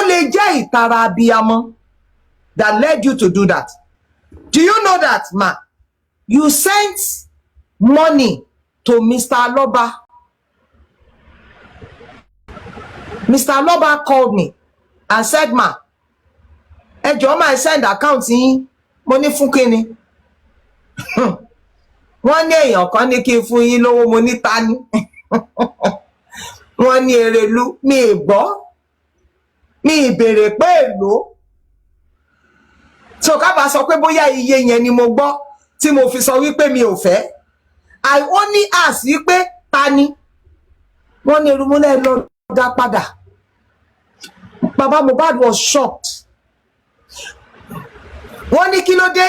lè jẹ́ ìtara abiyamọ that led you to do that. Do you know that, ma? You sent money to Mr. Aloba. Mr. Aloba called me and said, ma, ẹ jọ̀ọ́ ma send account yín, mo ní fún kíni. Wọ́n ní èèyàn kan ní kí n fún yín lówó, mo ní ta ni. Wọ́n ní Erelu, mi ì gbọ́, mi ì béèrè pé èlò. So ká bá sọ pé bóyá iye yẹn ni mo gbọ́ tí mo fi sọ wípé mi ò fẹ́. I only ask wípé ta ni. Wọ́n ní Erelu lẹ́ lọ dá padà. Baba Mohbad was shocked. Wọ́n ní kí ló dé?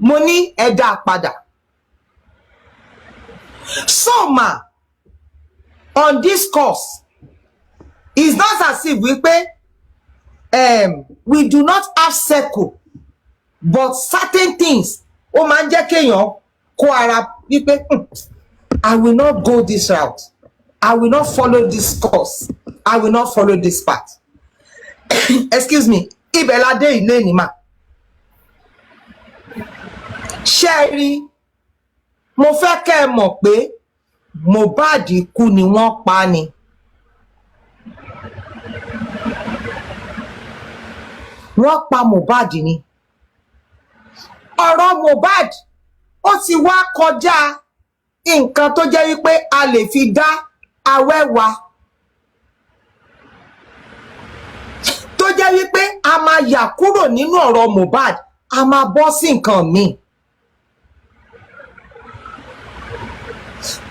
Mo ní ẹ dá padà. So ma, on this course, it's not as if we do not have circle, but certain things ó máa ń jẹ́ kéèyàn kó ara wípé I will not go this route. I will not follow this course. I will not follow this path. Excuse me. Ibẹ̀ la dé ilé ni ma. Ṣẹ́rí, mo fẹ́ kẹ́ ẹ mọ̀ pé Mohbad kú ni wọ́n pa ni. Wọ́n pa Mohbad ni. Ọ̀rọ̀ Mohbad ó ti wá kọjá nǹkan tó jẹ́ wípé a lè fi dá awẹ́wà. Tó jẹ́ wípé a máa yà kúrò nínú ọ̀rọ̀ Mohbad, a máa bọ́ sí nǹkan míì.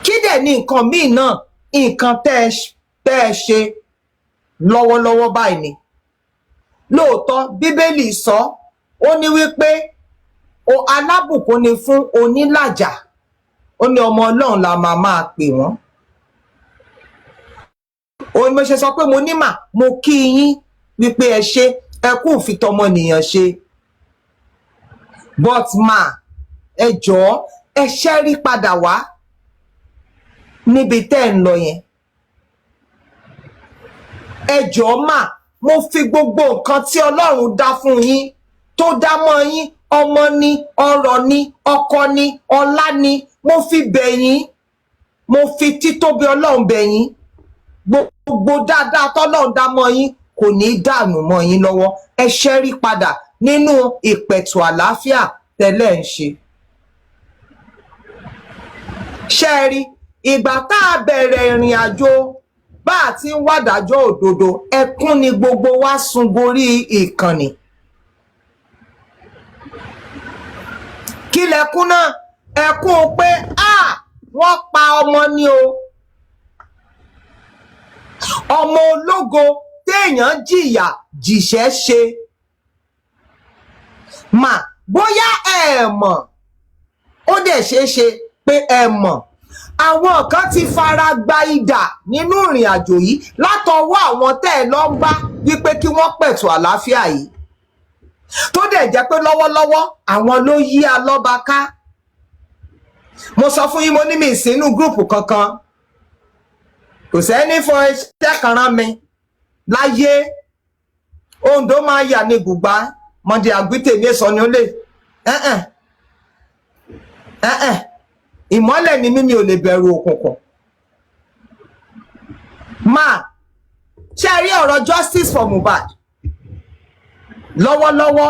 Kí dẹ̀ ni nǹkan míì náà? Nǹkan tẹ́ ẹ ṣe lọ́wọ́lọ́wọ́ báyìí ni. Lóòótọ́ Bíbélì sọ, ó ní wípé alábùkún ni fún onílàjà. Ó ní ọmọ Ọlọ́run la máa pè wọ́n. Òun mo ṣe sọ pé mo ní mà, mo kí yín wípé ẹ ṣe, ẹ kú ìfitọmọnìyàn ṣe. But ma, ẹ jọ̀ọ́, ẹ ṣẹ́rí padà wá níbi tẹ́ ń lọ yẹn. Ẹ jọ̀ọ́ mà, mo fi gbogbo nǹkan tí Ọlọ́run dá fún yín, tó dá mọ́ yín, ọmọ ni, ọrọ̀ ni, ọkọ ni, ọlá ni, mo fi bẹ̀ yín, mo fi títóbi Ọlọ́run bẹ̀ yín. Gbogbo dáadáa tọ́lọ́run dá mọ́ yín kò ní dànù mọ́ yín lọ́wọ́. Ẹ ṣẹ́rí padà nínú ìpẹ̀tù àlàáfíà tẹ́lẹ̀ ń ṣe. Ṣẹ́rí, ìgbà tá a bẹ̀rẹ̀ ìrìn àjò bá a ti ń wádàjọ́ òdodo, ẹkún ni gbogbo wa sun gorí ìkànnì. Kí lẹkún náà? Ẹkún pé wọ́n pa ọmọ ni o. Ọmọ ológo téèyàn jìyà jìṣẹ́ ṣe. Mà bóyá ẹ mọ̀, ó dẹ̀ ṣeé ṣe pé ẹ mọ̀. Àwọn kan ti fara gba idà nínú ìrìn àjò yìí látọwọ́ àwọn tẹ́ ẹ lọ ń bá wípé kí wọ́n pẹ̀tù àlàáfíà yìí. Tó dẹ̀ jẹ́ pé lọ́wọ́lọ́wọ́ àwọn ló yí Alọ́ba ká. Mo sọ fún yín, mo ní mi sínú gúrùpù kankan. Kò sẹ́ni fọ iṣẹ́ kan rán mi láyé. Ondo máa yà ní gbùgbà mọ̀dí àgbítè ní èso ni ó lè. Ìmọ́lẹ̀ ni mímí ò lè bẹ̀rù òkùnkùn. Ma, ṣé ẹ rí ọ̀rọ̀ justice for Mohbad? Lọ́wọ́lọ́wọ́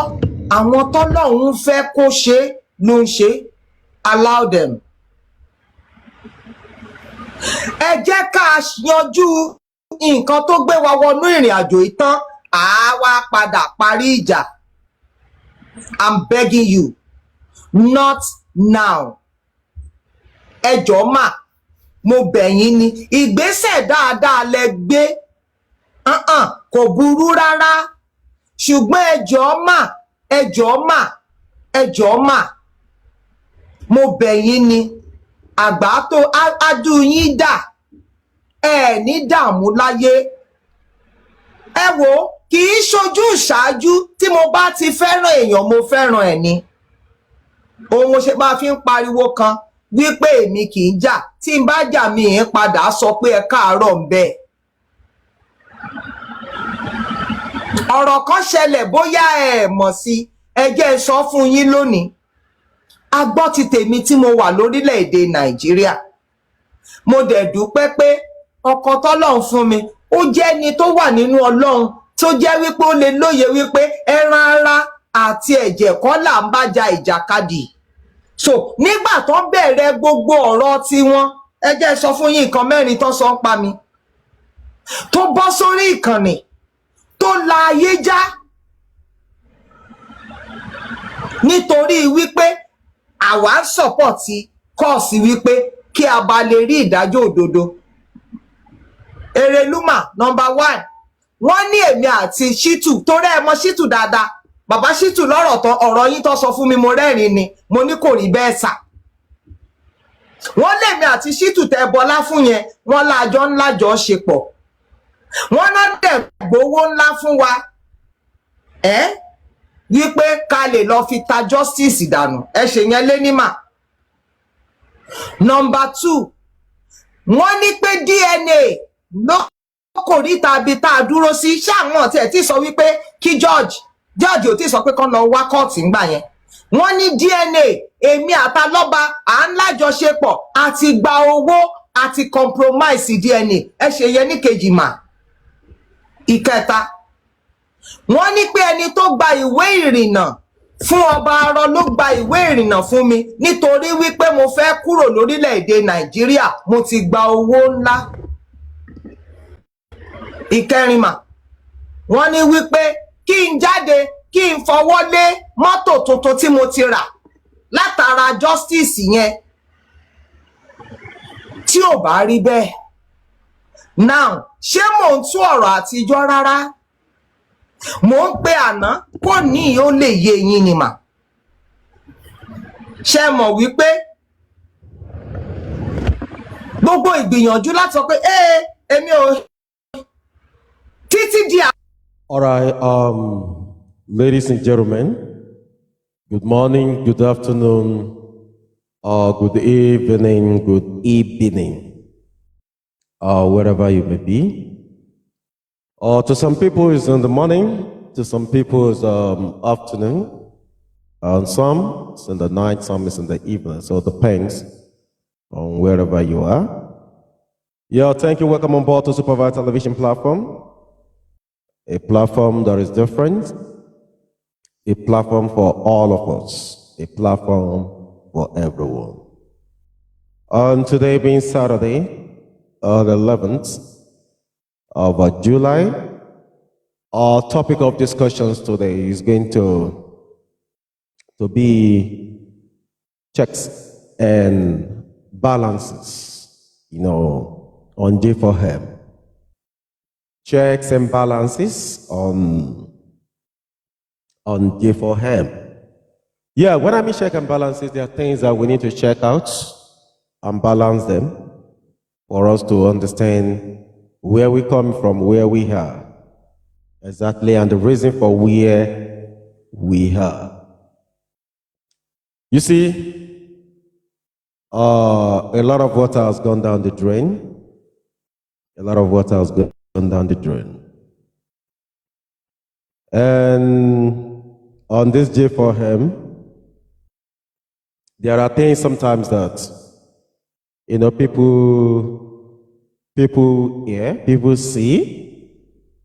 àwọn tọ́lọ́run fẹ́ kó ṣe ló ń ṣe. Allow them. Ẹ jẹ́ ká yanjú nǹkan tó gbé wa wọnú ìrìn àjò ìtàn, àwa padà parí ìjà. I'm begging you, not now. Ẹ jọ̀ọ́ mà, mo bẹ̀ yín ni, ìgbésẹ̀ dáadáa lẹ gbé. Kò burú rárá. Ṣùgbọ́n ẹ jọ̀ọ́ mà, ẹ jọ̀ọ́ mà, ẹ jọ̀ọ́ mà. Mo bẹ̀ yín ni, àgbà tó adú yín dà, ẹ ní dààmú láyé. Ẹ wò, kì í ṣojú ìṣáájú tí mo bá ti fẹ́ràn èèyàn, mo fẹ́ràn ẹ̀ ni. Òun mo ṣe máa fi ń pariwo kan wípé èmi kì í jà, tí n bá jà mi ì padà sọ pé ẹ káàárọ̀ ń bẹ. ọ̀rọ̀ kan ṣẹlẹ̀ bóyá ẹ mọ̀ sí, ẹ jẹ́ sọ fún yín lónìí. A gbọ́ ti tèmi tí mo wà lórílẹ̀‐èdè Nàìjíríà. Mo dẹ̀ dúpẹ́ pé ọkọ tọ́lọ́run fún mi ó jẹ́ ẹni tó wà nínú Ọlọ́run, tó jẹ́ wípé ó lè lóye wípé ẹran ara àti ẹ̀jẹ̀ kọ́ là ń bá ja ìjàkadì. So nígbà tó bẹ̀rẹ̀ gbogbo ọ̀rọ̀ tiwọn, ẹ jẹ́ sọ fún yín nǹkan mẹ́rin tó sọ ń pa mi, tó bọ́ sórí ìkànnì tó la ayé já nítorí wípé àwa ń sọ̀pọ̀tì kọ́ọ̀sì wípé kí a bá lè rí ìdájọ́ òdodo. Ereluma number 1, wọ́n ní èmi àti Shitu, torí ẹ mọ̀ Shitu dáadáa, bàbá Shitu lọ́rọ̀ tán ọ̀rọ̀ yín tó sọ fún mi mo rẹ́rìn ni, mo ní kò rí bẹ́ẹ̀ sà. Wọ́n lèmi àti Shitu tẹ bọlá fún yẹn, wọ́n lájọ́ ńlá jọ ṣe pọ̀, wọ́n náà dẹ̀ gbowó ńlá fún wa wípé ká lè lọ fi ta justice dànù. Ẹ ṣe yẹn lé ní mà. Number 2, wọ́n ní pé DNA ló kò rí tàbí tá a dúró sí, ṣáwọn ọ̀tí ẹ̀ tí sọ wípé kí George ò tí sọ pé kán lọ wá kóòtù ńgbà yẹn. Wọ́n ní DNA èmi àtàlọ́ba à ń lájọṣepọ̀ àti gba owó àti compromise DNA. Ẹ ṣe yẹn ní kejì mà. Ìkẹta, wọ́n ní pé ẹni tó gba ìwé ìrìnnà fún ọba arọ ló gba ìwé ìrìnnà fún mi nítorí wípé mo fẹ́ kúrò lórílẹ̀‐èdè Nàìjíríà, mo ti gba owó ńlá. Ìkẹrin mà, wọ́n ní wípé kí n jáde kí n fọwọ́ lé mọ́tò tuntun tí mo ti rà látara justice yẹn. Tí ò bá rí bẹ́ẹ̀, now ṣé mò ń tú ọ̀rọ̀ àtijọ́ rárá? Mò ń pe àná kò ní ó lè yé yín ni mà. Ṣé mọ̀ wípé gbogbo ìgbìyànjú láti sọ pé èmi ò títí di. All right, ladies and gentlemen, good morning, good afternoon, good evening, wherever you may be. To some people it's in the morning, to some people it's afternoon, and some it's in the night, some it's in the evening. So it depends on wherever you are. Yeah, thank you. Welcome on board to Supervibez television platform. A platform that is different, a platform for all of us, a platform for everyone. On today being Saturday, the 11th of July, our topic of discussions today is going to be checks and balances, on J4M. Checks and balances on J4M. Yeah, when I mean check and balances, there are things that we need to check out and balance them for us to understand where we come from, where we are, exactly, and the reason for where we are. You see, a lot of water has gone down the drain. A lot of water has gone down the drain. And on this J4M, there are things sometimes that, people hear, people see,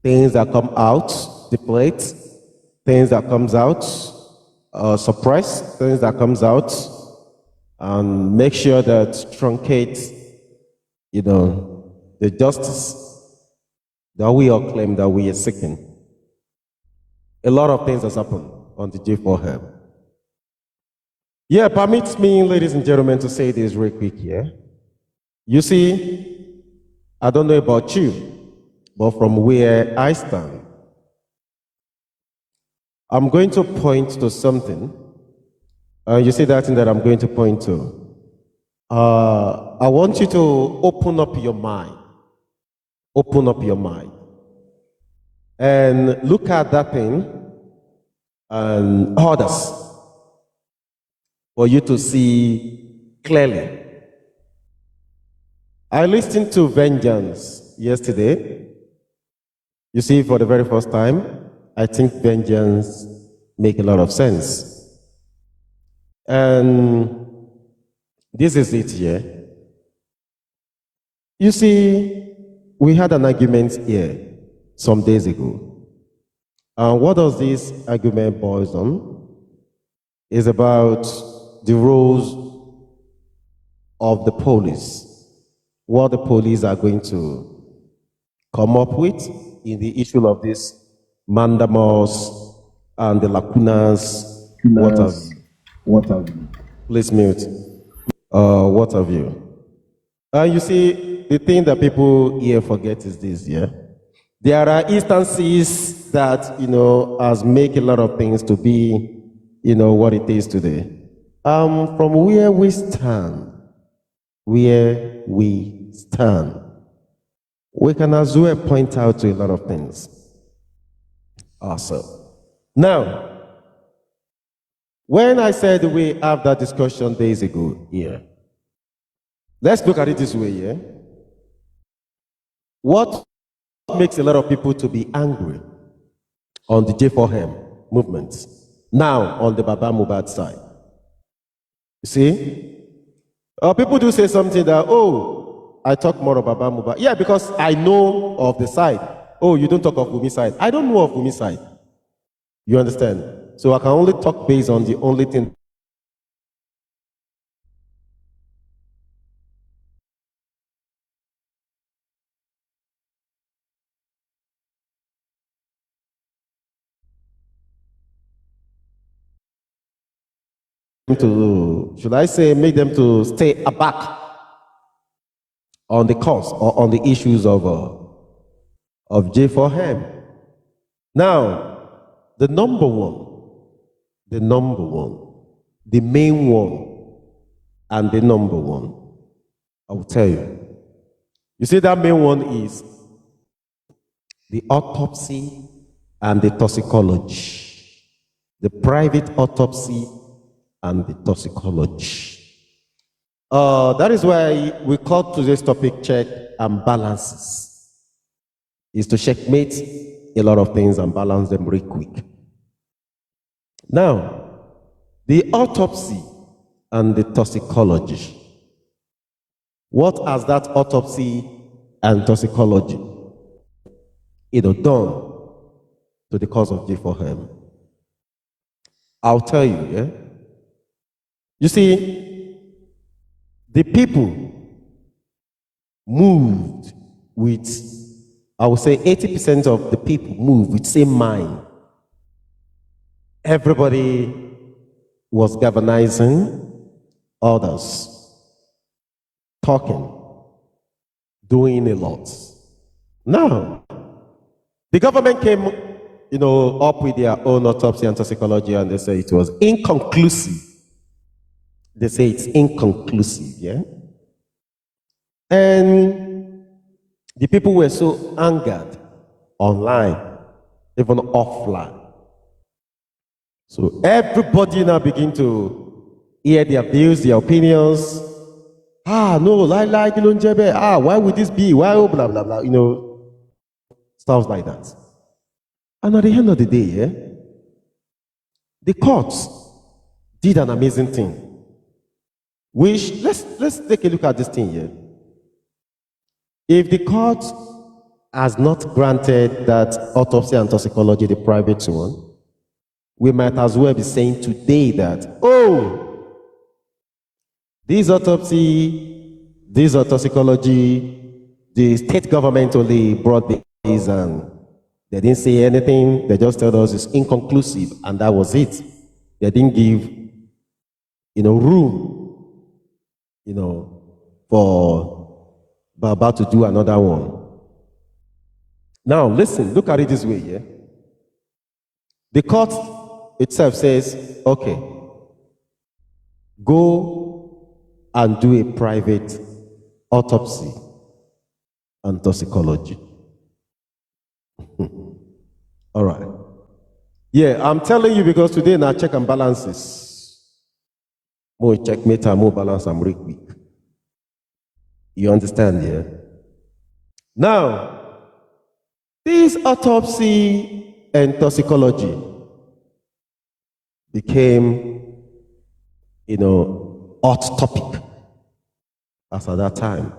things that come out, deflate, things that comes out, suppress, things that comes out, and make sure that truncate, the justice that we all claim that we are seeking. A lot of things has happened on the J4M. Yeah, permit me, ladies and gentlemen, to say this real quick here. You see, I don't know about you, but from where I stand, I'm going to point to something. You see that thing that I'm going to point to? I want you to open up your mind. Open up your mind. And look at that thing and others for you to see clearly. I listened to Vengeance yesterday. You see, for the very first time, I think vengeance make a lot of sense. And this is it here. You see, we had an argument here some days ago. And what does this argument boils on? Is about the roles of the police, what the police are going to come up with in the issue of this mandamus and the lacunas, what have you. Please mute. What have you. You see, the thing that people here forget is this, yeah? There are instances that, has make a lot of things to be, what it is today. From where we stand, we can as well point out to a lot of things. Also. Now, when I said we have that discussion days ago here, let's look at it this way, yeah? What makes a lot of people to be angry on the J4M movement? Now, on the Baba Mubad side. You see? People do say something that, I talk more about Baba Mubad. Yeah, because I know of the side. You don't talk of Gumi side. I don't know of Gumi side. You understand? So I can only talk based on the only thing to, should I say, make them to stay aback on the cause or on the issues of J4M. Now, the number one, the main one, and the number one, I will tell you. You see, that main one is the autopsy and the toxicology. The private autopsy and the toxicology. That is why we call today's topic check and balances. Is to checkmate a lot of things and balance them very quick. Now, the autopsy and the toxicology. What has that autopsy and toxicology done to the cause of J4M? I'll tell you, yeah? You see, the people moved with, I would say 80% of the people moved with same mind. Everybody was galvanizing others, talking, doing a lot. Now, the government came, up with their own autopsy and toxicology, and they say it was inconclusive. They say it's inconclusive, yeah? And the people were so angered online, even offline. So everybody now begin to hear their views, their opinions. No, why would this be? Why, blah, blah, blah, stuff like that. And at the end of the day, yeah, the courts did an amazing thing. Which, let's take a look at this thing here. If the court has not granted that autopsy and toxicology, the private one, we might as well be saying today that, this autopsy, this toxicology, the state government only brought these and they didn't say anything. They just told us it's inconclusive, and that was it. They didn't give, room, for Baba to do another one. Now, listen, look at it this way, yeah? The court itself says, okay, go and do a private autopsy and toxicology. All right. Yeah, I'm telling you because today now check and balances. More checkmate and more balance and very quick. You understand, yeah? Now, this autopsy and toxicology became, hot topic as at that time.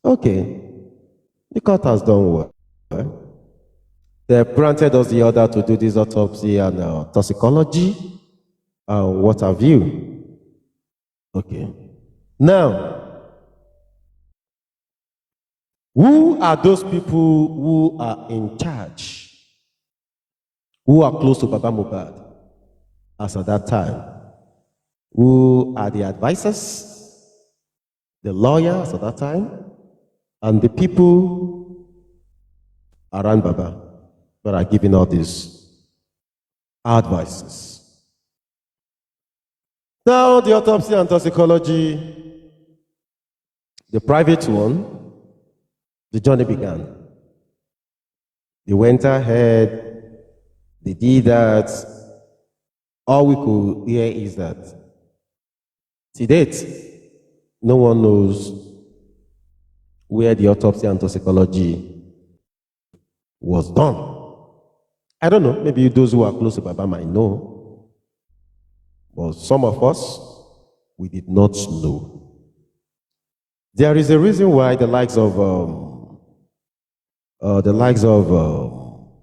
Okay, the court has done well. They have granted us the order to do this autopsy and toxicology and what have you. Okay. Now, who are those people who are in charge, who are close to Baba Mohbad as at that time? Who are the advisors, the lawyers at that time, and the people around Baba that are giving all these advices? Now, the autopsy and toxicology, the private one, the journey began. They went ahead, they did that. All we could hear is that, to date, no one knows where the autopsy and toxicology was done. I don't know, maybe those who are close to Baba might know, but some of us, we did not know. There is a reason why the likes of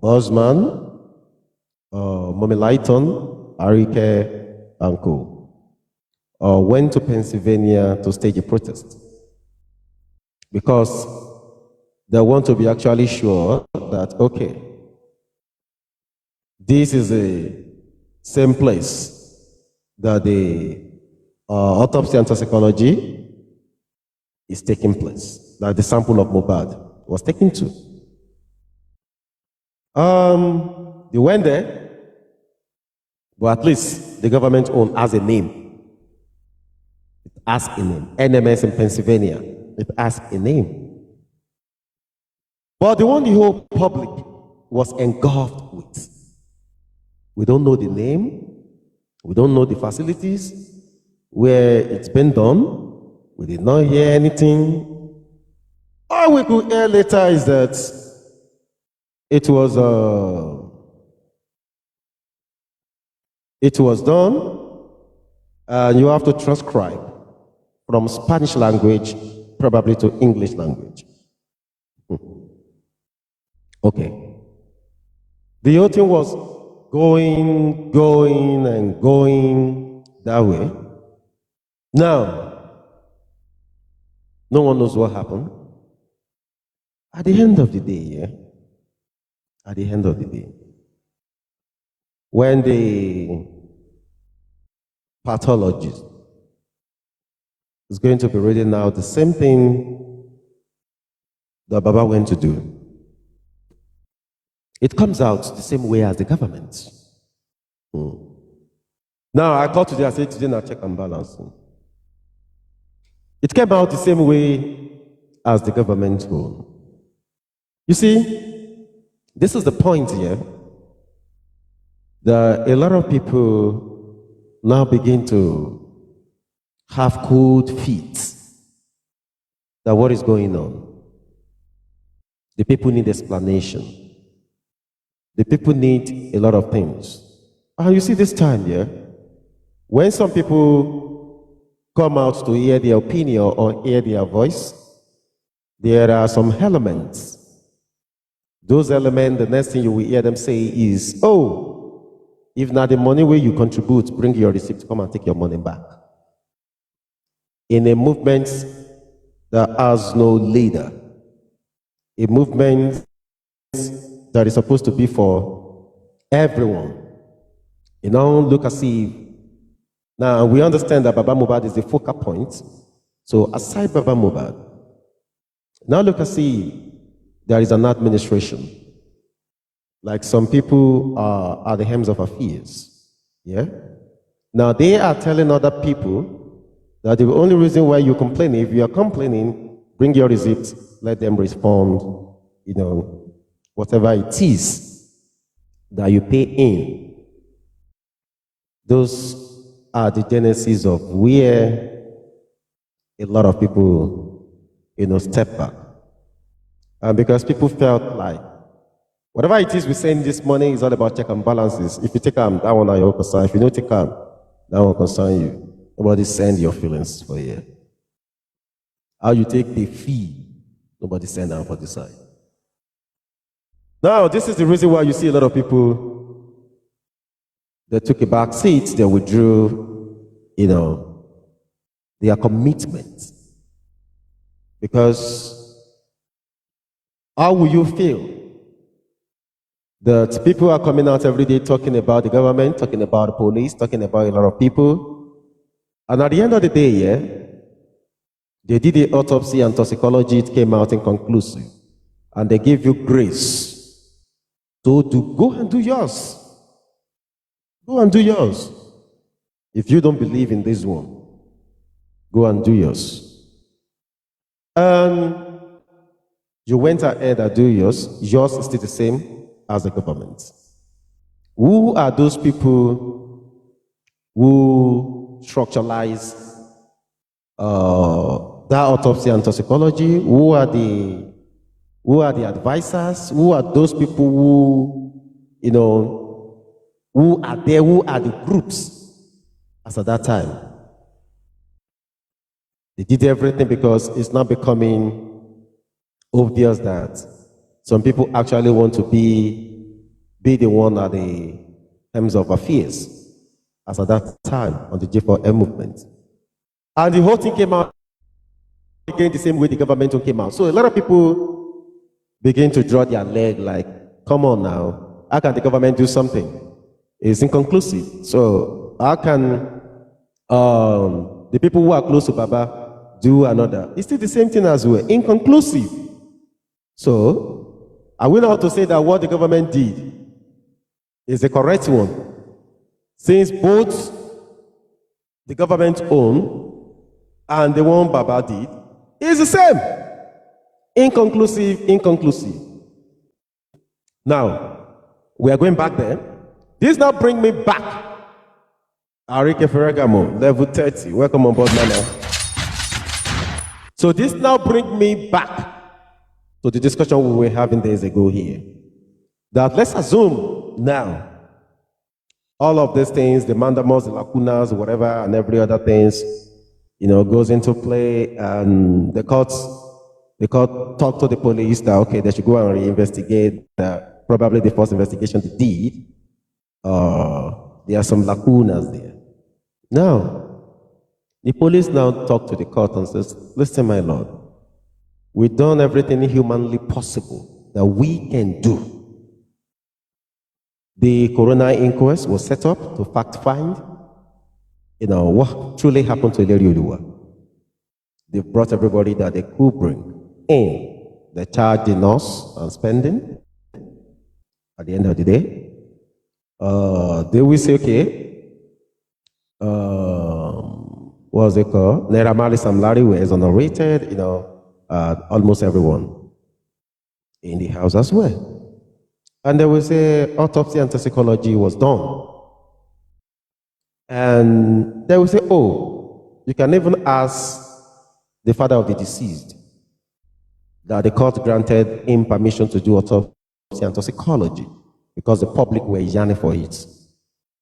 Osman, Mommy Lighton, Arike, and co. Went to Pennsylvania to stage a protest because they want to be actually sure that, okay, this is the same place that the autopsy and toxicology is taking place, that the sample of Mohbad was taken to. They went there, but at least the government owned has a name. It has a name. NMS in Pennsylvania. It has a name. But the one the whole public was engulfed with. We don't know the name. We don't know the facilities where it's been done. We did not hear anything. All we could hear later is that it was done, and you have to transcribe from Spanish language, probably to English language. Okay. The whole thing was going and going that way. Now, no one knows what happened. At the end of the day, at the end of the day, when the pathologist is going to be reading out the same thing that Baba went to do, it comes out the same way as the government. Now, I called today, I said today now check and balance. It came out the same way as the government rule. You see, this is the point here, that a lot of people now begin to have cold feet that what is going on. The people need explanation. The people need a lot of things. And you see this time here, when some people come out to hear their opinion or hear their voice, there are some elements. Those elements, the next thing you will hear them say is, oh, if not the money where you contribute, bring your receipt, come and take your money back. In a movement that has no leader, a movement that is supposed to be for everyone. You know, look as if, now we understand that Baba Mohbad is the focal point. So aside Baba Mohbad, now look as if there is an administration. Like some people are the helms of affairs. Yeah? Now they are telling other people that the only reason why you're complaining, if you are complaining, bring your receipts, let them respond, whatever it is that you pay in. Those are the genesis of where a lot of people, step back. And because people felt like, Whatever it is we're saying this morning is all about check and balances. If you take that one now your concern. If you don't take that one concern you. Nobody send your feelings for you. How you take the fee, nobody send them for this side. Now, this is the reason why you see a lot of people that took a back seat, they withdrew, their commitment. Because how will you feel that people are coming out every day talking about the government, talking about the police, talking about a lot of people, and at the end of the day, they did the autopsy and toxicology, it came out inconclusive, and they gave you grace to go and do yours. Go and do yours. If you don't believe in this one, go and do yours. You went ahead and do yours. Yours is still the same as the government. Who are those people who structuralize that autopsy and toxicology? Who are the advisors? Who are those people who are there? Who are the groups as at that time? They did everything because it's not becoming obvious that some people actually want to be the one at the terms of affairs as at that time on the J4M movement. And the whole thing came out again the same way the government came out. So a lot of people begin to draw their leg like, come on now, how can the government do something? It's inconclusive. So how can the people who are close to Baba do another? It's still the same thing as well, inconclusive. So are we not to say that what the government did is the correct one? Since both the government own and the one Baba did is the same. Inconclusive. Now, we are going back there. This now brings me back. Arike Ferragamo, level 30. Welcome on board, Nana. So this now brings me back to the discussion we were having days ago here. That let's assume now all of these things, the mandamus, the lacunas, whatever, and every other things, goes into play, and the court talk to the police that, okay, they should go and reinvestigate probably the first investigation they did. There are some lacunas there. Now, the police now talk to the court and says, listen, my lord, we've done everything humanly possible that we can do. The coroner inquest was set up to fact find, what truly happened to Ileri Oluwa. They brought everybody that they could bring in. They charged the nurse and spending. At the end of the day, they will say, okay, what's it called? Naira Marley Sam Larry were exonerated, almost everyone in the house as well. And they will say autopsy and toxicology was done. And they will say, oh, you can even ask the father of the deceased that the court granted him permission to do autopsy and toxicology because the public were yearning for it.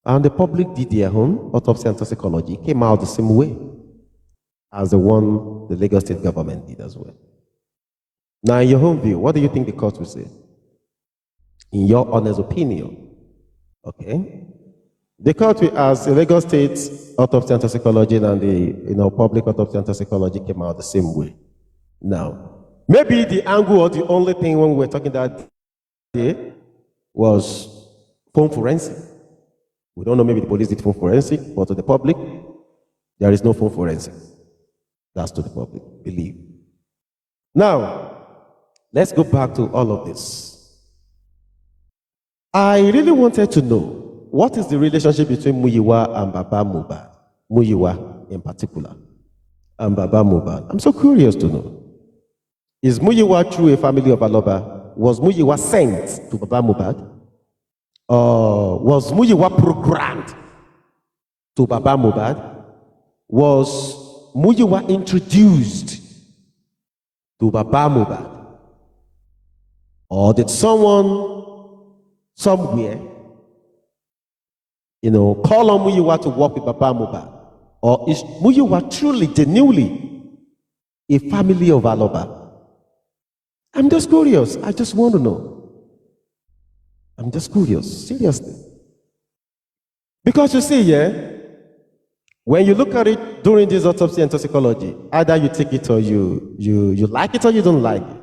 And the public did their own autopsy and toxicology. It came out the same way as the one the Lagos state government did as well. Now, in your own view, what do you think the court will say? In your honest opinion, okay? The court will ask the Lagos state autopsy and toxicology and the public autopsy and toxicology came out the same way. Now, maybe the angle or the only thing when we were talking that day was phone forensic. We don't know, maybe the police did phone forensic, but to the public, there is no phone forensic. That's to the public, believe. Now, let's go back to all of this. I really wanted to know, what is the relationship between Muyiwa and Baba Mohbad? Muyiwa in particular, and Baba Mohbad. I'm so curious to know. Is Muyiwa true a family of Aloba? Was Muyiwa sent to Baba Mohbad? Was Muyiwa programmed to Baba Mohbad? Was Muyiwa introduced to Baba Mohbad? Or did someone somewhere, call on Muyiwa to work with Baba Mohbad? Or is Muyiwa truly, genuinely a family of Aloba? I'm just curious. I just want to know. I'm just curious, seriously. Because you see, when you look at it during this autopsy and toxicology, either you take it or you like it or you don't like it.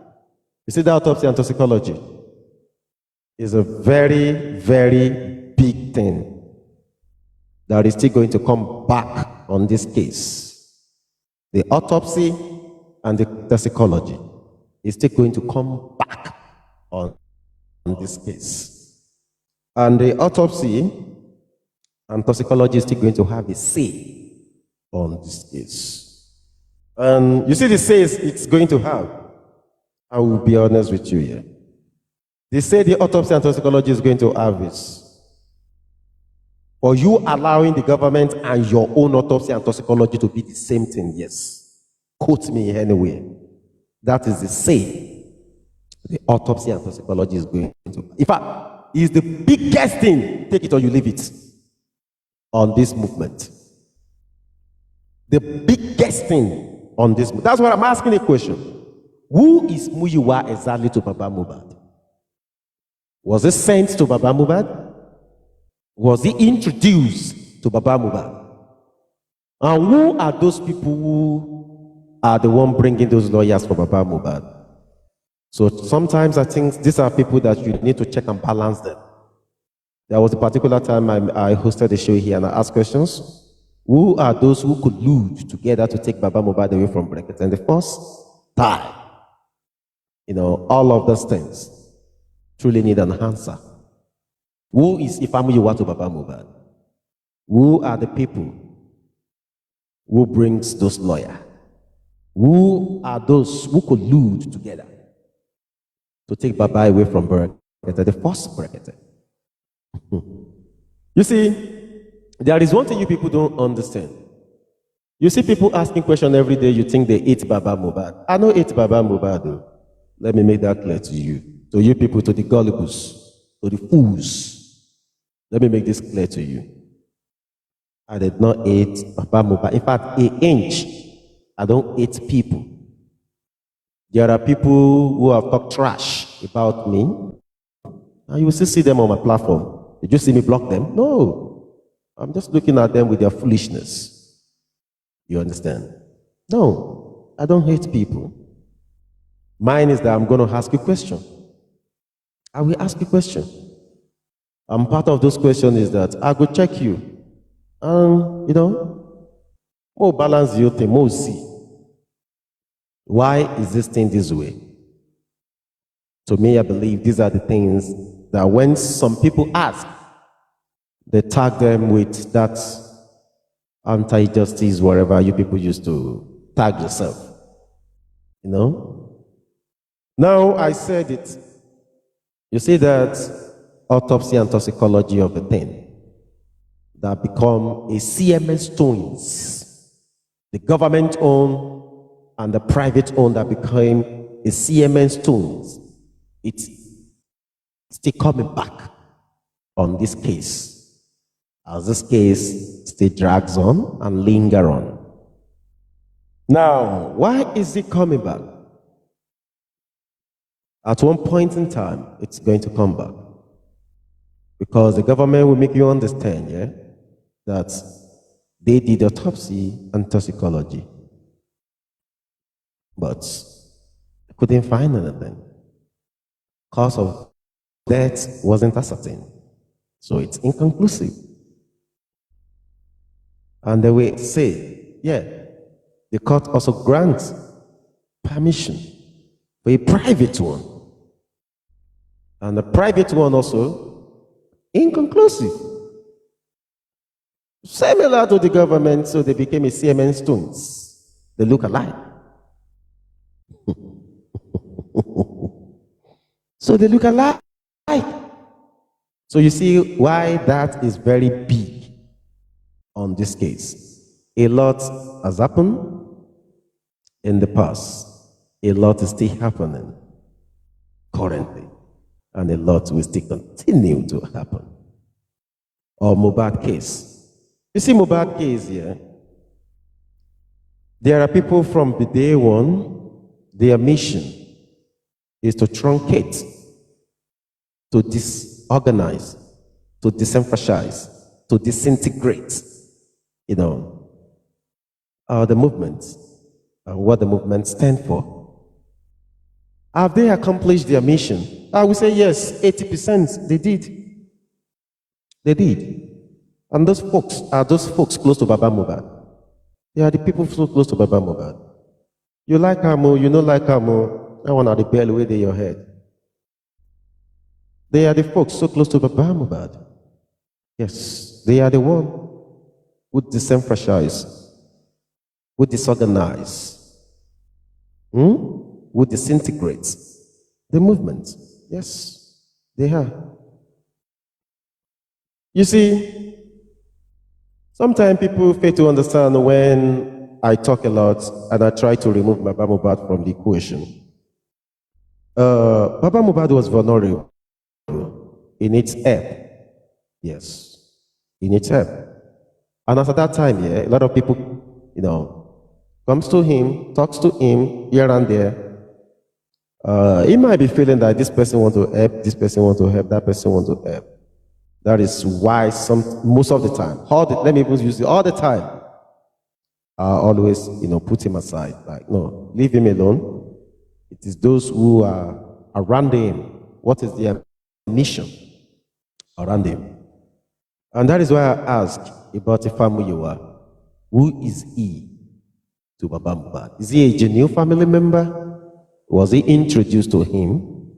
You see, the autopsy and toxicology is a very, very big thing that is still going to come back on this case. The autopsy and the toxicology is still going to come back on this case. And the autopsy and toxicology is still going to have a say on this case. And you see the say it's going to have. I will be honest with you here. They say the autopsy and toxicology is going to have this. Or you allowing the government and your own autopsy and toxicology to be the same thing, yes. Quote me anywhere. That is the say the autopsy and toxicology is going to. In fact, it's the biggest thing, take it or you leave it, on this movement. The biggest thing on this movement. That's why I'm asking a question. Who is Muyiwa exactly to Baba Mohbad? Was it sent to Baba Mohbad? Was he introduced to Baba Mohbad? And who are those people who are the one bringing those lawyers for Baba Mohbad? So sometimes I think these are people that you need to check and balance them. There was a particular time I hosted a show here and I asked questions. Who are those who collude together to take Baba Mohbad away from Brekete? And the first time, all of those things truly need an answer. Who is Ifamuyiwa to Baba Mohbad? Who are the people who brings those lawyers? Who are those who collude together to take Baba away from Brekete, the first Brekete? You see, there is one thing you people don't understand. You see people asking questions every day, you think they eat Baba Mohbad. I don't eat Baba Mohbad, though. Let me make that clear to you. To you people, to the gullibles, to the fools. Let me make this clear to you. I did not eat Baba Mohbad. In fact, an inch, I don't eat people. There are people who have talked trash about me, and you will still see them on my platform. Did you see me block them? No. I'm just looking at them with their foolishness. You understand? No, I don't hate people. Mine is that I'm going to ask you a question. I will ask you a question. And part of those questions is that I go check you. More balance your thing, more see. Why is this thing this way? To me, I believe these are the things that when some people ask, they tag them with that anti-justice, wherever you people used to tag yourself. Now I said it. You see that autopsy and toxicology of the thing that become a CMS stones. The government owned and the private owned that became a CMS stones. It's still coming back on this case. As this case still drags on and linger on. Now, why is it coming back? At one point in time, it's going to come back. Because the government will make you understand, that they did autopsy and toxicology. But they couldn't find anything. Cause of death wasn't ascertained. So it's inconclusive. And they will say, the court also grants permission for a private one. And the private one also inconclusive. Similar to the government, so they became a CMN stones. They look alike. So they look alike. So you see why that is very big on this case. A lot has happened in the past. A lot is still happening currently. and a lot will still continue to happen. Or Mohbad case. You see, Mohbad case here, there are people from the day one, their mission is to truncate, to disorganize, to disenfranchise, to disintegrate, the movement and what the movement stands for. Have they accomplished their mission? I would say yes, 80% they did. They did. And those folks are those folks close to Baba Mohbad. They are the people so close to Baba Mohbad. You like Amo, you don't like Amo, that one are the bell way in your head. They are the folks so close to Baba Mohbad. Yes, they are the one who disenfranchise, who disorganize, who disintegrate the movement. Yes, they are. You see, sometimes people fail to understand when I talk a lot and I try to remove Baba Mohbad from the equation. Baba Mohbad was vulnerable. He needs help. Yes, he needs help. And at that time, a lot of people, comes to him, talks to him here and there. He might be feeling that this person wants to help, this person wants to help, that person wants to help. That is why most of the time, let me even use it, all the time, I always, put him aside. Like, no, leave him alone. It is those who are around him. What is their mission around him? And that is why I ask about Ifamuyiwa. Who is he to Baba Mohbad? Is he a genuine family member? Was he introduced to him?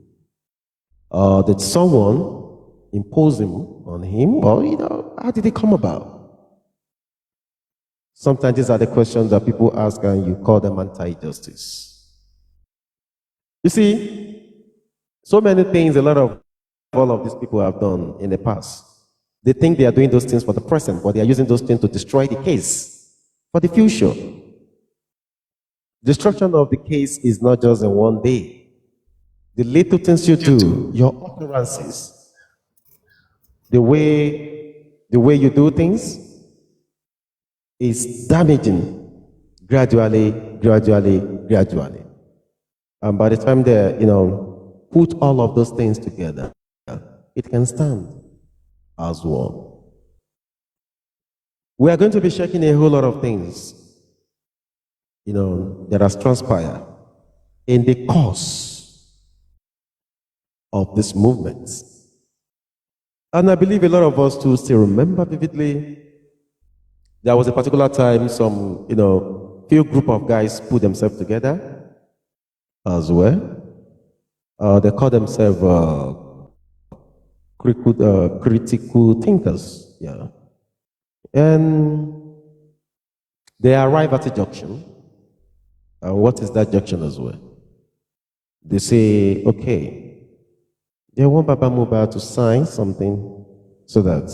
Or did someone impose him on him? Or, how did it come about? Sometimes these are the questions that people ask and you call them anti-justice. You see, so many things all of these people have done in the past. They think they are doing those things for the present, but they are using those things to destroy the case for the future. Destruction of the case is not just in one day. The little things you do, your utterances, the way you do things is damaging gradually. And by the time they, put all of those things together, it can stand as one. We are going to be checking a whole lot of things, that has transpired in the course of this movement. And I believe a lot of us too still remember vividly. There was a particular time some, few group of guys put themselves together as well. They call themselves critical thinkers, yeah. And they arrive at a junction. And what is that junction as well? They say, okay, they want Baba Mohbad to sign something so that,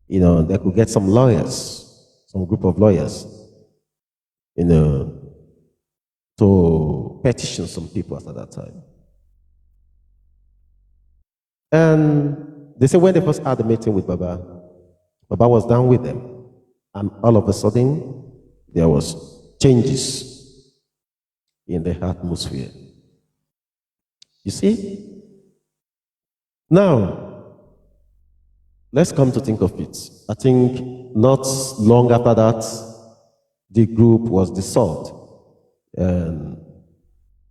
they could get some lawyers, some group of lawyers, to petition some people at that time. And they say when they first had the meeting with Baba, Baba was down with them. And all of a sudden, there was changes in the atmosphere. You see? Now, let's come to think of it. I think not long after that, the group was dissolved. And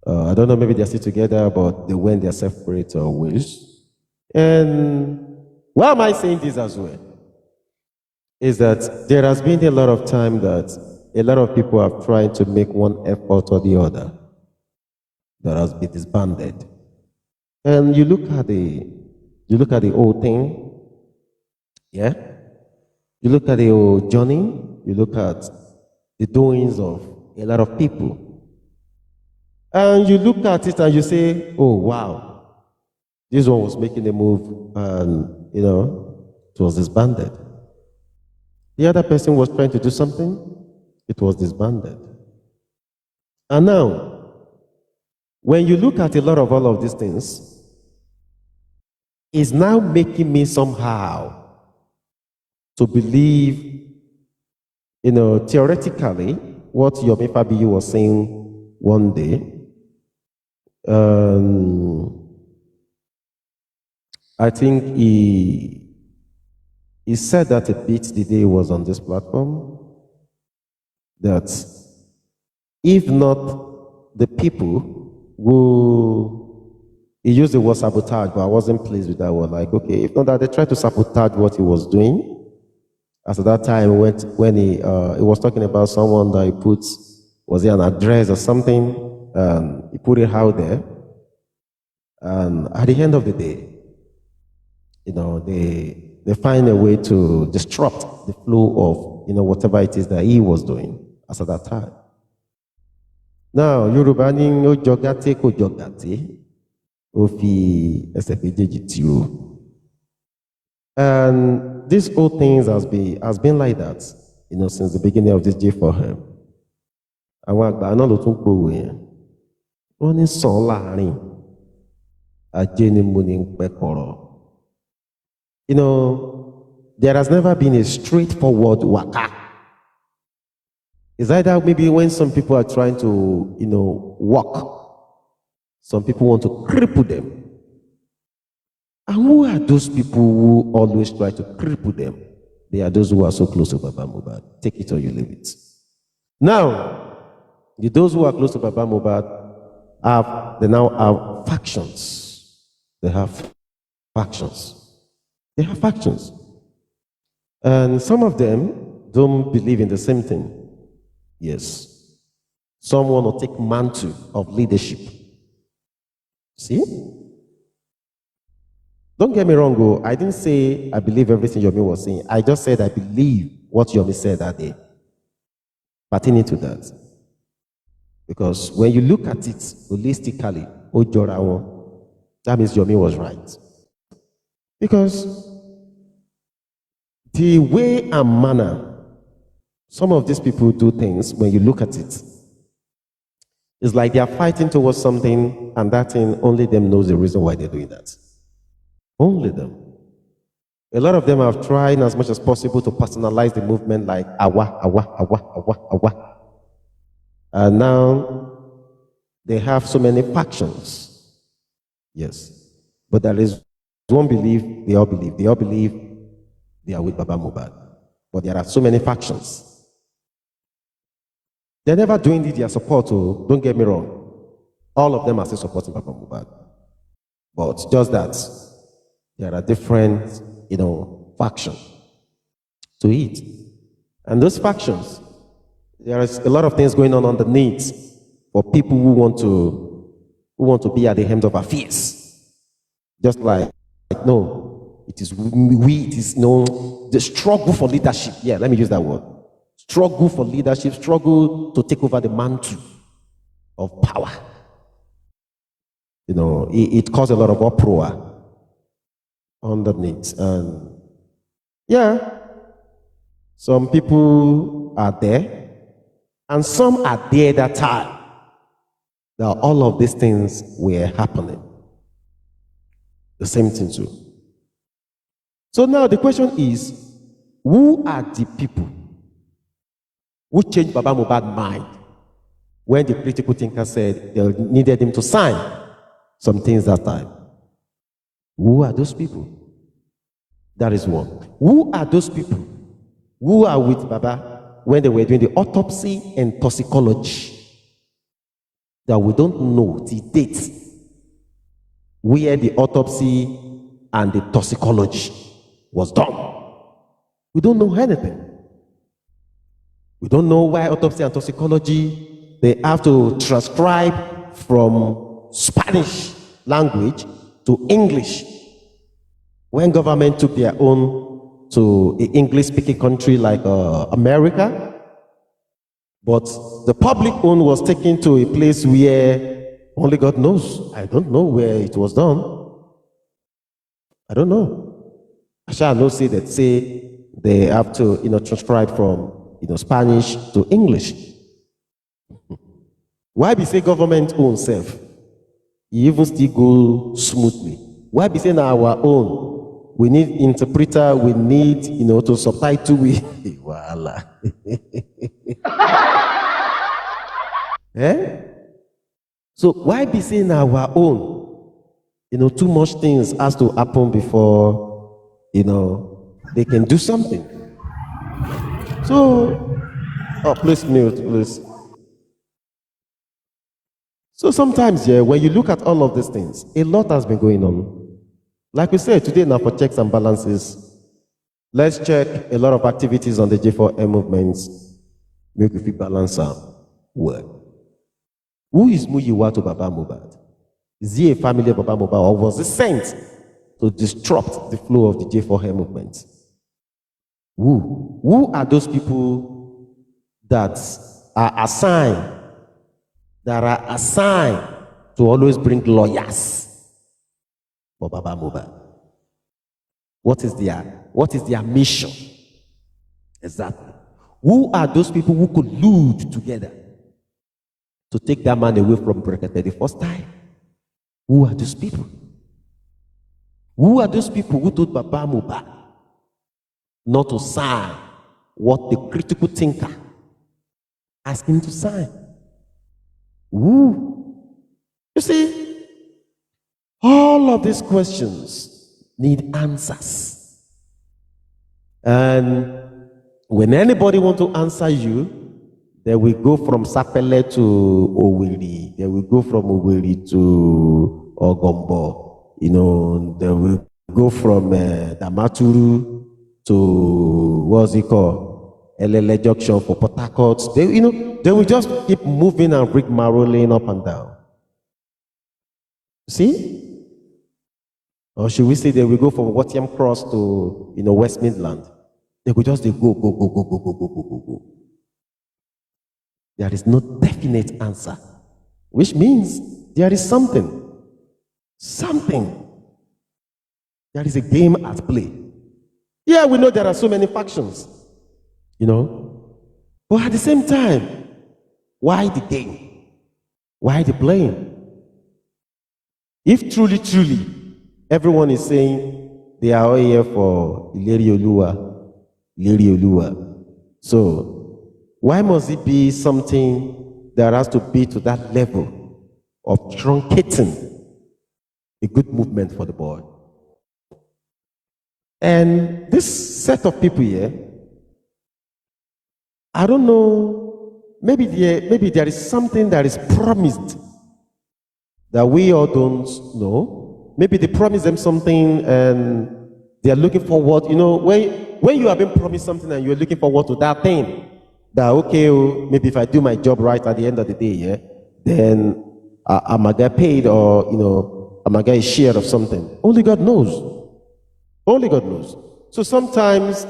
I don't know, maybe they're still together, but they went their separate ways. And why am I saying this as well? Is that there has been a lot of time that a lot of people have tried to make one effort or the other that has been disbanded. And you look at the whole thing, yeah? You look at the whole journey, you look at the doings of a lot of people. And you look at it and you say, oh, wow, this one was making a move and, it was disbanded. The other person was trying to do something, it was disbanded. And now, when you look at a lot of all of these things, is now making me somehow to believe, theoretically, what Yomi Fabiyi was saying one day. I think he said that a bit the day he was on this platform, that if not the people who, he used the word sabotage, but I wasn't pleased with that word. Like, okay, if not that they tried to sabotage what he was doing. As at that time, when he was talking about someone that he put, was it an address or something? He put it out there. And at the end of the day, they find a way to disrupt the flow of, whatever it is that he was doing as at that time. Now, Yoruba ní ó jọ gàté kò jọ gàté, ó fi ẹsẹ̀ méjèèjì tì ó. And this whole thing has been like that, since the beginning of this day for him. Àwọn àgbà náà ló tún gbòòwò yẹn. Wọ́n ní sàn láàrin, ajé ni mo ní ń pẹ́ kọ̀rọ̀. There has never been a straightforward waka. It's either maybe when some people are trying to, walk, some people want to cripple them. And who are those people who always try to cripple them? They are those who are so close to Baba Mohbad. Take it or you leave it. Now, those who are close to Baba Mohbad they now have factions. They have factions. They have factions. And some of them don't believe in the same thing. Yes. Some want to take mantle of leadership. See? Don't get me wrong, I didn't say I believe everything Yomi was saying. I just said I believe what Yomi said that day pertaining to that. Because when you look at it holistically, that means Yomi was right. Because the way and manner some of these people do things, when you look at it, it's like they are fighting towards something, and that thing, only them knows the reason why they're doing that. Only them. A lot of them have tried as much as possible to personalize the movement like awa, awa, awa, awa, awa. And now they have so many factions. Yes. But there is one belief, they all believe. They all believe they are with Baba Mohbad. But there are so many factions. They're never doing their support, don't get me wrong. All of them are still supporting Baba Mohbad. But just that, there are different, factions to it. And those factions, there is a lot of things going on underneath for people who want to be at the helm of affairs. Just like no, it is the struggle for leadership. Yeah, let me use that word. Struggle for leadership, struggle to take over the mantle of power. It caused a lot of uproar underneath. And yeah, some people are there, and some are there that time that all of these things were happening. The same thing too. So now the question is, who are the people who changed Baba Mohbad's mind when the critical thinker said they needed him to sign some things that time? Who are those people? That is one. Who are those people who are with Baba when they were doing the autopsy and toxicology? That we don't know the date where the autopsy and the toxicology was done. We don't know anything. We don't know why autopsy and toxicology, they have to transcribe from Spanish language to English. When government took their own to an English-speaking country like America, but the public own was taken to a place where only God knows. I don't know where it was done. I don't know. I shall not say that they have to transcribe from Spanish to English. Why be say government own self? It even still go smoothly Why be saying our own? We need interpreter, we need, to subtitle we. Voila. Eh? So why be saying our own? Too much things has to happen before, they can do something. So, please mute, please. So sometimes, when you look at all of these things, a lot has been going on. Like we said, today now for checks and balances, let's check a lot of activities on the J4M movements, make we fit balance out well. Who is Muyiwa to Baba Mohbad? Is he a family of Baba Mohbad, or was he sent to disrupt the flow of the J4M movement? Who are those people that are assigned to always bring lawyers for Baba Mohbad? What is their mission? Exactly. Who are those people who could collude together to take that man away from Brekete the first time? Who are those people? Who are those people who told Baba Mohbad not to sign what the critical thinker asked him to sign? Who? You see, all of these questions need answers. And when anybody wants to answer you, they will go from Sapele to Oweri. They will go from Oweri to Ogombo. They will go from Damaturu to, what's it called? Elele Junction for Port Harcourt. They will just keep moving and rigmaroling up and down. See? Or should we say they will go from Wattiam Cross to, West Midland? They will just go. There is no definite answer, which means there is something. There is a game at play. Yeah, we know there are so many factions, but at the same time, why the game? Why the playing? If truly, everyone is saying they are all here for Ileri Oluwa, so why must it be something that has to be to that level of truncating a good movement for the boy? And this set of people here, I don't know, maybe there is something that is promised that we all don't know. Maybe they promise them something and they are looking forward. When you have been promised something and you're looking forward to that thing, that okay, maybe if I do my job right at the end of the day, then I might get paid, or I might get a share of something. Only God knows. Only God knows. So sometimes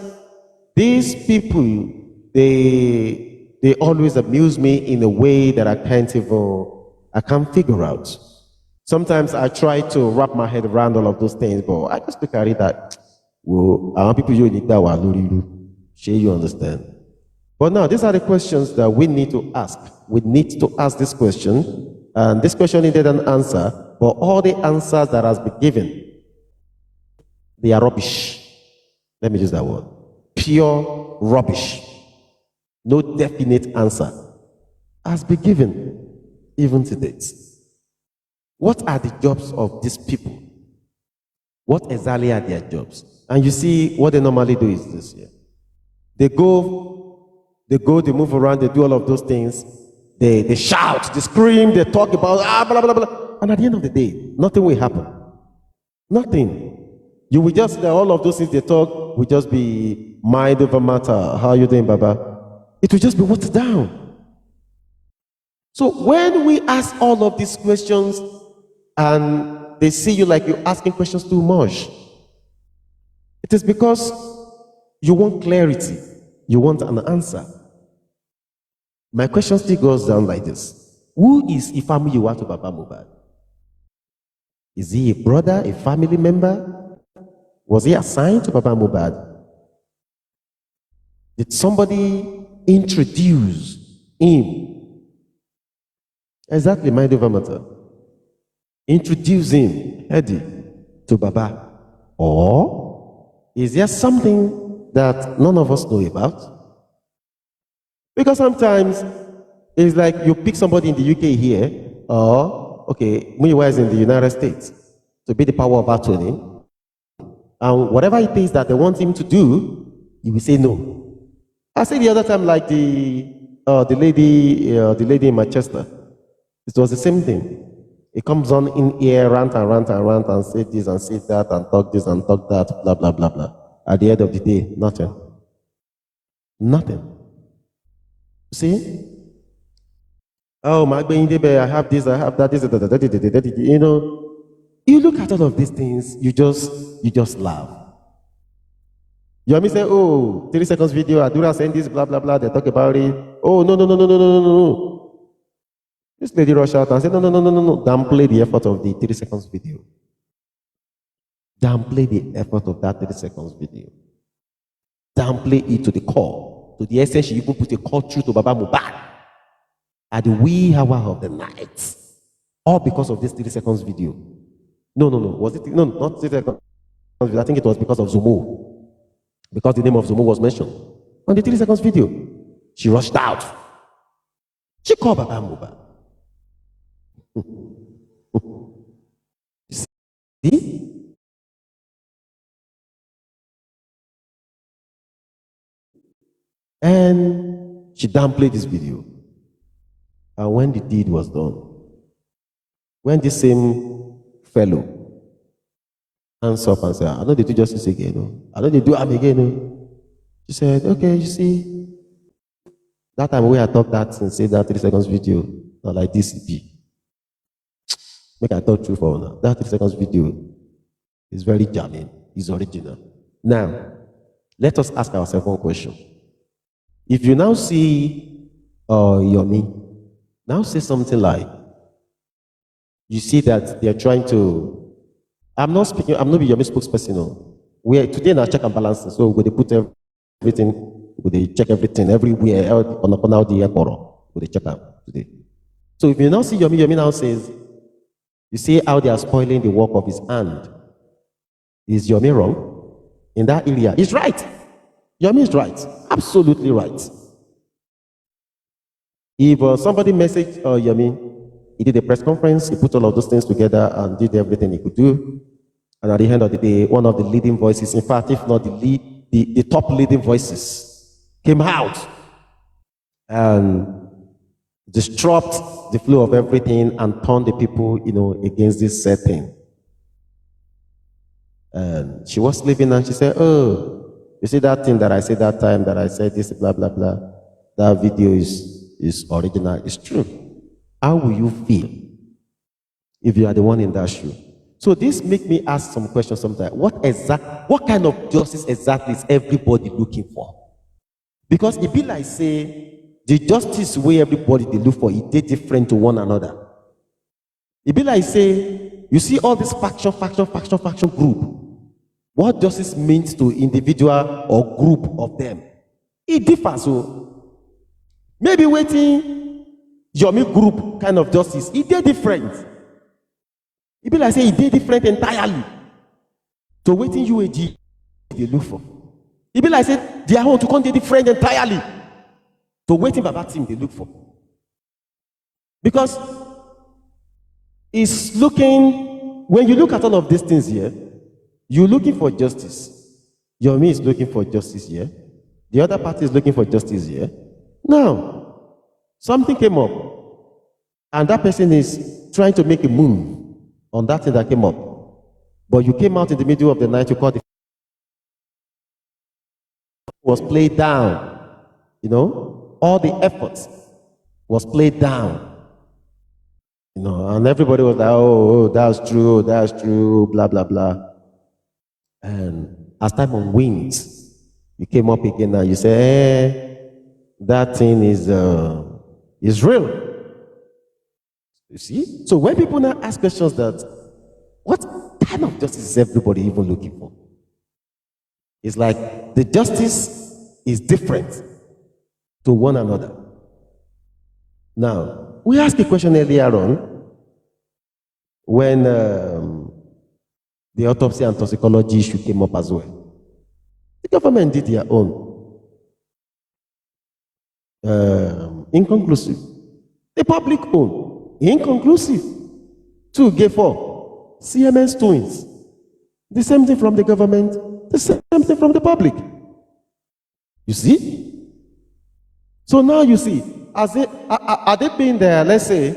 these people, they always amuse me in a way that I can't figure out. Sometimes I try to wrap my head around all of those things, but I just look at it that, well, I want people you need that one. Sure, you understand. But now, these are the questions that we need to ask. We need to ask this question, and this question needed an answer, but all the answers that has been given, they are rubbish. Let me use that word. Pure rubbish. No definite answer has been given, even to date. What are the jobs of these people? What exactly are their jobs? And you see, what they normally do is this here. They move around, they do all of those things. They shout, they scream, they talk about, blah, blah, blah. And at the end of the day, nothing will happen. Nothing. You will just, all of those things they talk will just be mind over matter. How are you doing, Baba? It will just be watered down. So when we ask all of these questions and they see you like you're asking questions too much, it is because you want clarity. You want an answer. My question still goes down like this. Who is Ifeanyi to Baba Mohbad? Is he a brother, a family member? Was he assigned to Baba Mohbad? Did somebody introduce him? Exactly, mind over matter. Introduce him, Eddie. to Baba? Or is there something that none of us know about? Because sometimes it's like you pick somebody in the UK here, or, okay, Muyiwa is in the United States to be the power of attorney, and whatever it is that they want him to do, he will say no. I said the other time, like the lady in Manchester, it was the same thing. It comes on in here, rant and rant and rant, and say this and say that, and talk this and talk that, blah, blah, blah, blah. At the end of the day, nothing. Nothing. See? Oh, my I have this, I have that, this, you know. You look at all of these things, you just laugh. You me say, oh, 30 seconds video, Adura send this, blah, blah, blah, they talk about it. Oh, no, no, no, no, no, no, no, no. This lady rush out and say, no, no, no, no, no, no. Downplay the effort of the 30 seconds video. Downplay the effort of that 30 seconds video. Downplay it to the core. To the essence, you even put a call through to Baba Mohbad at the wee hour of the night. All because of this 30 seconds video. No, no, no. Was it? No, not 30 seconds. I think it was because of Zumo. Because the name of Zumo was mentioned. On the 30 seconds video, she rushed out. She called Baba Mohbad. See? And she downplayed this video. And when the deed was done, when this same fellow hands up and said, I know they do justice again. No? I know they do am again. No? She said, okay, you see, that time when I talked that and said that 3 seconds video, not like this be. Make I talk true for now. That 3 seconds video is very jamming. It's original. Now, let us ask ourselves one question. If you now see Yomi, now say something like, you see that they're trying to, I'm not speaking, I'm not your spokesperson. No. We are today in our check and balances, so we put everything, we check everything everywhere on the airport. We check out today. So if you now see Yomi now says, you see how they are spoiling the work of his hand. Is Yomi wrong? In that area, he's right. Yomi is right, absolutely right. If somebody messaged Yomi, he did a press conference, he put all of those things together and did everything he could do. And at the end of the day, one of the leading voices, in fact, if not the top leading voices, came out and disrupted the flow of everything and turned the people, against this setting. And she was sleeping and she said, oh, you see that thing that I said that time that I said this, blah, blah, blah. That video is original, it's true. How will you feel if you are the one in that shoe? So this makes me ask some questions sometimes. What kind of justice exactly is everybody looking for? Because it be like say, the justice way everybody they look for, it is different to one another. It be like say, you see all this faction group. What justice means to individual or group of them, it differs. So maybe waiting Yomi group kind of justice, it is different. It be like say it is different entirely to waiting UAG they look for. It be like say they are want to come different entirely to waiting Baba team they look for. Because it's looking, when you look at all of these things here, you're looking for justice. Yomi is looking for justice here. The other party is looking for justice here. Now, something came up, and that person is trying to make a move on that thing that came up. But you came out in the middle of the night, you called the was played down. All the efforts was played down. And everybody was like, oh, that's true, blah, blah, blah. And as time on wings, you came up again and you say, that thing is real. You see? So when people now ask questions that, what kind of justice is everybody even looking for? It's like the justice is different to one another. Now, we asked a question earlier on when the autopsy and toxicology issue came up as well. The government did their own. Inconclusive. The public own. Inconclusive. 2 gave 4. CMS twins. The same thing from the government. The same thing from the public. You see? So now you see, are they being there, let's say,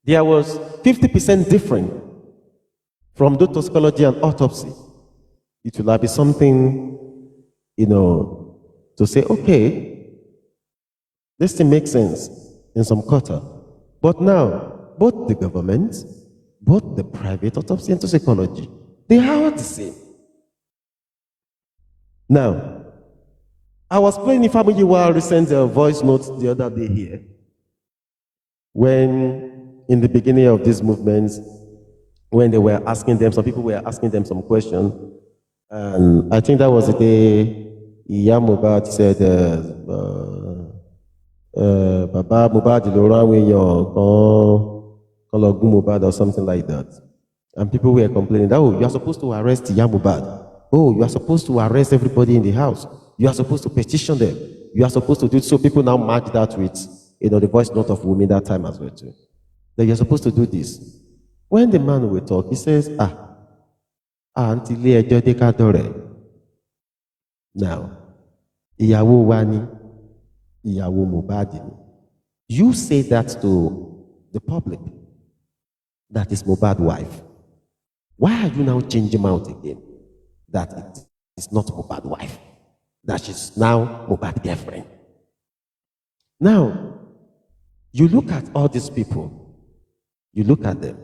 there was 50% different from the toxicology and autopsy. It will be something, to say, okay, this thing makes sense in some quarter. But now, both the government, both the private autopsy and toxicology, they are the same. Now, I was playing Ifamuyiwa recent voice notes the other day here, when in the beginning of these movements, when they were asking them, some people were asking them some question, and I think that was the day Iya Mohbad said, Baba Mohbad Mohbad or something like that. And people were complaining that, oh, you are supposed to arrest Iya Mohbad. Oh, you are supposed to arrest everybody in the house. You are supposed to petition them. You are supposed to do it. So people now match that with, the voice note of Wumi that time as well too. That you're supposed to do this. When the man will talk, he says, until now, Ìyàwó wa ni, Ìyàwó Mohbad ni. You say that to the public. That is Mohbad's wife. Why are you now changing out again? That it is not Mohbad's wife. That she's now Mohbad's girlfriend. Now, you look at all these people. You look at them.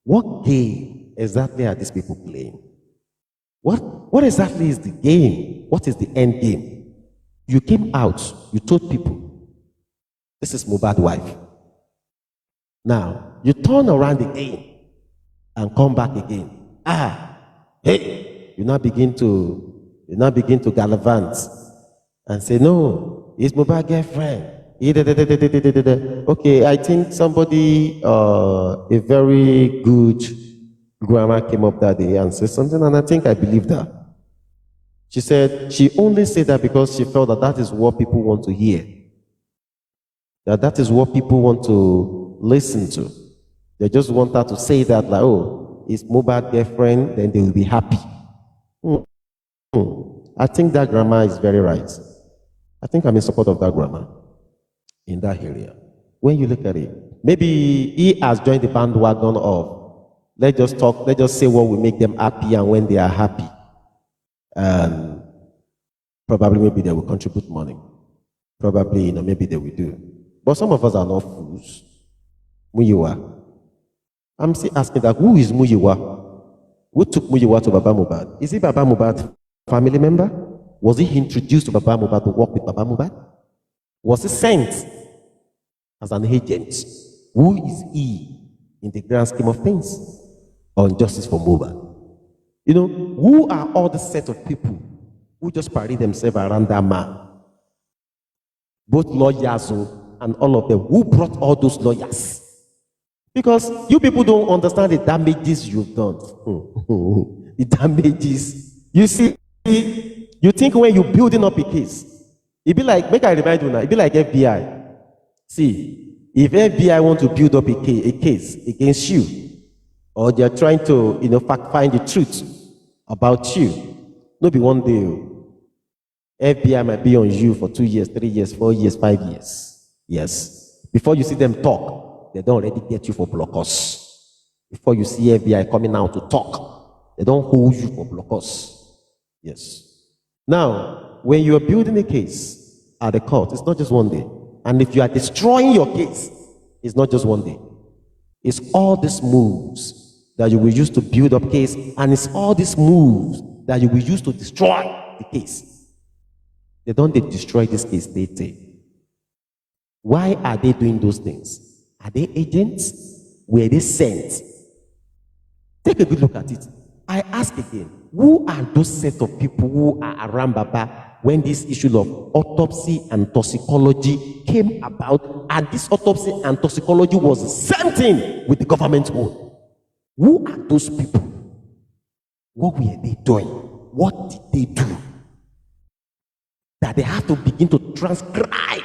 What game exactly are these people playing? What exactly is the game? What is the end game? You came out, you told people, this is Mohbad's wife. Now, you turn around again and come back again. Hey, you now begin to gallivant and say, no, it's Mohbad's girlfriend. Okay, I think somebody, a very good grammar came up that day and said something, and I think I believe that. She said she only said that because she felt that that is what people want to hear. That is what people want to listen to. They just want her to say that, like, oh, it's Mohbad's girlfriend, then they will be happy. I think that grammar is very right. I think I'm in support of that grammar in that area. When you look at it, maybe he has joined the bandwagon of let's just talk, let's just say what will make them happy, and when they are happy, probably maybe they will contribute money. Probably, maybe they will do. But some of us are not fools. Muyiwa. I'm still asking that, who is Muyiwa? Who took Muyiwa to Baba Mohbad? Is he Baba Mohbad family member? Was he introduced to Baba Mohbad to work with Baba Mohbad? Was he sent as an agent? Who is he in the grand scheme of things on justice for Mohbad? Who are all the set of people who just parade themselves around that man? Both lawyers and all of them. Who brought all those lawyers? Because you people don't understand the damages you've done. The damages. You see, you think when you're building up a case, it be like, make I remind you now, it be like FBI. See, if FBI want to build up a case against you, or they're trying to, find the truth about you, no be one day. FBI might be on you for 2 years, 3 years, 4 years, 5 years. Yes. Before you see them talk, they don't already get you for blockers. Before you see FBI coming out to talk, they don't hold you for blockers. Yes. Now, when you are building a case at the court, it's not just one day. And if you are destroying your case, it's not just one day. It's all these moves that you will use to build up case, and it's all these moves that you will use to destroy the case. They don't destroy this case, they take. Why are they doing those things? Are they agents? Were they sent? Take a good look at it. I ask again, who are those set of people who are around Baba when this issue of autopsy and toxicology came about, and this autopsy and toxicology was the same thing with the government own? Who are those people? What were they doing? What did they do? That they have to begin to transcribe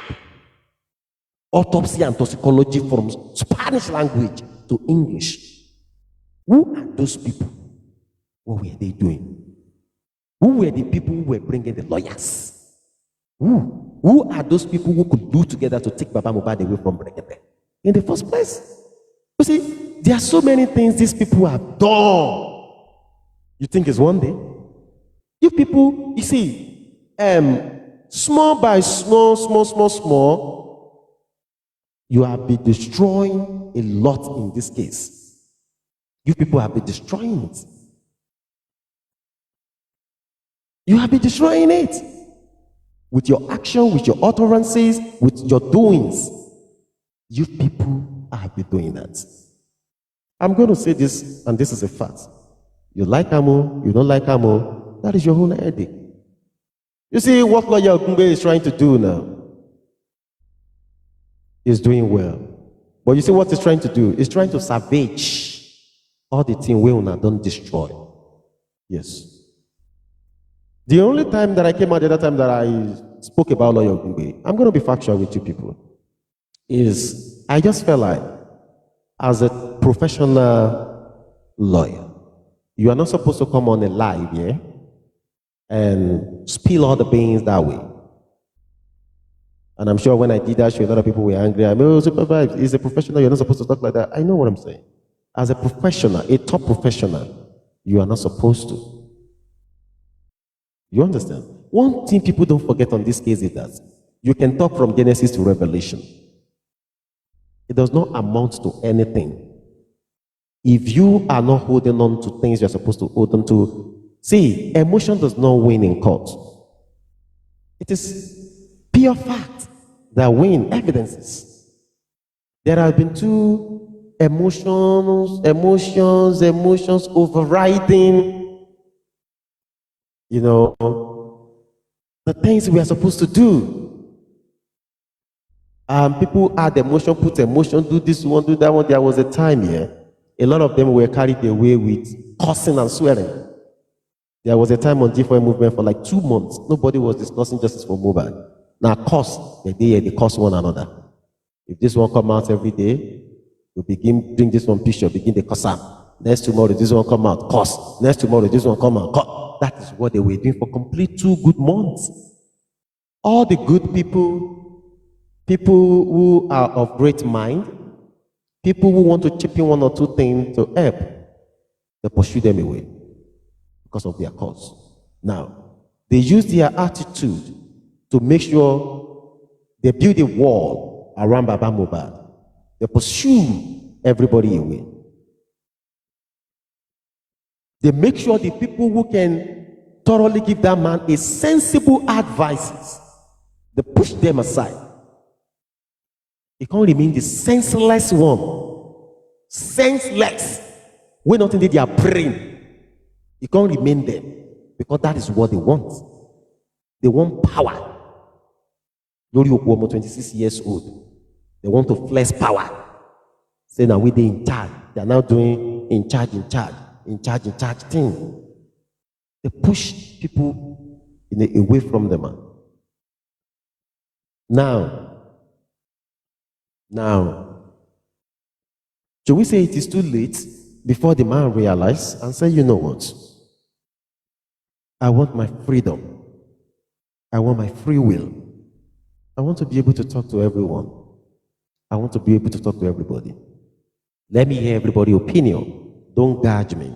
autopsy and toxicology from Spanish language to English. Who are those people? What were they doing? Who were the people who were bringing the lawyers? Who are those people who could do together to take Baba Mohbad away from Brekete in the first place? You see, there are so many things these people have done. You think it's one day? You people, you see, small by small, you have been destroying a lot in this case. You people have been destroying it. You have been destroying it with your action, with your utterances, with your doings. You people have been doing that. I'm going to say this, and this is a fact. You like Amo, you don't like Amo, that is your own headache. You see what Lawyer Ogunbe is trying to do now? He's doing well. But you see what he's trying to do? He's trying to salvage all the things we don't destroy. Yes. The only time that I came out the other time that I spoke about Lawyer Ogunbe, I'm going to be factual with you people, is I just felt like as a professional lawyer, you are not supposed to come on a live, yeah, and spill all the beans that way. And I'm sure when I did that show, a lot of people were angry. I mean, oh, Supervibez, he's a professional, you're not supposed to talk like that. I know what I'm saying. As a professional, a top professional, you are not supposed to. You understand? One thing people don't forget on this case is that you can talk from Genesis to Revelation. It does not amount to anything. If you are not holding on to things you're supposed to hold on to, see, emotion does not win in court. It is pure fact that win evidences. There have been two emotions overriding, the things we are supposed to do. People add emotion, put emotion, do this one, do that one. There was a time here, a lot of them were carried away with cursing and swearing. There was a time on G4 movement for like 2 months. Nobody was discussing justice for Mohbad. Now, curse, they curse one another. If this one come out every day, you begin bring this one picture, begin the curse out. Next tomorrow, this one come out, curse. Next tomorrow, this one come out, curse. That is what they were doing for complete 2 good months. All the good people who are of great mind, people who want to chip in 1 or 2 things to help, they pursue them away because of their cause. Now, they use their attitude to make sure they build a wall around Baba Mohbad. They pursue everybody away. They make sure the people who can thoroughly give that man a sensible advice, they push them aside. It can't remain the senseless one. Senseless. When nothing they are praying. It can't remain there. Because that is what they want. They want power. Lori Okuomo, 26 years old. They want to flex power. Say now we they in charge. They are now doing in charge thing. They push people away from the man. Now, should we say it is too late before the man realized and say, you know what? I want my freedom. I want my free will. I want to be able to talk to everyone. I want to be able to talk to everybody. Let me hear everybody's opinion. Don't gouge me.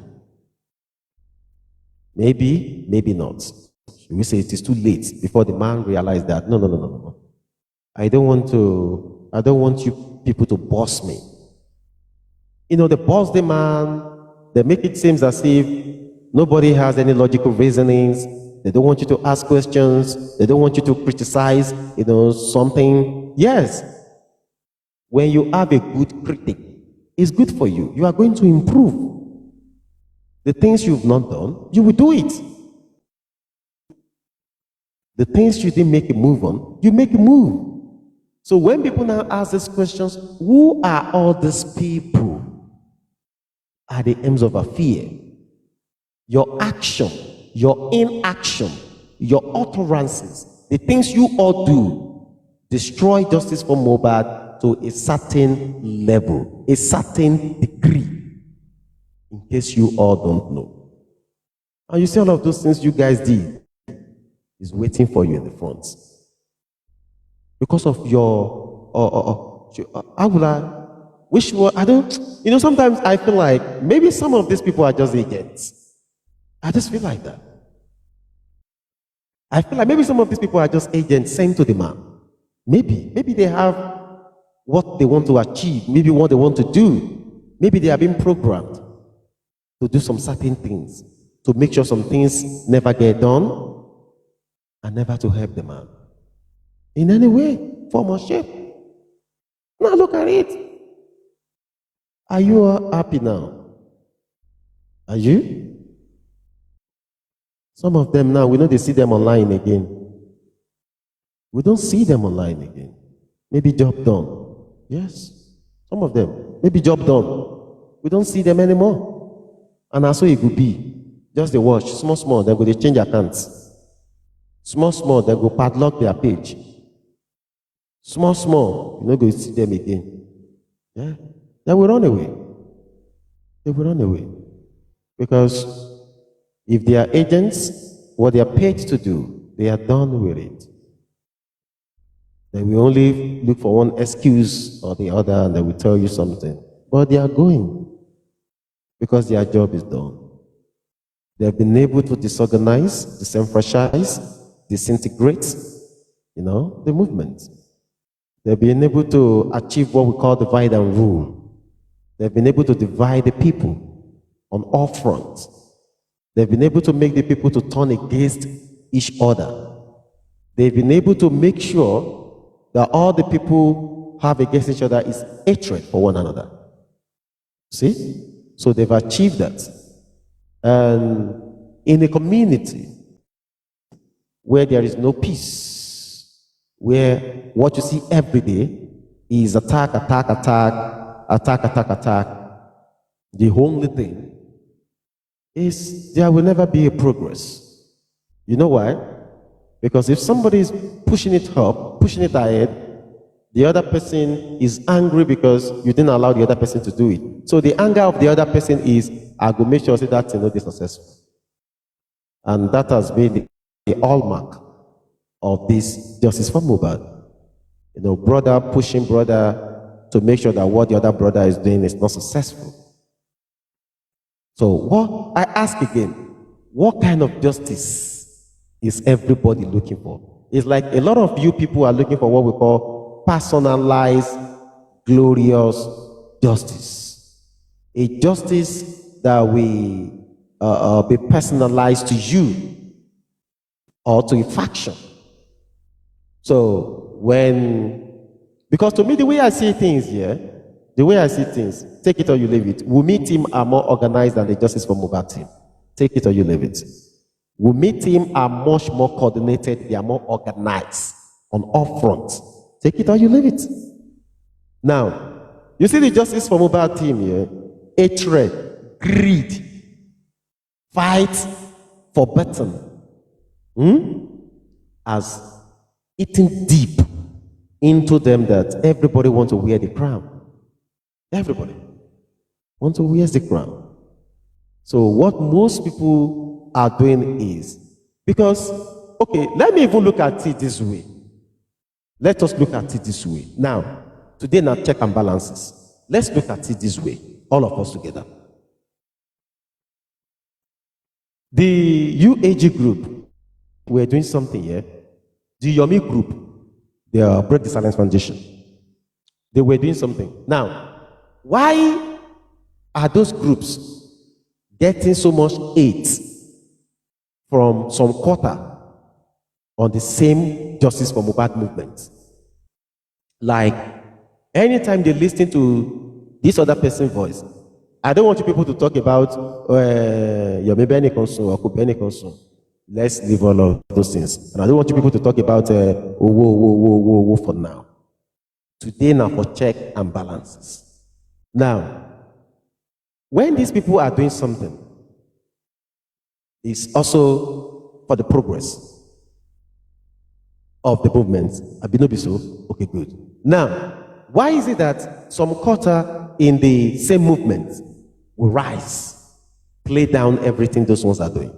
Maybe, maybe not. Should we say it is too late before the man realized that? No. I don't want you people to boss me. They boss the man, they make it seem as if nobody has any logical reasonings. They don't want you to ask questions. They don't want you to criticize, something. Yes. When you have a good critic, it's good for you. You are going to improve. The things you've not done, you will do it. The things you didn't make a move on, you make a move. So when people now ask these questions, who are all these people? Are the aims of a fear? your action, your inaction, your utterances, the things you all do destroy justice for Mohbad to a certain level, a certain degree, in case you all don't know. And you see all of those things you guys did is waiting for you in the front. Because of your, how will I, which one, I don't, sometimes I feel like maybe some of these people are just agents. I just feel like that. I feel like maybe some of these people are just agents sent to the man. Maybe they have what they want to achieve, maybe what they want to do. Maybe they are being programmed to do some certain things, to make sure some things never get done, and never to help the man in any way, form, or shape. Now look at it. Are you all happy now? Are you? Some of them now, we know they see them online again. We don't see them online again. Maybe job done. Yes. Some of them. Maybe job done. We don't see them anymore. And also it could be. Just they watch. Small, then go they change accounts. Small, then go padlock their page. Small, you know, go see them again. Yeah. They will run away. They will run away. Because if they are agents, what they are paid to do, they are done with it. They will only look for one excuse or the other and they will tell you something. But they are going because their job is done. They have been able to disorganize, disenfranchise, disintegrate, the movement. They've been able to achieve what we call divide and rule. They've been able to divide the people on all fronts. They've been able to make the people to turn against each other. They've been able to make sure that all the people have against each other is hatred for one another. See? So they've achieved that. And in a community where there is no peace, where what you see every day is attack, the only thing is there will never be a progress. You know why? Because if somebody is pushing it up, pushing it ahead, the other person is angry because you didn't allow the other person to do it. So the anger of the other person is, I will make sure that thing will be successful. And that has been the hallmark of this justice for Mohbad. Brother pushing brother to make sure that what the other brother is doing is not successful. So what I ask again, what kind of justice is everybody looking for? It's like a lot of you people are looking for what we call personalized, glorious justice. A justice that will be personalized to you or to a faction. So because to me, the way I see things here, take it or you leave it. Wumi team are more organized than the Justice for Mohbad team. Take it or you leave it. Wumi team are much more coordinated. They are more organized on all fronts. Take it or you leave it. Now, you see the Justice for Mohbad team here? Hatred, greed, fight for better. As eating deep into them that everybody wants to wear the crown. Everybody wants to wear the crown. So what most people are doing is, because, okay, let me even look at it this way. Let us look at it this way. Now, today now check and balances. Let's look at it this way, all of us together. The UAG group, we're doing something here. The Yomi group, they are Break the Silence Foundation. They were doing something. Now, why are those groups getting so much hate from some quarter on the same Justice for Mohbad movement? Like, anytime they listen to this other person's voice, I don't want you people to talk about Yomi Beni Konsun or Kubeni Konsun. Let's leave all of those things. And I don't want you people to talk about whoa for now. Today now for check and balances. Now, when these people are doing something, is also for the progress of the movement. Abinobi so? Okay, good. Now, why is it that some quarter in the same movement will rise, play down everything those ones are doing?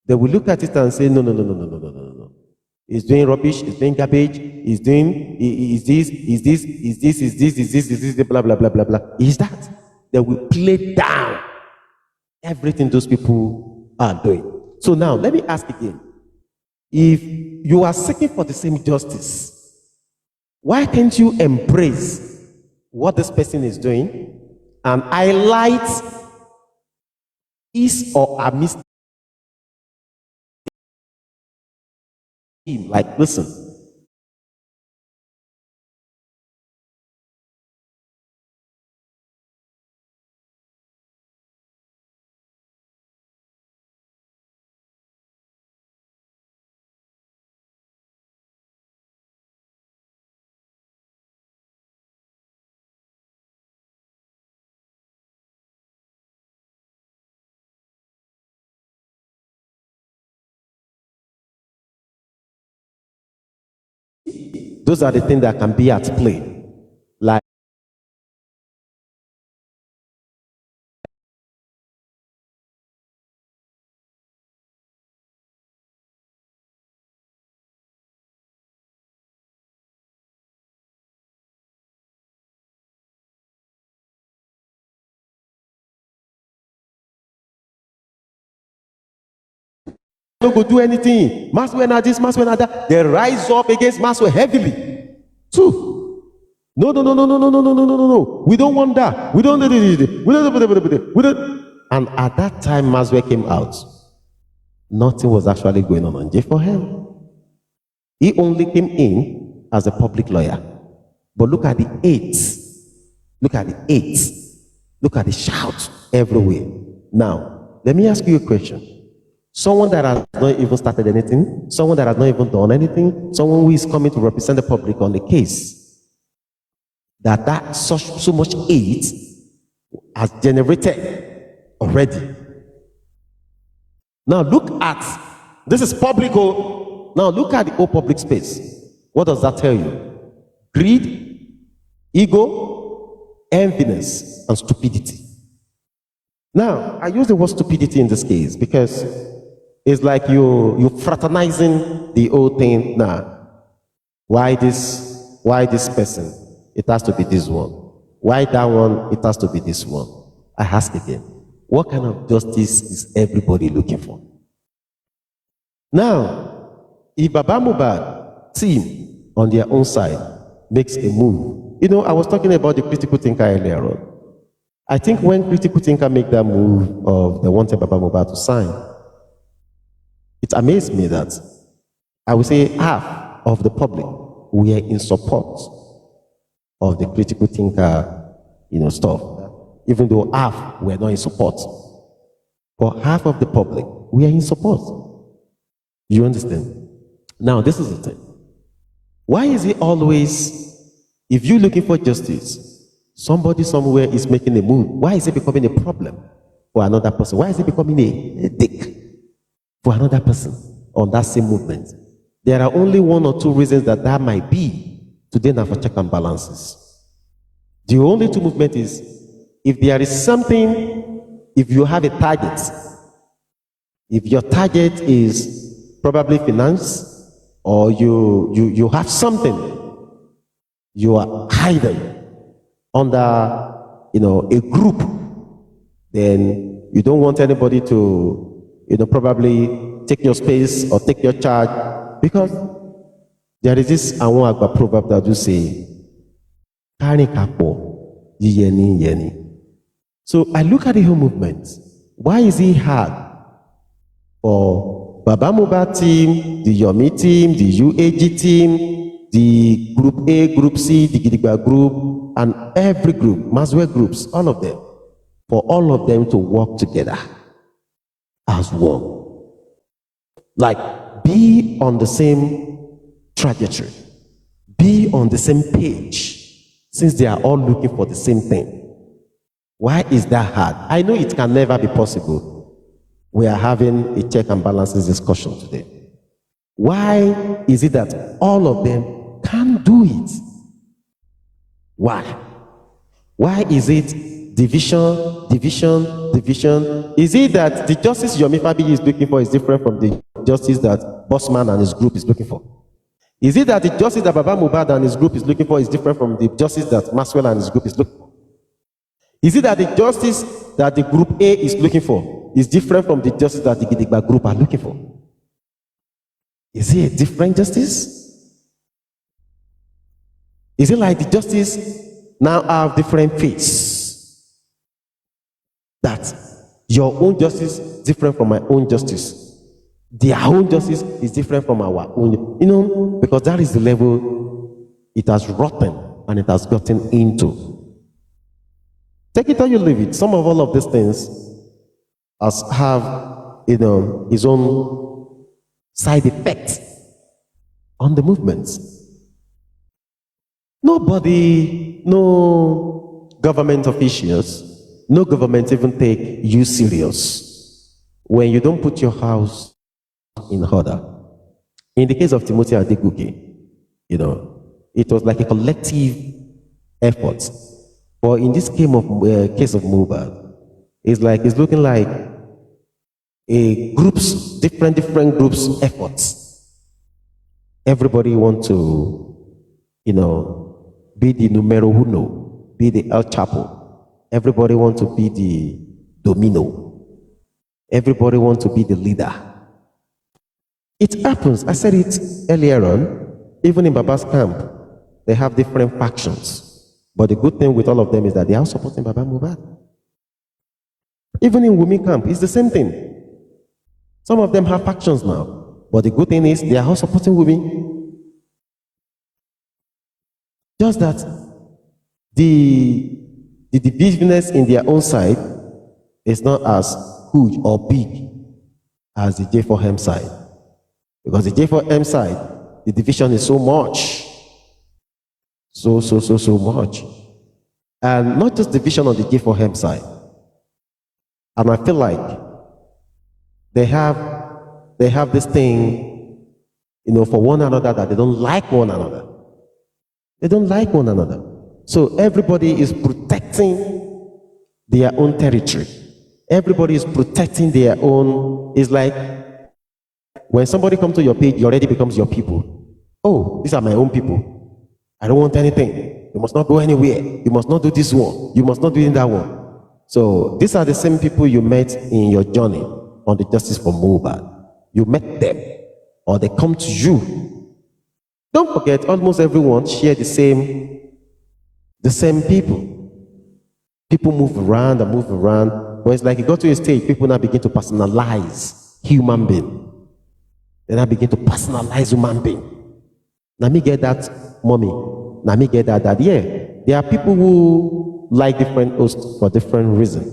They will look at it and say, no, no, no, no, no, no, no, no, no. He's doing rubbish, he's doing garbage, he's doing, is this, blah, blah, blah, blah, blah. Is that? They will play down everything those people are doing. So now, let me ask again. If you are seeking for the same justice, why can't you embrace what this person is doing and highlight his or her mistake? Like, listen, those are the things that can be at play. Like, don't go do anything. Maswell na this, Maswell na that. They rise up against Maswell heavily. Two. No, no, no, no, no, no, no, no, no, no, no. We don't want that. We don't. We don't. And at that time, Maswell came out. Nothing was actually going on J for him. He only came in as a public lawyer. But look at the aids. Look at the aids. Look at the shout everywhere. Now, let me ask you a question. Someone that has not even started anything, someone that has not even done anything, someone who is coming to represent the public on the case, that so much aid has generated already. Now look at, this is public, now look at the whole public space. What does that tell you? Greed, ego, enviness, and stupidity. Now, I use the word stupidity in this case because it's like you fraternizing the whole thing. Now, why this person? It has to be this one. Why that one? It has to be this one. I ask again, what kind of justice is everybody looking for? Now, if Baba Mohbad team on their own side makes a move, you know, I was talking about the critical thinker earlier on. I think when critical thinker make that move of they wanted Baba Mohbad to sign, it amazed me that I would say half of the public were in support of the critical thinker, stuff, even though half were not in support. But half of the public were in support. You understand? Now, this is the thing. Why is it always, if you're looking for justice, somebody somewhere is making a move, why is it becoming a problem for another person? Why is it becoming a dick for another person on that same movement? There are only one or two reasons that might be today now for check and balances. The only two movement is if there is something, if you have a target, if your target is probably finance or you have something you are hiding under a group, then you don't want anybody to probably take your space or take your charge, because there is this Awon Agba proverb that do say, "Kari kapo, yeni yeni." So I look at the whole movement. Why is it hard for Baba Mohbad team, the Yomi team, the UAG team, the Group A, Group C, the Gidigba group, and every group, Maswell groups, all of them, for all of them to work together as one? Like, be on the same trajectory, be on the same page, since they are all looking for the same thing. Why is that hard? I know it can never be possible. we are having a check and balances discussion today. Why is it that all of them can't do it? Why? Why is it division, division, division? Is it that the justice Yomi Fabiyi is looking for is different from the justice that Bossman and his group is looking for? Is it that the justice that Baba Mubad and his group is looking for is different from the justice that Maxwell and his group is looking for? Is it that the justice that the group A is looking for is different from the justice that the Gidigba group are looking for? Is it a different justice? Is it like the justice now have different faces? That your own justice is different from my own justice. Their own justice is different from our own. You know, because that is the level it has rotten and it has gotten into. Take it or you leave it. Some of all of these things have, you know, his own side effects on the movements. Nobody, no government officials, no government even take you serious when you don't put your house in order. In the case of Timothy Adeguke, you know, it was like a collective effort. But in this case of Mubad, it's looking like a groups, different groups efforts. Everybody want to, you know, be the numero uno, be the El Chapo. Everybody want to be the domino. Everybody want to be the leader. It happens. I said it earlier on. Even in Baba's camp, they have different factions. But the good thing with all of them is that they are supporting Baba Mubad. Even in Wumi camp, it's the same thing. Some of them have factions now. But the good thing is they are all supporting Wumi. Just that the divisiveness in their own side is not as huge or big as the J4M side. Because the J4M side, the division is so much. So much. And not just division on the J4M side. And I feel like they have this thing, you know, for one another that they don't like one another. They don't like one another. So everybody is protecting their own territory. Everybody is protecting their own. It's like when somebody comes to your page, it already becomes your people. Oh, these are my own people. I don't want anything. You must not go anywhere. You must not do this one. You must not do that one. So these are the same people you met in your journey on the Justice for Mubad. You met them, or they come to you. Don't forget, almost everyone share the same people. People move around and move around, but it's like you go to a stage, people now begin to personalize human being. They now begin to personalize human being. Now me get that, mommy. Now me get that, dad. Yeah, there are people who like different hosts for different reasons.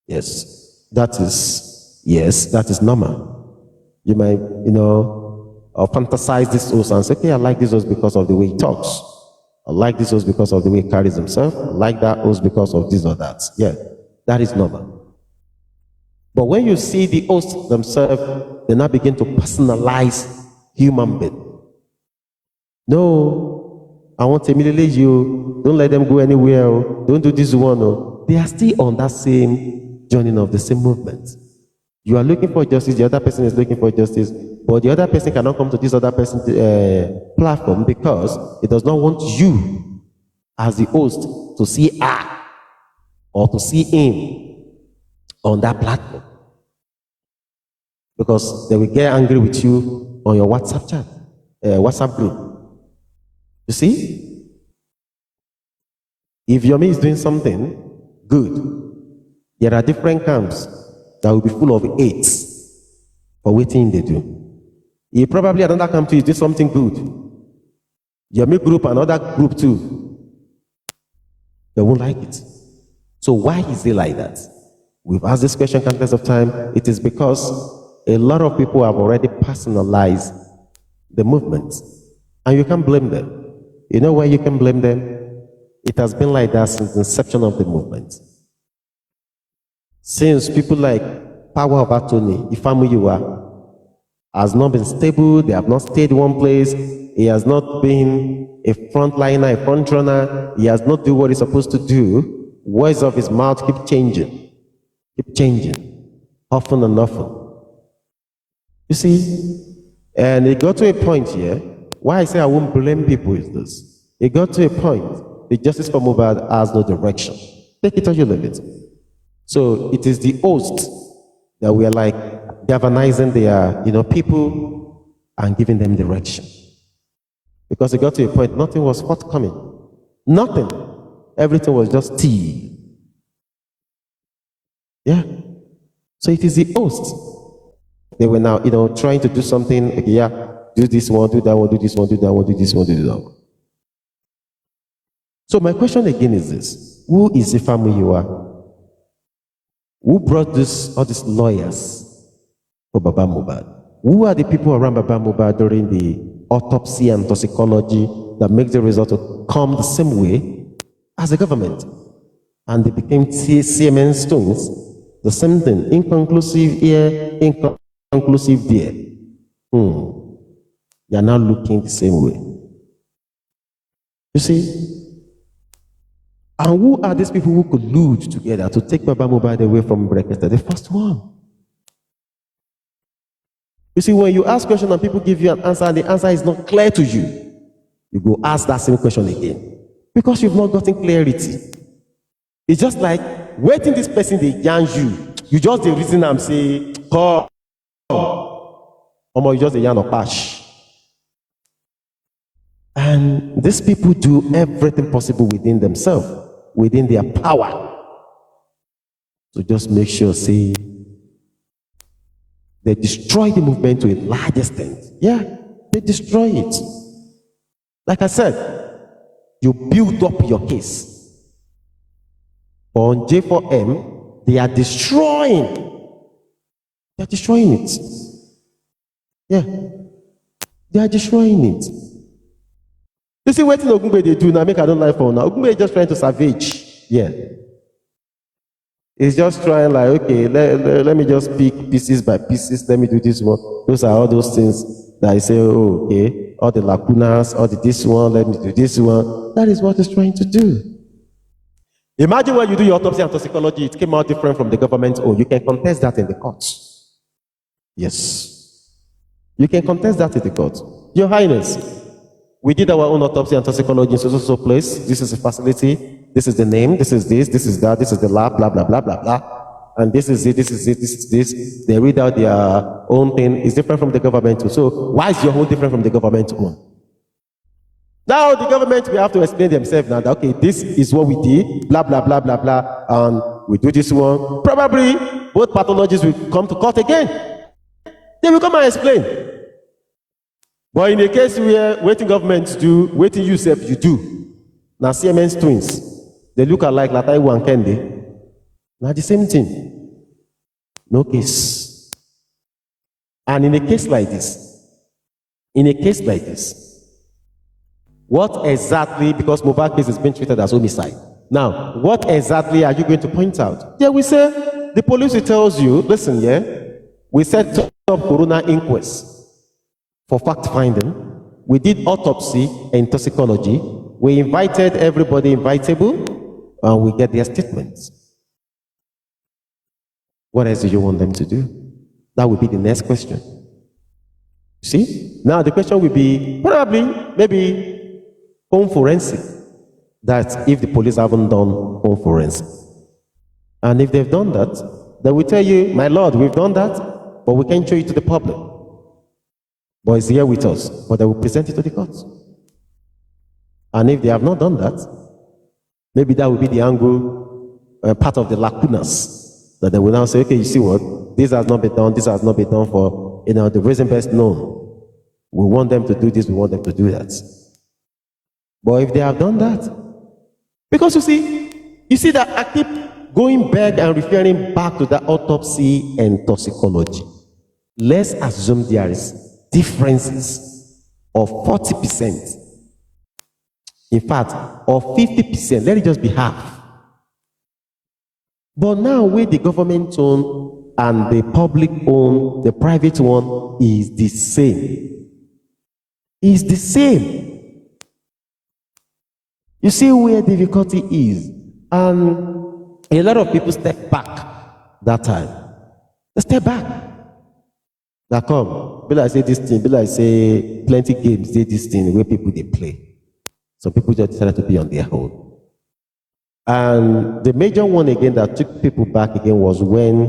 Yes, that is normal. You might, you know, or fantasize this host and say, okay, I like this host because of the way he talks. I like this host because of the way he carries himself. I like that host because of this or that. Yeah, that is normal. But when you see the hosts themselves, they now begin to personalize human being. No, I want to immediately you. Don't let them go anywhere. Don't do this one. They are still on that same journey of the same movement. You are looking for justice, the other person is looking for justice, but the other person cannot come to this other person's platform because it does not want you as the host to see her or to see him on that platform. Because they will get angry with you on your WhatsApp chat, WhatsApp group. You see? If Yomi is doing something good, there are different camps that will be full of hates for waiting they do. If probably another camp too is doing something good, Yomi group, another group too, they won't like it. So why is it like that? We've asked this question countless of time. It is because a lot of people have already personalized the movement. And you can't blame them. You know why you can blame them? It has been like that since the inception of the movement. Since people like power of attorney, Ifamuyiwa, has not been stable, they have not stayed in one place, he has not been a frontliner, a front runner, he has not done what he's supposed to do, words of his mouth keep changing, often and often. You see, and it got to a point here, why I say I won't blame people is this. It got to a point, the justice for Mohbad has no direction. Take it or you leave it. So it is the host that we are like galvanizing their, people and giving them direction. Because it got to a point, nothing was forthcoming. Nothing. Everything was just tea. Yeah. So it is the host. They were now, trying to do something, okay, yeah, do this one, do that one, do this one, do that one, do this one, do that one. So my question again is this. Who is Ifamuyiwa? Who brought all these lawyers for Baba Mohbad? Who are the people around Baba Mohbad during the autopsy and toxicology that makes the result to come the same way as the government? And they became CMN stones, the same thing, inconclusive here, inconclusive there. They are now looking the same way. You see? And who are these people who could collude together to take Baba Mohbad away from Brekete? The first one. You see, when you ask questions and people give you an answer and the answer is not clear to you, you go ask that same question again. Because you've not gotten clarity. It's just like, waiting this person, they yarn you. You just the reason I'm saying, oh, you just a yarn of cash. And these people do everything possible within themselves, within their power, to just make sure, say, they destroy the movement to a large extent. Yeah, they destroy it. Like I said, you build up your case. On J4M, they are destroying. They are destroying it. Yeah, they are destroying it. You see what Ogungbe they do now, make I don't lie for now. Ogungbe is just trying to savage. Yeah. He's just trying like, okay, let me just pick pieces by pieces. Let me do this one. Those are all those things that I say, oh, okay, all the lacunas, all the this one, let me do this one. That is what he's trying to do. Imagine when you do your autopsy and toxicology, it came out different from the government's own. You can contest that in the courts. Yes. You can contest that in the courts. Your Highness, we did our own autopsy and toxicology in so place. This is a facility. This is the name. This is this. This is that. This is the lab. Blah blah blah blah blah. And this is it. This is it. This is this. They read out their own thing. It's different from the government too. So why is your own different from the government own? Now the government will have to explain themselves now that okay, this is what we did. Blah blah blah blah blah. And we do this one. Probably both pathologists will come to court again. They will come and explain. But in a case where waiting governments do, waiting you self you do. Now CMN's twins, they look alike like Taiwo and Kende. Now the same thing. No case. And in a case like this, what exactly, because Mohbad case is being treated as homicide. Now, what exactly are you going to point out? Yeah, we say, the police tells you, listen, yeah, we set up coroner inquest for fact-finding. We did autopsy and toxicology. We invited everybody invitable, and we get their statements. What else do you want them to do? That would be the next question. See? Now the question will be, probably, maybe, home forensic. That if the police haven't done home forensic. And if they've done that, they will tell you, my lord, we've done that, but we can't show it to the public. But it's here with us, but they will present it to the courts. And if they have not done that, maybe that will be the angle, part of the lacunas, that they will now say, okay, you see what, this has not been done, this has not been done for, the reason best known. We want them to do this, we want them to do that. But if they have done that, because you see that I keep going back and referring back to that autopsy and toxicology. Let's assume there is differences of 40%. In fact, of 50%, let it just be half. But now where the government own and the public own, the private one is the same. Is the same. You see where difficulty is. And a lot of people step back that time. They step back. Now come, be like say this thing, be like say plenty games, say this thing where people they play. Some people just decided to be on their own. And the major one again that took people back again was when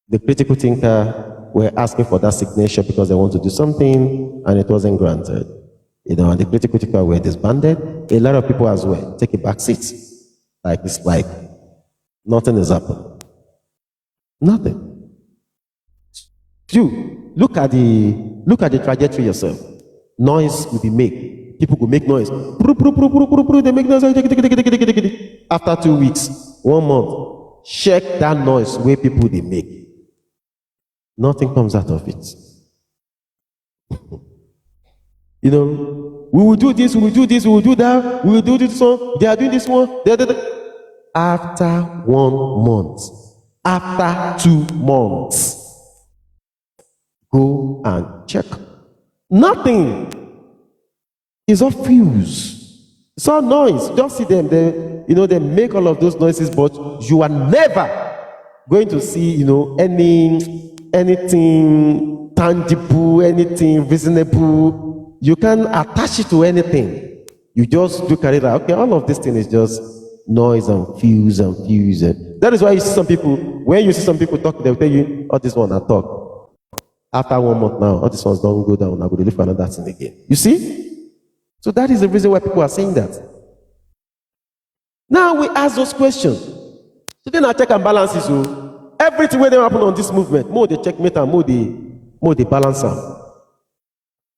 the critical thinker were asking for that signature because they want to do something and it wasn't granted. You know, and the critical thinker were disbanded. A lot of people as well take a back seat. Like it's like nothing is happening. Nothing. You look at the trajectory yourself. Noise will be made. People will make noise. They make noise. After 2 weeks, 1 month, check that noise where people they make. Nothing comes out of it. You know, we will do this, we will do this, we will do that, we will do this one. They are doing this one. After 1 month, after 2 months. Go and check. Nothing. It's all fuse. It's all noise. Just see them. They make all of those noises, but you are never going to see, anything tangible, anything reasonable. You can attach it to anything. You just look at it like, okay, all of this thing is just noise and fuse and fuse. That is why you see some people, when you see some people talk, they'll tell you, oh, this one I talk. After 1 month now, all these ones don't go down. I'm going to look for another thing again. You see? So that is the reason why people are saying that. Now we ask those questions. So then I check and balance it. So everything where they happen on this movement, more they checkmate and more they balance them.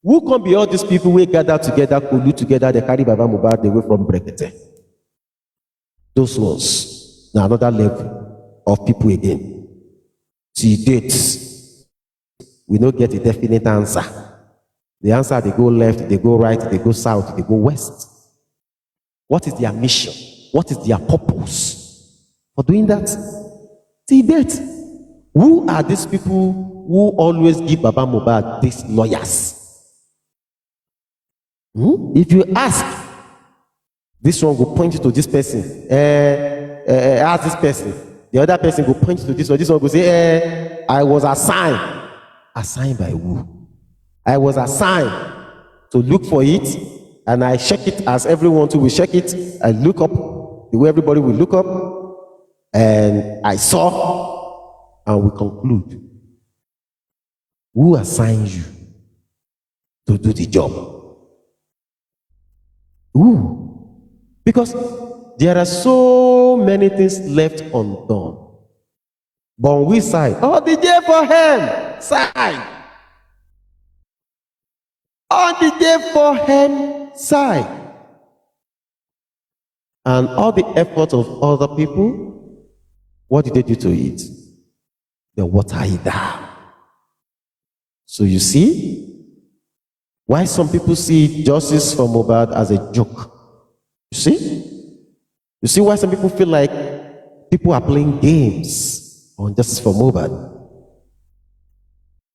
Who can be all these people who gather together, collude together, they carry Baba Mohbad away from Brekete? Those ones. Now another level of people again. See dates. We don't get a definite answer. The answer, they go left, they go right, they go south, they go west. What is their mission? What is their purpose for doing that? See that. Who are these people who always give Baba Mohbad these lawyers? If you ask, this one will point you to this person. Ask this person. The other person will point you to this one. This one will say, I was assigned. Assigned by who? I was assigned to look for it, and I check it as everyone too will check it. I look up the way everybody will look up, and I saw, and we conclude. Who assigned you to do the job? Who? Because there are so many things left undone. But on which side? Oh, the day for him side. On the day for him side. And all the effort of other people, what did they do to it? They water it down. So you see why some people see justice for Mohbad as a joke. You see? You see why some people feel like people are playing games on justice for Mohbad.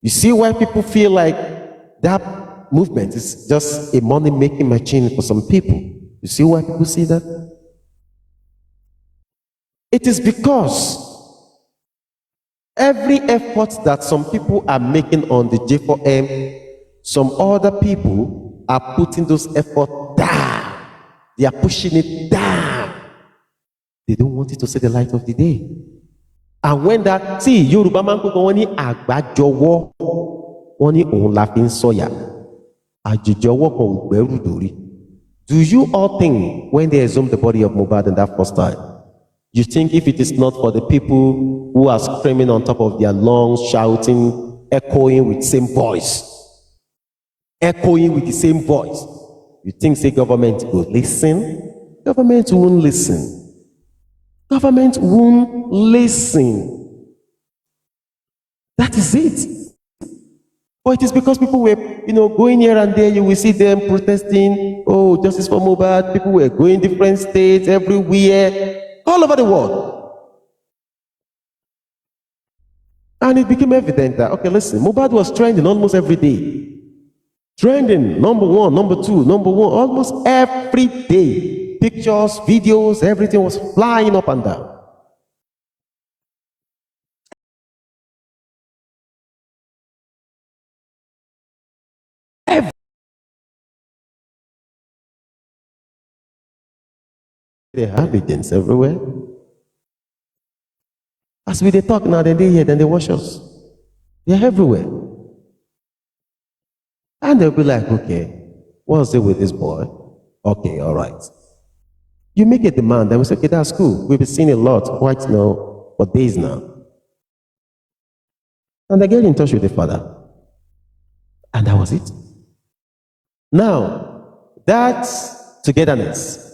You see why people feel like that movement is just a money-making machine for some people. You see why people see that? It is because every effort that some people are making on the J4M, some other people are putting those efforts down. They are pushing it down. They don't want it to see the light of the day. And when that, see, Yoruba man kò wọ́n ní àgbájọwọ́, wọ́n ní òun la fi ń sọ̀yà. Àjèjọwọ́ kan ò gbẹ́rù dórí. Do you all think when they exhumed the body of Mohbad in that first time, you think if it is not for the people who are screaming on top of their lungs, shouting, echoing with the same voice, you think say government will listen? Government won't listen. Government won't listen. That is it. But it is because people were, going here and there. You will see them protesting. Oh, justice for Mohbad. People were going different states, everywhere, all over the world. And it became evident that, okay, listen, Mohbad was trending almost every day. Trending, number one, number two, number one, almost every day. Pictures, videos, everything was flying up and down. There are evidence everywhere. As we they talk now, then they hear, then they watch us. They're everywhere. And they'll be like, okay, what's it with this boy? Okay, all right. You make a demand, then we say, okay, that's cool. We've been seeing a lot quite now for days now. And they get in touch with the father. And that was it. Now, that togetherness,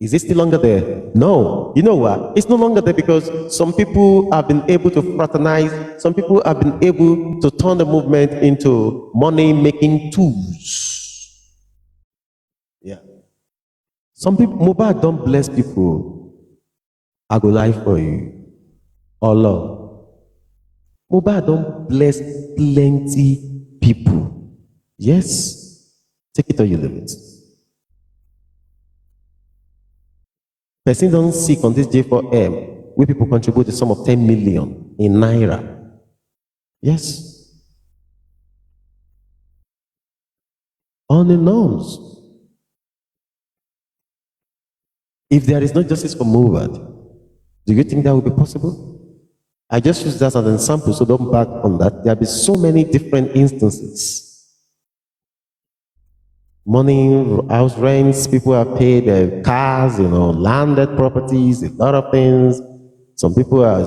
is it still longer there? No. You know what? It's no longer there because some people have been able to fraternize. Some people have been able to turn the movement into money-making tools. Yeah. Some people, Mohbad don't bless people. I go lie for you. Allah. Mohbad don't bless plenty people. Yes. Take it or you leave it. Person don't seek on this J4M where people contribute a sum of 10 million in Naira. Yes. On the norms. If there is no justice for Mohbad, do you think that will be possible? I just use that as an example, so don't back on that. There have been so many different instances. Money, house rents, people have paid their cars, landed properties, a lot of things. Some people are,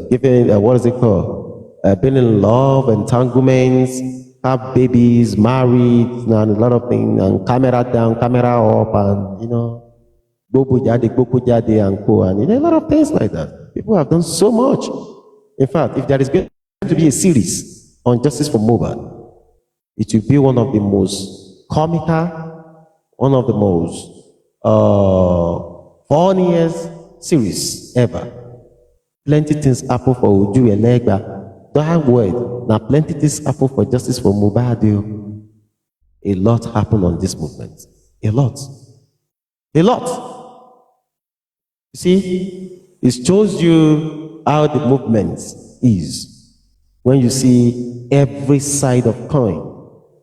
giving, what is it called? Being in love, entanglements, have babies, married, and a lot of things, and camera down, camera up, and, bobo jadi, and co, and a lot of things like that. People have done so much. In fact, if there is going to be a series on justice for Mohbad, it will be one of the most comical, one of the most funniest series ever. Plenty things happen for Uju Elegba. That word, now plenty things happen for justice for Mohbad. A lot happened on this movement. A lot. A lot. You see, it shows you how the movement is when you see every side of coin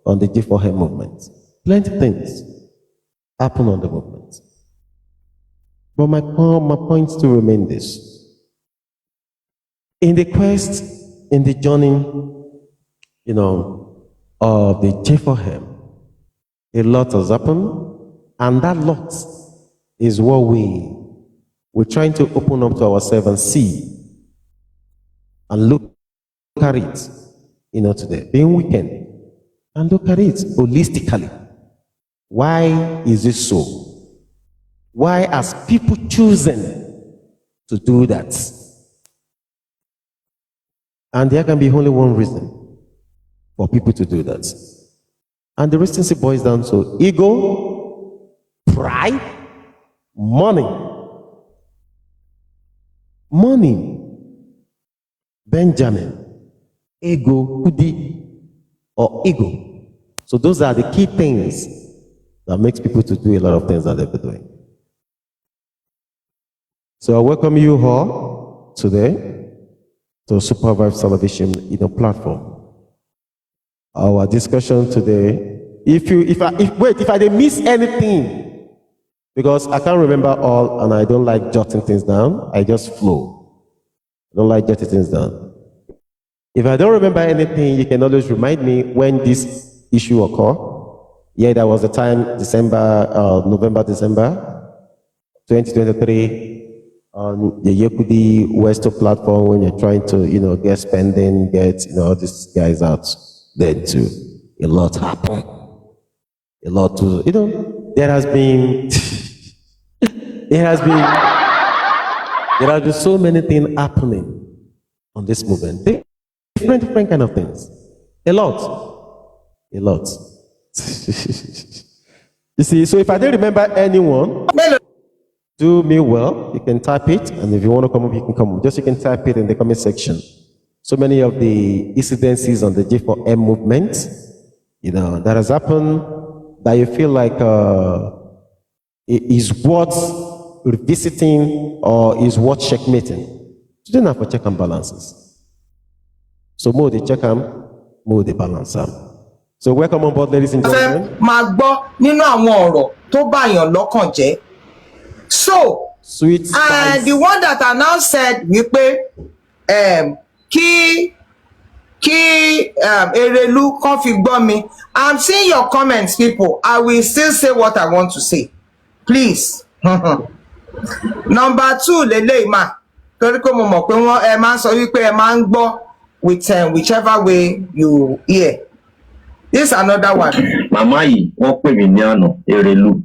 on the G4M movement. Plenty things happen on the movement. But my point still remains this. In the quest, in the journey, of the G4M, a lot has happened, and that lot is what we're trying to open up to ourselves and see and look at it, today, being weekend. And look at it holistically. Why is it so? Why has people chosen to do that? And there can be only one reason for people to do that. And the reason boils down to ego, pride, money. Money, Benjamin, ego, Kudi, or ego. So those are the key things that makes people to do a lot of things that they've been doing. So I welcome you all today to Supervibez television platform. Our discussion today, if I didn't miss anything, because I can't remember all and I don't like jotting things down, I just flow. I don't like jotting things down. If I don't remember anything, you can always remind me when this issue occurred. Yeah, that was the time, November, December 2023, on the Yekudi Westo platform when you're trying to, get spending, get, all these guys out. Then too, a lot happened. A lot to, there has been, there has been so many things happening on this movement. Different kind of things. A lot. You see, so if I didn't remember anyone, do me well. You can type it, and if you want to come up, you can come up. Just you can type it in the comment section. So many of the incidences on the G4M movement, that has happened, that you feel like it is worth revisiting or is worth checkmating. You don't have for check and balances. So more the check and more the balance. So welcome on board, ladies and gentlemen. máa gbọ́ nínú àwọn ọ̀rọ̀ tó báyàn lọ́kàn jẹ́. So, Sweet spice. and the one that I now said wípé kí Erelu kan fi gbọ́ mi. I'm seeing your comments, people. I will still say what I want to say. Please. Number 2, lele ma. Torí pé mo mọ̀ pé wọ́n máa ń sọ wípé ẹ máa ń gbọ́ with whichever way you hear. This is another one. Màmá yìí wọ́n pè mí ní àná Erelu.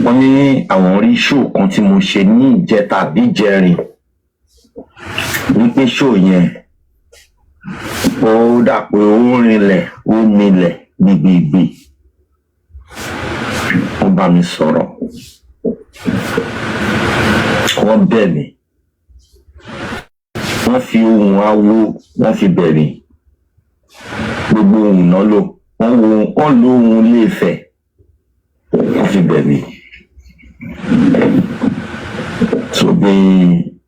Wọ́n ní àwọn rí show kan tí mo ṣe ní ìjẹta àbí ìjẹrin. Wípé show yẹn ó dà pé ó rinlẹ̀ ó milẹ̀ gbìgbìgbì. Wọ́n bá mi sọ̀rọ̀. Wọ́n bẹ̀ mí. Wọ́n fi ohùn awo wọ́n fi bẹ̀ mí. Gbogbo ohùn náà lò. Wọ́n lo ohùn ilé Ifẹ̀. Wọ́n fi bẹ̀ mí. So bí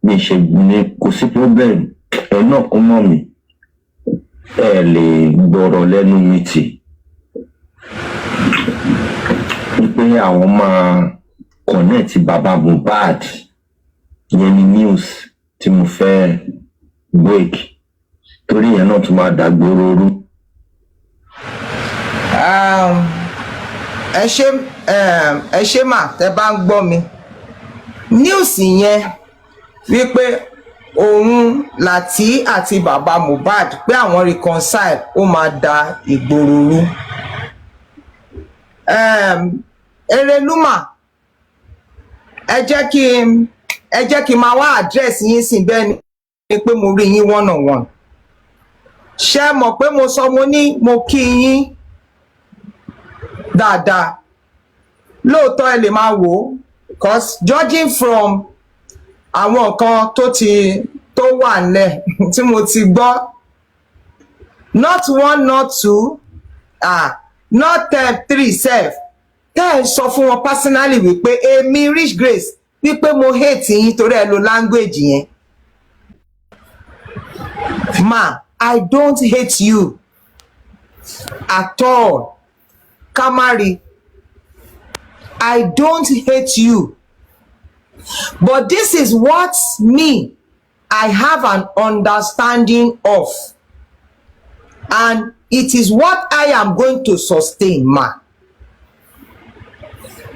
ṣe ní kò sí problem. Ẹ náà kún mọ́ mi. Ẹ lè gbọ́rọ̀ lẹ́nu mi tì. Wípé àwọn máa connect bàbá Mohbad. Ìyẹn ni news tí mo fẹ́ break. Torí yẹn náà tún máa dàgbòrò rú. Ẹ ṣé mà tẹ́ bá ń gbọ́ mi. News yẹn wípé òun Láti àti bàbá Mohbad pé àwọn reconcile ó máa da ìgboro rú. Erelu mà, ẹ jẹ́ kí n máa wá address yín sí bẹ́ẹ̀ ni pé mo rí yín one on one. Ṣé mọ̀ pé mo sọ mo ní mo kí yín dáadáa. Lóòótọ́ ẹ lè máa wò ó because judging from àwọn nǹkan tó wà nílẹ̀ tí mo ti gbọ́, not 1 not 2 not 3 sef tẹ́ ẹ sọ fún wọn personally wípé èmi Rich Grace wípé mo hate yín torí ẹ lo language yẹn. Ma, I don't hate you at all. Kamari, I don't hate you. But this is what I have an understanding of. And it is what I am going to sustain, ma.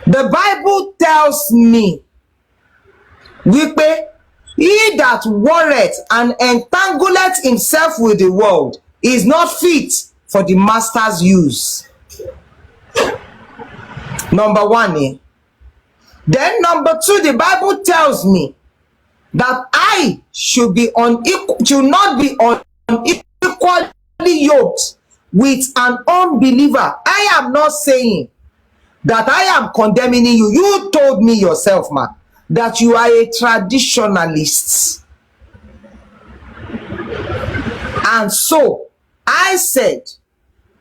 The Bible tells me, wípé, he that warreth and entangleth himself with the world is not fit for the master's use. Number 1. Then number 2, the Bible tells me that I should not be unequally yoked with an unbeliever. I am not saying that I am condemning you. You told me yourself, man, that you are a traditionalist. And so I said,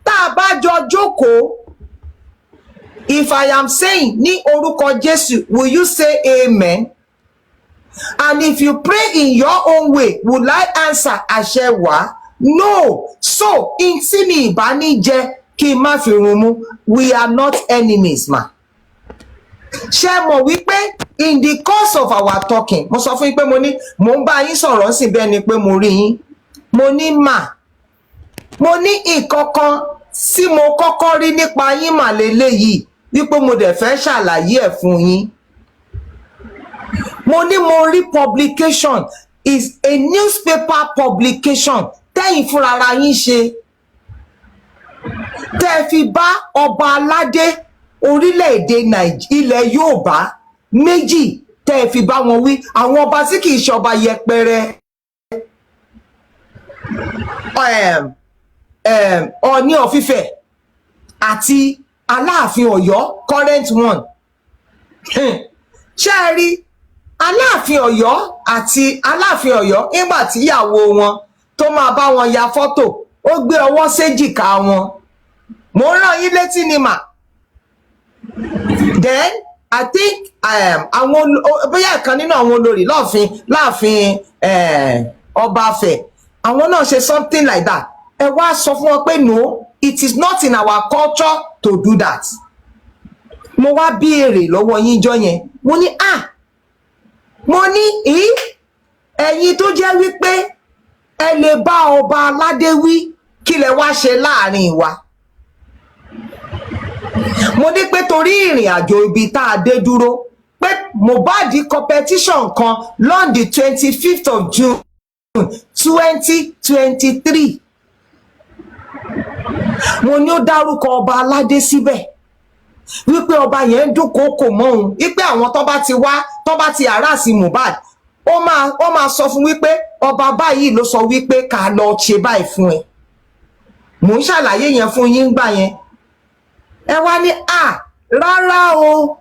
tá bá jọ jókòó, if I am saying ní orúkọ Jésù, will you say amen? And if you pray in your own way, will I answer àṣẹ wá? No. So in tí mi ìbá ní jẹ́ kí n má fi run mú, we are not enemies, ma. Ṣé mọ̀ wípé in the course of our talking, mo sọ fún yín pé mo ń bá yín sọ̀rọ̀ sí bẹ́ẹ̀ ni pé mo rí yín. Mo ní mà, mo ní ìkọ̀kan tí mo kọ́kọ́ rí nípa yín mà lélẹ́yìí wípé mo dẹ̀ fẹ́ ṣàlàyé ẹ̀ fún yín. Mo ní mo rí publication is a newspaper publication tẹ́yìn fúnra ara yín ṣe. Tẹ́ fi bá ọba aládé orílẹ̀-èdè ilẹ̀ Yorùbá méjì tẹ́ fi bá wọn wí, àwọn ọba tí kì í ṣe ọba yẹpẹrẹ. Ọọ̀ni of Ifẹ̀ àti Aláàfin Ọ̀yọ́ current one ṣé ẹ rí Aláàfin Ọ̀yọ́ àti Aláàfin Ọ̀yọ́ nígbà tí ìyàwó wọn tó máa bá wọn ya fọ́tò ó gbé ọwọ́ séjìká wọn, mo rán yín létí ni mà. Then I think àwọn bóyá ìkan nínú àwọn olórí láàfin ọba Ifẹ̀ àwọn náà ṣe something like that. Ẹ wá sọ fún wọn pé no, it is not in our culture to do that. Mo wá béèrè lọ́wọ́ yín jọ yẹn, mo ní mo ní ẹ̀yin tó jẹ́ wípé ẹ lè bá ọba aládé wí, kí lẹ wá ṣe láàrin wa. Mo ní pé torí ìrìn àjò ibi tá a dé dúró pé Mohbad competition kan lọ́n the 25th of June 2023. Mo ní ó dárúkọ ọba aládé síbẹ̀ wípé ọba yẹn ń dúnkòokò mọ́ òun, wípé àwọn tó bá ti wá tó bá ti àràsí Mohbad ó máa sọ fún wípé ọba báyìí ló sọ wípé ká lọ ṣe báyìí fún ẹ. Mò ń ṣàlàyé yẹn fún yín gbà yẹn. Ẹ wá ní rárá o,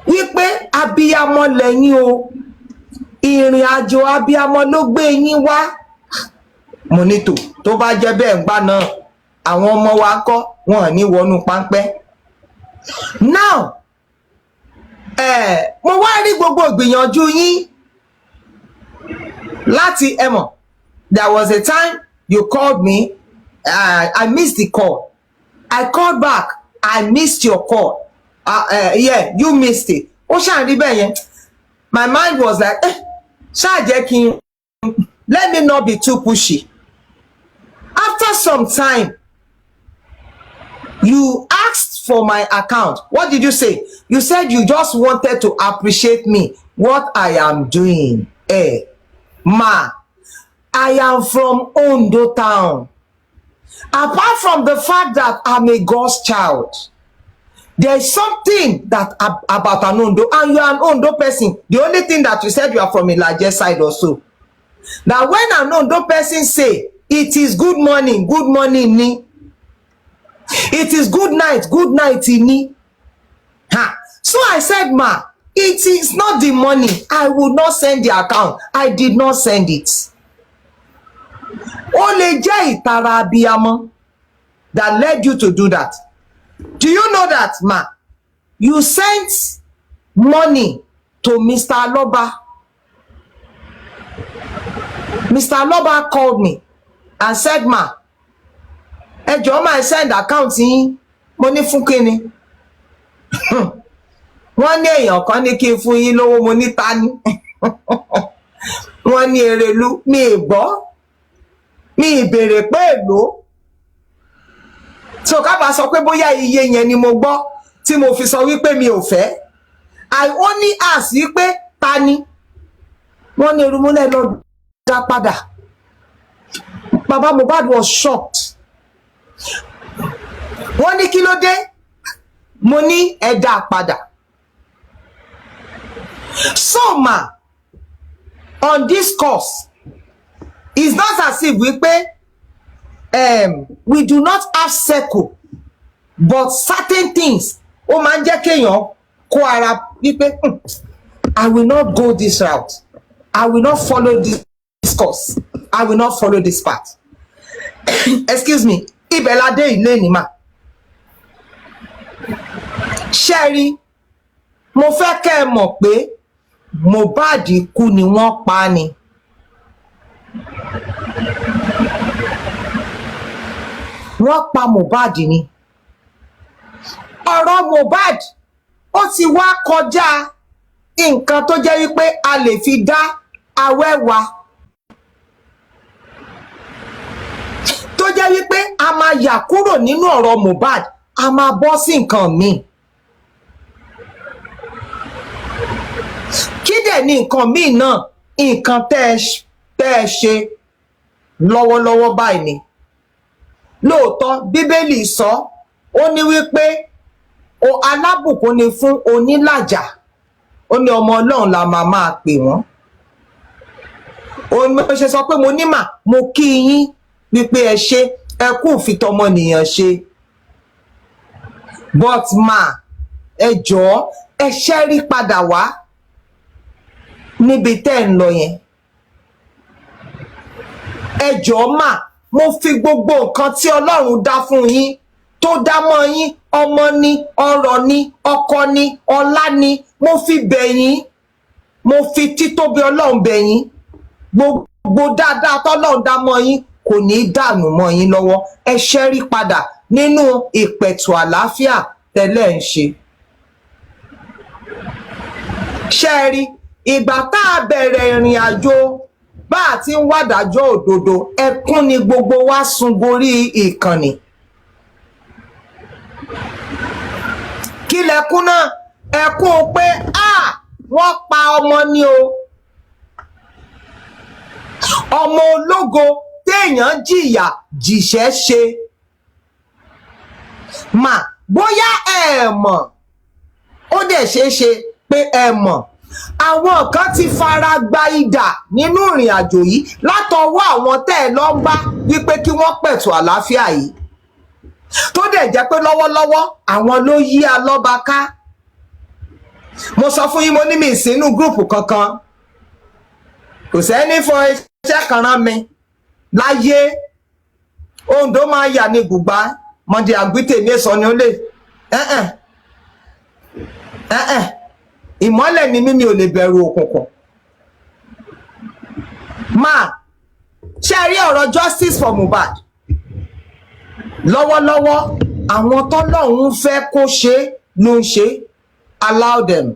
wípé abiyamọ lẹ́yìn o, ìrìn àjò abiyamọ ló gbé yín wá. Mo ní tó bá jẹ́ bẹ́ẹ̀ ńgbà náà àwọn ọmọ wa kọ́ wọn ní wọnú páńpẹ́. Now mo wá rí gbogbo ìgbìyànjú yín láti there was a time you called me, I missed the call. I called back, I missed your call. Yeah, you missed it. Ó ṣàn rí bẹ́ẹ̀ yẹn. My mind was like, ṣáà jẹ́ kí n, let me not be too pushy. After some time, you asked for my account. What did you say? You said you just wanted to appreciate me, what I am doing. Ma, I am from Ondo town. Apart from the fact that I'm a God's child, there's something that about an Ondo, and you're an Ondo person. The only thing that you said, you are from a larger side also. Now, when an Ondo person say, it is good morning ni. It is good night ni. So I said, ma, it is not the money. I will not send the account. I did not send it. Ó lè jẹ́ ìtara abiyamọ that led you to do that. Do you know that, ma? You sent money to Mr. Aloba. Mr. Aloba called me and said, ma, ẹ jọ̀ọ́ máa send account yín. Mo ní fún kíni? Wọ́n ní èèyàn kan ní kí n fún yín lówó, mo ní ta ni? Wọ́n ní Erelu, mi ì gbọ́, mi ì béèrè pé èlò. So ká bá sọ pé bóyá iye yẹn ni mo gbọ́ tí mo fi sọ wípé mi ò fẹ́. I only ask wípé ta ni? Wọ́n ní Erelu lẹ́ lọ dá padà. Baba Mohbad was shocked. Wọ́n ní kí ló dé? Mo ní ẹ dá padà. So ma, on this course, it's not as if wípé we do not have circle, but certain things ó máa ń jẹ́ kéèyàn kó ara wípé I will not go this route. I will not follow this course. I will not follow this path. Excuse me. Ibẹ̀ la dé ilé ni ma. Sherry, mo fẹ́ kẹ́ ẹ mọ̀ pé Mohbad kú ni wọ́n pa ni. Wọ́n pa Mohbad ni. Ọ̀rọ̀ Mohbad ó ti wá kọjá nǹkan tó jẹ́ wípé a lè fi dá awẹ́ wa. Tó jẹ́ wípé a máa yà kúrò nínú ọ̀rọ̀ Mohbad, a máa bọ́ sí nǹkan míì. Kí dẹ̀ ni nǹkan míì náà? Nǹkan tẹ́ ẹ ṣe lọ́wọ́lọ́wọ́ báyìí ni. Lóòótọ́ Bíbélì sọ, ó ní wípé alábùkún ni fún onílàjà. Ó ní ọmọ Ọlọ́run la máa pè wọ́n. Ó ní mo ṣe sọ pé mo ní mà, mo kí yín wípé ẹ ṣe, ẹ kú ìfitọmọnìyàn ṣe. But ma, ẹ jọ̀ọ́ ẹ ṣẹ́rí padà wá níbi tẹ́ ń lọ yẹn. Ẹ jọ̀ọ́ mà, mo fi gbogbo nǹkan tí Ọlọ́run dá fún yín, tó dá mọ́ yín, ọmọ ni, ọrọ̀ ni, ọkọ ni, ọlá ni, mo fi bẹ̀ yín, mo fi títóbi Ọlọ́run bẹ̀ yín, gbogbo dáadáa tọ́lọ́run dá mọ́ yín kò ní í dànù mọ́ yín lọ́wọ́. Ẹ ṣẹ́rí padà nínú ìpẹ̀tù àlàáfíà tẹ́lẹ̀ ń ṣe. Ṣẹ́rí, ìgbà tá a bẹ̀rẹ̀ ìrìn àjò bá a ti ń wádàjọ́ òdodo, ẹkún ni gbogbo wa sun gorí ìkànnì. Kí lẹkún náà? Ẹkún pé wọ́n pa ọmọ ni o, ọmọ ológo téèyàn jìyà jìṣẹ́ ṣe. Mà bóyá ẹ mọ̀, ó dẹ̀ ṣeé ṣe pé ẹ mọ̀, àwọn kan ti fara gba idà nínú ìrìn àjò yìí látọwọ́ àwọn tẹ́ ẹ lọ ń bá wípé kí wọ́n pẹ̀tù àlàáfíà yìí, tó dẹ̀ jẹ́ pé lọ́wọ́lọ́wọ́ àwọn ló yí alọ́ba ká. Mo sọ fún yín, mo ní mi sínú gúrùpù kankan, kò sẹ́ni fọ iṣẹ́ kan rán mi láyé. Ondo máa yà ní gbùgbá mọ̀dí àgbítè ní èso ni ó lè ìmọ́lẹ̀ ni mímí ò lè bẹ̀rù òkùnkùn. Máa ṣe rí ọ̀rọ̀ justice for Mohbad lọ́wọ́lọ́wọ́, àwọn tọ́lọ́run fẹ́ kó ṣe ló ń ṣe. Allow them.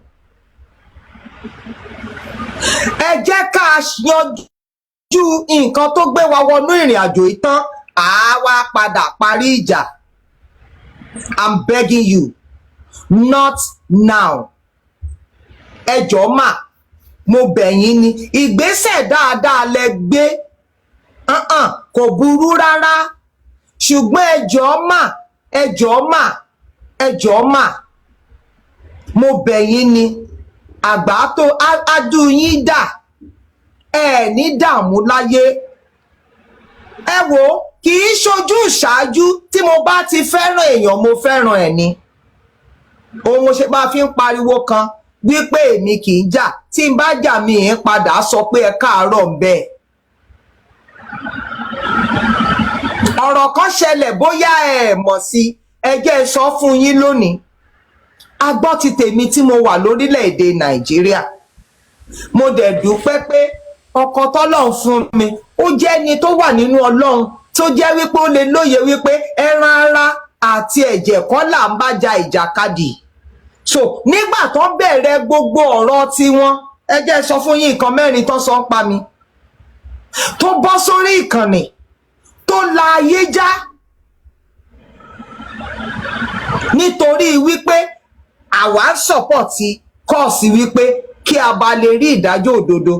Ẹ jẹ́ ká yanjú nǹkan tó gbé wa wọnú ìrìn àjò ìtàn, àwa padà parí ìjà. I'm begging you, not now. Ẹ jọ̀ọ́ mà, mo bẹ̀ yín ni, ìgbésẹ̀ dáadáa lẹ gbé, kò burú rárá, ṣùgbọ́n ẹ jọ̀ọ́ mà, ẹ jọ̀ọ́ mà, ẹ jọ̀ọ́ mà, mo bẹ̀ yín ni, àgbà tó adú yín dà, ẹ ní dààmú láyé. Ẹ wò, kì í ṣojú ìṣáájú, tí mo bá ti fẹ́ràn èèyàn mo fẹ́ràn ẹ̀ ni. Òun mo ṣe máa fi ń pariwo kan wípé èmi kì í jà, tí n bá jà mi ń padà sọ pé ẹ káàárọ̀ ń bẹ́ẹ̀. Ọ̀rọ̀ kan ṣẹlẹ̀, bóyá ẹ mọ̀ sí, ẹ jẹ́ sọ fún yín lónìí. A gbọ́ ti tèmi tí mo wà lórílẹ̀‐èdè Nàìjíríà, mo dẹ̀ dúpẹ́ pé ọkọ tọ́lọ́run fún mi ó jẹ́ ẹni tó wà nínú Ọlọ́run, tó jẹ́ wípé ó lè lóye wípé ẹran ara àti ẹ̀jẹ̀ kọ́ là ń bá ja ìjàkadì. So nígbà tó bẹ̀rẹ̀ gbogbo ọ̀rọ̀ tiwọn, ẹ jẹ́ sọ fún yín nǹkan mẹ́rin tó sọ ń pa mi, tó bọ́ sórí ìkànnì tó la ayé já nítorí wípé àwa ń sọ̀pọ̀tì kọ́ọ̀sì wípé kí a bá lè rí ìdájọ́ òdodo.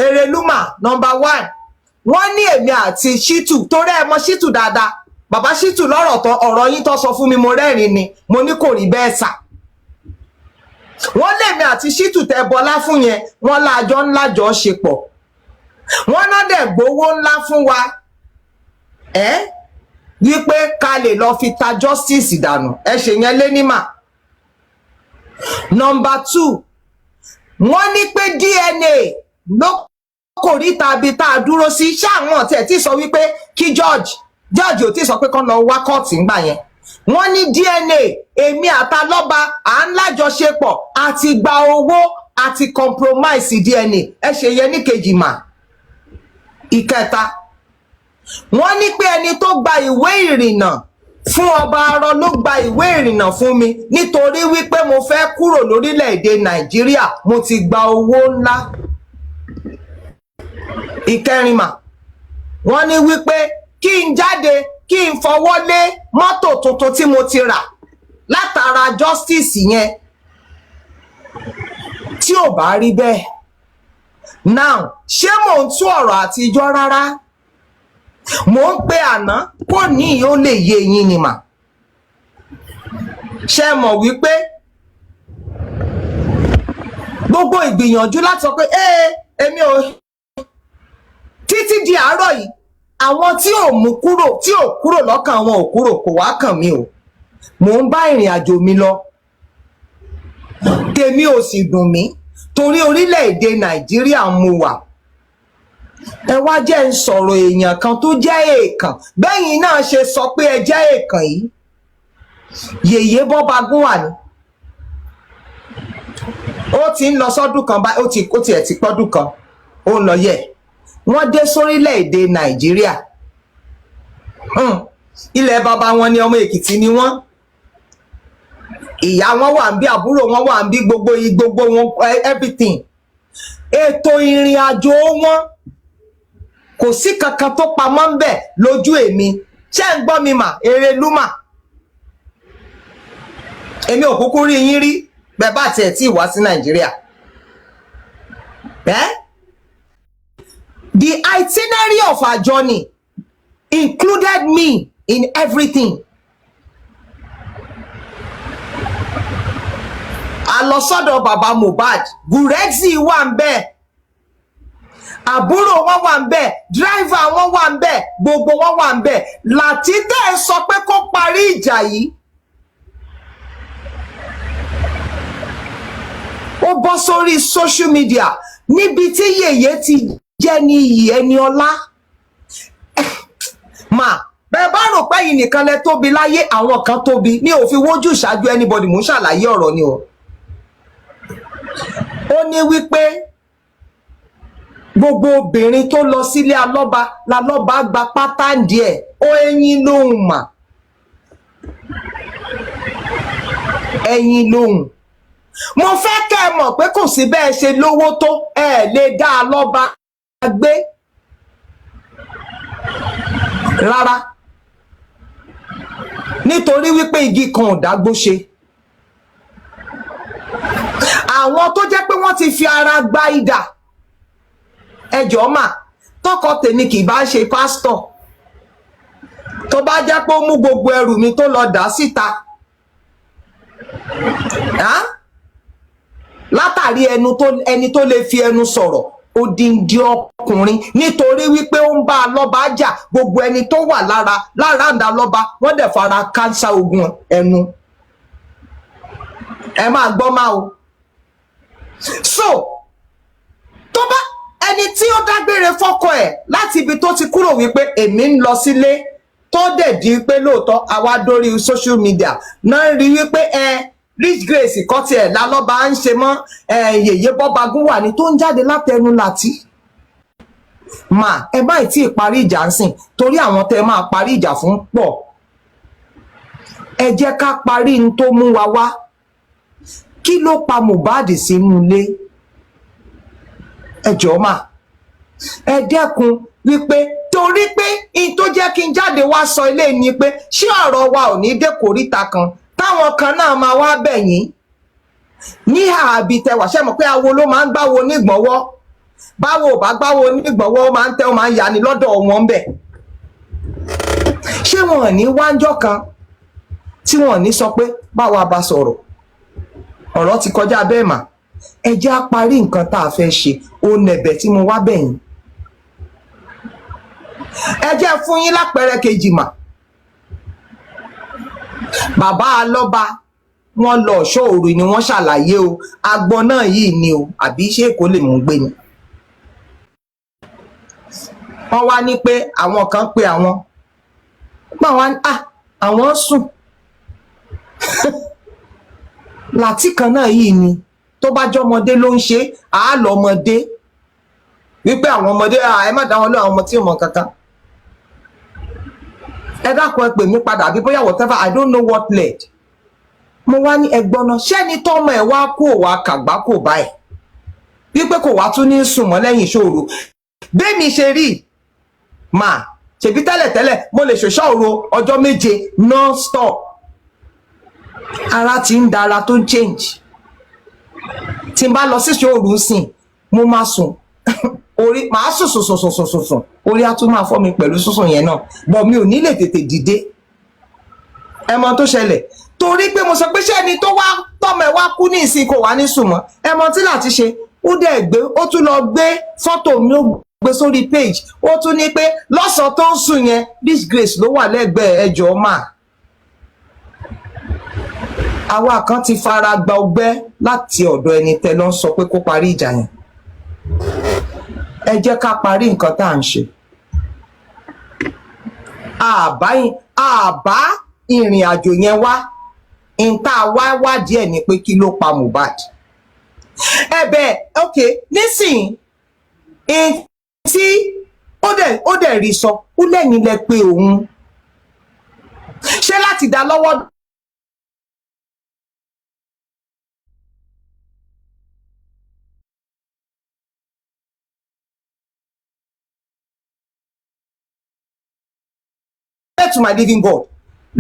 Èrèlúmà number 1, wọ́n ní èmi àti Ṣítù, torí ẹ mọ̀ Ṣítù dáadáa, bàbá Ṣítù lọ́rọ̀ tán, ọ̀rọ̀ yín tó sọ fún mi mo rẹ́rìn ni, mo ní kò rí bẹ́ẹ̀ sà. Wọ́n lèmi àti Ṣítù tẹ bọlá fún yẹn, wọ́n lájọ́ ńlá jọ ṣe pọ̀, wọ́n náà dẹ̀ gbowó ńlá fún wa wípé ká lè lọ fi ta justice dànù. Ẹ ṣe yẹn lé nímà. Number 2, wọ́n ní pé DNA ló kò rí tàbí tá a dúró sí, ṣáwọn tẹ̀ tí sọ wípé kí George ò tí sọ pé kán lọ wá kóòtù ńgbà yẹn. Wọ́n ní DNA, èmi àtàlọ́ba à ń lájọṣepọ̀, àti gba owó, àti compromise DNA. Ẹ ṣe yẹn ní kejì mà. Ìkẹta, wọ́n ní pé ẹni tó gba ìwé ìrìnnà fún ọba arọ ló gba ìwé ìrìnnà fún mi nítorí wípé mo fẹ́ kúrò lórílẹ̀‐èdè Nàìjíríà, mo ti gba owó ńlá. Ìkẹrin mà, wọ́n ní wípé kí n jáde, kí n fọwọ́ lé mọ́tò tuntun tí mo ti rà látara justice yẹn. Tí ò bá rí bẹ́ẹ̀, now ṣé mò ń tú ọ̀rọ̀ àtijọ́ rárá? Mò ń pe àná kò ní ó lè yé yín ni mà. Ṣé mọ̀ wípé gbogbo ìgbìyànjú láti sọ pé èmi ò, títí di àárọ̀ yìí, àwọn tí ò mú kúrò, tí ò kúrò lọ́kàn wọn ò kúrò, kò wá kàn mí o. Mò ń bá ìrìn àjò mi lọ. tèmi ò sì dùn mí torí orílẹ̀-èdè Nàìjíríà mo wà. Ẹ wá jẹ́ ń sọ̀rọ̀ èèyàn kan tó jẹ́ èèkàn bẹ́yìn náà ṣe sọ pé ẹ jẹ́ èèkàn yìí. Yèyé Bọ́bagún wà ní. Ó ti ń lọ sọ́dún kan báyìí, ó tiẹ̀ ti pọ́dún kan ó ń lọ yẹ. Wọ́n dé sórílẹ̀-èdè Nàìjíríà. Ilẹ̀ bàbá wọn ni ọmọ Èkìtì ni wọ́n. Ìyá wọn wà ń bí, àbúrò wọn wà ń bí, gbogbo wọn everything. Ètò ìrìn àjò wọn kò sí kankan tó pamọ́ ń bẹ̀ lójú èmi. Ṣé ń gbọ́ mi mà? Erelú mà. Èmi ò kúkú rí yín rí bẹ́ẹ̀ bá tiẹ̀ tí wá sí Nàìjíríà. The itinerary of our journey included me in everything. A lọ sọ́dọ̀ bàbá Mohbad, Gurexy wà ń bẹ̀, àbúrò wọn wà ń bẹ̀, driver wọn wà ń bẹ̀, gbogbo wọn wà ń bẹ̀. Látìdé sọ pé kó parí ìjà yìí. Ó bọ́ sórí social media níbi tí yèyé ti jẹ́ ní iyì ẹni ọlá. Mà bẹ́ẹ̀ bá rò pé yìí nìkan lẹ tóbi láyé, àwọn kan tóbi. Mi ò fi wójú ṣáájú anybody, mò ń ṣàlàyé ọ̀rọ̀ ni o. Ó ní wípé gbogbo obìnrin tó lọ sílé alọ́ba lálọ́ba gba pátá díẹ̀, ó ẹ̀yin lóhùn mà. Ẹ̀yin lóhùn. Mo fẹ́ kẹ́ ẹ mọ̀ pé kò sí bẹ́ẹ̀ ṣe lówó tó ẹ lè dá alọ́ba gbé. Rárá. Nítorí wípé igi kan ò dágbó ṣe. Àwọn tó jẹ́ pé wọ́n ti fi ara gba idà, ẹjọ́ mà, tọkọ tèmi kì bá ṣe pásítọ̀, tó bá jẹ́ pé ó mú gbogbo ẹrù mi tó lọ dà síta látàrí ẹni tó lè fi ẹnu sọ̀rọ̀, odindi ọkùnrin, nítorí wípé ó ń bá alọ́ba jà, gbogbo ẹni tó wà lára àǹdà lọ́ba wọ́n dẹ̀ fara kánsá ogun ẹnu. Ẹ máa gbọ́ máa o. So tó bá ẹni tí ó dágbére fọ́kọ ẹ̀ láti ibi tó ti kúrò wípé èmi ń lọ sílé, tó dẹ̀ di pé lóòótọ́ àwa dórí social media náà rí wípé Rich Grace kọ́ tiẹ̀ lálọ́ba ń ṣe mọ́, Yèyé Bọ́bagún wà ní tó ń jáde látẹnu láti. Mà ẹ báyìí tí ìparí ìjà ń sìn torí àwọn tẹ máa parí ìjà fún pọ̀. Ẹ jẹ́ ká parí n tó mú wa wá. Kí ló pa Mohbad sínú ilé? Ẹ jọ̀ọ́ mà, ẹ dẹ́kun wípé torí pé in tó jẹ́ kí n jáde wá sọ ilé ni pé ṣé ọ̀rọ̀ wa ò ní dé kòríta kan táwọn kan náà máa wá bẹ̀yìn ní àbí tẹwà. Ṣé mọ̀ pé awo ló máa ń gbáwo nígbọ̀nwọ́, báwo ò bá gbáwo nígbọ̀nwọ́ ó máa ń tẹ́ ó máa ń yani lọ́dọ̀ wọn bẹ̀. Ṣé wọn ò ní wájọ́ kan tí wọn ò ní sọ pé báwa bá sọ̀rọ̀, ọ̀rọ̀ ti kọjá bẹ́ẹ̀ mà, ẹ jẹ́ á parí nǹkan tá a fẹ́ ṣe, ó nẹ̀bẹ̀ tí mo wá bẹ̀yìn. Ẹ jẹ́ fún yín lápẹẹrẹ kejì mà. Bàbá alọ́ba wọ́n lọ ọ̀ṣọ́ òru ni wọ́n ṣàlàyé o, agbọn náà yìí ni o, àbí ṣé Èkó lè mú gbé ni. Wọ́n wá ní pé àwọn kan pé àwọn àwọn sùn. Láti kan náà yìí ni tó bá jọmọdé ló ń ṣe àálọ́mọdé wípé àwọn ọmọdé ẹ má dá wọn lọ, àwọn ọmọ tí ò mọ kankan. Ẹ dákun ẹ pè mí padà àbí bóyá whatever, I don't know what led. Mo wá ní ẹgbọ́n náà, ṣẹ́ni tọ́mọ ẹ̀ wá kó wá kàgbá kò báyìí wípé kò wá tún ní sùn mọ́ lẹ́yìn ìṣòro. Bẹ́ẹ̀mi ṣe rí mà, ṣèbí tẹ́lẹ̀tẹ́lẹ̀ mo lè ṣòṣòro ọjọ́ 7 non-stop. Ara ti ń dára tó ń change. Tí n bá lọ sí ìṣòro sìn mo máa sùn orí màá sùn orí á tún máa fọ́ mi pẹ̀lú sísùn yẹn náà, bọ̀ mi ò ní lè tètè dìde. Ẹ mọ tó ṣẹlẹ̀ torí pé mo sọ pé ṣẹ́ni tó wá tọ́mọ ẹ̀ wá kú ní ìsìn kò wá ní sùn mọ́. Ẹ mọ tí láti ṣe, ó dẹ̀ gbé, ó tún lọ gbé fọ́tò mi, ó gbé sórí page, ó tún ní pé lọ́sàn-án tó ń sùn yẹn Rich Grace ló wà lẹ́gbẹ̀ẹ́. Ẹ jọ̀ọ́ mà, àwa kan ti fara gba ọgbẹ́ láti ọ̀dọ̀ ẹni tẹ́ ló ń sọ pé kó parí ìjà yẹn. Ẹ jẹ́ ká parí nǹkan tá à ń ṣe. Àbá ìrìn àjò yẹn wá, ìta wá díẹ̀ ni pé kí ló pa Mohbad. Ẹ̀bẹ̀ ok nísìnyí tí ó dẹ̀ rí sọ ó lẹ́yìn lẹ pé òun ṣé láti dá lọ́wọ́ to my living God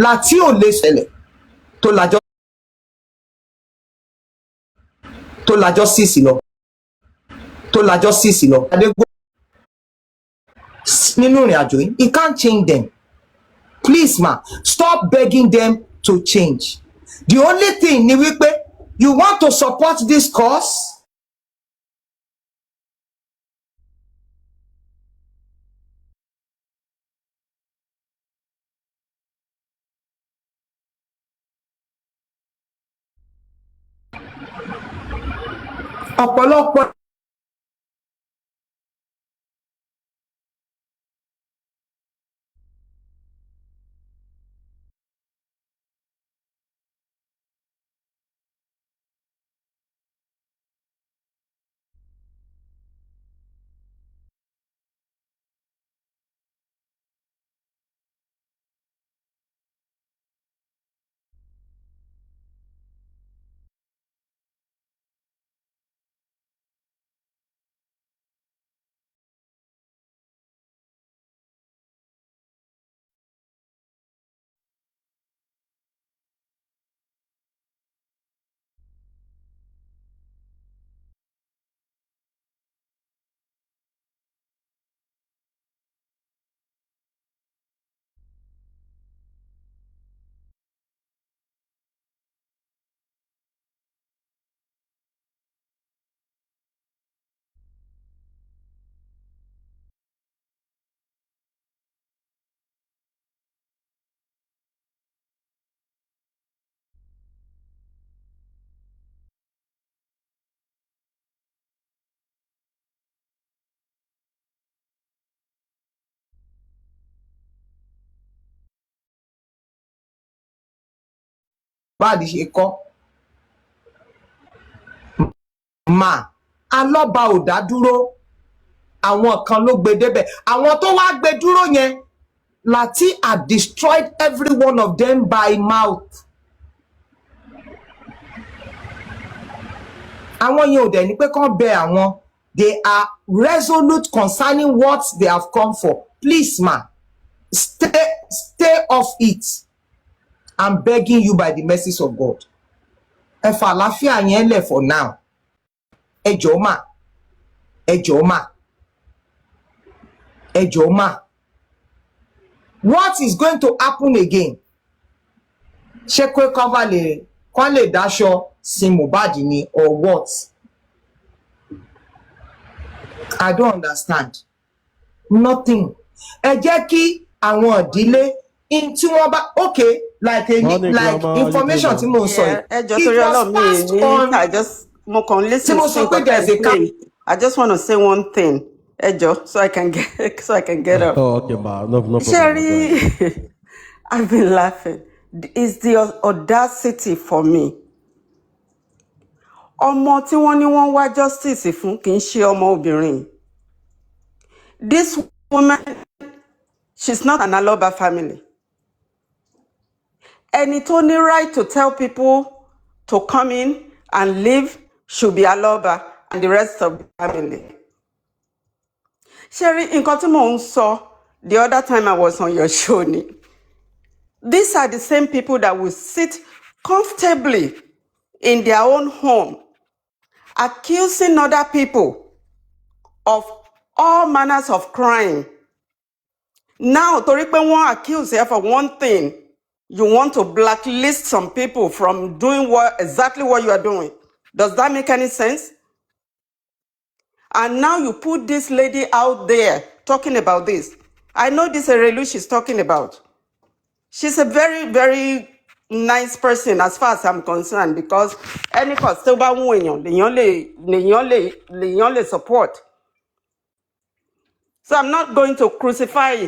láti ò lè ṣẹlẹ̀ tó lájọ́ síìsì lọ adégbò nínú ìrìn àjò yìí he can't change them. Please ma, stop begging them to change. The only thing ni wípé you want to support this cause. Ọ̀pọ̀lọpọ̀ báàdì ṣe kọ́ mà alọ́ba ò dá dúró àwọn kan ló gbé débẹ̀ àwọn tó wá gbé dúró yẹn Lati had destroyed every one of them by mouth. Àwọn yẹn ò dẹ̀ ní pé kán bẹ àwọn. They are resolute concerning what they have come for. Please ma, stay off it. I'm begging you by the mercies of God. Ẹ fà àlàáfíà yẹn lẹ̀ for now. Ẹ jọ̀ọ́ mà. Ẹ jọ̀ọ́ mà. Ẹ jọ̀ọ́ mà. What is going to happen again? Ṣé kó kán lè dáṣọ sin Mohbad ni or what? I don't understand. Nothing. Ẹ jẹ́ kí àwọn ìdílé in tí wọ́n bá okay like information tí mo sọ yìí. Ẹ jọ̀ọ́ torí Ọlọ́run mi ní mo kàn listen to something. I just want to say one thing. Ẹ jọ̀ọ́ so I can get up. Oh, okay, ma. No problem. Sherry, I've been laughing. It's the audacity for me. Ọmọ tí wọ́n ní wọ́n wá justice fún kì í ṣe ọmọ obìnrin. This woman, she's not an Aloba family. Ẹni tó ní right to tell people to come in and leave should be Aloba and the rest of the family. Sherry, nǹkan tí mò ń sọ the other time I was on your show ni. These are the same people that will sit comfortably in their own home accusing other people of all manners of crime. Now, torí pé wọ́n accuse you for one thing, you want to blacklist some people from doing exactly what you are doing. Does that make any sense? And now you put this lady out there talking about this. I know this Erelu she's talking about. She's a very, very nice person as far as I'm concerned, because any cause tó bá wù èèyàn lèèyàn lè support. So I'm not going to crucify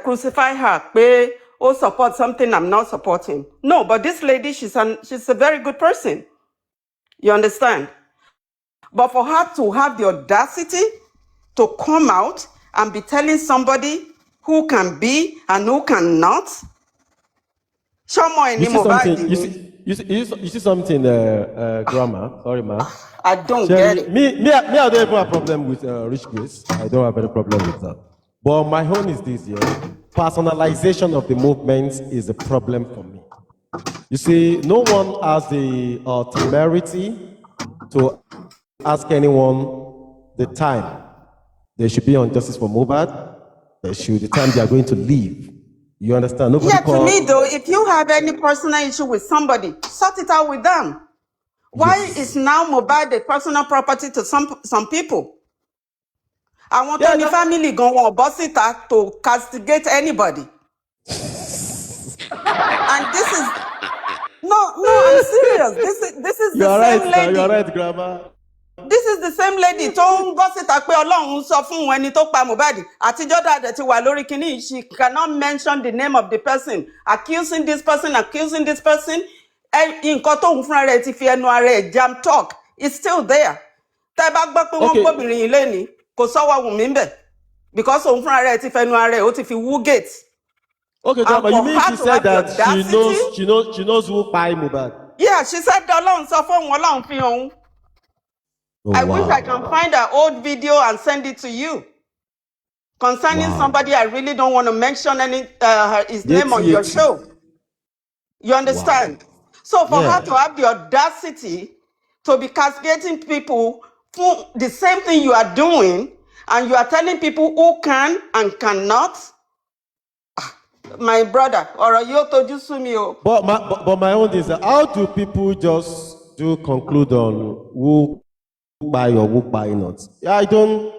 crucify her, or support something I'm not supporting. No, but this lady, she's a very good person. You understand? But for her to have the audacity to come out and be telling somebody who can be and who cannot, show more You see anymore. something? You see something, Grandma? Sorry, ma. I don't Sherry, get it. me, I don't even have a problem with Rich Grace. I don't have any problem with that. But my own is this, yeah. Personalization of the movement is a problem for me. You see, no one has the temerity to ask anyone the time they should be on justice for Mohbad, the time they are going to leave. You understand? Nobody Yeah, to me though, if you have any personal issue with somebody, sort it out with them. Why is now Mohbad a personal property to some people? I want any family go on Bosita to castigate anybody. And this is no, I'm serious. This is the same lady. You're right, Grandma. This is the same lady tó ń gbọ́ síta pé Ọlọ́run sọ fún ẹni tó pa Mohbad. Àtijọ́ dàdẹ̀ ti wà lórí kínní. She cannot mention the name of the person. Accusing this person. Nǹkan tóun fúnra rẹ̀ ti fi ẹnu ara ẹ̀ jam talk. It's still there. Tẹ́ bá gbọ́ pé wọ́n gbóbìnrin yìí lénìí, kò sọ́wọ́ Wùnmí ń bẹ̀. Because òun fúnra rẹ̀ ti fẹnu ara ẹ̀, ó ti fi Woogate. Okay, Grandma, you mean she said that she knows who buy Mohbad? Yeah, she said Ọlọ́run sọ fún òun, Ọlọ́run fi hàn òun. I wish I can find an old video and send it to you. Concerning somebody I really don't want to mention his name on your show. You understand? So for her to have the audacity to be castigating people for the same thing you are doing, and you are telling people who can and cannot, my brother, or you told sú mi o. But my own is that how do people just conclude on who buy or who buy not? Yeah, I don't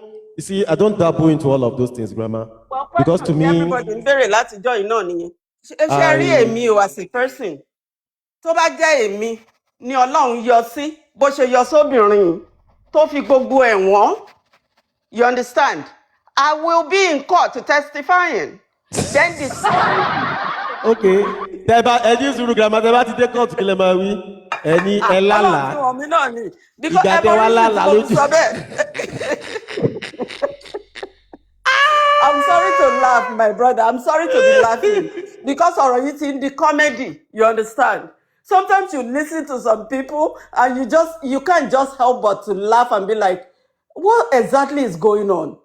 dabble into all of those things, Grandma. Well, because to me, everybody ń béèrè látijọ́ iná nìyẹn. Ṣé rí èmi o as a person? Tó bá jẹ́ èmi ni Ọlọ́run yọ sí bó ṣe yọ sóbìnrin tó fi gbogbo ẹ̀wọ̀n. You understand? I will be in court testifying. Then this. Okay. Ẹni sùúrù Grandma tẹ́ bá ti dé court kí lẹ máa wí. Ẹni ẹ lálàá. Ọlọ́run mi náà ni. Because ìgbà tẹ wá lálàá lójú. I'm sorry to laugh, my brother. I'm sorry to be laughing. Because ọ̀rọ̀ yìí ti ń di comedy. You understand? Sometimes you listen to some people and you can't just help but to laugh and be like, what exactly is going on?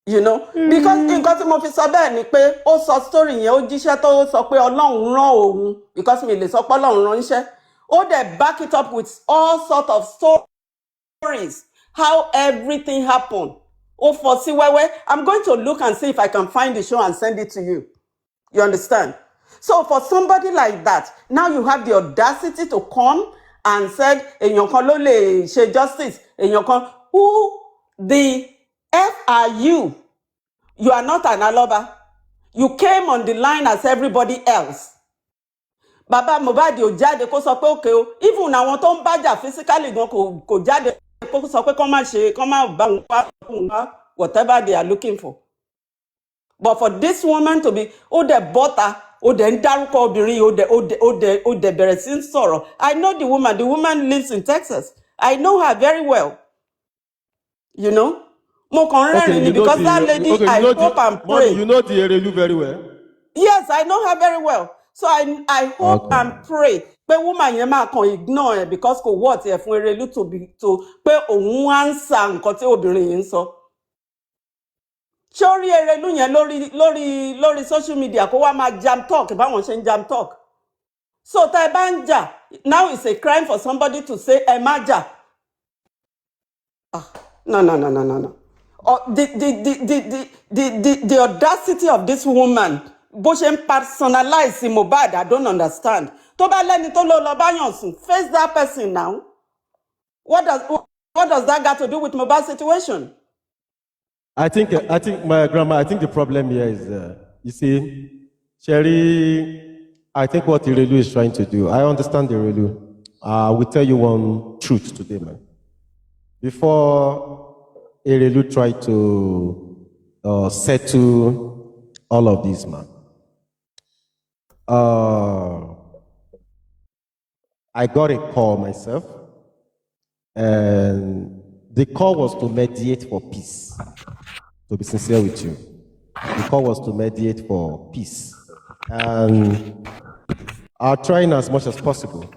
You know? Because nǹkan tí mo fi sọ bẹ́ẹ̀ ni pé ó sọ story yẹn, ó jíṣẹ́ tó sọ pé Ọlọ́run rán òun, because mi lè sọ pé Ọlọ́run rán iṣẹ́. Ó dẹ̀ back it up with all sort of stories, how everything happened. Ó fọ́ sí wẹ́wẹ́. I'm going to look and see if I can find the show and send it to you. You understand? So for somebody like that, now you have the audacity to come and said, èèyàn kan ló lè ṣe justice. Èèyàn kan, who the F are you? You are not an aloba. You came on the line as everybody else. Baba Mohbad ò jáde kó sọ pé okay o. Even àwọn tó ń bájà physically gan kò jáde kó sọ pé kó má bá wọn wá whatever they are looking for. But for this woman to be, ó dẹ̀ bọ́ta, ó dẹ̀ ń dárúkọ obìnrin, ó dẹ̀ bẹ̀rẹ̀ sí ń sọ̀rọ̀. I know the woman. The woman lives in Texas. I know her very well. You know? Mo kàn rẹ́rìn ni because that lady, I hope and pray. You know the Erelu very well? Yes, I know her very well. So I hope and pray pé woman yẹn máa kàn ignore ẹ because kò wọ́ ọ̀tí ẹ̀ fún Erelu to pé òun answer nǹkan tí obìnrin yìí ń sọ. Ṣé ó rí Erelu yẹn lórí social media kó wá máa jam talk báwọn ṣe ń jam talk? So tá ẹ bá ń jà, now it's a crime for somebody to say ẹ má jà. No. The audacity of this woman, bó ṣe ń personalize Mohbad, I don't understand. Tó bá lẹ́ni tó lọ báyàn sùn, face that person now. What does that got to do with Mohbad's situation? I think my grandma. I think the problem here is, you see, Sherry, I think what Irelu is trying to do, I understand Irelu. I will tell you one truth today, man. Before Irelu tried to settle all of this, man, I got a call myself, and the call was to mediate for peace. To be sincere with you, the call was to mediate for peace. And I'm trying as much as possible.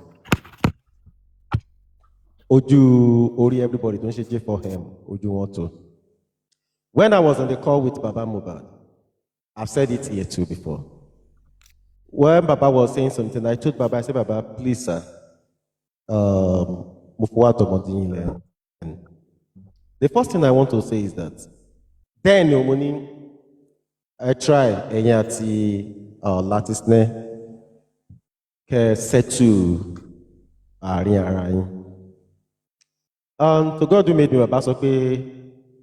Oju Ori, everybody, don't shake for him. Oju want to. When I was on the call with Baba Mubad, I've said it here too before. When Baba was saying something, I told Baba, I said, Baba, please, sir, the first thing I want to say is that then I try latisne ke settle àárín ara yín. And to God who made me, Baba sọ pé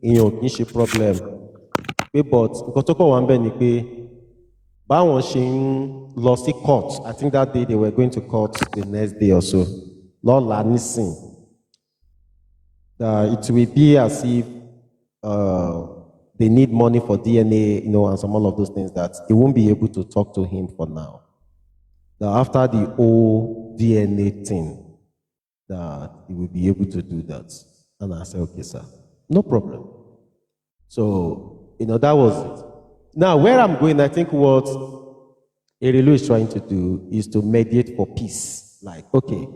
ìyẹn ò kì í ṣe problem. Pé but nǹkan tó kọ̀ wá ń bẹ̀ ni pé báwọn ṣe ń lọ sí court, I think that day they were going to court the next day or so. Lọ́la nísìn. It will be as if they need money for DNA, and some all of those things that they won't be able to talk to him for now. That after the whole DNA thing, that he will be able to do that. And I said, okay, sir, no problem. So, that was it. Now, where I'm going, I think what Erelu is trying to do is to mediate for peace. Like, okay,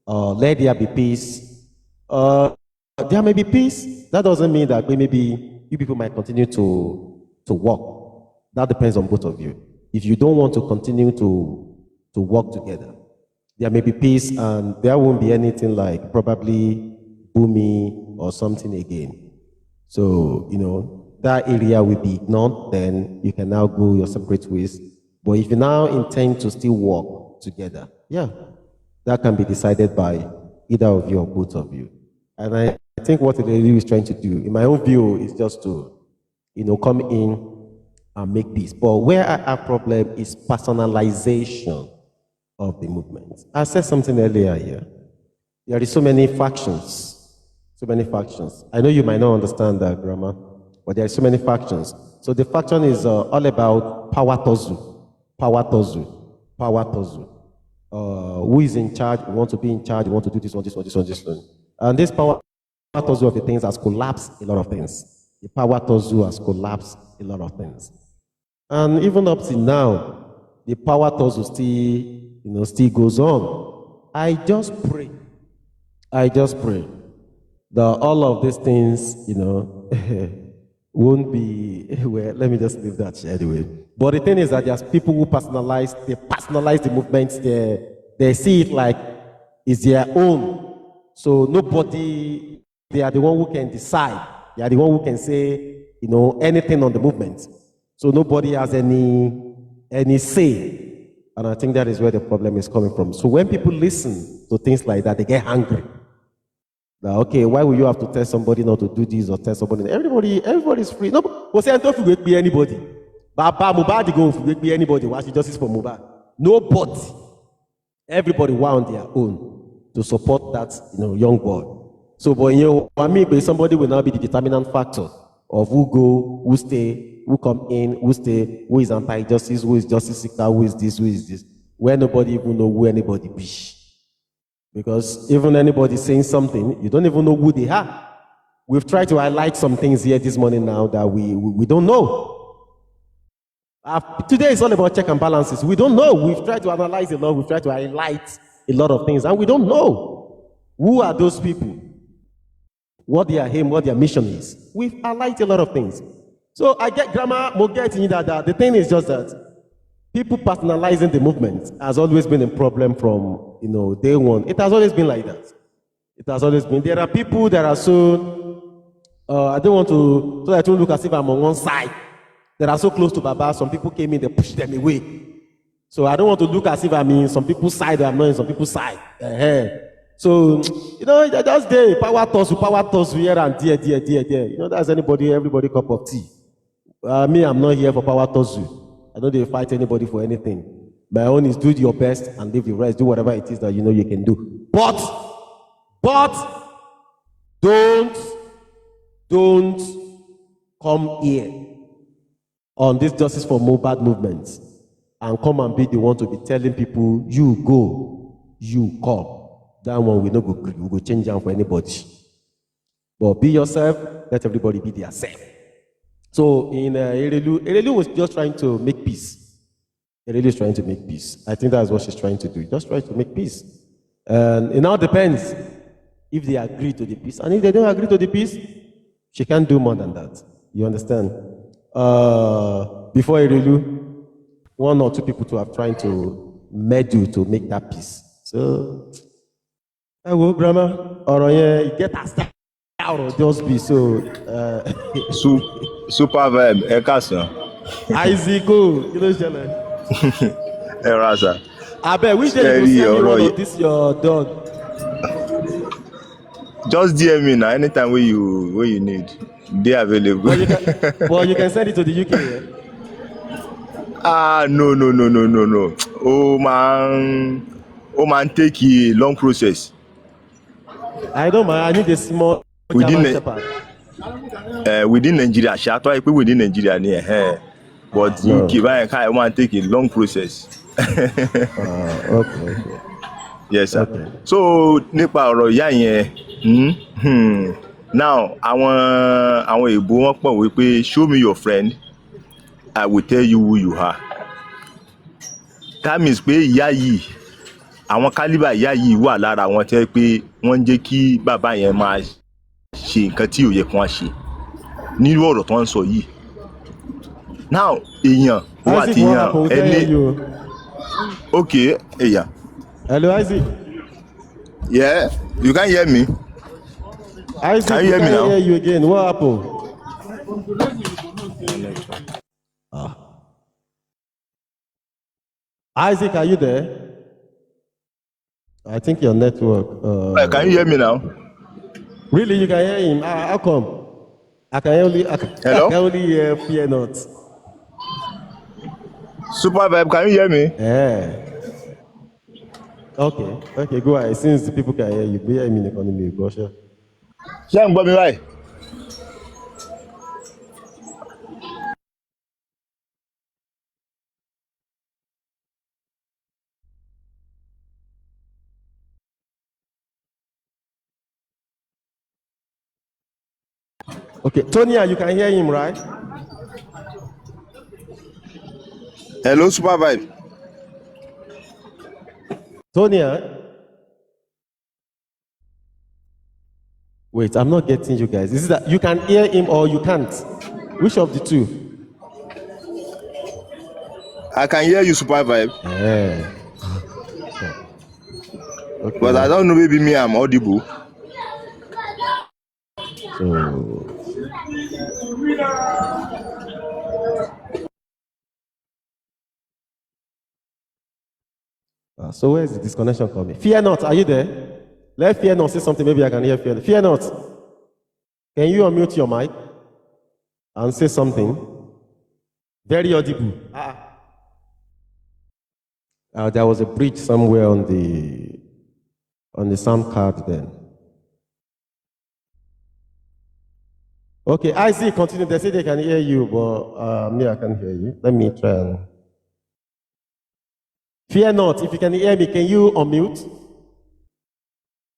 let there be peace. There may be peace. That doesn't mean that maybe you people might continue to work. That depends on both of you. If you don't want to continue to work together, there may be peace and there won't be anything like probably Bumi or something again. So, that area will be ignored, then you can now go your separate ways. But if you now intend to still work together, yeah, that can be decided by either of you or both of you. And I think what the lady is trying to do, in my own view, is just to, come in and make peace. But where I have problem is personalization of the movement. I said something earlier here. There is so many factions. So many factions. I know you might not understand that, Grandma, but there are so many factions. So the faction is all about power tozu. Power tozu. Power tozu. Who is in charge? We want to be in charge. We want to do this one, this one, this one, this one. And this power tozu of the things has collapsed a lot of things. The power tozu has collapsed a lot of things. And even up to now, the power tozu still goes on. I just pray that all of these things, won't be, well, let me just leave that anyway. But the thing is that there's people who personalize the movements, they see it like it's their own. So nobody, they are the one who can decide. They are the one who can say, anything on the movement. So nobody has any say. And I think that is where the problem is coming from. So when people listen to things like that, they get angry. Like, okay, why will you have to tell somebody not to do this or tell somebody? Everybody's free. No, but say, don't forget be anybody. Baba Mubad go forget be anybody. Why should justice for Mubad? Nobody. Everybody want on their own to support that young boy. So, but somebody will now be the determinant factor of who go, who stay, who come in, who stay, who is anti-justice, who is justice seeker, who is this, where nobody even know who anybody be. Because even anybody saying something, you don't even know who they are. We've tried to highlight some things here this morning now that we don't know. Today is all about check and balances. We don't know. We've tried to analyze a lot. We've tried to highlight a lot of things, and we don't know who are those people, what their aim, what their mission is. We've highlighted a lot of things. So I get grammar, more getting that the thing is just that people personalizing the movement has always been a problem from day one. It has always been like that. It has always been. There are people that are so I don't want to, so I don't look as if I'm on one side. That are so close to Baba. Some people came in, they pushed them away. So I don't want to look as if I'm in some people's side or I'm not in some people's side. So, that's the power toss here and there. That's everybody cup of tea. Me, I'm not here for power toss. I don't fight anybody for anything. My own is do your best and leave the rest. Do whatever it is that you know you can do. But don't come here on this Justice for Mohbad movement and come and be the one to be telling people, you go, you come. That one we no go agree. We go change them for anybody. But be yourself, let everybody be their self. So in Erelu was just trying to make peace. Erelu is trying to make peace. I think that's what she's trying to do. Just try to make peace. And it now depends if they agree to the peace. And if they don't agree to the peace, she can't do more than that. You understand? Before Erelu, one or two people to have trying to meddle to make that peace. So, I will, Grandma, or get us out of those peace. So, Supervibez, ẹ káàsán. Isaac, you know, Jelen. Ẹ ra sà. I bet which day you go send me one of this your dog. Just DM me now anytime where you need. They available. Well, you can send it to the UK. Yeah? No. Oh man, take a long process. I don't mind. I need a small Within German shepherd. Within Nigeria, I put within Nigeria near. But No. UK, I want to take a long process. Okay. Yes, sir. Okay. So nípa ọ̀rọ̀ ìyá yẹn, now àwọn èèbó wọn pọ̀ wípé show me your friend, I will tell you who you are. That means pé ìyá yìí, àwọn kálíbà ìyá yìí wà lára àwọn tẹ́ pé wọ́n ń jẹ́ kí bàbá yẹn máa ṣe nǹkan tí ò yẹ kí wọ́n ṣe nírú ọ̀rọ̀ tó ń sọ yìí. Now èèyàn wà tí èèyàn ẹni okay èèyàn. Hello, Isaac. Yeah, you can hear me. Isaac, Can you hear me now? hear you again. What happened? Isaac, are you there? I think your network. Can you hear me now? Really, you can hear him? How come? Hello? I can only hear fear not. Supervibez, can you hear me? Yeah. Okay, go ahead. Since the people can hear you, be hear me in the economy, go sure. Ṣé ń gbọ́ mi báyìí? Okay, Tonya, you can hear him, right? Hello, Supervibez. Tonya? Wait, I'm not getting you guys. Is it that you can hear him or you can't? Which of the two? I can hear you, Supervibez, Yeah. Okay. but I don't know, maybe me, I'm audible. So where is the disconnection coming? Fear not, are you there? Let Fear not say something, maybe I can hear Fear. Fear not. Can you unmute your mic and say something? Very audible. There was a breach somewhere on the sound card then. Okay, I see. Continue. They say they can hear you, but me, I can't hear you. Let me try and. Fear not. If you can hear me, can you unmute?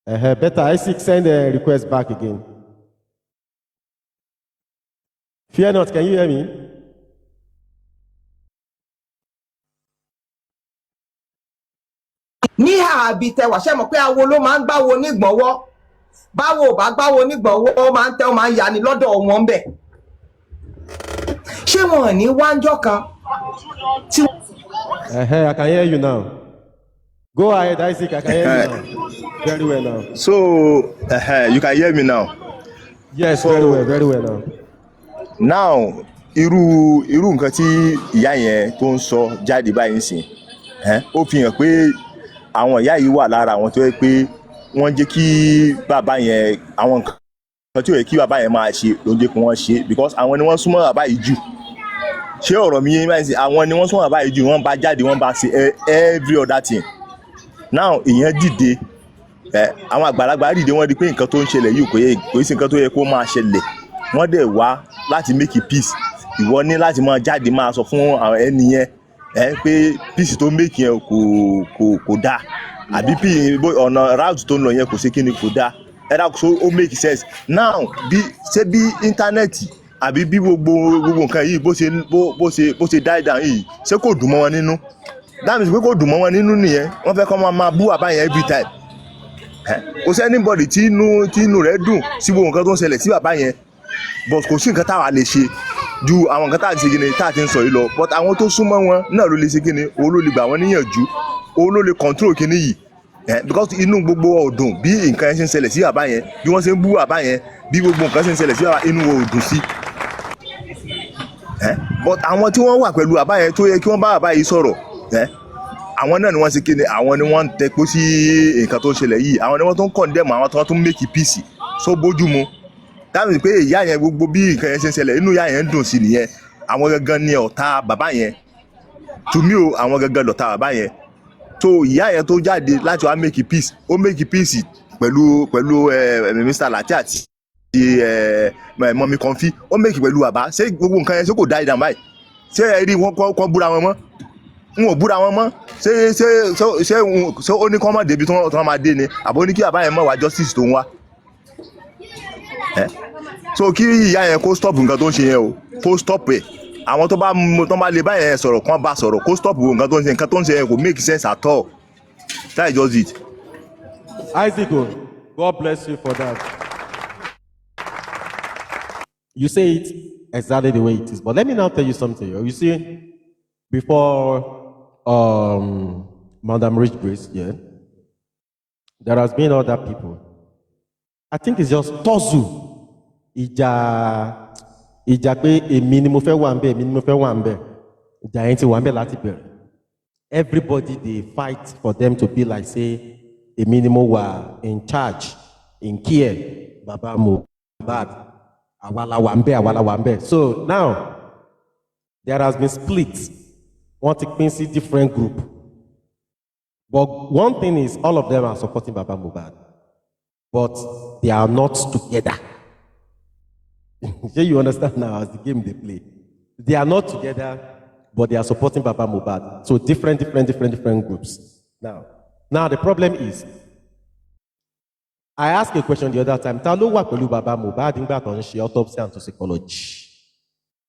Better. Isaac, send a request back again. Fear not. Can you hear me? ní àbí tẹwà ṣe mọ̀ pé awo ló máa ń gbáwo nígbọ̀nwọ́ báwo ò bá gbáwo nígbọ̀nwọ́ ó máa ń tẹ́ ó máa ń yani lọ́dọ̀ wọn bẹ̀ ṣé wọn ò ní wáńjọ́ kan tí. I can hear you now. Go ahead, Isaac. I can hear you now. Very well now. So, you can hear me now. Yes, very well now. Now, irú nǹkan tí ìyá yẹn tó ń sọ jáde báyìí sìn, ó fi hàn pé àwọn ìyá yìí wà lára àwọn tó yẹ pé wọ́n jẹ́ kí bàbá yẹn àwọn nǹkan tí ó yẹ kí bàbá yẹn máa ṣe ló ń jẹ́ kí wọ́n ṣe because àwọn ni wọ́n súnmọ́ bàbá yìí jù. ṣé ọ̀rọ̀ mi yé báyìí sí àwọn ni wọ́n sún bàbá yìí jù wọ́n bá jáde wọ́n bá ṣe every other thing now ìyẹn dìde àwọn àgbàlagbà dìde wọ́n rí pé nǹkan tó ń ṣẹlẹ̀ yìí kò sí nǹkan tó yẹ kó máa ṣẹlẹ̀ wọ́n dẹ̀ wá láti make peace ìwọ ní láti máa jáde máa sọ fún àwọn ẹni yẹn pé peace tó make yẹn kò dáa àbí ọ̀nà route tó ń lọ yẹn kò sí kí ni kò dáa so ó make sense now bí íńtánẹ́ẹ̀tì àbí bí gbogbo nǹkan yìí bó ṣe die down yìí ṣé kò dùn mọ́ wọn nínú that means pé kò dùn mọ́ wọn nínú nìyẹn wọ́n fẹ́ kọ́ máa bú bàbá yẹn every time kò sí anybody tí inú rẹ̀ dùn sí gbogbo nǹkan tó ń ṣẹlẹ̀ sí bàbá yẹn but kò sí nǹkan táwa lè ṣe ju àwọn nǹkan tá à ń ṣe kíni tá à ti ń sọ yìí lọ but àwọn tó súnmọ́ wọn náà ló lè ṣe kíni òun ló lè gbà wọ́n níyànjú òun ló lè control kíni yìí because inú gbogbo ọdún bí nǹkan yẹn ṣe ń ṣẹlẹ̀ sí bàbá yẹn bí wọ́n ṣe ń bú bàbá yẹn bí gbogbo nǹkan ṣe ń ṣẹlẹ̀ sí bàbá inú wọn ò dùn sí but àwọn tí wọ́n wà pẹ̀lú bàbá yẹn tó yẹ kí wọ́n bá bàbá yìí sọ̀rọ̀ àwọn náà ni wọ́n ṣe kíni àwọn ni wọ́n ń tẹpó sí nǹkan tó ń ṣẹlẹ̀ yìí àwọn ni wọ́n tó ń condemn àwọn tó ń tún make peace so bójú mu dábìí pé ìyá yẹn gbogbo bí nǹkan yẹn ṣe ń ṣẹlẹ̀ inú ìyá yẹn ń dùn sí nìyẹn àwọn gangan ni ọ̀tá bàbá yẹn to me o àwọn gangan lọ̀tá bàbá yẹn so ìyá yẹn tó jáde láti wá make peace ó make peace pẹ̀lú Mr. Lati àti mọ̀mí Comfy ó make pẹ̀lú bàbá ṣé gbogbo nǹkan yẹn ṣé kò dá ìdá báyìí ṣé ẹ rí wọn kọ́ búra wọn mọ́ n ò búra wọn mọ́ ṣé ó ní kọ́ mọ́ débi tí wọ́n máa dé ni àbó ní kí bàbá yẹn mọ̀ wá justice tó ń wá so kí ìyá yẹn kó stop nǹkan tó ń ṣe yẹn o kó stop ẹ̀ àwọn tó bá lè bá yẹn sọ̀rọ̀ kán bá sọ̀rọ̀ kó stop nǹkan tó ń ṣe yẹn kò make sense at all that is just it. Isaac, God bless you for that. You say it exactly the way it is, but let me now tell you something. You see, before Madam Rich Grace, yeah, there has been other people. I think it's just Tozu. Ìjà pé èmi ni mo fẹ́ wà ńbẹ̀, èmi ni mo fẹ́ wà ńbẹ̀. Ìjà yẹn ti wà ńbẹ̀ láti bẹ̀rẹ̀. Everybody they fight for them to be like say èmi ni mo wà in charge, in care, Baba Mohbad, àwa la wà ńbẹ̀, àwa la wà ńbẹ̀. So now there has been split. Wọ́n ti pín sí different group. But one thing is all of them are supporting Baba Mohbad. But they are not together. You understand now as the game they play. They are not together, but they are supporting Baba Mohbad. So different groups. Now the problem is, I asked a question the other time. Ta ló wà pẹ̀lú Baba Mohbad nígbà tó ń ṣe autopsy and toxicology.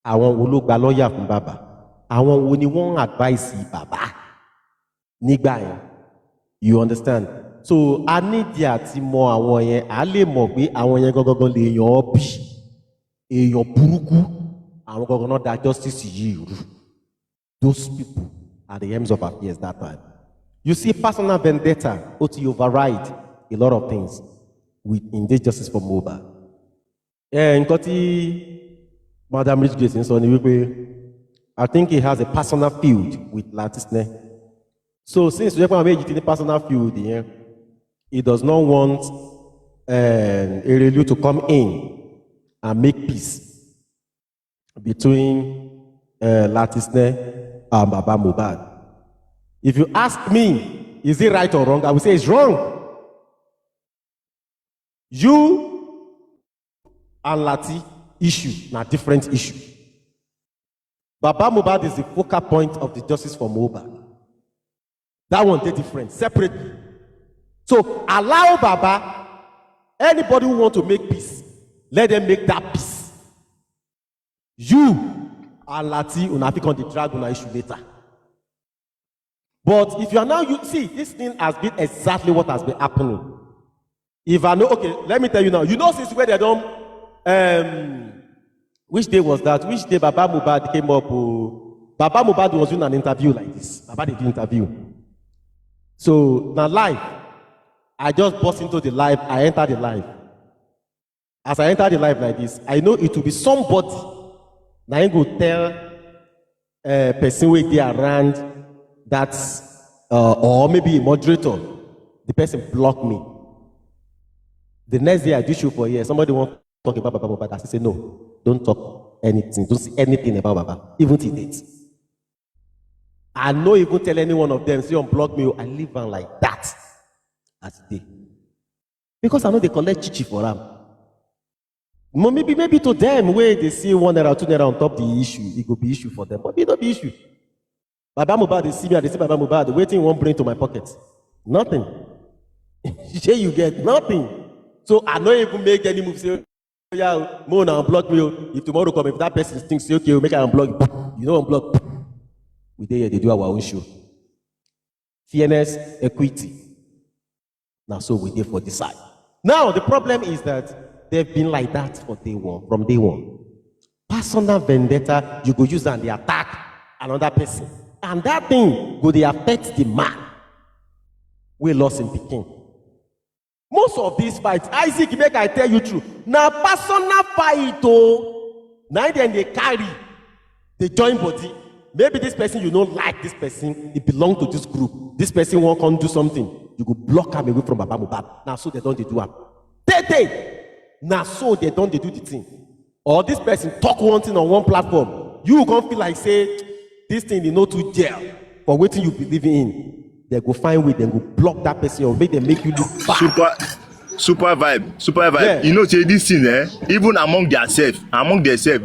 Àwọn wo ló gba lawyer fún Baba? Àwọn wo ni wọ́n advice Baba nígbà yẹn? You understand? So a need àti mọ àwọn yẹn, a lè mọ̀ pé àwọn yẹn gangan lè yan ọ́ bì. Èèyàn burúkú, àwọn gangan náà dá justice yìí rú. Those people are the aims of affairs that time. You see, personal vendetta ought to override a lot of things in this justice for Mohbad. Nǹkan tí Madam Rich Grace ń sọ ni wípé I think he has a personal feud with Latisne. So since we have a personal feud here, he does not want Erelu to come in and make peace between Latisne and Baba Mohbad. If you ask me, is it right or wrong? I will say it's wrong. You and Lati issue, not different issue. Baba Mohbad is the focal point of the justice for Mohbad. That one, they different, separately. So allow Baba, anybody who want to make peace, let them make that peace. You and Lati will on the drag on issue later. But if you are now, you see, this thing has been exactly what has been happening. If I know, okay, let me tell you now. You know, since where they don't, which day was that? Which day Baba Mohbad came up? Baba Mohbad was doing an interview like this. Baba did the interview. So now live, I just burst into the live. I entered the live. As I entered the live like this, I know it will be somebody. Now I go tell person where they around that, or maybe a moderator. The person blocked me. The next day I do show for a year. Somebody want to talk about Baba Mohbad. I say no, don't talk. anything. Don't see anything about Baba, even to date. I no even tell any one of them, say unblock me, I leave on like that as day. Because I know they collect chichi for them. Maybe to them, where they see 1 naira, 2 naira on top the issue, it could be issue for them. But it not be issue. Baba Mohbad, they see me, they see Baba Mohbad, waiting won't bring to my pocket. Nothing. Here you get nothing. So I don't even make any move. Say, oh, yeah, Mo now unblock me. If tomorrow come, if that person thinks, say, okay, make I unblock you. Don't unblock. We there, they do our own show. Fairness, equity. Now, so we there for this side. Now, the problem is that they've been like that for day one, from day one. Personal vendetta, you go use that and they attack another person. And that thing go they affect the man. We lost in Peking. Most of these fights, Isaac, make I tell you true. Now, personal fight, now then they carry, they join body. Maybe this person, you don't like this person, it belongs to this group. This person won't come do something. You go block him away from Baba Mohbad. Now, so they don't do him. Now, so they don't do the thing. Or this person talk one thing on one platform. You can't feel like, say, this thing is not too jail for what you believe in. They go find way, they go block that person or make them make you look bad. Super vibe. Yeah. You know, say this thing, even among themselves,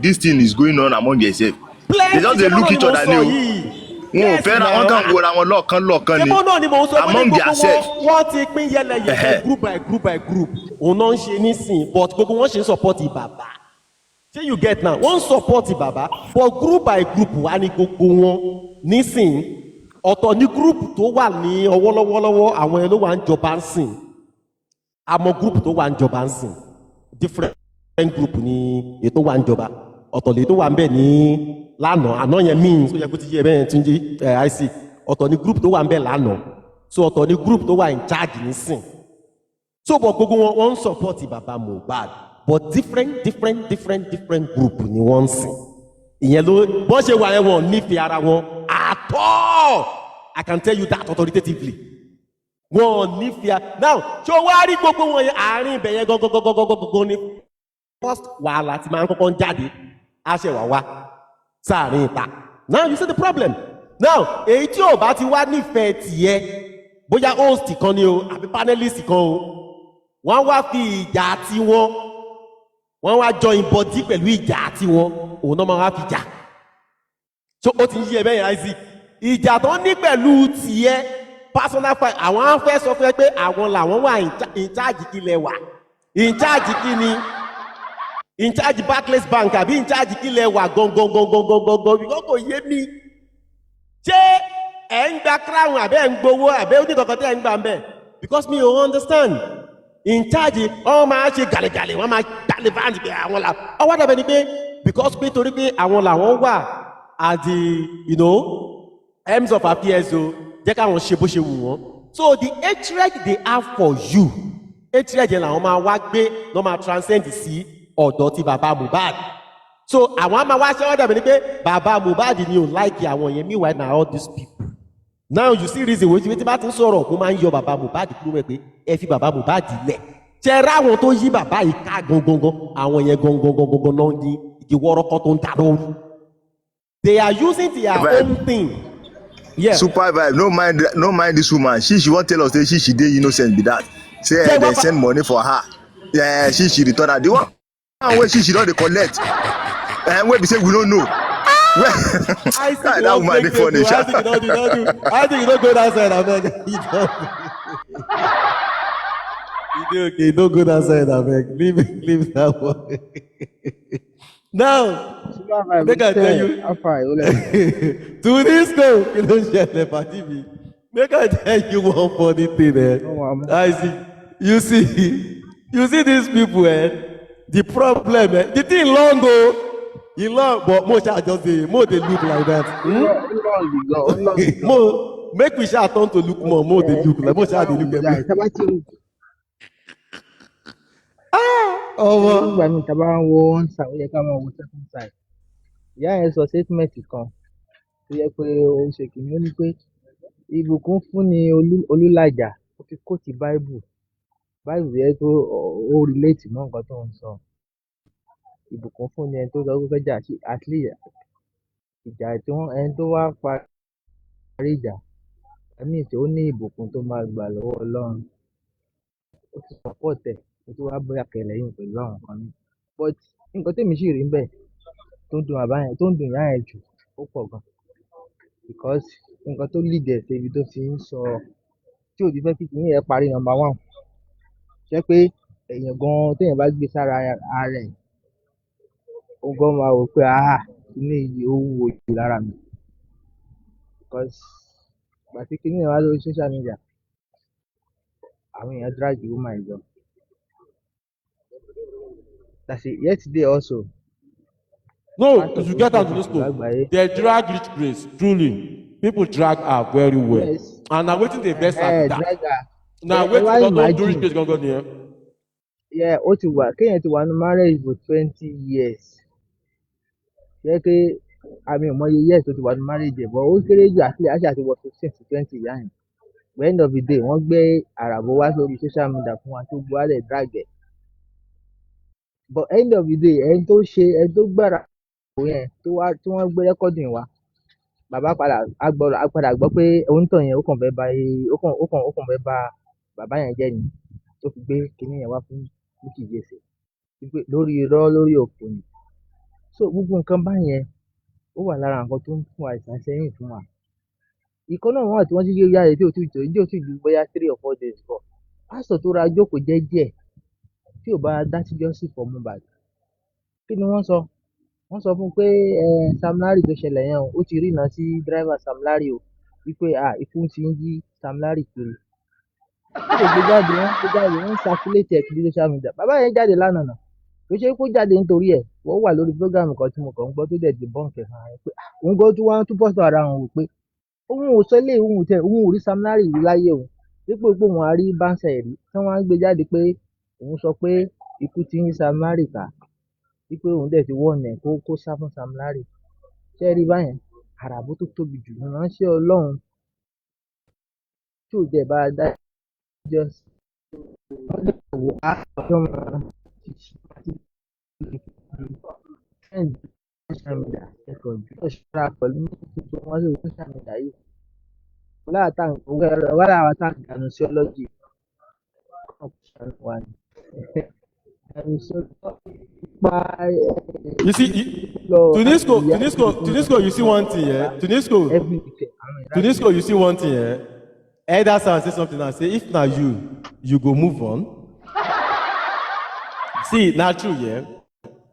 this thing is going on among themselves. They just they look each other new. Yes, among themselves. What take me group by group. On but one should support the Baba. So you get now, one support the Baba, but group by group, one go on, nisin. Ọ̀tọ̀ ní group tó wà ní ọwọ́lọ́wọ́lọ́wọ́ àwọn ẹlò wà ń jọba ń sìn àmọ́ group tó wà ń jọba ń sìn different group ní ètò wà ń jọba ọ̀tọ̀ lè tó wà ń bẹ̀ ní lánàá àná yẹn means ó yẹ kó ti yẹ bẹ́ẹ̀ tún jí IC ọ̀tọ̀ ní group tó wà ń bẹ̀ lánàá so ọ̀tọ̀ ní group tó wà in charge ní sìn so but gbogbo wọn support Baba Mohbad but different group ni wọ́n ń sìn ìyẹn ló bọ́n ṣe wà ẹ̀wọ̀n nífẹ̀ẹ́ ara wọn at all. I can tell you that authoritatively. Wọ́n nífẹ̀ẹ́. Now, ṣé o wá rí gbogbo wọn yẹn àárín ibẹ̀ yẹn gọ́gọ́gọ́gọ́gọ́gọ́ ní first wàhálà tí máa ń kọ́kọ́ ń jáde á ṣe wà wá sáàrin ìta. Now you see the problem. Now, èyí tí ò bá ti wá nífẹ̀ẹ́ tiẹ̀ bóyá host kan ni o àbí panelist kan o wọ́n wá fi ìjà tiwọn wọ́n wá join body pẹ̀lú ìjà tiwọn òun náà máa wá fi jà. So ó ti ń yí ẹ bẹ́yẹn Isaac ìjà tó ní pẹ̀lú tiẹ̀ personal fight àwọn á fẹ́ sọ fún ẹ pé àwọn làwọn wà in charge kí lẹ wà in charge kí ni in charge Barclays Bank àbí in charge kí lẹ wà gangan because kò yé mi ṣé ẹ̀ ń gba crown àbẹ́ ẹ̀ ń gbowó àbẹ́ oníkankan tẹ́ ẹ̀ ń gbà ń bẹ̀ because me ò understand in charge wọ́n máa ṣe gàlẹ́gàlẹ́ wọ́n máa gàlẹ́ báńdì pé àwọn là ọwọ́ dàbẹ̀ ni pé because pé torí pé àwọn làwọn wà at the ends of affairs o jẹ́ káwọn ṣe bó ṣe wù wọ́n so the hatred they have for you hatred yẹn làwọn máa wá gbé lọ́ máa transcend sí ọ̀dọ̀ ti Baba Mohbad so àwọn á máa wá ṣe ọ́ dàbí ni pé Baba Mohbad ni ò like àwọn yẹn meanwhile na all these people now you see reason wetin bá ti ń sọ̀rọ̀ kó máa ń yọ Baba Mohbad kúrò wẹ̀ pé ẹ fi Baba Mohbad lẹ̀ ṣe ráwọn tó yí bàbá yìí ká gangan àwọn yẹn gangan náà ní igi wọ́rọ́kọ́ tó ń ta lóru they are using their own thing. Yeah. Super vibe, no mind this woman. She won't tell us that she dey innocent be that. Say they send money for her. Yeah, she return her. The one where she don't collect. And where we say we don't know. I think that woman dey funny. I think you don't go that side, abeg. You don't go that side, abeg. Leave that one. Now, make I tell you, to this go, you don't share the party me. Make I tell you one funny thing, I see, you see these people, the problem, the thing long go, but most shall just say, more they look like that. More, make we shall turn to look more they look like, more shall they look at me. Nígbà míì tá a bá ń wo one side ó yẹ ká máa wo second side. Ìyá yẹn sọ statement kan tó yẹ pé ó ń ṣe kìíní ó ní pé ìbùkún fún ni olùlàjà ó fi kóòtù báìbù yẹ kó ó relate mọ́ nǹkan tó ń sọ. ìbùkún fún ni ẹni tó sọ pé fẹ́ jà sí at least ìjà tí wọ́n ẹni tó wá parí ìjà ẹni tí ó ní ìbùkún tó máa gbà lọ́wọ́ Ọlọ́run ó ti support ẹ̀ ó ti wá bóyá kẹlẹ́yìn pẹ̀lú àwọn kan ní but nǹkan tèmi sì rí bẹ́ẹ̀ tó ń dùn bàbá yẹn tó ń dùn ìyá yẹn jù ó pọ̀ gan because nǹkan tó lead ẹ̀ débi tó fi ń sọ tí ò ti fẹ́ kí kìíní yẹn parí number one ṣé pé èèyàn gan téèyàn bá gbé sára ara ẹ̀ ó gan máa wò pé kìíní yìí ó wúwo jù lára mi because ìgbà tí kìíní yẹn wá lórí social media àwọn èèyàn drag woman yìí lọ that's it yesterday also No, pastor if you tó get jẹ́ out to this tuntun school, lágbàáyé they drag rich grace, truly. People drag her very well. yes And now waiting the best at that. drag her Now ẹ wá waiting don't do rich imagine grace gangan here. ó ti wà kéèyàn ti wà ní marriage for 20 years jẹ́ pé àmì ìmọye years tó ti wà ní marriage ẹ̀ but ó kéré jù àti àṣà ti wọ 15 to 20 ìyá yẹn at the end of the day wọ́n gbé àràbò wá sórí social media fún wa tó gbọ́ àlẹ̀ drag ẹ̀ but end of the day ẹni tó gbára òun yẹn tí wọ́n gbé recording wa bàbá padà gbọ́ pé onítàn yẹn ó kàn fẹ́ ba bàbá yẹn jẹ́ ni tó fi gbé kinní yẹn wá fún Bukky Jesse wípé lórí irọ́ lórí òfò ni so gbogbo nǹkan báyẹn ó wà lára nǹkan tó ń fún àìsàn sẹ́yìn fún wa ìkan náà wà tí wọ́n ti yé yára tí ò tí ju bóyá 3 or 4 days bọ̀ pásítọ̀ tó ra jókòó jẹ́jẹ́ tí ò bá dá síjọ́ sí for Mohbad kí ni wọ́n sọ fún pé Sam Larry tó ṣẹlẹ̀ yẹn ó ti rí iná sí driver Sam Larry o wípé ikú ti ń yí Sam Larry kiri ó lè gbé jáde wọ́n ń circulate ẹ̀ kiri social media bàbá yẹn jáde lánàá náà kò ṣe kó jáde nítorí ẹ̀ wọ́n wà lórí program kan tí mo kàn ń gbọ́ tó dẹ̀ di bọ́ǹkì fún ara pé òun gan tún wá ń túbọ̀ sọ ara òun wò pé òun ò sọlé òun ò rí Sam Larry rí láyé òun dípò pé òun á rí báńsẹ̀ rí tí wọ́n á gbé jáde pé òun sọ pé ikú ti ń yí Sam Larry ká wípé òun dẹ̀ ti wọ́ọ̀nù ẹ̀ kó sá fún Sam Larry ṣé ẹ rí báyẹn àràbó tó tóbi jù ní ránṣẹ́ Ọlọ́run tí ò dẹ̀ bá dá jọ wọ́n lè wò á ọjọ́ mọ́ trend social media ẹ̀kọ́ jù lọ ṣọ́ra pẹ̀lú mọ́tò wọn lórí social media yìí wọ́n láwọn tá à ń dànù sí ọlọ́jì ọ̀pọ̀ wà ní You see, Tunisco, you see one thing, yeah? Tunisco, you see one thing, yeah? Elder Sam say something and say, if now you go move on. See, not true, yeah?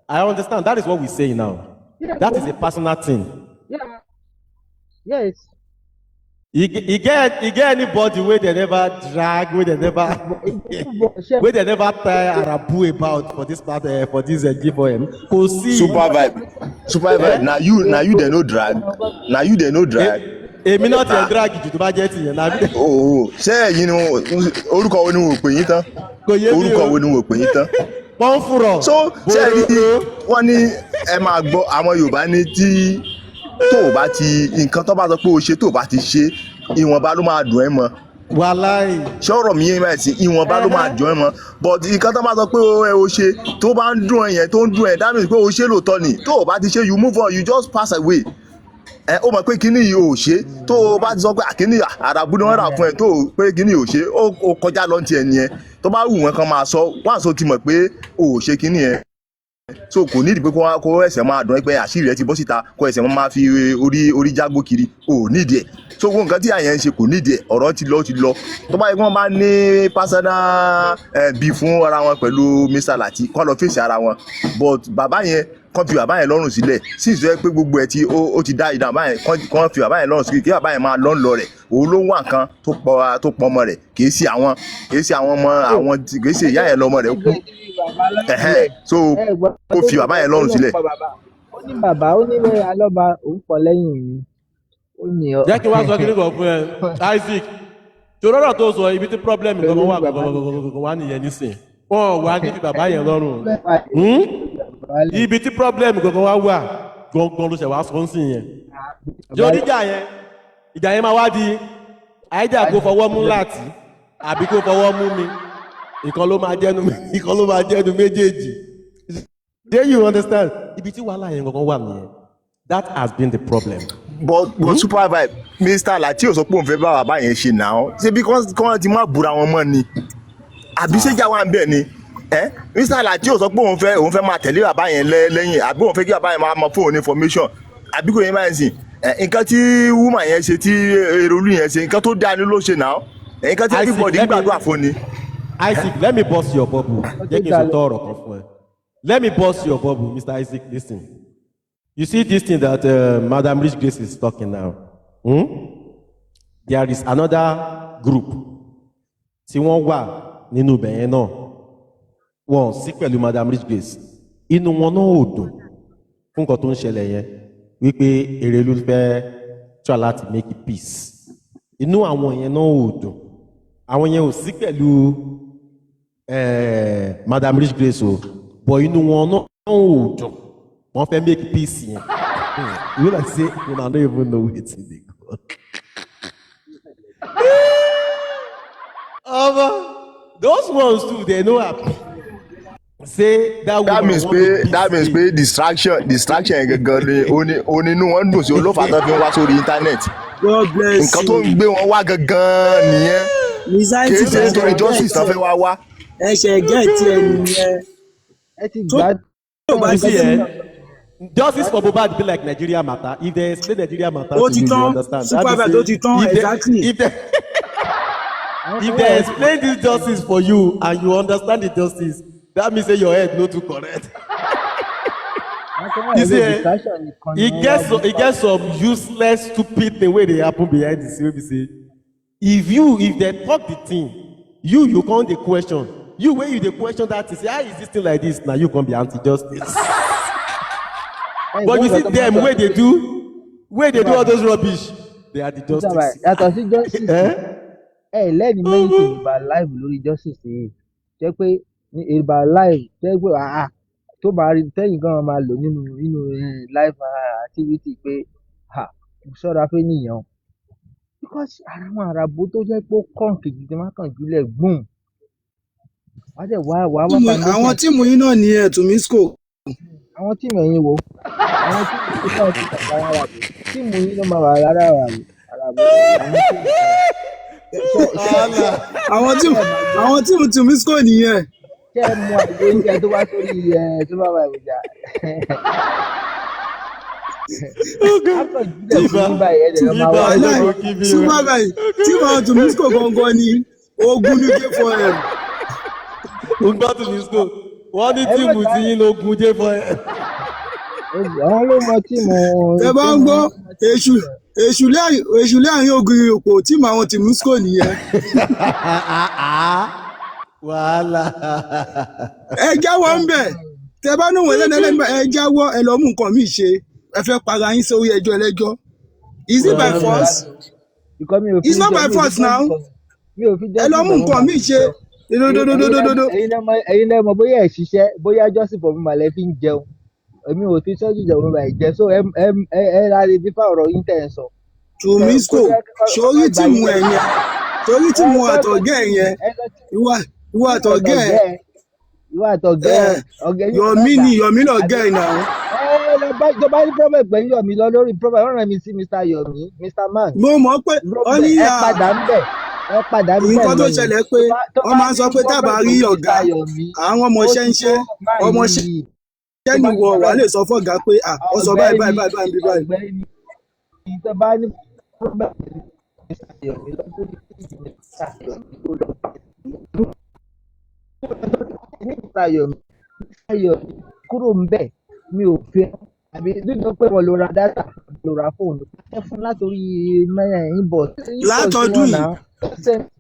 I understand. That is what we say now. Yeah, that is a personal thing. Yeah. Yes. You get anybody where they never drag, where they never tie Arabu about for this part for this G4M. Supervibez. Now you they no drag. Now you they no drag. Èmi náà ti drag ju tó bá jẹ́ ti yẹn náà. Ṣé ẹ̀yin ni orúkọ wo ni wọ́n pè yín tán? Orúkọ wo ni wọ́n pè yín tán? Wọ́n fúnrọ̀. So ṣé wọ́n ní ẹ máa gbọ́ àwọn Yorùbá ní tí tó o bá ti nǹkan tó bá sọ pé o ṣe tó o bá ti ṣe ìwọ̀nba ló máa dùn ẹ́ mọ́. Wàláì. ṣé ọ̀rọ̀ mi yẹn báyìí sí ìwọ̀nba ló máa dùn ẹ́ mọ́ but nǹkan tó bá sọ pé o ṣe tó bá ń dùn ẹ́ yẹn tó ń dùn ẹ́ that means pé o ṣe lóòótọ́ ni tó o bá ti ṣe you move on you just pass away. Ó mọ̀ pé kíní yìí ò ṣe tó o bá ti sọ pé kíní àràbù ni wọ́n rà fún ẹ tó o pé kíní ò ṣe ó kọjá lọ́ntì ẹ̀ nìyẹn tó bá wù wọ́n kan máa sọ wọ́n àṣọ ti mọ̀ pé o ò ṣe kíní yẹn so kò nídìí pé kó ẹsẹ̀ máa dùn ẹ́ pé àṣírí ẹ ti bọ́ síta kó ẹsẹ̀ máa fi orí jágbó kiri ò nídìí ẹ̀ so gbogbo nǹkan tí àyẹ̀ ń ṣe kò nídìí ẹ̀ ọ̀rọ̀ ti lọ tó bá yẹ kí wọ́n bá ní personal bí fún ara wọn pẹ̀lú Mr. Lati kó lọ fèsì ara wọn but bàbá yẹn kàn fi bàbá yẹn lọ́rùn sílẹ̀ sí ìṣẹ́ pé gbogbo ẹ̀ tí ó ti dá ìdá bàbá yẹn kàn fi bàbá yẹn lọ́rùn sílẹ̀ kí bàbá yẹn máa lọ́n lọ rẹ̀ òun ló wà nǹkan tó pọ̀ ọmọ rẹ̀ kì í sí àwọn ọmọ kì í sí ìyá yẹn lọ́mọ rẹ̀ kú so kó fi bàbá yẹn lọ́rùn sílẹ̀. ó ní bàbá ó ní bẹ́ẹ̀ alọ́ba òun pọ̀ lẹ́yìn mi ó ní ọ. jẹ́ kí wọ́n sọ kí ní kàn fún ẹ Isaac ṣòro ọ̀rọ̀ tó sọ ibi tí problem gbọ̀ngàn wà gbọ̀ngàn wà nìyẹn nísìn wọ́n wà níbi bàbá yẹn lọ́rùn ibi tí problem gbọ̀ngàn wà gbọ̀ngàn ló ṣẹ̀ wá sọ sí yẹn yóò níjà yẹn ìjà yẹn máa wá di àìjà kó fọwọ́ mú láti àbí kó fọwọ́ mú mi ìkan ló máa jẹ́nu méjèèjì Then you understand. Ibi tí wàhálà yẹn gangan wà nìyẹn. That has been the problem. but Supervibez Mr. Lati ò sọ pé òun fẹ́ bá bàbá yẹn ṣe náà ṣé bí kọ́ ti má búra wọn mọ́ ni àbí ṣéjà wà ń bẹ̀ ni Mr. Lati ò sọ pé òun fẹ́ máa tẹ̀lé bàbá yẹn lẹ́yìn àbí òun fẹ́ kí bàbá yẹn máa mọ fóònù information àbí kò yẹn máa ń sìn nǹkan tí woman yẹn ṣe tí erolú yẹn ṣe nǹkan tó dáa ni ló ṣe náà nǹkan tí everybody gbàdúrà fún ni. Isaac, let me burst your bubble. Jẹ́ kí n sọ tọrọ kan fún ẹ. Let me burst your bubble, Mr. Isaac, listen. You see this thing that Madam Rich Grace is talking now? There is another group. Tí wọ́n wà nínú ibẹ̀ yẹn náà. Wọ́n sí pẹ̀lú Madam Rich Grace. Inú wọn náà ò dùn fún nǹkan tó ń ṣẹlẹ̀ yẹn. Wípé Erelu fẹ́ try láti make peace. Inú àwọn yẹn náà ò dùn. Àwọn yẹn ò sí pẹ̀lú Madam Rich Grace o. But inú wọn náà ò dùn. Wọ́n fẹ́ make peace yẹn. You like say una no even know wetin dey go. Those ones too, they no happy. Say that means pé distraction gangan ni inú wọn dùn sí olófà tó fi ń wá sórí internet. God bless you. Nǹkan tó ń gbé wọn wá gangan nìyẹn. Kì í ṣe nítorí justice tó fẹ́ wá. Ẹ ṣe gẹ́ẹ̀tì ẹ nìyẹn. Ẹ ti gbà tó bá ṣe justice for Mohbad be like Nigeria matter. If they explain Nigeria matter to you, you understand. Supervibez ó ti tán exactly. If they explain this justice for you and you understand the justice, that means say your head no too correct. You see, it gets some useless, stupid thing where they happen behind the scene. We say, if they talk the thing, you can't the question. You when you the question that is, how is this thing like this? Now you can be anti-justice. But you see them where they do all those rubbish, they are the justice. Yàtọ̀ sí justice. Lẹ́ni mẹ́rin tó ìbá live lórí justice yìí. Jẹ́ pé ìbá live jẹ́ pé tó bá rí tẹ́yìn gan máa lò nínú live activity pé ṣọ́ra fẹ́ nìyẹn. Because àwọn àràbò tó jẹ́ pé ó kàn kìkì tí wọ́n kàn jùlẹ̀ gbùn. Àwọn tíìmù yín náà ní Tumisco. Àwọn tíìmù ẹ̀yin wo? Àwọn tíìmù yín náà ti tàkà rárá bò. Tíìmù yín ló máa wà rárá àràbò. Àwọn tíìmù Tumisco nìyẹn. Ṣé ẹ mú àgbo oúnjẹ tó wá sórí Supervibez ìjà? Supervibez tíìmù àwọn Tumisco gangan ni ogun ní J4M. Ogun Tumisco wọ́n ní tíìmù tí yín lógun J4M. Àwọn ló mọ tíìmù. Ẹ bá ń gbọ́ èṣù lẹ́yìn ogun òpó tíìmù àwọn Tumisco nìyẹn. Wàhálà. Ẹ jáwọ́ ń bẹ̀ tẹ bá ní òun ẹlẹ́ni ẹ jáwọ́ ẹ lọ mú nǹkan míì ṣe ẹ fẹ́ para yín sórí ẹjọ́ ẹlẹ́jọ́. Is it by force? It's not by force now. Ẹ lọ mú nǹkan míì ṣe. Ẹ̀yin náà mọ̀ bóyá ẹ̀ ṣiṣẹ́ bóyá justice for Mohbad lẹ fi ń jẹun. Èmi ò fi sọ́jú ìjọba ìbàyẹ̀ jẹ́ so ẹ láre dífá ọ̀rọ̀ yín tẹ̀ ń sọ. Tumisco sórí tìmù ẹ̀ yẹn sórí tìmù àtọ̀gẹ́ ẹ̀ yẹn ìwà àtọ̀gẹ́ ẹ̀ Yomi lọ̀gẹ́ ẹ̀ náà. Ìjọba ní problem pẹ̀lú Yomi lọ lórí problem ọ̀rọ̀ mi sí Mr. Yomi Mr. Man. Mo mọ̀ pé ó ní ẹ padà ń bẹ̀. Nǹkan tó ṣẹlẹ̀ pé wọ́n máa ń sọ pé tábà rí ọ̀gá àwọn ọmọọṣẹ́ ń ṣe ọmọọṣẹ́ kẹ́ni wọ wà lè sọ fọ́gà pé ó sọ báyìí. Ìjọba ní problem pẹ̀lú Mr. Yomi lọ́dún Mr. Yomi kúrò ń bẹ̀ mi ò fẹ́ àbí dídán pé wọ́n lo ra dátà lo ra fóònù ẹ fún látòrí inbox. Látọdún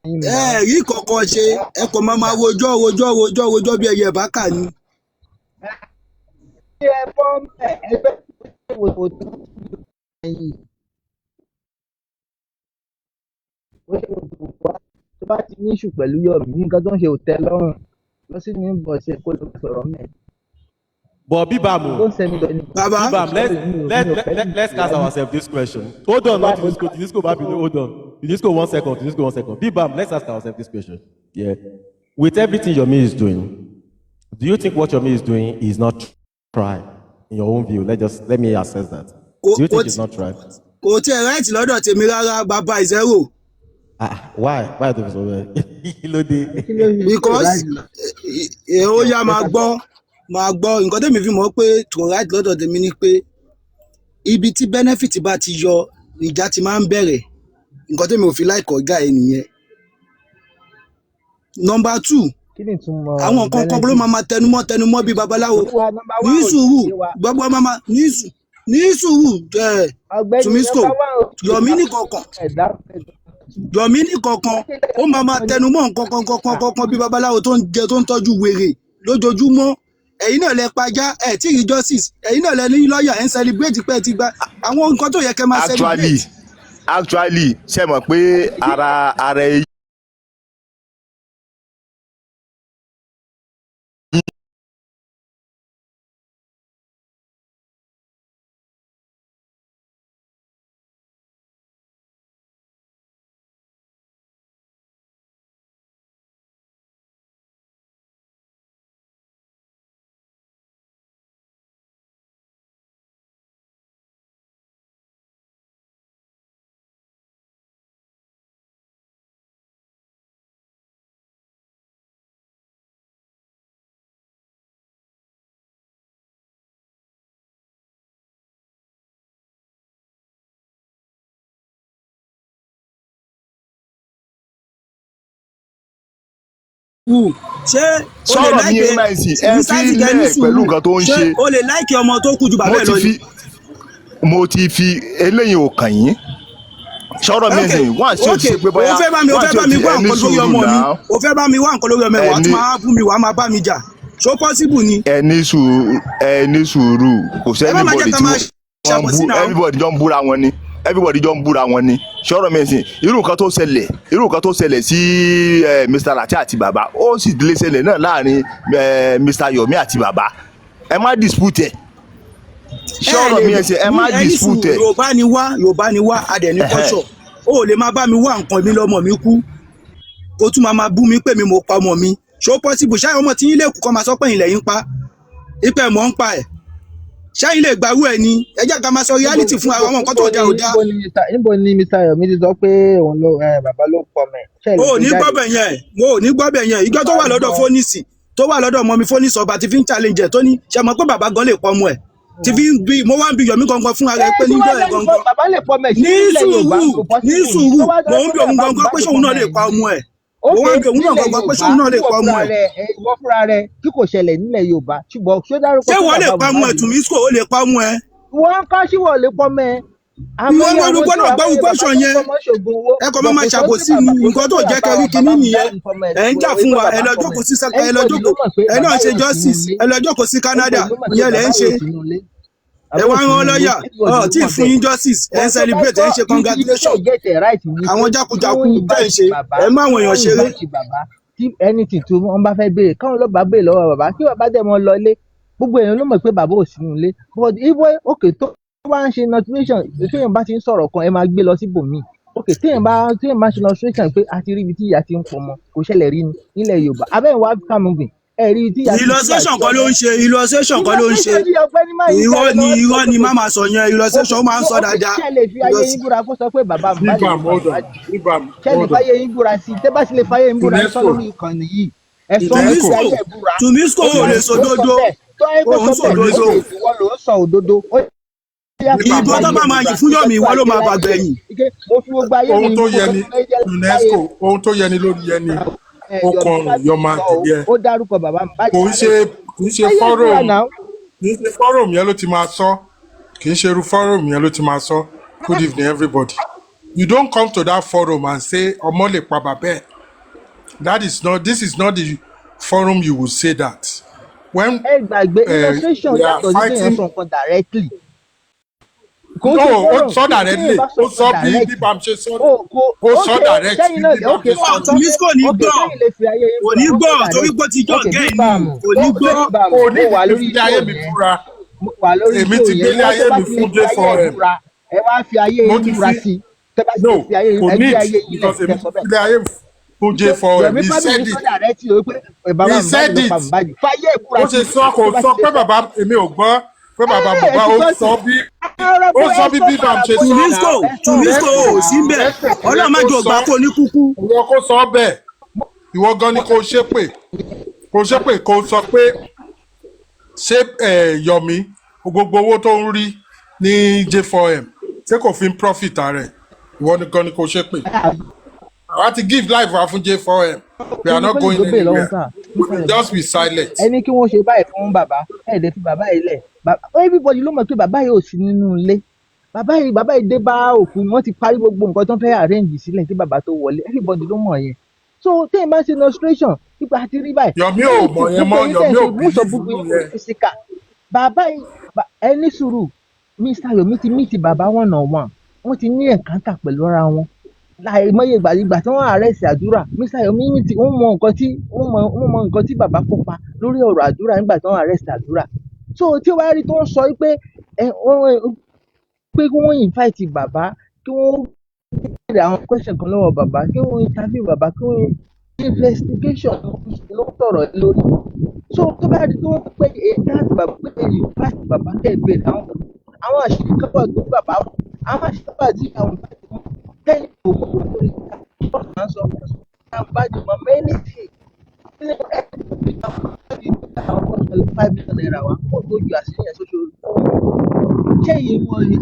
yìí rí kọ̀ọ̀kan ṣe ẹ kò máa rojọ́ bí ẹyẹ bákà ni. Ẹ bọ́ ẹgbẹ́ ìwòsàn tó ẹ̀yìn. Tó bá ti ní ìṣù pẹ̀lú Yomi nǹkan tó ń ṣe ò tẹ́ lọ́rùn lọ sí ní inbox ẹ kó lọ sọ̀rọ̀ mẹ́rin. But Bibam, let's ask ourselves this question. Hold on, not Tunisco, hold on. Tunisco 1 second, Tunisco 1 second. Bibam, let's ask ourselves this question. Yeah. With everything Yomi is doing, do you think what Yomi is doing is not try? In your own view, let me assess that. Do you think it's not right? Kò tí ẹ̀ right lọ́dọ̀ tèmi rárá bàbá ìzẹ́rò. Why do you so well? Because ó yá máa gbọ́ nǹkan tèmi fi mọ̀ pé tó right lọ́dọ̀ tèmi ni pé ibi tí benefit bá ti yọ ìjà ti máa ń bẹ̀rẹ̀ nǹkan tèmi ò fi láìkọ̀ ọ̀gá ẹ̀ nìyẹn. Number 2 àwọn nǹkan kan ló máa tẹnumọ́ bíi babaláwo ní sùúrù gbogbo máma ní sùúrù Tumisco Yomi ní kankan ó máa tẹnumọ́ nǹkan bíi babaláwo tó ń jẹ tó ń tọ́jú wèrè lójoojúmọ́. Ẹ̀yin náà lẹ pajá ẹ̀ tí ì justice ẹ̀yin náà lẹ ní lọ́ọ̀yà ẹ̀ ń celebrate pé ẹ ti gba àwọn nǹkan tó yẹ kẹ́ máa celebrate. Actually ṣe mọ̀ pé ara ṣé o lè láìpẹ́ pẹ̀lú nǹkan tó ń ṣe o lè láìkí ọmọ tó kú ju bàbá ẹ̀ lọ ni. mo ti fi eléyìí ò kàn yín sọ̀rọ̀ mi ẹ̀sìn wọ́n àti òṣìṣẹ́ pé bóyá o fẹ́ bá mi wá nǹkan lórí ọmọ mi wà á tún máa bú mi wà á máa bá mi jà ṣó possible ni. ẹ ní sùúrù kò sẹ́ni bọ̀dì tí everybody jọ ń búra wọn ni sọ̀rọ̀ mi ẹ̀sìn irú nǹkan tó ṣẹlẹ̀ sí Mr. Lati àti bàbá ó sì lè ṣẹlẹ̀ náà láàrin Mr. Yomi àti bàbá ẹ má dispute ẹ̀ sọ̀rọ̀ mi ẹ̀sìn ẹ má dispute ẹ̀. Yorùbá ni wá adẹ̀ ní kọ́ṣọ̀ ó lè máa bá mi wá nǹkan mi lọ́mọ mi kú kó tún máa bú mi pé mi mo pa ọmọ mi ṣó possible ṣáà ọmọ tí yín lè kú kọ́ máa sọ pé ilẹ̀ yín pa ipẹ̀ mọ́ ń pa ẹ̀ ṣáà ilé ìgbàwú ẹ̀ ni ẹ jẹ́ ká máa sọ reality fún àwọn nǹkan tó dá ò dá. níbo ni Mr. Yomi ti sọ pé òun ló bàbá ló pọ̀ mẹ́. o ò ní gbọ́ bẹ̀ yẹn ìjọ tó wà lọ́dọ̀ fónísì tó wà lọ́dọ̀ ọmọ mi fónísì ọba ti fi ń challenge ẹ̀ tó ní ṣe mọ̀ pé bàbá gan lè pọ̀ ọmọ ẹ̀ ti fi ń bí mo wá ń bi Yomi gangan fún ara ẹ pé níjọ́ ẹ̀ gangan ní sùúrù mo ń bi òun gangan pé ṣóun náà lè pa ọmọ ẹ̀ mo wá ń bi òun náà gangan pé ṣóun náà lè pa ọmọ ẹ̀. ìwọ fúnra rẹ tí kò ṣẹlẹ̀ nílẹ̀ Yorùbá ṣùgbọ́n ṣé dárúkọ ṣé wọ́n lè pa ọmọ ẹ̀ Tumisco ó lè pa ọmọ ẹ̀. wọ́n ká sí wọ́n lè pọ́ mẹ́. ìwọ gbọ́dọ̀ gbọ́dọ̀ question yẹn ẹ kọ́ máa ṣàbòsí nǹkan tó jẹ́ kẹrí kinní nìyẹn ẹ̀ ń jà fún wa ẹ lọ jókòó sí sẹ́ka ẹ lọ jókòó ẹ náà ṣe justice ẹ lọ jókòó sí Canada ìyẹn lẹ́ ń ṣe ẹ wá rán lọ́ọ̀yà tí ì fún yín justice ẹ ń celebrate ẹ ń ṣe congratulation àwọn jákujàku tẹ̀ ń ṣe ẹ má àwọn èèyàn ṣeré. tí anything tí wọ́n bá fẹ́ béèrè káwọn lọ́ọ́ bá béèrè lọ́wọ́ bàbá kí bàbá dẹ̀ mọ́ lọlé gbogbo èèyàn ló mọ̀ pé bàbá ò sí nílé but ìwé òkè tó bá ń ṣe notification téèyàn bá ti ń sọ̀rọ̀ kan ẹ máa gbé lọ síbòmíì òkè téèyàn bá ṣe notification pé a ti rí ibi tí ìyá ti ń pọ̀ mọ́ kò ṣẹlẹ̀ rí ni nílẹ̀ Yorùbá abẹ́rẹ́ wa African movie ẹ rí ibi tí ìyá ti ń pọ̀ illustration kan ló ń ṣe irọ́ ni má máa sọ yẹn illustration ó máa ń sọ dáadáa. ṣé lè fi ayé yín búra kó sọ pé bàbá mi bá lè ṣé lè fi ayé yín búra sí tẹ́ bá sì lè fi ayé yín búra sọ lórí ìkànnì yìí ẹ sọ ní fi ayé búra Tumisco ò lè sòdodo òun sòdodo ìwọ ló ń sọ òdodo. ìbọn tó bá máa yìn fún Yomi ìwọ ló máa bà gbẹ̀yìn. ohun tó yẹ ni UNESCO ohun tó yẹ ni lórí yẹ ni ó kọrùn yọmọ adìyẹ ó dárúkọ bàbá mi bá kò ń ṣe fọ́rọ̀mù yẹn ló ti máa sọ kì í ṣe irú fọ́rọ̀mù yẹn ló ti máa sọ good evening everybody you don't come to that forum and say ọmọ lè pa bàbá ẹ̀ this is not the forum you will say that when ẹ gbàgbé illustration yàtọ̀ sí kéèyàn sọ nǹkan directly. ó sọ directly ó sọ bí bam ṣe sọ ó sọ directly bí bam ṣe sọ. Tumisco ní gbọ́ kò ní gbọ́ torí pé ti jọ gẹ́ẹ̀ni kò ní gbọ́. kò ní ìdílé ayé mi fúnra èmi ti gbélé ayé mi fún J4M. ẹ wá fi ayé yín búra sí i tẹ́ bá ti fi ayé yín because èmi ti gbélé ayé mi fún pé J4M. Yomi He family said it. sọ́dà rẹ tí o pé bàbá He Mohbad said ló pa it. Mohbad fàyè ìbúra Ó sí ṣe sọ tó kò bá sọ ti lè pé sọ. bàbá èmi ò gbọ́ pé bàbá Mohbad ó Because sọ bí ara ó bó sọ ẹ bí sọ bíbam para ṣe bó sọ. yẹn náà ẹ sọ Tunisco bẹ́ẹ̀ ò sí náà. bẹ́ẹ̀ Lẹ́sẹ̀ kò yẹ ọlọ́run má kó jò sọ gbà kó ní kúkú. ìwọ kó sọ bẹ́ẹ̀. Ìwọ gan ni kò ṣépè kó sọ pé ṣé Yomi gbogbo owó tó ń rí ní J4M ṣé kò fi ń profit rẹ̀ ìwọ gan ni kò ṣépè. I want to give life fún J4M. We are not going anywhere. We will just be silent. Ẹni kí wọ́n ṣe báyìí fún bàbá ẹ̀ẹ́dẹ̀ fi bàbá yìí lẹ̀ everybody ló mọ̀ pé bàbá yìí ò sí nínú ilé bàbá yìí dé bá òkú wọ́n ti parí gbogbo nǹkan tó ń fẹ́ arrange sílẹ̀ kí bàbá tó wọlé everybody ló mọ̀ yẹn so téèyàn bá ń ṣe illustration nípa àti rí báyìí Yomi ò mọ̀ yẹn mọ́, Yomi ò believe nínú yẹn. physical bàbá yìí ẹni sùúrù Mr. Yomi ti meet bàbá one on one wọ́n ti ní encounter pẹ̀lú ara wọn láì mọye ìgbà tí wọ́n arrest àdúrà Mr. Yomi wọ́n mọ nǹkan tí bàbá kópa lórí ọ̀rọ̀ àdúrà nígbà tí wọ́n arrest àdúrà so tí wàá rí tó ń sọ pé kí wọ́n invite bàbá kí wọ́n béèrè àwọn question kan lọ́wọ́ bàbá kí wọ́n interview bàbá kí wọ́n investigation ló ń sọ̀rọ̀ lórí so tó bá rí tó ń pè é láti bàbá pé èyí invite bàbá kẹ́ ẹ̀ béèrè àwọn àṣírí kápá tó bàbá àwọn àṣírí kápá tí àwọn bá ti mú kẹ́yìn tó mọ̀ lórí ọ̀sán máa ń sọ àwọn bá ti mọ̀ mẹ́nìtì ilé àwọn $5 million wa kó tó ju àṣírí yẹn sóṣù ṣé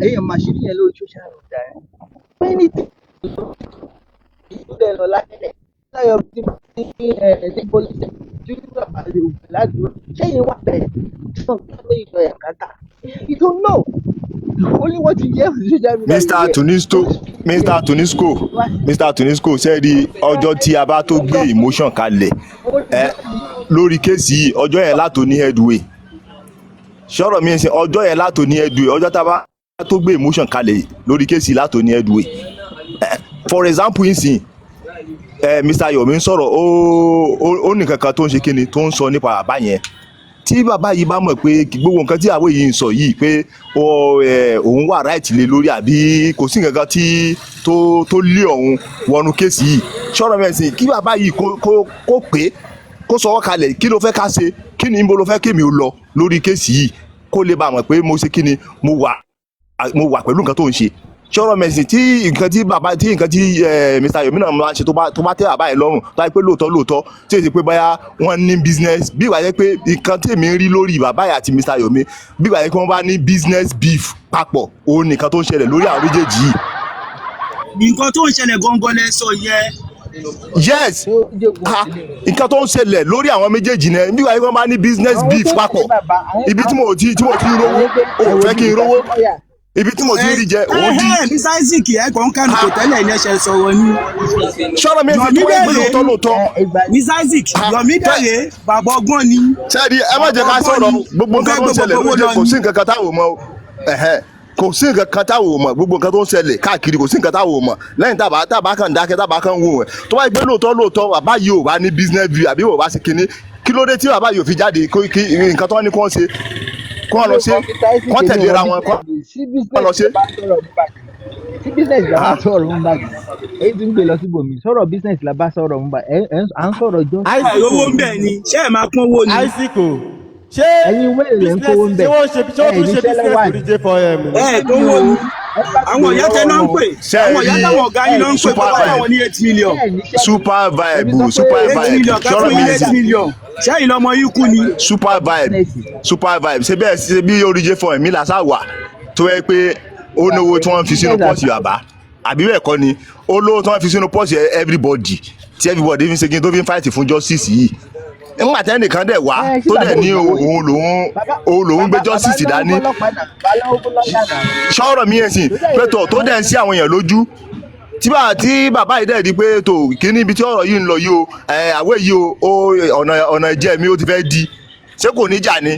èèyàn máa ṣírí yẹn lórí social media ẹ̀ mẹ́nìtì ìlú rẹ̀ lọ lákẹ́lẹ̀ láyọ̀ tí ní pólísì tí bàbá rẹ̀ ò bẹ̀ ládùúgbò ṣé èèyàn wà bẹ́ẹ̀ fún ọ̀gá ìgbà ẹ̀ kátà you don't know only what you hear on social media. Mr. Tunisco ṣe rí ọjọ́ tí a bá tó gbé emotion kalẹ̀ lórí kéèsì yìí ọjọ́ yẹn látò ní headway ṣọ́rọ̀ mi ṣe ọjọ́ yẹn látò ní headway ọjọ́ tá a bá tó gbé emotion kalẹ̀ lórí kéèsì yìí látò ní headway for example nsìn Mr. Yomi ń sọ̀rọ̀ ó ní kankan tó ń ṣe kíni tó ń sọ nípa bàbá yẹn tí bàbá yìí bá mọ̀ pé gbogbo nǹkan tí àwọn yìí ń sọ yìí pé òun wà right lé lórí àbí kò sí nǹkan tí tó lé òun wọnú kéèsì yìí ṣọ́rọ̀ mẹ́sìn kí bàbá yìí kó pé kó sọ wọ́n kalẹ̀ kí ló fẹ́ ká ṣe kí ni ibo ló fẹ́ kémi ó lọ lórí kéèsì yìí kó lè bá mọ̀ pé mo ṣe kí ni mo wà pẹ̀lú nǹkan tó ń ṣe ṣọ́rọ̀ mẹ́sìn tí nǹkan tí Mr. Yomi náà máa ń ṣe tó bá tẹ́ bàbá yẹn lọ́rùn tó bá yẹ pé lóòótọ́ tí èsì pé báyà wọ́n ní business bí ìwà yẹ pé nǹkan tí èmi ń rí lórí bàbá yẹn àti Mr. Yomi bí ìwà yẹ pé wọ́n bá ní business beef papọ̀ òun nìkan tó ń ṣẹlẹ̀ lórí àwọn méjèèjì yìí. nǹkan tó ń ṣẹlẹ̀ gangan lẹ sọ yẹn. yes nǹkan tó ń ṣẹlẹ̀ lórí àwọn méjèèjì náà bí ìwà yẹ pé wọ́n bá ní business beef papọ̀ ibi tí mo ti rówó ò fẹ́ kí n rówó ibi tí mo ti rí jẹ òun di. Mr. Isaac ẹ kàn kánú kò tẹ́lẹ̀ ilé ẹ̀ṣẹ̀ sọ̀rọ̀ ni. sọ́rọ̀ mi fi tó wáyé pé lóòótọ́. Mr. Isaac Yomi dẹ̀rẹ̀ bàbá ọgbọ́n ni. sẹ́ẹ̀dì ẹ má jẹ́ ká sọ̀rọ̀ gbogbo nǹkan tó ń ṣẹlẹ̀ lóde kò sí nǹkan kan táwọn mọ̀ kò sí nǹkan kan táwọn mọ̀ gbogbo nǹkan tó ń ṣẹlẹ̀ káàkiri kò sí nǹkan táwọn mọ̀ lẹ́yìn tábà kan dákẹ́ tábà kan wò wẹ̀ tó wáyé pé lóòótọ́ bàbá yìí ò bá ní business view àbí ò bá ṣe kinní kí ló dé tí bàbá yìí ò fi jáde nǹkan tó wá ní kó ṣe kó lọ ṣe kó tẹ̀lé ra wọn kó lọ ṣe. tí business la bá sọ̀rọ̀ ń bàjẹ́ èyí tí ń gbé lọ sí bòmí sọ̀rọ̀ business la bá sọ̀rọ̀ ń bàjẹ́ à ń sọ̀rọ̀ jọ́. owó ń bẹ̀ ni ṣé ẹ̀ máa pọ́n owó ni. àìsíkò ṣé ẹ̀yin wẹ́rẹ̀ lẹ́ ń kówó ń bẹ̀ ṣé wọ́n tún ṣe business lórí J4M. tó wó ni àwọn ìyá tẹ náà ń pè àwọn ìyá táwọn ọ̀gá yìí náà ń pè tó bá táwọn ní 8 million. Supervibez 8 million kẹ́kọ̀ọ́ ní 8 million ṣẹ́yìn lọ́mọ yìí kú ni. Supervibez ṣe bẹ́ẹ̀ ṣe bí orí J4M mi làṣà wà tó yẹ pé ó náwó tí wọ́n fi sínú pọ́ọ̀sì bàbá àbí bẹ́ẹ̀ kọ́ ni ó lówó tí wọ́n fi sínú pọ́ọ̀sì everybody tí everybody fi ń segin tó fi ń fight fún justice yìí nígbà tẹ́ nìkan dẹ̀ wá tó dẹ̀ ní òun lòun gbé justice dání ṣọ́ọ̀rọ̀ mi yẹn sìn pé tó dẹ̀ ń sí àwọn èèyàn lójú tí bàbá yìí dẹ̀ di pé tó kíní ibi tí ọ̀rọ̀ yìí ń lọ yìí o àwẹ̀ yìí o ọ̀nà ìjẹ́ mi ó ti fẹ́ di ṣé kò ní jà ni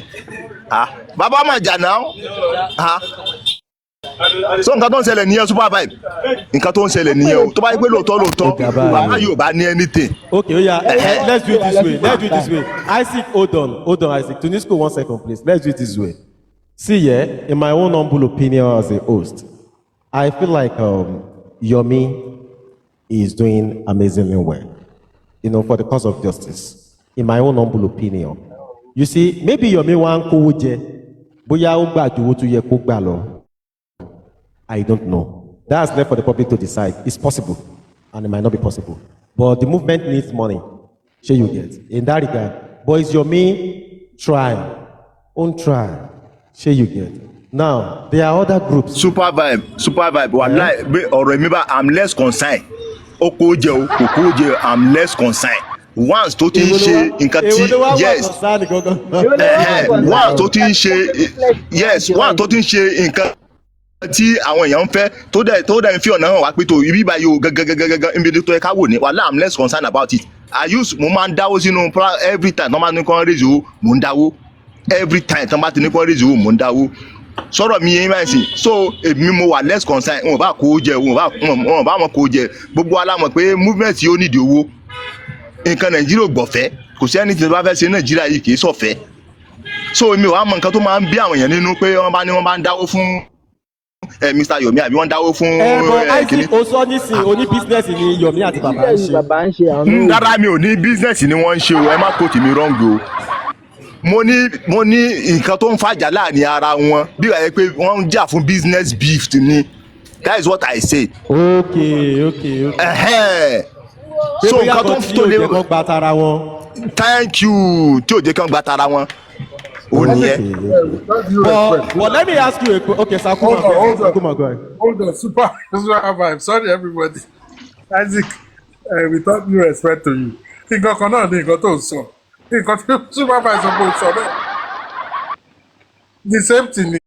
bàbá máa jà náà so nǹkan tó ń ṣẹlẹ̀ nìyẹn Supervibez nǹkan tó ń ṣẹlẹ̀ nìyẹn o tó bá yẹ pé lóòótọ́ bàbá yóò bá ní anything. okay oya let's do it this way Isaac hold on Isaac Tunisco 1 second please let's do it this way see in my own humble opinion as a host I feel like Yomi is doing amazingly well for the cause of justice, in my own humble opinion. You see, maybe your me one koje, boya o gba ju to ye ko gba lo. I don't know. That's left for the public to decide. It's possible, and it might not be possible. But the movement needs money. Sure you get. In that regard, boys, your me try. Own try. Sure you get. Now, there are other groups. Supervibez, wallahi, ọ̀rọ̀ mi bá, I'm less concerned. Ó kó jẹ o, kò kó jẹ, I'm less concerned. Once tó ti ń ṣe nǹkan tí, yes, once tó ti ń ṣe, yes, once tó ti ń ṣe nǹkan tí àwọn èèyàn ń fẹ́ tó dẹ̀ ń fi ọ̀nà hàn wá pé tó ibi báyìí o gangan ibi tó yẹ ká wò ní wàhálà, I'm less concerned about it. Mo máa ń dáwó sínú every time tó máa ní kán raise owó mò ń dáwó, every time tó máa ti ní kán raise owó mò ń dáwó. Sọ̀rọ̀ mi yẹn báyìí sí, so èmi mo wà less concerned, wọn bá kó jẹ, wọn bá wọn kó jẹ, gbogbo wa la mọ̀ pé movement yóò nídìí owó, nǹkan Nàìjíríà ò gbọ̀fẹ́, kò sí ẹni tí wọ́n bá fẹ́ ṣe Nàìjíríà yìí kì í ṣọ̀fẹ́. So èmi ò wá mọ nǹkan tó máa ń bí àwọn èèyàn nínú pé wọ́n bá ń dáwó fún Mr. Yomi àbí wọ́n dáwó fún Isaac oṣù nísìn oní bísínẹ́sì ni Yomi àti bàbá ń ṣe. Rárá mi ò ní bísínẹ́sì ni wọ́n ń ṣe o, ẹ má kó tèmi wrong o. Mo ní nǹkan tó ń fàjà láàrin ara wọn bí wàá yẹ pé wọ́n ń jà fún business beef ni, that is what I say. Okay. So nǹkan tó ń fi tó lé wọn gba tara wọn. Thank you tí ò jẹ́ kán gba tara wọn. But let me ask you a question. Okay, Sakuma, go ahead. Hold on, Supervibez. Sorry, everybody. Isaac, with all due respect to you, nǹkan kan náà ni nǹkan tó ń sọ. Nǹkan tí Supervibez kò sọ náà. The same thing.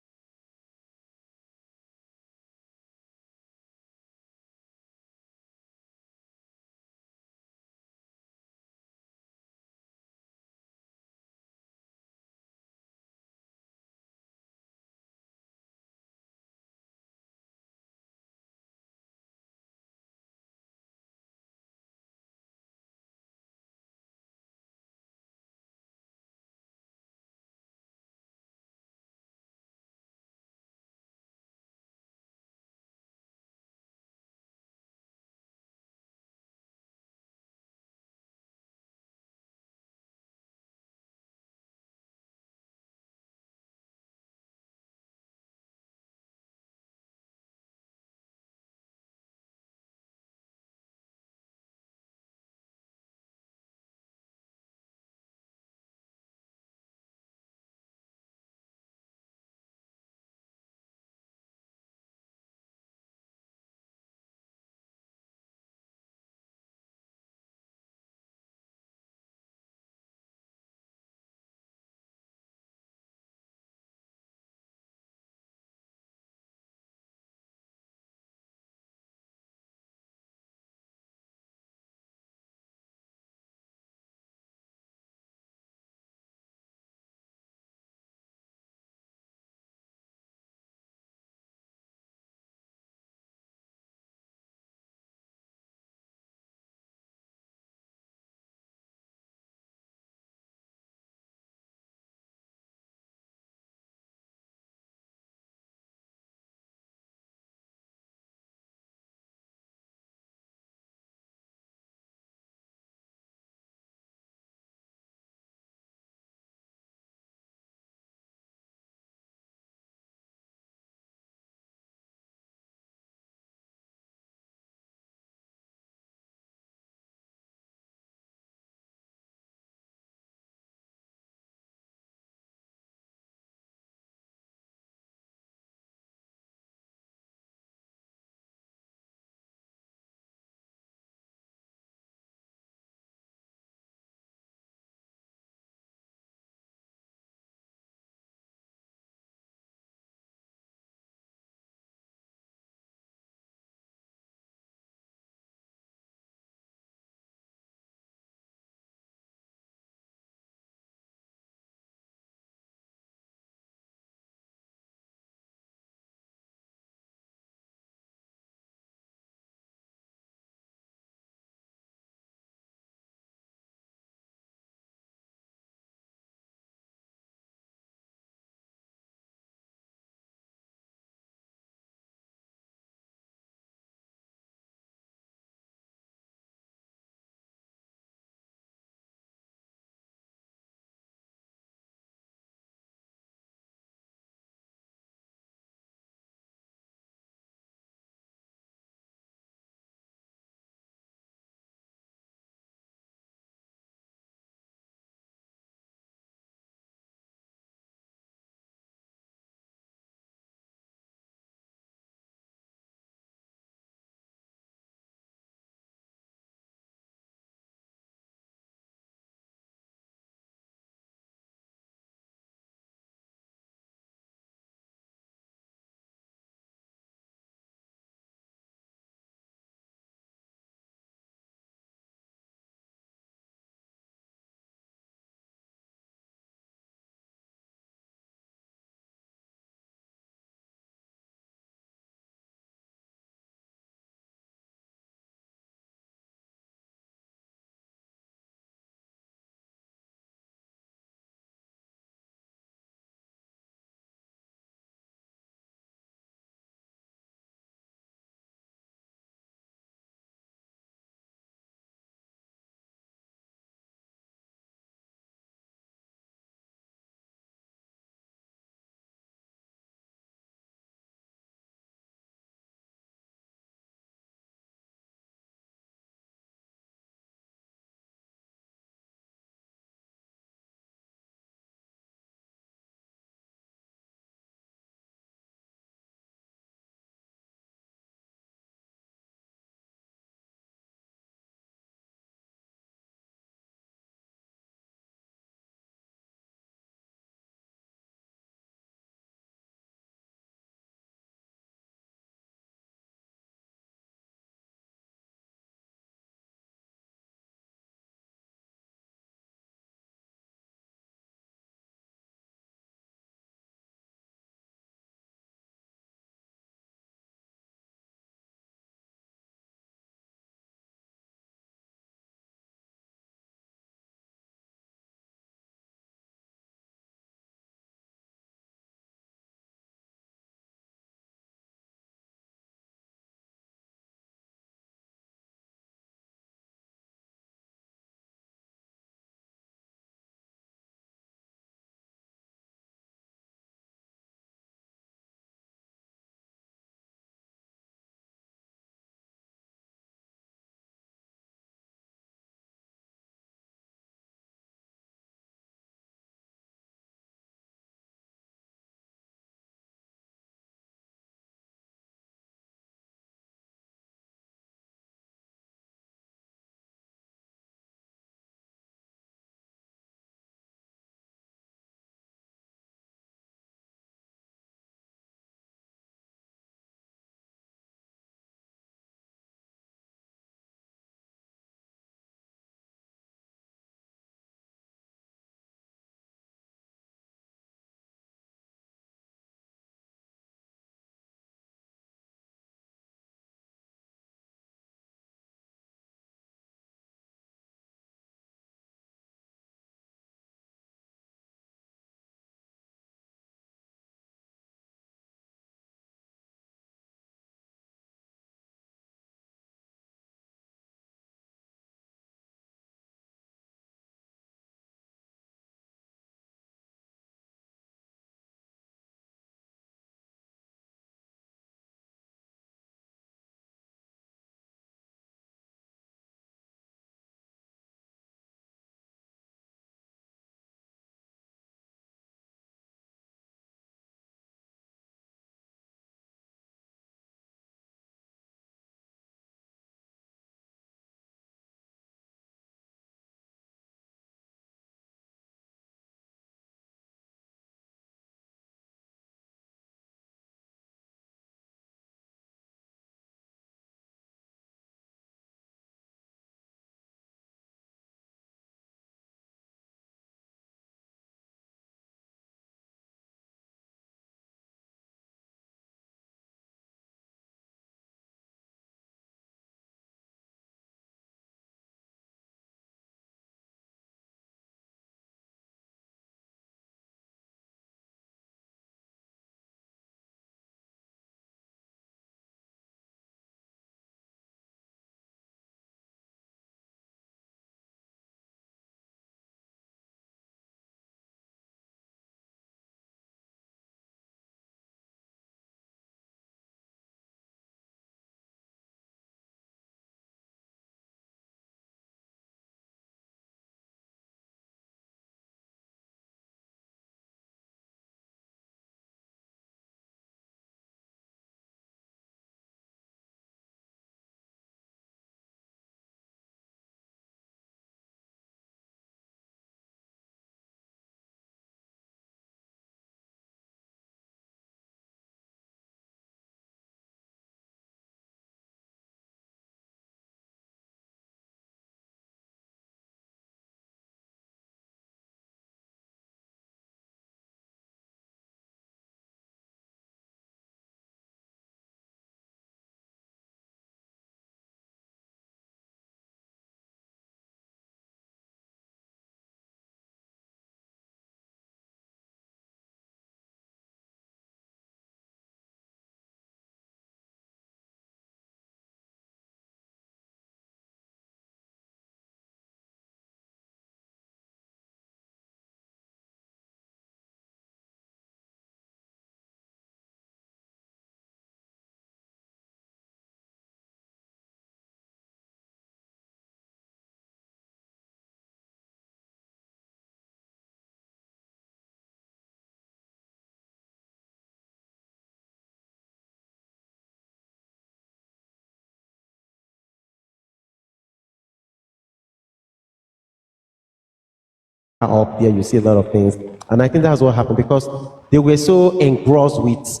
up there, you see a lot of things. And I think that's what happened because they were so engrossed with,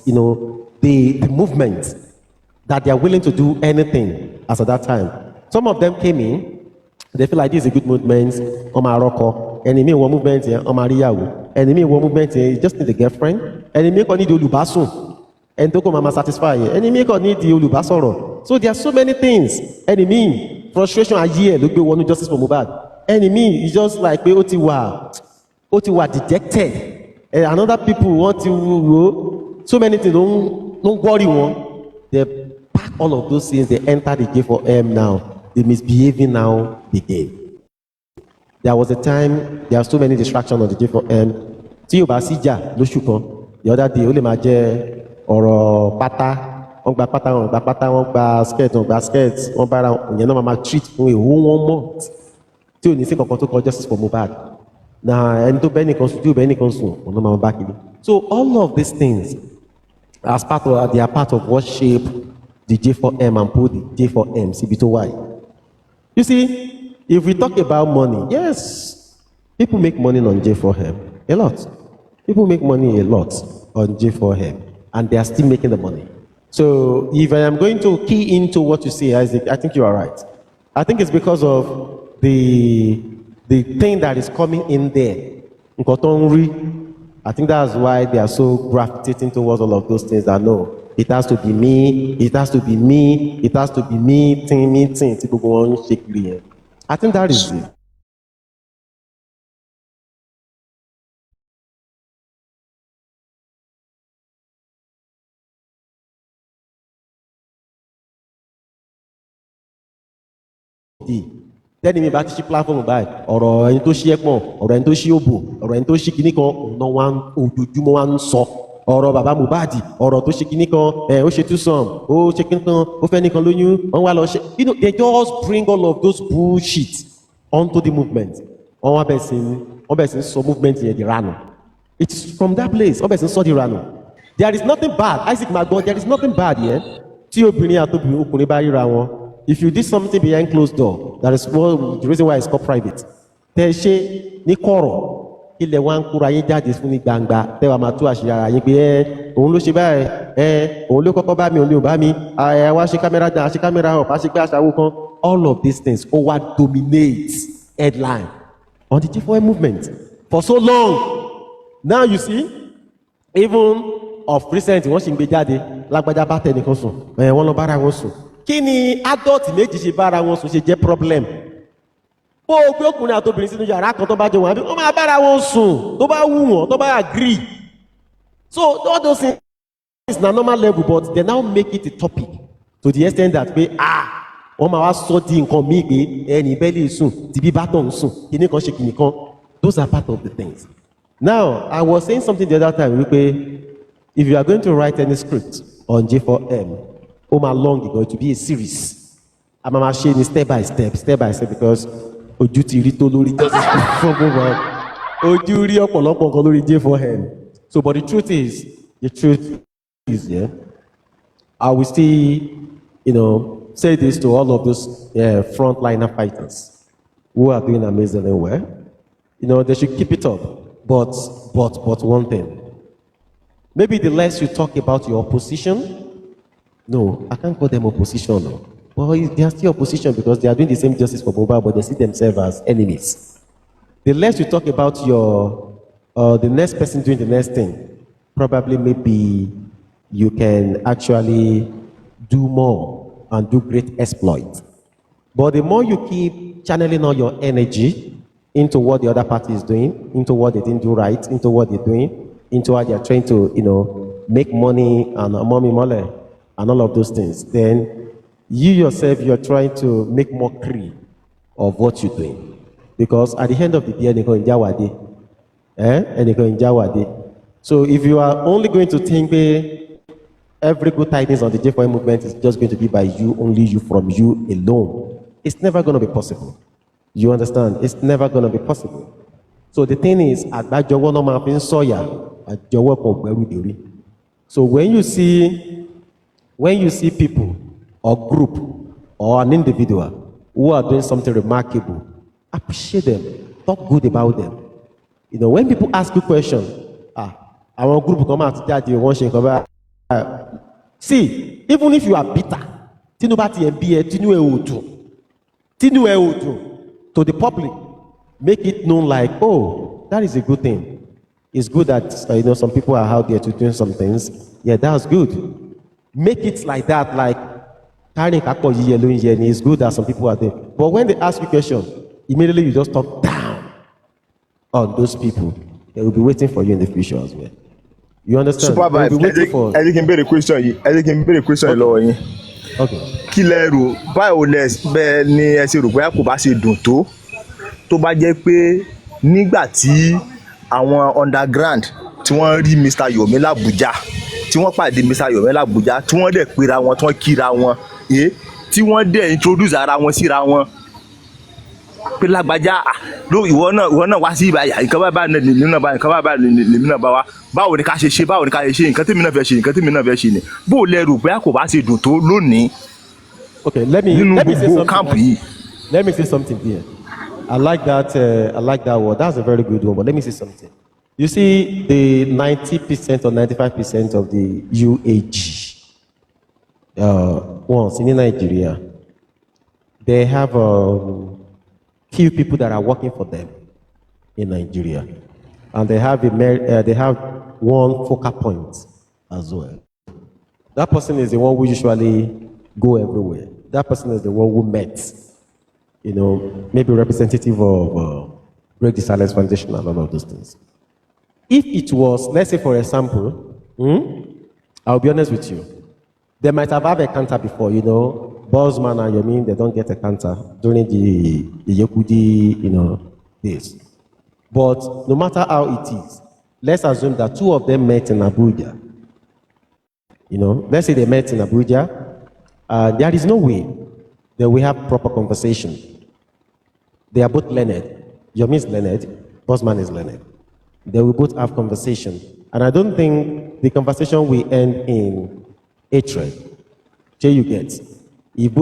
the movement that they are willing to do anything as at that time. Some of them came in, they feel like this is a good movement, Morocco. Enemy one movement here, Mariyahu. Enemy one movement here, just need a girlfriend. Enemy can need Olubasun. And to come and satisfy. Enemy can need the Olubasoro. So there are so many things. Enemy, frustration a year, look, one justice for Mohbad. Enemy is just like Otiwa dejected. And another people want to so many things don't worry one. They pack all of those things, they enter the J4M now. The misbehaving now begin. There was a time, there are so many distractions on the J4M. Tí o bá sí jà lóṣù kan, the other day ó lè máa jẹ́ ọ̀rọ̀ pátá, wọ́n gba pátá, wọ́n gba pátá, wọ́n gba skirt, wọ́n gba skirt, wọ́n bára ìyẹn náà máa treat fún a whole 1 month. Tí ò ní sí kankan tó kọ justice for Mohbad. Na ẹni tó bẹ́ẹ̀ nìkan sùn, tí ò bẹ́ẹ̀ nìkan sùn, ọ̀nà máa bá kiri. So all of these things, as part of, they are part of what shape the J4M and put the J4M síbi tó wáyé. You see, if we talk about money, yes, people make money on J4M, a lot. People make money a lot on J4M, and they are still making the money. So if I am going to key into what you say, Isaac, I think you are right. I think it's because of the thing that is coming in there. I think that's why they are so gravitating towards all of those things that no, it has to be me, it has to be me, it has to be me, thing. People go on shake. I think that is it. Tẹ́ni mi bá ti ṣí platform báyìí, ọ̀rọ̀ ẹni tó ṣí ẹ̀pọ̀n, ọ̀rọ̀ ẹni tó ṣí òbò, ọ̀rọ̀ ẹni tó ṣí kinní kan, ọ̀nà wa ojoojúmọ́ wa ń sọ. Ọ̀rọ̀ bàbá Mohbad, ọ̀rọ̀ tó ṣe kinní kan, ó ṣe túsàn, ó ṣe kinní kan, ó fẹ́ nìkan lóyún, wọ́n wá lọ ṣe. They just bring all of those bullshit onto the movement. Wọ́n wá bẹ̀ sí sọ movement yẹn di ranu. It's from that place, wọ́n bẹ̀ sí sọ di ranu. There is nothing bad, Isaac Magbo, there is nothing bad here. Tí obìnrin àtòbìnrin ọkùnrin bá ríra wọn, if you did something behind closed door, that is the reason why it's called private. Tẹ́ ṣe ní kọ̀rọ̀, ilẹ̀ wa ń kóra yín jáde fún ní gbangba, tẹ́ wàá máa tú àṣírí ara yín pé òun ló ṣe báyìí, òun ló kọ́kọ́ bá mi, òun ló bá mi, wá ṣe kámẹ́rà down, ṣe kámẹ́rà up, ṣe pé àṣàwò kan. All of these things over dominates headline on the J4M movement for so long. Now you see, even of recent, wọ́n ṣì ń gbé jáde, lágbájá bá tẹ̀ nìkan sùn, wọ́n lọ bára wọn sùn. Kí ni adult méjì ṣe bára wọn sùn ṣe jẹ́ problem? Bó o gbé ọkùnrin àtobìnrin sínú yàrá kan tó bá jẹ wọn àbí wọ́n máa bára wọn sùn tó bá wù wọ́n tó bá agree. So all those things na normal level, but they now make it a topic to the extent that pé wọ́n máa wá sọ di nǹkan míì pé ẹni bẹ́ẹ̀ lè sùn tìbí bá tọ̀ ń sùn kíní kan ṣe kíní kan. Those are part of the things. Now I was saying something the other time wípé if you are going to write any script on J4M, long ago, it will be a series. I'm machine step by step, because ojú ti rí tó lórí justice for Mohbad. Ojú rí ọ̀pọ̀lọpọ̀ nǹkan lórí J4M. So, but the truth is, yeah, I will still, say this to all of those frontliner fighters who are doing amazingly well. They should keep it up. But one thing, maybe the less you talk about your opposition. No, I can't call them opposition. No. Well, they are still opposition because they are doing the same justice for Mohbad, but they see themselves as enemies. The less you talk about the next person doing the next thing, probably maybe you can actually do more and do great exploits. But the more you keep channeling all your energy into what the other party is doing, into what they didn't do right, into what they're doing, into how they're trying to, make money and mommy mole, and all of those things, then you yourself, you're trying to make mockery of what you're doing. Because at the end of the day, so if you are only going to think every good tidings on the J4M movement is just going to be by you, only you, from you alone, it's never going to be possible. You understand? It's never going to be possible. So the thing is, so when you see people or group or an individual who are doing something remarkable, appreciate them, talk good about them. You know, when people ask you questions, our group come out jáde wọ́n ṣe nǹkan bá. See, even if you are bitter, tínú bá ti ẹ̀ bí ẹ, tínú ẹ ò dùn, to the public, make it known like, oh, that is a good thing. It's good that some people are out there to doing some things. Yeah, that's good. Make it like that, like carrying kakpo yellow in it's good that some people are there. But when they ask you questions, immediately you just talk down on those people. They will be waiting for you in the future as well. You understand? Supervibez, ẹ jẹ́ kí n béèrè question yìí, lọ́wọ́ yín. Okay. Kí lẹ rò báwo lẹ bẹ́ẹ̀ ni ẹ ṣe rò bóyá kò bá ṣe dùn tó bá jẹ́ pé nígbà tí àwọn underground tí wọ́n rí Mr. Yomi l'Abuja tí wọ́n pàdé Mr. Yomi l'Abuja tí wọ́n dẹ̀ pera wọn tí wọ́n kíra wọn tí wọ́n dẹ̀ introduce ara wọn síra wọn pé lágbájá ìwọ náà wá sí ìbáyà nǹkan bá lèmi náà bá nǹkan bá lèmi náà bá wá báwo ni ká ṣe ṣe nǹkan tèmi náà fẹ́ ṣe ni bó lẹ rò bóyá kò bá ṣe dùn tó lónìí. Okay, let me say something. Let me say something here. I like that word. That's a very good one. But let me say something. You see, the 90% or 95% of the UAG ones in Nigeria, they have few people that are working for them in Nigeria, and they have one focal point as well. That person is the one who usually go everywhere. That person is the one who met. Maybe representative of Break the Silence Foundation and all of those things. If it was, let's say for example, I'll be honest with you, they might have had a counter before, Bosman and Yomi, they don't get a counter during the Yekudi, days. But no matter how it is, let's assume that two of them met in Abuja. Let's say they met in Abuja, there is no way that we have proper conversation. They are both learned. Yomi is learned, Bosman is learned. They will both have conversation. And I don't think the conversation will end in hatred. You get. Maybe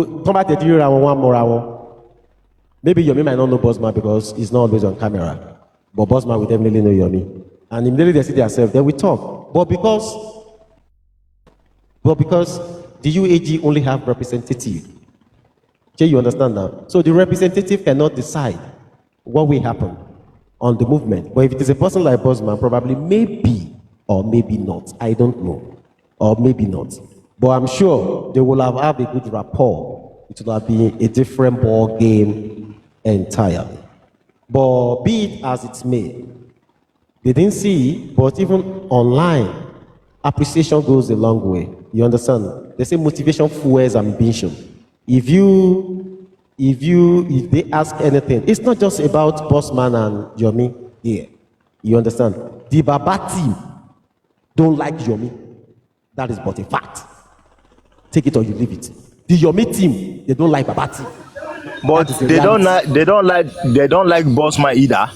Yomi might not know Bosman because he's not always on camera. But Bosman will definitely know Yomi. And immediately they see themselves, then we talk. But because the UAG only have representative, you understand now? So the representative cannot decide what will happen on the movement. But if it is a person like Bosman, probably maybe or maybe not. I don't know. Or maybe not. But I'm sure they will have a good rapport. It will have been a different ball game entirely. But be it as it may, they didn't see, but even online, appreciation goes a long way. You understand? They say motivation fuels ambition. If they ask anything, it's not just about Bossman and Yomi here. You understand? The Baba team don't like Yomi. That is but a fact. Take it or you leave it. The Yomi team, they don't like Baba team. But they don't like Bossman either.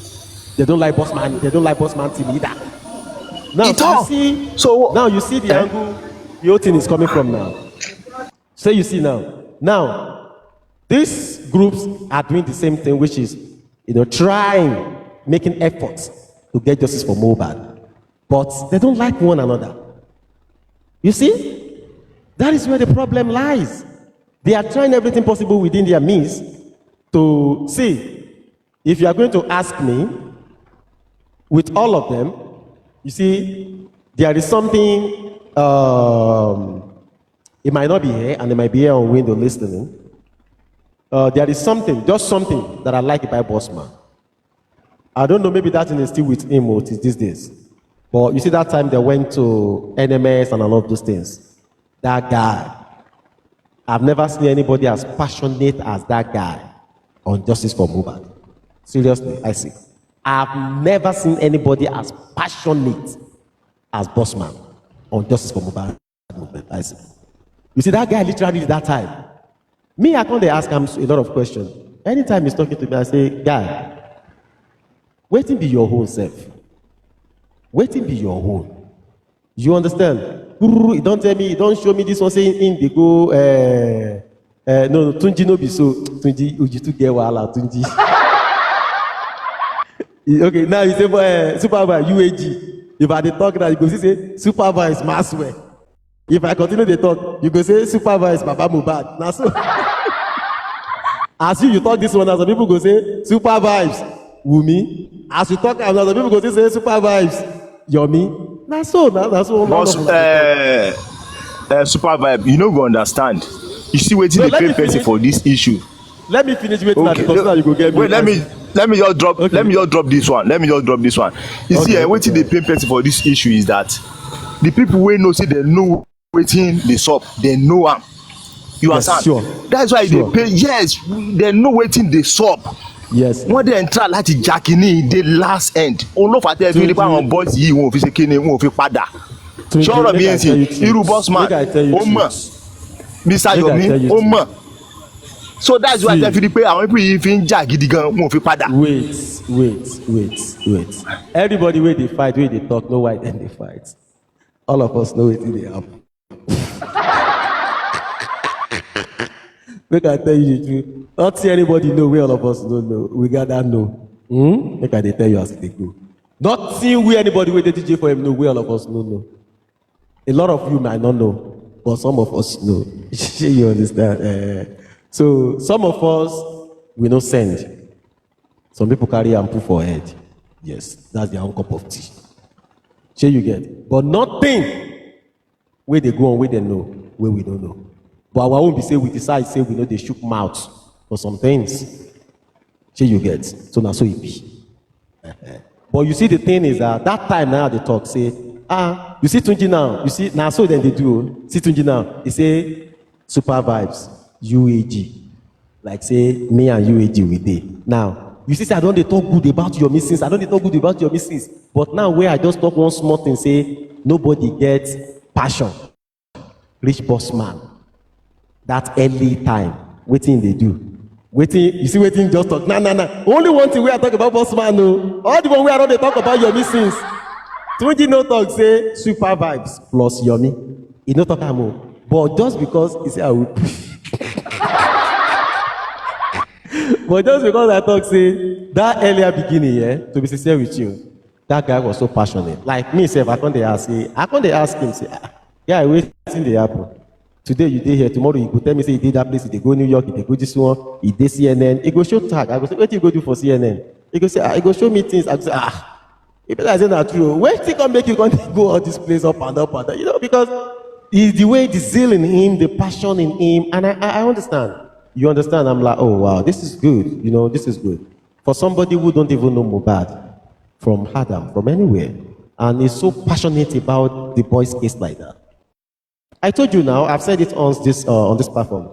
They don't like Bossman team either. Now you see the angle the whole thing is coming from now. So you see now. Now, these groups are doing the same thing, which is, making efforts to get justice for Mohbad. But they don't like one another. You see? That is where the problem lies. They are trying everything possible within their means to see. If you are going to ask me, with all of them, you see, there is something, it might not be here, and it might be here on window listening. There is just something that I like about Bossman. I don't know, maybe that thing is still with him or these days. But you see, that time they went to NMS and all of those things. That guy, I've never seen anybody as passionate as that guy on justice for Mohbad. Seriously, I see. I've never seen anybody as passionate as Bossman on justice for Mohbad movement. I see. You see, that guy literally that time. Me, I can't ask him a lot of questions. Anytime he's talking to me, I say, guy, waiting be your whole self. Waiting be your own. You understand? Don't tell me, don't show me this one saying in they go, no, Tunji no be so. Tunji, Uji to get wala, Tunji. Okay, now you say supervise UAG. If I dey talk now, you go see say supervise Maxwell. If I continue the talk, you go say supervise Baba Mohbad. Now so as you talk this one, as some people go say supervise Wumi. As you talk, as some people go say supervise Yomi. Now so But Supervibe, you no go understand. You see wetin No, dey pain person for this issue. Let me finish waiting at the top so that you go get me. Wait, let me just drop Okay. let me just drop this one. You see, wetin dey pain person for this issue is that the people wey know say dem know wetin dey sup, dem know am. You Yes, understand? sure. That's why Sure. they pay. Yes, dem know wetin dey sup. Yes. Wọ́n dẹ̀ ń try láti já kínní dé last end. Òun ló fà á tẹ́ fi rí pé àwọn boys yìí wọn ò fi ṣe kíni, wọn ò fi padà. Ṣé ọ̀rọ̀ mi yẹn sì irú bossman ó mọ̀, Mr. Yomi ó mọ̀. So that's why tẹ́ fi rí pé àwọn people yìí fi ń jà gidi gan, wọn ò fi padà. Wait. Everybody wey dey fight, wey dey talk, know why dem dey fight. All of us know wetin dey happen. Make I tell you the truth. Not see anybody know where all of us don't know. We gather know. Make I dey tell you as e dey go. Not seeing where anybody wey dey DJ for him know where all of us no know. A lot of you might not know, but some of us know. Shey you understand? So some of us we no send. Some people carry and put for head. Yes, that's their own cup of tea. Shey you get? But nothing where they go on, where they know, where we don't know. But our own be say we decide say we know they shook mouth for some things. Shey you get? So now so it be. But you see the thing is that time now they talk say, you see Tunji now, you see now so then they do. See Tunji now, they say Supervibez, UAG. Like say me and UAG we dey. Now, you see say I don't dey talk good about your missings. But now where I just talk one small thing say nobody gets passion. Rich boss man. That early time, wetin they do. You see wetin just talk. Nah. Only one thing we are talking about boss man, no. All the one we are not dey talk about your missings. Tunji no talk say Supervibez plus Yomi. He no talk am o. But just because he say I will but just because I talk say that earlier beginning, to be sincere with you, that guy was so passionate. Like me sef, I come dey ask him, say, yeah, wetin dey happen? Today you dey here, tomorrow you go tell me say you dey that place, you dey go New York, you dey go this one, you dey CNN. He go show tag. I go say, wetin you go do for CNN? He go say, he go show me things. I go say, e be like say na true. Wetin come make you come dey go all this place up and up and down? You know, because it's the way, the zeal in him, the passion in him, and I understand. You understand? I'm like, oh wow, this is good. You know, this is good. For somebody who don't even know Mohbad from Adam, from anywhere, and is so passionate about the boy's case like that. I told you now, I've said it on this platform.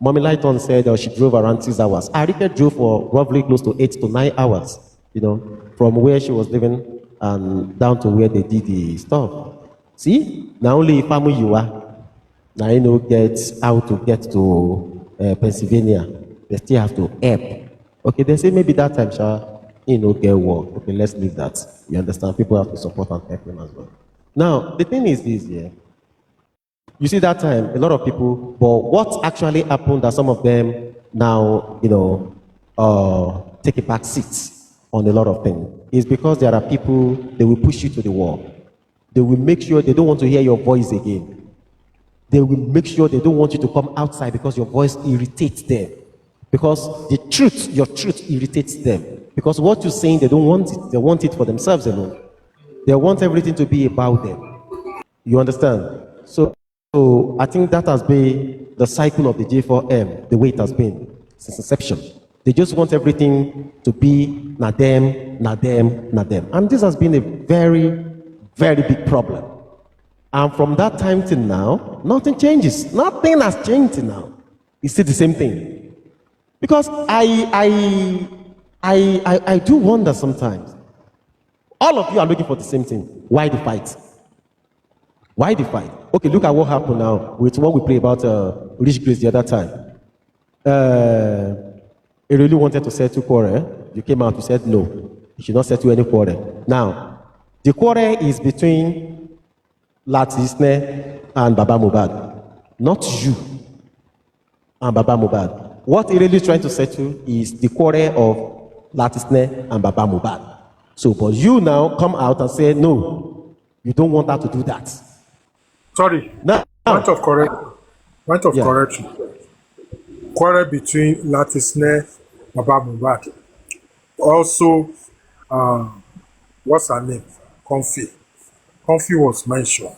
Mommy Lighton said she drove around 6 hours. Arika drove for roughly close to 8 to 9 hours, you know, from where she was living and down to where they did the stuff. See, now only family you are, now you know get how to get to Pennsylvania. They still have to help. Okay, they say maybe that time, get work. Okay, let's leave that. You understand? People have to support and help them as well. Now, the thing is this, yeah. You see that time, a lot of people, but what actually happened that some of them now, take a back seat on a lot of things is because there are people, they will push you to the wall. They will make sure they don't want to hear your voice again. They will make sure they don't want you to come outside because your voice irritates them. Because your truth irritates them. Because what you're saying, they don't want it. They want it for themselves alone. They want everything to be about them. You understand? So I think that has been the cycle of the J4M, the way it has been since inception. They just want everything to be na them. And this has been a very, very big problem. And from that time till now, nothing changes. Nothing has changed till now. It's still the same thing. Because I do wonder sometimes. All of you are looking for the same thing. Why the fight? Why the fight? Okay, look at what happened now with what we pray about Rich Grace the other time. He really wanted to settle quarrel. You came out, you said no. You should not settle any quarrel. Now, the quarrel is between Latisne and Baba Mohbad, not you and Baba Mohbad. What he really trying to settle is the quarrel of Latisne and Baba Mohbad. So, but you now come out and say, no, you don't want her to do that. Sorry. Now, Point of correction. Point of yeah. correction. Quarrel between Latisne Baba Mohbad. Also, what's her name? Comfy. Comfy was mentioned.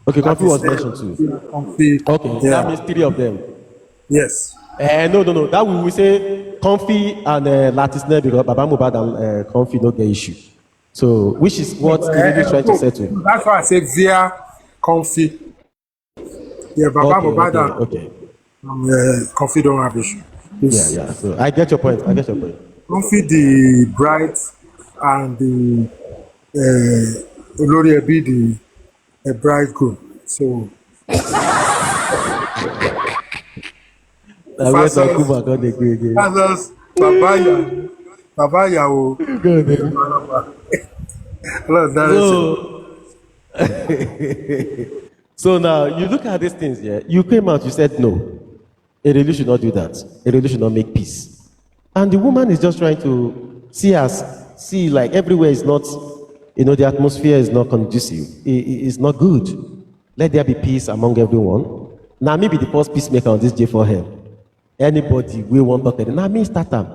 Okay, Comfy was Latisne, mentioned too. Comfy. Okay, that means 3 of them. Yes. No. That we say Comfy and Latisne because Baba Mohbad and Comfy no get issue. So, which is what the lady is trying to say to. That's why I say via Comfy. Yeah, Baba Mohbad Okay. Comfy don't have issue. Yeah. So I get your point. Comfy, the bride, and the Olori Ebi, the bridegroom. So versus Baba Yawo. So now you look at these things here. You came out, you said no. A religion should not do that. A religion should not make peace. And the woman is just trying to see like everywhere is not, the atmosphere is not conducive. It's not good. Let there be peace among everyone. Now maybe the first peacemaker on this J4M. Anybody we want to talk now me start time.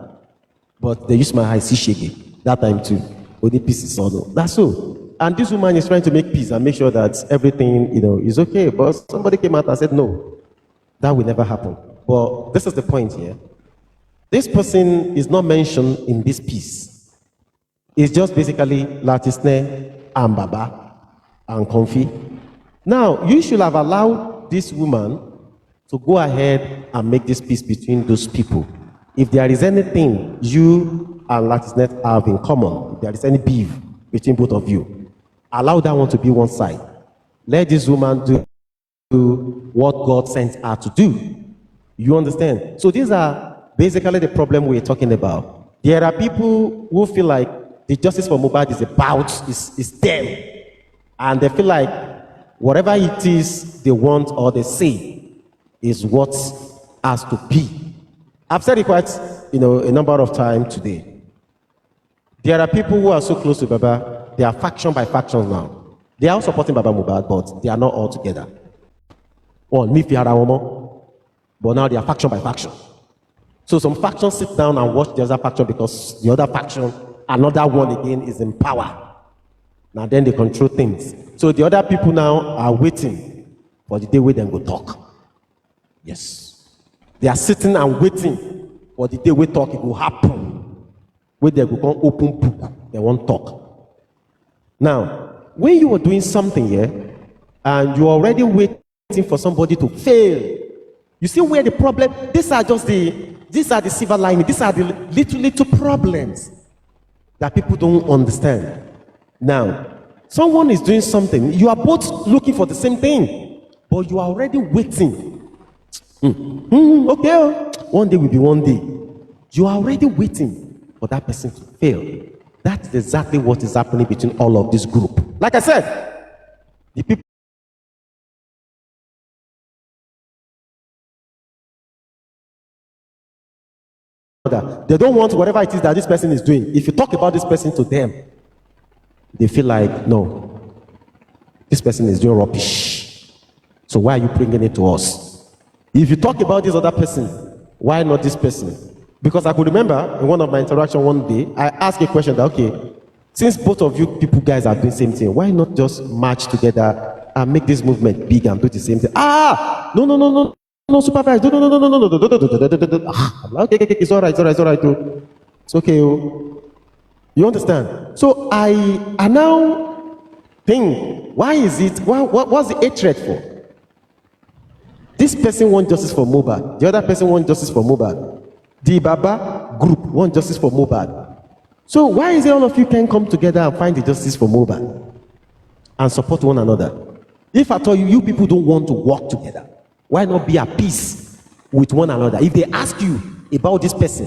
But they use my high see shaggy. That time too. Only peace is all. That's all. And this woman is trying to make peace and make sure that everything, is okay. But somebody came out and said, no, that will never happen. But this is the point here. This person is not mentioned in this piece. It's just basically Latisne and Baba and Comfy. Now, you should have allowed this woman to go ahead and make this peace between those people. If there is anything you and Latisne have in common, if there is any beef between both of you, allow that one to be one side. Let this woman do what God sent her to do. You understand? So these are basically the problem we're talking about. There are people who feel like the justice for Mohbad is them. And they feel like whatever it is they want or they say is what has to be. I've said it quite, a number of times today. There are people who are so close to Baba, they are faction by faction now. They are all supporting Baba Mohbad, but they are not all together. But now they are faction by faction. So some factions sit down and watch the other faction because the other faction, another one again, is in power. Now then they control things. So the other people now are waiting for the day where they go talk. Yes. They are sitting and waiting for the day where talk it will happen. Where they go come open book, they won't talk. Now, when you are doing something here, and you're already waiting for somebody to fail, you see where the problem, these are the silver lining, these are the little problems that people don't understand. Now, someone is doing something, you are both looking for the same thing, but you are already waiting. Okay, one day will be one day. You are already waiting for that person to fail. That's exactly what is happening between all of this group. Like I said, the people they don't want whatever it is that this person is doing. If you talk about this person to them, they feel like, no, this person is doing rubbish. So why are you bringing it to us? If you talk about this other person, why not this person? Because I could remember in one of my interactions one day, I asked a question that, okay, since both of you people guys are doing the same thing, why not just march together and make this movement big and do the same thing? No, Supervibez, no. Okay, it's all right. It's okay. You understand? So I now think, why is it, what's the hatred for? This person wants justice for Mohbad. The other person wants justice for Mohbad. The Baba group wants justice for Mohbad. So why is it all of you can come together and find the justice for Mohbad and support one another? If I tell you people don't want to work together, why not be at peace with one another? If they ask you about this person,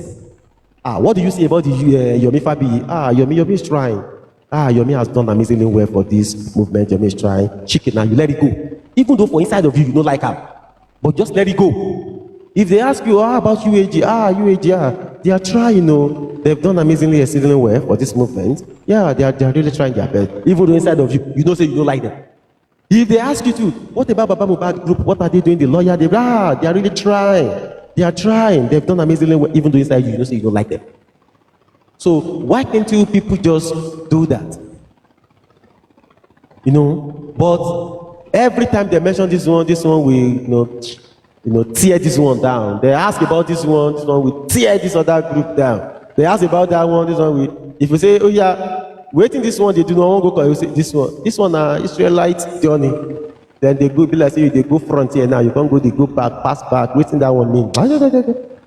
what do you say about the Yomi Fabi? Yomi is trying. Yomi has done amazingly well for this movement. Yomi is trying. Chicken, now you let it go. Even though for inside of you, you don't like her. But just let it go. If they ask you, about UAG? UAG, They are trying, you know, they've done amazingly, exceedingly well for this movement. Yeah, they are really trying their best. Even though inside of you, you don't say you don't like them. If they ask you to, what about Baba Mohbad group? What are they doing? The lawyer, they are really trying. They are trying. They've done amazingly well, even though inside you don't say you don't like them. So why can't you people just do that? You know, but every time they mention this one will, you know, tear this one down. They ask about this one will tear this other group down. They ask about that one will. If you say, oh yeah, waiting this one, they do not want to go. You say this one, Israelite journey. Then they go be like say they go frontier now. You can't go, they go back, pass back. Waiting that one mean.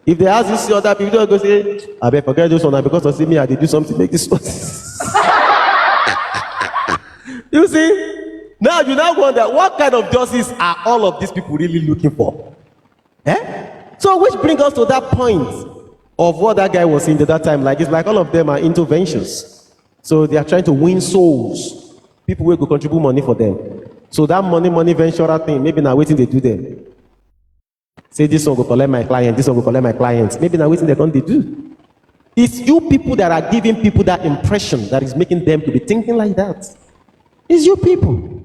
If they ask this other people, don't go say, I bet forget this one because of see me, I did do something make this one. You see, now you now wonder what kind of justice are all of these people really looking for? So which brings us to that point of what that guy was saying at that time. Like it's like all of them are interventions. So they are trying to win souls. People will go contribute money for them. So that money venture thing, maybe now waiting they do them. Say this one go collect my client, this one go collect my clients. Maybe now waiting they do. It's you people that are giving people that impression that is making them to be thinking like that. It's you people.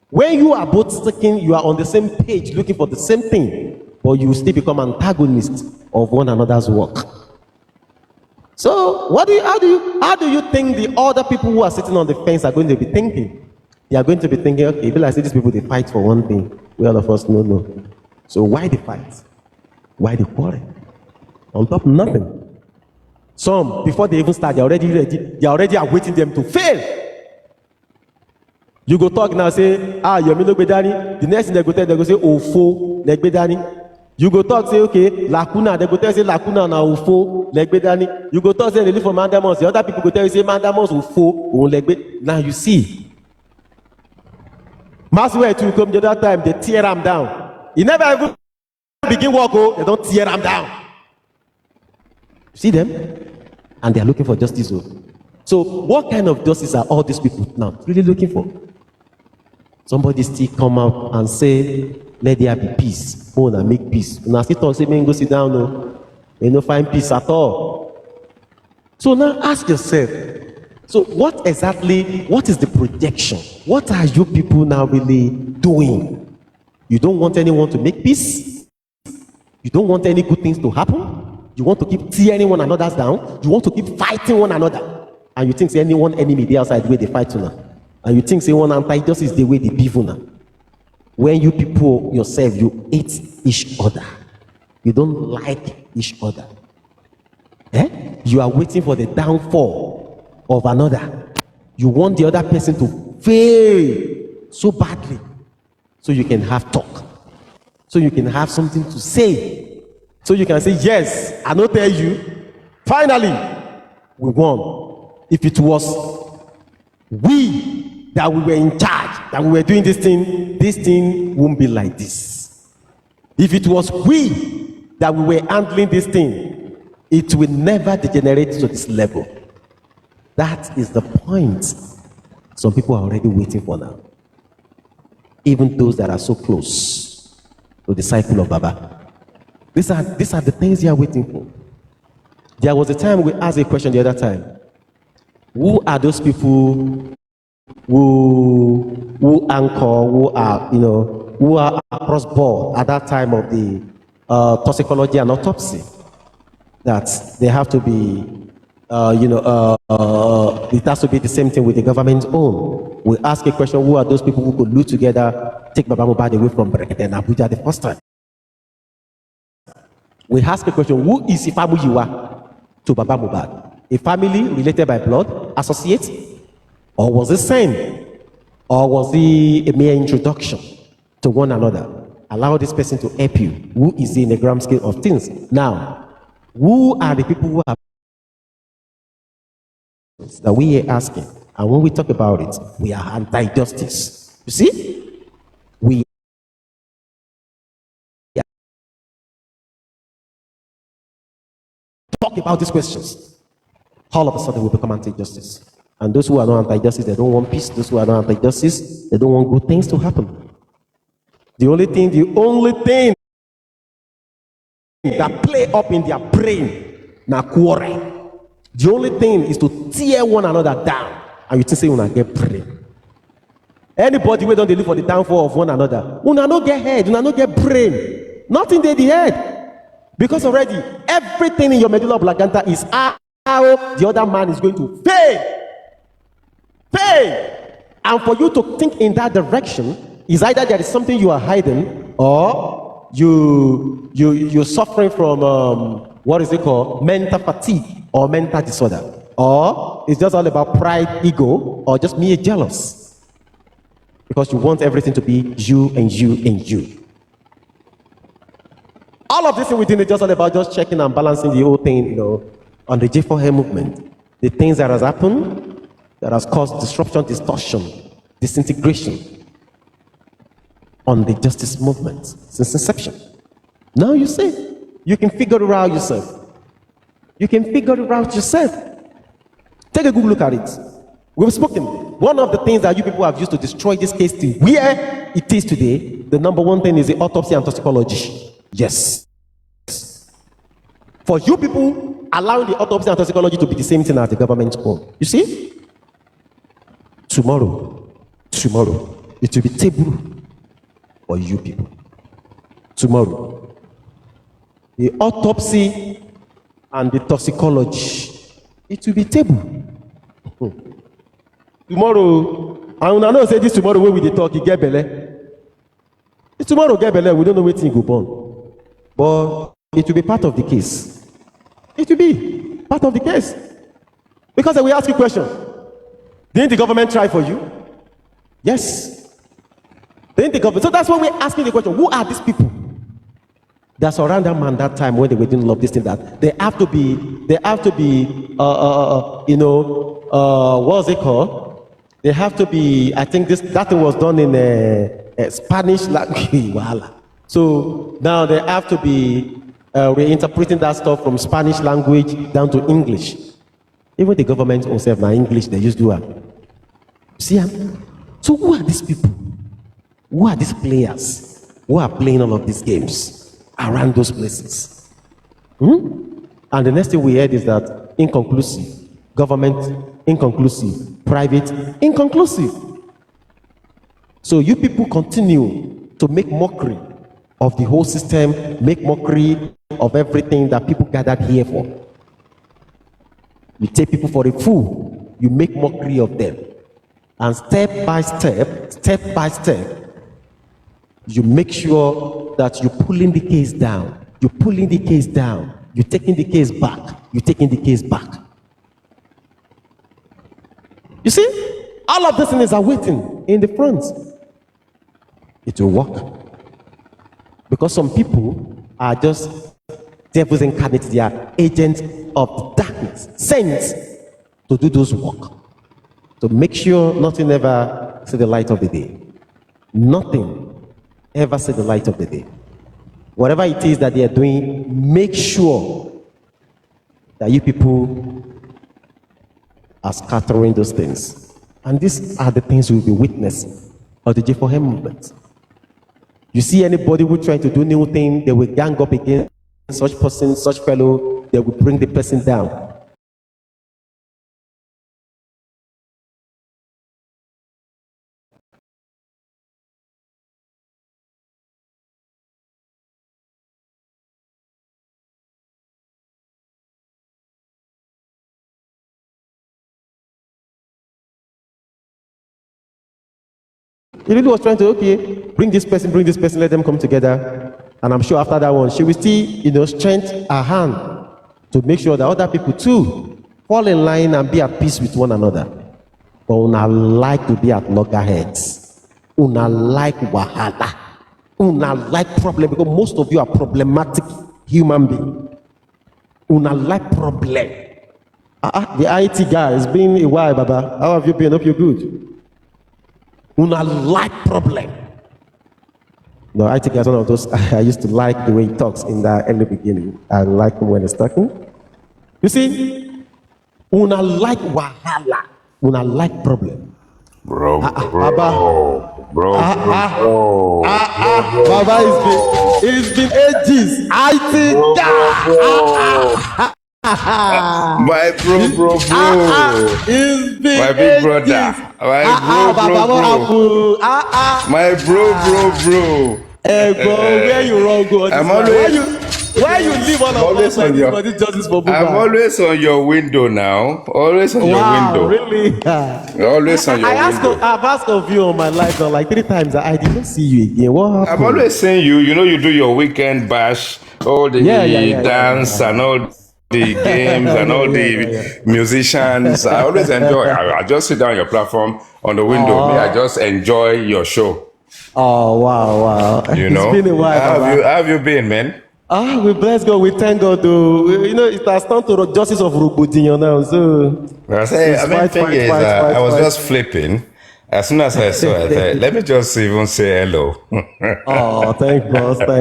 When you are both thinking, you are on the same page looking for the same thing, but you still become antagonists of one another's work. So how do you think the other people who are sitting on the fence are going to be thinking? They are going to be thinking, okay, if I see these people, they fight for one thing. We all of us know. So why the fight? Why the quarrel? On top, nothing. Some, before they even start, they're already ready. They already are waiting them to fail. You go talk now, say, Yomi no Bedani. The next thing they go tell, they go say, Ofo, leg Bedani. You go talk, say, okay, Lacuna. They go tell, say, Lacuna na Ofo, leg Bedani. You go talk, say, they live for Mandamos. The other people go tell you, say, Mandamos, Ofo, leg Bedani. Now you see. Maswell to come the other time, they tear them down. He never even begin walk, they don't tear them down. See them? And they are looking for justice. So what kind of justice are all these people now really looking for? Somebody still come out and say, let there be peace. Oh, now make peace. Now still talk, say, man, go sit down. No, you don't find peace at all. So now ask yourself, so what is the projection? What are you people now really doing? You don't want anyone to make peace? You don't want any good things to happen? You want to keep tearing one another down? You want to keep fighting one another? And you think say anyone enemy there outside the way they fight to now? And you think say one anti-justice the way they beef now? When you people yourself, you hate each other. You don't like each other. You are waiting for the downfall of another. You want the other person to fail so badly so you can have talk, so you can have something to say, so you can say, yes, I don't tell you, finally we won. If it was we that we were in charge, that we were doing this thing won't be like this. If it was we that we were handling this thing, it will never degenerate to this level. That is the point some people are already waiting for now. Even those that are so close to the disciple of Baba. These are the things they are waiting for. There was a time we asked a question the other time. Who are those people who anchor, who are across board at that time of the toxicology and autopsy? That they have to be it has to be the same thing with the government's own. We ask a question, who are those people who could loot together, take Baba Mohbad away from Brekete and Abuja the first time? We ask a question, who is Ifamuyiwa to Baba Mohbad? A family related by blood, associate? Or was it sent? Or was it a mere introduction to one another? Allow this person to help you. Who is in the grand scale of things? Now, who are the people who have that we are asking? And when we talk about it, we are anti-justice. You see? We talk about these questions. All of a sudden we become anti-justice. And those who are not anti-justice, they don't want peace. Those who are not anti-justice, they don't want good things to happen. The only thing that play up in their brain na quarrel. The only thing is to tear one another down, and you think say una get brain. Anybody wey don dey live for the downfall of one another, una no get head, una no get brain. Nothing dey the head, because already everything in your medulla oblongata is how the other man is going to pay. And for you to think in that direction is either there is something you are hiding, or you're suffering from what is it called, mental fatigue or mental disorder, or it's just all about pride, ego, or just me jealous. Because you want everything to be you and you and you. All of this thing within is just all about just checking and balancing the whole thing, on the J4H movement. The things that has happened, that has caused disruption, distortion, disintegration on the justice movement since inception. Now you say, you can figure it out yourself. You can figure it out yourself. Take a good look at it. We've spoken. One of the things that you people have used to destroy this case to where it is today, the number one thing is the autopsy and toxicology. Yes. For you people allowing the autopsy and toxicology to be the same thing as the government's own. You see? Tomorrow, it will be table for you people. Tomorrow, the autopsy and the toxicology, it will be table. Tomorrow, and I know say this tomorrow when we dey talk, e get belle. If tomorrow get belle, we don't know wetin go born. But it will be part of the case. It will be part of the case. Because we ask you a question. Didn't the government try for you? Yes. Didn't the government? So that's why we're asking the question, who are these people that surround that man that time when they were doing love this thing, that they have to be, what's it called? They have to be, I think that thing was done in Spanish language. So now they have to be reinterpreting that stuff from Spanish language down to English. Even the government themselves now English, they just do it. See? So who are these people? Who are these players who are playing all of these games around those places? And the next thing we heard is that inconclusive, government inconclusive, private inconclusive. So you people continue to make mockery of the whole system, make mockery of everything that people gathered here for. You take people for a fool, you make mockery of them. And step by step, you make sure that you're pulling the case down. You're pulling the case down. You're taking the case back. You're taking the case back. You see, all of this things are waiting in the front. It will work. Because some people are just devils incarnate. They are agents of darkness, sent to do those work. So make sure nothing ever see the light of the day. Nothing ever see the light of the day. Whatever it is that they are doing, make sure that you people are scattering those things. And these are the things we will be witness of the J4H movement. You see anybody who trying to do new thing, they will gang up against such person, such fellow, they will bring the person down. He really was trying to, bring this person, let them come together. And I'm sure after that one, she will still, strengthen her hand to make sure that other people too fall in line and be at peace with one another. But una like to be at loggerheads. Una like wahala. Una like problem, because most of you are problematic human beings. Una like problem. The IT guy, it's been a while, Baba. How have you been? Hope you're good. Una like problem. No, I think as one of those, I used to like the way he talks in the early beginning. I like him when he's talking. You see, una like wahala. Una like problem. Bro. Baba, it's been ages. I think My bro. It's been My big brother. ages. My Baba, what bro. happened? My bro. Hey, bro, where you wrong go this I'm man? always Why you leave all I'm of us always like on this your for this justice for I'm Buba? always on your window now. Always on your Wow, window. really? Always on your window. I've asked of you on my life now like 3 times. I didn't see you again. What I've happened? always seen you. You know, you do your weekend bash, all the dance and all the games and all the musicians. I always enjoy. I just sit down on your platform on the window. Me, I just enjoy your show. Oh, wow. You It's know, been a while, how Baba. have you been, man? We bless God. We thank God. Though. You know, it has turned to the justice of Rubudinho now. So, I mean, thing is, I was just flipping. As soon as I saw it, I thought, let me just even say hello. Oh, thank bros. I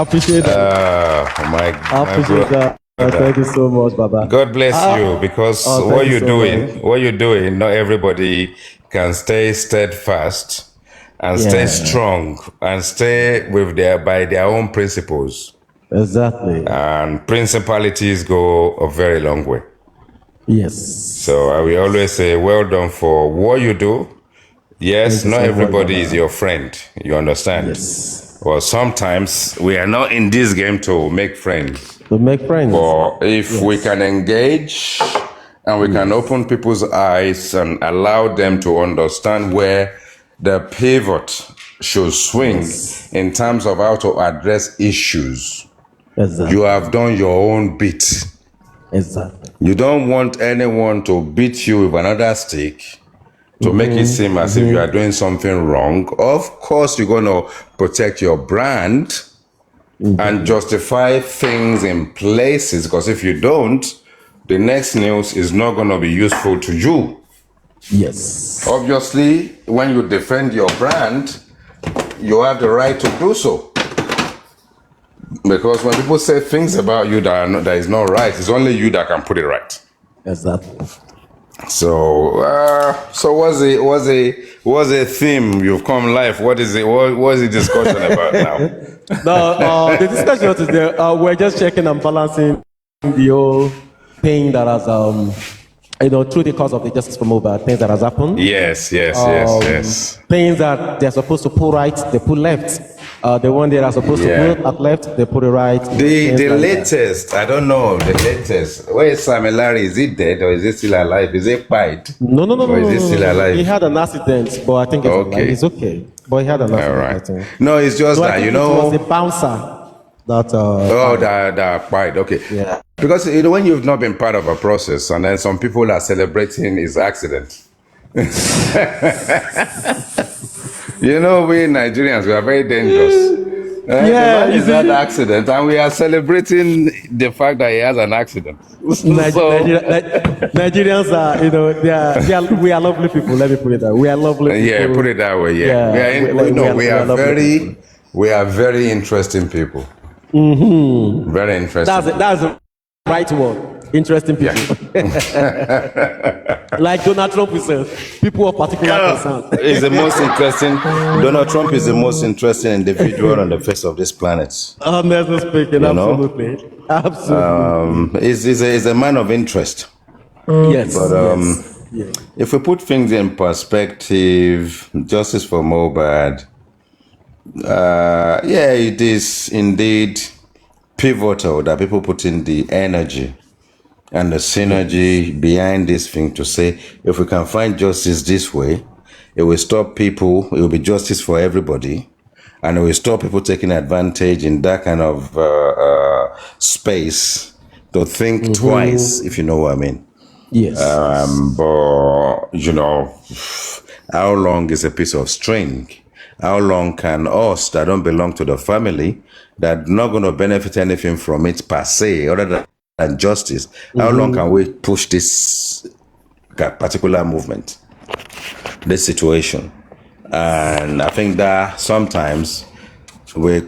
appreciate that. My I appreciate that. Thank you so much, Baba. God bless you, because thank you so much. what you're doing, not everybody can stay steadfast and stay strong and stay with by their own principles. Exactly. And principalities go a very long way. Yes. So I will always say, well done for what you do. Yes, not everybody is your friend. You understand? Yes. Well, sometimes we are not in this game to make friends. But if we can engage and we can open people's eyes and allow them to understand where the pivot should swing in terms of how to address issues, you have done your own bit. Exactly. You don't want anyone to beat you with another stick to make it seem as if you are doing something wrong. Of course, you're going to protect your brand and justify things in places, because if you don't, the next news is not going to be useful to you. Yes. Obviously, when you defend your brand, you have the right to do so. Because when people say things about you that is not right, it's only you that can put it right. Exactly. So what's a theme you've come live? What is it? What is the discussion about now? No, the discussion today, we're just checking and balancing the whole thing that has, through the course of the Justice for Mobile, things that has happened. Yes. Things that they're supposed to put right, they put left. The one they are supposed to put at left, they put it right. The latest, I don't know, the latest. Where is Sam Larry? Is he dead or is he still alive? Is he pied? No. Or is he still alive? He had an accident, but I think it's okay. But he had an accident. All right. I think. No, it's just So that, it was a bouncer that. that pied. Okay. Yeah. Because when you've not been part of a process, and then some people are celebrating his accident. You know, we Nigerians, we are very dangerous. He's had an accident, and we are celebrating the fact that he has an accident. Nigerians are, we are lovely people. Let me put it that way. We are lovely people. Yeah, put it that way. We are very interesting people. Very interesting. That's the right word. Interesting people. Like Donald Trump himself, people of particular concern. Is the most interesting. Donald Trump is the most interesting individual on the face of this planet. Honestly speaking, absolutely. He's a man of interest. Yes. But if we put things in perspective, Justice for Mohbad, it is indeed pivotal that people put in the energy and the synergy behind this thing to say, if we can find justice this way, it will stop people, it will be justice for everybody, and it will stop people taking advantage in that kind of space to think twice, if you know what I mean. Yes. But, how long is a piece of string? How long can us that don't belong to the family, that not going to benefit anything from it per se, other than justice, how long can we push this particular movement, this situation? And I think that sometimes we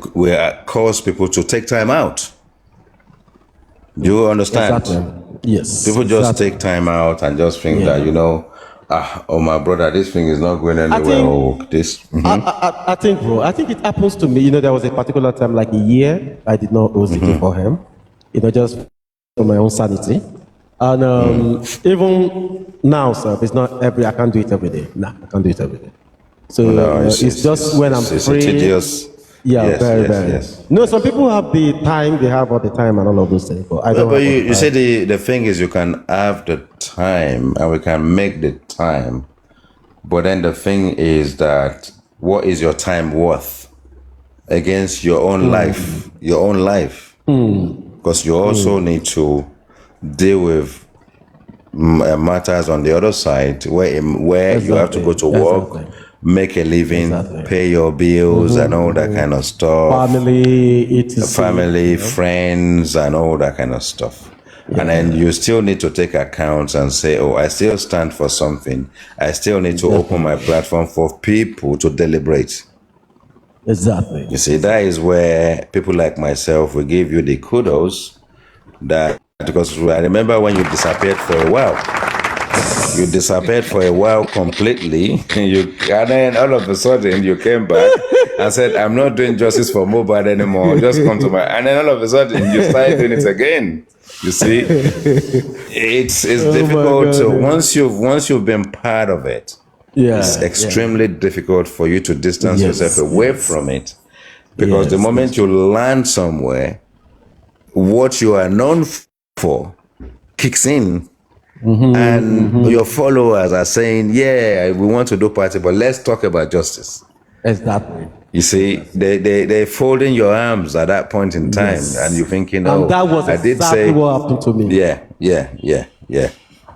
cause people to take time out. Do you understand? Exactly. Yes. People just take time out and just think that, my brother, this thing is not going anywhere. I think, bro, it happens to me. There was a particular time, like a year, I did not OCD for him. Just of my own sanity. And even now, sir, it's not I can't do it every day. Nah, I can't do it every day. So No, it's just when I'm it's free. tedious. Yeah, Yes, very, yes, very. yes. No, some people have the time, they have all the time and all of those things, but I don't But have all the you time. say the thing is you can have the time and we can make the time. But then the thing is that what is your time worth against your own life? Your own life. Because you also need to deal with matters on the other side where you have to go to work, make a living, pay your bills and all that kind of stuff. Family, friends and all that kind of stuff. Yeah. And then you still need to take accounts and say, oh, I still stand for something. I still need to open my platform for people to deliberate. Exactly. You see, that is where people like myself will give you the kudos that, because I remember when you disappeared for a while. You disappeared for a while completely. And then all of a sudden you came back and said, I'm not doing justice for Mobad anymore. Just come to my... And then all of a sudden you started doing it again. You see? It's difficult. So once you've been part of it, it's extremely difficult for you to distance yourself away from it. Because the moment you land somewhere, what you are known for kicks in. And your followers are saying, yeah, we want to do party, but let's talk about justice. Exactly. You see, they're folding your arms at that point in time, and you're thinking, oh, and that was exactly what happened to me. Yeah.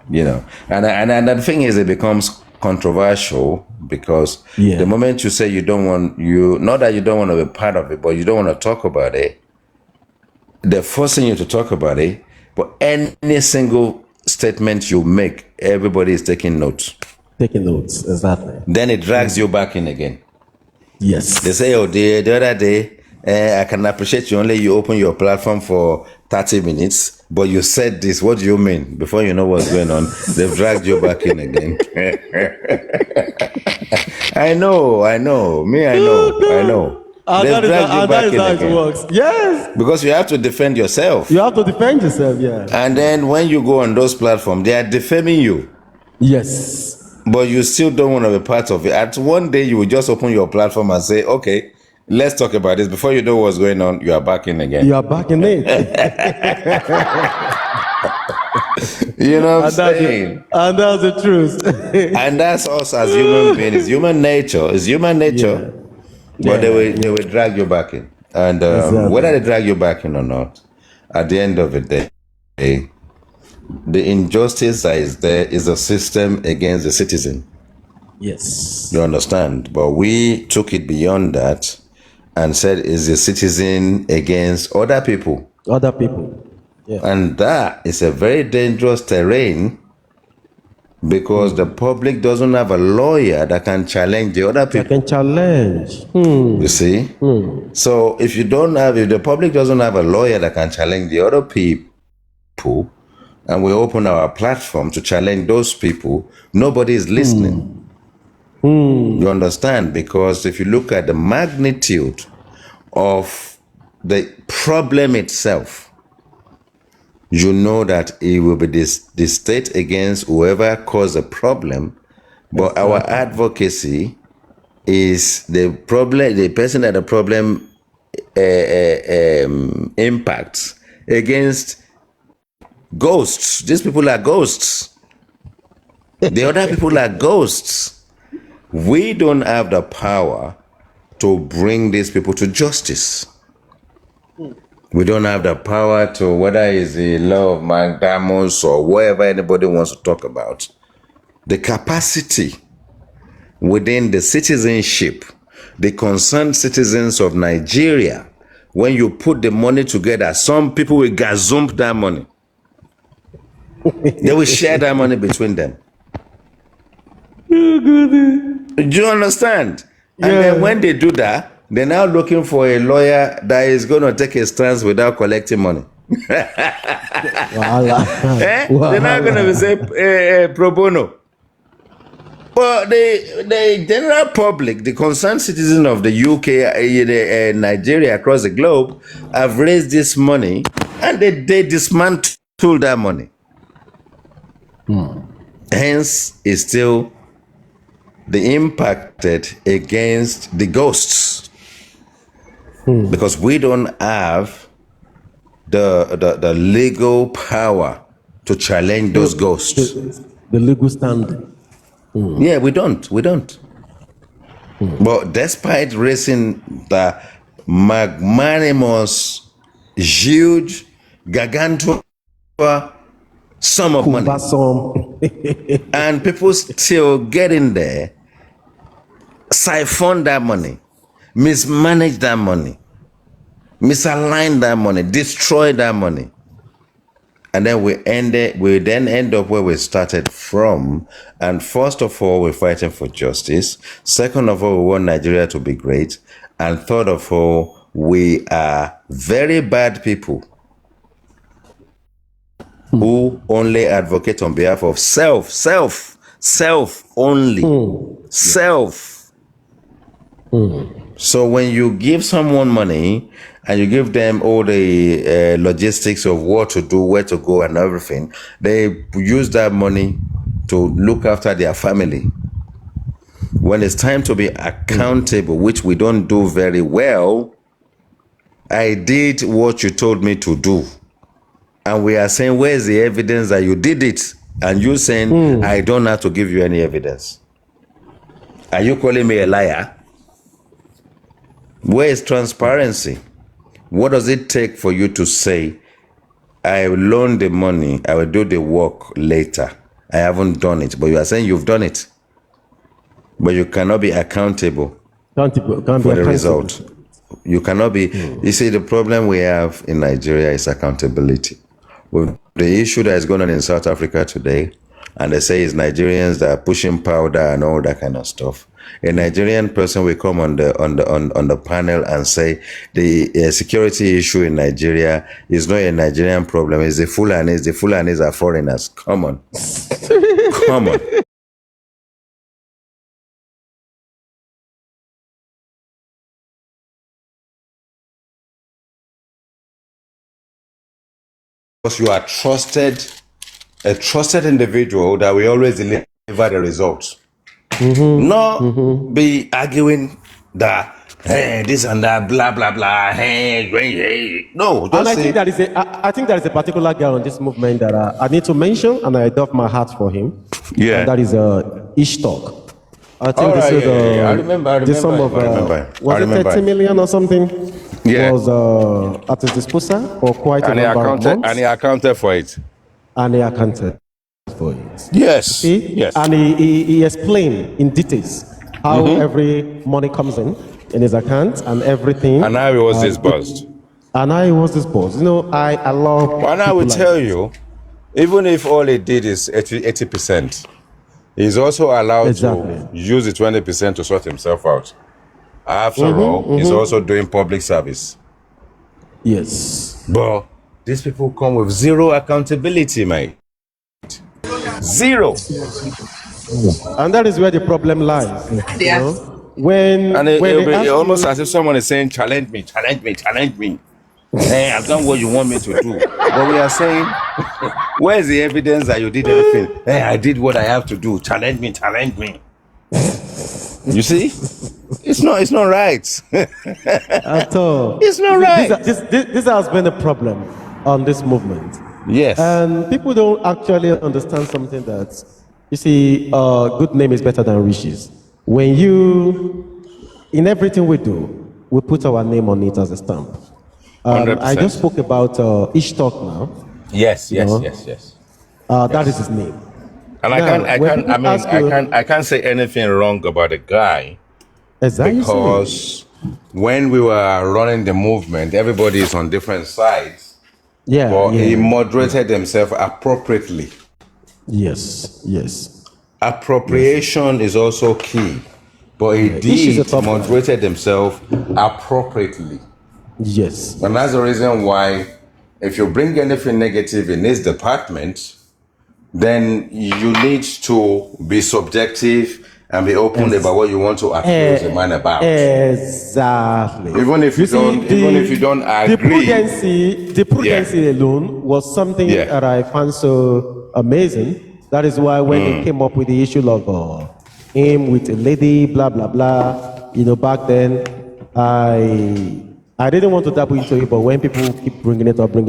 You know, and the thing is, it becomes controversial because the moment you say you don't want, not that you don't want to be part of it, but you don't want to talk about it, they're forcing you to talk about it, but any single statement you make, everybody is taking notes. Taking notes, exactly. Then it drags you back in again. Yes. They say, oh, the other day, I can appreciate you open your platform for 30 minutes, but you said this. What do you mean? Before you know what's going on, they've dragged you back in again. I know. I know. That is how it works. Yes. Because you have to defend yourself. You have to defend yourself, yeah. And then when you go on those platforms, they are defaming you. Yes. But you still don't want to be part of it. At one day, you will just open your platform and say, okay, let's talk about this. Before you know what's going on, you are back in again. You are back in it. You know what I'm saying? And that's the truth. And that's us as human beings. It's human nature. Yeah. But they will drag you back in. And whether they drag you back in or not, at the end of the day, the injustice that is there is a system against the citizen. Yes. You understand? But we took it beyond that and said it's the citizen against other people. Other people. Yeah. And that is a very dangerous terrain because the public doesn't have a lawyer that can challenge the other people. That can challenge. You see? So if the public doesn't have a lawyer that can challenge the other people, and we open our platform to challenge those people, nobody is listening. You understand? Because if you look at the magnitude of the problem itself, you know that it will be the state against whoever caused the problem, but our advocacy is the problem, the person that the problem impacts against ghosts. These people are ghosts. The other people are ghosts. We don't have the power to bring these people to justice. We don't have the power to, whether it's the law of mandamus or whatever anybody wants to talk about. The capacity within the citizenship, the concerned citizens of Nigeria, when you put the money together, some people will gazump that money. They will share that money between them. Do you understand? And then when they do that, they're now looking for a lawyer that is going to take a stance without collecting money. They're not going to say pro bono. But the general public, the concerned citizen of the UK, Nigeria, across the globe, have raised this money and they dismantle stole that money. Hence, is still the impacted against the ghosts because we don't have the legal power to challenge those ghosts. The legal standing. Yeah, we don't. But despite raising the magnanimous, huge, gargantuan sum of money, and people still get in there, siphon that money, mismanage that money, misalign that money, destroy that money. And then we then end up where we started from. And first of all, we're fighting for justice. Second of all, we want Nigeria to be great. And third of all, we are very bad people who only advocate on behalf of self only. Self. So when you give someone money and you give them all the logistics of what to do, where to go and everything, they use that money to look after their family. When it's time to be accountable, which we don't do very well, I did what you told me to do. And we are saying, where's the evidence that you did it? And you saying, I don't have to give you any evidence. Are you calling me a liar? Where is transparency? What does it take for you to say, I will loan the money, I will do the work later. I haven't done it, but you are saying you've done it. But you cannot be accountable for the result. You cannot be. You see, the problem we have in Nigeria is accountability. With the issue that is going on in South Africa today, and they say it's Nigerians that are pushing powder and all that kind of stuff. A Nigerian person will come on the panel and say the security issue in Nigeria is not a Nigerian problem. It's the Fulanis. The Fulanis are foreigners. Come on, come on. Because you are a trusted individual that will always deliver the results. Be arguing that this and that, blah blah blah. No, And I think that is a particular guy on this movement that I need to mention, and I doff my hat for him. Yeah, and that is Ishtok. I think this is I remember. The sum of was it 30 million or something? Yeah, was at his disposal for quite a number of months. And he accounted for it. And he accounted for it. Yes. See? Yes. And he explained in details how every money comes in his account and everything. And how it was disbursed. And how it was disbursed. You know, I love. And I will tell you, even if all he did is 80%, he's also allowed to use the 20% to sort himself out. After all, he's also doing public service. Yes. But these people come with zero accountability, mate. Zero. And that is where the problem lies. You know? When it'll be almost as if someone is saying, challenge me. Hey, I've done what you want me to do. But we are saying, where's the evidence that you did everything? Hey, I did what I have to do. Challenge me. You see? It's not right. At all. It's not right. This has been a problem on this movement. Yes. And people don't actually understand something that, you see, good name is better than riches. When in everything we do, we put our name on it as a stamp. I just spoke about Ishtok now. Yes. That is his name. And now, I can't say anything wrong about the guy. Exactly. Because when we were running the movement, everybody is on different sides. Yeah. But he moderated himself appropriately. Yes. Appropriation is also key. But he moderated himself appropriately. Yes. And that's the reason why, if you bring anything negative in his department, then you need to be subjective and be open about what you want to accuse a man about. Exactly. Even if you don't agree. The prudency alone was something that I found so amazing. That is why when they came up with the issue of him with a lady, blah blah blah, back then I didn't want to dabble into it, but when people keep bringing it up, I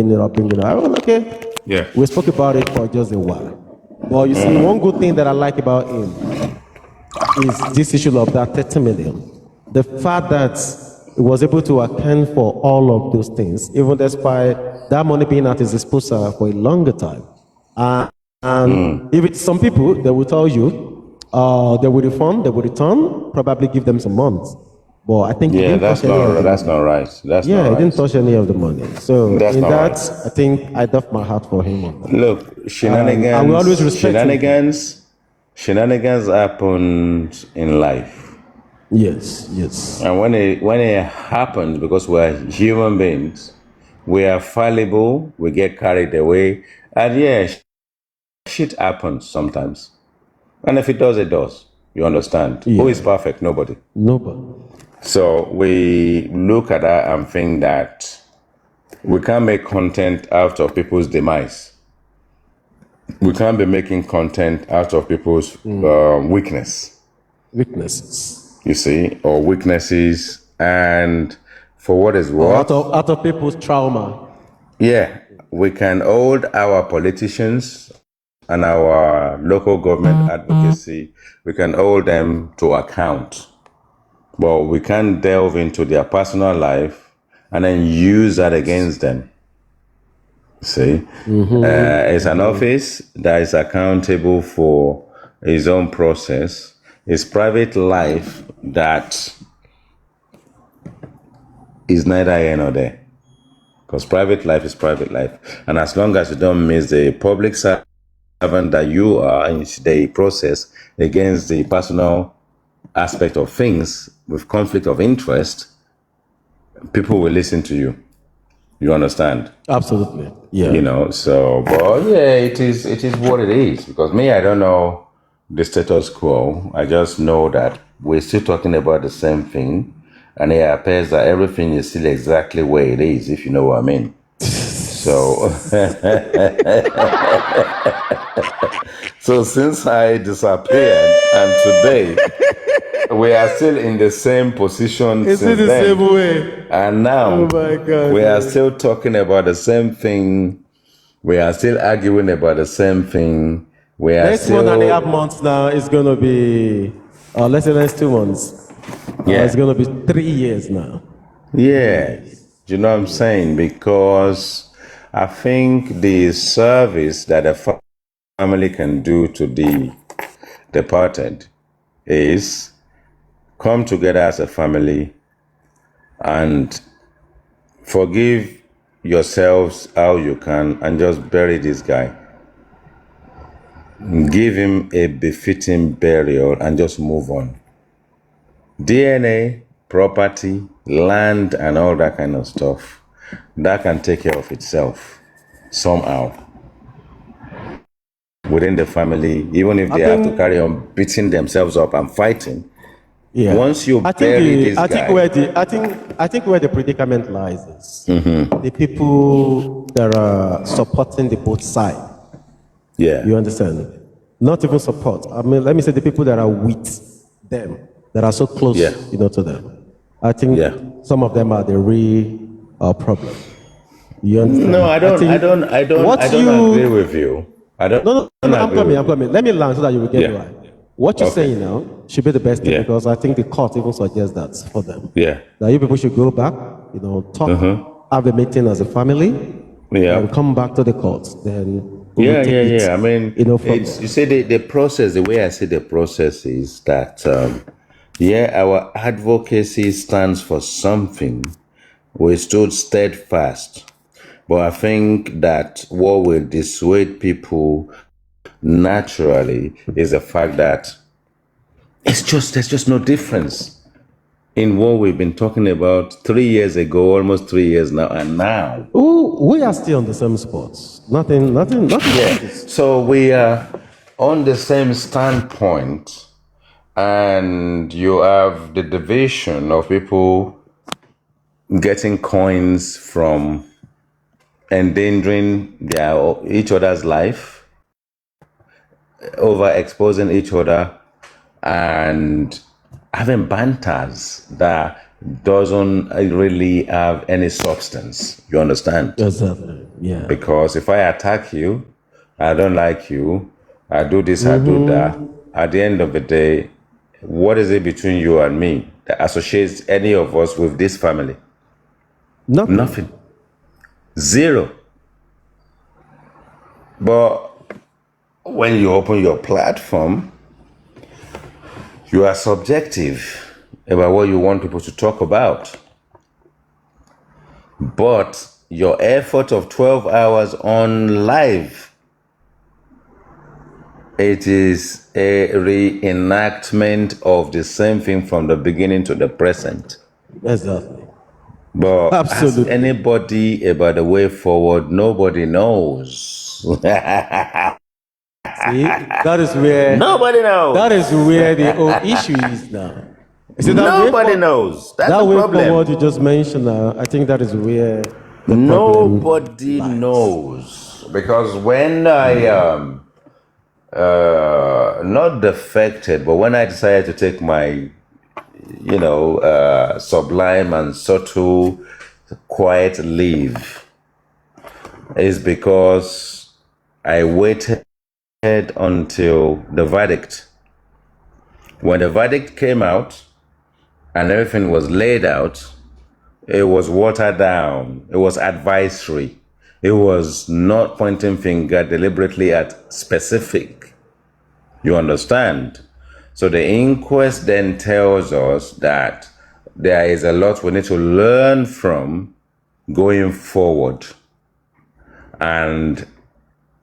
was okay. Yeah. We spoke about it for just a while. But you see, one good thing that I like about him is this issue of that 30 million. The fact that he was able to account for all of those things, even despite that money being at his disposal for a longer time. And if it's some people, they will tell you, they will refund, they will return, probably give them some months. But I think that's not right. He didn't touch any of the money. So I think I doff my hat for him on that. Look, shenanigans. I will always respect shenanigans happened in life. Yes. And when it happens, because we're human beings, we are fallible, we get carried away, and shit happens sometimes. And if it does, it does. You understand? Who is perfect? Nobody. So we look at that and think that we can't make content out of people's demise. We can't be making content out of people's weaknesses, you see, or weaknesses, and for what is worth. Out of people's trauma. Yeah, we can hold our politicians and our local government advocacy, we can hold them to account. But we can't delve into their personal life and then use that against them. See? It's an office that is accountable for his own process, his private life that is neither here nor there. Because private life is private life. And as long as you don't miss the public servant that you are in the process against the personal aspect of things with conflict of interest, people will listen to you. You understand? Absolutely. Yeah. But it is what it is. Because me, I don't know the status quo. I just know that we're still talking about the same thing. And it appears that everything is still exactly where it is, if you know what I mean. So, so since I disappeared and today we are still in the same position it's since in the then, same way. And now Oh my God, we are still talking about the same thing. We are still arguing about the same thing. We are next still 1.5 months now is going to be, let's say next 2 months. It's going to be 3 years now. Yeah. You know what I'm saying? Because I think the service that a family can do to the departed is come together as a family and forgive yourselves how you can and just bury this guy. Give him a befitting burial and just move on. DNA, property, land, and all that kind of stuff, that can take care of itself somehow within the family, even if they have to carry on beating themselves up and fighting. Yeah. Once you bury this guy, I think where the predicament lies is the people that are supporting the both sides. Yeah. You understand? Not even support. I mean, let me say the people that are with them, that are so close, to them. I think some of them are the real problem. You understand? No, I don't agree with you. No, I'm coming. Let me land so that you will get it right. What you're saying now should be the best thing because I think the court even suggests that for them. Yeah. That you people should go back, talk, have a meeting as a family, and come back to the court. Then I mean, you see the process, the way I see the process is that, our advocacy stands for something. We stood steadfast. But I think that what will dissuade people naturally is the fact that there's just no difference in what we've been talking about 3 years ago, almost 3 years now, and now. We are still on the same spots. Nothing. Yeah. So we are on the same standpoint, and you have the division of people getting coins from endangering each other's life, overexposing each other, and having banters that doesn't really have any substance. You understand? Exactly. Yeah. Because if I attack you, I don't like you, I do this, I do that. At the end of the day, what is it between you and me that associates any of us with this family? Nothing. Nothing. Zero. But when you open your platform, you are subjective about what you want people to talk about. But your effort of 12 hours on live, it is a reenactment of the same thing from the beginning to the present. Exactly. But ask Absolutely. anybody about the way forward, nobody knows. See, that is where Nobody knows. that is where the whole issue is now. See, Nobody knows. That's that the way problem. forward you just mentioned. I think that is where the Nobody problem lies. knows. Because when I not defected, but when I decided to take my sublime and subtle quiet leave, is because I waited until the verdict. When the verdict came out and everything was laid out, it was watered down. It was advisory. It was not pointing finger deliberately at specific. You understand? So the inquest then tells us that there is a lot we need to learn from going forward, and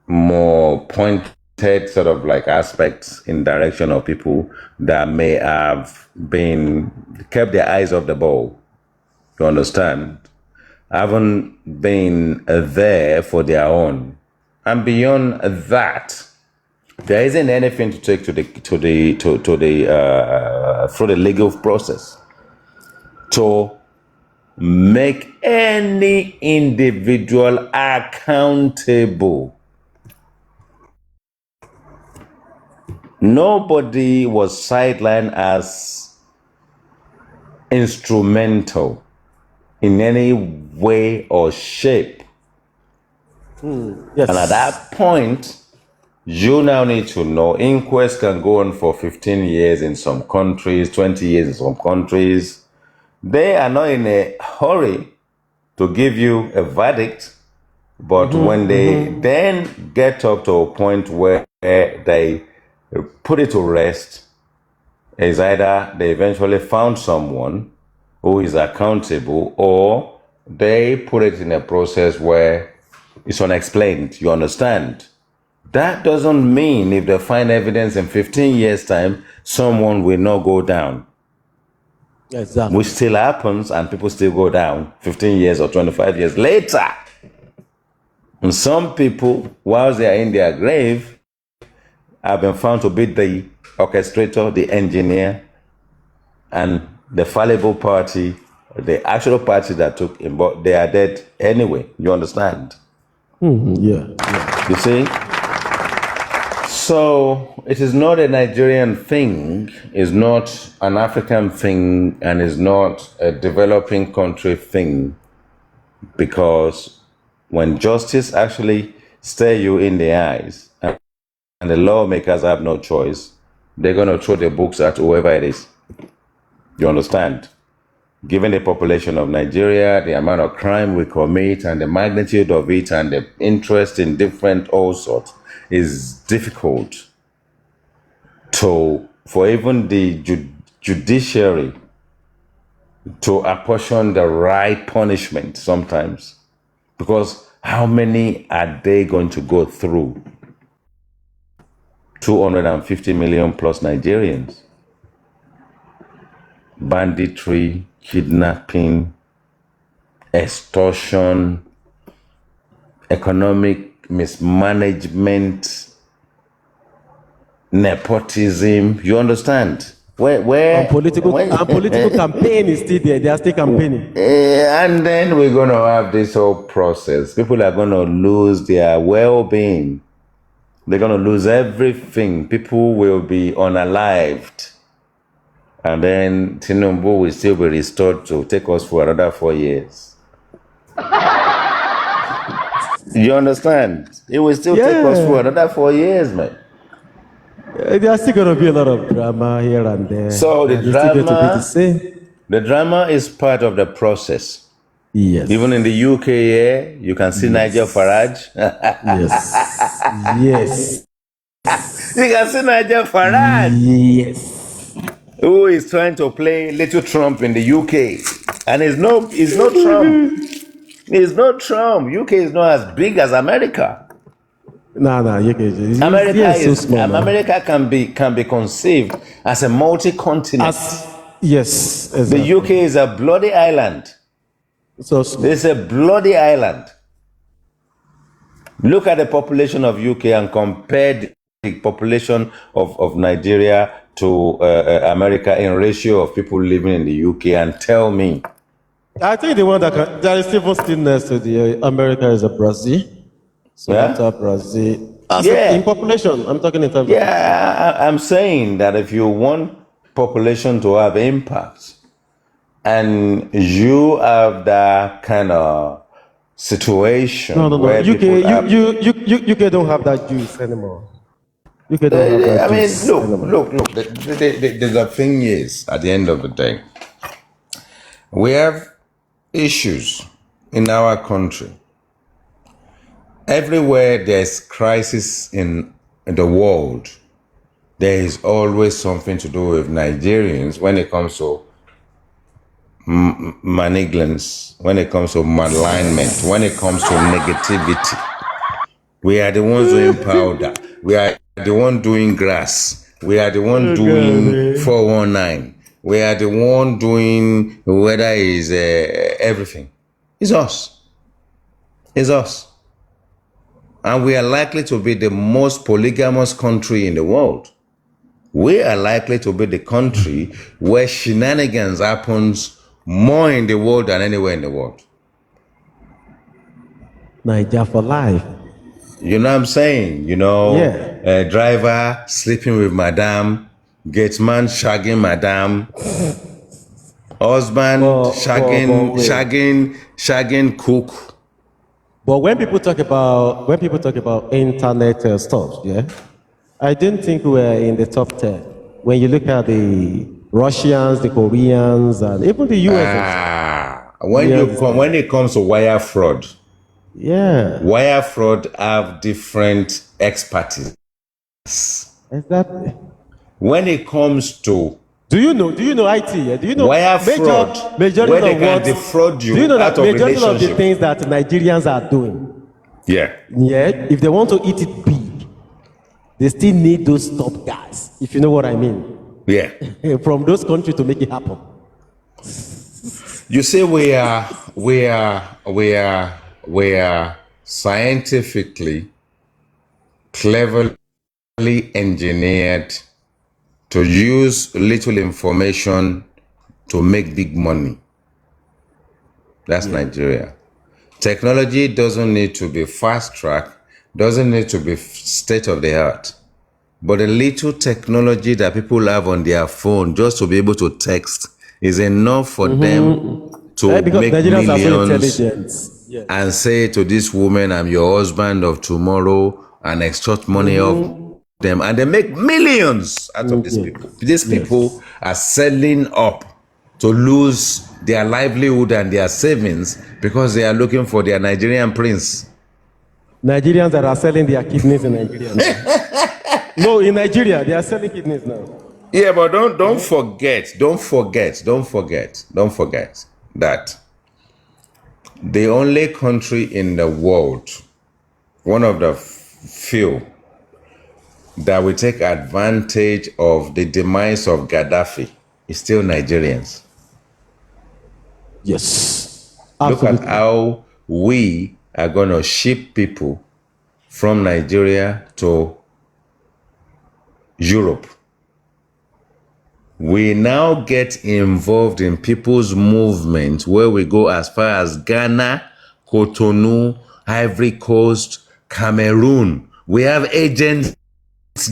more pointed sort of like aspects in direction of people that may have been kept their eyes off the ball. You understand? Haven't been there for their own. And beyond that, there isn't anything to take through the legal process to make any individual accountable. Nobody was sidelined as instrumental in any way or shape. Yes. And at that point, you now need to know inquest can go on for 15 years in some countries, 20 years in some countries. They are not in a hurry to give you a verdict, but when they then get up to a point where they put it to rest, is either they eventually found someone who is accountable, or they put it in a process where it's unexplained. You understand? That doesn't mean if they find evidence in 15 years' time, someone will not go down. Exactly. Which still happens, and people still go down 15 years or 25 years later. And some people, whilst they are in their grave, have been found to be the orchestrator, the engineer, and the fallible party, the actual party that took him, but they are dead anyway. You understand? Yeah. You see? So it is not a Nigerian thing, it's not an African thing, and it's not a developing country thing, because when justice actually stare you in the eyes and the lawmakers have no choice, they're going to throw their books at whoever it is. You understand? Given the population of Nigeria, the amount of crime we commit, and the magnitude of it, and the interest in different all sorts, is difficult for even the judiciary to apportion the right punishment sometimes. Because how many are they going to go through? 250 million plus Nigerians. Banditry, kidnapping, extortion, economic mismanagement, nepotism. You understand? And political campaign is still there. They are still campaigning. And then we're going to have this whole process. People are going to lose their well-being. They're going to lose everything. People will be unalived. And then Tinubu will still be restored to take us for another 4 years. You understand? It will still take us for another 4 years, man. There's still going to be a lot of drama here and there. So the It's still going to be the same. the drama is part of the process. Yes. Even in the UK, you can see Nigel Farage. Yes. Yes. You can see Nigel Farage. Yes. Who is trying to play little Trump in the UK. And it's not Trump. It's not Trump. UK is not as big as America. No, UK. America can be conceived as a multi-continent. Yes, exactly. The UK is a bloody island. So small. It's a bloody island. Look at the population of UK and compare the population of Nigeria to America in ratio of people living in the UK, and tell me. I think the one that is even still next to the America is Brazil. So after Brazil, in population, I'm talking in terms of. I'm saying that if you want population to have impact, and you have that kind of situation. No. UK don't have that juice anymore. UK don't have that juice. Look. The thing is, at the end of the day, we have issues in our country. Everywhere there's crisis in the world, there is always something to do with Nigerians when it comes to malignance, when it comes to malignment, when it comes to negativity. We are the ones doing powder. We are the one doing grass. We are the one doing 419. We are the one doing whether is everything. It's us. It's us. And we are likely to be the most polygamous country in the world. We are likely to be the country where shenanigans happens more in the world than anywhere in the world. Niger for life. You know what I'm saying? Driver sleeping with madam, gate man shagging madam, husband shagging cook. But when people talk about internet stuff, I didn't think we were in the top 10. When you look at the Russians, the Koreans, and even the US. When it comes to wire fraud, wire fraud have different expertise. Exactly. When it comes to do you know IT? Do you know wire fraud? Majority where they of can defraud you, do you know out that of majority of the relationship? things that Nigerians are doing? If they want to eat it big, they still need those top guys, if you know what I mean. From those countries to make it happen. You say we are scientifically, cleverly engineered to use little information to make big money. That's Nigeria. Technology doesn't need to be fast track, doesn't need to be state of the art. But the little technology that people have on their phone just to be able to text is enough for them to make millions and say to this woman, I'm your husband of tomorrow, and extort money off them. And they make millions out of these people. These people are selling up to lose their livelihood and their savings because they are looking for their Nigerian prince. Nigerians that are selling their kidneys in Nigeria. No, in Nigeria, they are selling kidneys now. Yeah, but don't forget that the only country in the world, one of the few, that will take advantage of the demise of Gaddafi is still Nigerians. Yes. Look at how we are going to ship people from Nigeria to Europe. We now get involved in people's movement where we go as far as Ghana, Cotonou, Ivory Coast, Cameroon. We have agents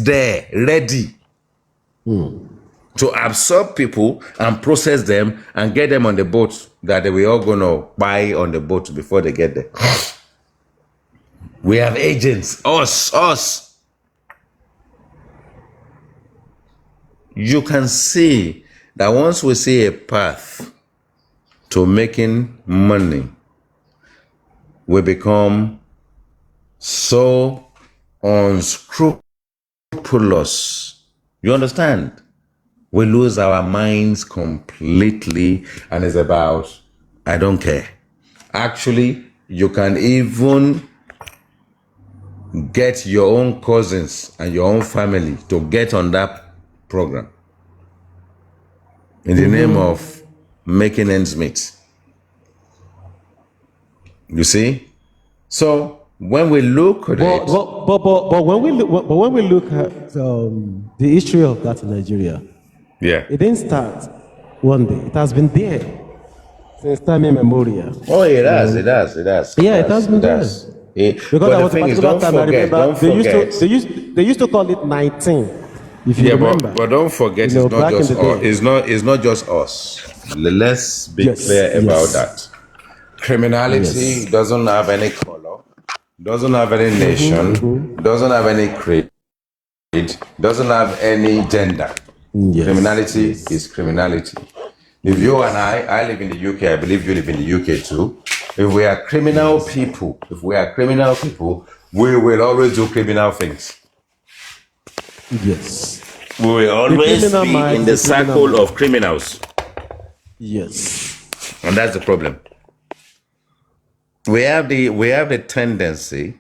there ready to absorb people and process them and get them on the boat that we all gonna buy on the boat before they get there. We have agents, us. You can see that once we see a path to making money, we become so unscrupulous. You understand? We lose our minds completely, and it's about, I don't care. Actually, you can even get your own cousins and your own family to get on that program in the name of making ends meet. You see? So when we look at it, But when we look at the history of that in Nigeria, yeah. it didn't start one day. It has been there since time immemorial. Oh, it has. Yeah, it has been there. Because But there the was a thing is, particular don't time I forget, remember they used to call it 19. If you remember. but don't forget, You know, it's not back in just the us. day. It's not just us. Let's be Yes, clear about yes. that. Criminality Yes. doesn't have any color, doesn't have any nation, doesn't have any creed, doesn't have any gender. Yes, Criminality yes. is criminality. If you and I live in the UK, I believe you live in the UK too. If we are criminal people, we will always do criminal things. Yes. We will always criminal be mind in the is a criminal circle mind. of criminals. Yes. And that's the problem. We have the tendency,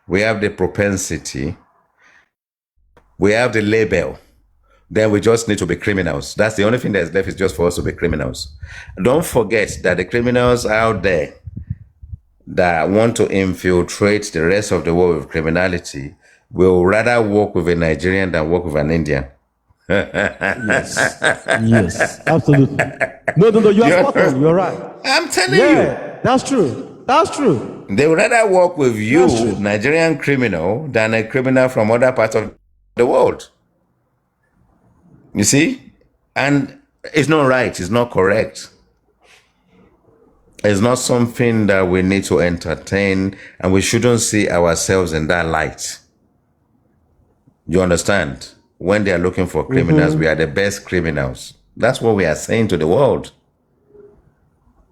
we have the propensity, we have the label. Then we just need to be criminals. That's the only thing that's left, is just for us to be criminals. Don't forget that the criminals out there that want to infiltrate the rest of the world with criminality will rather work with a Nigerian than work with an Indian. Yes. Yes. Absolutely. No, you are spot on. You're right. I'm telling you. Yeah, that's true. That's true. They would rather work with you, That's true. Nigerian criminal, than a criminal from other parts of the world. You see? And it's not right. It's not correct. It's not something that we need to entertain, and we shouldn't see ourselves in that light. You understand? When they are looking for criminals, we are the best criminals. That's what we are saying to the world.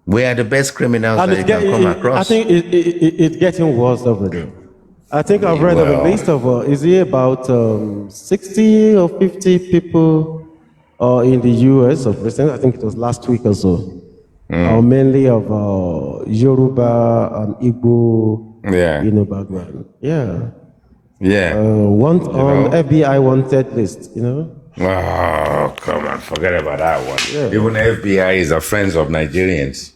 We are the best criminals And that you can come across. I think it's getting worse every day. I think I've read of a list of, is it about 60 or 50 people in the US of recent, I think it was last week or so, mainly of Yoruba and Igbo background. Yeah. Yeah. On FBI wanted list, Oh, come on, forget about that one. Yeah. Even FBI is a friends of Nigerians.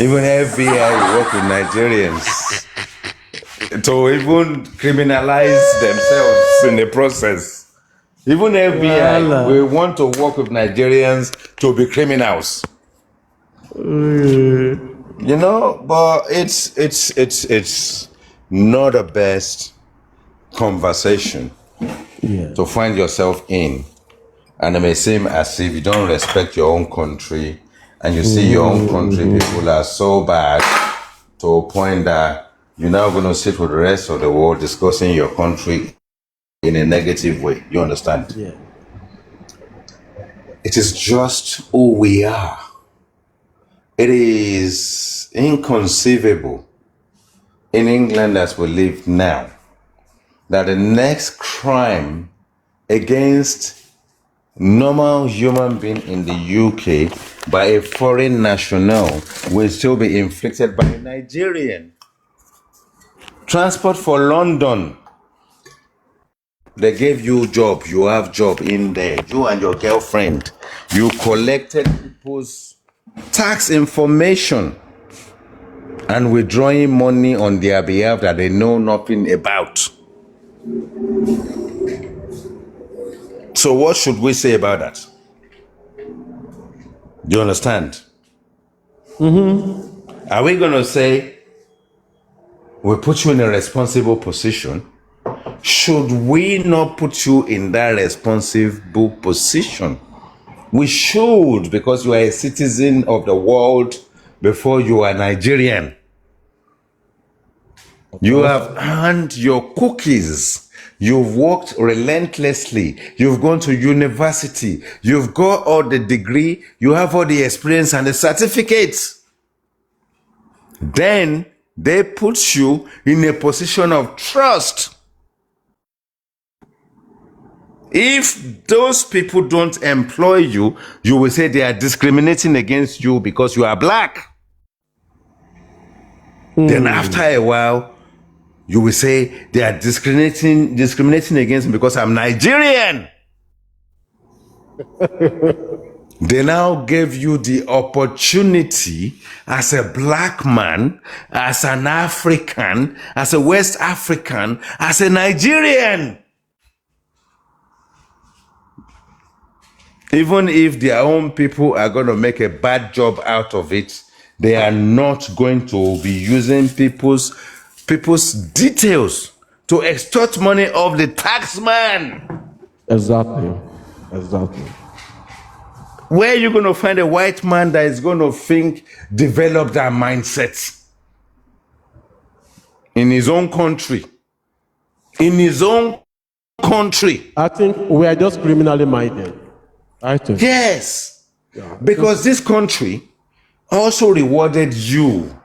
Even FBI work with Nigerians to even criminalize themselves in the process. Even FBI, we want to work with Nigerians to be criminals. But it's not the best conversation to find yourself in. And it may seem as if you don't respect your own country, and you see your own country people are so bad to a point that you're now going to sit with the rest of the world discussing your country in a negative way. You understand? Yeah. It is just who we are. It is inconceivable in England as we live now that the next crime against normal human being in the UK by a foreign national will still be inflicted by a Nigerian. Transport for London. They gave you job. You have job in there. You and your girlfriend. You collected people's tax information and withdrawing money on their behalf that they know nothing about. So what should we say about that? Do you understand? Are we going to say we put you in a responsible position? Should we not put you in that responsible position? We should, because you are a citizen of the world before you are Nigerian. You have earned your cookies. You've worked relentlessly. You've gone to university. You've got all the degree. You have all the experience and the certificates. Then they put you in a position of trust. If those people don't employ you, you will say they are discriminating against you because you are black. Then after a while, you will say they are discriminating against me because I'm Nigerian. They now gave you the opportunity as a black man, as an African, as a West African, as a Nigerian. Even if their own people are going to make a bad job out of it, they are not going to be using people's details to extort money off the tax man. Exactly. Where are you going to find a white man that is going to develop that mindset in his own country? In his own country. I think we are just criminally minded. I think. Yes. Yeah. Because this country also rewarded you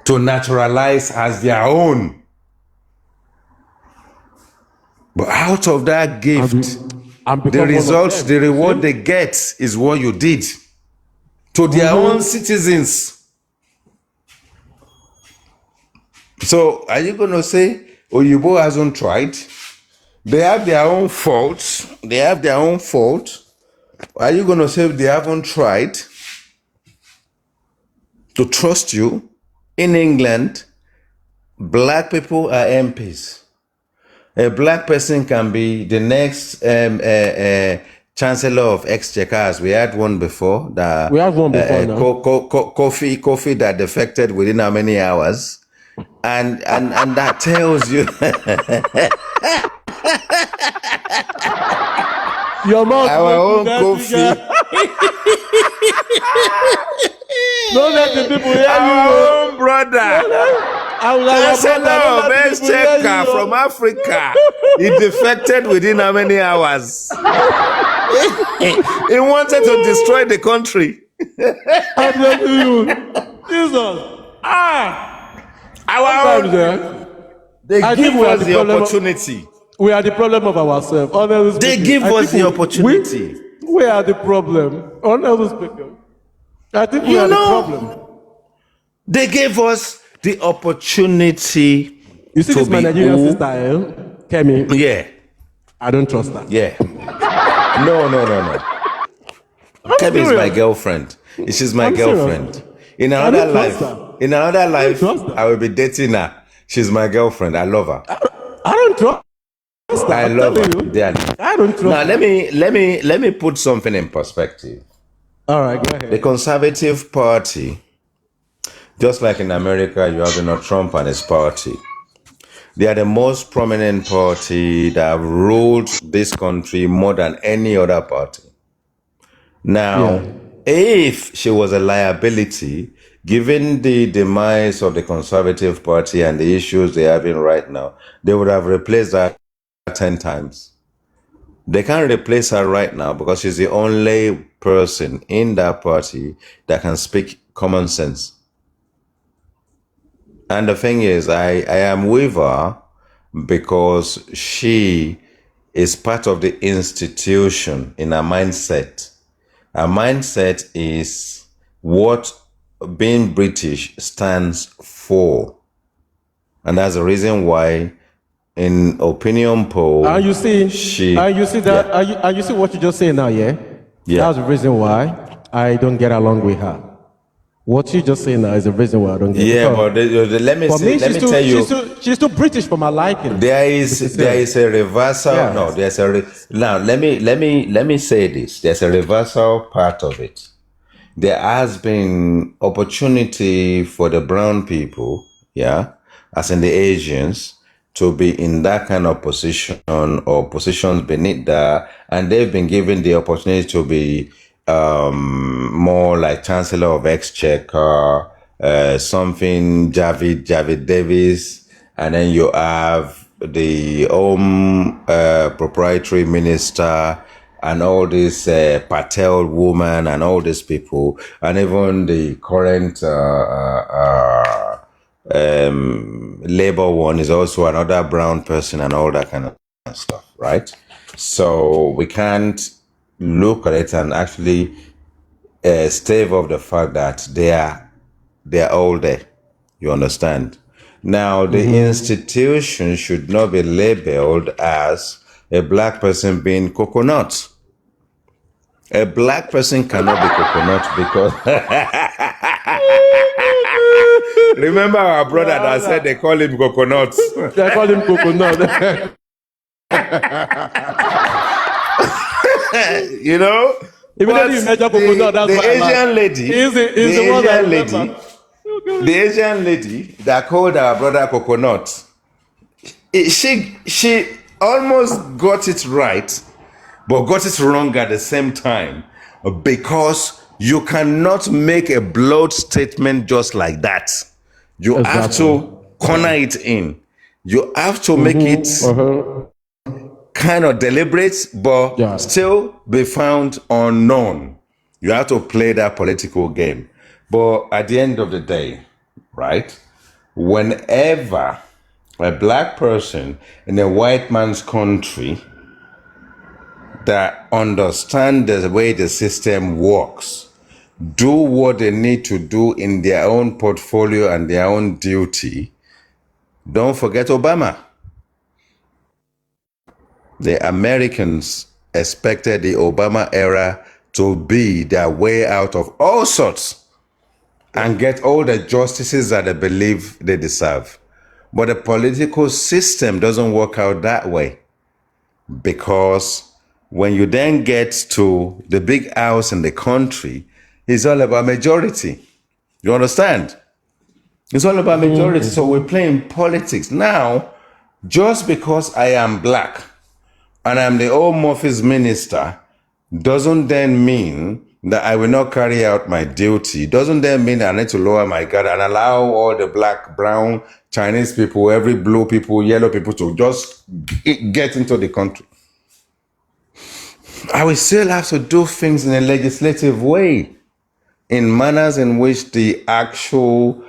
to naturalize as their own. But out of that gift, the results, the reward they get is what you did to their own citizens. So are you going to say Oyibo hasn't tried? They have their own faults. Are you going to say they haven't tried to trust you? In England, black people are MPs. A black person can be the next Chancellor of Exchequer. We had one before. We have one before now. Kofi that defected within how many hours? And that tells you... Your mouth. Our own Kofi. Don't let the people hear you. Our own brother. Chancellor of Exchequer from Africa. He defected within how many hours? He wanted to destroy the country. I'm telling you. Jesus. They give us the opportunity. We are the problem of ourselves. Honestly they speaking, give us the opportunity. We are the problem. Honestly speaking. I think we are the problem. They gave us the opportunity. You see this my Nigerian sister, Kemi? Yeah. I don't trust her. Yeah. No. Kemi is my girlfriend. She's my girlfriend. In another life, I will be dating her. She's my girlfriend. I love her. I don't trust her. I love her. Dearly. I don't trust her. Now let me put something in perspective. All right, go ahead. The Conservative Party, just like in America, you have Donald Trump and his party. They are the most prominent party that have ruled this country more than any other party. Now, if she was a liability, given the demise of the Conservative Party and the issues they're having right now, they would have replaced her 10 times. They can't replace her right now because she's the only person in that party that can speak common sense. And the thing is, I am with her because she is part of the institution in her mindset. Her mindset is what being British stands for. And that's the reason why in opinion poll, you see what you just say now, yeah? Yeah. That's the reason why I don't get along with her. What you just saying now is the reason why I don't get it. Yeah, Because but let me for say, me, let me tell you, she's too British for my liking. there To be is fair. a reversal. Yeah. No, there's now. Let me say this. There's a reversal part of it. There has been opportunity for the brown people, yeah, as in the Asians, to be in that kind of position or positions beneath that, and they've been given the opportunity to be more like Chancellor of Exchequer, something Javid Davis, and then you have the Home Proprietary Minister, and all this Patel woman and all these people, and even the current Labour one is also another brown person and all that kind of stuff, right? So we can't look at it and actually stave off the fact that they're all there. You understand? Now, the institution should not be labeled as a black person being coconut. A black person cannot be coconut because remember our brother that said they call him coconut. They call him coconut. You know? Immediately you measure coconut, that's the why I'm like, Asian lady, he's the the one that Asian lady, the Asian lady that called our brother coconut, she almost got it right, but got it wrong at the same time, because you cannot make a broad statement just like that. You have to corner it in. You have to make it kind of deliberate, but still be found unknown. You have to play that political game. But at the end of the day, right, whenever a black person in a white man's country that understand the way the system works, do what they need to do in their own portfolio and their own duty, don't forget Obama. The Americans expected the Obama era to be their way out of all sorts and get all the justices that they believe they deserve. But the political system doesn't work out that way, because when you then get to the big house in the country, it's all about majority. You understand? It's all about majority. So we're playing politics. Now, just because I am black and I'm the Home Office minister, doesn't then mean that I will not carry out my duty. Doesn't then mean that I need to lower my guard and allow all the black, brown, Chinese people, every blue people, yellow people to just get into the country. I will still have to do things in a legislative way, in manners in which the actual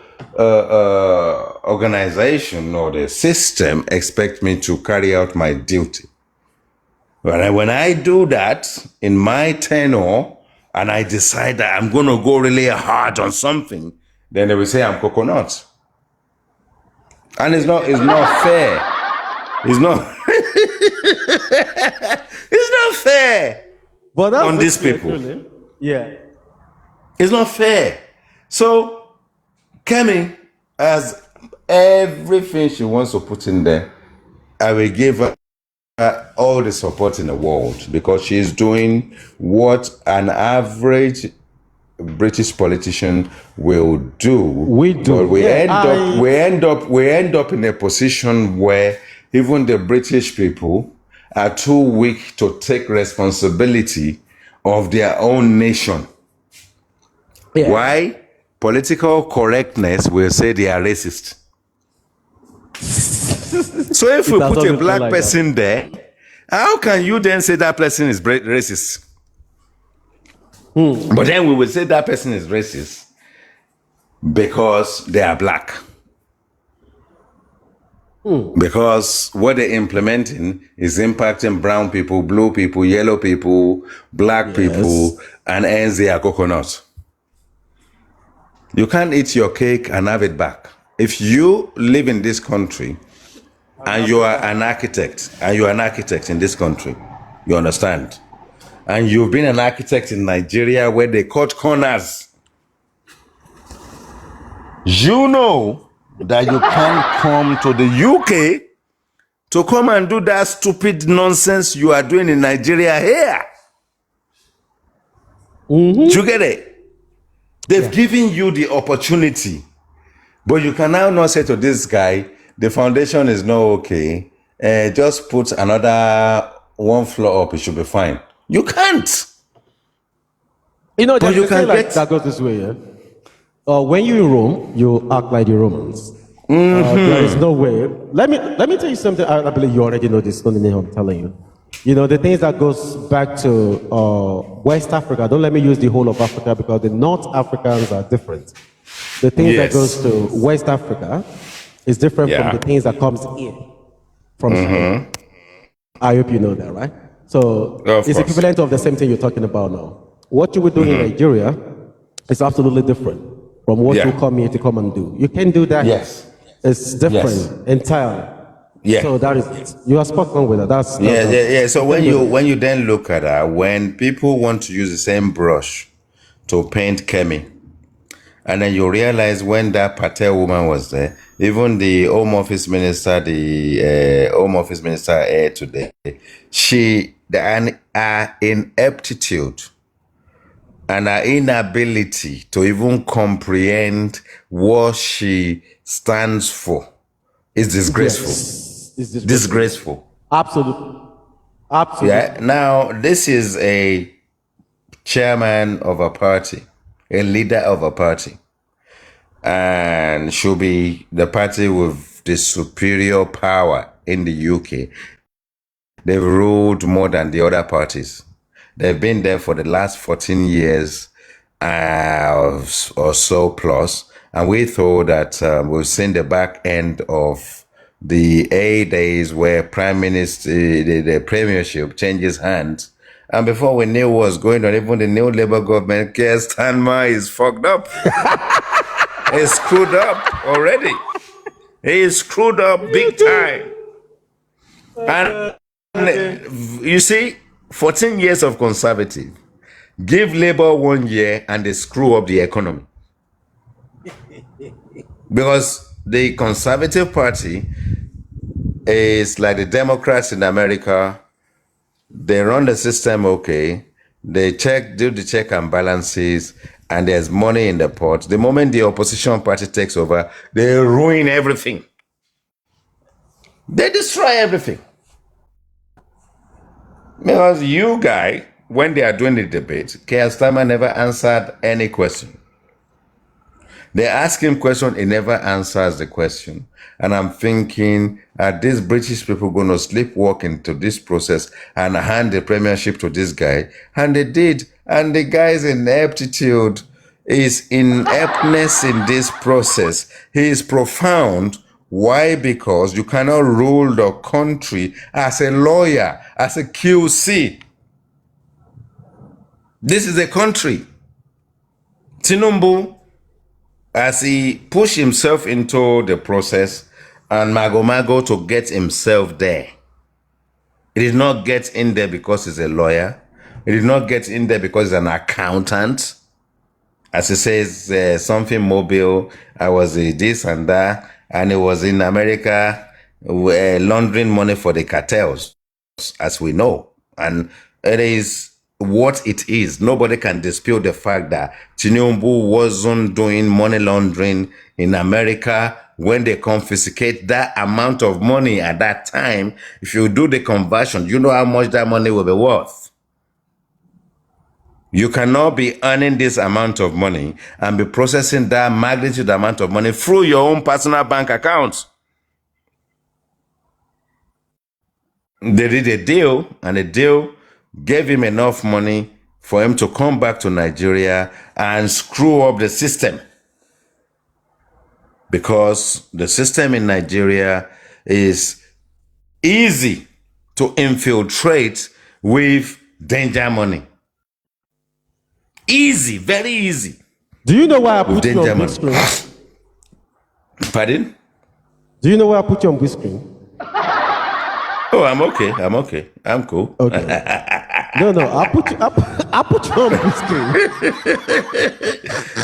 organization or the system expect me to carry out my duty. When I do that in my tenure and I decide that I'm going to go really hard on something, then they will say I'm coconut. And it's not fair. It's not it's not fair on these people. Actually. Yeah. It's not fair. So Kemi has everything she wants to put in there. I will give her all the support in the world, because she's doing what an average British politician will do. We do. But we end up in a position where even the British people are too weak to take responsibility of their own nation. Yeah. Why? Political correctness will say they are racist. So if we put a black person there, how can you then say that person is racist? But then we will say that person is racist because they are black. Because what they're implementing is impacting brown people, blue people, yellow people, black people, and hence they are coconut. You can't eat your cake and have it back. If you live in this country and you are an architect, in this country, you understand? And you've been an architect in Nigeria where they cut corners You know that you can't come to the UK to come and do that stupid nonsense you are doing in Nigeria here. You get it? They've given you the opportunity, but you can now not say to this guy, the foundation is not okay. Just put another one floor up, it should be fine. You can't. You know, But there's you a can saying like get. that goes this way, yeah? When you're in Rome, you act like the Romans. There is no way. Let me tell you something. I believe you already know this. Don't know I'm telling you. You know, the things that goes back to West Africa. Don't let me use the whole of Africa because the North Africans are different. The things that goes to West Africa is different from the things that comes in from China. I hope you know that, right? So Of it's course. equivalent of the same thing you're talking about now. What you were doing in Nigeria is absolutely different from what you come here to come and do. You can't do that. Yes. It's different entirely. Yeah. So that is it. You are spot on with it. That's So when you then look at that, when people want to use the same brush to paint Kemi, and then you realize when that Patel woman was there, even the Home Office Minister, here today, her ineptitude and her inability to even comprehend what she stands for is disgraceful. Yes. It's Disgraceful. Absolutely. Absolutely. Yeah. Now, this is a chairman of a party, a leader of a party, and should be the party with the superior power in the UK. They've ruled more than the other parties. They've been there for the last 14 years or so plus, and we thought that we've seen the back end of the A days where Prime Minister, the premiership changes hands. And before we knew what was going on, even the new Labour government, Keir Starmer is fucked up. He's screwed up already. He is screwed up big time. And you see, 14 years of conservative. Give Labour 1 year and they screw up the economy. Because the Conservative Party is like the Democrats in America. They run the system okay. They do the check and balances, and there's money in the pot. The moment the opposition party takes over, they ruin everything. They destroy everything. Because you guy, when they are doing the debate, Keir Starmer never answered any question. They ask him question, he never answers the question. And I'm thinking, are these British people going to sleepwalk into this process and hand the premiership to this guy? And they did. And the guy's ineptitude, his ineptness in this process, he is profound. Why? Because you cannot rule the country as a lawyer, as a QC. This is a country. Tinubu, as he pushed himself into the process and Mago to get himself there, he did not get in there because he's a lawyer. He did not get in there because he's an accountant. As he says, something mobile, I was this and that, and he was in America laundering money for the cartels, as we know. And it is what it is. Nobody can dispute the fact that Tinubu wasn't doing money laundering in America when they confiscate that amount of money at that time. If you do the conversion, you know how much that money will be worth. You cannot be earning this amount of money and be processing that magnitude amount of money through your own personal bank account. They did a deal, and the deal gave him enough money for him to come back to Nigeria and screw up the system. Because the system in Nigeria is easy to infiltrate with danger money. Easy, very easy. Do you know why I put you on big screen? Pardon? Do you know why I put you on big screen? Oh, I'm okay. I'm cool. Okay. No, I'll put you on the screen.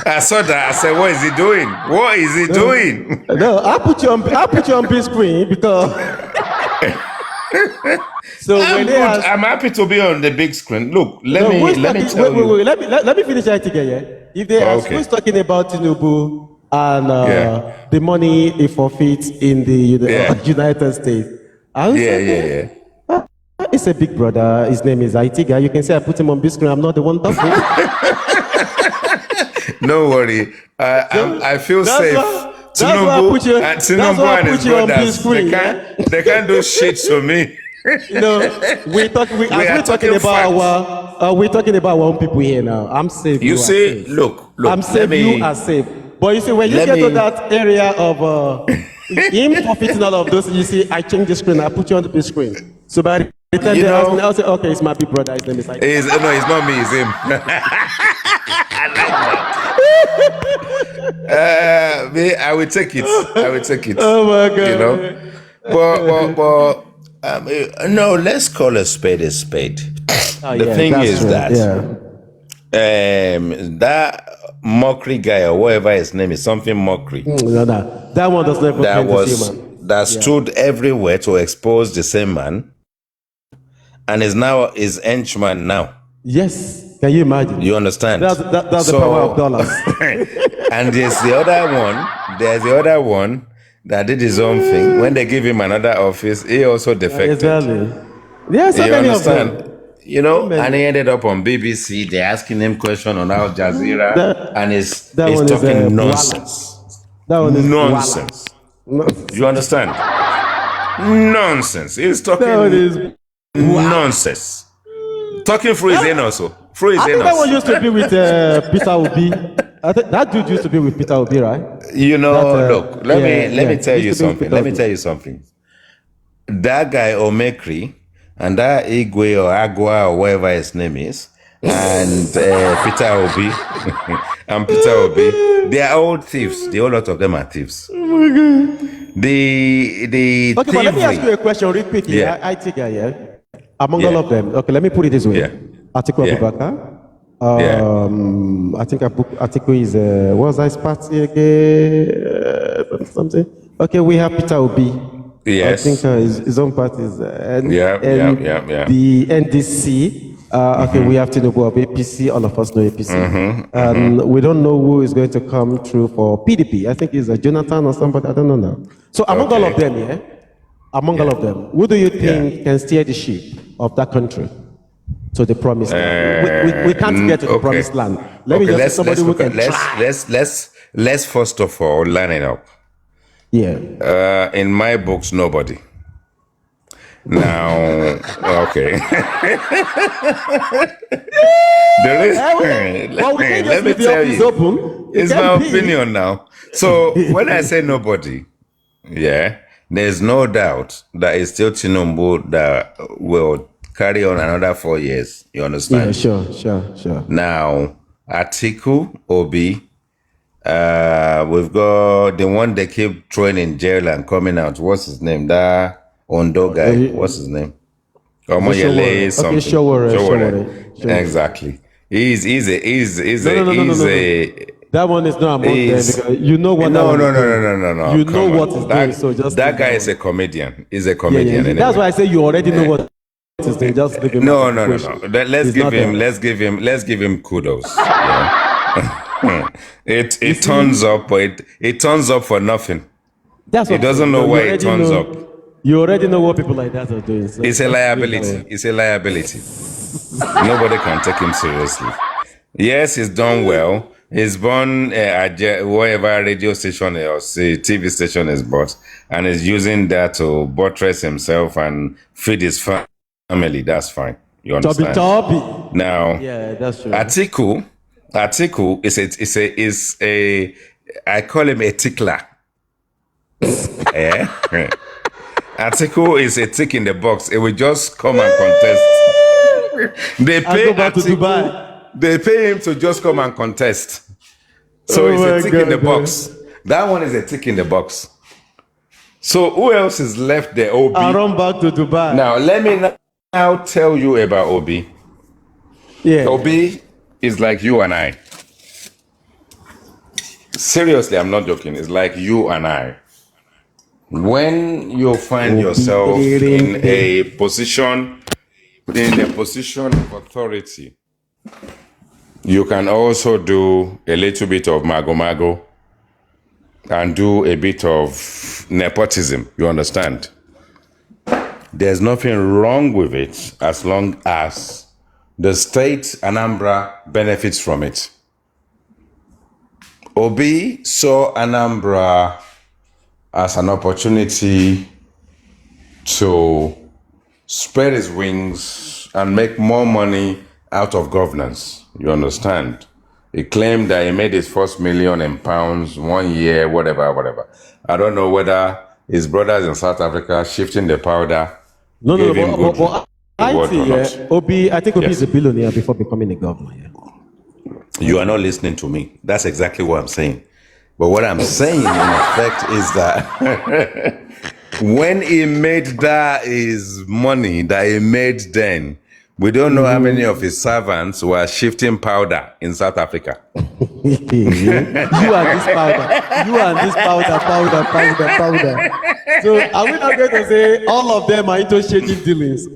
I saw that. I said, what is he doing? What is he doing? No, I'll put you on big screen because. So I'm good. I'm happy to be on the big screen. Look, let me tell you. Wait, let me finish that again. Yeah? If they are who's talking about Tinubu and the money he forfeits in the United States, Yeah. It's a big brother. His name is Aitiga. You can say I put him on big screen. I'm not the one talking. No worry. I feel safe. Tinubu and his brothers, they can't do shit to me. We're talking about our own people here now. I'm safe. You see, look. I'm safe. You are safe. But you see, when you get to that area of him forfeiting all of those, you see, I change the screen. I put you on the big screen. So by the time they ask me, I'll say, okay, it's my big brother. His name is Aitiga. No, it's not me. It's him. I will take it. Oh my God. But no, let's call a spade a spade. The thing is that that mockery guy or whatever his name is, something mockery. No. That one does not. That stood everywhere to expose the same man, and is now his henchman now. Yes, can you imagine? You understand? That's the power of dollars. And there's the other one that did his own thing. When they give him another office, he also defected. Exactly. Yeah, so you many understand? of them. And he ended up on BBC. They're asking him question on Al Jazeera, and he's talking nonsense. That one is nonsense. You understand? Nonsense. He's talking nonsense. Talking through his anus also. I think that one used to be with Peter Obi. I think that dude used to be with Peter Obi, right? Look, let me tell you something. That guy Omekri and that Igwe or Agua or whatever his name is, and Peter Obi, they are all thieves. The whole lot of them are thieves. Oh my God. The okay, but let me ask you a question real quickly. I think among all of them. Okay, let me put it this way. Atiku Abubakar. I think Atiku is what was his party again? Something. Okay, we have Peter Obi. Yes. I think his own party is the NDC. Okay, we have Tinubu of APC. All of us know APC. And we don't know who is going to come through for PDP. I think it's Jonathan or somebody. I don't know now. So among all of them, all of them, who do you think can steer the ship of that country to the promised land? We can't get to the promised land. Let me just say somebody who can try. Let's first of all line it up. Yeah. In my books, nobody. Now, okay. Let me tell you. It's my opinion now. So when I say nobody, there's no doubt that it's still Tinubu that will carry on another 4 years. You understand? Yeah, sure. Now, Atiku, Obi, we've got the one they keep throwing in jail and coming out. What's his name? That Ondo guy. What's his name? Omoyele something. Showore. Exactly. He's that one is not among them because you know what. No. You know what is doing. So just that guy is a comedian. He's a comedian. Anyway. That's why I say you already know what is doing. Just leave him. No. Let's give him kudos. Yeah. it turns up, but it turns up for nothing. That's what it doesn't know why it turns up. You already know what people like that are doing. So it's a liability. It's a liability. Nobody can take him seriously. Yes, he's done well. He's born at whatever radio station or TV station is bought, and is using that to buttress himself and feed his family. That's fine. You understand? Chubby. Now, yeah, that's true. Atiku is a I call him a tickler. Atiku is a tick in the box. It will just come and contest. They pay Atiku. They pay him to just come and contest. So it's a tick in the box. That one is a tick in the box. So who else is left there? Obi. I run back to Dubai. Now let me now tell you about Obi. Yeah. Obi is like you and I. Seriously, I'm not joking. It's like you and I. When you find yourself in a position of authority, you can also do a little bit of mago and do a bit of nepotism. You understand? There's nothing wrong with it as long as the state Anambra benefits from it. Obi saw Anambra as an opportunity to spread his wings and make more money out of governance. You understand? He claimed that he made his first £1 million 1 year, whatever. I don't know whether his brothers in South Africa shifting the powder gave him good but I reward or not. I think Obi Yes. is a billionaire before becoming a governor. Yeah. You are not listening to me. That's exactly what I'm saying. But what I'm saying, in effect, is that when he made that his money that he made then, we don't know how many of his servants were shifting powder in South Africa. You and this powder. So are we not going to say all of them are into shady dealings?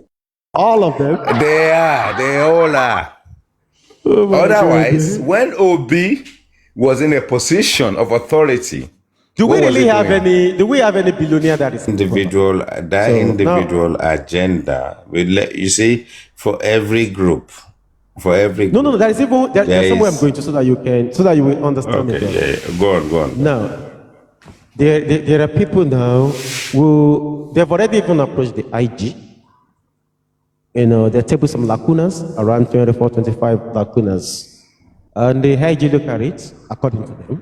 All of them? They all are. Otherwise, when Obi was in a position of authority, do we what was he have doing? do we have any billionaire that is individual agenda? You see, for every group. No, there is even there's somewhere I'm going to so that you will understand Okay, it. yeah. Go on. Now, there are people now who they've already even approached the IG. You know, there are some lacunas, around 24, 25 lacunas. And the IG look at it, according to them.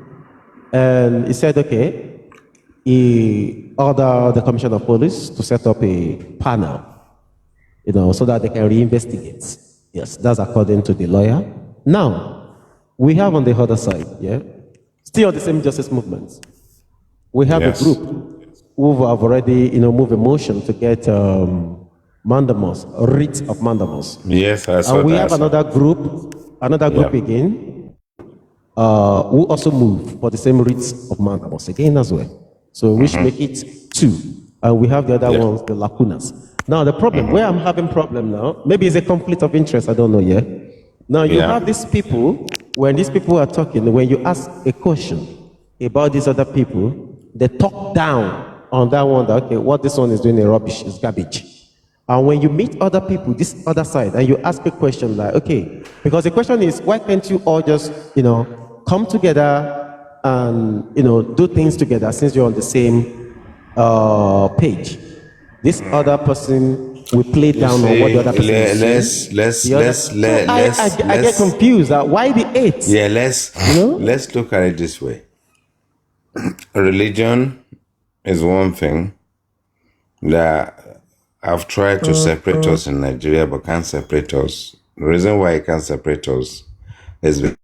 And he said, okay, he ordered the Commissioner of Police to set up a panel, you know, so that they can reinvestigate. Yes, that's according to the lawyer. Now, we have on the other side, yeah, still the same justice movement. We have a group who have already, you know, moved a motion to get mandamus, writ of mandamus. Yes, I saw and we that. have another group again, who also move for the same writs of mandamus again as well. So which make it 2. And we have the other ones, the lacunas. Now the problem, where I'm having problem now, maybe it's a conflict of interest, I don't know yet. Now you have these people, when these people are talking, when you ask a question about these other people, they talk down on that one that, okay, what this one is doing is rubbish, is garbage. And when you meet other people, this other side, and you ask a question like, okay, because the question is, why can't you all just, you know, come together and, you know, do things together since you're on the same page? This other person will play down on what the other person is saying. I get confused. Why the 8? Yeah, let's look at it this way. Religion is one thing that I've tried to separate us in Nigeria, but can't separate us. The reason why it can't separate us is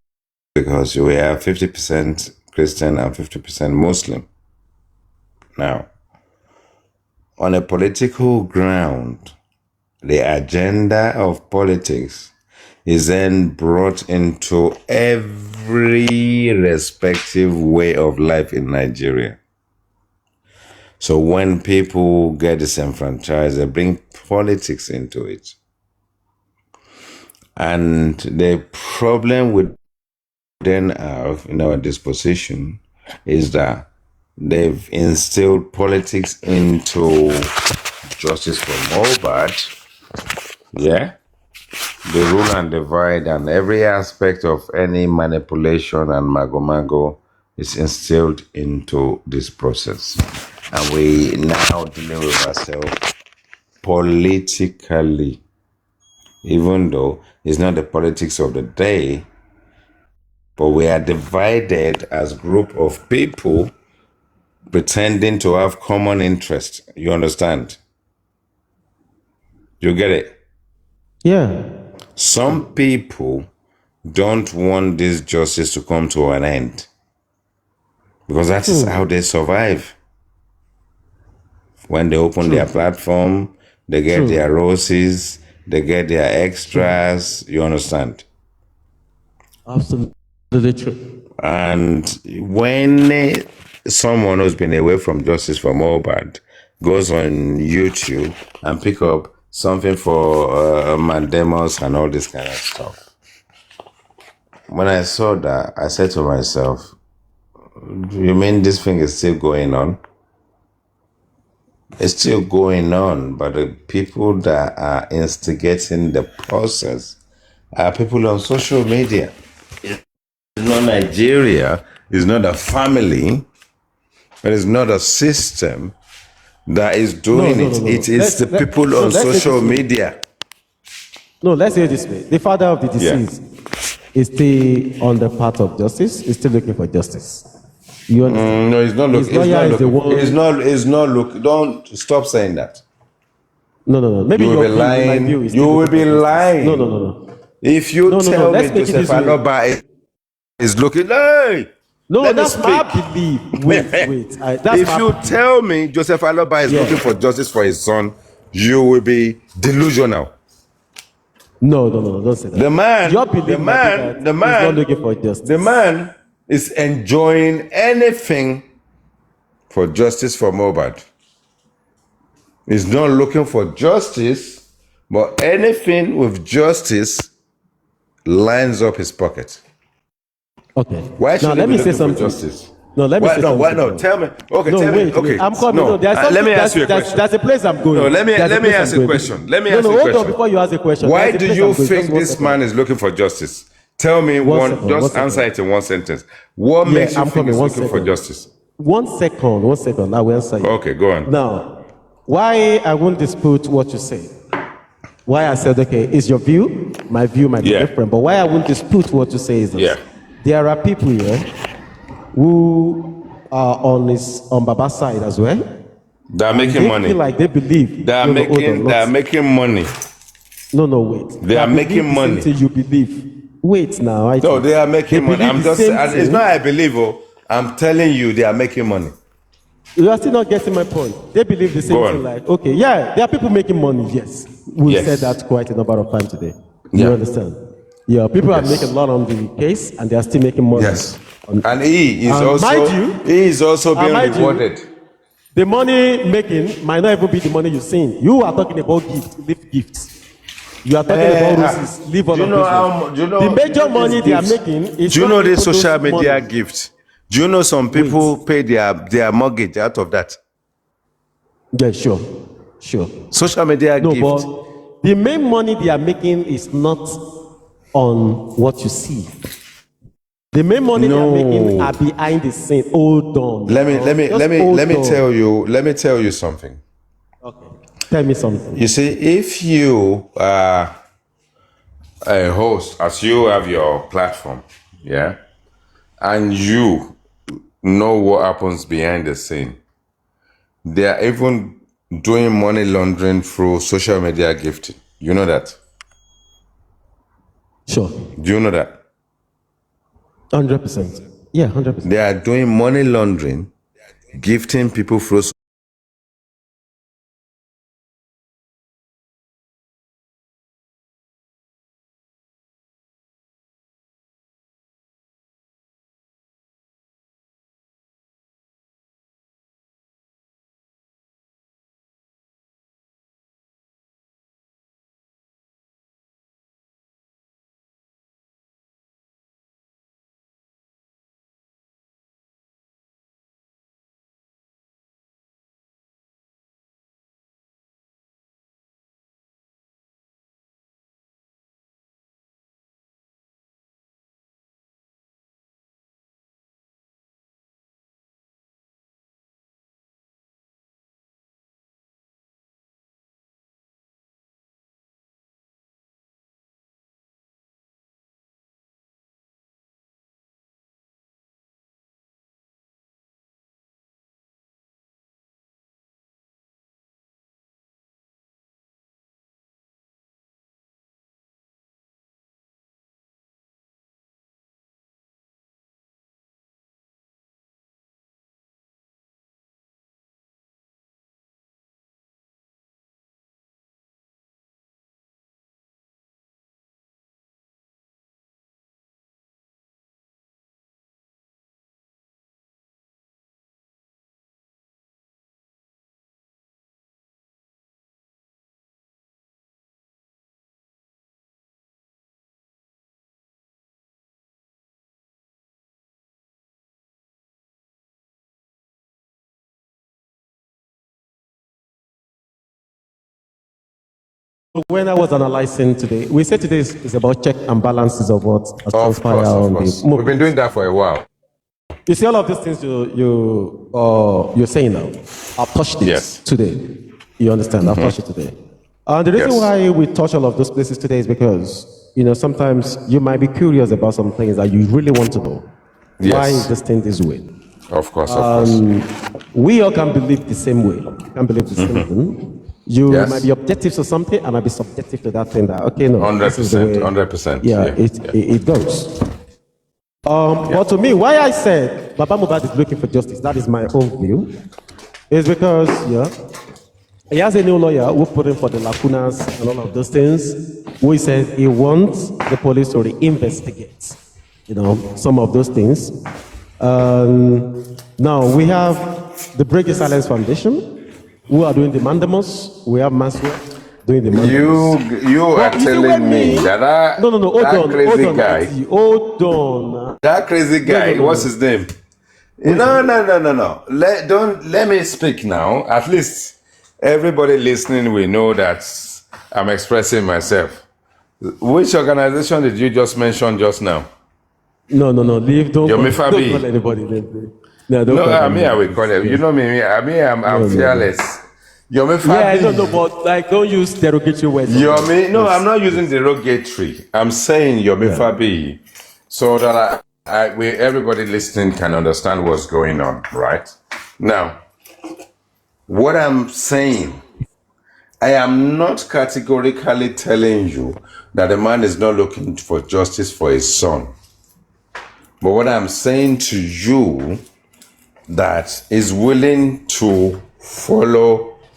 because we are 50% Christian and 50% Muslim. Now, on a political ground, the agenda of politics is then brought into every respective way of life in Nigeria. So when people get disenfranchised, they bring politics into it. And the problem with then have in our disposition is that they've instilled politics into justice for Mohbad. Yeah. The rule and divide and every aspect of any manipulation and mago is instilled into this process. And we now dealing with ourselves politically, even though it's not the politics of the day, but we are divided as a group of people pretending to have common interest. You understand? You get it? Yeah. Some people don't want this justice to come to an end because that is how they survive. When they open their platform, they get their roses, they get their extras. You understand? Absolutely true. And when someone who's been away from justice for Mohbad goes on YouTube and pick up something for Mandemus and all this kind of stuff, when I saw that, I said to myself, you mean this thing is still going on? It's still going on, but the people that are instigating the process are people on social media. It's not Nigeria, it's not a family, it is not a system that is doing it. It is the people on social media. No, let's say it this way. The father of the Yeah. deceased is still on the path of justice, is still looking for justice. You understand? No, it's not His looking. lawyer is the one. It's not look. Don't stop saying that. No. Maybe You will your be view, my lying. view is You still will looking be for justice. lying. No. If you No. tell me Let's make it Joseph this way. Aloba is looking, hey, No, let me that's my speak. belief. Wait. That's If my you belief. tell me Joseph Aloba is Yeah. looking for justice for his son, you will be delusional. No. Don't say that. The man, Your belief might be that he's not looking for justice. the man is enjoying anything for justice for Mohbad. He's not looking for justice, but anything with justice lines up his pocket. Okay. Why should Now he let be me say looking for something. justice? No, let me say something. Why no? Tell me. Okay, No, tell wait, me. Okay, wait. I'm coming. no. No, there's something. Let me ask you a question. There's a place I'm going. No, let me ask you a I'm going. question. Let me no, ask you a hold question. on before you ask a question. Why There's a do place you I'm going. think Just one this second. man is looking for justice? Tell me One second, just one answer second. it in one sentence. What Yeah, makes you I'm think coming. he's One looking for second. justice? 1 second. 1 second. I will answer you. Okay, go on. Now, why I won't dispute what you say. Why I said, okay, is your view? My view might be Yeah. different. But why I won't dispute what you say is this. Yeah. There are people here who are on Baba's side as well. They are And making they money. feel like they believe. They are hold on, they are making money. No, wait. They are making believe the money. same thing you believe. Wait now. No, they are making money. believe I'm the just same it's thing. not I believe, I'm telling you they are making money. You are still not getting my point. They believe the same Go on. thing. Like, okay, yeah, there are people making money. Yes, we've Yes. said that quite a number of times today. Yeah. You understand? Yeah, people are Yes. making a lot on the case, and they are still making money. Yes. And he is also being mind you, rewarded. The money making might not even be the money you've seen. You are talking about leave gifts. You are talking about roses, leave all of business. The major money they are making is do you know this social those media money. gift? Do you know some people pay their mortgage out of that? Yeah, sure. Social media No, gift. but the main money they are making is not on what you see. The main money they are making are behind the scene. Hold on. Let me tell you something. Okay. Tell me something. You see, if you are a host, as you have your platform, yeah, and you know what happens behind the scene, they are even doing money laundering through social media gifting. You know that? Sure. Do you know that? 100%. Yeah, 100%. They are doing money laundering, gifting people through when I was analyzing today, we said today is about check and balances of what has Of transpired course, on of the course. movement. We've been doing that for a while. You see, all of these things you're saying now, I've touched it Yes. today. You understand? I've touched it today. And the reason Yes. why we touch all of those places today is because, sometimes you might be curious about some things that you really want to know. Yes. Why is this thing this way? Of course, of course. We all can believe the same way. Can believe the same thing. You Yes. might be objective to something, and I'll be subjective to that thing. That okay, no, this is the 100%, way. 100%. Yeah, Yeah. it goes. But to me, why I said Baba Mohbad is looking for justice, that is my own view, is because he has a new lawyer who put in for the lacunas and all of those things, who he said he wants the police to reinvestigate, some of those things. Now we have the Break the Silence Foundation, who are doing the mandamus. We have Maswell doing the mandamus. You are telling me that No, hold that on, crazy hold on, guy, hold on. that crazy guy, No. what's his name? No. Let me speak now. At least everybody listening will know that I'm expressing myself. Which organization did you just mention just now? No, leave. Don't Yomi call Fabi. anybody. No, don't No, call I mean, I anybody. will call it. You know me. I'm fearless. Yomi Fabi. Yeah, I don't know, but don't use derogatory words. Yomi, no, I'm not using derogatory. I'm saying Yomi Fabi, so that everybody listening can understand what's going on, right? Now, what I'm saying, I am not categorically telling you that the man is not looking for justice for his son. But what I'm saying to you, that is willing to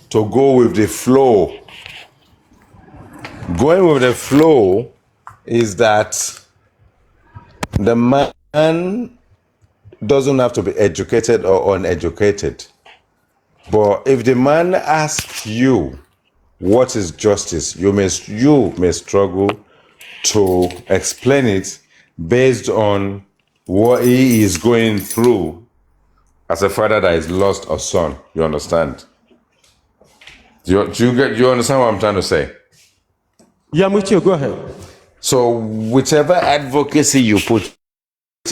to go with the flow. Going with the flow is that the man doesn't have to be educated or uneducated. But if the man asks you what is justice, you may struggle to explain it based on what he is going through as a father that has lost a son. You understand? Do you understand what I'm trying to say? Yeah, I'm with you. Go ahead. So whichever advocacy you put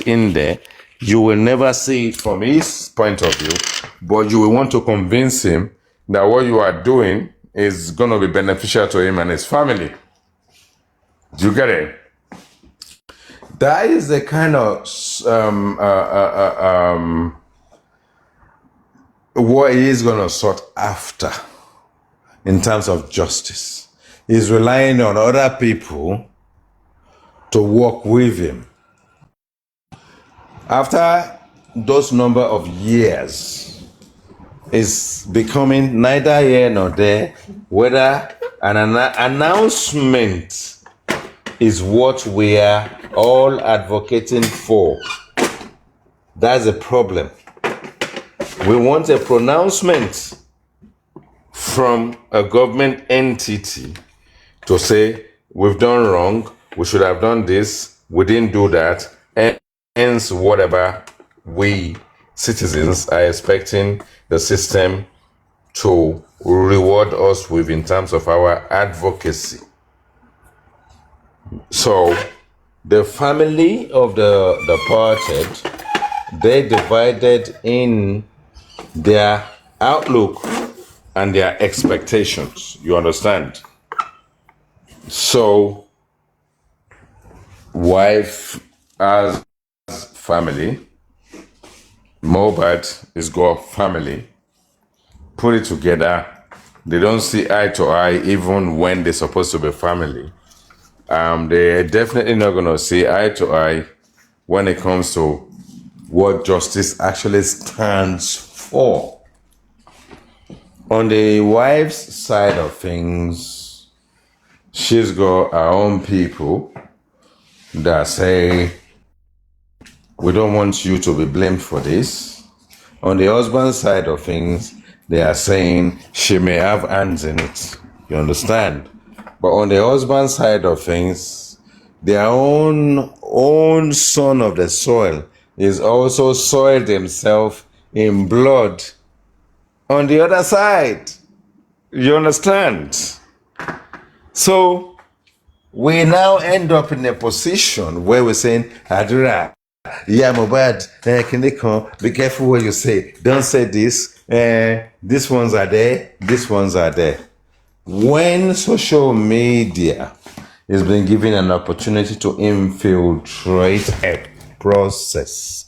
in there, you will never see it from his point of view, but you will want to convince him that what you are doing is going to be beneficial to him and his family. Do you get it? That is the kind of what he is going to sort after in terms of justice. He's relying on other people to work with him. After those number of years, it's becoming neither here nor there whether an announcement is what we are all advocating for. That's a problem. We want a pronouncement from a government entity to say, we've done wrong, we should have done this, we didn't do that, and hence whatever we citizens are expecting the system to reward us with in terms of our advocacy. So the family of the departed, they divided in their outlook and their expectations. You understand? So wife as family, Mohbad is got family, put it together, they don't see eye to eye even when they're supposed to be family. They're definitely not going to see eye to eye when it comes to what justice actually stands for. On the wife's side of things, she's got her own people that say, we don't want you to be blamed for this. On the husband's side of things, they are saying she may have hands in it. You understand? But on the husband's side of things, their own son of the soil is also soiled himself in blood. On the other side, you understand? So we now end up in a position where we're saying, Adura, yeah, Mobad, be careful what you say. Don't say this. These ones are there. These ones are there. When social media is being given an opportunity to infiltrate a process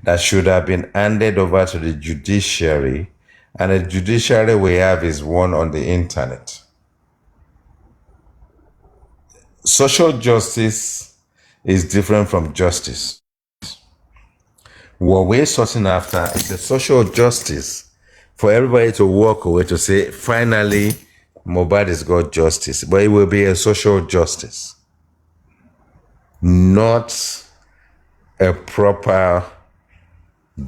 that should have been handed over to the judiciary, and the judiciary we have is one on the internet. Social justice is different from justice. What we're sorting after is a social justice for everybody to walk away to say, finally, Mohbad has got justice. But it will be a social justice, not a proper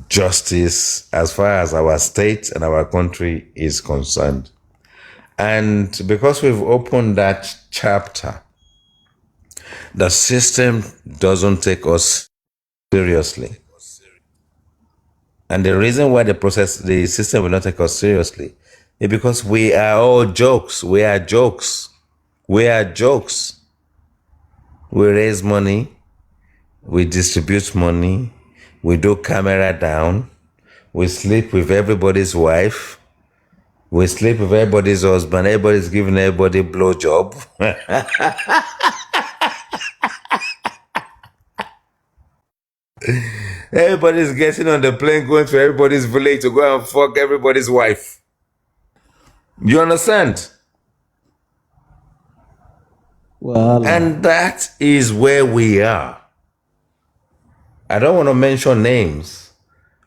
justice as far as our state and our country is concerned. And because we've opened that chapter, the system doesn't take us seriously. And the reason why the system will not take us seriously is because we are all jokes. We are jokes. We are jokes. We raise money. We distribute money. We do camera down. We sleep with everybody's wife. We sleep with everybody's husband. Everybody's giving everybody blowjob. Everybody's getting on the plane, going to everybody's village to go and fuck everybody's wife. You understand? Well, And that is where we are. I don't want to mention names,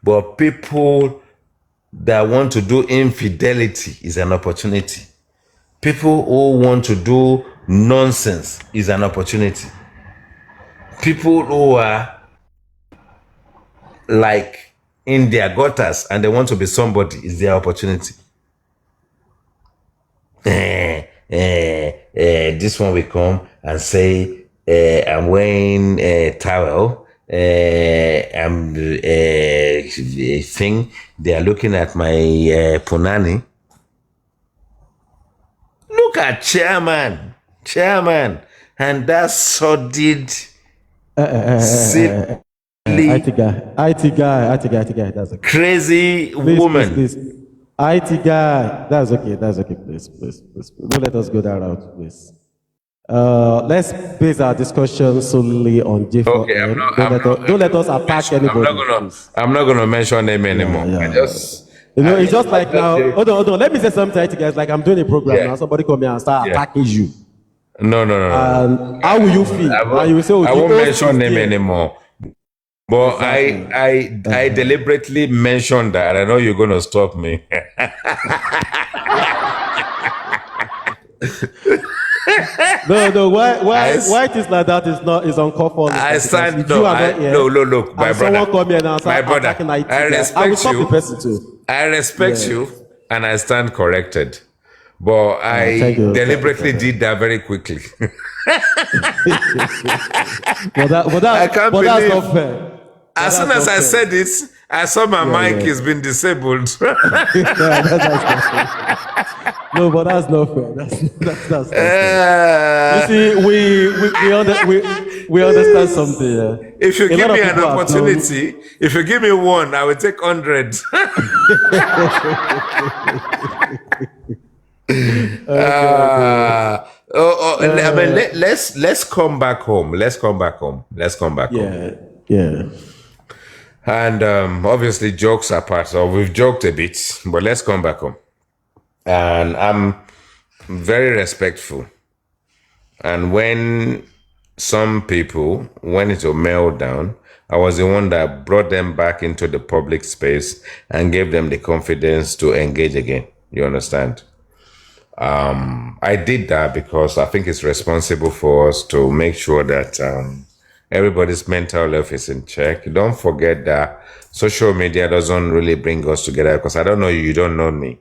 but people that want to do infidelity is an opportunity. People who want to do nonsense is an opportunity. People who are like in their gutters and they want to be somebody is their opportunity. This one will come and say, I'm wearing a towel. I'm a thing. They are looking at my punani. Look at chairman, and that sordid, silly, IT guy, that's okay. crazy Please, woman. please. IT guy, that's okay, please. Don't let us go that route, please. Let's base our discussion solely on J4M. Okay, don't let us attack anybody. I'm not gonna mention name anymore. It's just like now. Hold on. Let me say something to you guys. Like I'm doing a program now. Somebody come here and start attacking you. No. How will you feel? And you will say, I won't mention name anymore. But I deliberately mentioned that. I know you're gonna stop me. No. Why it is like that is uncalled for. I stand. Look, my brother. Come here now, My brother. I respect you. The person too. I respect you, and I stand corrected. But I deliberately did that very quickly. I can't believe. That's not fair. As soon as I said it, I saw my mic has been disabled. No, but that's not fair. That's not fair. You see, we understand something. If you give me an opportunity, if you give me one, I will take 100. I mean, let's come back home. Let's come back home. Yeah. And obviously, jokes apart, so we've joked a bit, but let's come back home. And I'm very respectful. And when some people went into meltdown, I was the one that brought them back into the public space and gave them the confidence to engage again. You understand? I did that because I think it's responsible for us to make sure that everybody's mental health is in check. Don't forget that social media doesn't really bring us together, because I don't know you don't know me.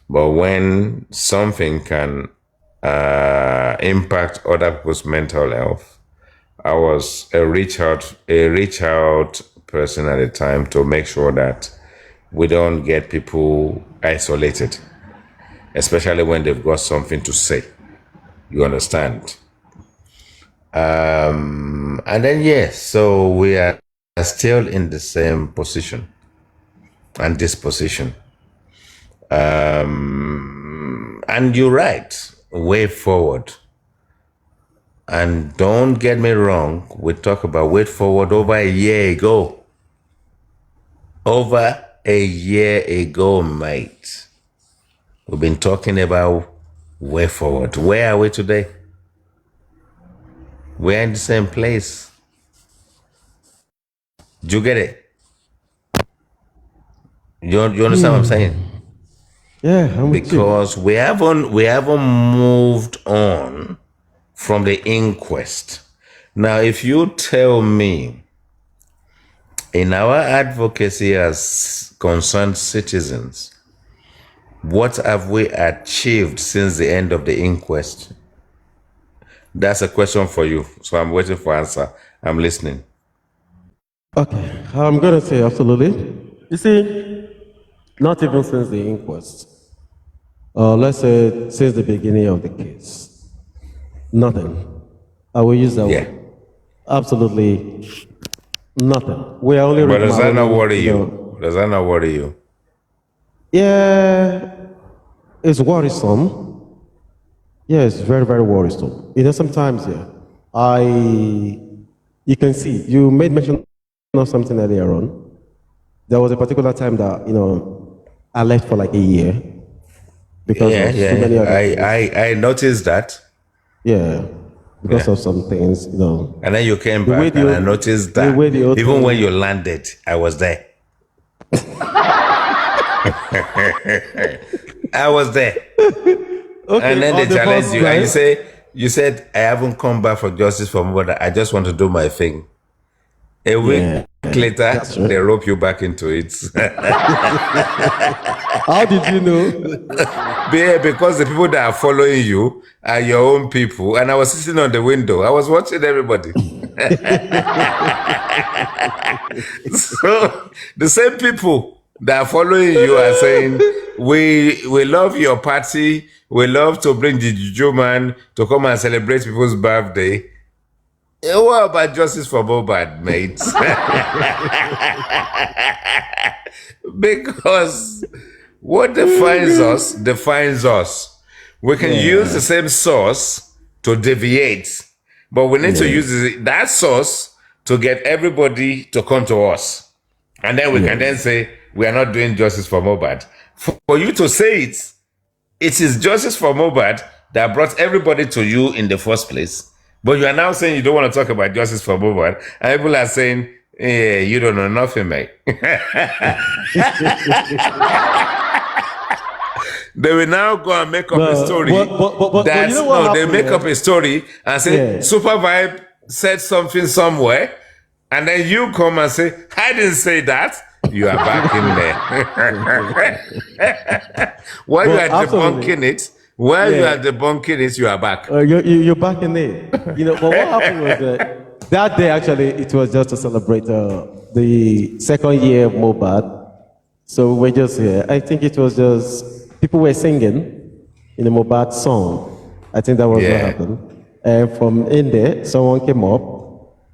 But when something can impact other people's mental health, I was a reach out person at the time to make sure that we don't get people isolated, especially when they've got something to say. You understand? And then, yes, so we are still in the same position and disposition. And you're right, way forward. And don't get me wrong, we talk about way forward over a year ago. Over a year ago, mate. We've been talking about way forward. Where are we today? We're in the same place. Do you get it? You understand what I'm saying? Yeah, I'm with you. Because we haven't moved on from the inquest. Now, if you tell me in our advocacy as concerned citizens, what have we achieved since the end of the inquest? That's a question for you. So I'm waiting for answer. I'm listening. Okay, I'm going to say absolutely. You see, not even since the inquest. Let's say since the beginning of the case. Nothing. I will use that Yeah. word. Absolutely nothing. We are only But does that not worry you you? know. Does that not worry you? Yeah, it's worrisome. Yeah, it's very, very worrisome. You know, sometimes, yeah, you can see, you made mention of something earlier on. There was a particular time that, you know, I left for like a year because of so many other things. I noticed that. Yeah, because of some things, you know. And then you came The way back and the- I noticed the that. way the whole Even thing- when you landed, I was there. I was there. Okay, And then on they the challenged first you. And night- you said, I haven't come back for justice for me, but I just want to do my thing. A week later, that's right. they rope you back into it. How did you know? Because the people that are following you are your own people. And I was sitting on the window. I was watching everybody. So the same people that are following you are saying, we love your party. We love to bring the Juju man to come and celebrate people's birthday. What about justice for Mohbad, mates? Because what defines us. We can use the same source to deviate, but we need to use that source to get everybody to come to us. And then we can then say, we are not doing justice for Mohbad. For you to say it is justice for Mohbad that brought everybody to you in the first place. But you are now saying you don't want to talk about justice for Mohbad. And people are saying, you don't know nothing, mate. They will now go and make up a story. But you know what they happened, make yeah? up a story and say, Supervibez said something somewhere. And then you come and say, I didn't say that. You are back in there. While you are debunking it, you are debunking it, you are back. You're back in it. You know, but what happened was that day, actually, it was just to celebrate the second year of Mohbad. So we're just here. I think it was just, people were singing in the Mohbad song. I think that was what happened. And from in there, someone came up.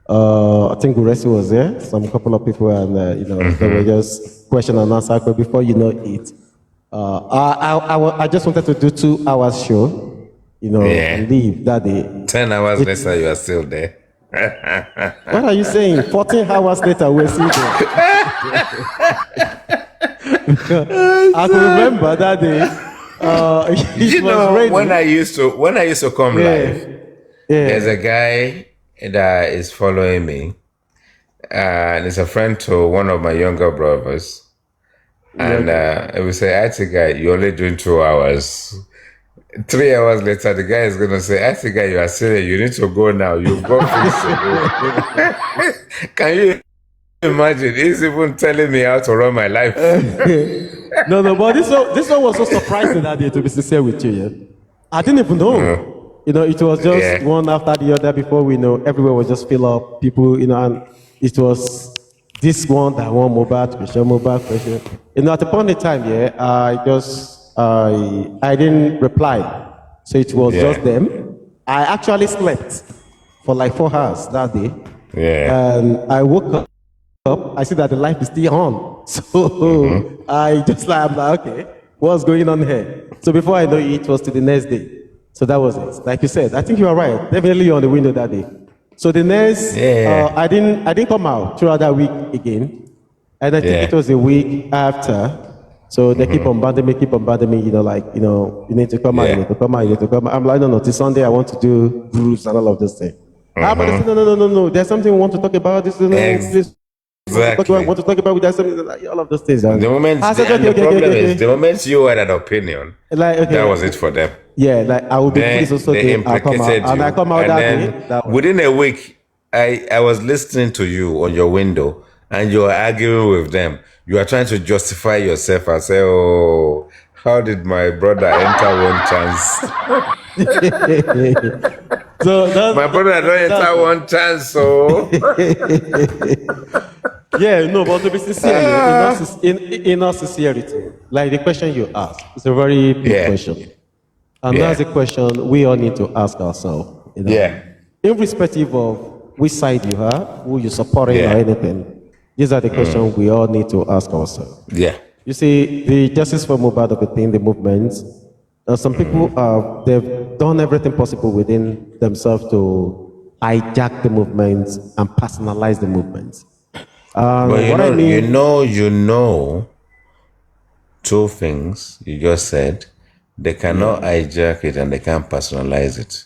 I think Guresi was there, some couple of people, and they were just question and answer. But before you know it, I just wanted to do 2 hours show, and leave that day. 10 hours later, you are still there. What are you saying? 14 hours later, we're still there. I can remember that day. It was raining. when I used to come live, there's a guy that is following me, and it's a friend to one of my younger brothers. And we say, I think you're only doing 2 hours. 3 hours later, the guy is going to say, I think you are serious. You need to go now. You've got things to do. Can you imagine? He's even telling me how to run my life. No, but this one was so surprising that day, to be sincere with you. Yeah? I didn't even know. It was just one after the other before we know. Everywhere was just fill up, people, and it was this one, that one, Mohbad, question. At the point in time, I didn't reply. So it was just them. I actually slept for like 4 hours that day. Yeah. And I woke up, I see that the light is still on. So I'm like, okay, what's going on here? So before I know it was to the next day. So that was it. Like you said, I think you are right. Definitely on the window that day. So the next, Yeah. I didn't come out throughout that week again. And I think it was a week after. So they keep on bombarding me, you need to come out, you need to come out, you need to come out. I'm like, no, this Sunday I want to do groups and all of this thing. But they say, no, there's something we want to talk about. This is Exactly. want to talk about with something like all of those things. The moment, the problem is, the moment you had an opinion, that was it for them. Yeah, like I will be pleased also. They I'll come out, implicated you. and I come out And that then day. That way. within a week, I was listening to you on your window, and you are arguing with them. You are trying to justify yourself and say, "Oh, how did my brother enter one chance?" So My brother don't enter one chance, so yeah, no, but to be sincere, in all sincerity, like the question you asked, it's a very big question, and that's a question we all need to ask ourselves. Irrespective of which side you are, who you're supporting or anything, these are the questions we all need to ask ourselves. You see, the Justice for Mohbad of the movement, some people they've done everything possible within themselves to hijack the movement and personalize the movement. But you know, two things you just said. They cannot hijack it and they can't personalize it.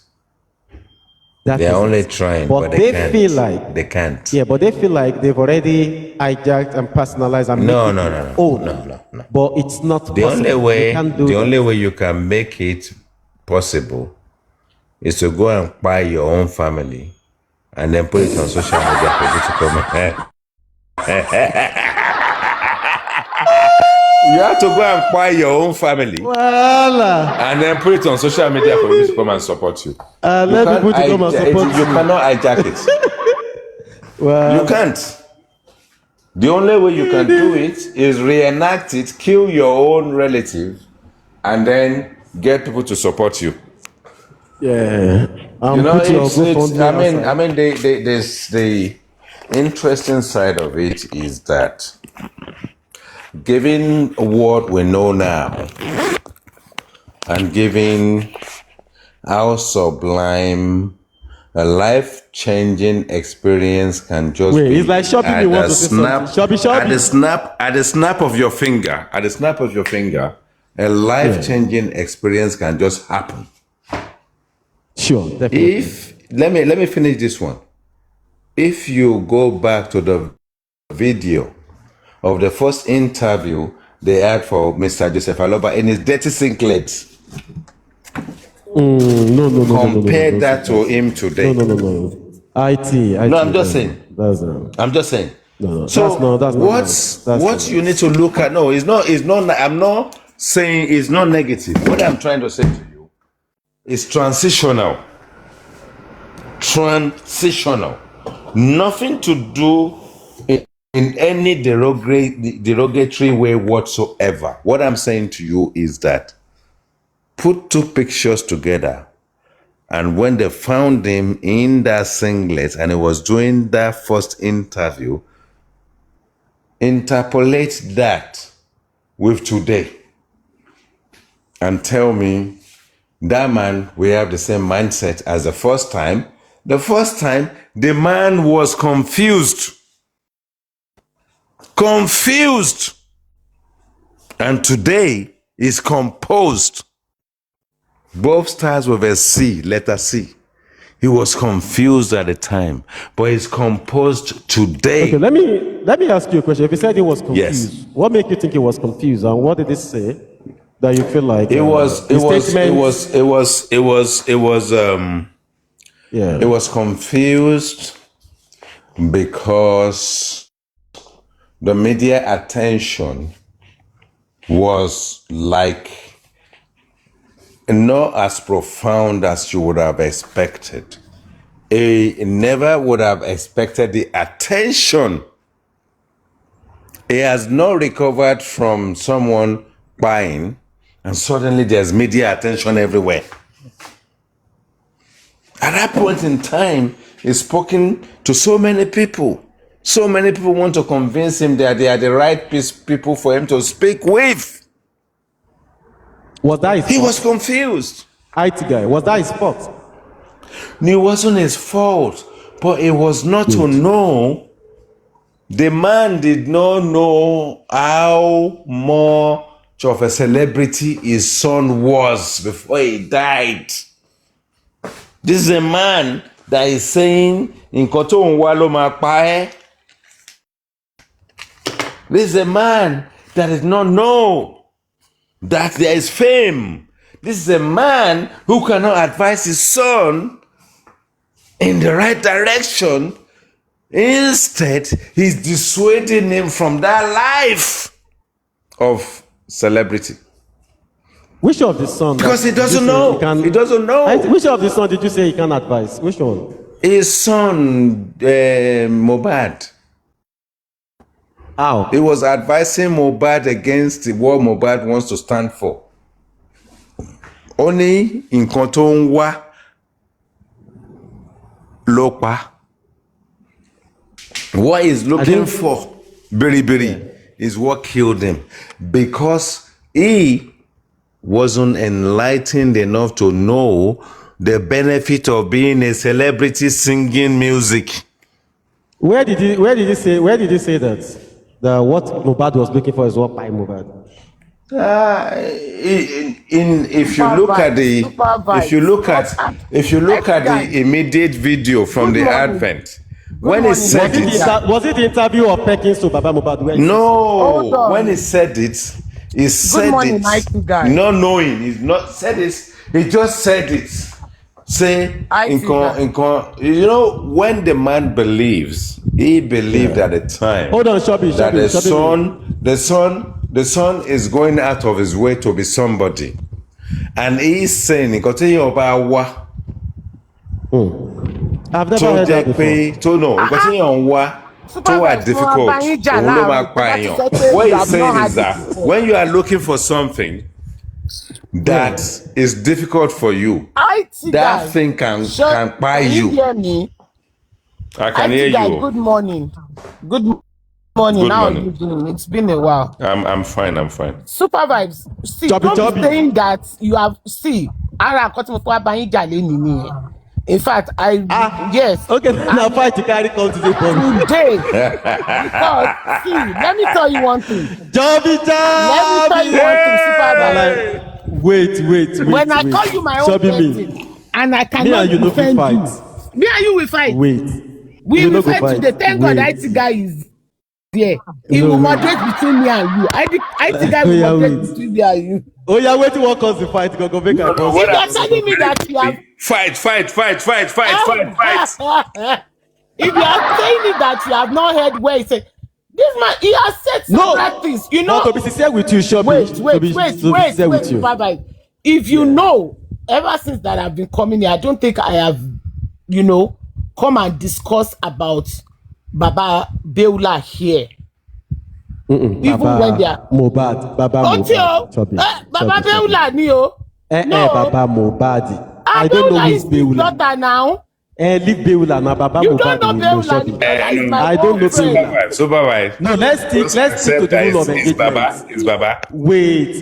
They're only trying, but they can't. Feel like they can't. Yeah, but they feel like they've already hijacked and personalized and No. But it's not the possible. Only way you can make it possible is to go and buy your own family and then put it on social media for you to comment. You have to go and buy your own family and then put it on social media for people to come and support you. Let people to come and support you. You cannot hijack it. You can't. The only way you can do it is reenact it, kill your own relative, and then get people to support you. Yeah. The interesting side of it is that given what we know now and given how sublime a life-changing experience can just be it's like shopping. You want to say something? Shopping. At the snap of your finger, a life-changing experience can just happen. Sure, definitely. Let me finish this one. If you go back to the video of the first interview they had for Mr. Joseph Aloba in his dirty singlet, compare that to him today. No. IT. No, I'm just saying. I'm just saying. No. So what you need to look at? No, it's not. I'm not saying it's not negative. What I'm trying to say to you is transitional. Nothing to do in any derogatory way whatsoever. What I'm saying to you is that put two pictures together, and when they found him in that singlet and he was doing that first interview, interpolate that with today and tell me that man will have the same mindset as the first time. The first time, the man was confused. And today is composed. Both stars with a C, letter C. He was confused at the time, but he's composed today. Okay, let me ask you a question. If he said he was confused, yes, what made you think he was confused, and what did he say that you feel like it was confused because the media attention was like not as profound as you would have expected. He never would have expected the attention. He has not recovered from someone buying, and suddenly there's media attention everywhere. At that point in time, he's spoken to so many people. So many people want to convince him that they are the right people for him to speak with. Was that his He fault? was confused. IT guy, was that his fault? It wasn't his fault, but it was not to know. The man did not know how much of a celebrity his son was before he died. This is a man that is saying, "Nǹkan tó ń wá ló máa pa ẹ́." This is a man that did not know that there is fame. This is a man who cannot advise his son in the right direction. Instead, he's dissuading him from that life of celebrity. Which of the son? Because he doesn't know. He doesn't know. Which of the son did you say he can advise? Which one? His son, Mohbad. How? He was advising Mohbad against what Mohbad wants to stand for. Only in tó ń wá ló pa. What he's looking for, Biri, is what killed him. Because he wasn't enlightened enough to know the benefit of being a celebrity singing music. Where did he say that? That what Mohbad was looking for is what by Mohbad. If you look at the immediate video from the advent, when he said it, was it the interview of Perkins to Baba Mohbad? No, when he said it, he said it not knowing. He's not said it. He just said it. Say, you know, when the man believes, he believed at the time. Hold on, Shobi, that the son is going out of his way to be somebody, and he's saying, I've never heard that before. What he's saying is that when you are looking for something that is difficult for you, that thing can buy you. Hear me? I can hear you. Good morning. Good morning. How are you doing? It's been a while. I'm fine. Supervibez. See, don't be saying that you have. See, in fact, yes. Okay, now fight to carry come to the point. Today, because see, let me tell you one thing. Let me tell you one thing, Supervibez. Wait. When I call you my own person, and I cannot defend you. Me and you will fight. Wait. We will fight today. Thank God IT guy is there. He will moderate between me and you. IT guy will moderate between me and you. Oh yeah, wait till what cause the fight. Go make a pause. If you're telling me that you have fight. If you are saying it that you have not heard where he said, this man, he has said some bad things. You know. No, to be sincere with you, Shobi. Wait. If you know, ever since that I've been coming here, I don't think I have, come and discuss about Baba Beula here. Even Baba when they are Mohbad, Baba Beula ni o. Baba Mohbad. I don't know who's Beula now. Leave Beula now, Baba you Mohbad. Don't know Beula. I don't know Beula. Supervibez. No, let's stick to the rule of engagement. It's Baba. Wait,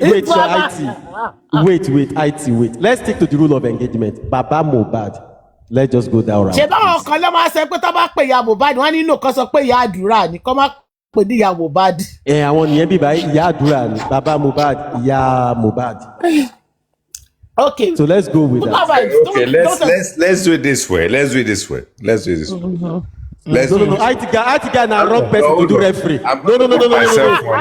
IT. Wait. Let's stick to the rule of engagement. Baba Mohbad. Let's just go down round. Ṣé báwọn kan ló máa ṣe pé tó bá pè ya Mohbad wọ́n ní kan sọ pé ìyá àdúrà ni kó má pè ní ìyá Mohbad. Àwọn nìyẹn bí báyìí ìyá àdúrà ni Baba Mohbad, ìyá Mohbad. Okay. So let's go with that. Okay, let's do it this way. No. IT guy na wrong person to do referee. No.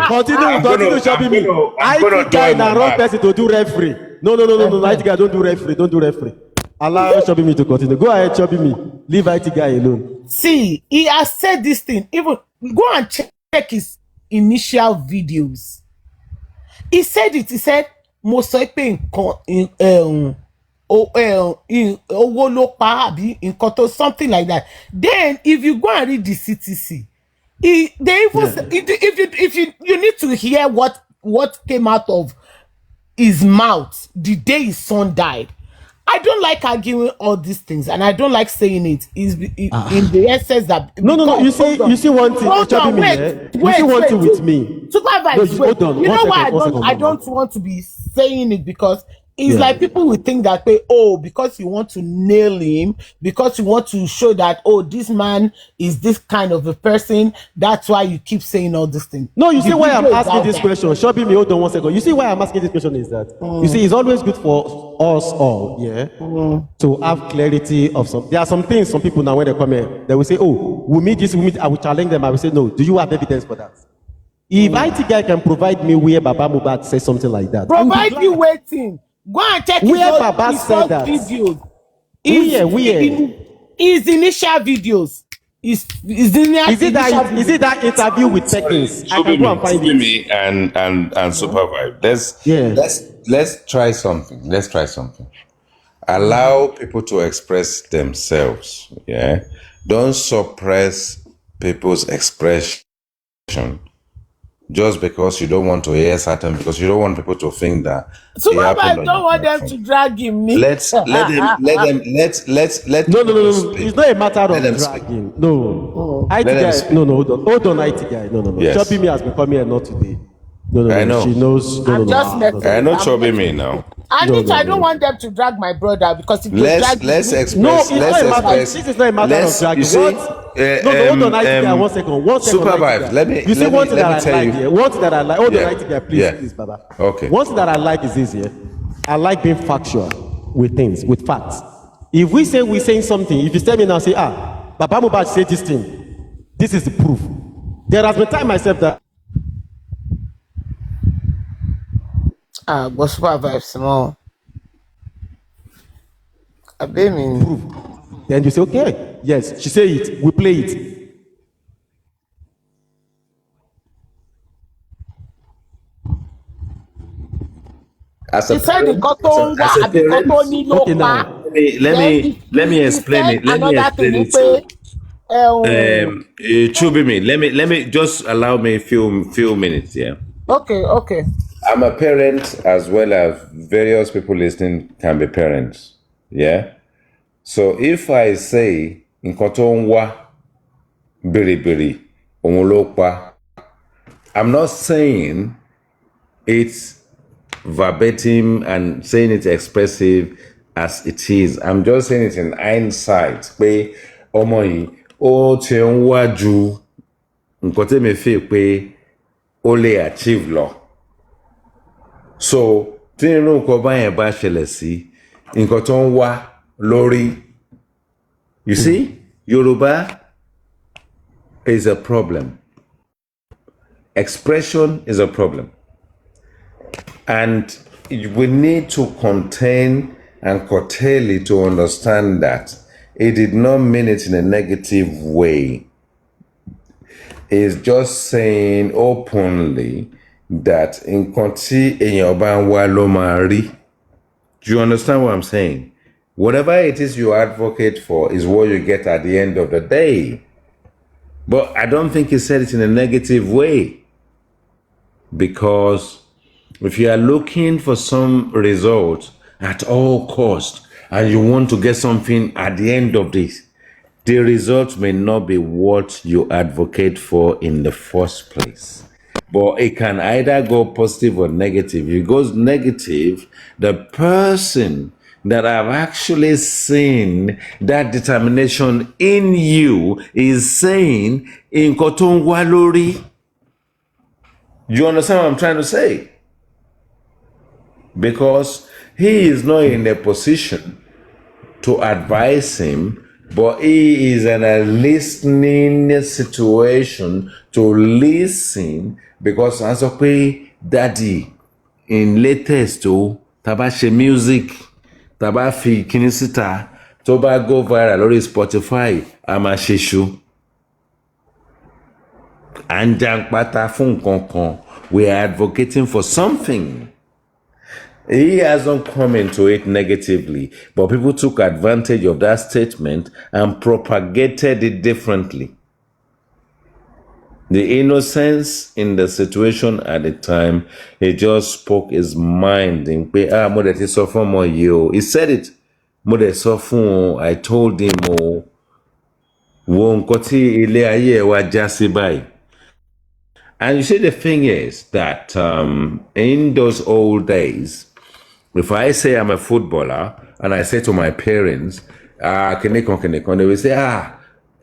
Continue shopping me. IT guy na wrong person to do referee. No. IT guy don't do referee. Allow shopping me to continue. Go ahead, shopping me. Leave IT guy alone. See, he has said this thing. Even go and check his initial videos. He said it. He said, mo sọ pé nǹkan owó ló pa àbí nǹkan tó something like that. Then if you go and read the CTC, they even if you need to hear what came out of his mouth the day his son died. I don't like arguing all these things, and I don't like saying it. In the essence that No. You see one thing. Hold on, wait. You see one thing with me. Supervise. No, hold on. You know why I One don't want to be saying it, because it's Yeah. like people will think that because you want to nail him, because you want to show that this man is this kind of a person, that's why you keep saying all these things. No, you see why I'm asking this that. question. Shobi me, hold on 1 second. You see why I'm asking this question is that you see, it's always good for us all, to have clarity of some. There are some things, some people now when they come here, they will say, we meet this, I will challenge them. I will say, no, do you have evidence for that? If IT guy can provide me where Baba Mohbad says something like that, provide you waiting. Go and check where Baba said that. Videos. Where? His initial videos. Is it that interview with Tekins? I can go and find it. And Supervibez. Let's try something. Allow people to express themselves. Yeah. Don't suppress people's expression just because you don't want to hear certain, because you don't want people to think that. I don't want them to drag him. Let them. No. It's not a matter of dragging. No. IT guy. No. Hold on, IT guy. No. Yes. Choppy me has been coming here not today. No. I know. She knows. I know Choppy me now. And I don't want them to drag my brother, because if let's express. This is not a matter of dragging. Hold on, IT guy. 1 second. Supervibez. Let me tell you. One thing that I like. Hold on, IT guy, please, Baba. Okay. One thing that I like is this here. I like being factual with things, with facts. If we're saying something, if you tell me now, say, Baba Mohbad said this thing, this is the proof. There has been time myself that. But Supervibez small. I mean. Proof. Then you say, okay, yes, she say it, we play it. Okay, now let me explain it. Chubimi, let me just allow me a few minutes. Yeah. Okay. I'm a parent, as well as various people listening can be parents. Yeah. So if I say Nkotonwa Biribiri Onlopa, I'm not saying it's verbatim and saying it's expressive as it is. I'm just saying it in hindsight. Pe omoyi o ti nwa ju nkan te me fi pe o le achieve lo. So tí irú nǹkan báyẹn bá ṣẹlẹ̀ sí nǹkan tó ń wá lórí. You see, Yoruba is a problem. Expression is a problem. And we need to contain and curtail it to understand that it did not mean it in a negative way. It's just saying openly that in Konti Lomari. Do you understand what I'm saying? Whatever it is you advocate for is what you get at the end of the day. But I don't think he said it in a negative way. Because if you are looking for some result at all cost and you want to get something at the end of this, the result may not be what you advocate for in the first place. But it can either go positive or negative. If it goes negative, the person that I've actually seen that determination in you is saying, in Kotongwa Lori. You understand what I'm trying to say? Because he is not in a position to advise him, but he is in a listening situation to listen. Because as a pay daddy in latest tabashi music, tabafi kinisita, toba go viral or Spotify, amashishu. And pata fun konkon, we are advocating for something. He hasn't come into it negatively, but people took advantage of that statement and propagated it differently. The innocence in the situation at the time, he just spoke his mind. He said it. mo dẹ̀ sọ fún o, I told him o, wo nǹkan tí ilé ayé ẹ wá já sí báyìí. And you see, the thing is that in those old days, if I say I'm a footballer and I say to my parents, Kinekon, they will say,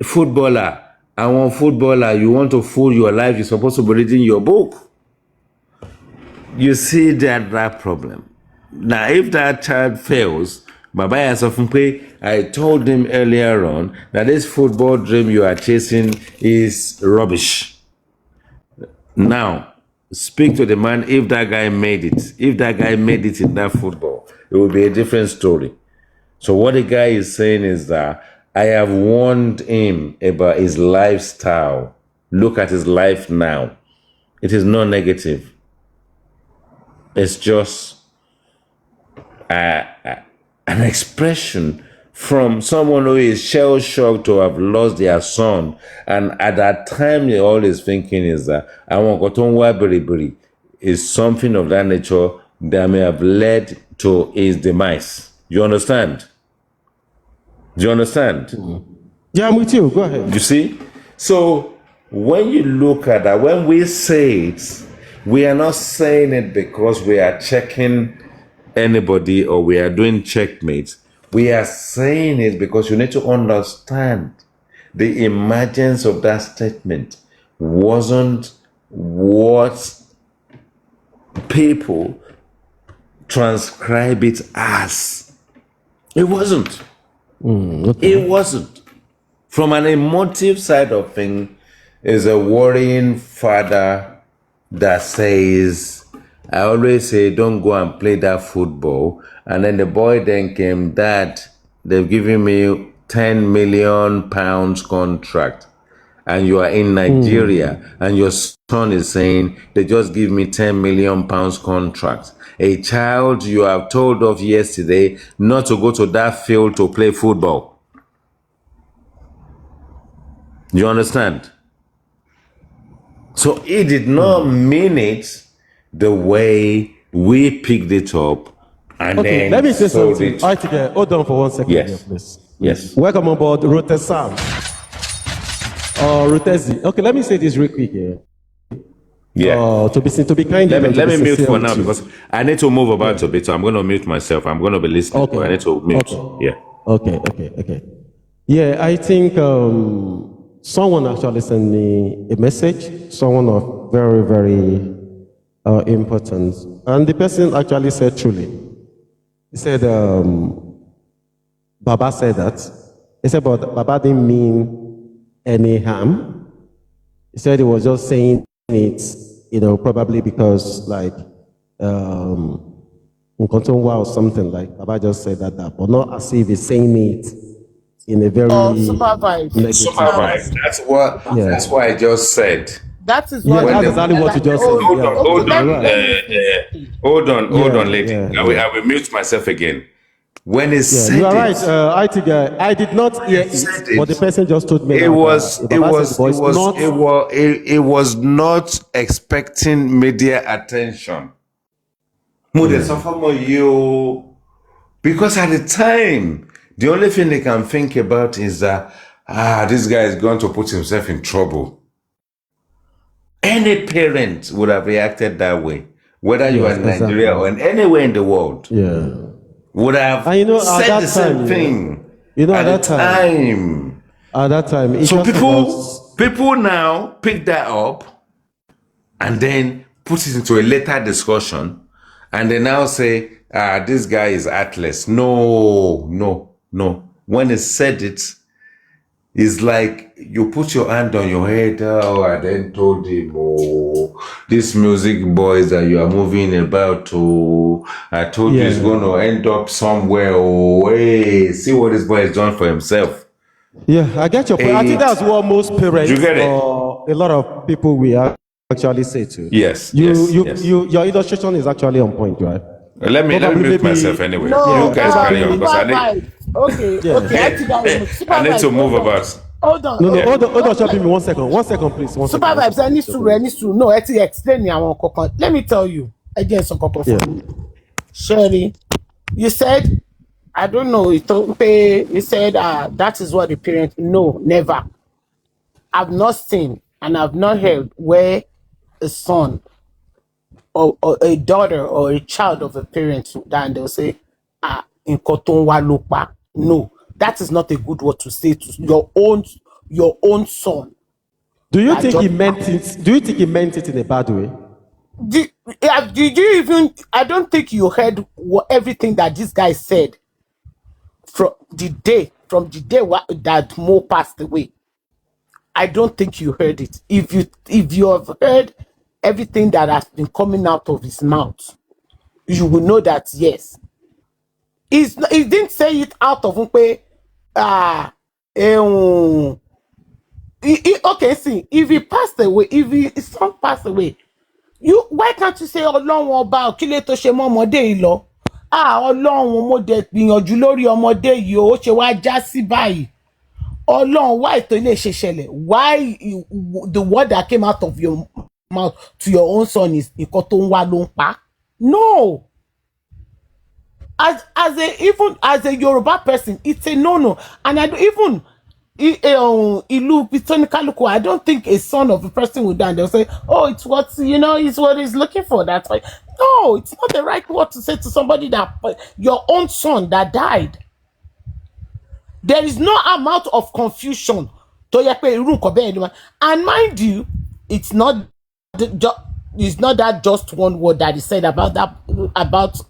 footballer, I want footballer, you want to fool your life, you're supposed to be reading your book. You see that problem. Now, if that child fails, Baba Yasofunpe, I told him earlier on that this football dream you are chasing is rubbish. Now, speak to the man if that guy made it. If that guy made it in that football, it will be a different story. So what the guy is saying is that I have warned him about his lifestyle. Look at his life now. It is not negative. It's just an expression from someone who is shell-shocked to have lost their son. And at that time, they're always thinking is that I want Kotonwa is something of that nature that may have led to his demise. You understand? Do you understand? Yeah, I'm with you. Go ahead. You see? So when you look at that, when we say it, we are not saying it because we are checking anybody or we are doing checkmates. We are saying it because you need to understand the emergence of that statement wasn't what people transcribe it as. It wasn't. Okay. It wasn't. From an emotive side of things, is a worrying father that says, I always say, don't go and play that football. And then the boy then came, Dad, they've given me £10 million contract. And you are in Nigeria, and your son is saying, they just give me £10 million contract. A child you have told of yesterday not to go to that field to play football. You understand? So he did not mean it the way we picked it up and Okay, then let me say sold something. it. All right, together. Hold on for 1 second, Yes. here, please. Yes. Welcome on board, Rote Sam. Rotezi. Okay, let me say this real quick here. Yeah. To be kind. Let me mute sincere for with now you. because I need to move about a bit. So I'm going to mute myself. I'm going to be listening. Okay. But I need to mute. Okay. Yeah. Okay. Yeah, I think someone actually sent me a message, someone of very, very important. And the person actually said truly. He said, Baba said that. He said, but Baba didn't mean any harm. He said he was just saying it, probably because like Nkontonwa or something like Baba just said that, but not as if he's saying it in a very Supervibez. negative Supervibez. That's what I just said. That is Yeah, what that's exactly what you just said. Hold on, lady. Yeah. I will mute myself again. When he Yeah, said you are it, right. I did not hear it, but the person just told me it that, was not. it was not expecting media attention. Because at the time, the only thing they can think about is that this guy is going to put himself in trouble. Any parent would have reacted that way, whether you are in Nigeria or anywhere in the world. Yeah. Would have said the same thing. At that time. So people now pick that up and then put it into a later discussion, and they now say, this guy is heartless. No. When they said it, it's like you put your hand on your head. I then told him, these music boys that you are moving about, I told you he's going to end up somewhere. Hey, see what this boy has done for himself. Yeah, I get your point. I think that's what most parents You get it? or a lot of people will actually say to. Yes. Your illustration is actually on point, right? Let me mute myself anyway. No, you guys carry on because I need. I need to move about. Hold on. No, hold on, Shop me 1 second. 1 second, please. Supervibez, I need to. No, explain me. Let me tell you again some couple of Sherry, you said I don't know. He said that is what the parent. No, never. I've not seen and I've not heard where a son or a daughter or a child of a parent will die and they'll say, nǹkan tó ń wá ló pa. No, that is not a good word to say to your own son. Do you think he meant it? Do you think he meant it in a bad way? Did you even? I don't think you heard everything that this guy said from the day that Mo passed away. I don't think you heard it. If you have heard everything that has been coming out of his mouth, you will know that yes, he didn't say it out of okay. See, if he passed away, if his son passed away, why can't you say Ọlọ́run ọba kí lè tó ṣe mọ́ ọmọdé yìí lọ? Ọlọ́run mo dẹ̀ gbìyànjú lórí ọmọdé yìí ó ṣe wá já sí báyìí. Ọlọ́run why tó lè ṣe ṣẹlẹ̀? Why the word that came out of your mouth to your own son is nǹkan tó ń wá ló ń pa? No. As a Yoruba person, it's a no. And I don't even Ilu Pitonicaluku, I don't think a son of a person would die and they'll say, oh, it's what he's looking for. That's why. No, it's not the right word to say to somebody that your own son that died. There is no amount of confusion. And mind you, it's not that just one word that is said about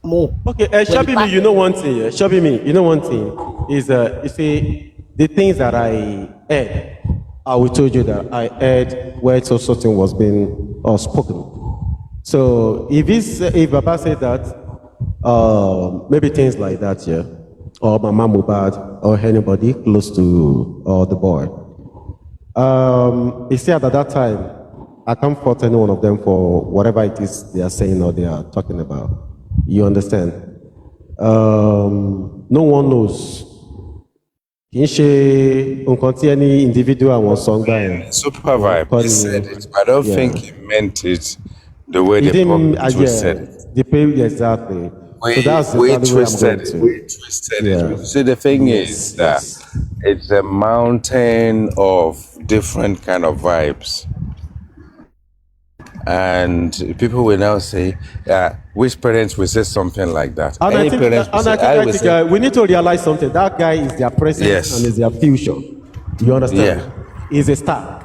Mo. Okay, Shabimi, you know one thing. Shabimi, you know one thing is you see the things that I heard. I will tell you that I heard where something was being spoken. So if Baba said that, maybe things like that, yeah, or Mama Mubad or anybody close to the boy. He said at that time, I can't fault any one of them for whatever it is they are saying or they are talking about. You understand? No one knows. Any individual was sung by Supervibez said it, but I don't think he meant it the way the prophet said it. Exactly. So that's we twisted it. See, the thing is that it's a mountain of different kind of vibes. And people will now say, which parents will say something like that? And I think we need to realize something. That guy is their present and is their future. You understand? Yeah. He's a star.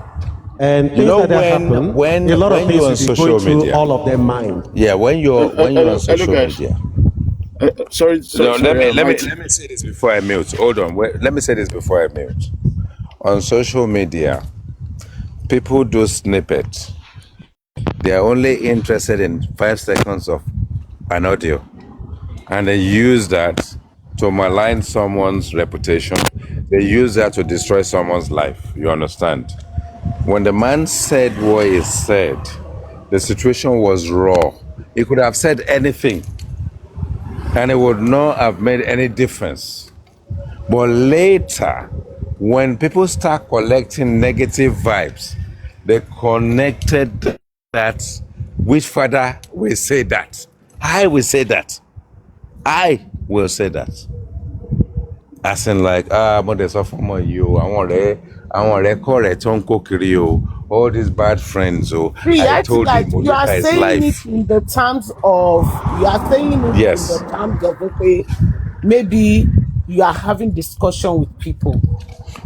And things that happen, a lot of things will be going through all of their mind. Yeah, when you're on social media. Sorry. Let me say this before I mute. Hold on. Let me say this before I mute. On social media, people do snippets. They are only interested in 5 seconds of an audio, and they use that to malign someone's reputation. They use that to destroy someone's life. You understand? When the man said what he said, the situation was raw. He could have said anything, and it would not have made any difference. But later, when people start collecting negative vibes, they connected that which father will say that. I will say that. I will say that. As in like, mother suffer more you. I want record all these bad friends. I told you, you are saying it in the terms of okay, maybe you are having discussion with people.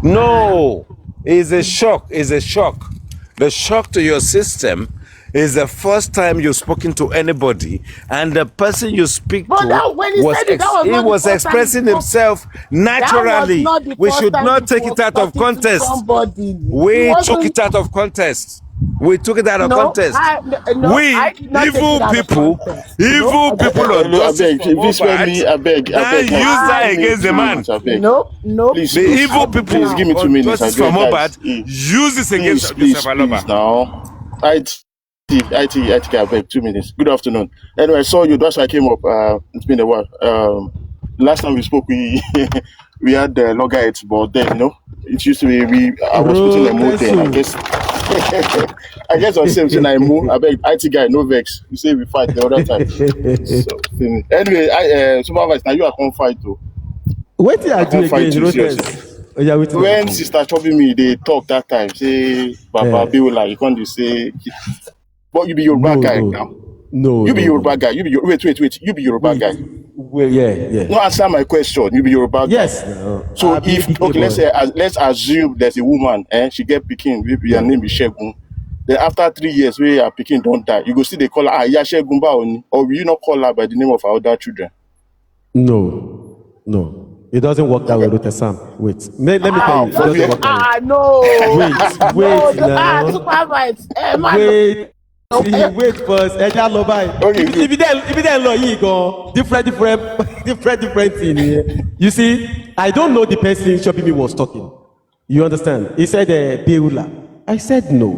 No, it's a shock. It's a shock. The shock to your system is the first time you've spoken to anybody, and the person you speak to was expressing himself naturally. We should not take it out of context. We took it out of context. We took it out of context. Evil people on I beg. Use that against the man. No. Please, the evil people, please give me 2 minutes. Use this against Joseph Aloba. Now, I think I beg 2 minutes. Good afternoon. Anyway, I saw you. That's why I came up. It's been a while. Last time we spoke, we had the loggerheads, but then it used to be I was putting a move there. I guess on same thing I move. I beg IT guy, no vex. You say we fight the other time. So, anyway, Supervibez, now you are on fight too. What did I I do can't fight again, you seriously. Rotes? Oh, yeah, wait till I When do. Sister Chopping me, they talk that time, say Baba Biola, you can't just say, but you be your bad No, guy now. no, You be no, your no, bad no. guy. You be your wait. You be your bad guy. Wait, yeah. No, answer my question. You be your bad guy. Yes, no. So I be if the okay, let's boy. say let's assume there's a woman, she get picking, maybe her Yeah. name is Shegun. Then after 3 years, where her picking don't die, you go see they call her yeah Shegun Baoni, or will you not call her by the name of her other children? No. It doesn't work that way, Rotes Sam. Wait. Let me tell How? you, it For doesn't where? work that way. No. Wait No, now. Supervibez. Man, Wait. no. Wait first. Ẹja lọ báyìí. Okay, good. Ibi dẹ̀ ń lọ yìí gan. Different thing here. You see, I don't know the person Shopee was talking. You understand? He said Beula. I said no.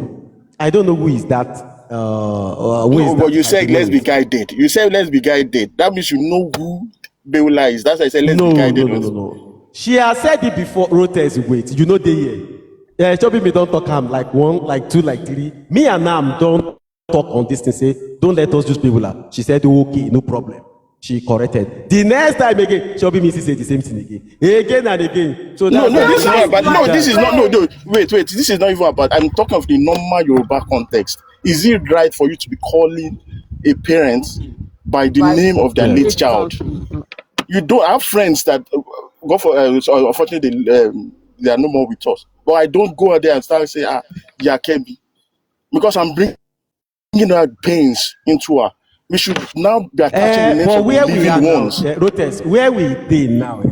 I don't know who is that. Who is No, but that? you I said don't know let's be it. guided. You said let's be guided. That means you know who Beulah is. That's why I said let's be No. guided. She has said it before. Rotes, wait. You know they here. Yeah, Shopee me don't talk am like one, like two, like three. Me and Nam don't talk on this thing. Say don't let us use Beula. She said okay, no problem. She corrected. The next time again, Shopee me say the same thing again and again. So No, that's no, why this is not about. No, this that. is not. No. Wait. This is not even about. I'm talking of the normal Yoruba context. Is it right for you to be calling a parent by the By name of their Yeah. late child? You don't have friends that go for. So unfortunately, they are no more with us. But I don't go out there and start saying, yeah, Kembi, because I'm bringing her pains into her. We should now be attaching the names But of the where we are living now, ones. Rotes, where we dey now,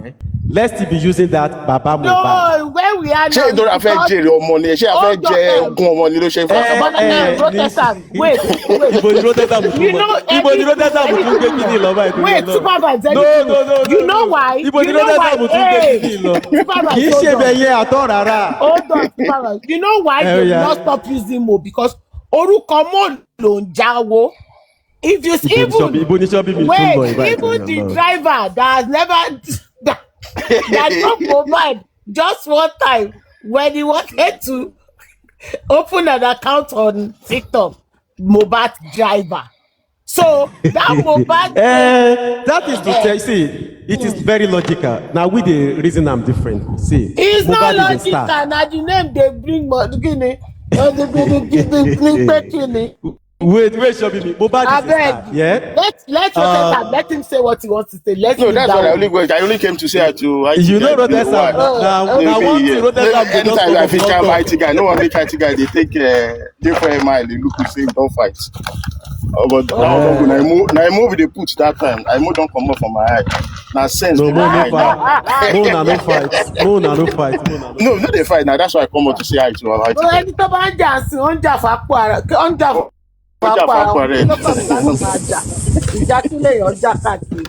let's still be using that Baba Mohbad. No, where we are Ṣé now is ìdọ́ra fẹ́ because jèrè ọmọ ni? Ṣé a fẹ́ hold jẹ on. ogún ọmọ ni ló ṣe ń fa Baba Mohbad? Rotesan, wait. Ibo ni Rotesan mo tún You mọ? know, Ibo ni Rotesan mo tún gbé kíní lọ báyìí torí wait, Ọlọ́run? Supervibez, No. you know why? Ibo ni You know why? Rotesan mo tún gbé Hey, kíní lọ? Kì Supervibez, í ṣe bẹ̀ yẹn àtọ́ rárá. hold on, Supervibez. You know why they will not stop using Mo? Because orúkọ Mo ló ń jáwó. If you Ibo ni Shopee mi tún lọ wait, ìbáyìí even torí the Ọlọ́run? driver that has never that broke Mohbad just one time when he wanted to open an account on TikTok, Mohbad driver. So that Mohbad that is to tell. See, it is very logical. Now with the reason I'm different. See, it's not Mohbad is a logical. star. Now the name they bring Guinea. Wait, Shopee me. Mohbad is a star. Yeah. Let him say what he wants to say. Let's No, leave that's that what one. I only came to say to IT You know guy. Rotesan. Now one thing Rotesan go just Anytime come I up fit with calm one IT guy, no one make IT guy, they take different mile, they look the same, don't fight. But that one don't go. Now I move the put that time. I move don't come up from my eye. Now sense No, they Mo no behind now. fight. Mo na no fight. Mo na no fight. No, they fight now. That's why I come out to say hi to our IT guy. Ẹni tó bá ń jà sí, ó ń jà fapò ara, ó ń jà Ọjà fapò ara, fapò ara ẹ̀. tó kàn láti máa jà. Ìjà sílẹ̀ yọ̀ ń jà káàkiri.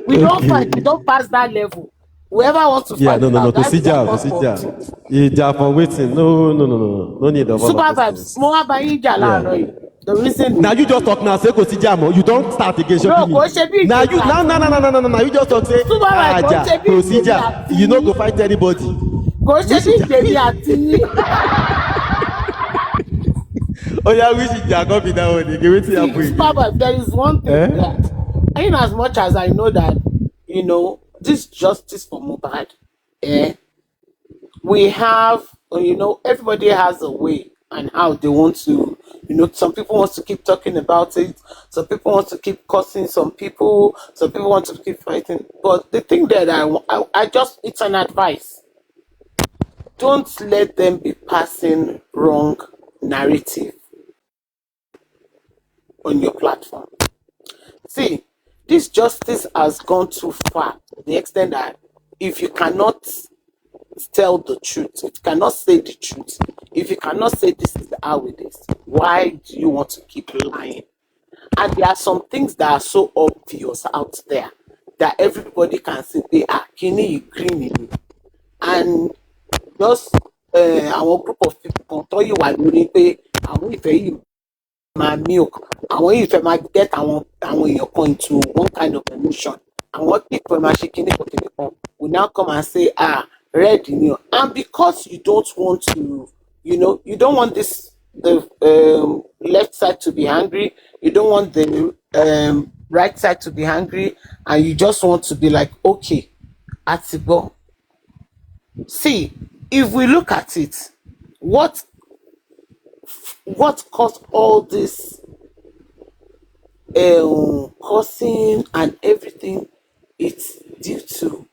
We don't fight, we don't pass that level. Whoever wants to Yeah, fight no. now, To that's see their job, to see cup of job. tea. Ìjà for waiting. No. No need of all of those Supervibez, things. mo wá bá yín jà láàárọ̀ yìí. The reason Now you just talk now. Say kò sí jà mọ́. You don't start again. No, Shopee kò ṣe bí me. Now ìjà you àti- now you just talk say Supervibez, kò jà ṣe bí kò sí ìjà jà. àti- You no go fight anybody. kò ṣe bí ìgbèmí àti yín. Oh yeah, which ìjà come be that one again? Wetin happen again? Supervibez, there is one thing that, in as much as I know that, this justice for Mohbad, we have, everybody has a way and how they want to, some people want to keep talking about it, some people want to keep cursing some people want to keep fighting. But the thing that I just, it's an advice. Don't let them be passing wrong narrative on your platform. See, this justice has gone too far to the extent that if you cannot tell the truth, if you cannot say the truth, if you cannot say this is how it is, why do you want to keep lying? And there are some things that are so obvious out there that everybody can say, they are kini green, and just our group of people kan tọ́ yìí wà lórí pé àwọn ìfẹ́ yìí máa milk, àwọn yìí fẹ́ máa get àwọn èèyàn kan into one kind of emotion, àwọn people máa ṣe kíní kan will now come and say red ni o, and because you don't want to, you don't want the left side to be angry, you don't want the right side to be angry, and you just want to be like, okay, Atibo. See, if we look at it, what caused all this cursing and everything? It's due to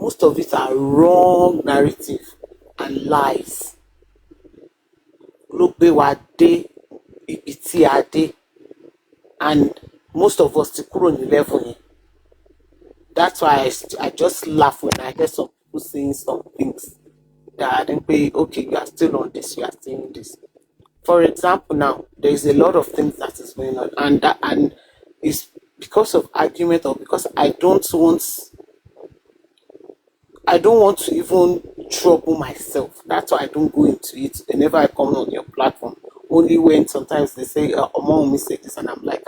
most of it are wrong narrative and lies. Look, they were day, and most of us ti kúrò ní level yẹn. That's why I just laugh when I hear some people saying some things that I think, okay, you are still on this, you are still on this. For example, now there is a lot of things that is going on, and it's because of argument or because I don't want to even trouble myself. That's why I don't go into it whenever I come on your platform. Only when sometimes they say, Omo said this, and I'm like,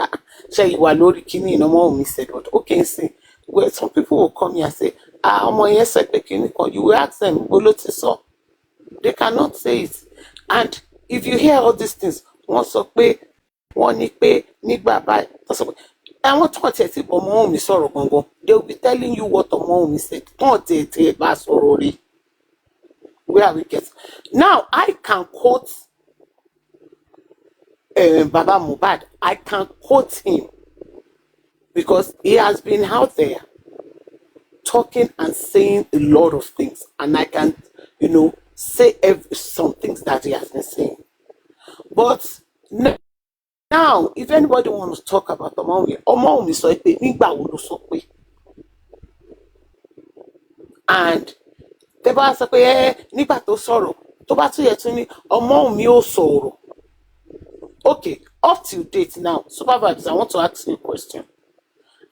Shay, you are Lori Kini, Omo said what? Okay, see, where some people will come here and say, Omo, yes, said the Kini, you will ask them, so they cannot say it. And if you hear all these things, one so pay, one ni pay, ni bye. I want to tell you, Omo sorrow gongo. They will be telling you what Omo said. Don't take bass already. Where we get now, I can quote Baba Mohbad. I can quote him because he has been out there talking and saying a lot of things, and I can, say some things that he has been saying. But now, if anybody wants to talk about Omo so and tẹ́ bá sọ pé nígbà tó sọ̀rọ̀ tó bá tún yẹ tún ní ọmọ mi ò sọ̀rọ̀. Okay, up till date now, Supervibez, I want to ask you a question.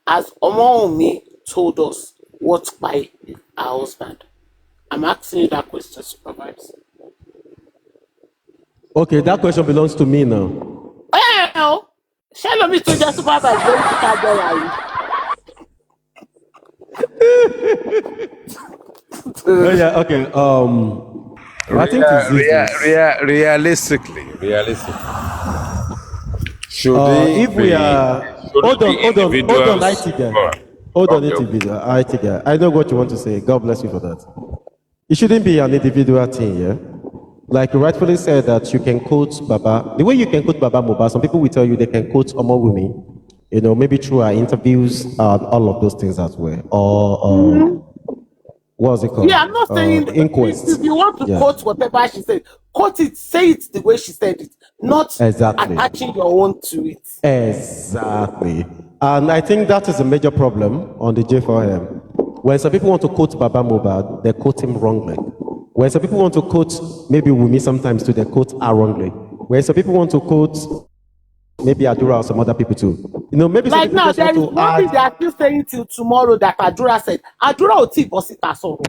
Has Omomi told us what by her husband? I'm asking you that question, Supervibez. Okay, that question belongs to me now. Well, shall me to just Supervibez, don't you can't Oh, yeah, okay. I think it's this. Realistically, should if we are hold on, IT guy. I know what you want to say. God bless you for that. It shouldn't be an individual thing, yeah. Like you rightfully said that you can quote Baba. The way you can quote Baba Mohbad, some people will tell you they can quote Omowumi, maybe through our interviews and all of those things as well. Or what's it called? Yeah, I'm not saying inquest. If you want to quote whatever she said, quote it, say it the way she said it, not attaching your own to it. Exactly. And I think that is a major problem on the J4M. When some people want to quote Baba Mohbad, they quote him wrongly. When some people want to quote maybe Wumi sometimes too, they quote her wrongly. When some people want to quote maybe Adura or some other people too. Maybe like now there is one thing they are still saying till tomorrow that Adura said. Adura oti bosita soro.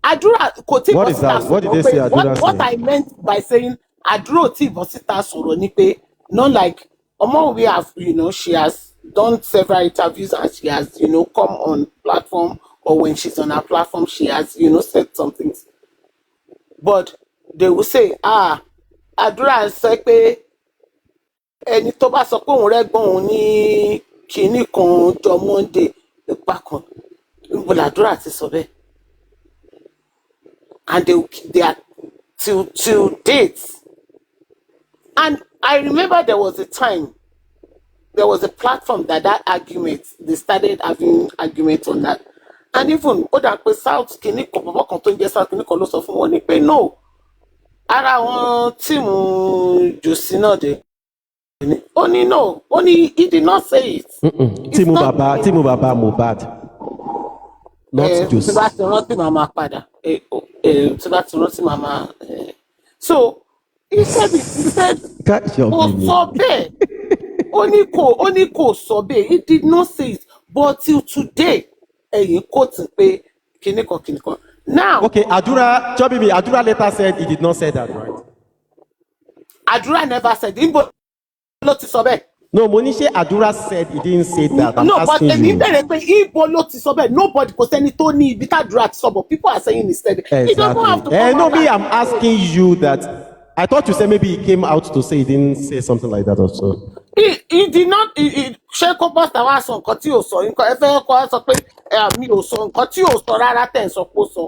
Adura koti What is that? What did they say Adura what I meant by saying Adura oti bosita soro ni pe, not like we have, she has done several interviews and she has, come on platform, or when she's on her platform, she has, said some things. But they will say, Adura sọ pé ẹni tó bá sọ pé òun rẹ́gbọ́n òun ní kinní kan jọ Monday ipa kan Àdúrà ti sọ bẹ́ẹ̀. And they are till dates. And I remember there was a time, there was a platform that argument, they started having argument on that. And even South kinní kan bàbá kan tó ń jẹ́ South kinní kan ló sọ fún wọn ní pé no, ara wọn tíìmù Jòsí náà dé. Only no, only he did not say it. Timu Baba Mohbad. Not Jòsí. So he said it. He said, only ko sobe. He did not say it. But till today, he quotes pay kiniko. Now, okay, Adura later said he did not say that, right? Adura never said it. No, Monisha Adura said he didn't say that. I'm asking you. Nobody could say Tony but people are saying he said it. Exactly. He doesn't have to I'm asking you that. I thought you said maybe he came out to say he didn't say something like that also. He did not. Ṣé kó pásítọ̀ wá sọ nǹkan tí ò sọ? Nǹkan ẹ fẹ́ kọ́ sọ pé mi ò sọ nǹkan tí ò sọ rárá tẹ̀ ń sọ pé ó sọ.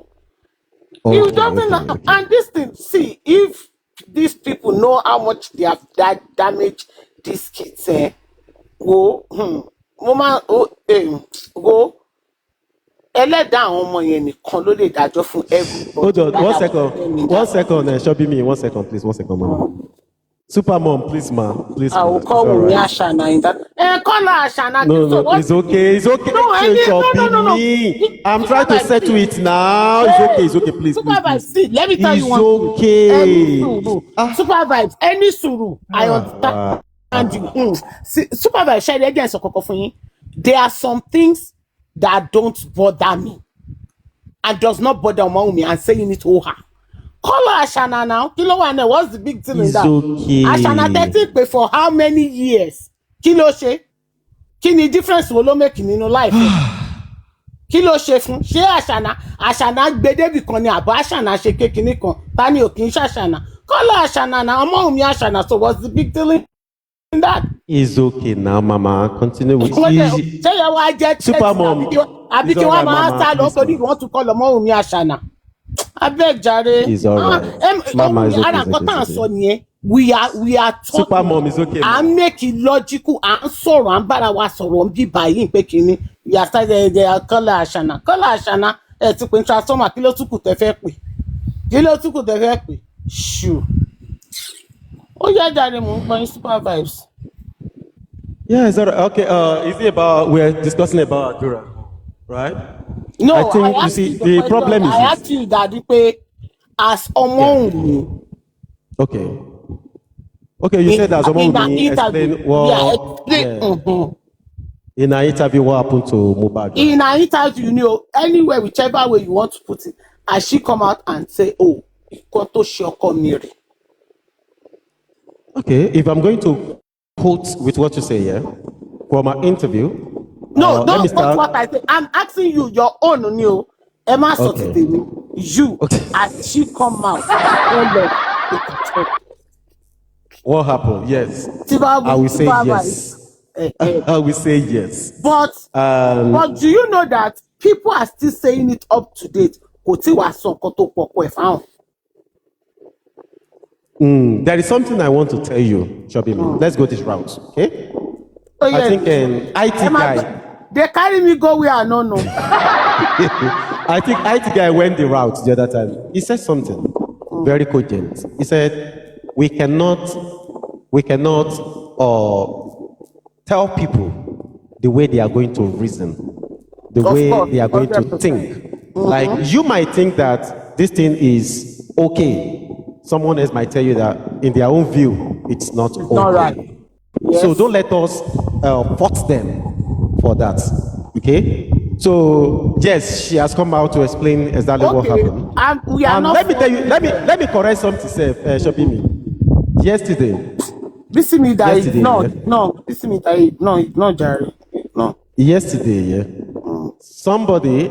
You doesn't know. And this thing, see, if these people know how much they have damaged these kids, go, go, ẹlẹ́dàá àwọn ọmọ yẹn nìkan ló lè dájọ́ fún everybody. Hold on, 1 second. 1 second, Shobi me, 1 second, please. 1 second, mama. Super mom, please, ma. Please, I will call Wumi Ashana in that. Call her Ashana. No, it's okay. It's okay. No. I'm trying to settle it now. It's okay, please. Supervibez, see, let me tell you one thing. It's okay. Supervibez, any suru, I understand you. Supervibez, share again, so there are some things that don't bother me and does not bother Wumi and saying it to her. Call her Ashana now. Kilo one, what's the big deal in that? Okay. Ashana 30 pay for how many years? Kilo she? Kini difference will make in life? Kilo she fun? She Ashana gbede bi kan ni abo Ashana she ke kini kan. Tani o kin Ashana. Call her Ashana now. Wumi Ashana. So what's the big deal in that? It's okay now, mama. Continue with it. Say you want get Super mom. Abi ki wa ma start nobody want to call Wumi Ashana. I beg Jare. It's all right. Mama is okay. We are taught. Super mom is okay. I make it logical and so on. But I was so on. Be buying pekini. We are started. They are color Ashana. Color Ashana. To transform kilo tuku tefekwi. Kilo tuku tefekwi. Shoo. Oh yeah, Jare mo going Supervibez. Yeah, is that okay? Is it about we're discussing about Adura, right? No, I think you see the problem is. I asked you that as Wumi. Okay. Okay, you said as Wumi explain what. In an interview, what happened to Mohbad? In an interview, anywhere, whichever way you want to put it, and she come out and say, "Oh, got to shock me." Okay, if I'm going to quote with what you say here from an interview. No, don't quote what I say. I'm asking you your own new Emma Sotitemi. You as she come out. What happened? Yes. I will say yes. I will say yes. But do you know that people are still saying it up to date? There is something I want to tell you, Shobi. Let's go this route, okay? Oh, yes. I think an IT guy. They carry me go where I don't know. I think IT guy went the route the other time. He said something very cogent. He said, we cannot tell people the way they are going to reason, the way they are going to think. Like, you might think that this thing is okay. Someone else might tell you that in their own view, it's not okay. Not right. Yes. So don't let us fault them for that. Okay? So yes, she has come out to explain exactly what happened. Let me tell you, let me correct something, Shopimi. Yesterday. Yesterday, yeah. Somebody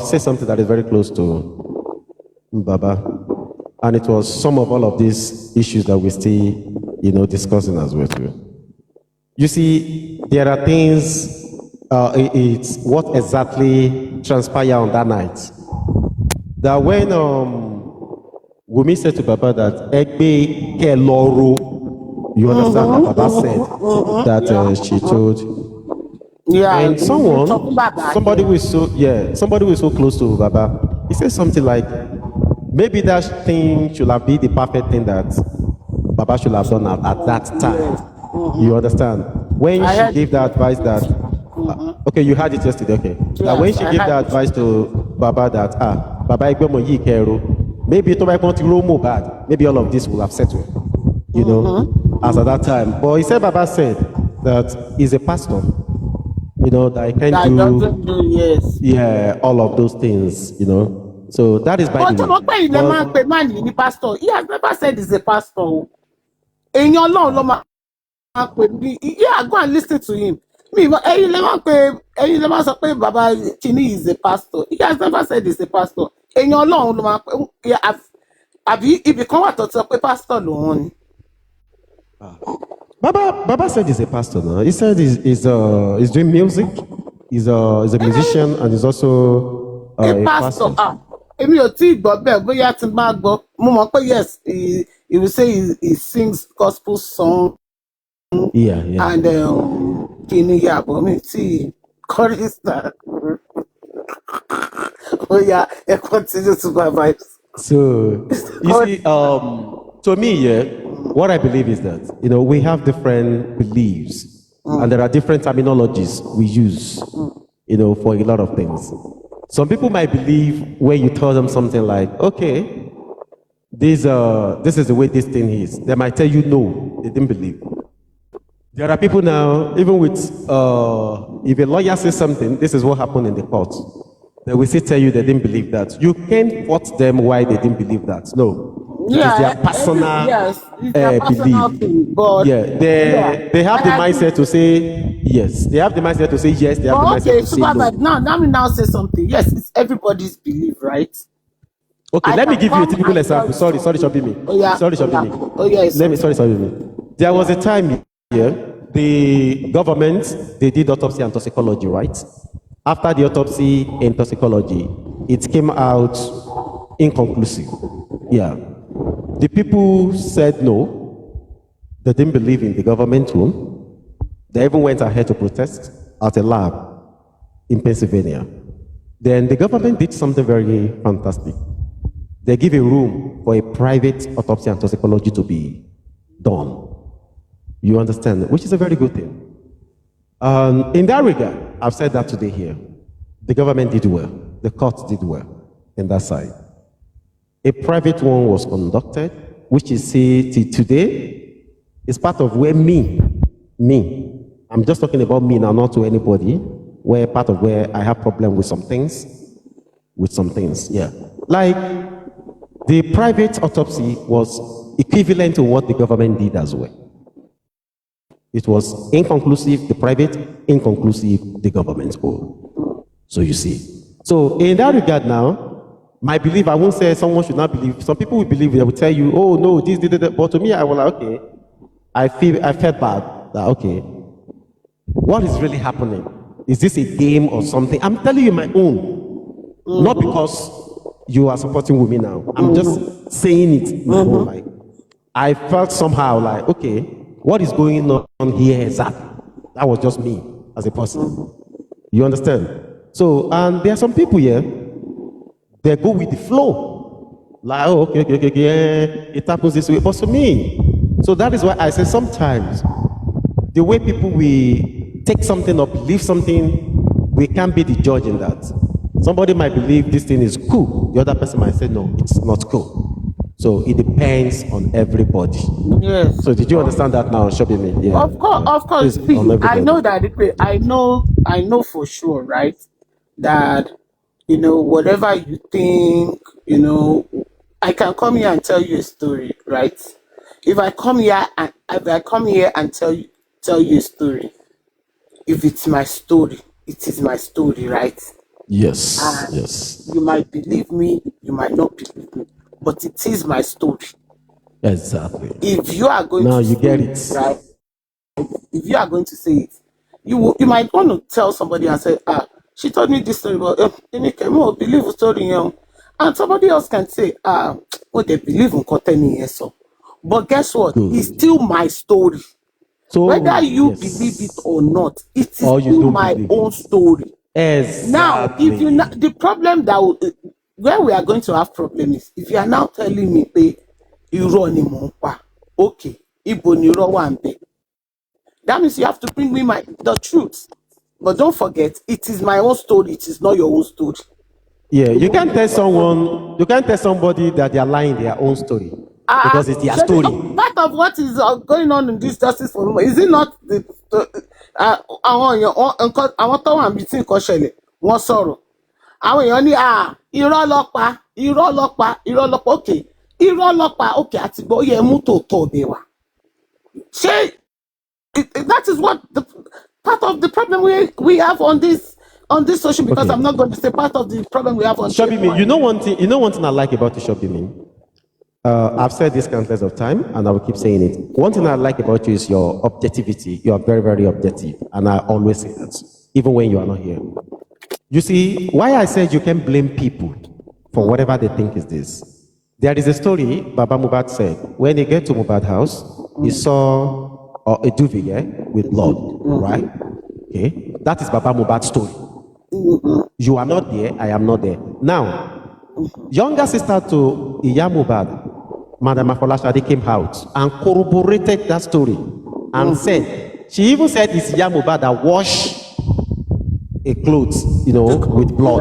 said something that is very close to Baba. And it was some of all of these issues that we're still, discussing as well too. You see, there are things, it's what exactly transpired on that night. That when Wumi said to Baba that, Egbe Keloro, you understand that Baba said that she told. Yeah. And somebody who is so close to Baba, he said something like, maybe that thing should have been the perfect thing that Baba should have done at that time. You understand? When she gave the advice that, okay, you had it yesterday, okay. That when she gave the advice to Baba that, Baba Igbomo yi kero, maybe to my country romo bad, maybe all of this will have settled, as at that time. But he said, Baba said that he's a pastor, that I can't do, yeah, all of those things, So that is by the way. Pastor. He has never said he's a pastor. In your law, yeah, go and listen to him. Baba Chini is a pastor. He has never said he's a pastor. In your law, if you come out to a pastor, Baba said he's a pastor now. He said he's doing music. He's a musician and he's also A a pastor, pastor. èmi ò tí ì gbọ́ bẹ́ẹ̀ bóyá tí n bá gbọ́ mo mọ̀ pé yes he will say he sings gospel song Yeah. and kìíní yàbọ̀ mi tí chorister bóyá ẹ continue supervise. So you see, to me, yeah, what I believe is that we have different beliefs, and there are different terminologies we use, for a lot of things. Some people might believe when you tell them something like, "Okay, this is the way this thing is." They might tell you no, they didn't believe. There are people now, even with if a lawyer says something, this is what happened in the court. They will still tell you they didn't believe that. You can't fault them why they didn't believe that. No. It is their personal, it's their personal belief. thing, but They have the mindset to say yes. They have the mindset to say yes. They have the mindset to say no. Now let me now say something. Yes, it's everybody's belief, right? Okay, let me give you a typical example. Sorry, Shobimi. Sorry, Shobimi. Oh yeah. Sorry, Shobimi. There was a time here, the government, they did autopsy and toxicology, right? After the autopsy and toxicology, it came out inconclusive. Yeah. The people said no. They didn't believe in the government room. They even went ahead to protest at a lab in Pennsylvania. Then the government did something very fantastic. They give a room for a private autopsy and toxicology to be done. You understand? Which is a very good thing. In that regard, I've said that today here. The government did well. The court did well in that side. A private one was conducted, which is till today, is part of where me, I'm just talking about me now, not to anybody, where part of where I have problem with some things, yeah. Like, the private autopsy was equivalent to what the government did as well. It was inconclusive, the private, inconclusive, the government own. So you see. So in that regard now, my belief, I won't say someone should not believe. Some people will believe, they will tell you, oh no, this, but to me, I was like, okay, I felt bad that, okay, what is really happening? Is this a game or something? I'm telling you my own. Not because you are supporting women now. I'm just saying it. Like, I felt somehow like, okay, what is going on here exactly? That was just me as a person. You understand? So, and there are some people here, they go with the flow. Like, oh, okay, it happens this way. But to me, so that is why I say sometimes the way people we take something or believe something, we can't be the judge in that. Somebody might believe this thing is cool. The other person might say, no, it's not cool. So it depends on everybody. Yes. So did you understand that now, Shobimi? Yeah. Of course. See, I know that. I know for sure, right? That whatever you think, I can come here and tell you a story, right? If I come here and tell you a story, if it's my story, it is my story, right? Yes. And yes. You might believe me, you might not believe me, but it is my story. Exactly. If you are going now to you get it, right? If you are going to say it, you might want to tell somebody and say, she told me this story, but you can't believe the story, and somebody else can say, what they believe in Koteni, so. But guess what? Good. It's still my story. So whether you believe it or not, it is still my own story. Exactly. Now, if you the problem that where we are going to have problem is if you are now telling me, you run okay, that means you have to bring me the truth. But don't forget, it is my own story. It is not your own story. Yeah, you can't tell somebody that they are lying their own story because it's their story. Part of what is going on in this justice for women, is it not àwọn tó wà níbi tí nǹkan ṣẹlẹ̀ wọ́n sọ̀rọ̀ àwọn èèyàn ní irọ́ lọ́pa okay irọ́ lọ́pa okay àti gbọ́ yẹ mú tòótọ́ ọbẹ̀ wá ṣé that is what part of the problem we have on this social, because I'm not going to say part of the problem we have on Shobimi, you know one thing I like about the Shobimi. I've said this countless of time, and I will keep saying it. One thing I like about you is your objectivity. You are very, very objective, and I always say that, even when you are not here. You see, why I said you can blame people for whatever they think is this. There is a story Baba Mubad said. When he get to Mubad house, he saw a duvet, yeah, with blood, right? Okay, that is Baba Mubad's story. You are not there, I am not there. Now, younger sister to Iya Mubad, Madam Afolashade, came out and corroborated that story and said, she even said it's Iya Mubad that washed a clothes, with blood.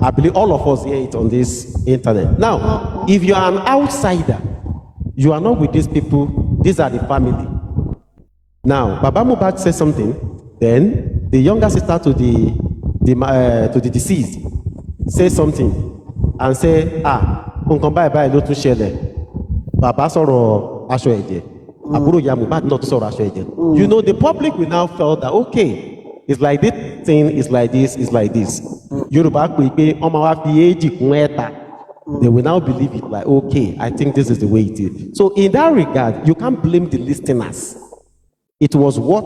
I believe all of us hear it on this internet. Now, if you are an outsider, you are not with these people, these are the family. Now, Baba Mubad said something, then the younger sister to the deceased said something and say, nǹkan báyìí báyìí ló tún ṣẹlẹ̀. Baba sọ̀rọ̀ aṣọ ẹ̀jẹ̀. Àbúrò ìyá Mohbad náà tún sọ̀rọ̀ aṣọ ẹ̀jẹ̀. The public will now feel that, okay, it's like this thing, it's like this, it's like this. Yorùbá pè pé ọmọ wa fi èjì kún ẹ̀ta. They will now believe it like, okay, I think this is the way it is. So in that regard, you can't blame the listeners. It was what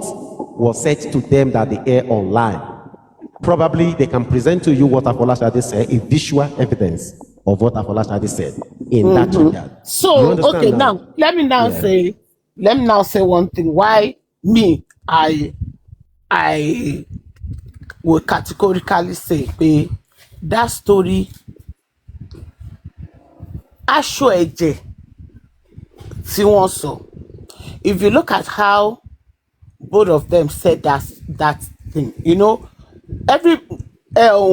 was said to them that they air online. Probably they can present to you what Afolashade said, a visual evidence of what Afolashade said in that regard. So, okay, now let me now say one thing. Why me, I will categorically say that story aṣọ ẹ̀jẹ̀ tí wọ́n sọ. If you look at how both of them said that thing,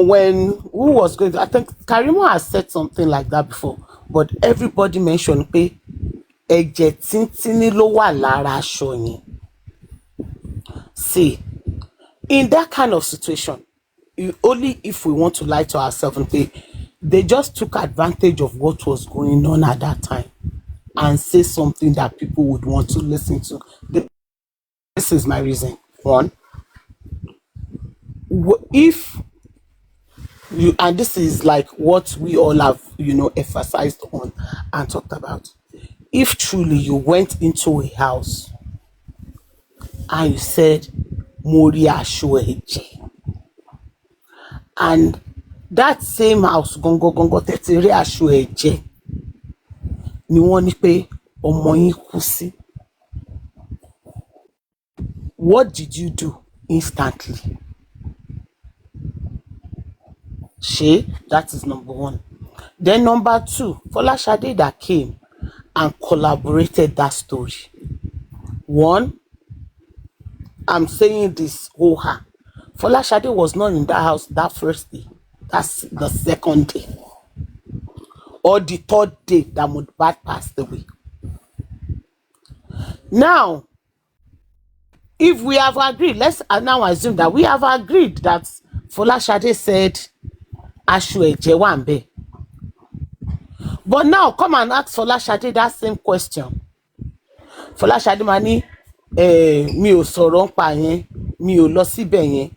when who was going to, I think Karimo has said something like that before, but everybody mentioned pé ẹ̀jẹ̀ tíntínní ló wà lára aṣọ yẹn. See, in that kind of situation, only if we want to lie to ourselves and say they just took advantage of what was going on at that time and say something that people would want to listen to. This is my reason. One, if you, and this is like what we all have, emphasized on and talked about. If truly you went into a house and you said, Mori aṣọ ẹ̀jẹ̀, and that same house, gongo tẹ̀tí rí aṣọ ẹ̀jẹ̀, ni wọ́n ní pé ọmọ yín kú sí. What did you do instantly? That is number one. Then number two, Folashade that came and collaborated that story. One, I'm saying this her. Folashade was not in that house that first day. That's the second day. Or the third day that Mohbad passed away. Now, if we have agreed, let's now assume that we have agreed that Folashade said aṣọ ẹ̀jẹ̀ wà ńbẹ̀. But now come and ask Folashade that same question. Folashade máa ní mi ò sọ̀rọ̀ ńpa yẹn, mi ò lọ síbẹ̀ yẹn.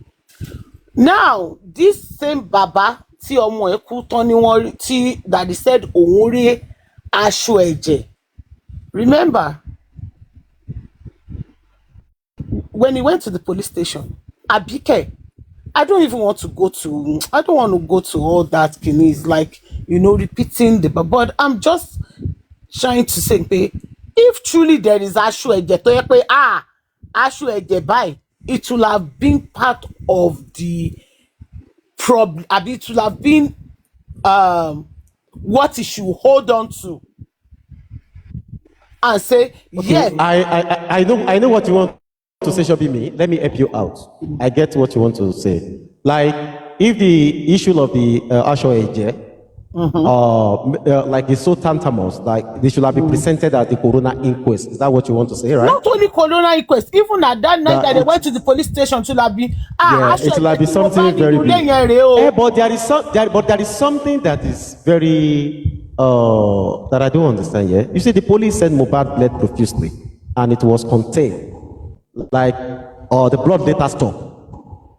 Now this same baba tí ọmọ ẹ̀ kú tán ni wọ́n rí tí that he said òun rí aṣọ ẹ̀jẹ̀. Remember, when he went to the police station, Abike, I don't want to go to all that. It's like, repeating but I'm just trying to say, if truly there is aṣọ ẹ̀jẹ̀ tó yẹ pé aṣọ ẹ̀jẹ̀ báyìí, it will have been part of the problem. It will have been what he should hold on to and say, okay, yes. I know what you want to say, Shobimi. Let me help you out. I get what you want to say. Like, if the issue of the aṣọ ẹ̀jẹ̀, like it's so tantamount, like they should have been presented at the coroner inquest. Is that what you want to say, right? Not only coroner inquest, even at that night that they went to the police station, to have been it will have been something very big. But there is something that is very that I don't understand. Yeah, you see, the police said Mohbad bled profusely, and it was contained. Like, the blood later stopped.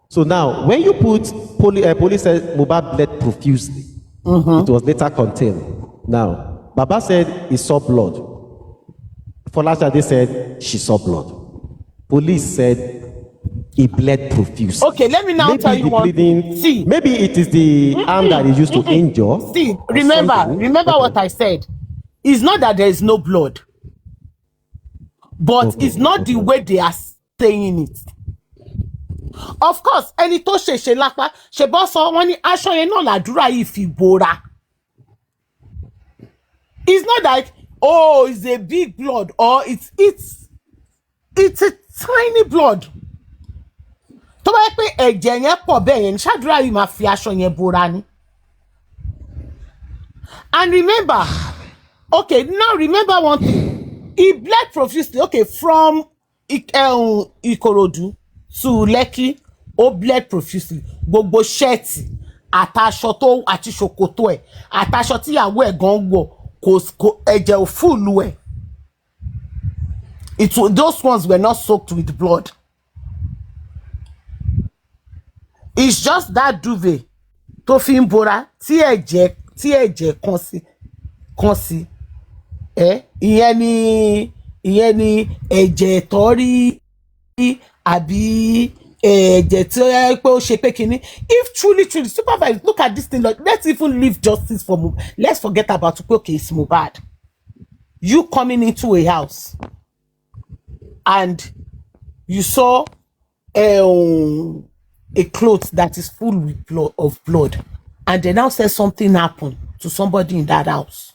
So now, when you put police said Mohbad bled profusely, it was later contained. Now, Baba said he saw blood. Folashade said she saw blood. Police said he bled profusely. Okay, let me now Maybe tell you the one bleeding, thing. See, maybe it is the arm that is used to injure. see, or remember something. what I said. It's not that there is no blood, but it's not the way they are saying it. Of course, ẹni tó ṣe lápá ṣe bọ́ sọ wọ́n ní aṣọ yẹn náà làdúrà yìí fi bora. It's not like, oh, it's a big blood or it's a tiny blood. Tó bá yẹ pé ẹ̀jẹ̀ yẹn pọ̀ bẹ́ẹ̀ yẹn ṣàdúrà yìí máa fi aṣọ yẹn bora ni. And remember, okay, now remember one thing. He bled profusely. Okay, from Ikorodu to Lekki, ó bled profusely. Gbogbo ṣẹ́ẹ̀tì àtàṣọ tó àti ṣòkòtò ẹ̀ àtàṣọ tíyàwó ẹ̀ gan wọ̀ kò ẹ̀jẹ̀ ò fúlù ẹ̀. Those ones were not soaked with blood. It's just that duvet tó fi ń bora tí ẹ̀jẹ̀ kan sí. Ìyẹn ni ẹ̀jẹ̀ tó rí àbí ẹ̀jẹ̀ tí ó yẹ pé ó ṣe pé kínní. If truly Supervibez, look at this thing. Like, let's even leave justice for Mohbad. Let's forget about okay, it's Mohbad. You coming into a house and you saw a cloth that is full with blood, and they now say something happened to somebody in that house.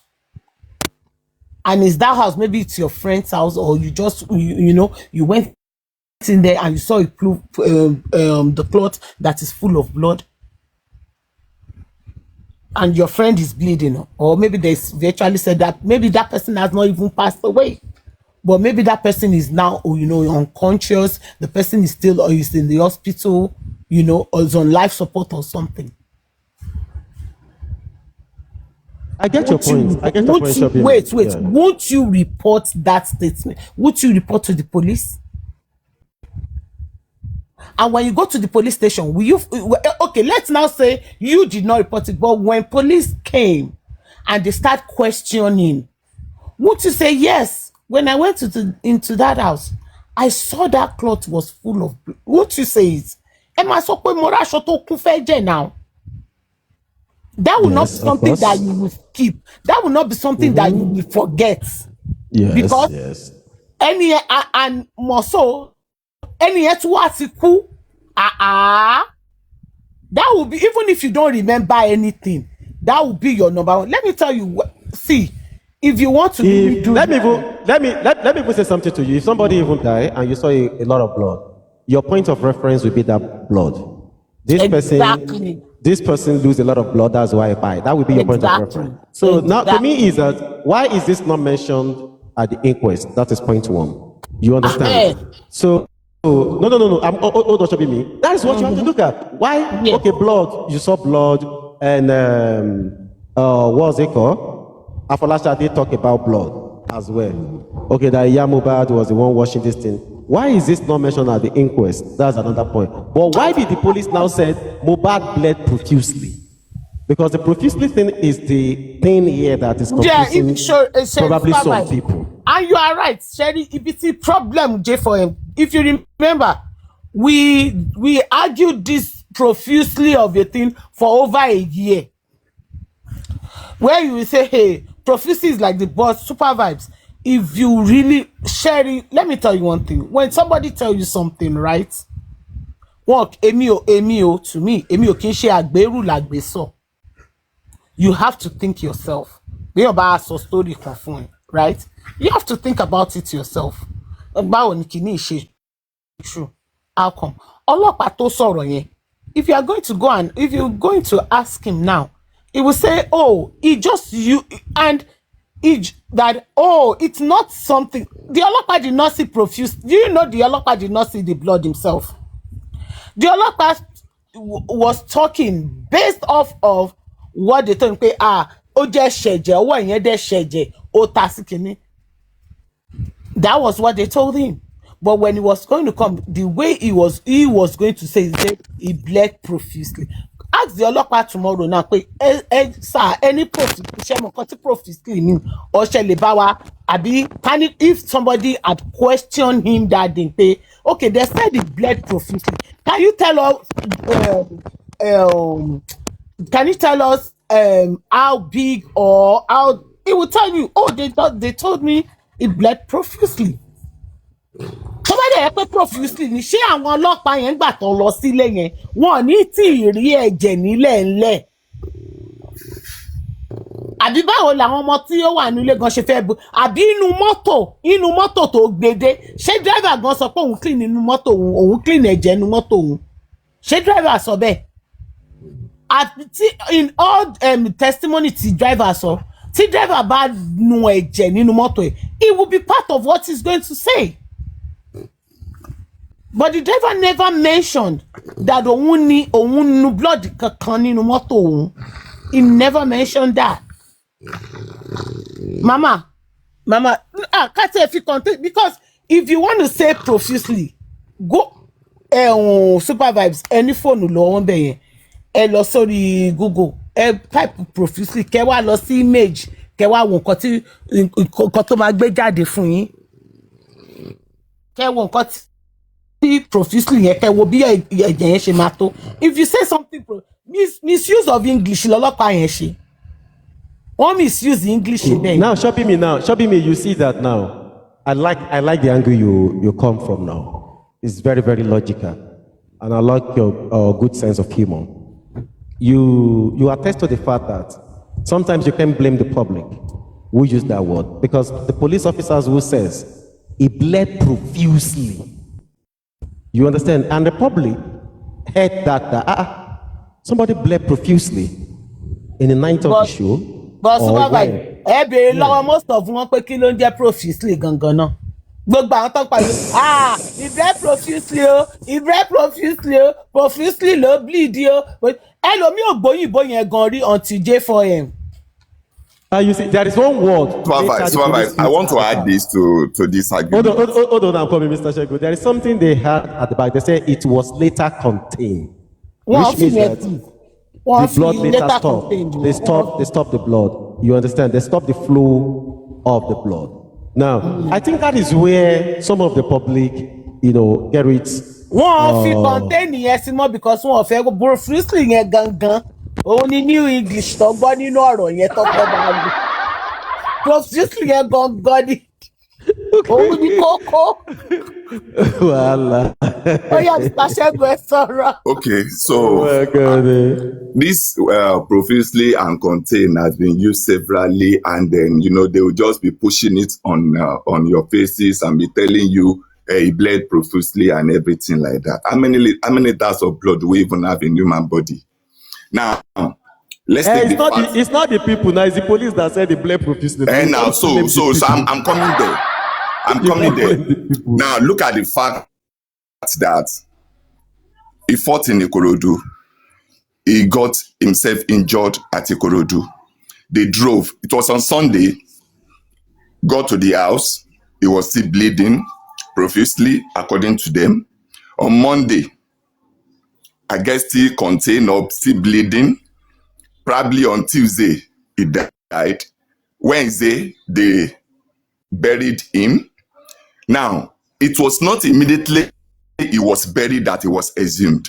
And is that house, maybe it's your friend's house, or you just you went in there and you saw the cloth that is full of blood, and your friend is bleeding, or maybe they virtually said that maybe that person has not even passed away, but maybe that person is now unconscious. The person is still or is in the hospital, or is on life support or something. I get your point. Wait. Yeah. Won't you report that statement? Would you report to the police? And when you go to the police station, will you? Okay, let's now say you did not report it, but when police came and they start questioning, would you say yes? When I went into that house, I saw that cloth was full of blood. Would you say it? Now. That will not be something that you will skip. That will not be something that you will forget. Yes, because any and more so, any that will be, even if you don't remember anything, that will be your number one. Let me tell you. See, if you want to let me even say something to you. If somebody even die and you saw a lot of blood, your point of reference will be that blood. This person lose a lot of blood, that's why I buy. That would be your point of reference. So now to me is that, why is this not mentioned at the inquest? That is point one. You understand? So no. Hold on, shopping me. That is what you have to look at. Why? Yeah. Okay, blood. You saw blood, and what's it called? Afolasha did talk about blood as well. Okay, that Mohbad was the one watching this thing. Why is this not mentioned at the inquest? That's another point. But why did the police now say Mohbad bled profusely? Because the profusely thing is the thing here that is confusing probably some people. And you are right, Sherry. It's a problem, J for him. If you remember, we argued this profusely of a thing for over a year. Where you will say, hey, profusely is like the boss, Supervibez. If you really Sherry, let me tell you one thing. When somebody tell you something, right? Walk Emio to me, Emio kinse agberu lagbeso. You have to think yourself. Be about so story confirm, right? You have to think about it yourself. About kini ṣe true. How come? Ọlọ́pàá tó sọ̀rọ̀ yẹn. If you are going to ask him now, he will say, "Oh, he just you and." It's not something. The Olokpa did not see profuse. Do you know the Olokpa did not see the blood himself? The Olokpa was talking based off of what they told him. That was what they told him. But when he was going to come, the way he was going to say he bled profusely. ask the ọlọ́pàá tomorrow now pé sir any proof ṣe mọ̀ nǹkan tí profusely mean or ṣe lè bá wa àbí if somebody had questioned him that day pé okay they said he bled profusely can you tell us how big or how he will tell you they told me he bled profusely. tó bá dẹ̀ pé profusely ni ṣé àwọn ọlọ́pàá yẹn gbà tán lọ sílé yẹn wọn ò ní tí ì rí ẹ̀jẹ̀ nílẹ̀ ńlẹ̀ àbí báwo làwọn ọmọ tí ó wà nílé gan ṣe fẹ́ bu àbí inú mọ́tò tó gbede ṣé driver gan sọ pé òun clean inú mọ́tò òun clean ẹ̀jẹ̀ inú mọ́tò òun ṣé driver sọ bẹ́ẹ̀ àti in all testimony ti driver sọ tí driver bá nu ẹ̀jẹ̀ nínú mọ́tò ẹ̀ it will be part of what he's going to say. But the driver never mentioned that òun nu blood kankan nínú mọ́tò òun. He never mentioned that. Mama, can't if you contain because if you want to say profusely, go Supervibez any phone lọ wọ́n bẹ̀ yẹn lọ sórí Google type profusely kẹ́ wá lọ sí image kẹ́ wá wo nǹkan tó máa gbé jáde fún yín kẹ́ wo nǹkan profusely yẹn kẹ́ wo bí ẹ̀jẹ̀ yẹn ṣe máa tó if you say something misuse of English lọ́lọ́pàá yẹn ṣe wọ́n misuse English bẹ́ẹ̀. Now show me you see that now I like the angle you come from now it's very very logical and I like your good sense of humor. You attest to the fact that sometimes you can't blame the public who use that word because the police officers who says he bled profusely. You understand? And the public heard that somebody bled profusely in the night of the show. But Supervibez, béèrè lọ́wọ́ most of wọn pé kí ló ń jẹ́ profusely gangan náà. Gbogbo àwọn tó ń pariwo he bled profusely ló bleed o. Ẹlòmíì ò gbóyìnbó yẹn gan rí until J4M. You see, there is one word. Supervibez, I want to add this to this argument. Hold on, I'm coming, Mr. Shego. There is something they had at the back. They said it was later contained. Which means that the blood later stopped. They stopped the blood. You understand? They stopped the flow of the blood. Now, I think that is where some of the public, get it. Wọ́n fi contain yẹn sí mọ́ because wọ́n fẹ́ profusely yẹn gangan. Òun ni new English tó gbọ́ nínú ọ̀rọ̀ yẹn tó kọ́ bá lù. Profusely yẹn gangan ni. Òun ni kókó. Wàhálà. Ó yà Mr. Ṣẹ́gun ẹ sọ̀rọ̀. Okay, so this profusely and contain has been used severally, and then they will just be pushing it on your faces and be telling you he bled profusely and everything like that. How many liters of blood do we even have in human body? Now, let's take it's not the people now, it's the police that said they bled profusely. And now, so I'm coming there. I'm coming there. Now, look at the fact that he fought in Ikorodu. He got himself injured at Ikorodu. They drove. It was on Sunday. Got to the house. He was still bleeding profusely, according to them. On Monday, I guess still contained or still bleeding. Probably on Tuesday, he died. Wednesday, they buried him. Now, it was not immediately he was buried that he was exhumed.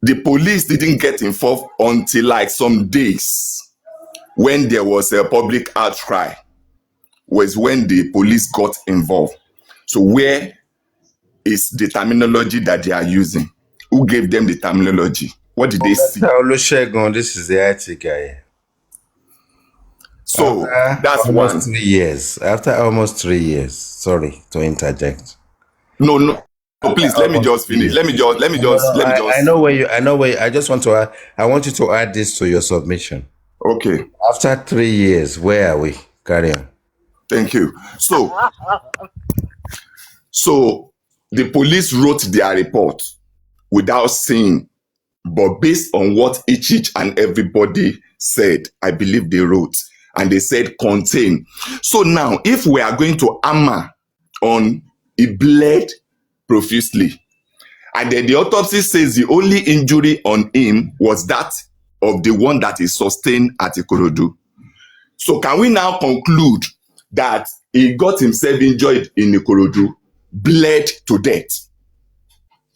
The police didn't get involved until like some days when there was a public outcry, was when the police got involved. So where is the terminology that they are using? Who gave them the terminology? What did they see? This is the IT guy. So that's almost 3 years. After almost 3 years. Sorry to interject. No. Please let me just finish. Let me just. I know where you. I just want to add. I want you to add this to your submission. Okay. After 3 years, where are we? Carry on. Thank you. So the police wrote their report without seeing, but based on what each and everybody said, I believe they wrote, and they said contain. So now, if we are going to hammer on he bled profusely, And then the autopsy says the only injury on him was that of the one that he sustained at Ikorodu. So can we now conclude that he got himself injured in Ikorodu, bled to death,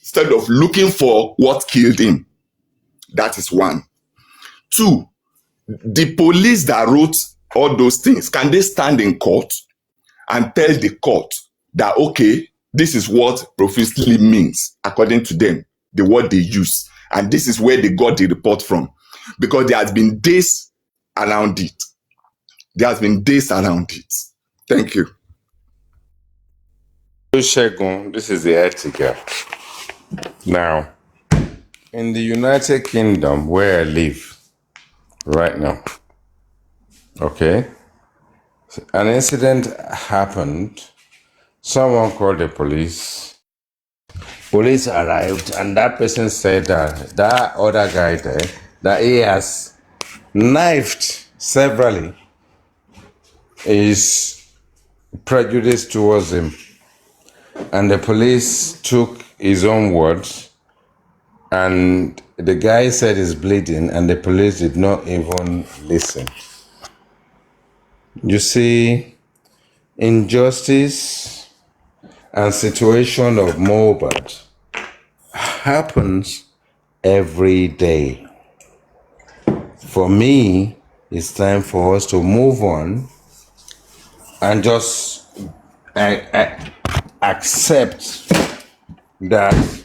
instead of looking for what killed him? That is one. Two, the police that wrote all those things, can they stand in court and tell the court that, okay, this is what profusely means, according to them, the word they use, and this is where they got the report from? Because there has been days around it. There has been days around it. Thank you. Shegun, this is the article. Now, in the United Kingdom, where I live right now, okay, an incident happened. Someone called the police. Police arrived, and that person said that that other guy there, that he has knifed severally, is prejudiced towards him. And the police took his own words, and the guy said he's bleeding, and the police did not even listen. You see, injustice and situation of Mohbad happens every day. For me, it's time for us to move on and just accept that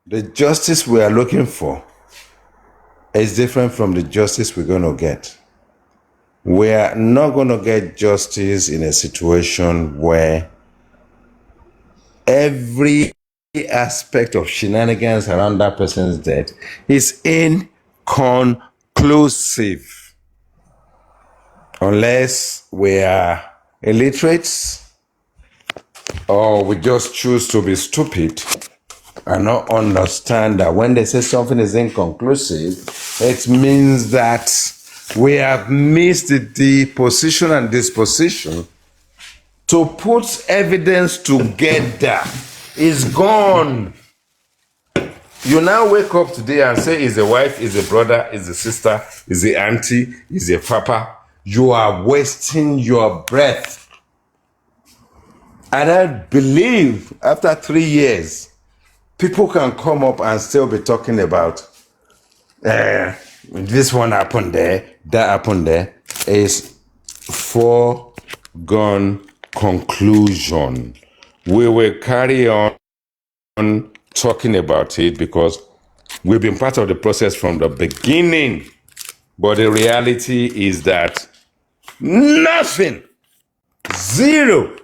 the justice we are looking for is different from the justice we're going to get. We are not going to get justice in a situation where every aspect of shenanigans around that person's death is inconclusive. Unless we are illiterates or we just choose to be stupid and not understand that when they say something is inconclusive, it means that we have missed the position and disposition to put evidence together. Is gone. You now wake up today and say, is a wife, is a brother, is a sister, is a auntie, is a papa. You are wasting your breath. And I believe after 3 years, people can come up and still be talking about this one happened there, that happened there. Is foregone conclusion. We will carry on talking about it because we've been part of the process from the beginning. But the reality is that nothing, zero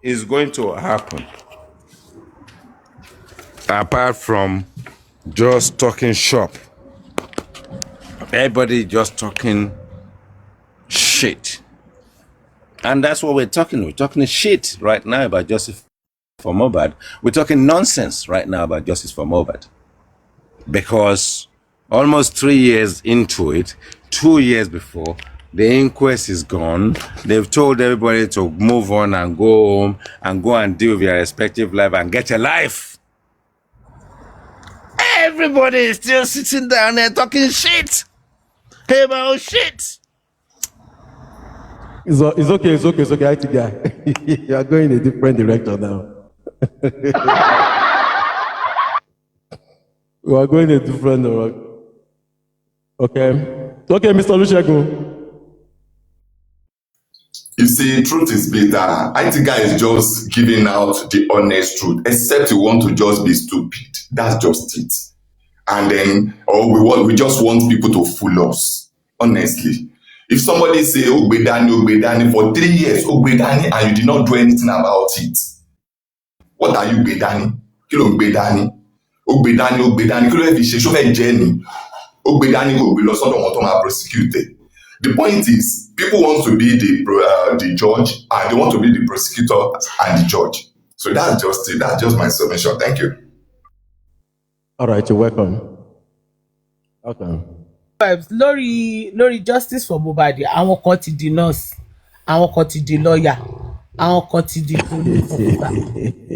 is going to happen apart from just talking shop. Everybody just talking shit. And that's what we're talking. We're talking shit right now about justice for Mohbad. We're talking nonsense right now about justice for Mohbad. Because almost 3 years into it, 2 years before, the inquest is gone. They've told everybody to move on and go home and go and deal with their respective life and get a life. Everybody is still sitting down there talking shit about shit. It's okay, IT guy. You are going in a different direction now. We are going in a different direction. Okay, Mr. Olusegun. You see, truth is bitter. IT guy is just giving out the honest truth, except you want to just be stupid. That's just it. And then, we just want people to fool us, honestly. If somebody say, Ogbedani for 3 years, Ogbedani, and you did not do anything about it, what are you, Ogbedani? Kilo Ogbedani. Ogbedani, kilo fi ṣe ṣó fẹ́ jẹ́ ni. Ogbedani go be lost, don't want to be prosecuted. The point is, people want to be the judge, and they want to be the prosecutor and the judge. So that's just it. That's just my submission. Thank you. All right, you're welcome. Okay. lórí justice for Mohbad, àwọn kan ti di nurse, àwọn kan ti di lawyer, Àwọn kan ti di police officer.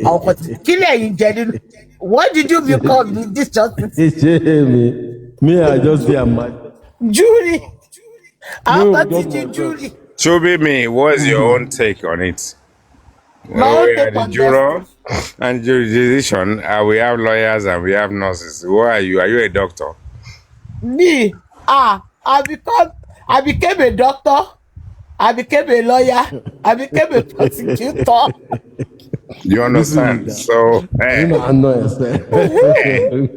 Àwọn kan ti kí lẹ̀yin jẹ nínú. What did you become in this justice? Me, I just be a man. Jury. Àwọn No, kan ti just di myself. jury. Chobi me, what's your own take on it? My own We are take the on juror justice. and jurisdiction. We have lawyers and we have nurses. Who are you? Are you a doctor? Me, I became a doctor. I became a lawyer. I became a prosecutor. You understand? So, You know, annoy yourself.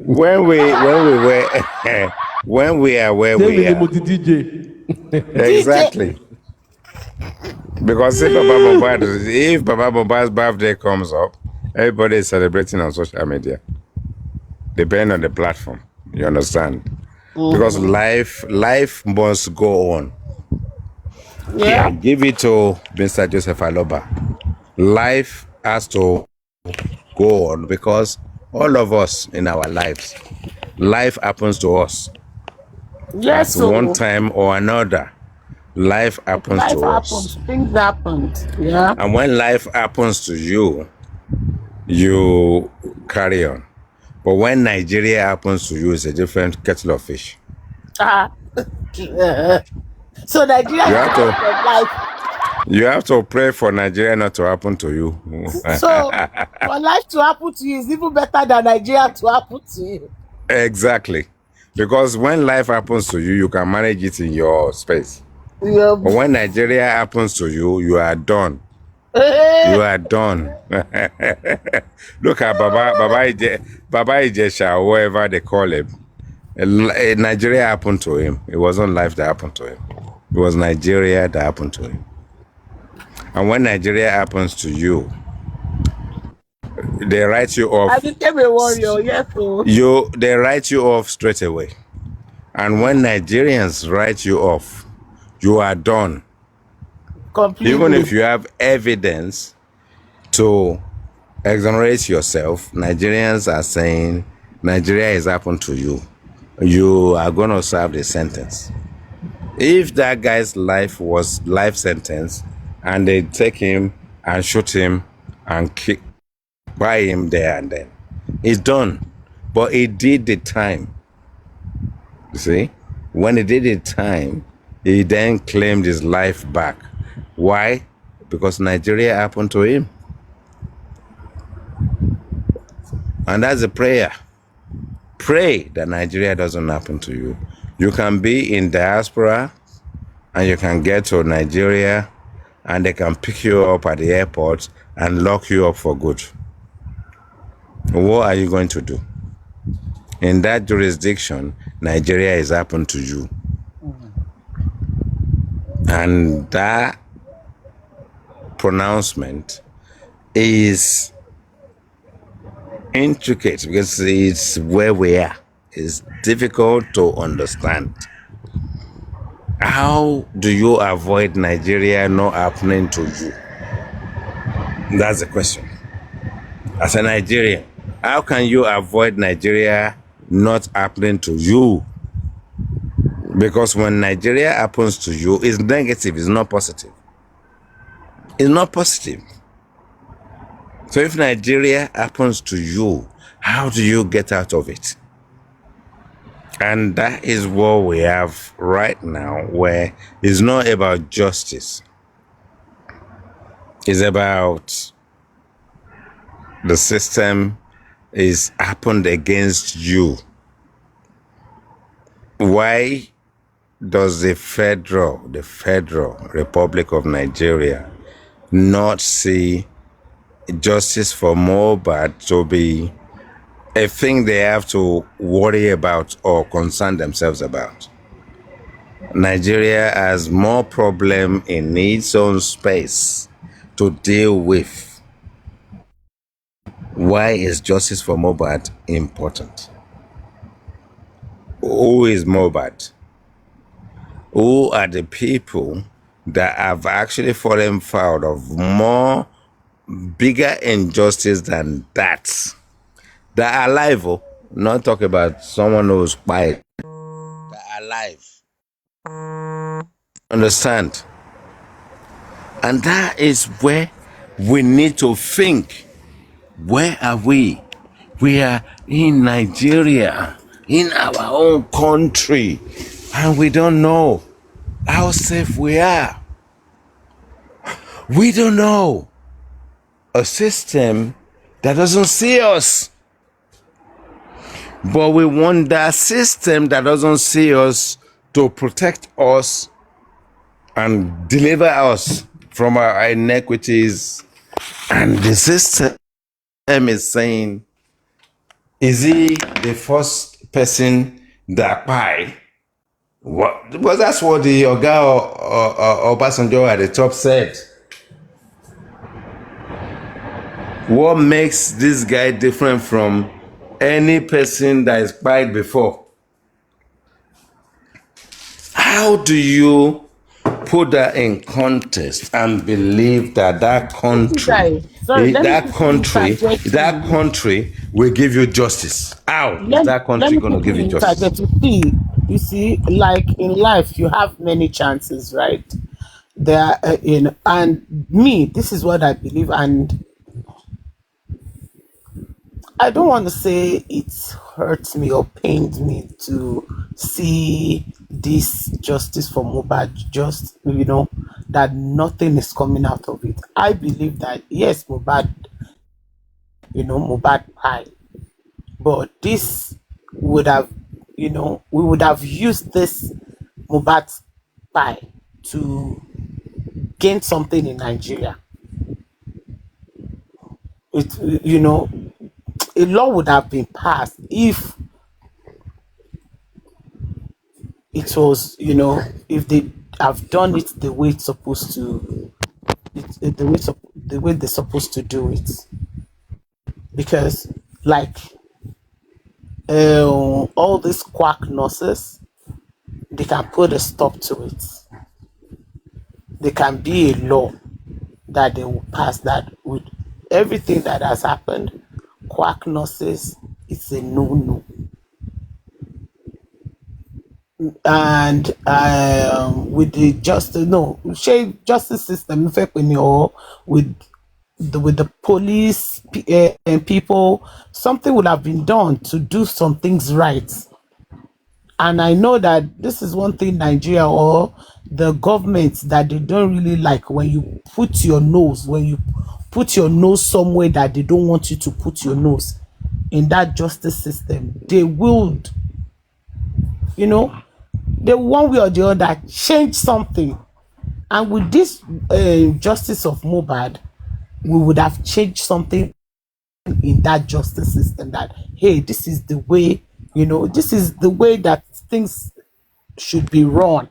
when we were when we are where Same we with the are, multi DJ. exactly. Because if Baba Mohbad's birthday comes up, everybody is celebrating on social media, depending on the platform. You understand? Because life must go on. Yeah. Give it to Mr. Joseph Aloba. Life has to go on because all of us in our lives, life happens to us at Yes, one so time or another. Life happens life to us. happens. Things happened. Yeah. And when life happens to you, you carry on. But when Nigeria happens to you, it's a different kettle of fish. So Nigeria You is have different to from life. you have to pray for Nigeria not to happen to you. So for life to happen to you is even better than Nigeria to happen to you. Exactly. Because when life happens to you, you can manage it in your space. Yeah. But when Nigeria happens to you, you are done. You are done. Look at Baba Ijesha, or whatever they call him. Nigeria happened to him. It wasn't life that happened to him. It was Nigeria that happened to him. And when Nigeria happens to you, they write you off. I became a warrior, yes. So. They write you off straight away. And when Nigerians write you off, you are done. Completely. Even if you have evidence to exonerate yourself, Nigerians are saying Nigeria has happened to you. You are going to serve the sentence. If that guy's life was life sentence and they take him and shoot him and buy him there and then, it's done. But he did the time. You see? When he did the time, he then claimed his life back. Why? Because Nigeria happened to him. And that's a prayer. Pray that Nigeria doesn't happen to you. You can be in diaspora and you can get to Nigeria and they can pick you up at the airport and lock you up for good. What are you going to do? In that jurisdiction, Nigeria has happened to you. And that pronouncement is intricate because it's where we are. It's difficult to understand. How do you avoid Nigeria not happening to you? That's the question. As a Nigerian, how can you avoid Nigeria not happening to you? Because when Nigeria happens to you, it's negative, it's not positive. It's not positive. So if Nigeria happens to you, how do you get out of it? And that is what we have right now, where it's not about justice. It's about the system is happened against you. Why does the Federal Republic of Nigeria not see justice for Mohbad to be a thing they have to worry about or concern themselves about? Nigeria has more problem in its own space to deal with. Why is justice for Mohbad important? Who is Mohbad? Who are the people that have actually fallen foul of more bigger injustice than that? That are alive, not talk about someone who's quiet. That are alive. Understand? And that is where We need to think, where are we? We are in Nigeria, in our own country, and we don't know how safe we are. We don't know a system that doesn't see us. But we want that system that doesn't see us to protect us and deliver us from our iniquities. And the system is saying, is he the first person that buy? What? Well, that's what the Oga Obasanjo at the top said. What makes this guy different from any person that is buyed before? How do you put that in context and believe that that country, Sorry, let me that quickly country, interject that you. country will give you justice? How is Let, that let country me going to give quickly you justice? interject. You see, like in life, you have many chances, right? There, and me, this is what I believe, and I don't want to say it hurts me or pains me to see this justice for Mohbad, just that nothing is coming out of it. I believe that yes, Mohbad died, but this would have, we would have used this Mohbad pie to gain something in Nigeria. A law would have been passed if it was, if they have done it the way it's supposed to, the way they're supposed to do it. Because, like, all these quack nurses, they can put a stop to it. There can be a law that they will pass that with everything that has happened. Quack nurses, it's a no-no. And with the justice system, in fact, when you're with the police and people, something would have been done to do some things right. And I know that this is one thing Nigeria or the government that they don't really like, when you put your nose somewhere that they don't want you to put your nose in that justice system. They will, they one way or the other change something. And with this justice of Mohbad, we would have changed something in that justice system, that hey, this is the way, this is the way that things should be run.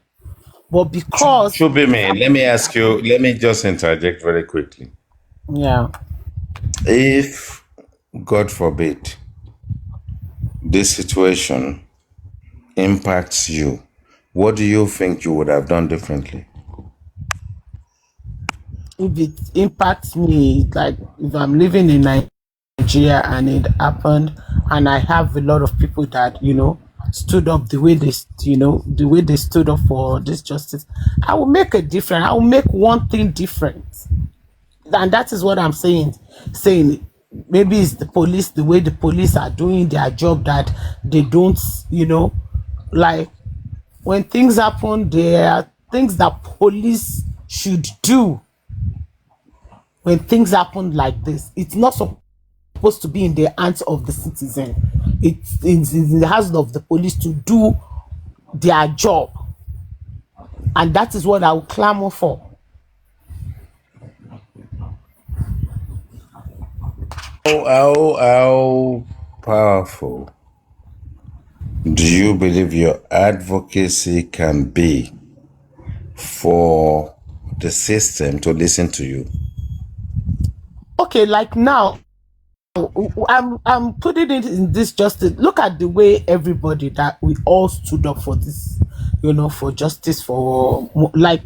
But because Should be me. Let me ask you, let me just interject very quickly. yeah, If, God forbid, this situation impacts you, what do you think you would have done differently? if it impacts me, like if I'm living in Nigeria and it happened, and I have a lot of people that stood up the way they stood up for this justice, I will make a difference. I will make one thing different. And that is what I'm saying. Maybe it's the police, the way the police are doing their job, that they don't, like, when things happen, there are things that police should do. When things happen like this, it's not supposed to be in the hands of the citizen. It's in the hands of the police to do their job. And that is what I will clamor for. How powerful do you believe your advocacy can be for the system to listen to you? Okay, like now, I'm putting it in this justice. Look at the way everybody that we all stood up for this, for justice, for, like,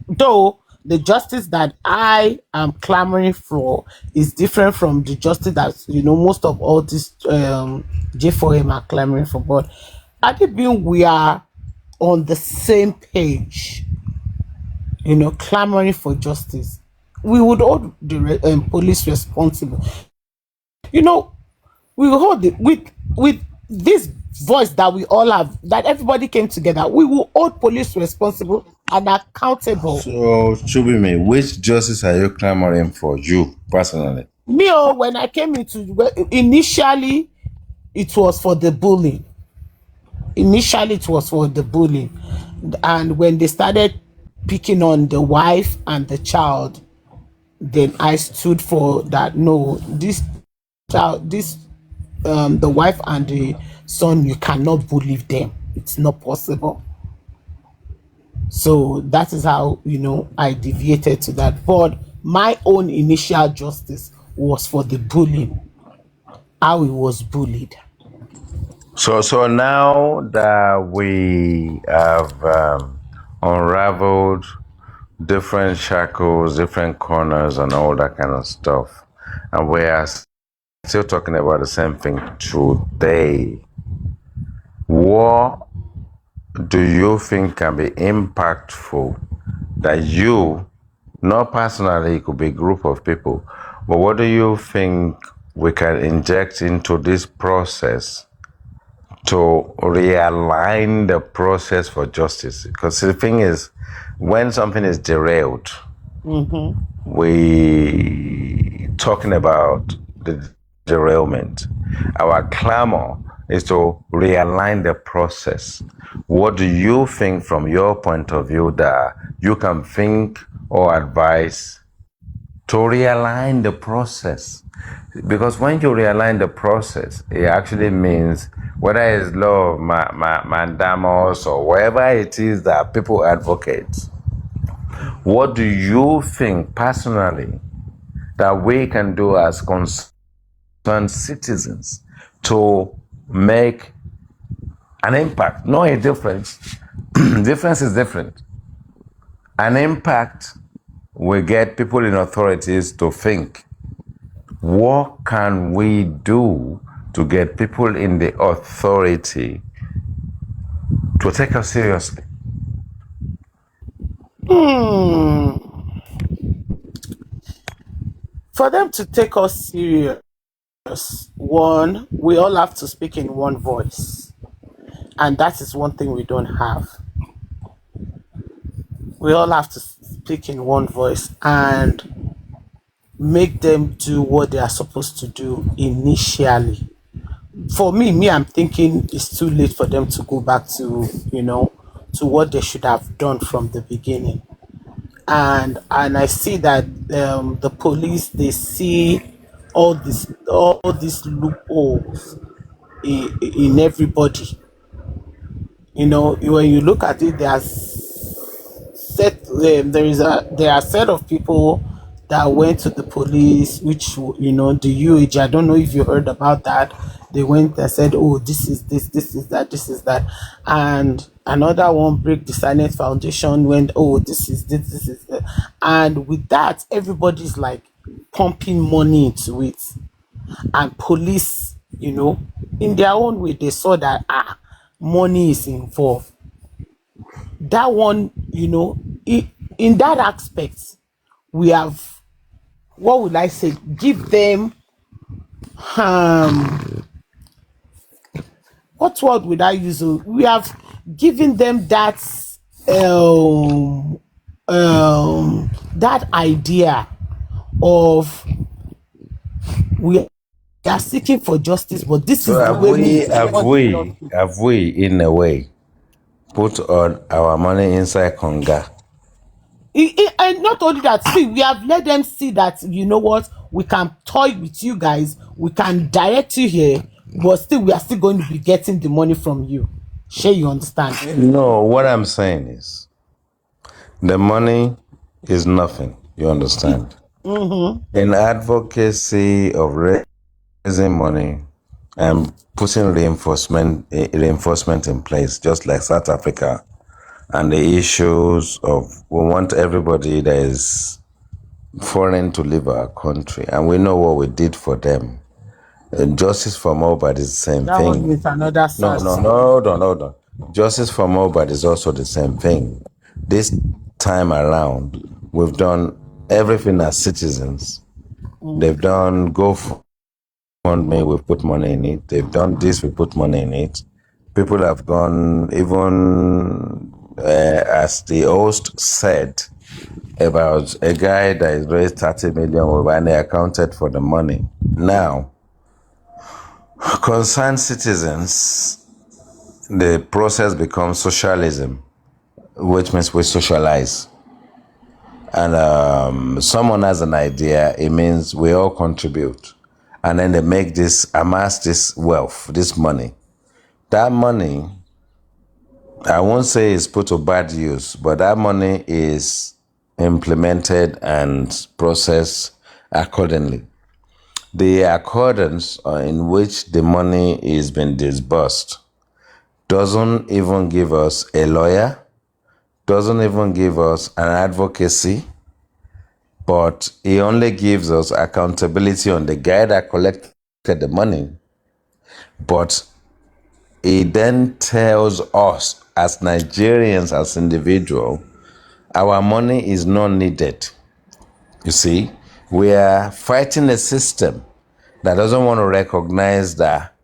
though the justice that I am clamoring for is different from the justice that most of all this J4M are clamoring for. But I think we are on the same page, clamoring for justice. we would hold the police responsible. You know, we will hold it with this voice that we all have, that everybody came together. We will hold police responsible and accountable. So, Chubime, which justice are you clamoring for, you personally? Me, when I came initially, it was for the bullying. Initially, it was for the bullying, and when they started picking on the wife and the child, then I stood for that. No, this child, the wife and the son, you cannot bully them. It's not possible. So that is how, I deviated to that. But my own initial justice was for the bullying, how he was bullied. So now that we have unraveled different shackles, different corners, and all that kind of stuff, and we are still talking about the same thing today, what do you think can be impactful that you, not personally, it could be a group of people, but what do you think we can inject into this process to realign the process for justice? Because the thing is, when something is derailed, we talking about the derailment. Our clamor is to realign the process. What do you think from your point of view that you can think or advise to realign the process? Because when you realign the process, it actually means whether it's law of mandamus or whatever it is that people advocate, what do you think personally that we can do as concerned citizens to make an impact? Not a difference. Difference is different. An impact will get people in authorities to think, what can we do to get people in the authority to take us seriously? For them to take us serious, one, we all have to speak in one voice. And that is one thing we don't have. We all have to speak in one voice and make them do what they are supposed to do initially. For me, I'm thinking it's too late for them to go back to, to what they should have done from the beginning. And I see that the police, they see all these loopholes in everybody. When you look at it, there are a set of people that went to the police, which the UAG. I don't know if you heard about that. They went and said, "Oh, this is this is that, this is that," and another one, Break the Silent Foundation, went, "Oh, this is that," and with that, everybody's like pumping money into it, and police, in their own way, they saw that money is involved. That one, in that aspect, we have, what would I say, give them what word would I use? We have given them that that idea of we are seeking for justice, but this So is the way have we in a way put on our money inside Conga? And not only that, see, we have let them see that, you know what, we can toy with you guys, we can direct you here, but still we are still going to be getting the money from you. Sure, you understand? No, what I'm saying is the money is nothing. You understand? In advocacy of raising money and putting reinforcement in place, just like South Africa, and the issues of we want everybody that is foreign to leave our country, and we know what we did for them. Justice for Mohbad is the same That thing. one is another No, hold on. Justice for Mohbad is also the same thing. This time around, we've done everything as citizens. They've done GoFundMe, we put money in it. They've done this, we put money in it. People have gone, even as the host said, about a guy that is raised 30 million and they accounted for the money. Now, concerned citizens, the process becomes socialism, which means we socialize. And someone has an idea, it means we all contribute. And then they make amass this wealth, this money. That money, I won't say is put to bad use, but that money is implemented and processed accordingly. The accordance in which the money is being disbursed doesn't even give us a lawyer, doesn't even give us an advocacy, but it only gives us accountability on the guy that collected the money. But it then tells us as Nigerians, as individuals, our money is not needed. You see, we are fighting a system that doesn't want to recognize that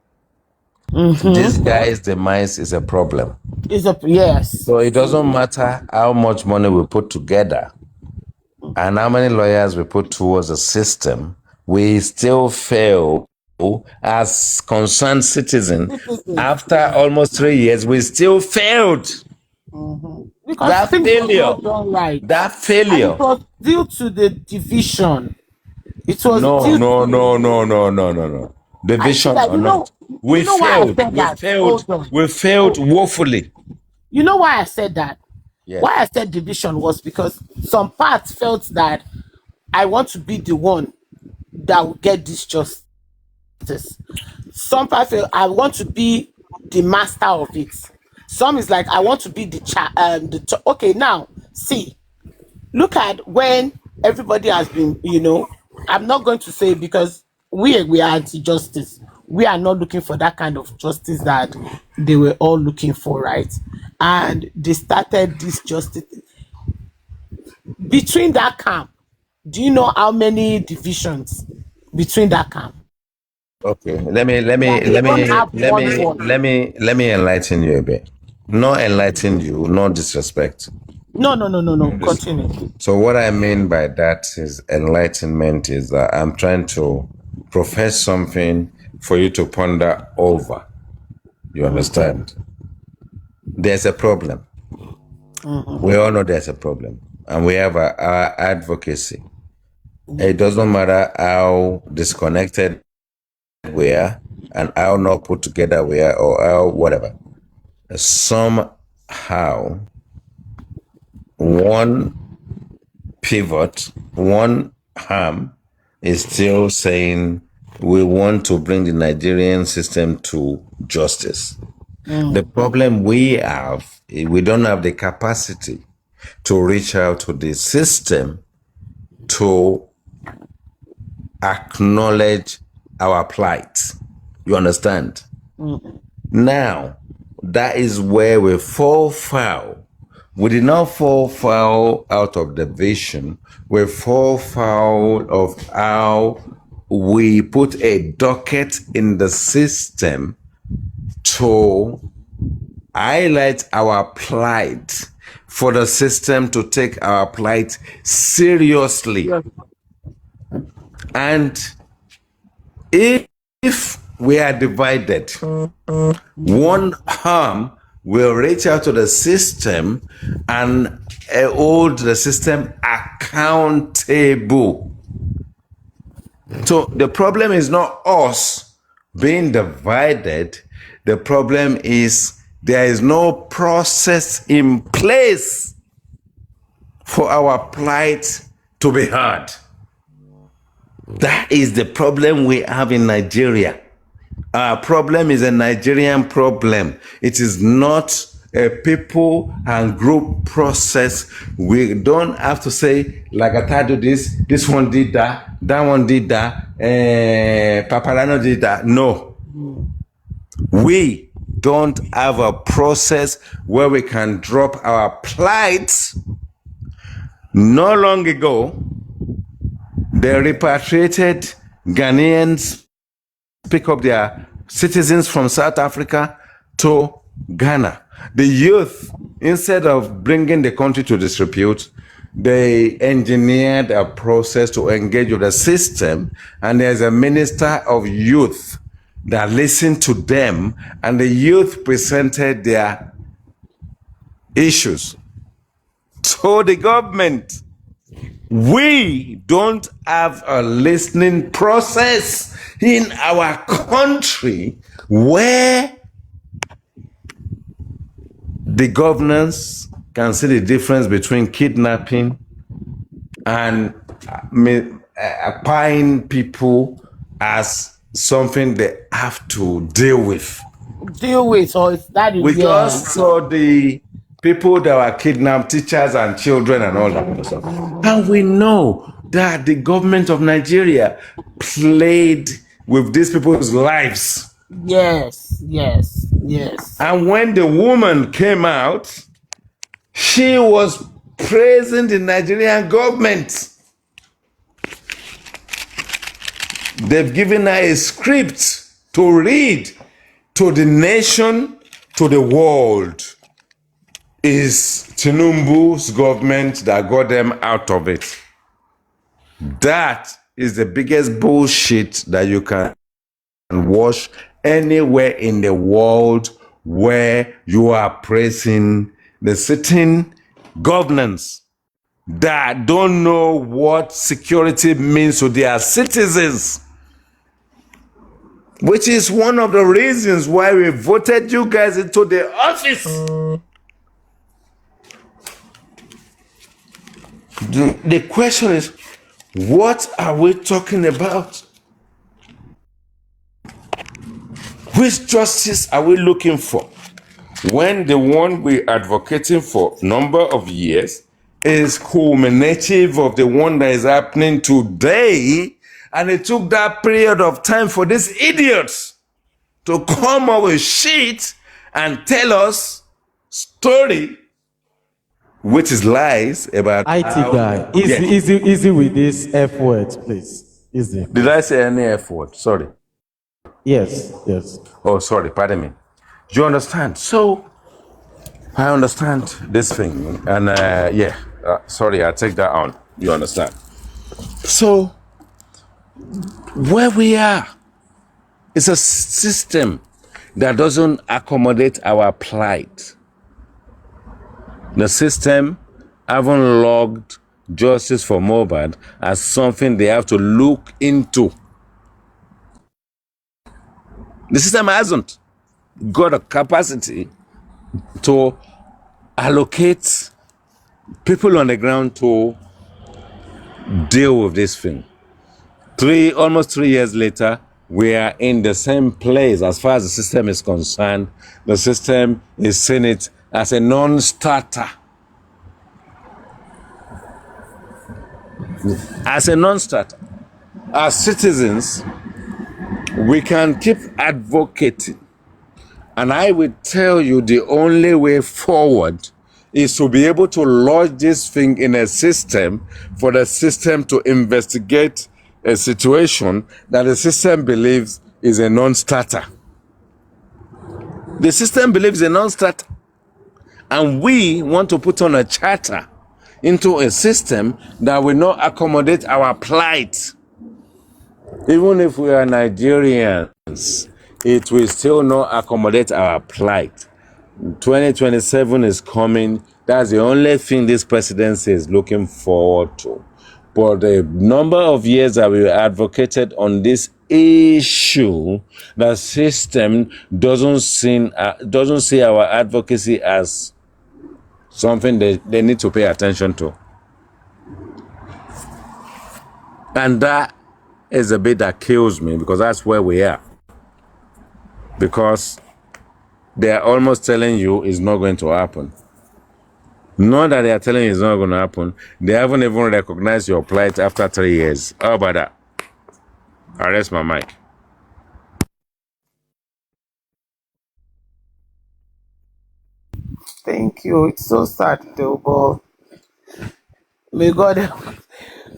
this guy's demise is a problem. Yes. So it doesn't matter how much money we put together and how many lawyers we put towards the system, we still fail as concerned citizens. After almost 3 years, we still failed. Because That things failure, were not done right. that And failure. it was due to the division. It was No. I see Division that. or not. We You know why I failed. said We that? failed. Hold on. We failed woefully. You know why I said that? Yes. Why I said division was because some parts felt that I want to be the one that will get this justice. Some parts feel I want to be the master of it. Some is like I want to be okay. Now see, look at when everybody has been, I'm not going to say because we are anti-justice. We are not looking for that kind of justice that they were all looking for, right? And they started this justice between that camp. Do you know how many divisions between that camp? Okay. Let me enlighten you a bit. Not enlighten you, not disrespect. No. Continue. So what I mean by that is enlightenment is that I'm trying to profess something for you to ponder over. You understand? There's a problem. We all know there's a problem. And we have our advocacy. It doesn't matter how disconnected we are and how not put together we are or how whatever. Somehow, one pivot, one arm is still saying we want to bring the Nigerian system to justice. The problem we have, we don't have the capacity to reach out to the system to acknowledge our plight. You understand? Now, that is where we fall foul. We did not fall foul out of the vision. We fall foul of how we put a docket in the system to highlight our plight, for the system to take our plight seriously. And if we are divided, one arm will reach out to the system and hold the system accountable. So the problem is not us being divided. The problem is there is no process in place for our plight to be heard. That is the problem we have in Nigeria. Our problem is a Nigerian problem. It is not a people and group process. We don't have to say, like I do this one did that one did that, Paparano did that. No. We don't have a process where we can drop our plight. Not long ago, The repatriated Ghanaians pick up their citizens from South Africa to Ghana. The youth, instead of bringing the country to disrepute, they engineered a process to engage with the system, and there's a minister of youth that listened to them, and the youth presented their issues to the government. We don't have a listening process in our country where the governors can see the difference between kidnapping and applying people as something they have to deal with. Or is that We just saw the people that were kidnapped, teachers and children and all that kind of stuff. And we know that the government of Nigeria played with these people's lives. Yes. And when the woman came out, she was praising the Nigerian government. They've given her a script to read to the nation, to the world. Is Tinubu's government that got them out of it. That is the biggest bullshit that you can watch anywhere in the world where you are praising the sitting governance that don't know what security means to their citizens. Which is one of the reasons why we voted you guys into the office. The question is, what are we talking about? Which justice are we looking for? When the one we're advocating for number of years is culminative of the one that is happening today, and it took that period of time for these idiots to come up with shit and tell us story which is lies about IT guy, easy with this F word, please. Easy. Did I say any F word? Sorry. Yes. Oh, sorry, pardon me. Do you understand? So, I understand this thing, and sorry, I take that on. You understand? So, where we are, it's a system that doesn't accommodate our plight. The system haven't logged justice for Mohbad as something they have to look into. The system hasn't got a capacity to allocate people on the ground to deal with this thing. Almost 3 years later, we are in the same place as far as the system is concerned. The system is seeing it as a non-starter. As a non-starter. As citizens, we can keep advocating. And I will tell you the only way forward is to be able to lodge this thing in a system for the system to investigate a situation that the system believes is a non-starter. The system believes a non-starter. And we want to put on a charter into a system that will not accommodate our plight. Even if we are Nigerians, it will still not accommodate our plight. 2027 is coming. That's the only thing this presidency is looking forward to. But the number of years that we advocated on this issue, the system doesn't see our advocacy as something they need to pay attention to. And that is a bit that kills me, because that's where we are. Because they are almost telling you it's not going to happen. Not that they are telling you it's not going to happen. They haven't even recognized your plight after 3 years. How about that? I rest my mic. Thank you. It's so sad though, but may God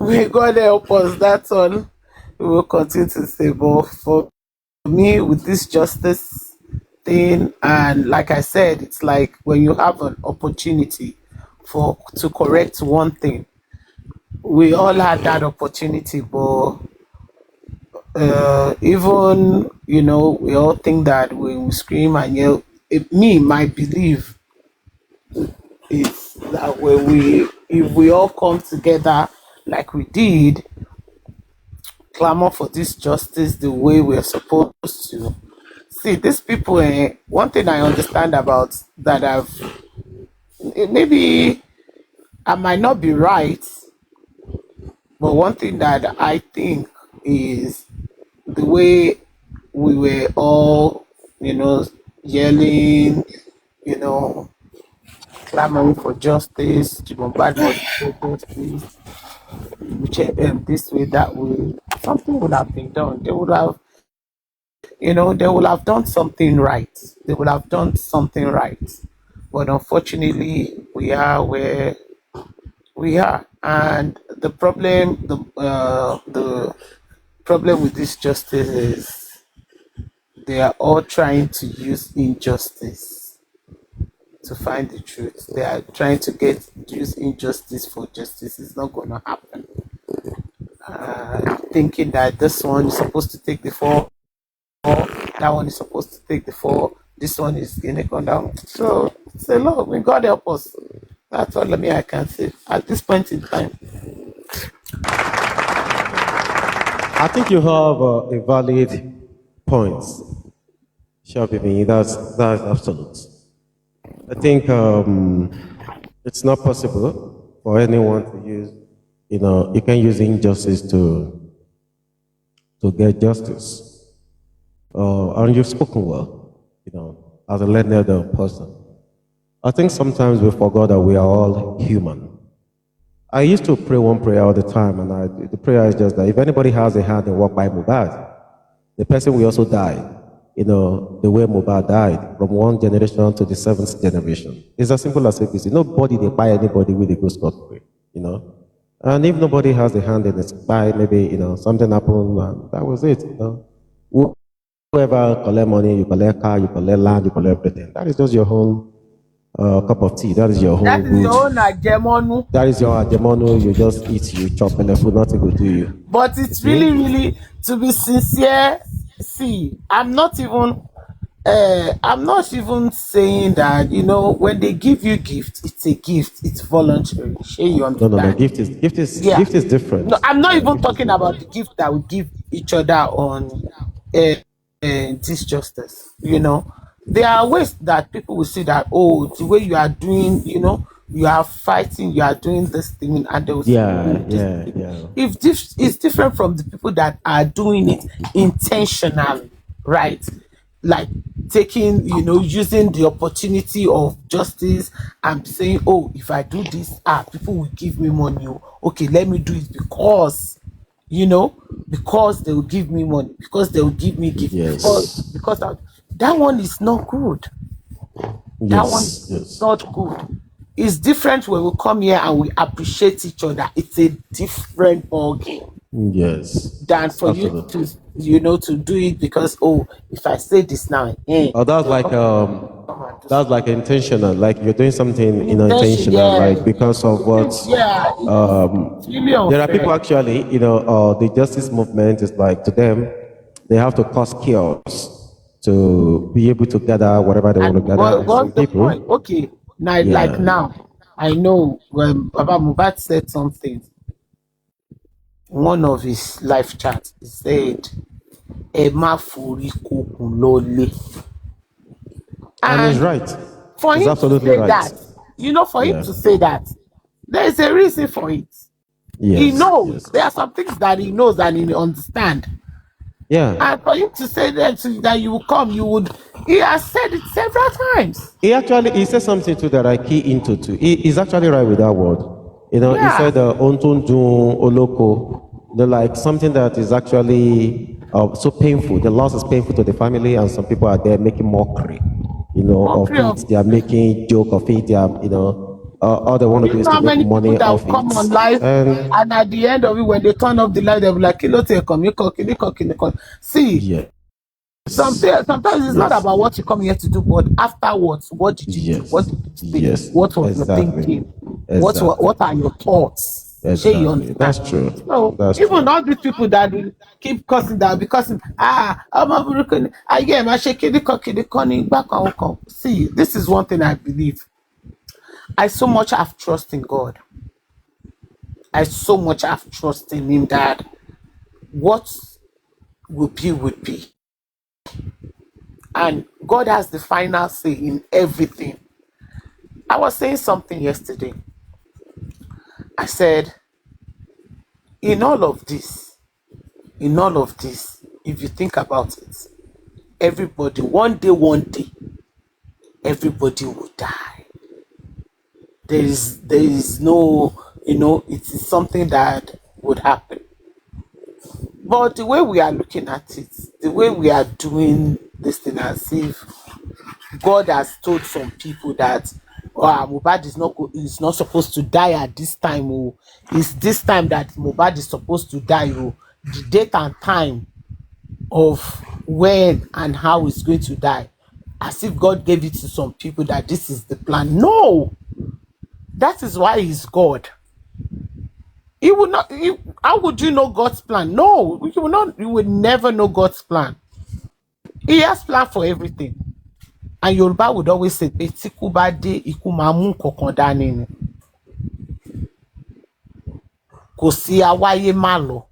May God help us. That's all we will continue to say. But for me, with this justice thing, and like I said, it's like when you have an opportunity to correct one thing. We all had that opportunity, but even we all think that when we scream and yell. My belief is that if we all come together like we did, clamor for this justice the way we're supposed to. See, these people, one thing I understand about that maybe I might not be right, but one thing that I think is the way we were all, yelling, clamoring for justice, to bombard was justice, this way, that way. Something would have been done. They would have, they would have done something right. They would have done something right. But unfortunately, we are where we are, and the problem with this justice is they are all trying to use injustice to find the truth. They are trying to use injustice for justice. It's not going to happen. Thinking that this one is supposed to take the fall, that one is supposed to take the fall, this one is going to come down. So say, Lord, may God help us. That's all I can say at this point in time. I think you have a valid point, Shabby. That's absolute. I think it's not possible for anyone to use, you can use injustice to get justice. And you've spoken well, as a learned person. I think sometimes we forgot that we are all human. I used to pray one prayer all the time, and the prayer is just that if anybody has a hand and walk by Mubad, the person will also die, the way Mubad died, from one generation to the seventh generation. It's as simple as ABC. Nobody they buy anybody with a good scot-free, And if nobody has a hand in it, buy maybe, something happened, and that was it, Whoever collect money, you collect car, you collect land, you collect everything. That is just your own cup of tea. That is your own That is good. your own agemonu. That is your agemonu. You just eat, you chop, and the food, nothing will do you. But it's really, to be sincere, see, I'm not even saying that, when they give you gift, it's a gift, it's voluntary. Sure, you understand? No. Gift is different. No, I'm not even talking about the gift that we give each other on this justice. There are ways that people will see that, the way you are doing, you are fighting, you are doing this thing, and they will say, If this is different from the people that are doing it intentionally, right? Like taking, using the opportunity of justice and saying, if I do this, people will give me money. Okay, let me do it because they will give me money, because they will give me gift, because that one is not good. That one is not good. It's different when we come here and we appreciate each other. It's a different ball game. Yes. Than for absolutely. You to do it because if I say this now, that's like intentional, like you're doing something intentional, like because of what there are people actually, the justice movement is like, to them, they have to cause chaos to be able to gather whatever they want to gather. What's the point? Okay, now like now, I know when Baba Mubad said something, one of his live chats, he said, and he's right. For he's him absolutely to say right. that, for him to say that, there is a reason for it. He knows there are some things that he knows and he understands. Yeah. And for him to say that you will come, he has said it several times. He said something too that I key into too. He's actually right with that word. He said Ontundun Oloko. Like something that is actually so painful. The loss is painful to the family, and some people are there making mockery, of it. They are making joke of it. They are, all they want to You do is know to how make many people money that off will come on it. live And and at the end of it, when they turn off the light, they'll be like, "Kilo te come, you come, kilo come, kilo come." See, yes, sometimes it's not yes, about what you come here to do, but afterwards, what did you do? What yes, did you say? yes, What was your exactly, thinking? exactly, What are your thoughts? Say you exactly. understand. That's true. So That's even true. all these people that will keep cussing, that will be cussing, I'm a broken, I shake it, back on. See, this is one thing I believe. I so much have trust in God. I so much have trust in Him that what will be will be. And God has the final say in everything. I was saying something yesterday. I said, in all of this, if you think about it, everybody, one day, everybody will die. There is no, it is something that would happen. But the way we are looking at it, the way we are doing this thing as if God has told some people that Mohbad is not supposed to die at this time. Oh, it's this time that Mohbad is supposed to die. Oh, the date and time of when and how he's going to die, as if God gave it to some people that this is the plan. No, that is why he's God. He would not. How would you know God's plan? No, you will not. You will never know God's plan. He has plan for everything. And Yoruba would always say pé tí ikú bá dé, ikú máa mú nǹkankan dání ni. Kò sí awáyé má lọ.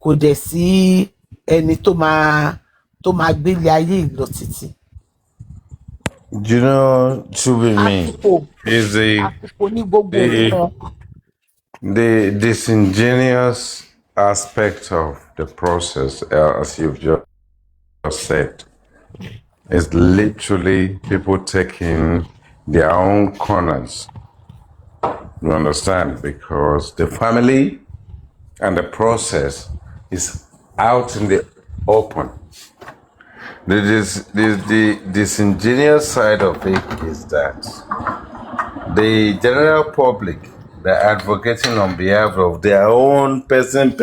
Kò dẹ̀ sí ẹni tó máa gbélé ayé yìí lọ títí. You know, to be me, is Àsìkò ní gbogbo nǹkan. the disingenuous aspect of the process, as you've just said, is literally people taking their own corners. You understand? Because the family and the process is out in the open. The disingenuous side of it is that the general public, they're advocating on behalf of their own person.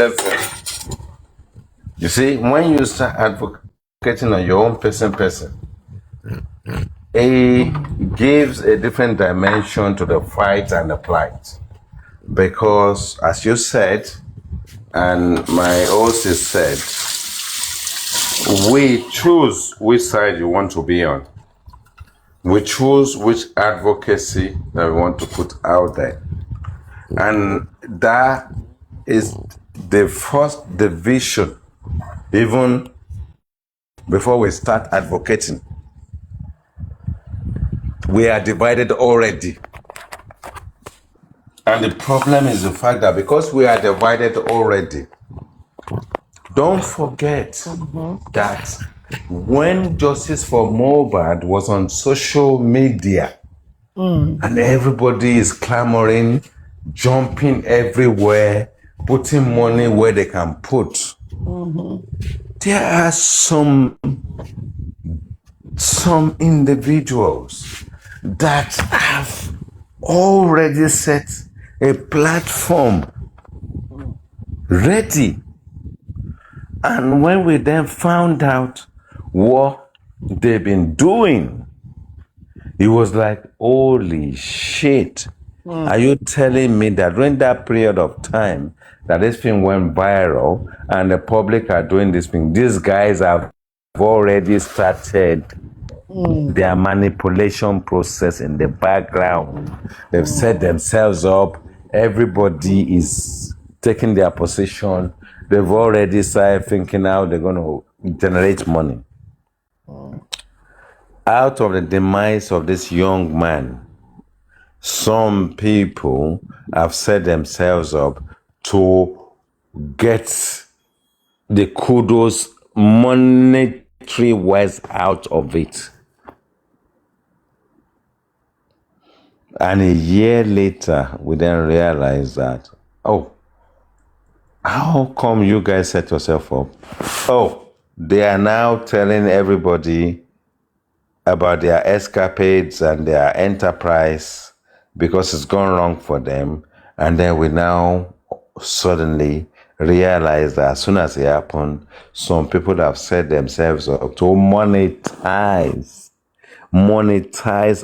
You see, when you start advocating on your own person, it gives a different dimension to the fight and the plight. Because, as you said, and my host said, we choose which side you want to be on. We choose which advocacy that we want to put out there. And that is the first division, even before we start advocating. We are divided already. And the problem is the fact that because we are divided already, don't forget that when Justice for Mohbad was on social media and everybody is clamoring, jumping everywhere, putting money where they can put, there are some individuals that have already set a platform ready. And when we then found out what they've been doing, it was like, holy shit. Are you telling me that during that period of time that this thing went viral and the public are doing this thing, these guys have already started their manipulation process in the background. They've set themselves up. Everybody is taking their position. They've already started thinking how they're going to generate money. Out of the demise of this young man, some people have set themselves up to get the kudos monetary wise out of it. And a year later, we then realize that, oh, how come you guys set yourself up? Oh, they are now telling everybody about their escapades and their enterprise because it's gone wrong for them. And then we now suddenly realize that as soon as it happened, some people have set themselves up to monetize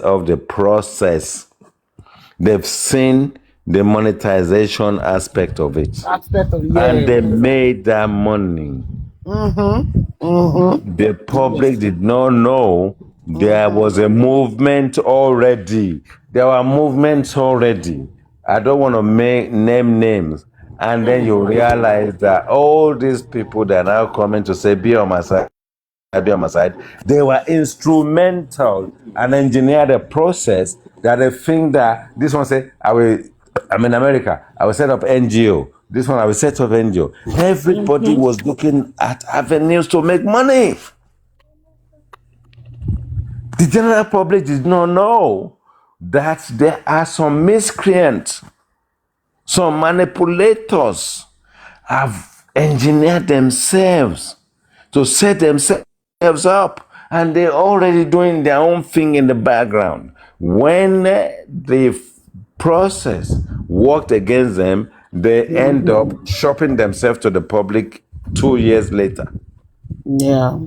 of the process. They've seen the monetization aspect of it, and they made that money. The public did not know there was a movement already. There were movements already. I don't want to name names. And then you realize that all these people that are now coming to say, be on my side, be on my side, they were instrumental and engineered a process that they think that this one say, I'm in America, I will set up NGO. This one, I will set up NGO. Everybody was looking at avenues to make money. The general public did not know that there are some miscreants, some manipulators have engineered themselves to set themselves up, and they're already doing their own thing in the background. When the process worked against them, they end up shopping themselves to the public 2 years later. Yeah.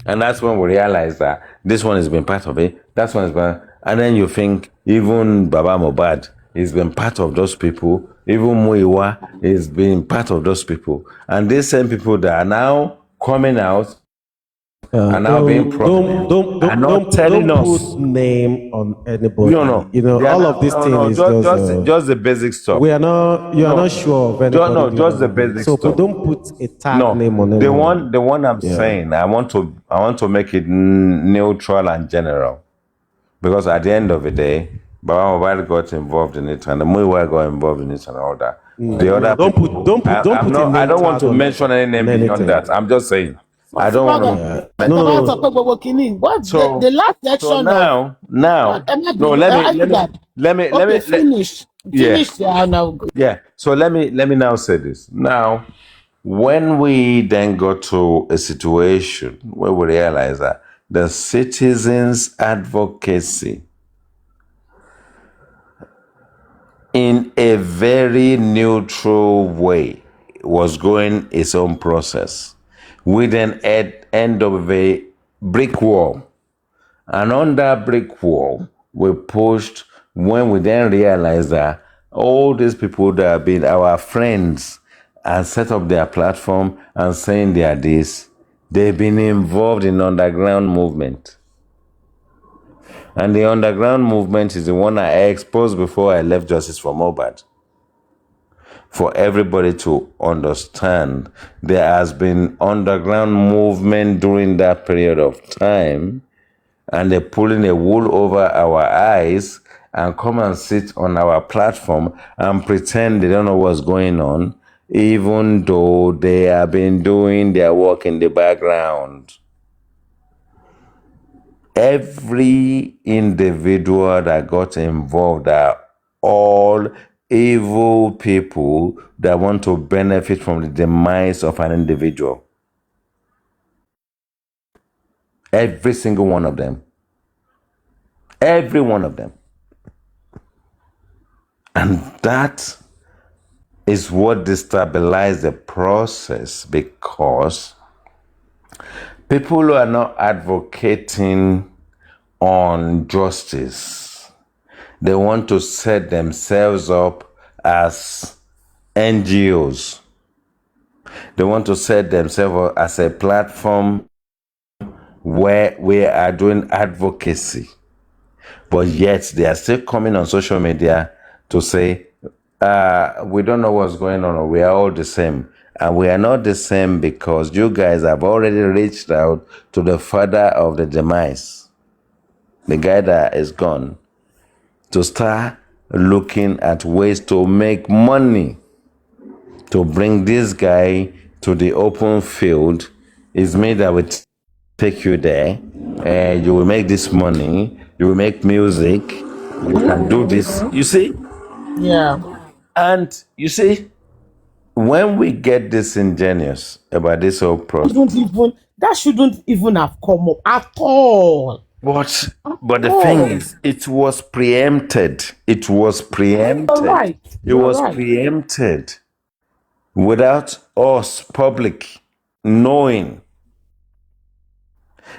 And that's when we realize that this one has been part of it, that's one has been, and then you think even Baba Mohbad has been part of those people, even Muiwa has been part of those people. And these same people that are now coming out are now being prominent, are not telling don't us. put name on anybody. No. You know, all of this thing is just the basic stuff. we are not. You are not sure of anybody. Just the basic so stuff. don't put a tag name on anyone. The one I'm saying, I want to make it neutral and general, because at the end of the day, Baba Mohbad got involved in it, and the Muiwa got involved in it, and all that. The other Don't put a name I don't want tag to on mention any name beyond that. I'm just saying. I don't want to. What's the last section? So now, let me finish. Yeah. So let me now say this. Now, when we then got to a situation where we realize that the citizens' advocacy in a very neutral way was going its own process, we then end up with a brick wall. And on that brick wall, we pushed when we then realized that all these people that have been our friends and set up their platform and saying they are this, they've been involved in underground movement. And the underground movement is the one I exposed before I left Justice for Mohbad. For everybody to understand, there has been underground movement during that period of time, and they're pulling a wool over our eyes and come and sit on our platform and pretend they don't know what's going on, even though they have been doing their work in the background. Every individual that got involved are all evil people that want to benefit from the demise of an individual. Every single one of them. Every one of them. And that is what destabilized the process, because people who are not advocating on justice, they want to set themselves up as NGOs. They want to set themselves up as a platform where we are doing advocacy. But yet they are still coming on social media to say, we don't know what's going on, or we are all the same. And we are not the same because you guys have already reached out to the father of the demise, the guy that is gone, to start looking at ways to make money, to bring this guy to the open field. It's me that will take you there, and you will make this money, you will make music, you can do this. You see? Yeah. And you see, when we get disingenuous about this whole process, that shouldn't even have come up at all. But the thing Oh, is, it was preempted. It was you're preempted. right. It You're was right. preempted without us, public, knowing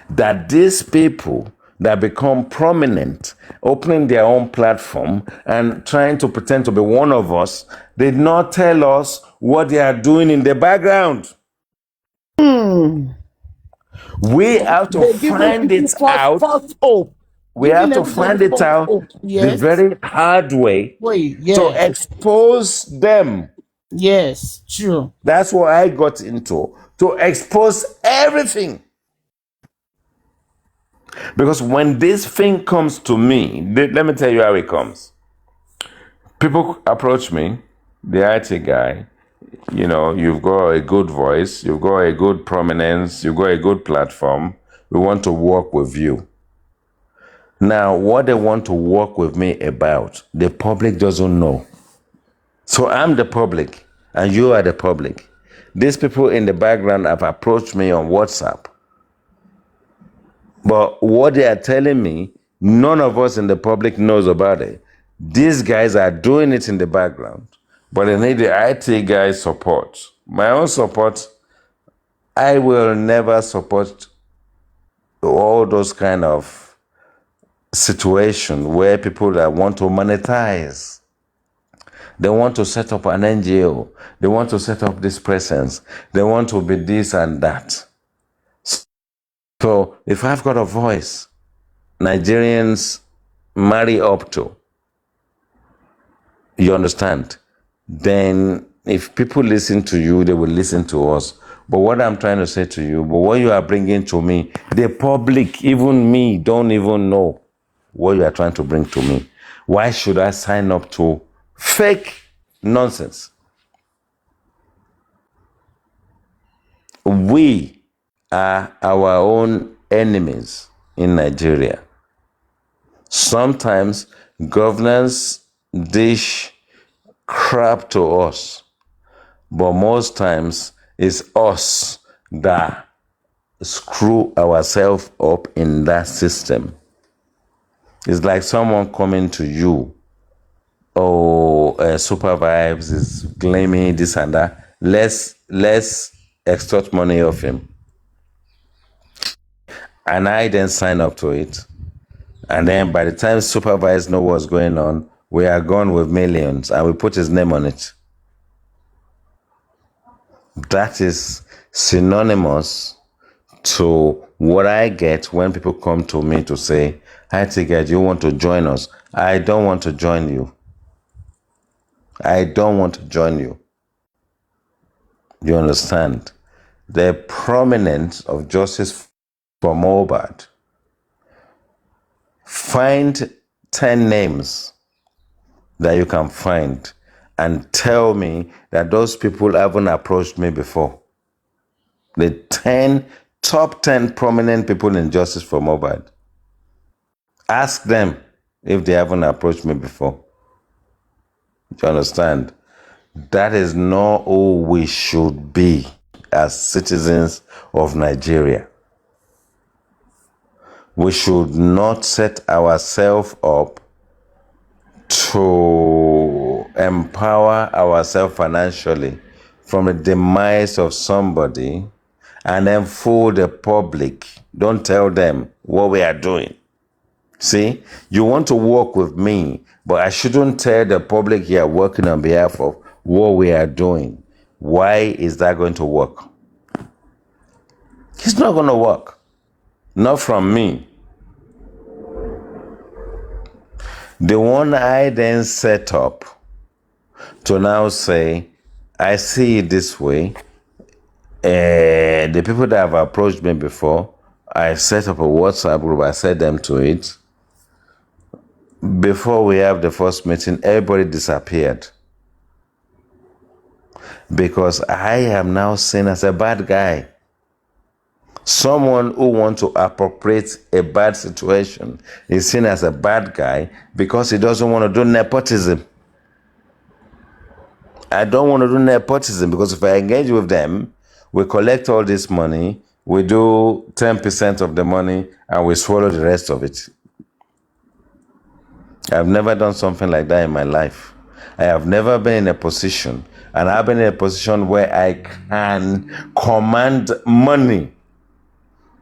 that these people that become prominent, opening their own platform and trying to pretend to be one of us, did not tell us what they are doing in the background. We have to They're giving find people it out. false hope. We have Giving to everybody find it false out hope. the Yes. very hard way Wait, to yeah. expose them. Yes, true. That's what I got into, to expose everything. Because when this thing comes to me, let me tell you how it comes. People approach me, the IT guy, you've got a good voice, you've got a good prominence, you've got a good platform. We want to work with you. Now, what they want to work with me about, the public doesn't know. So I'm the public, and you are the public. These people in the background have approached me on WhatsApp. But what they are telling me, none of us in the public knows about it. These guys are doing it in the background, but they need the IT guys' support. My own support, I will never support all those kind of situations where people that want to monetize. They want to set up an NGO. They want to set up this presence. They want to be this and that. So if I've got a voice, Nigerians marry up to, you understand? Then if people listen to you, they will listen to us. But what I'm trying to say to you, but what you are bringing to me, the public, even me, don't even know what you are trying to bring to me. Why should I sign up to fake nonsense? We are our own enemies in Nigeria. Sometimes governors dish crap to us, but most times it's us that screw ourselves up in that system. It's like someone coming to you, Supervibez is claiming this and that. Let's extort money off him. And I then sign up to it. And then by the time Supervibez know what's going on, we are gone with millions and we put his name on it. That is synonymous to what I get when people come to me to say, "Hi, Tigger, do you want to join us?" I don't want to join you. I don't want to join you. You understand? The prominence of Justice for Mohbad. Find 10 names that you can find and tell me that those people haven't approached me before. The top 10 prominent people in Justice for Mohbad. Ask them if they haven't approached me before. Do you understand? That is not who we should be as citizens of Nigeria. We should not set ourselves up to empower ourselves financially from the demise of somebody and then fool the public. Don't tell them what we are doing. See, you want to work with me, but I shouldn't tell the public you are working on behalf of what we are doing. Why is that going to work? It's not going to work. Not from me. The one I then set up to now say, I see it this way. The people that have approached me before, I set up a WhatsApp group, I set them to it. Before we have the first meeting, everybody disappeared. Because I am now seen as a bad guy. Someone who wants to appropriate a bad situation is seen as a bad guy because he doesn't want to do nepotism. I don't want to do nepotism because if I engage with them, we collect all this money, We do 10% of the money and we swallow the rest of it. I've never done something like that in my life. I have never been in a position, and I've been in a position where I can command money.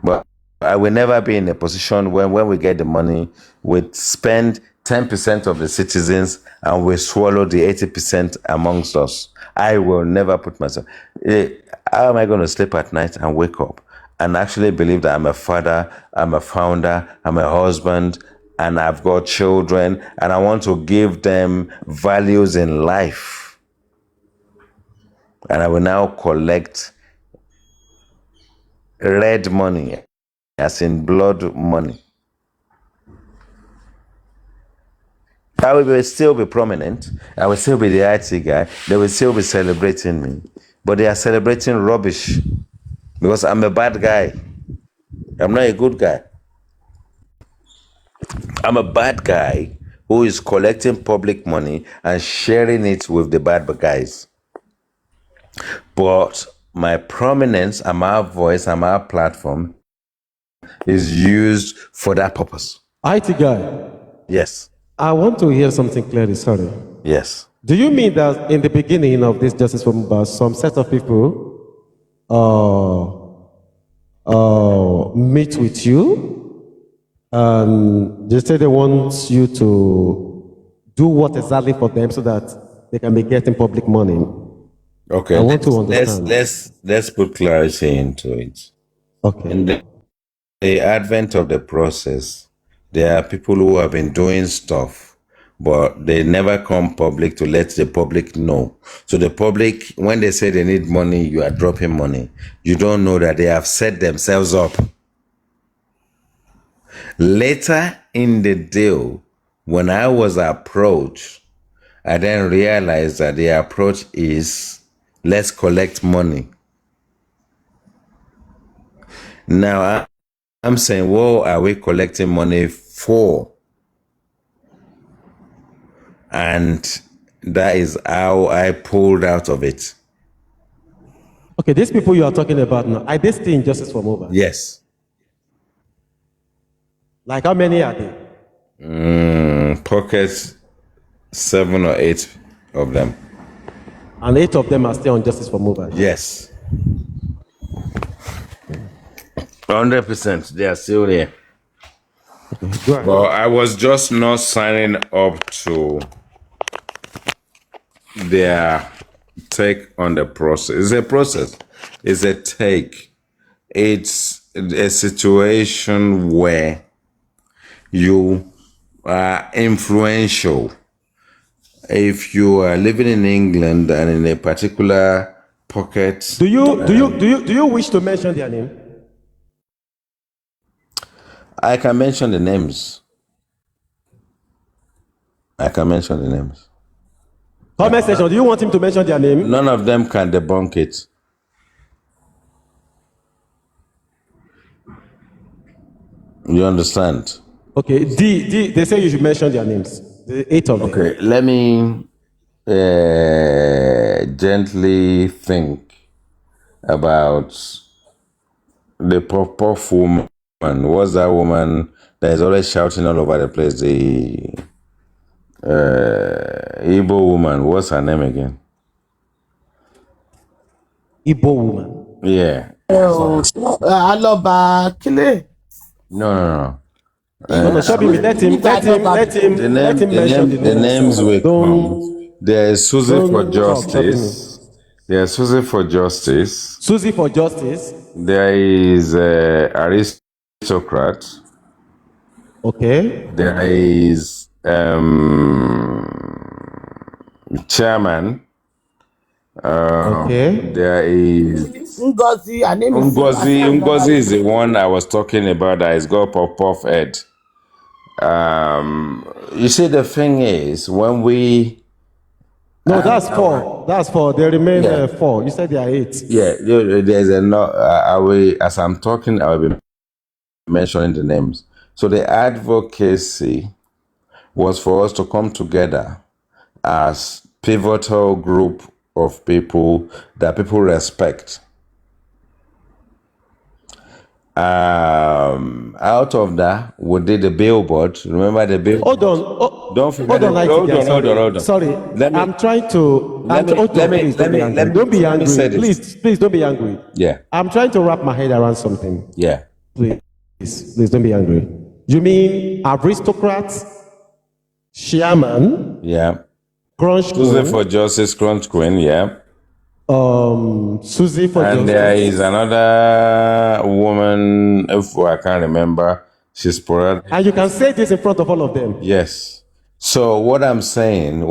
But I will never be in a position when we get the money, we spend 10% of the citizens and we swallow the 80% amongst us. I will never put myself. How am I going to sleep at night and wake up and actually believe that I'm a father, I'm a founder, I'm a husband, and I've got children, and I want to give them values in life? And I will now collect red money, as in blood money. I will still be prominent. I will still be the IT guy. They will still be celebrating me. But they are celebrating rubbish because I'm a bad guy. I'm not a good guy. I'm a bad guy who is collecting public money and sharing it with the bad guys. But my prominence and my voice and my platform is used for that purpose. IT guy, Yes. I want to hear something clearly, sorry. Yes. Do you mean that in the beginning of this Justice for Mohbad, some set of people meet with you and they say they want you to do what exactly for them so that they can be getting public money? Okay. I want to understand. Let's put clarity into it. Okay. In the advent of the process, there are people who have been doing stuff, but they never come public to let the public know. So the public, when they say they need money, you are dropping money. You don't know that they have set themselves up. Later in the deal, when I was approached, I then realized that the approach is, let's collect money. Now, I'm saying, what are we collecting money for? And that is how I pulled out of it. Okay, these people you are talking about now, are they still in Justice for Mohbad? Yes. Like how many are they? Pockets 7 or 8 of them. And 8 of them are still on Justice for Mohbad? Yes. 100%, they are still there. Okay, but I was just not signing up to their take on the process. It's a process. It's a take. It's a situation where you are influential. If you are living in England and in a particular pocket, do you wish to mention their name? I can mention the names. Comment section, do you want him to mention their name? None of them can debunk it. You understand? Okay, they say you should mention their names. The 8 of them. Okay, let me gently think about the puff woman. What's that woman that is always shouting all over the place? The Igbo woman. What's her name again? Igbo woman. Yeah. Aloba Kile. No. Shabi, let him mention the names will come. There is Susie for Justice. There's Susie for Justice. Susie for Justice. There is Aristocrat. Okay. There is Chairman. Okay. There is Ngozi. Her name is Ngozi is the one I was talking about that has got puff head. You see, the thing is, when we... No, that's 4. That's 4. They remain 4. You said there are 8. Yeah, there's as I'm talking, I will be mentioning the names. So the advocacy was for us to come together as pivotal group of people that people respect. Out of that, we did the billboard. Remember the billboard? Hold on. Don't forget. Hold on, Hold on. hold on. Sorry. I'm trying to. Please don't be angry. Don't be angry. Please don't be angry. Yeah. I'm trying to wrap my head around something. Yeah. Please don't be angry. You mean aristocrats, chairman, Yeah. crunch Susie queen, for Justice, Crunch Queen, yeah. Susie for And justice. there is another woman, if I can't remember, she's sporadic. And you can say this in front of all of them. Yes. So what I'm saying,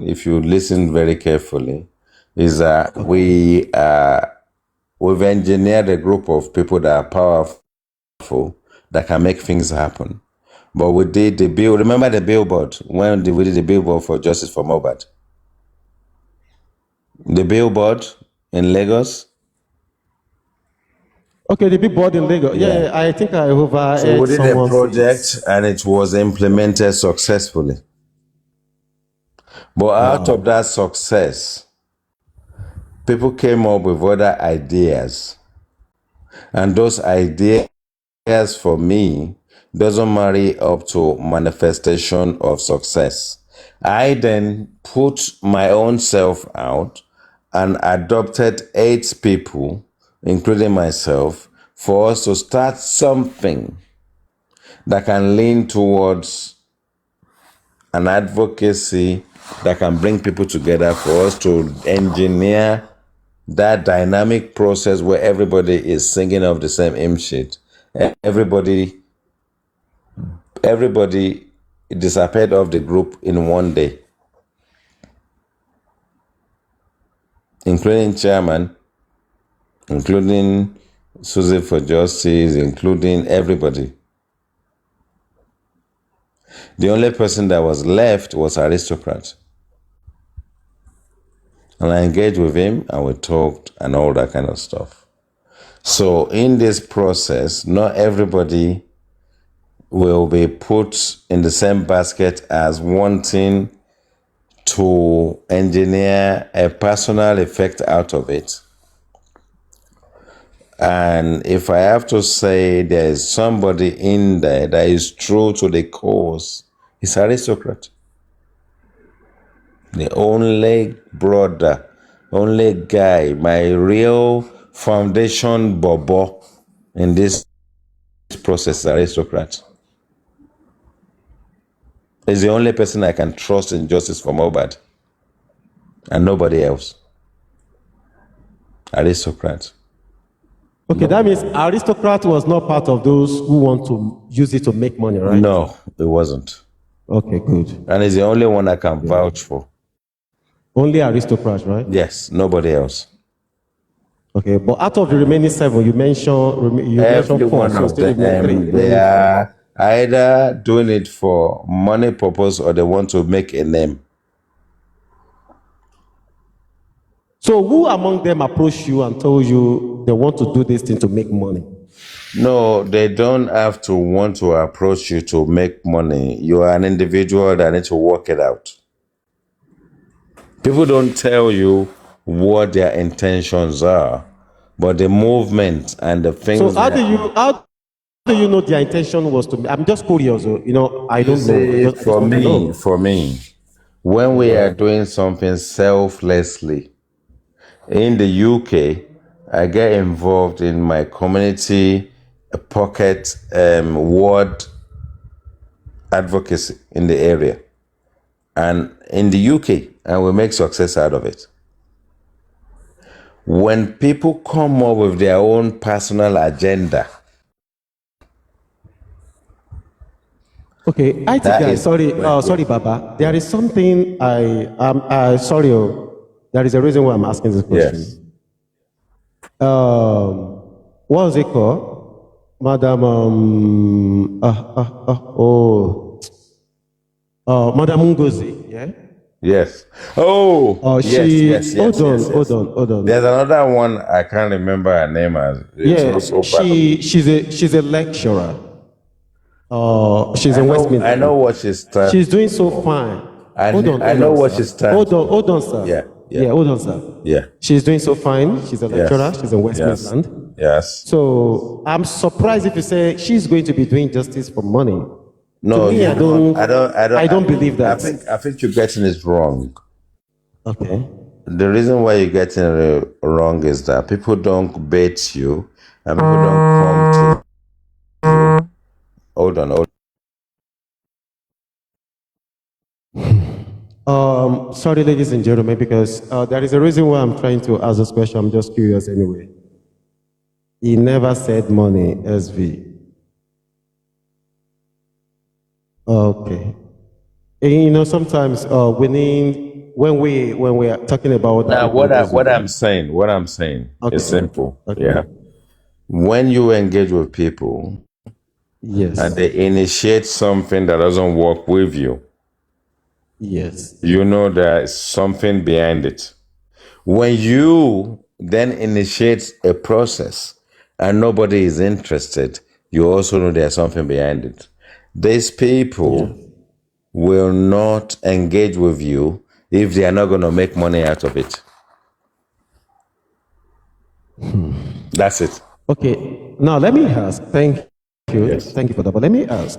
if you listen very carefully, is that we've engineered a group of people that are powerful, that can make things happen. But we did the bill. Remember the billboard? When we did the billboard for Justice for Mohbad? The billboard in Lagos? Okay, the big board in Lagos. Yeah, I think I overheard So we did a someone project and it was implemented successfully. But out of that success, people came up with other ideas. And those ideas, for me, doesn't marry up to manifestation of success. I then put my own self out and adopted 8 people, including myself, for us to start something that can lean towards an advocacy that can bring people together, for us to engineer that dynamic process where everybody is singing off the same hymn sheet. Everybody disappeared off the group in one day, including chairman, including Susie for Justice, including everybody. The only person that was left was Aristocrat. And I engaged with him and we talked and all that kind of stuff. So in this process, not everybody will be put in the same basket as wanting to engineer a personal effect out of it. And if I have to say there is somebody in there that is true to the cause, it's Aristocrat. The only brother, only guy, my real foundation bobo in this process is Aristocrat. He's the only person I can trust in Justice for Mohbad. And nobody else. Aristocrat. Okay, that means Aristocrat was not part of those who want to use it to make money, right? No, it wasn't. Okay, good. And he's the only one I can vouch for. Only Aristocrats, right? Yes, nobody else. Okay, but out of the remaining 7, you mentioned Every 4, one so of still them, 3. they are either doing it for money purpose or they want to make a name. So who among them approached you and told you they want to do this thing to make money? No, they don't have to want to approach you to make money. You are an individual that needs to work it out. People don't tell you what their intentions are, but the movement and the things. So how do you know their intention was to? I'm just curious. I don't know. For me, when we are doing something selflessly, in the UK, I get involved in my community pocket ward advocacy in the area, and in the UK, and we make success out of it. When people come up with their own personal agenda. Okay, I think sorry, Baba. There is something sorry. There is a reason why I'm asking this question. Yes. What was it called? Madam, Madam Ngozi, yeah? Yes. Oh, yes. Hold on. There's another one, I can't remember her name as. She's a lecturer. She's in Westminster. I know what she's trying. She's doing so fine. I know what she's trying. Hold on, sir. Yeah, hold on, sir. Yeah. She's doing so fine. She's a lecturer. She's in Westminster. Yes. So I'm surprised if you say she's going to be doing justice for money. No, To me, I don't believe that. I think you're getting it wrong. Okay. The reason why you're getting it wrong is that people don't bait you, and people don't come to you. Hold on. Sorry, ladies and gentlemen, because there is a reason why I'm trying to ask this question. I'm just curious anyway. He never said money, SV. Okay. And, you know, sometimes when we are talking about Now, what I'm saying Okay. is simple. Okay. Yeah. When you engage with people Yes. and they initiate something that doesn't work with you, Yes. you know there's something behind it. When you then initiate a process and nobody is interested, you also know there's something behind it. These people will not engage with you if they are not going to make money out of it. That's it. Okay. Now let me ask. Thank you. Yes. Thank you for that. But let me ask.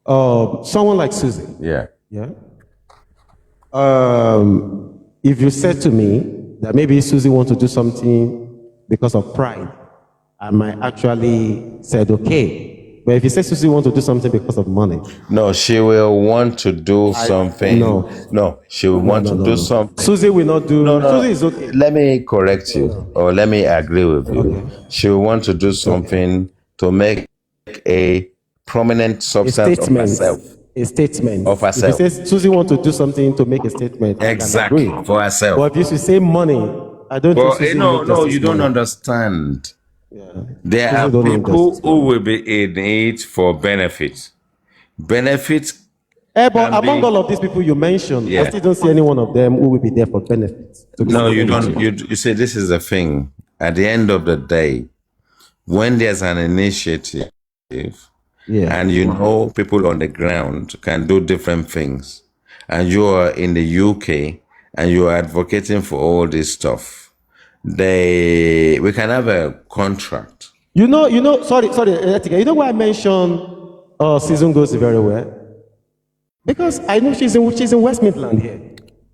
Someone like Susie. Yeah. Yeah. If you said to me that maybe Susie wants to do something because of pride, I might actually said okay. But if you say Susie wants to do something because of money, No, she will want to do something. no. She will want to do something. Susie will not do. No. Susie is okay. Let me correct you, or let me agree with you. Okay. She will want to do something to make a prominent A substance of statement. herself. A statement. Of herself. If you say Susie wants to do something to make a statement, Exactly, I can agree. for herself. But if you say money, I don't think Well, Susie no, needs no, justice you don't money. understand. There Susie are don't need people justice who will be in it for benefit. Benefit. But can among be- all of these people you mentioned, I Yeah. still don't see any one of them who will be there for benefits. To be No, honest you with don't. You see, this is the thing. At the end of the day, when there's an initiative, Yeah. and you know people on the ground can do different things, and you are in the UK and you are advocating for all this stuff, we can have a contract. Sorry, Etika, you know why I mentioned Season Goes very well? Because I know she's in West Midland here.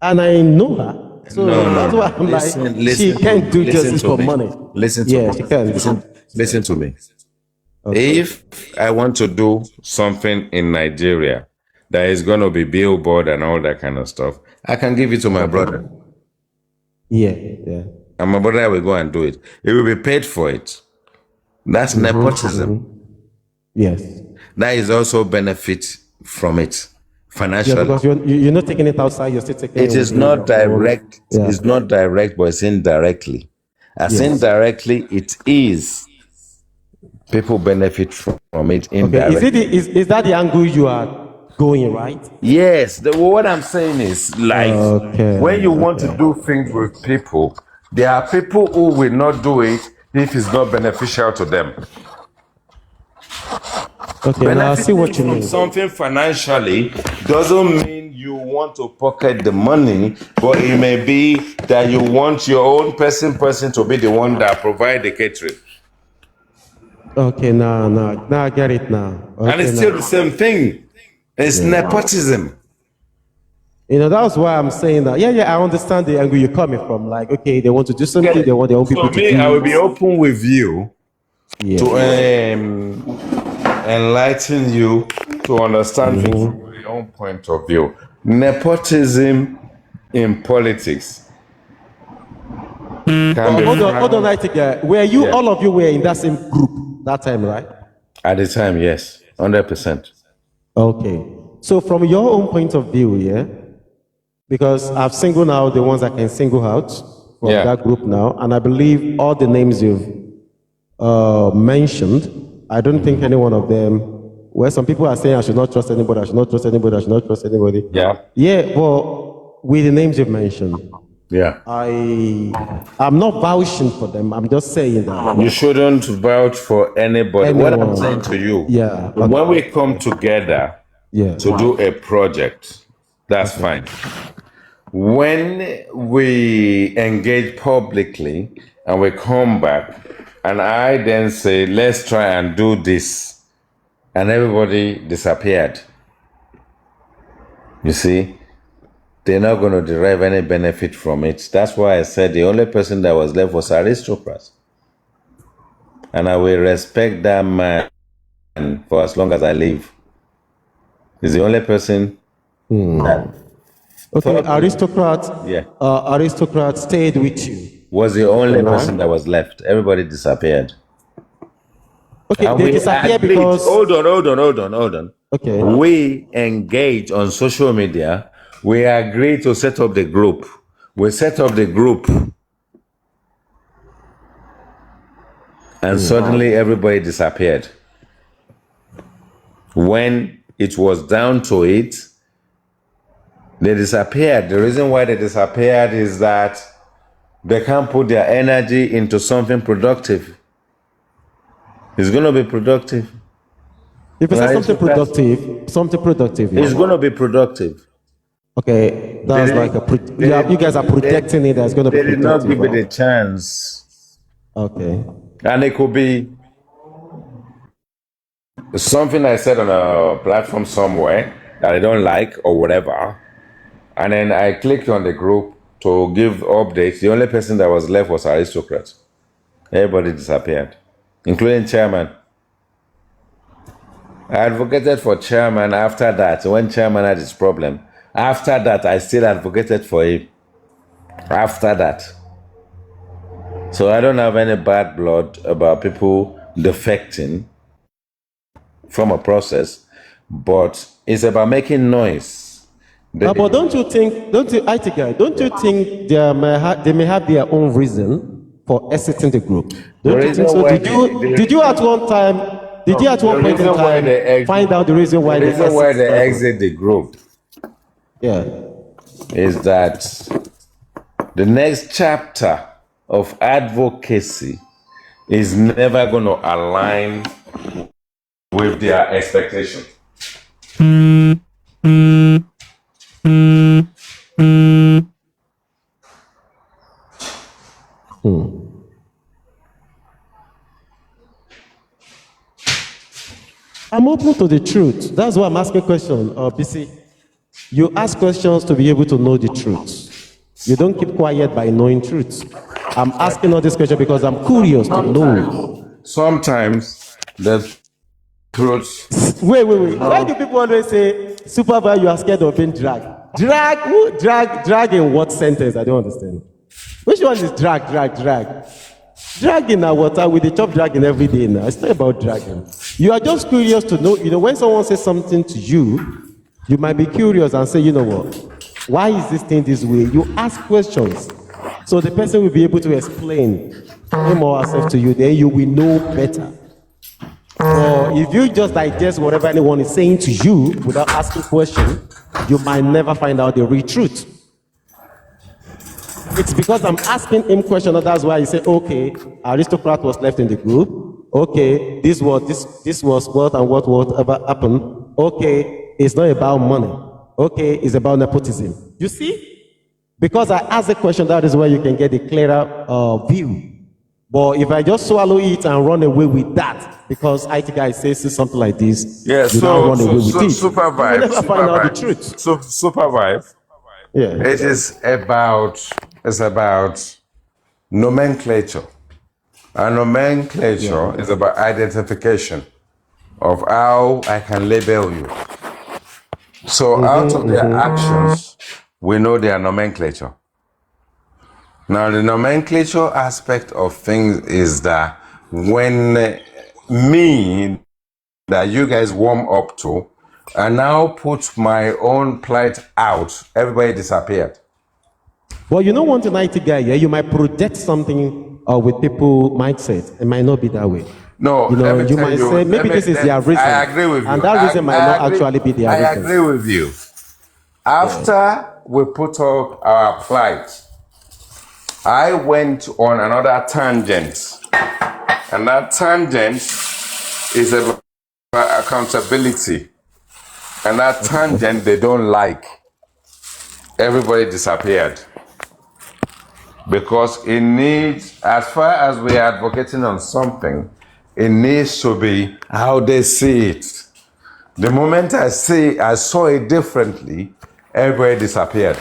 And I know her. So that's why I'm like, she can't do justice for money. Listen to Yeah, me. she can. Listen to me. Okay. If I want to do something in Nigeria that is going to be billboard and all that kind of stuff, I can give it to my brother. Yeah. And my brother will go and do it. He will be paid for it. That's nepotism. Yes. That is also benefit from it Yeah, financially. because you're not taking it outside, you're still taking it It is within not your own- direct. Yeah. It's not direct, but it's indirectly. As Yes. indirectly, it is. People benefit from it Okay, indirectly. is that the angle you are going, right? Yes. What I'm saying is, like, Okay, when you want to do things with people, there are people who will not do it if it's not beneficial to them. Okay, now I see what you mean. Something financially doesn't mean you want to pocket the money, but it may be that you want your own person to be the one that provide the catering. Okay, now I get it now. Okay, And it's still the same thing. It's nepotism. You know, that's why I'm saying that. Yeah, I understand the angle you're coming from. Like, okay, they want to do something, they want their own people For to me, do I will it. be open with you to enlighten you to understand things from your own point of view. Nepotism in politics can be Hold on, I think. All of you were in that same group that time, right? At the time, yes, 100%. Okay. So from your own point of view, yeah, because I've singled out the ones I can single out from that group now, and I believe all the names you've mentioned, I don't think any one of them, where some people are saying I should not trust anybody, I should not trust anybody, I should not trust anybody. Yeah, but with the names you've mentioned, I'm not vouching for them. I'm just saying that. You shouldn't vouch for anybody. What I'm saying to you, when we come together to do a project, that's fine. When we engage publicly and we come back, And I then say, let's try and do this. And everybody disappeared. You see, they're not going to derive any benefit from it. That's why I said the only person that was left was aristocrats. And I will respect that man for as long as I live. He's the only person that Okay, aristocrat. Yeah. Aristocrat stayed with you. Was the only Right. person that was left. Everybody disappeared. Okay, And they we disappear agreed- because. Hold on. Okay. We engage on social media. We agreed to set up the group. We set up the group. And suddenly everybody disappeared. When it was down to it, they disappeared. The reason why they disappeared is that they can't put their energy into something productive. It's going to be productive. If it's Right, something so that's- productive. It's going to be productive. Okay, that's They like didn't- you guys are projecting it as going to be They did not productive. give it a chance. Okay. And it could be something I said on a platform somewhere that I don't like or whatever. And then I clicked on the group to give updates. The only person that was left was aristocrat. Everybody disappeared, including chairman. I advocated for chairman after that, when chairman had his problem. After that, I still advocated for him. After that. So I don't have any bad blood about people defecting from a process, but it's about making noise. But don't you think, IT guy, don't you think they may have their own reason for exiting the group? Don't you think so? Did you at one time, did you at one point in time find out the reason why they exit the group? Yeah. Is that the next chapter of advocacy is never going to align with their expectation. I'm open to the truth. That's why I'm asking questions. BC, you ask questions to be able to know the truth. You don't keep quiet by knowing truth. I'm asking all these questions because I'm curious to know. Sometimes the truth. Wait. Why do people always say, Supervibez, you are scared of being dragged? Drag in what sentence? I don't understand. Which one is drag? Dragging our water with the chop dragging every day now. It's not about dragging. You are just curious to know, when someone says something to you, you might be curious and say, you know what? Why is this thing this way? You ask questions. So the person will be able to explain him or herself to you, then you will know better. Or if you just digest whatever anyone is saying to you without asking questions, you might never find out the real truth. It's because I'm asking him questions, and that's why he said, okay, aristocrat was left in the group. Okay, this was what and whatever happened. Okay, it's not about money. Okay, it's about nepotism. You see? Because I asked the question, that is where you can get a clearer view. But if I just swallow it and run away with that, because IT guy says something like this, Yeah, you now run away with it. Supervibez. You will never find out the truth. Supervibez. Yeah. It is about nomenclature. And nomenclature is about identification of how I can label you. So out of their actions, we know their nomenclature. Now, the nomenclature aspect of things is that when that you guys warm up to, I now put my own plight out, everybody disappeared. Well, one thing, IT guy, you might project something with people mindset. It might not be that way. No, let me you tell might say maybe this is their reason. I agree with you. And that reason might not actually be their reason. I agree with you. After we put up our plight, I went on another tangent. And that tangent is about accountability. And that tangent they don't like. Everybody disappeared. because it needs, as far as we are advocating on something, it needs to be how they see it. The moment I saw it differently, everybody disappeared.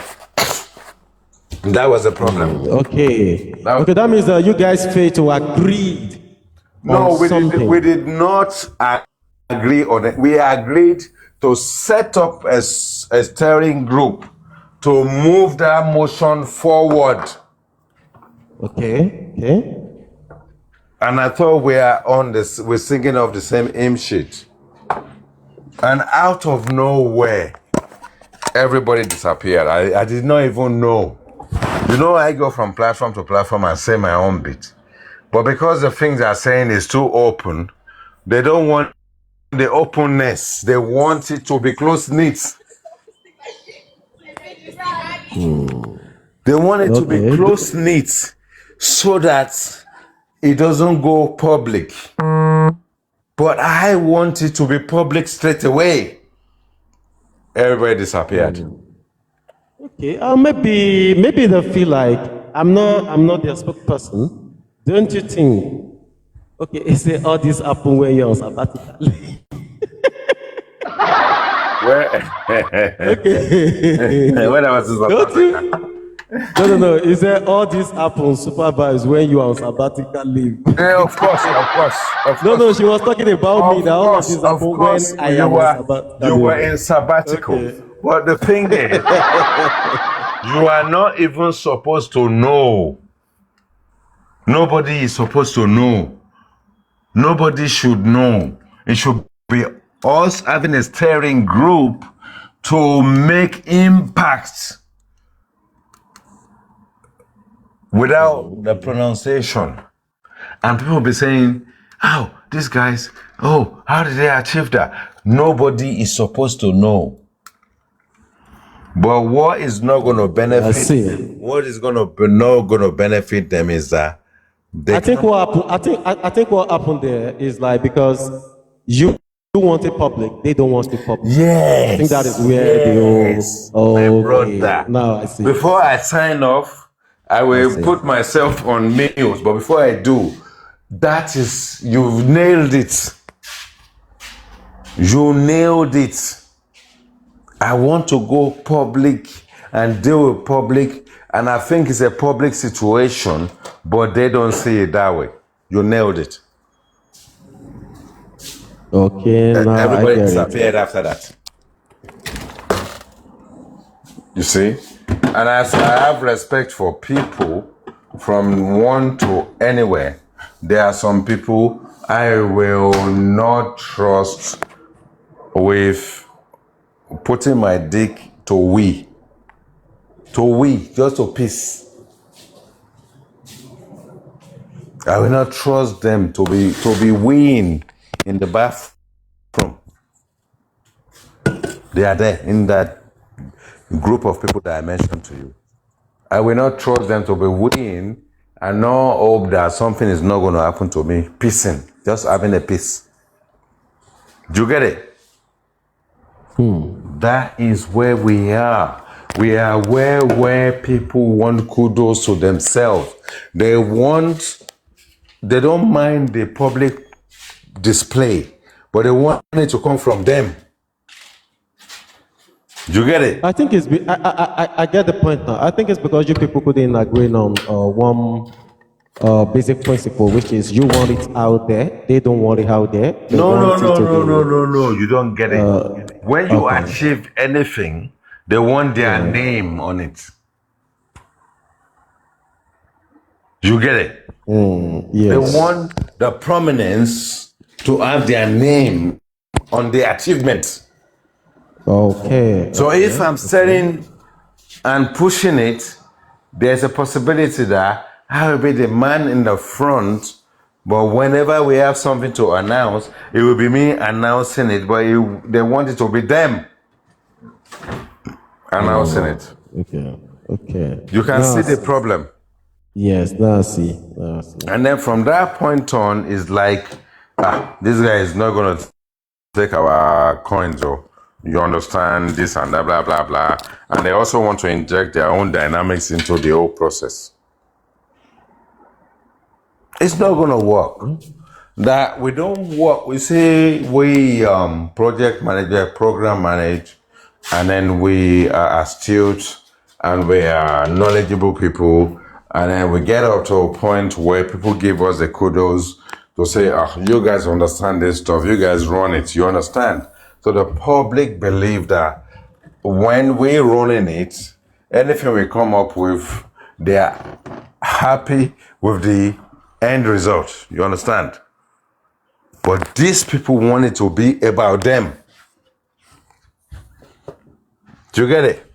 That was the problem. Okay. Okay, that means you guys failed to agree No, on something. we did not agree on it. We agreed to set up a steering group to move that motion forward. Okay. Okay. And I thought we're singing of the same hymn sheet. And out of nowhere, everybody disappeared. I did not even know. You know, I go from platform to platform and say my own bit. But because the things they're saying is too open, they don't want the openness. They want it to be close-knit. They want it to be close-knit so that it doesn't go public. But I want it to be public straight away. Everybody disappeared. Okay. Maybe they feel like I'm not their spokesperson. Don't you think? Okay, is it all this happen when you're on sabbatical? When I was in sabbatical. No. Is there all this happen Supervibez when you are on sabbatical leave? Yeah, of course. No, she was talking about me. That all of this happen when I am on sabbatical. You were in sabbatical. Okay. But the thing is, you are not even supposed to know. Nobody is supposed to know. Nobody should know. It should be us having a steering group to make impact without the pronunciation. And people will be saying, oh, these guys, oh, how did they achieve that? Nobody is supposed to know. But what is not going to benefit them, what is not going to benefit them is that I think what happened there is like because you want it public, they don't want it public. Yes. I think that is where they all. My brother. Now I see. Before I sign off, I will put myself on mute. But before I do, that is, you've nailed it. You nailed it. I want to go public and deal with public, and I think it's a public situation, but they don't see it that way. You nailed it. Okay, now everybody disappeared after that. You see? And as I have respect for people from one to anywhere, there are some people I will not trust with putting my dick to we, just to piss. I will not trust them to be weeing in the bathroom. They are there in that group of people that I mentioned to you. I will not trust them to be weeing and not hope that something is not going to happen to me. Pissing, just having a piss. Do you get it? That is where we are. We are where people want kudos to themselves. They don't mind the public display, but they want it to come from them. Do you get it? I think I get the point now. I think it's because you people couldn't agree on one basic principle, which is you want it out there, they don't want it out there. No, you don't get it. When you achieve anything, they want their name on it. You get it? Yes. They want the prominence to have their name on the achievement. Okay. So if I'm setting and pushing it, there's a possibility that I will be the man in the front, but whenever we have something to announce, it will be me announcing it, but they want it to be them announcing it. Okay. You can see the problem. Yes, now I see. And then from that point on, it's like, this guy is not going to take our coins, or you understand this and that, blah, blah, blah. And they also want to inject their own dynamics into the whole process. It's not going to work. That we don't work. We say we project manager, program manage, and then we are astute and we are knowledgeable people, and then we get up to a point where people give us the kudos to say, you guys understand this stuff, you guys run it, you understand. So the public believe that when we're running it, anything we come up with, they are happy with the end result. You understand? But these people want it to be about them. Do you get it?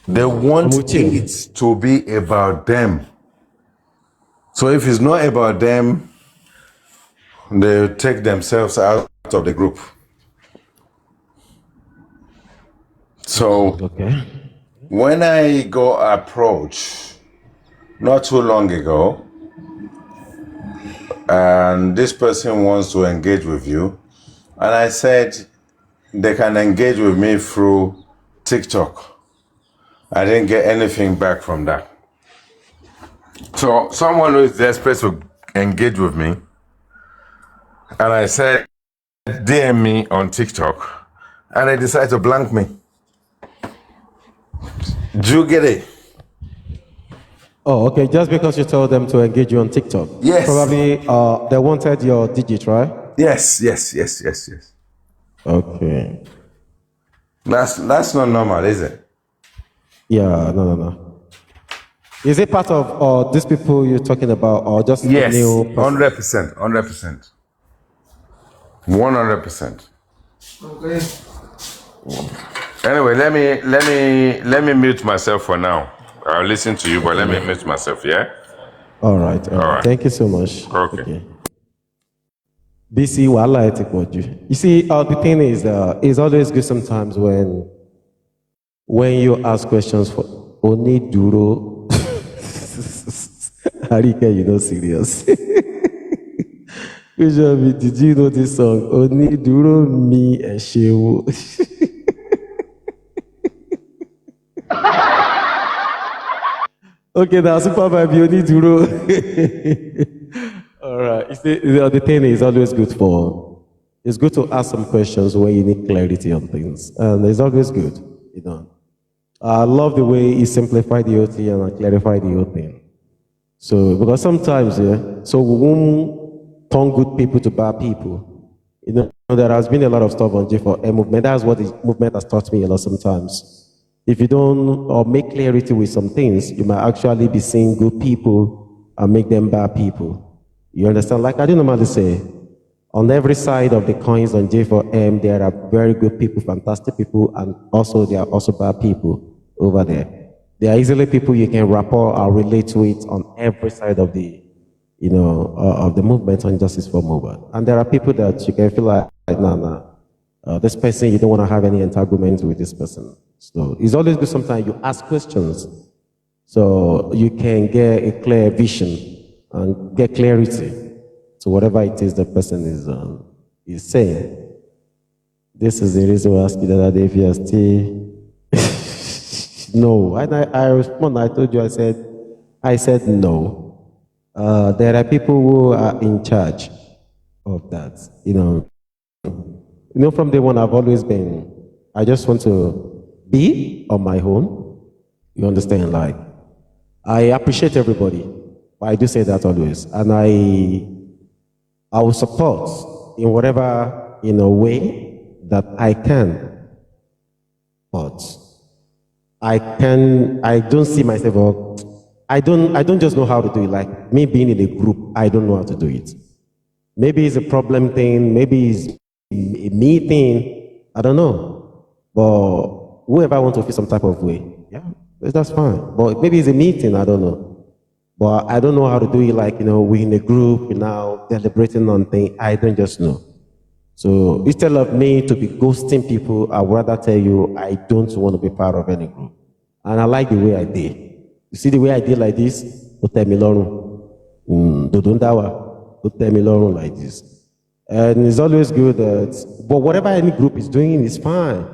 They want it to be about them. So if it's not about them, they take themselves out of the group. So when I go approach not too long ago, and this person wants to engage with you, and I said they can engage with me through TikTok. I didn't get anything back from that. So someone who is desperate to engage with me, and I said, DM me on TikTok, and they decided to blank me. Do you get it? Oh, okay. Just because you told them to engage you on TikTok. Yes. Probably they wanted your digit, right? Yes. Okay. That's not normal, is it? Yeah, no. Is it part of these people you're talking about, or just Yes, a new person? 100%. 100%. Okay. Anyway, let me mute myself for now. I'll listen to you, but let me mute myself, yeah? All right. Thank you so much. Okay. BC wala eti pọ̀jù. You see, the thing is, it's always good sometimes when you ask questions for onídùúró. Arike, you know, serious. Did you know this song? Onídùúró mi ẹ ṣeun. Okay, now Supervibez, you need to roll. All right. You see, the thing is always good it's good to ask some questions when you need clarity on things. And it's always good, you know. I love the way he simplified the whole thing and clarified the whole thing. So, because sometimes, so we won't turn good people to bad people. You know, there has been a lot of stuff on J4M movement. That's what the movement has taught me a lot sometimes. If you don't or make clarity with some things, you might actually be seeing good people and make them bad people. You understand? Like I do normally say, on every side of the coins on J4M, there are very good people, fantastic people, and also there are also bad people over there. There are easily people you can rapport or relate to it on every side of the, of the movement on Justice for Mobile. And there are people that you can feel like, this person, you don't want to have any entanglement with this person. So it's always good sometimes you ask questions so you can get a clear vision and get clarity to whatever it is the person is saying. This is the reason why I asked you the other day if you are still... No. And I respond, I told you, I said no. There are people who are in charge of that, from day one, I've always been, I just want to be on my own. You understand? Like, I appreciate everybody. But I do say that always. And I will support in whatever, way that I can. But I don't see myself, I don't just know how to do it. Like, me being in a group, I don't know how to do it. Maybe it's a problem thing, maybe it's a me thing, I don't know. But whoever wants to feel some type of way, yeah, that's fine. But maybe it's a meeting, I don't know. But I don't know how to do it, like, we're in a group, we're now deliberating on things, I don't just know. So instead of me to be ghosting people, I would rather tell you I don't want to be part of any group. And I like the way I did. You see the way I did like this? Like this. And it's always good that, but whatever any group is doing is fine.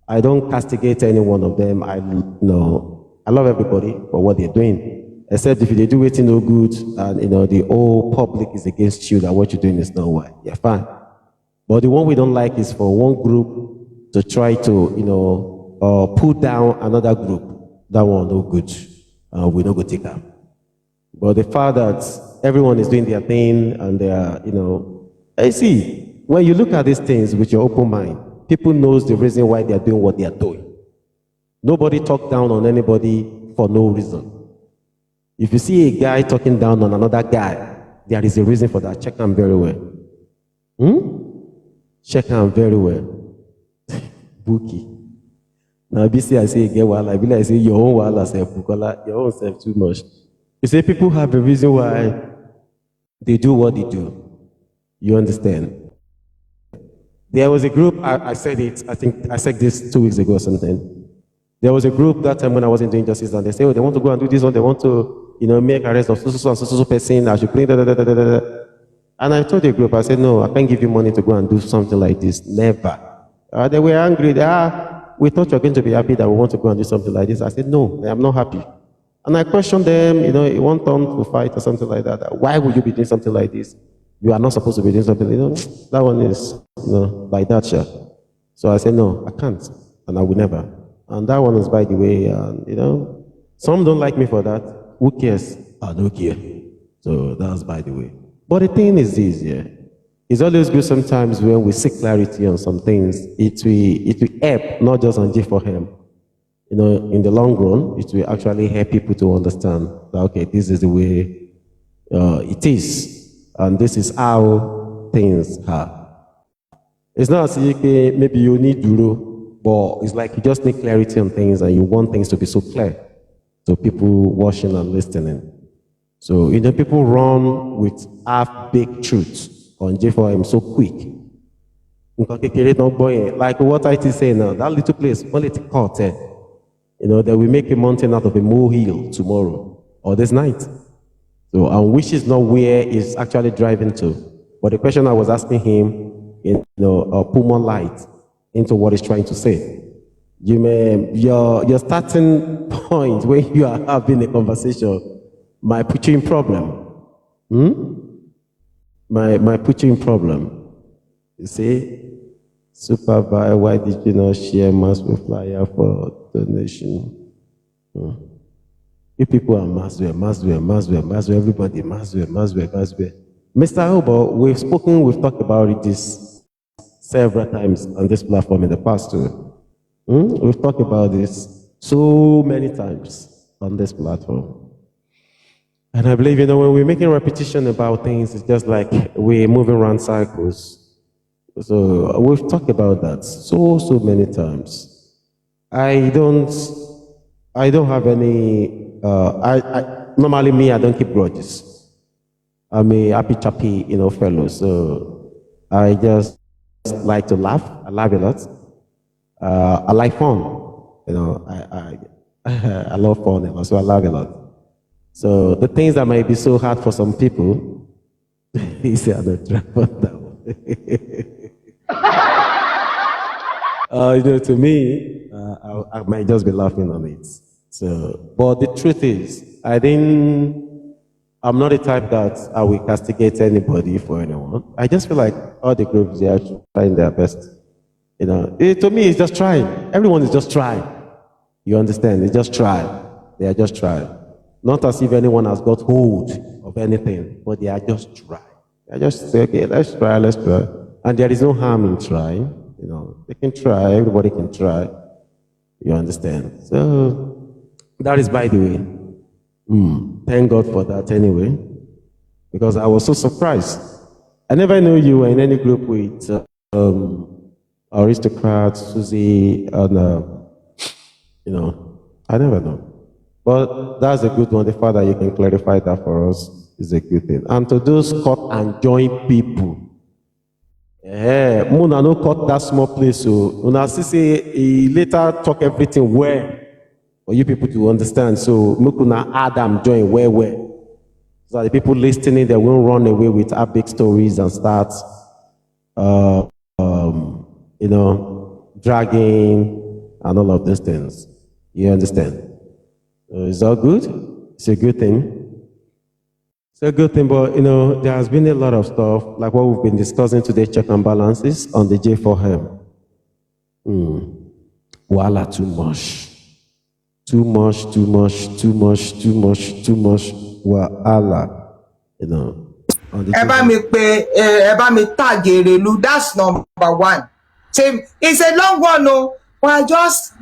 I don't castigate any one of them. I love everybody for what they're doing. Except if they do it no good and the whole public is against you, that what you're doing is not right. Yeah, fine. But the one we don't like is for one group to try to, pull down another group. That one no good. We don't go take that. But the fact that everyone is doing their thing and they are, I see, when you look at these things with your open mind, people knows the reason why they are doing what they are doing. Nobody talk down on anybody for no reason. If you see a guy talking down on another guy, there is a reason for that. Check him very well. Check him very well. Bookie. Now, BC, I say, get wahala. I be like, I say, your own wahala, self, Bukola, your own self too much. You say, people have a reason why they do what they do. You understand? There was a group, I said it, I think I said this 2 weeks ago or something. There was a group that time when I wasn't doing justice, and they say, oh, they want to go and do this one, they want to, make arrest of so person, I should bring da. And I told the group, I said, no, I can't give you money to go and do something like this. Never. They were angry. We thought you were going to be happy that we want to go and do something like this. I said, no, I'm not happy. And I questioned them, you want them to fight or something like that. Why would you be doing something like this? You are not supposed to be doing something, that one is, like that, sure. So I said, no, I can't, and I will never. And that one is, by the way, some don't like me for that. Who cares? I don't care. So that's by the way. But the thing is this, yeah. It's always good sometimes when we seek clarity on some things. It will help, not just on G4M. In the long run, it will actually help people to understand that, okay, this is the way it is. And this is how things are. It's not as if maybe you need duro, but it's like you just need clarity on things and you want things to be so clear to people watching and listening. So, people run with half-baked truths on J4M so quick. Like what I is saying now, that little place, one little court, that we make a mountain out of a molehill tomorrow or this night. So, and which is not where he's actually driving to. But the question I was asking him, put more light into what he's trying to say. Your starting point when you are having a conversation might put you in problem. Might put you in problem. You see, Supervibez, why did you not share massive flyer for donation? You people are Maswell, everybody, Maswell. Mr. Hobo, we've talked about it this several times on this platform in the past too. We've talked about this so many times on this platform. And I believe, when we're making repetition about things, it's just like we're moving around cycles. So we've talked about that so many times. I don't have any, normally me, I don't keep grudges. I'm a happy chappy, fellow. So I just like to laugh. I laugh a lot. I like fun. I love fun, so I laugh a lot. So the things that might be so hard for some people, he said, I don't try for that. To me, I might just be laughing on it. So, but the truth is, I'm not the type that I will castigate anybody for anyone. I just feel like all the groups, they are trying their best. To me, it's just trying. Everyone is just trying. You understand? It's just trying. They are just trying. Not as if anyone has got hold of anything, but they are just trying. They are just say, okay, let's try. And there is no harm in trying. They can try, everybody can try. You understand? So, that is by the way. Thank God for that anyway, because I was so surprised. I never knew you were in any group with Aristocrats, Susie, and, I never know. But that's a good one. The fact that you can clarify that for us is a good thing. And to those cut and join people, Muna no cut that small place. So Una say he later talk everything well for you people to understand. So Mukuna Adam join where. So that the people listening, they won't run away with our big stories and start dragging and all of these things. You understand? Is that good? It's a good thing. It's a good thing, but there has been a lot of stuff like what we've been discussing today, check and balances on the J4M. Voila, too much. Too much. Voila. On the ẹ bá mi tag Erelu, that's number one. Say it's a long one, no, but I just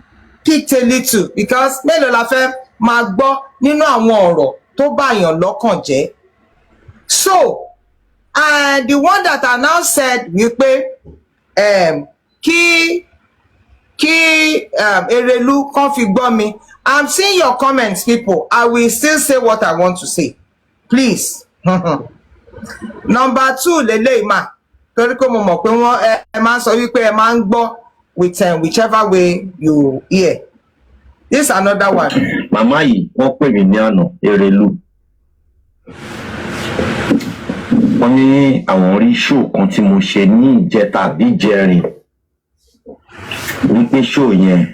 picked a little because mélòó la fẹ́ máa gbọ́ nínú àwọn ọ̀rọ̀ tó báyàn lọ́kàn jẹ́. So, and the one that I now said wípé kí Erelu kan fi gbọ́ mi. I'm seeing your comments, people. I will still say what I want to say. Please. Number 2, lele ma. Torí ko mo mọ̀ pé wọ́n ẹ máa sọ wípé ẹ máa ń gbọ́ with whichever way you hear. This is another one. Màmá yìí wọ́n pè mí ní àná Erelu. Wọ́n ní àwọn rí show kan tí mo ṣe ní ìjẹta àbí ìjẹrin. Wípé show yẹn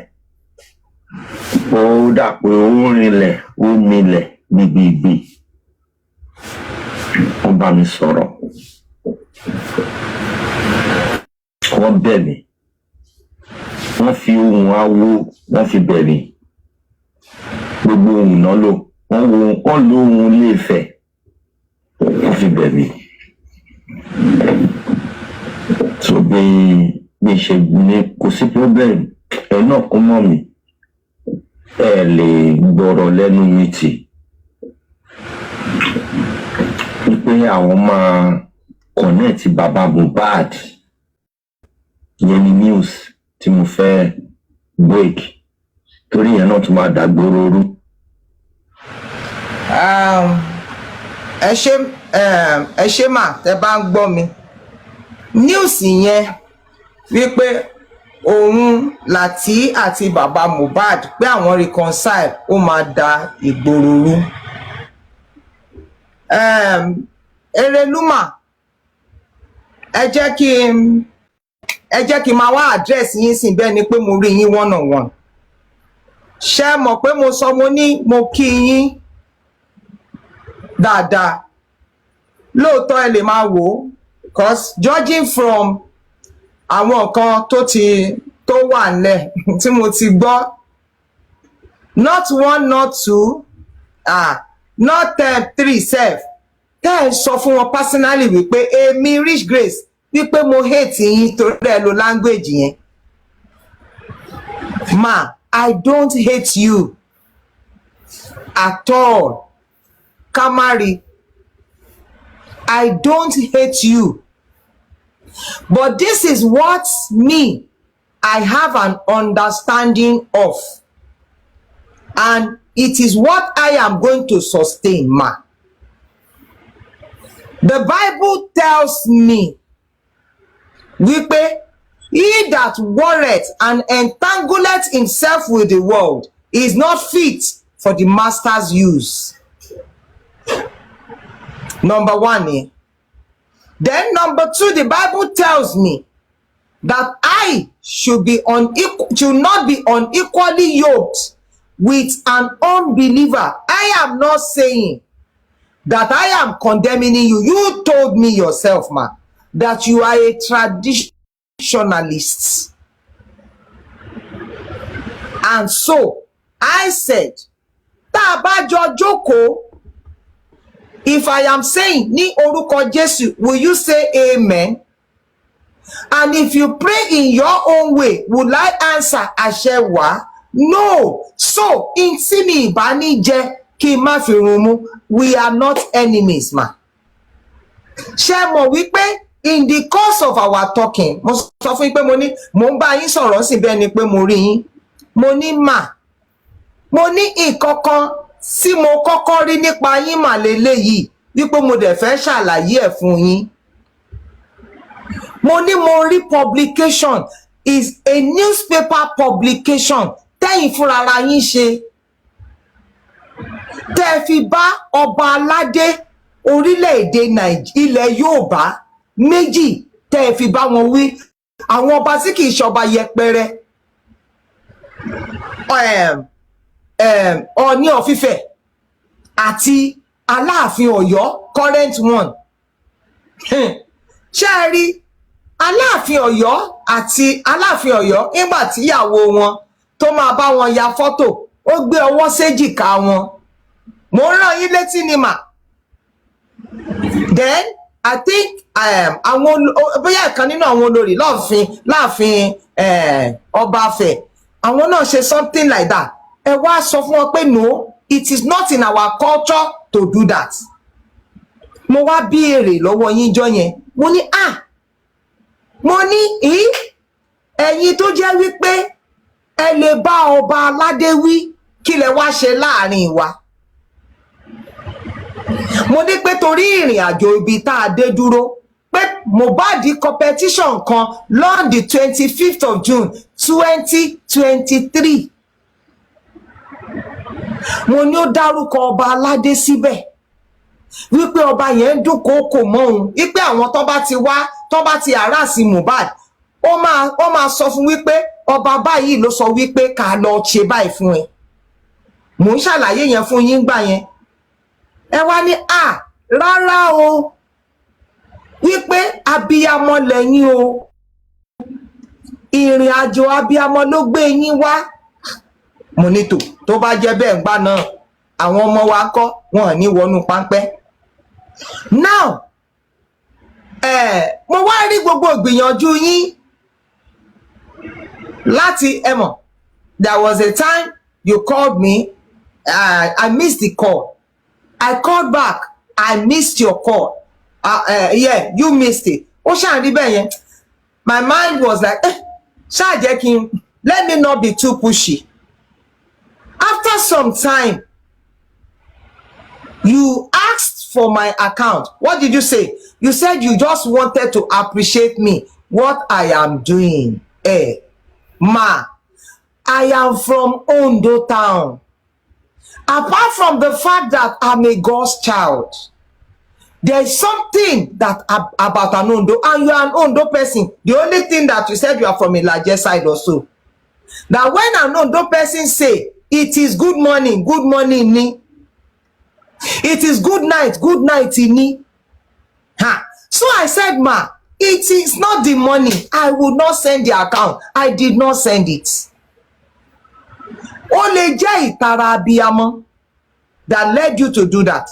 ó dà pé ó rinlẹ̀ ó milẹ̀ gbìgbìgbì. Wọ́n bá mi sọ̀rọ̀. Wọ́n bẹ̀ mí. Wọ́n fi ohun awo wọ́n fi bẹ̀ mí. Gbogbo ohun náà lò. Wọ́n lo ohun Ilé-Ifẹ̀. Wọ́n fi bẹ̀ mí. So bí ṣe ní kò sí problem. Ẹ náà kó mọ́ mi. Ẹ lè gbọ́rọ̀ lẹ́nu mi tì. Wípé àwọn máa connect bàbá Mohbad. Ìyẹn ni news tí mo fẹ́ break. Torí yẹn náà tún máa dàgbòrò rú. Ẹ ṣé mà tẹ́ bá ń gbọ́ mi. News yẹn wípé òun Láti àti bàbá Mohbad pé àwọn reconcile ó máa da ìgboro rú. Erelu mà, ẹ jẹ́ kí n máa wá address yín sìn bẹ́ẹ̀ ni pé mo rí yín one on one. Ṣé mọ̀ pé mo sọ mo ní mo kí yín dáadáa. Lóòótọ́ ẹ lè máa wò because judging from àwọn nǹkan tó wà nílẹ̀ tí mo ti gbọ́, not one not two not 3 sef tẹ́ ẹ sọ fún wọn personally wípé èmi Rich Grace wípé mo hate yín torí ẹ lo language yẹn. Ma, I don't hate you at all. Kamari, I don't hate you. But this is what I have an understanding of. And it is what I am going to sustain, ma. The Bible tells me, wípé, he that warreth and entangleth himself with the world is not fit for the master's use. Number 1. Then number 2, the Bible tells me that I should not be unequally yoked with an unbeliever. I am not saying that I am condemning you. You told me yourself, ma, that you are a traditionalist. And so I said, tá bá jọ jókòó, if I am saying ní orúkọ Jésù, will you say amen? And if you pray in your own way, will I answer àṣẹ wá? No. So in mi ìbá ní jẹ́ kí n má fi run mú, we are not enemies, ma. Ṣé mọ̀ wípé in the course of our talking, mo sọ fún yín pé mo ń bá yín sọ̀rọ̀ sí bẹ́ẹ̀ ni pé mo rí yín. Mo ní mà, mo ní ìkọ̀kan tí mo kọ́kọ́ rí nípa yín mà lélẹ́yìí wípé mo dẹ̀ fẹ́ ṣàlàyé ẹ̀ fún yín. Mo ní mo rí publication is a newspaper publication tẹ́yìn fúnra ara yín ṣe. Tẹ́ fi bá ọba aládé orílẹ̀-èdè ilẹ̀ Yorùbá méjì tẹ́ fi bá wọn wí. Àwọn ọba tí kìí ṣọba yẹpẹrẹ. Ọọ̀ni of Ifẹ̀ àti Aláàfin Ọ̀yọ́ current one. Ṣé ẹ rí Aláàfin Ọ̀yọ́ àti Aláàfin Ọ̀yọ́ nígbà tí ìyàwó wọn tó máa bá wọn ya fọ́tò ó gbé ọwọ́ séjìká wọn. Mo rán yín létí ni mà. Then I think àwọn bóyá ìkan nínú àwọn olórí láàfin ọba Afẹ̀ àwọn náà ṣe something like that. Ẹ wá sọ fún wọn pé no, it is not in our culture to do that. Mo wá béèrè lọ́wọ́ yín jọ́ yẹn. Mo ní mo ní ẹ̀yin tó jẹ́ wípé ẹ lè bá ọba aládé wí kí lẹ wá ṣe láàrin wa. Mo ní pé torí ìrìn àjò ibi tá a dé dúró pé Mohbad competition kan lọ́n the 25th of June 2023. Mo ní ó dárúkọ ọba aládé síbẹ̀ wípé ọba yẹn ń dúnkòokò mọ́ òun wípé àwọn tó bá ti wá tó bá ti àràsí Mohbad ó máa sọ fún wípé ọba báyìí ló sọ wípé ká lọ ṣe báyìí fún ẹ. Mò ń ṣàlàyé yẹn fún yín gbà yẹn. Ẹ wá ní rárá o wípé abiyamọ lẹ́yìn o, ìrìn àjò abiyamọ ló gbé yín wá. Mo ní tó bá jẹ́ bẹ́ẹ̀ ńgbà náà àwọn ọmọ wa kọ́ wọn ní wọnú páńpẹ́. Now mo wá rí gbogbo ìgbìyànjú yín láti there was a time you called me, I missed the call. I called back, I missed your call. Yeah, you missed it. Ó ṣáà rí bẹ́ẹ̀ yẹn. My mind was like, ṣáà jẹ́ kí n, let me not be too pushy. After some time, you asked for my account. What did you say? You said you just wanted to appreciate me, what I am doing. Ma, I am from Ondo town. Apart from the fact that I'm a God's child, there is something that about an Ondo, and you are an Ondo person. The only thing that you said you are from a larger side or so. Now, when an Ondo person say, it is good morning ni. It is good night ni. So I said, ma, it is not the money. I would not send the account. I did not send it. Ó lè jẹ́ ìtara abiyamọ that led you to do that.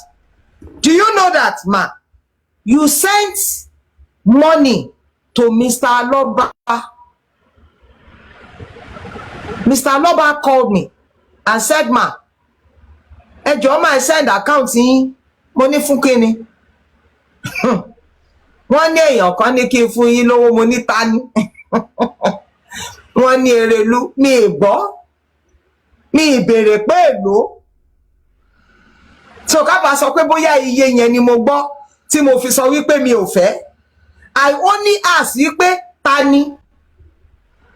Do you know that, ma? You sent money to Mr. Aloba. Mr. Aloba called me and said, ma, ẹ jọ̀ọ́ ma send account yín. Mo ní fún kíni? Wọ́n ní èèyàn kan ní kí n fún yín lówó, mo ní ta ni? Wọ́n ní Erelu, mi ì gbọ́. Mi ìbèrè pé èlò. So ká bá sọ pé bóyá iye yẹn ni mo gbọ́ tí mo fi sọ wípé mi ò fẹ́. I only ask wípé ta ni?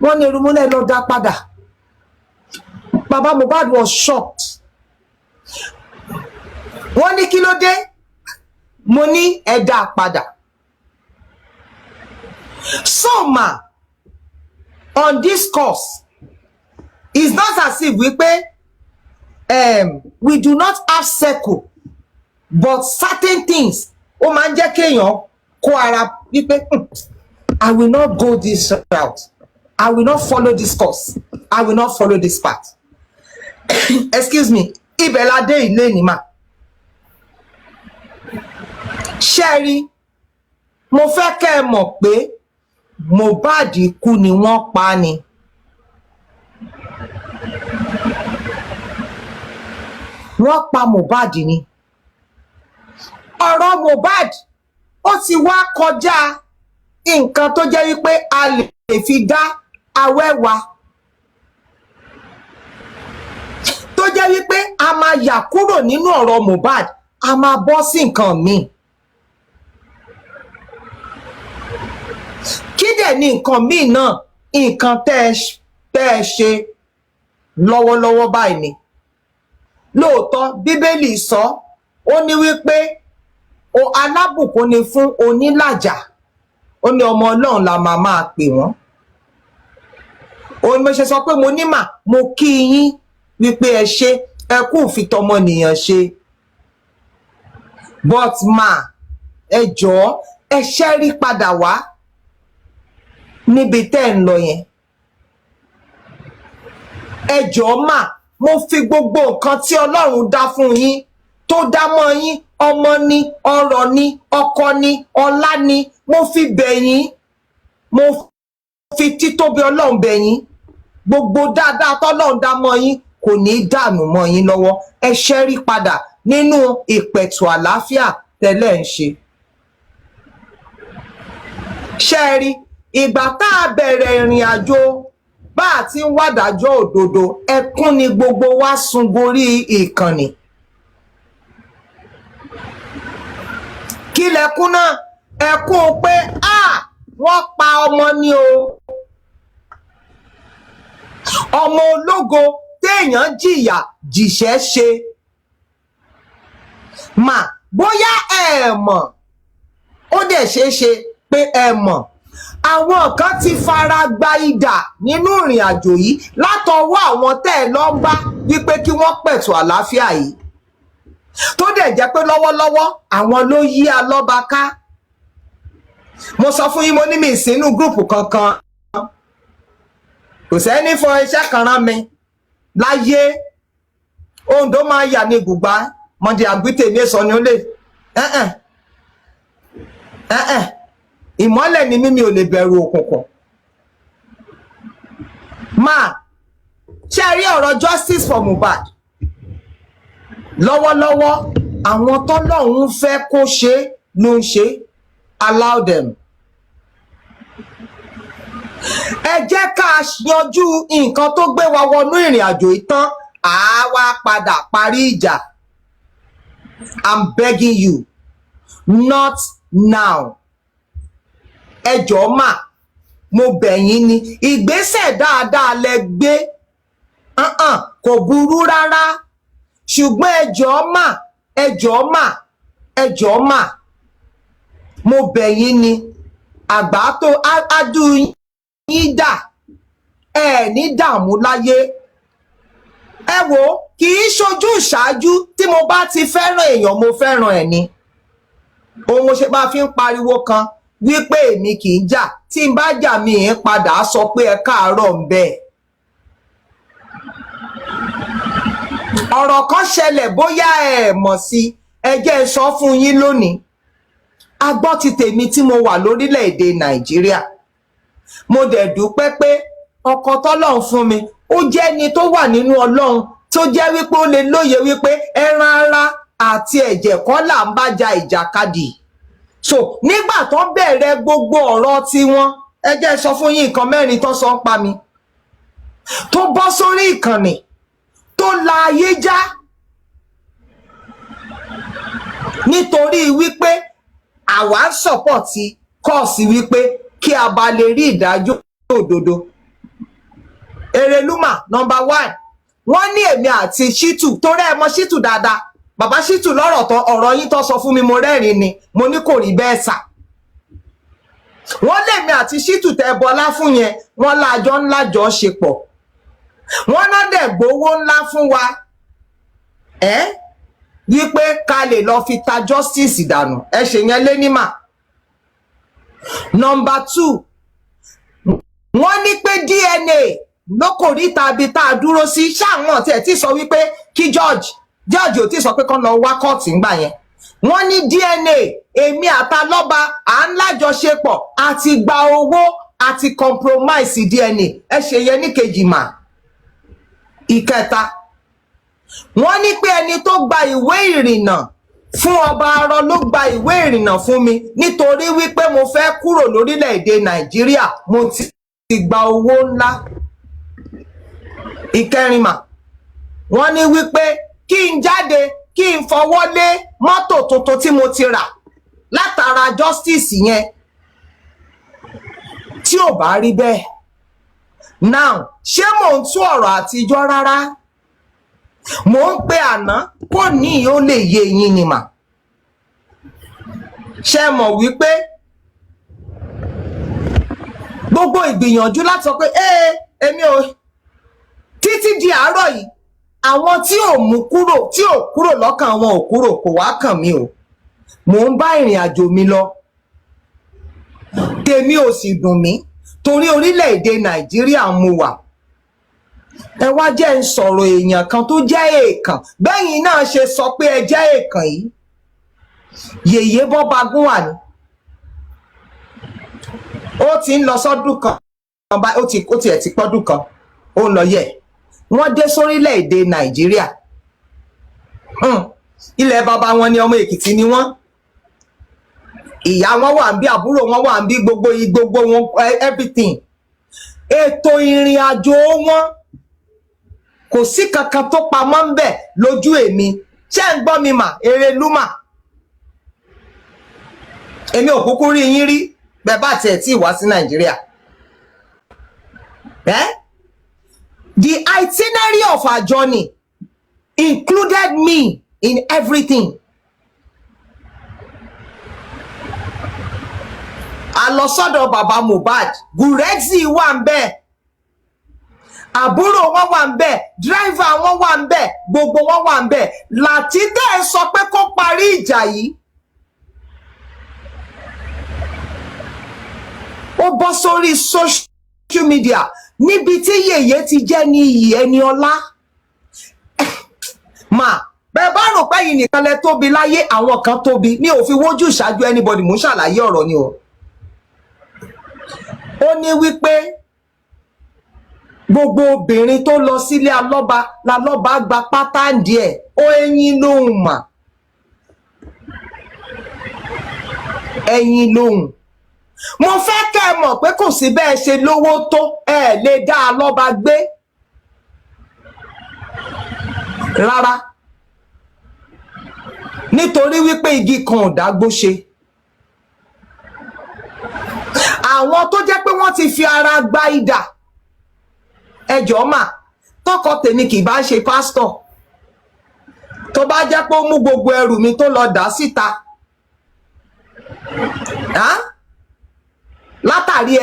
Wọ́n ní Erumúlẹ̀ lọ dá padà. Baba Mohbad was shocked. Wọ́n ní kí ló dé? Mo ní ẹ dá padà. So ma, on this course, it's not as if we do not have circle, but certain things ó máa ń jẹ́ kéèyàn kó ara wípé I will not go this route. I will not follow this course. I will not follow this path. Excuse me. Ibẹ̀ la dé ilé ni ma. Sherry, mo fẹ́ kẹ́ ẹ mọ̀ pé Mohbad kú ni wọ́n pa ni. Wọ́n pa Mohbad ni. Ọ̀rọ̀ Mohbad ó ti wá kọjá nǹkan tó jẹ́ wípé a lè fi dá awẹ́wà. Tó jẹ́ wípé a máa yà kúrò nínú ọ̀rọ̀ Mohbad, a máa bọ́ sí nǹkan míì. Kí dẹ̀ ni nǹkan míì náà? Nǹkan tẹ́ ẹ ṣe lọ́wọ́lọ́wọ́ báyìí ni. Lóòótọ́ Bíbélì sọ, ó ní wípé alábùkún ni fún onílàjà. Ó ní ọmọ Ọlọ́run la máa pè wọ́n. Ó ní mo ṣe sọ pé mo kí yín wípé ẹ ṣe, ẹ kú fi tọmọnìyàn ṣe. but ma ẹ jọ̀ọ́ ẹ ṣẹ́rí padà wá níbi tẹ́ ń lọ yẹn. Ẹ jọ̀ọ́ mà, mo fi gbogbo nǹkan tí Ọlọ́run dá fún yín, tó dá mọ́ yín, ọmọ ni, ọrọ̀ ni, ọkọ ni, ọlá ni, mo fi bẹ̀ yín, mo fi títóbi Ọlọ́run bẹ̀ yín, gbogbo dáadáa tọ́lọ́run dá mọ́ yín kò ní í dànù mọ́ yín lọ́wọ́. Ẹ ṣẹ́rí padà nínú ìpẹ̀tù àlàáfíà tẹ́lẹ̀ ń ṣe. Ṣẹ́rí, ìgbà tá a bẹ̀rẹ̀ ìrìn àjò bá a ti ń wádàjọ́ òdodo, ẹkún ni gbogbo wa sun gorí ìkànnì. Kí lẹkún náà? Ẹkún pé wọ́n pa ọmọ ni o, ọmọ ológo téèyàn jìyà jìṣẹ́ ṣe. Mà bóyá ẹ mọ̀, ó dẹ̀ ṣeé ṣe pé ẹ mọ̀, àwọn kan ti fara gba idà nínú ìrìn àjò yìí látọwọ́ àwọn tẹ́ ẹ lọ ń bá wípé kí wọ́n pẹ̀tù àlàáfíà yìí, tó dẹ̀ jẹ́ pé lọ́wọ́lọ́wọ́ àwọn ló yí alọ́ba ká. Mo sọ fún yín, mo ní mi sínú gúrùpù kankan, kò sẹ́ni fọ iṣẹ́ kan rán mi láyé. Ondo máa yà ní gbùgbá mọ̀dí àgbítè ní sọ ni ó lè ìmọ́lẹ̀ ni mímí ò lè bẹ̀rù òkùnkùn. Máa ṣe rí ọ̀rọ̀ justice for Mohbad lọ́wọ́lọ́wọ́, àwọn tọ́lọ́run fẹ́ kó ṣe ló ń ṣe. Allow them. Ẹ jẹ́ ká yanjú nǹkan tó gbé wa wọnú ìrìn àjò ìtàn, àá wá padà parí ìjà. I'm begging you, not now. Ẹ jọ̀ọ́ mà, mo bẹ̀ yín ni, ìgbésẹ̀ dáadáa lẹ gbé, kò burú rárá, ṣùgbọ́n ẹ jọ̀ọ́ mà, ẹ jọ̀ọ́ mà, ẹ jọ̀ọ́ mà, mo bẹ̀ yín ni, àgbà tó ádú yín dà, ẹ ní dààmú láyé. Ẹ wò, kì í ṣojú ìṣáájú, tí mo bá ti fẹ́ràn èèyàn mo fẹ́ràn ẹ̀ ni. Òun mo ṣe máa fi ń pariwo kan wípé èmi kì í jà, tí n bá jà mi ì padà sọ pé ẹ káàárọ̀ ń bẹ̀. Ọ̀rọ̀ kan ṣẹlẹ̀, bóyá ẹ mọ̀ sí, ẹ jẹ́ sọ fún yín lónìí. A gbọ́ ti tèmi tí mo wà lórílẹ̀‐èdè Nàìjíríà, mo dẹ̀ dúpẹ́ pé ọkọ tọ́lọ́run fún mi ó jẹ́ ẹni tó wà nínú Ọlọ́run, tó jẹ́ wípé ó lè lóye wípé ẹran ara àti ẹ̀jẹ̀ kọ́ là ń bá ja ìjàkadì. So nígbà tó bẹ̀rẹ̀ gbogbo ọ̀rọ̀ tiwọn, ẹ jẹ́ sọ fún yín nǹkan mẹ́rin tó sọ ń pa mi, tó bọ́ sórí ìkànnì tó la ayé já nítorí wípé àwa ń sọ̀pọ̀tì kọ́ọ̀sì wípé kí a bá lè rí ìdájọ́ òdodo. Ereluma number 1, wọ́n ní èmi àti Shitu, torí ẹ mọ̀ Shitu dáadáa, bàbá Shitu lọ́rọ̀ tán, ọ̀rọ̀ yín tó sọ fún mi, mo rẹ́rìn ni, mo ní kò rí bẹ́ẹ̀ sà. Wọ́n lèmi àti Shitu tẹ bọlá fún yẹn, wọ́n lájọ́ ńlá jọ ṣe pọ̀, wọ́n náà dẹ̀ gbowó ńlá fún wa wípé ká lè lọ fi ta justice dànù. Ẹ ṣe yẹn lé ní mà. Number 2, wọ́n ní pé DNA ló kò rí tàbí tá a dúró sí, ṣáwọn tí ẹ ti sọ wípé kí George ò ti sọ pé kán lọ wá kọ́ọ̀tì ńgbà yẹn. Wọ́n ní DNA èmi àtàlọ́ba à ń lájọṣepọ̀, àti gba owó, àti compromise DNA. Ẹ ṣe yẹn ní kejì mà. Ìkẹta, wọ́n ní pé ẹni tó gba ìwé ìrìnnà fún ọba arọ ló gba ìwé ìrìnnà fún mi nítorí wípé mo fẹ́ kúrò lórílẹ̀‐èdè Nàìjíríà, mo ti gba owó ńlá. Ìkẹrin mà, wọ́n ní wípé kí n jáde, kí n fọwọ́ lé mọ́tò tuntun tí mo ti rà látara justice yẹn. Tí ò bá rí bẹ́ẹ̀, now ṣé mò ń tú ọ̀rọ̀ àtijọ́ rárá? Mò ń pe àná kò ní ó lè yé yín ni mà. Ṣé mọ̀ wípé gbogbo ìgbìyànjú láti sọ pé èmi ò, títí di àárọ̀ yìí, àwọn tí ò mú kúrò, tí ò kúrò lọ́kàn wọn ò kúrò, kò wá kàn mí o. mò ń bá ìrìn àjò mi lọ tèmi ò sì dùn mí torí orílẹ̀-èdè Nàìjíríà mo wà ẹ wá jẹ́ ń sọ̀rọ̀ èèyàn kan tó jẹ́ èèkàn bẹ́yìn náà ṣe sọ pé ẹ jẹ́ èèkàn yìí yèyé bọ́bagún wà ní ó ti ń lọ sọ́dún kan ó tiẹ̀ ti pọ́dún kan ó ń lọ yẹ wọ́n dé sórílẹ̀-èdè Nàìjíríà ilẹ̀ bàbá wọn ni ọmọ Èkìtì ni wọ́n ìyá wọn wà ń bí àbúrò wọn wà ń bí gbogbo wọn everything ètò ìrìn àjò wọn kò sí kankan tó pamọ́ ń bẹ̀ lójú èmi ṣé ń gbọ́ mi mà Erelú mà èmi ò kúkú rí yín rí bẹ́ẹ̀ bá tiẹ̀ tí ì wá sí Nàìjíríà the itinerary of our journey included me in everything. A lọ sọ́dọ̀ bàbá Mohbad Gurexy wà ń bẹ̀ àbúrò wọn wà ń bẹ̀ driver wọn wà ń bẹ̀ gbogbo wọn wà ń bẹ̀ láti dẹ́ sọ pé kó parí ìjà yìí ó bọ́ sórí social media níbi tí yèyé ti jẹ́ ní iyì ẹni ọlá mà bẹ́ẹ̀ bá rò pé yìí nìkan lẹ tóbi láyé àwọn kan tóbi mi ò fi wójú ìṣáájú anybody mò ń ṣàlàyé ọ̀rọ̀ ni o ó ní wípé gbogbo obìnrin tó lọ sílé alọ́ba lálọ́ba gba pátáǹdì ẹ̀ ó ẹ̀yìn lóhùn mà ẹ̀yìn lóhùn mo fẹ́ kẹ́ ẹ mọ̀ pé kò sí bẹ́ẹ̀ ṣe lówó tó ẹ lè dá alọ́ba gbé rárá nítorí wípé igi kan ò dágbó ṣe àwọn tó jẹ́ pé wọ́n ti fi ara gba idà ẹjọ́ mà tọkọ tèmi kì bá ṣe pásítọ̀ tó bá jẹ́ pé ó mú gbogbo ẹrù mi tó lọ dà síta látàrí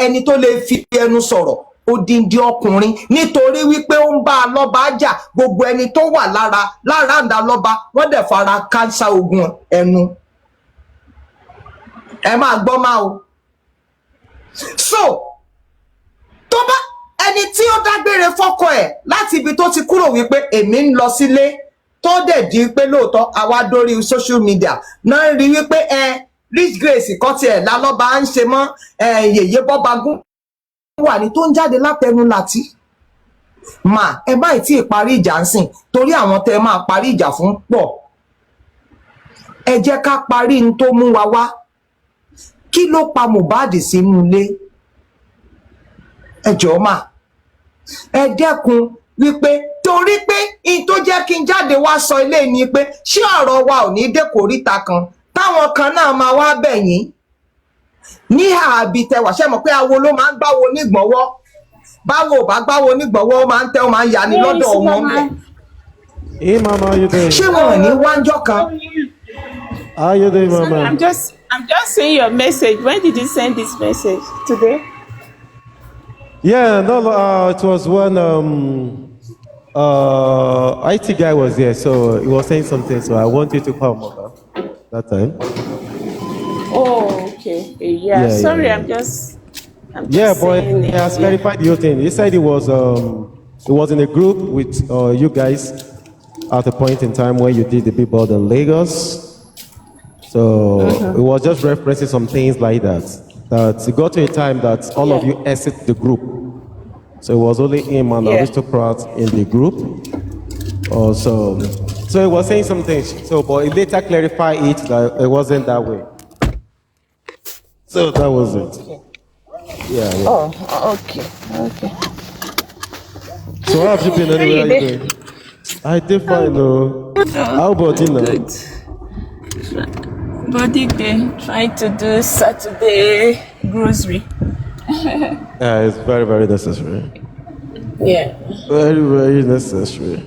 ẹni tó lè fi ẹnu sọ̀rọ̀ odindi ọkùnrin nítorí wípé ó ń bá a lọ́ba jà gbogbo ẹni tó wà lára àǹdà lọ́ba wọ́n dẹ̀ fara káńsà ogun ẹnu ẹ máa gbọ́ máa o so tó bá ẹni tí ó dágbére fọ́kọ ẹ̀ láti ibi tó ti kúrò wípé èmi ń lọ sílé tó dẹ̀ di pé lóòótọ́ àwa dórí social media náà rí wípé Rich Grace kan tiẹ̀ lálọ́ba ń ṣe mọ́ yèyé bọ́bagún wà ní tó ń jáde látẹnu láti mà ẹ báyìí tí ìparí ìjà ń sìn torí àwọn tẹ máa parí ìjà fún pọ̀ ẹ jẹ́ ká parí ní tó mú wa wá kí ló pa Mohbad sínú ilé ẹ jọ̀ọ́ mà ẹ dẹ́kun wípé torí pé in tó jẹ́ kí n jáde wá sọ ilé ni pé ṣé ọ̀rọ̀ wa ò ní dé kòríta kan táwọn kan náà máa wá bẹ̀yìn ní àbí tẹwà ṣe mọ̀ pé awo ló máa ń gbáwo nígbọ̀wọ́ báwo ò bá gbáwo nígbọ̀wọ́ ó máa ń tẹ́ ó máa ń yani lọ́dọ̀ wọn bẹ̀. Hey mama, how you doing? ṣé wọn ò ní wájọ́ kan. How you doing, mama? I'm just seeing your message. When did you send this message? Today? Yeah, no, it was when IT guy was here, so he was saying something, so I want you to come over that time. Oh, okay. Yeah. Sorry, yeah. I'm just but he has clarified the whole thing. He said he was in a group with you guys at a point in time where you did the billboard in Lagos. So it was just referencing some things like that. That it got to a time that all of you exit the group. So it was only him and Aristocrat in the group. So he was saying some things. So, but he later clarified it that it wasn't that way. So that was it. Yeah. Oh, okay. So how have you been anyway? How you doing? I did fine though. How about you now? Good. Body day, trying to do Saturday grocery. Yeah, it's very, very necessary. Yeah. Very, very necessary.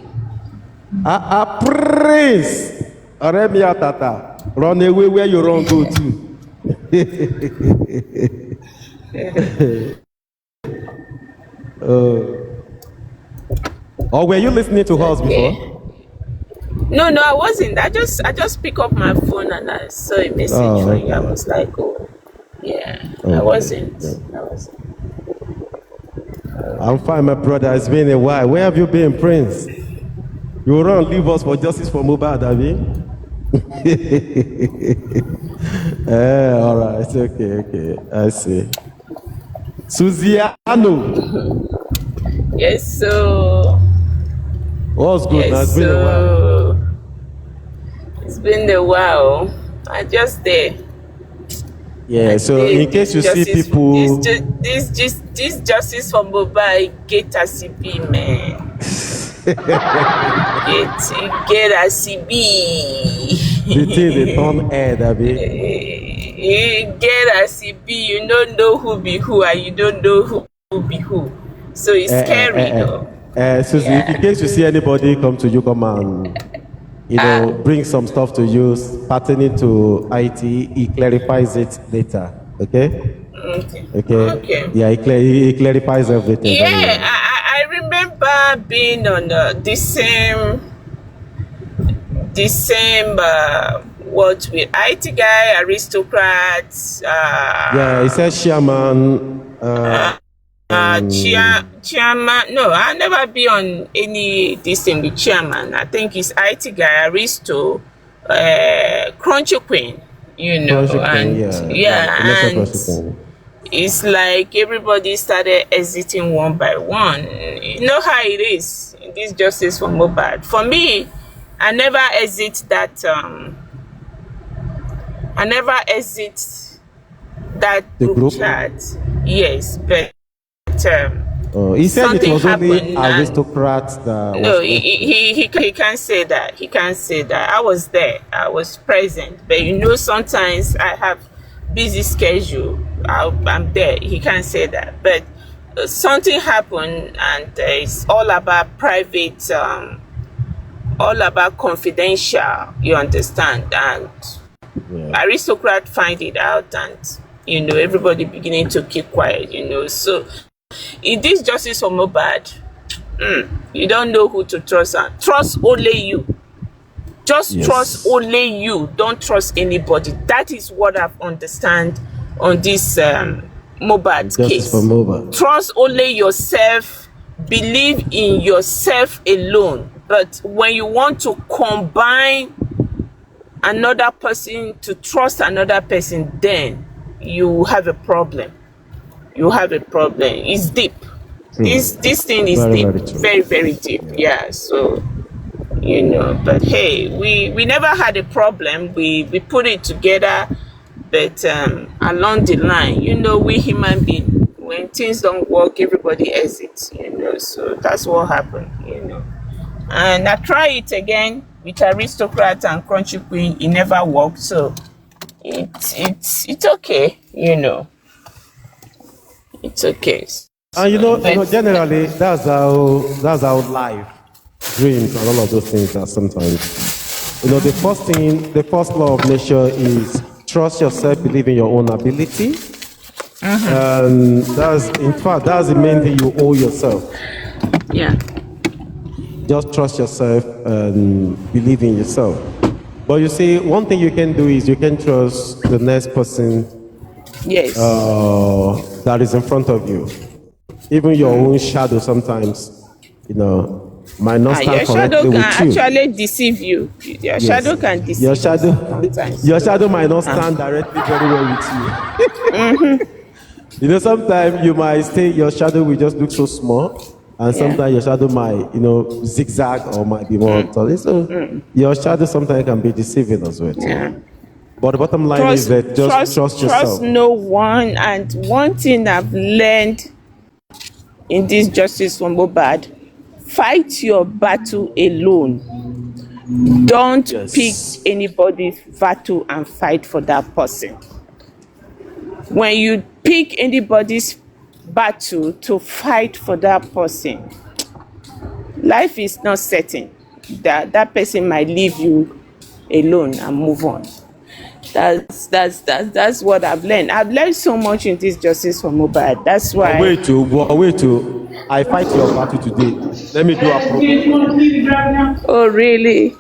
Prince! Aremia Tata, run away where you run go to. Or were you listening to us before? No, I wasn't. I just pick up my phone and I saw a message from you. I was like, oh, yeah. I wasn't. I'm fine, my brother. It's been a while. Where have you been, Prince? You will not leave us for justice for Mohbad, have you? All right. It's okay. I see. Suziano. Yes, so. What's good? Yes, it's been a while. It's been a while. I just there. Yeah, so in case you see people... This justice for mobile, get a CB, man. get a CB. The thing they turn head, Abi. You get a CB, you don't know who be who, and you don't know who be who. So it's scary, though. Susie, in case you see anybody come to you, come and bring some stuff to use pertaining to IT, he clarifies it later. Okay. Yeah, he clarifies everything. Yeah, I remember being on the same what with IT guy, aristocrats. Yeah, he says chairman. Chairman. No, I'll never be on any this thing with chairman. I think it's IT guy, Aristo, Crunchy Queen, and it's like everybody started exiting one by one. You know how it is in this justice for Mohbad. For me, I never exit that. I never exit that group chat. Yes, but. He said it was only aristocrats that. No, he can't say that. He can't say that. I was there. I was present. But sometimes I have busy schedule. I'm there. He can't say that. But something happened, and it's all about private, all about confidential. You understand? And aristocrat find it out, and everybody beginning to keep quiet. So. In this justice for Mohbad, you don't know who to trust. Trust only you. Just trust only you. Don't trust anybody. That is what I've understand on this Mohbad case. For Mohbad. Trust only yourself. Believe in yourself alone. But when you want to combine another person to trust another person, then you have a problem. You have a problem. It's deep. This thing is deep. Very, very deep. Yeah. So, but hey, we never had a problem. We put it together, but along the line, we human beings, when things don't work, everybody exits. So that's what happened. And I try it again with aristocrat and Crunchy Queen. It never worked. So it's okay. It's okay. And generally, that's how life, dreams, and all of those things are sometimes. The first law of nature is trust yourself, believe in your own ability. And that's the main thing you owe yourself. Yeah. Just trust yourself and believe in yourself. But you see, one thing you can do is you can trust the next person. Yes. That is in front of you. Even your own shadow sometimes, might not stand correctly with you. Your shadow can actually deceive you. Your shadow can deceive you sometimes. Your shadow might not stand directly very well with you. Sometimes you might your shadow will just look so small, and sometimes your shadow might, zigzag or might be more tall. So your shadow sometimes can be deceiving as well. Yeah. But the bottom line is that just trust yourself. Trust no one. And one thing I've learned in this justice for Mohbad, fight your battle alone. Don't pick anybody's battle and fight for that person. When you pick anybody's battle to fight for that person, life is not certain. That person might leave you alone and move on. That's what I've learned. I've learned so much in this justice for Mohbad. That's why. Wait, I fight your battle today. Let me do a program. Oh, really?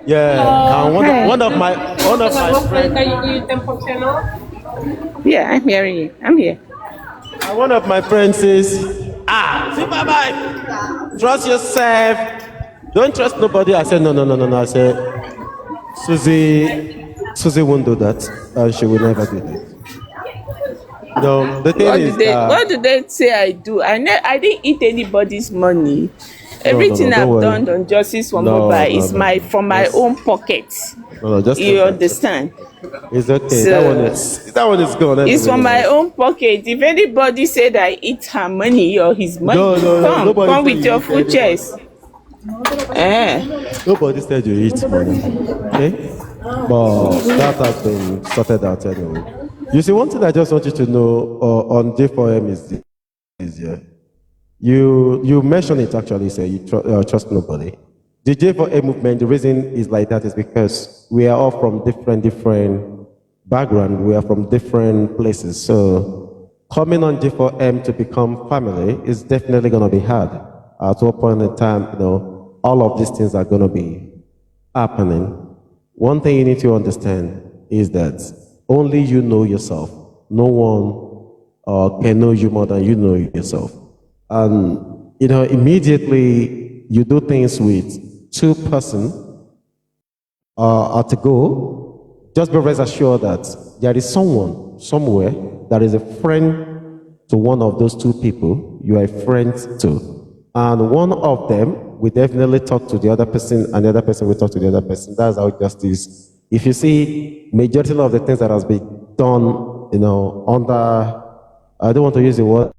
Yeah, and Hi. one of my friends, Yeah, I'm hearing you. I'm here. one of my friends says, Supervibez, trust yourself. Don't trust nobody. I said, no. I said, Susie won't do that, and she will never do that. No, the thing is What that do they say I do? I didn't eat anybody's money. no, Everything don't I've worry. done on Justice for Mobile No, is from my just own pocket. just You take that. understand? It's okay. So That one is gone it's anyway. from my own pocket. If anybody said I eat her money or his money, No. Nobody come said with you your eat full anybody. chest. Eh. Nobody said you eat money. Okay? But that has been sorted out anyway. You see, one thing I just want you to know on J4M is this, yeah. You mentioned it actually, say you trust nobody. The J4M movement, the reason is like that is because we are all from different background. We are from different places. So coming on J4M to become family is definitely going to be hard. At one point in time, all of these things are going to be happening. One thing you need to understand is that only you know yourself. No one can know you more than you know yourself. And, immediately you do things with two persons at a go, just be rest assured that there is someone somewhere that is a friend to one of those two people you are a friend to. And one of them will definitely talk to the other person, and the other person will talk to the other person. That's how justice. If you see majority of the things that has been done, under, I don't want to use the word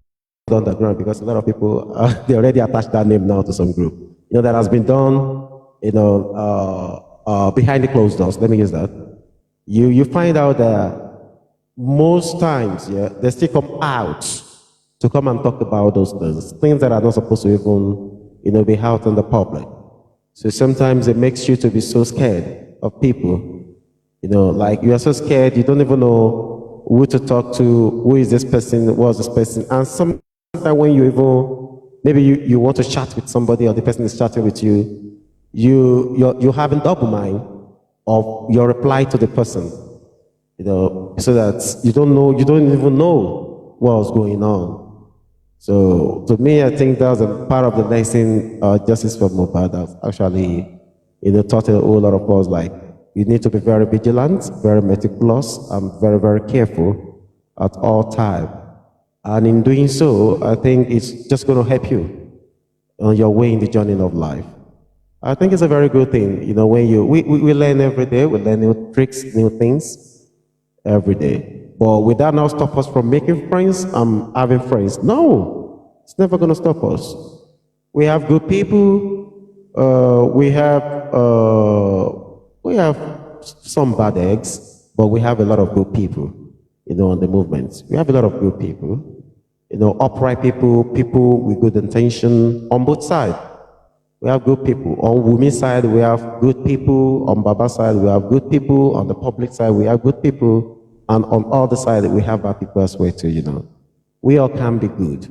underground because a lot of people they already attached that name now to some group. That has been done, behind the closed doors. Let me use that. You find out that most times, yeah, they still come out to come and talk about those things that are not supposed to even, be out in the public. So sometimes it makes you to be so scared of people. Like you are so scared, you don't even know who to talk to, who is this person, what's this person. And sometimes when you even, maybe you want to chat with somebody or the person is chatting with you, you're having double mind of your reply to the person, so that you don't even know what's going on. So to me, I think that's a part of the lesson Justice for Mobile that actually, taught a whole lot of us, like, you need to be very vigilant, very meticulous, and very, very careful at all time. And in doing so, I think it's just going to help you on your way in the journey of life. I think it's a very good thing, when we learn every day, we learn new tricks, new things every day. But will that not stop us from making friends and having friends? No, it's never going to stop us. We have good people. We have some bad eggs, but we have a lot of good people, on the movement. We have a lot of good people, upright people, people with good intention on both sides. We have good people. On women's side, we have good people. On Baba's side, we have good people. On the public side, we have good people. And on all the side, we have bad people as well too, We all can be good.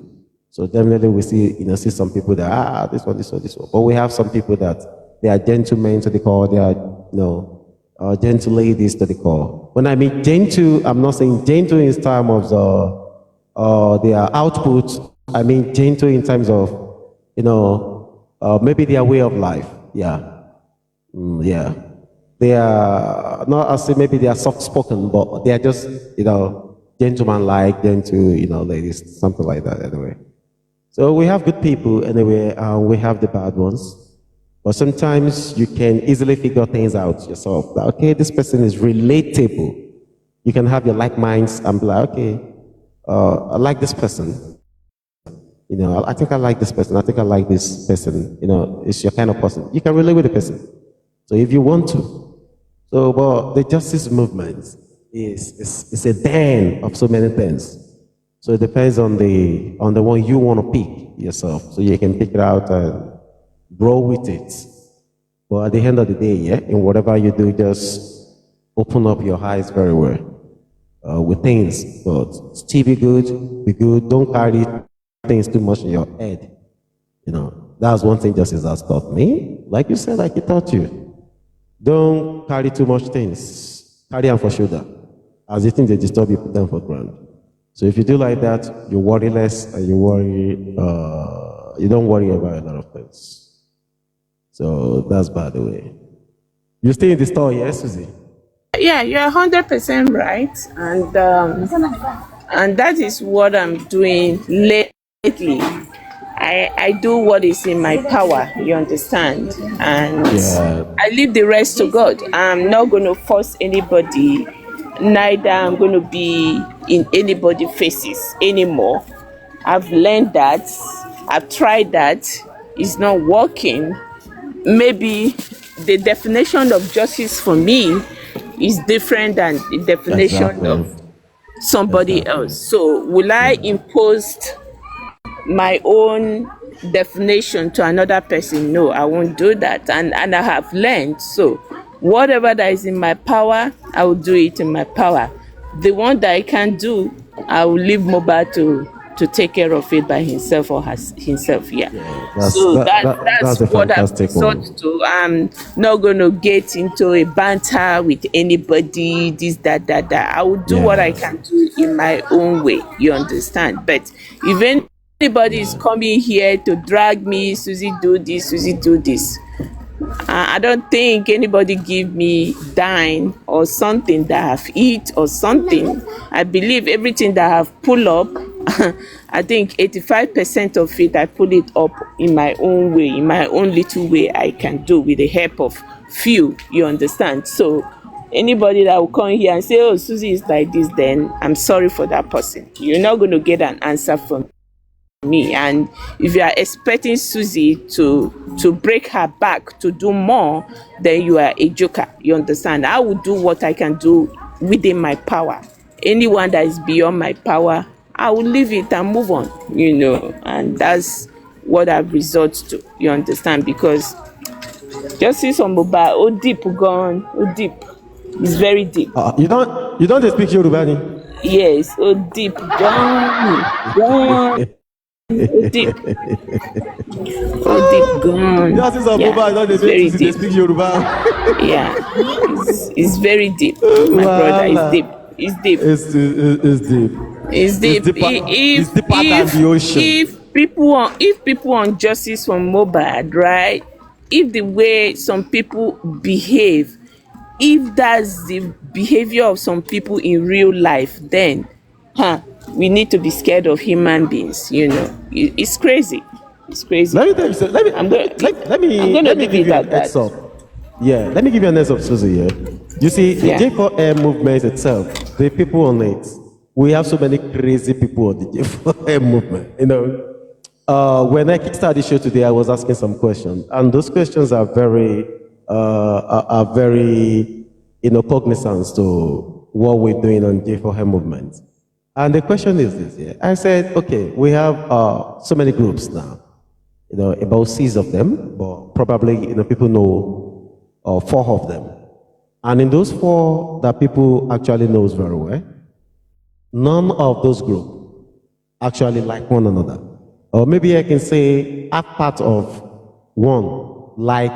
So definitely we see some people that, this one. But we have some people that they are gentlemen to the core. They are, gentle ladies to the core. When I mean gentle, I'm not saying gentle in terms of their output. I mean gentle in terms of, maybe their way of life. Yeah. Yeah. They are not, I say maybe they are soft spoken, but they are just, gentleman like, gentle, ladies, something like that anyway. So we have good people anyway, we have the bad ones. But sometimes you can easily figure things out yourself. That, okay, this person is relatable. You can have your like minds and be like, okay, I like this person. I think I like this person. I think I like this person. It's your kind of person. You can relate with the person. So if you want to. So, but the justice movement is a den of so many things. So it depends on the one you want to pick yourself. So you can pick it out and grow with it. But at the end of the day, yeah, in whatever you do, just open up your eyes very well with things. But still be good, be good. Don't carry things too much in your head. That's one thing justice has taught me. Like you said, like he taught you. Don't carry too much things. Carry them for shoulder. As the things they disturb you, put them for ground. So if you do like that, you worry less and you don't worry about a lot of things. So that's by the way. You stay in the store, yes, Susie? Yeah, you're 100% right, and that is what I'm doing lately. I do what is in my power, you understand, and Yeah. I leave the rest to God. I'm not going to force anybody, neither I'm going to be in anybody's faces anymore. I've learned that, I've tried that, it's not working. Maybe the definition of justice for me is different than the definition Exactly. of somebody Exactly. else. So will I impose my own definition to another person? No, I won't do that. And I have learned. So whatever that is in my power, I will do it in my power. The one that I can't do, I will leave Mobile to take care of it by himself or himself. Yeah. So that's that's a what I've fantastic resort one. to. I'm not gonna get into a banter with anybody, this, that. I will do what I Yeah. can do in my own way. You understand? But if anybody is coming here to drag me, Susie do this, Susie do this, I don't think anybody give me dime or something that I've eat or something. I believe everything that I've pull up, I think 85% of it, I pull it up in my own way, in my own little way I can do with the help of few, you understand? So anybody that will come here and say, oh, Susie is like this, then I'm sorry for that person. You're not going to get an answer from me. And if you are expecting Susie to break her back to do more, then you are a joker, you understand? I will do what I can do within my power. Anyone that is beyond my power, I will leave it and move on, and that's what I've resort to, you understand? Because justice on mobile, oh deep gone, oh deep, it's very deep. You don't speak Yoruba, ni? Yes, oh deep gone, oh deep. Oh, deep gone. Justice of Yeah, Mobile, don't it's they very they deep. speak Yoruba? Yeah, it's very deep, my brother. It's Voila. deep. It's deep. It's deep. It's deep. It's deeper than the ocean. If people on justice from mobile, right? If the way some people behave, if that's the behavior of some people in real life, then, we need to be scared of human beings. It's crazy. It's crazy. Let me tell you, let me I'm let, going. let, let me I'm going to let me leave give it you at an that. heads up. Yeah, let me give you an heads up, Susie. Yeah, you see, the Yeah. J4M movement itself, the people on it, we have so many crazy people on the J4M movement. When I kickstarted the show today, I was asking some questions, and those questions are very, cognizant to what we're doing on J4M movement. And the question is this: yeah, I said, okay, we have so many groups now. About 6 of them, but probably, people know 4 of them. And in those 4 that people actually knows very well, none of those groups actually like one another. Or maybe I can say half part of one like,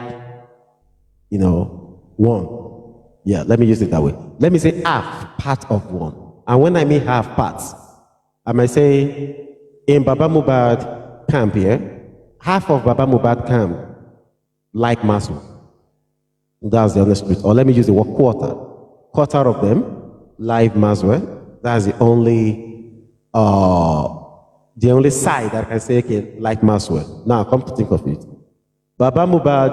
one. Yeah, let me use it that way. Let me say half part of one. And when I mean half parts, I might say in Baba Mubad camp here, half of Baba Mubad camp like Masu. That's the honest truth. Or let me use the word quarter. Quarter of them like Maswell. That's the only side that can say, okay, like Maswell. Now, come to think of it. Baba Mubad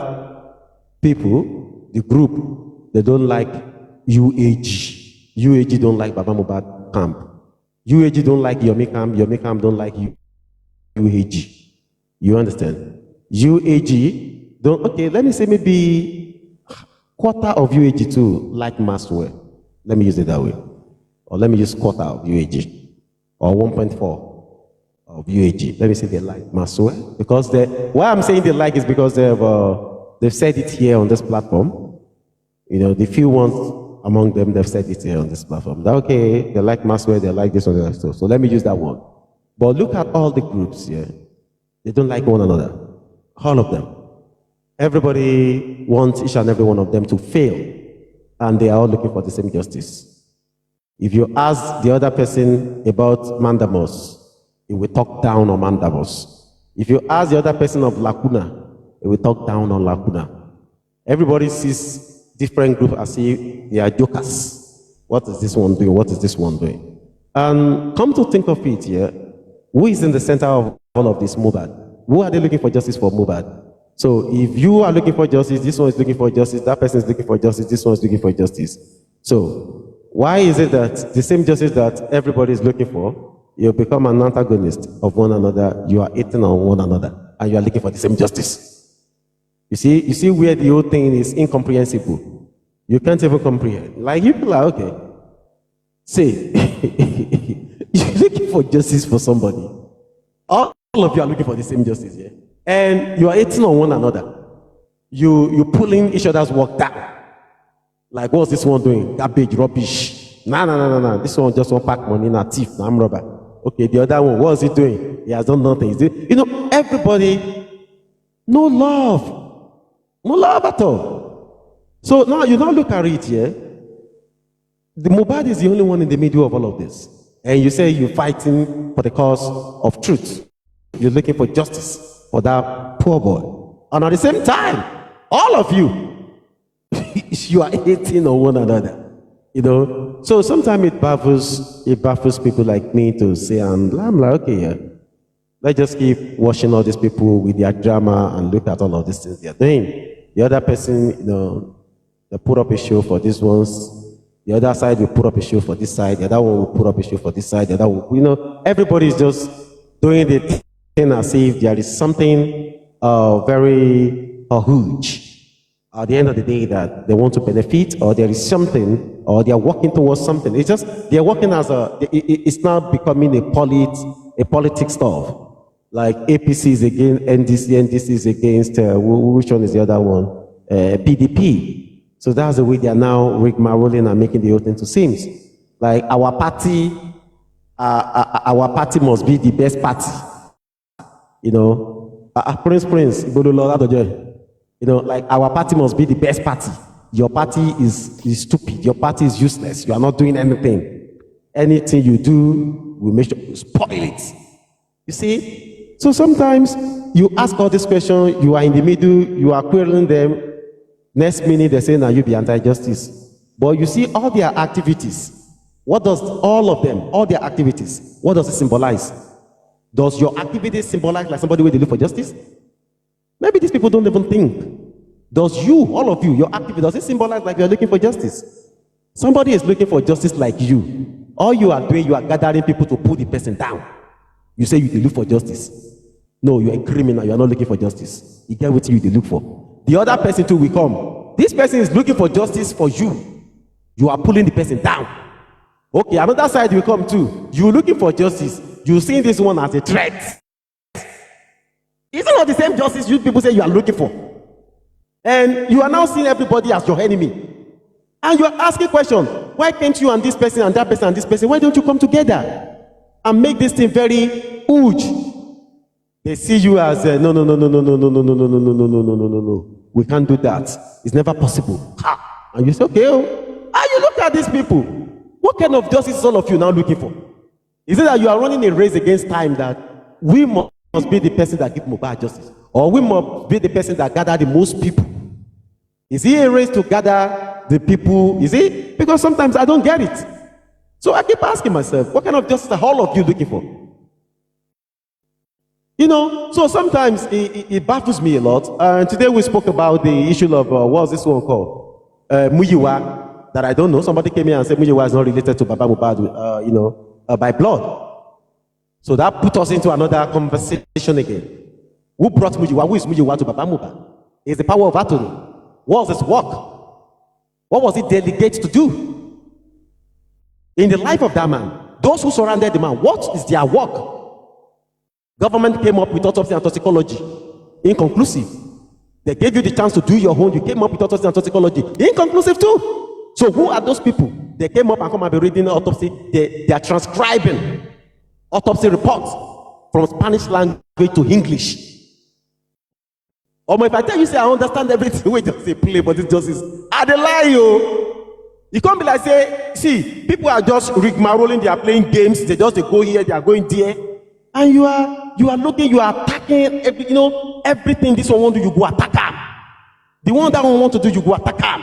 people, the group, they don't like UAG. UAG don't like Baba Mubad camp. UAG don't like Yomi camp. Yomi camp don't like UAG. You understand? UAG don't, okay, let me say maybe quarter of UAG too like Maswell. Let me use it that way. Or let me use quarter of UAG. Or 1.4 of UAG. Let me say they like Maswell. Because why I'm saying they like is because they've said it here on this platform. The few ones among them, they've said it here on this platform. That, okay, they like Maswell, they like this one, that stuff. So let me use that one. But look at all the groups here. They don't like one another. All of them. Everybody wants each and every one of them to fail, and they are all looking for the same justice. If you ask the other person about Mandamos, he will talk down on Mandamos. If you ask the other person of Lacuna, he will talk down on Lacuna. Everybody sees different groups as if they are jokers. What is this one doing? What is this one doing? And come to think of it here, who is in the center of all of this? Mohbad. Who are they looking for justice for? Mohbad. So if you are looking for justice, this one is looking for justice, that person is looking for justice, this one is looking for justice. So why is it that the same justice that everybody is looking for, you become an antagonist of one another, you are hating on one another, and you are looking for the same justice? You see where the whole thing is incomprehensible. You can't even comprehend. Like you feel like, okay, say, you're looking for justice for somebody. All of you are looking for the same justice here. And you are hating on one another. You're pulling each other's work down. Like, what's this one doing? Garbage, rubbish. Nah. This one just want pack money, not thief, nah, I'm robber. Okay, the other one, what's he doing? He has done nothing. Everybody, no love. No love at all. So now you now look at it here. The Mohbad is the only one in the middle of all of this. And you say you're fighting for the cause of truth. You're looking for justice for that poor boy. And at the same time, all of you, you are hating on one another. So sometimes it baffles people like me to say, I'm like, okay, yeah, let's just keep watching all these people with their drama and look at all of these things they're doing. The other person, they put up a show for these ones. The other side will put up a show for this side. The other one will put up a show for this side. The other one, everybody is just doing the thing as if there is something very huge at the end of the day that they want to benefit, or there is something, or they are working towards something. It's just they are working as it's now becoming a politic stuff. Like APC is against NDC is against which one is the other one? PDP. So that's the way they are now rigmaroling and making the whole thing to seem like our party must be the best party. Prince, like our party must be the best party. Your party is stupid. Your party is useless. You are not doing anything. Anything you do, we make sure you spoil it. You see? So sometimes you ask all these questions, you are in the middle, you are querying them. Next minute they say, now you be anti-justice. But you see all their activities. What does all their activities, what does it symbolize? Does your activity symbolize like somebody where they look for justice? Maybe these people don't even think. Does all of you, your activity, does it symbolize like you're looking for justice? Somebody is looking for justice like you. All you are doing, you are gathering people to pull the person down. You say you look for justice. No, you're a criminal, you are not looking for justice. You get what you look for. The other person too will come. This person is looking for justice for you. You are pulling the person down. Okay, another side will come too. You're looking for justice. You see this one as a threat. Is it not the same justice you people say you are looking for? And you are now seeing everybody as your enemy. And you are asking questions. Why can't you and this person and that person and this person, why don't you come together and make this thing very huge? They see you as no. We can't do that. It's never possible. And you say, okay, and you look at these people. What kind of justice is all of you now looking for? Is it that you are running a race against time that we must be the person that gives Mohbad justice? Or we must be the person that gather the most people? Is it a race to gather the people? Is it? Because sometimes I don't get it. So I keep asking myself, what kind of justice are all of you looking for? So sometimes it baffles me a lot. And today we spoke about the issue of, what's this one called? Muyiwa, that I don't know. Somebody came here and said Muyiwa is not related to Baba Mohbad, by blood. So that put us into another conversation again. Who brought Muyiwa? Who is Muyiwa to Baba Mohbad? It's the power of attorney. What was his work? What was he delegated to do? In the life of that man, those who surrounded the man, what is their work? Government came up with autopsy and toxicology. Inconclusive. They gave you the chance to do your own. You came up with autopsy and toxicology. Inconclusive too. So who are those people? They came up and come and be reading autopsy. They are transcribing autopsy reports from Spanish language to English. If I tell you, say I understand everything, we just say play, but it's justice. I dey lie you. You can't be like say, see, people are just rigmaroling, they are playing games, they just they go here, they are going there, and you are looking, you are attacking everything this one want to do, you go attack him. The one that one want to do, you go attack him.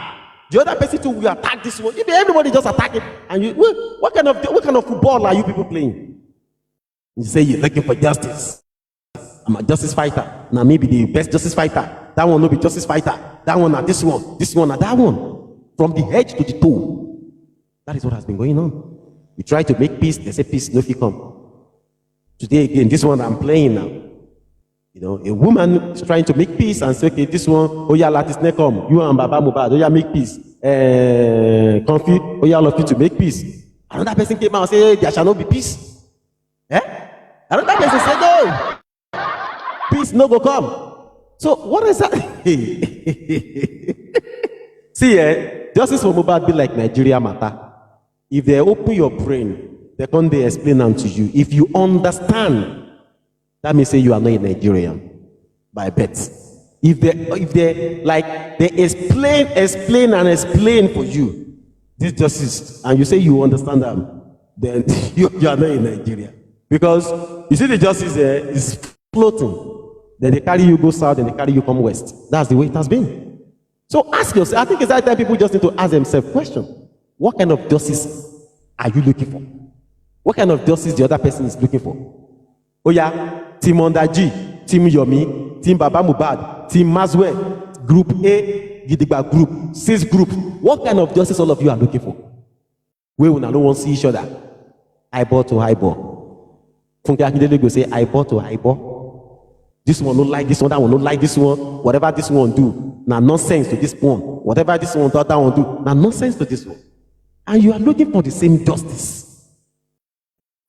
The other person too will attack this one. If everybody just attacking, and you what kind of football are you people playing? You say you're looking for justice. I'm a justice fighter. Now maybe the best justice fighter. That one will be justice fighter. That one this one that one. From the head to the toe. That is what has been going on. You try to make peace, they say peace, no fit come. Today again, this one I'm playing now. A woman is trying to make peace and say, okay, this one, oh yeah, let this neck come. You and Baba Mohbad, oh yeah, make peace. Comfy, oh yeah, love you to make peace. Another person came out and said, hey, there shall not be peace. Another person said, no. Peace no go come. So what is that? See, justice for Mohbad be like Nigeria matter. If they open your brain, they can't explain them to you. If you understand, that means say you are not a Nigerian by bet. If they like they explain for you this justice, and you say you understand them, then you are not in Nigeria. Because you see the justice is floating. Then they carry you go south, then they carry you come west. That's the way it has been. So ask yourself, I think it's that time people just need to ask themselves question. What kind of justice are you looking for? What kind of justice the other person is looking for? Oh yeah, Team Ondaji, Team Yomi, Team Baba Mohbad, Team Maswe, Group A, Gidigba Group, 6 Group. What kind of justice all of you are looking for? We will not want to see each other. Eyeball to eyeball. Funke Akindele go say eyeball to eyeball. This one don't like this one, that one don't like this one. Whatever this one do, now nonsense to this one. Whatever this one thought that one do, now nonsense to this one. And you are looking for the same justice.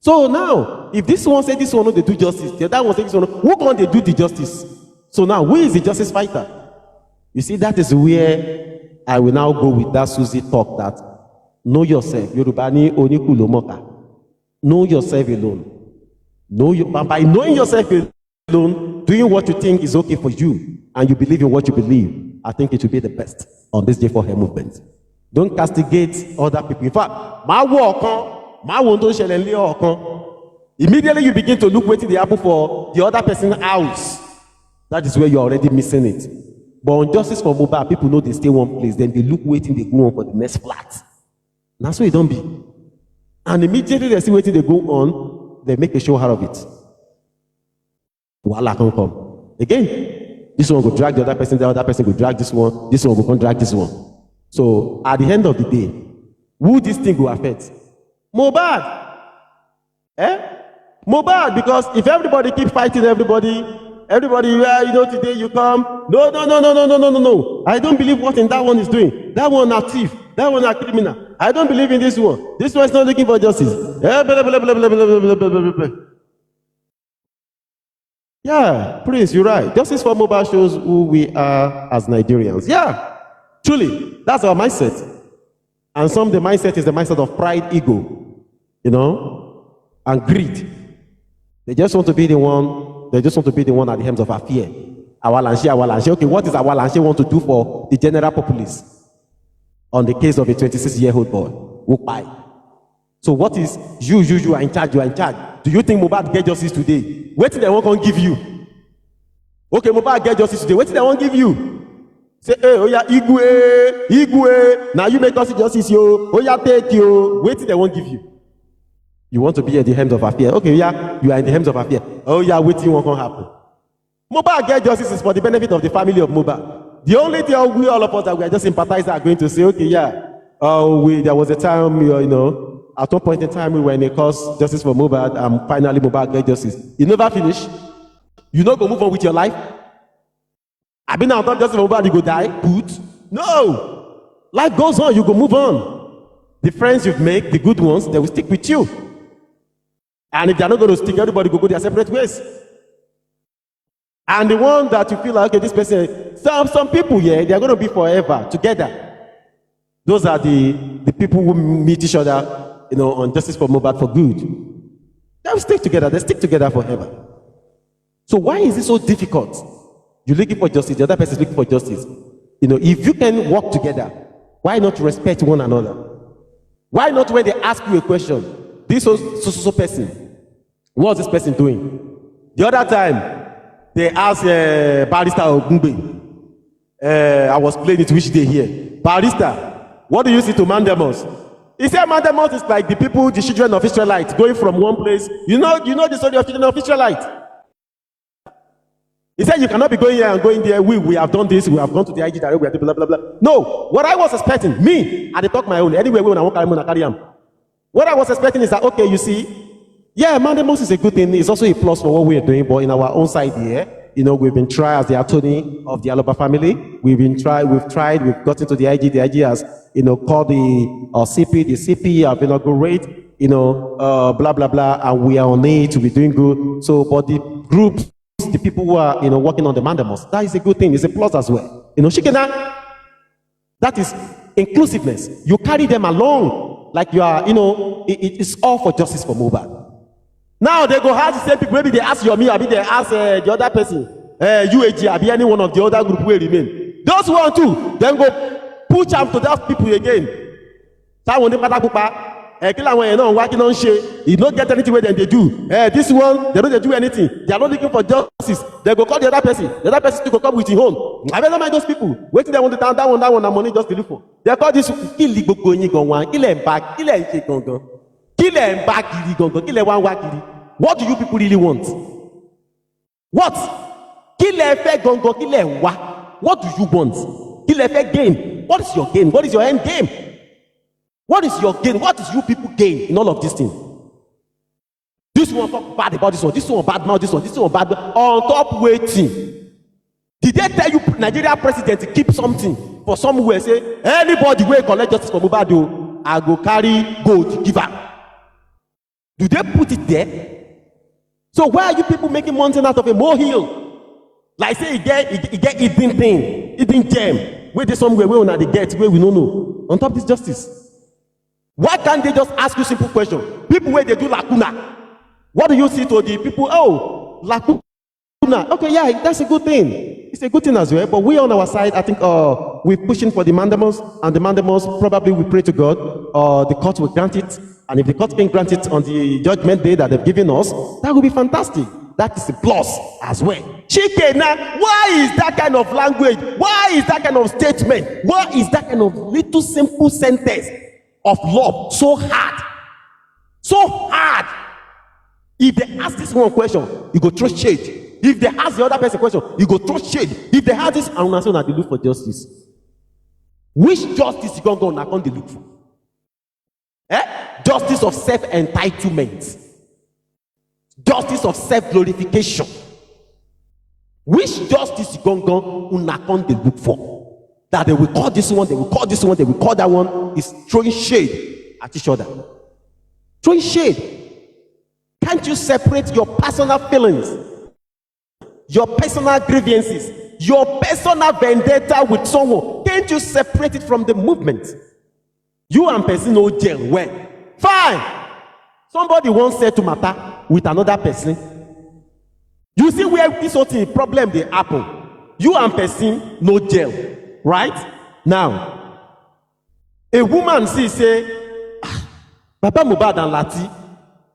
So now, if this one say this one no they do justice, the other one say this one, who can they do the justice? So now, who is the justice fighter? You see, that is where I will now go with that Susie talk that know yourself. Yorubani onikulomoka. Know yourself alone. By knowing yourself alone, doing what you think is okay for you, and you believe in what you believe, I think it will be the best on this day for her movement. Don't castigate other people. In fact, immediately you begin to look waiting the apple for the other person's house. That is where you're already missing it. But on justice for Mohbad, people know they stay one place, then they look waiting, they go on for the next flat. That's why it don't be. And immediately they see waiting, they go on, they make a show out of it. Wala can come. Again, this one will drag the other person will drag this one will come drag this one. So at the end of the day, who this thing will affect? Mohbad. Mohbad, because if everybody keep fighting everybody, today you come. No. I don't believe what in that one is doing. That one a thief. That one a criminal. I don't believe in this one. This one is not looking for justice. Yeah, Prince, you're right. Justice for Mohbad shows who we are as Nigerians. Yeah, truly, that's our mindset. And the mindset is the mindset of pride, ego, and greed. They just want to be the one. They just want to be the one at the helms of affair. Awalanshi. Okay, what is Awalanshi want to do for the general populace? On the case of a 26-year-old boy, Wukpai. So what is you are in charge? You are in charge. Do you think Mohbad get justice today? What did they want to give you? Okay, Mohbad get justice today. What did they want to give you? Say, hey, oh yeah, Igwe. Now you make us justice, yo. Oh yeah, take you. What did they want to give you? You want to be at the helms of affair. Okay, yeah, you are in the helms of affair. Oh yeah, waiting what can happen. Mohbad get justice is for the benefit of the family of Mohbad. The only thing we all of us that we are just sympathizers are going to say, okay, yeah, there was a time, at one point in time, we were in a cause justice for Mohbad, and finally Mohbad get justice. You never finish. You not go move on with your life. I've been out of justice for Mohbad, you go die. Good. No. Life goes on. You go move on. The friends you've made, the good ones, they will stick with you. And if they're not going to stick, everybody go their separate ways. And the one that you feel like, okay, this person, some people, yeah, they're going to be forever together. Those are the people who meet each other, on justice for Mohbad for good. They will stick together. They stick together forever. So why is it so difficult You're looking for justice, the other person is looking for justice. You know, if you can work together, why not respect one another? Why not when they ask you a question, this so person, what's this person doing? The other time, they asked Barrister Ogungbe, I was playing it which day here. Barrister, what do you see to Mandemos? He said Mandemos is like the people, the children of Israelites, going from one place. You know the story of children of Israelites. He said you cannot be going here and going there. We have done this, we have gone to the IG direct, we have done blah blah blah. No, what I was expecting, me, I talk my own. Anyway, when I want to carry him. What I was expecting is that, okay, you see, yeah, Mandemos is a good thing. It's also a plus for what we are doing, but in our own side here, you know, we've been tried as the attorney of the Aloba family. We've got into the IG. The IG has, you know, called the CP. The CP have inaugurated, you know, blah, blah, blah, and we are on it to be doing good. So, but the groups, the people who are, you know, working on the Mandemos, that is a good thing. It's a plus as well. You know, Shikena, that is inclusiveness. You carry them along like you are, you know, it's all for justice for Mohbad. Now they go ask the same people, maybe they ask you or me, maybe they ask the other person, UAG, or any one of the other group will remain. Those one too, then go push out to those people again. You don't get anything where they do. This one, they don't do anything. They are not looking for justice. They go call the other person. The other person to come with his own. I don't mind those people. Waiting they want to down that one, and money just to look for. They call this kill him back, kill him. What do you people really want? What? What do you want? Gain. What is your gain? What is your end game? What is your gain? What is you people gain in all of these things? This one talk bad about this one bad about this one bad on top waiting. Did they tell you Nigeria president to keep something for somewhere? Say anybody will collect justice for Mohbad, I go carry gold give her. Do they put it there? So why are you people making mountain out of a molehill? Like say you get eating thing, eating gem, where they somewhere where una dey get where we don't know. On top of this justice. Why can't they just ask you simple question? People where they do lacuna. What do you see to the people? Oh, lacuna. Okay, yeah, that's a good thing. It's a good thing as well. But we on our side, I think we're pushing for the Mandemos, and the Mandemos probably we pray to God, the court will grant it. And if the court can grant it on the judgment day that they've given us, that would be fantastic. That is a plus as well. Chikena, why is that kind of language? Why is that kind of statement? Why is that kind of little simple sentence of love so hard? So hard. If they ask this one question, you go throw shade. If they ask the other person question, you go throw shade. If they have this, I will say that they look for justice. Which justice you going to go and look for? Justice of self-entitlement. Justice of self-glorification. Which justice you going to look for? That they will call this one, they will call this one, they will call that one, is throwing shade at each other. Throwing shade. Can't you separate your personal feelings, your personal grievances, your personal vendetta with someone? Can't you separate it from the movement? You and person no jail well. Fine. Somebody once said to matter with another person. You see where this whole thing problem they happen. You and person no jail. Right? Now, a woman say, Papa Mohbad and Lati,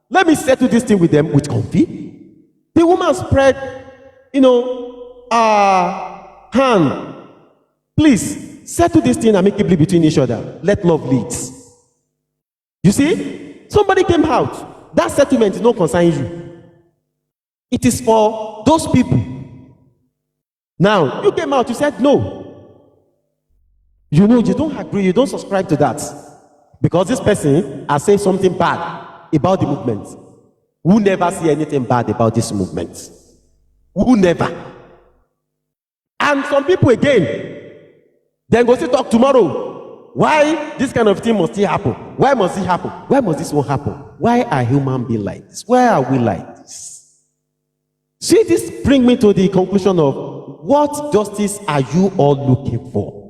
let me settle this thing with them with comfy. The woman spread, hand. Please, settle this thing amicably between each other. Let love lead. You see? Somebody came out. That settlement is not concerning you. It is for those people. Now, you came out, you said no. You don't agree, you don't subscribe to that. Because this person has said something bad about the movement. Who never see anything bad about this movement? Who never? And some people again, then go still talk tomorrow. Why this kind of thing must still happen? Why must it happen? Why must this one happen? Why are human beings like this? Why are we like this? See, this brings me to the conclusion of what justice are you all looking for?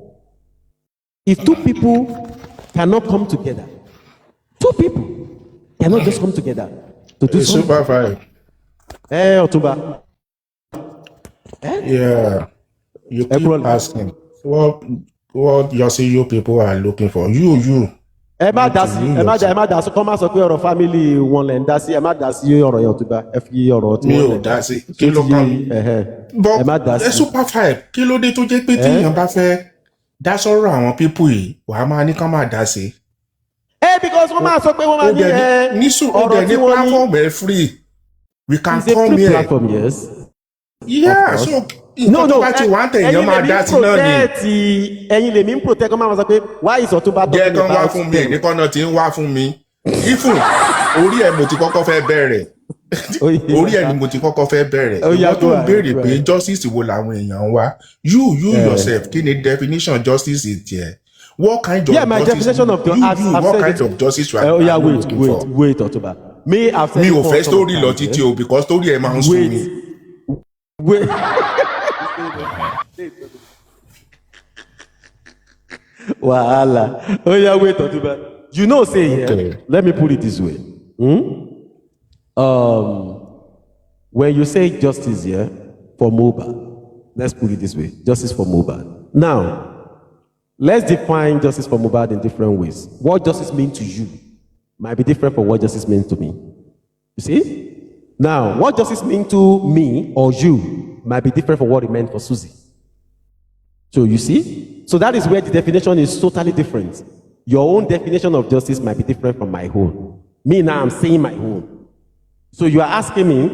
If two people cannot come together, two people cannot just come together to do something. Supervibez. Otuba. Yeah. You keep asking what you people are looking for. You. ẹ má dá sí kọ́ máa sọ pé ọ̀rọ̀ family wọn lẹ̀ ń dá sí ẹ má dá sí ọ̀rọ̀ yẹn Ọ̀túnba ẹ fi ọ̀rọ̀ tí Mi wọ́n ò lẹ̀ dá sí. Kí ló kàn mí? ẹ má dá But sí. Supervibe, kí ló dé tó jẹ́ pé téèyàn bá fẹ́ dá sọ́rọ̀ àwọn pípù yìí, wàá máa ní kán máa dá sí. Because wọ́n máa sọ pé wọ́n máa ní ọ̀rọ̀ tí wọ́n ní platform ẹ̀ free. We can come here. Platform, yes. Yeah, so nǹkan tó bá ti wà ń tẹ̀ èèyàn máa dá sí náà ni. Ẹ̀yin lèmi ń protect kọ́ máa sọ pé why is Ọ̀túnba talking about them? Jẹ́ kán wá fún mi, nìkan náà ti ń wá fún mi. Ifun, orí ẹ̀ mo ti kọ́kọ́ fẹ́ bẹ̀rẹ̀. Orí ẹ̀ ni mo ti kọ́kọ́ fẹ́ bẹ̀rẹ̀. Ìwọ́n tó ń béèrè pé justice wo làwọn èèyàn ń wá. You yourself, kí ni definition justice is there? What kind of my definition of what kind of justice you are looking for? Wait, Ọ̀túnba. Mi ò fẹ́ story lọ títí o because story ẹ̀ máa ń sún mi. Wait. Wahala. Wait, Ọ̀túnba. You know, say here, let me put it this way. When you say justice here for Mohbad, let's put it this way, justice for Mohbad. Now, let's define justice for Mohbad in different ways. What justice means to you might be different from what justice means to me. You see? Now, what justice means to me or you might be different from what it meant for Susie. So you see? So that is where the definition is totally different. Your own definition of justice might be different from my own. Me now, I'm saying my own. So you are asking me,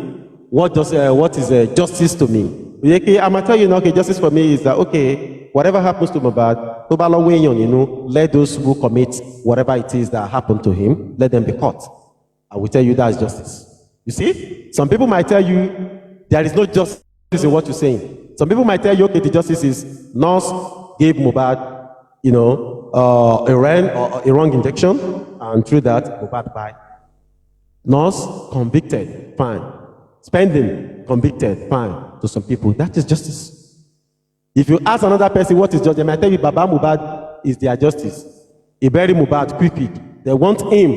what is justice to me? Okay, I'm going to tell you now, okay, justice for me is that, okay, whatever happens to Mohbad, let those who commit whatever it is that happened to him, let them be caught. I will tell you that's justice. You see? Some people might tell you there is no justice in what you're saying. Some people might tell you, okay, the justice is nurse gave Mohbad, a wrong injection, and through that, Mohbad died. Nurse convicted, fine. Spending convicted, fine. To some people, that is justice. If you ask another person what is justice, they might tell you Baba Mohbad is their justice. He bury Mohbad quick. They want him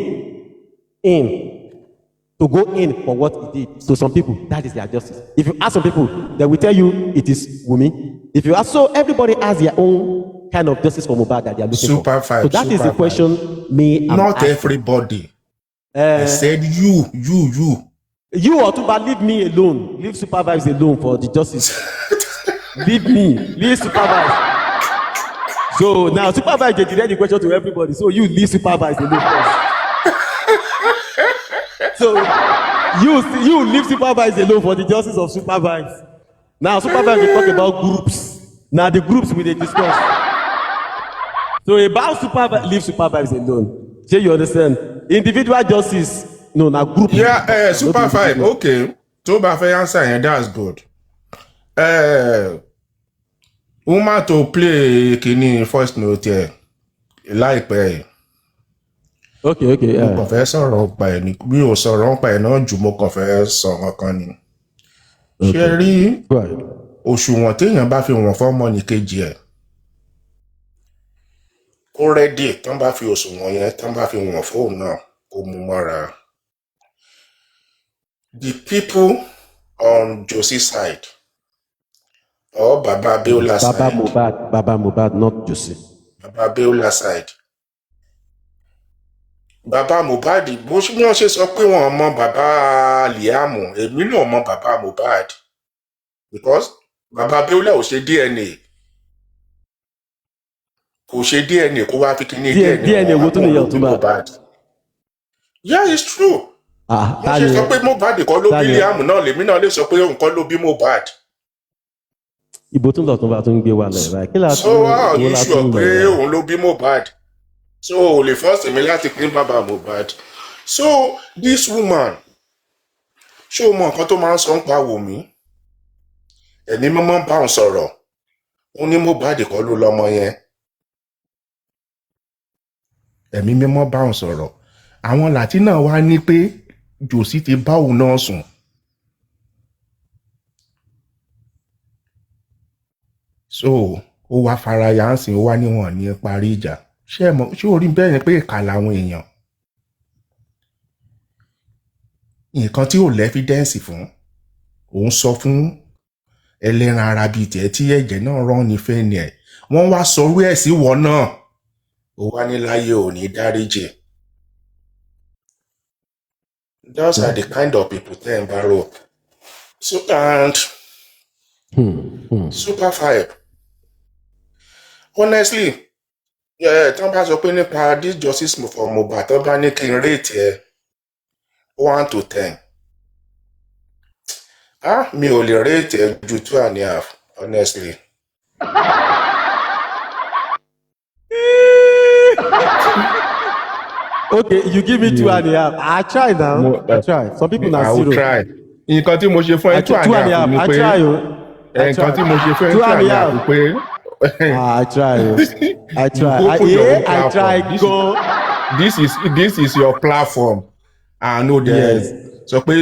to go in for what he did. To some people, that is their justice. If you ask some people, they will tell you it is Wumi. If you ask, so everybody has their own kind of justice for Mohbad that they are looking for. So that is the question Not everybody. I said you. You Ọ̀túnba, leave me alone. Leave Supervibez alone for the justice. Leave Supervibez. So now Supervibez they direct the question to everybody. So you leave Supervibez alone first. So you leave Supervibez alone for the justice of Supervibez. Now Supervibez will talk about groups. Now the groups we dey discuss. So about Supervibez, leave Supervibez alone. So you understand? Individual justice, no, now group. Yeah, Supervibez, okay. To bá fẹ́ answer yẹn, that's good. Uma to play kini first note here. Láìpẹ́. Okay. Mo kàn fẹ́ sọ̀rọ̀ pa ẹ̀ ni. Mi ò sọ̀rọ̀ pa ẹ̀ náà jù, mo kàn fẹ́ sọ̀rọ̀ kan ni. Ṣé rí òṣùwọ̀n téèyàn bá fi wọ̀n fọ́mọ ní kejì ẹ̀? Kó rẹ́dì tán bá fi òṣùwọ̀n yẹn tán bá fi wọ̀n fóun náà kó mú mọ́ra. The people on Josie's side or Baba Beola's side. Baba Mohbad, not Josie. Baba Beola's side. Baba Mohbad, bó wọ́n ṣe sọ pé wọ́n mọ Baba Liam, èmi náà mọ Baba Mohbad. Because Baba Beola ò ṣe DNA. Kò ṣe DNA kó wá fi kíní DNA wo tún nìyẹn Ọ̀túnba? Yeah, it's true. Wọ́n ṣe sọ pé Mohbad kọ́ ló bí Liam náà, lèmi náà lè sọ pé òun kọ́ ló bí Mohbad. Ìbò tún lọ̀túnba tún gbé wa lẹ̀ báyìí. So how you sure pé òun ló bí Mohbad? So o lè force mi láti pín Baba Mohbad. So this woman, ṣé o mọ nǹkan tó máa ń sọ ń pa Wùmí? Ẹ̀mí mímọ́ bá òun sọ̀rọ̀. Ó ní Mohbad kọ́ ló lọ́mọ yẹn. Ẹ̀mí mímọ́ bá òun sọ̀rọ̀. Àwọn Latina wá ní pé Josie ti bá òun náà sùn. So ó wá faraya ń sìn, ó wá níwọ̀n ní parí ìjà. Ṣé orí bẹ́ẹ̀ ni pé ìkà làwọn èèyàn? Nǹkan tí ò lẹ́fídẹ́ǹsì fún, òun sọ fún ẹlẹ́ran ara bíi tiẹ̀ tí ẹ̀jẹ̀ náà rán nífẹ̀ẹ́ ni ẹ̀ wọ́n wá sọrú ẹ̀ sí wọ náà ó wá ní láyé ò ní dáríjì. Those are the kind of people tẹ́ ń bá rò. So and Supervibe honestly tí wọ́n bá sọ pé nípa this justice for Mohbad tó bá ní kí n rate ẹ 1 to 10 mi ò lè rate ẹ ju 2.5 honestly. Okay, you give me 2.5. I try now. I try. Some people na I will zero. try. Nǹkan tí mo ṣe fún ẹ 2.5 ni I pé try o. nǹkan tí mo ṣe fún ẹ 2.5 ni pé. I try o. I try. You open your own I try platform. go. This is your platform. I know that. So pé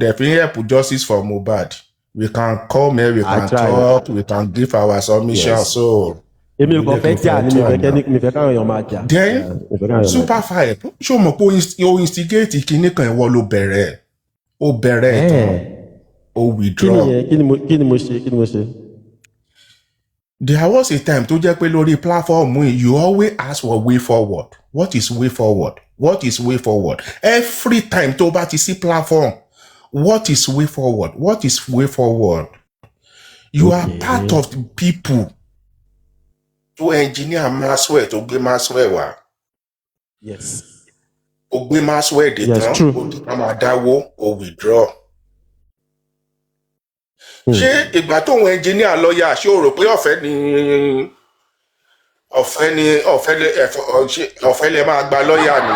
they fit help justice for Mohbad. We can come here, we can talk, we can give our submission. Yes. So Èmi ò kàn fẹ́ jà ní mi fẹ́ káwọn èèyàn máa jà. then Supervibe ṣó mọ̀ pé o instigate kinní kan ìwọ ló bẹ̀rẹ̀ ó bẹ̀rẹ̀ tán ó withdraw. Kí ni mo ṣe? There was a time tó jẹ́ pé lórí platform yìí you always ask for way forward. What is way forward? What is way forward? Every time tó bá ti sí platform, what is way forward? What is way forward? You are part of the people to engineer Maxwell tó gbé Maxwell wá. Yes. Ó gbé Maxwell dé tán, ó ti ká máa dáwó, ó withdraw. Ṣé ìgbà tóun engineer lọ́ọ̀yà ṣé o rò pé ọ̀fẹ́ lè máa gba lọ́ọ̀yà ni?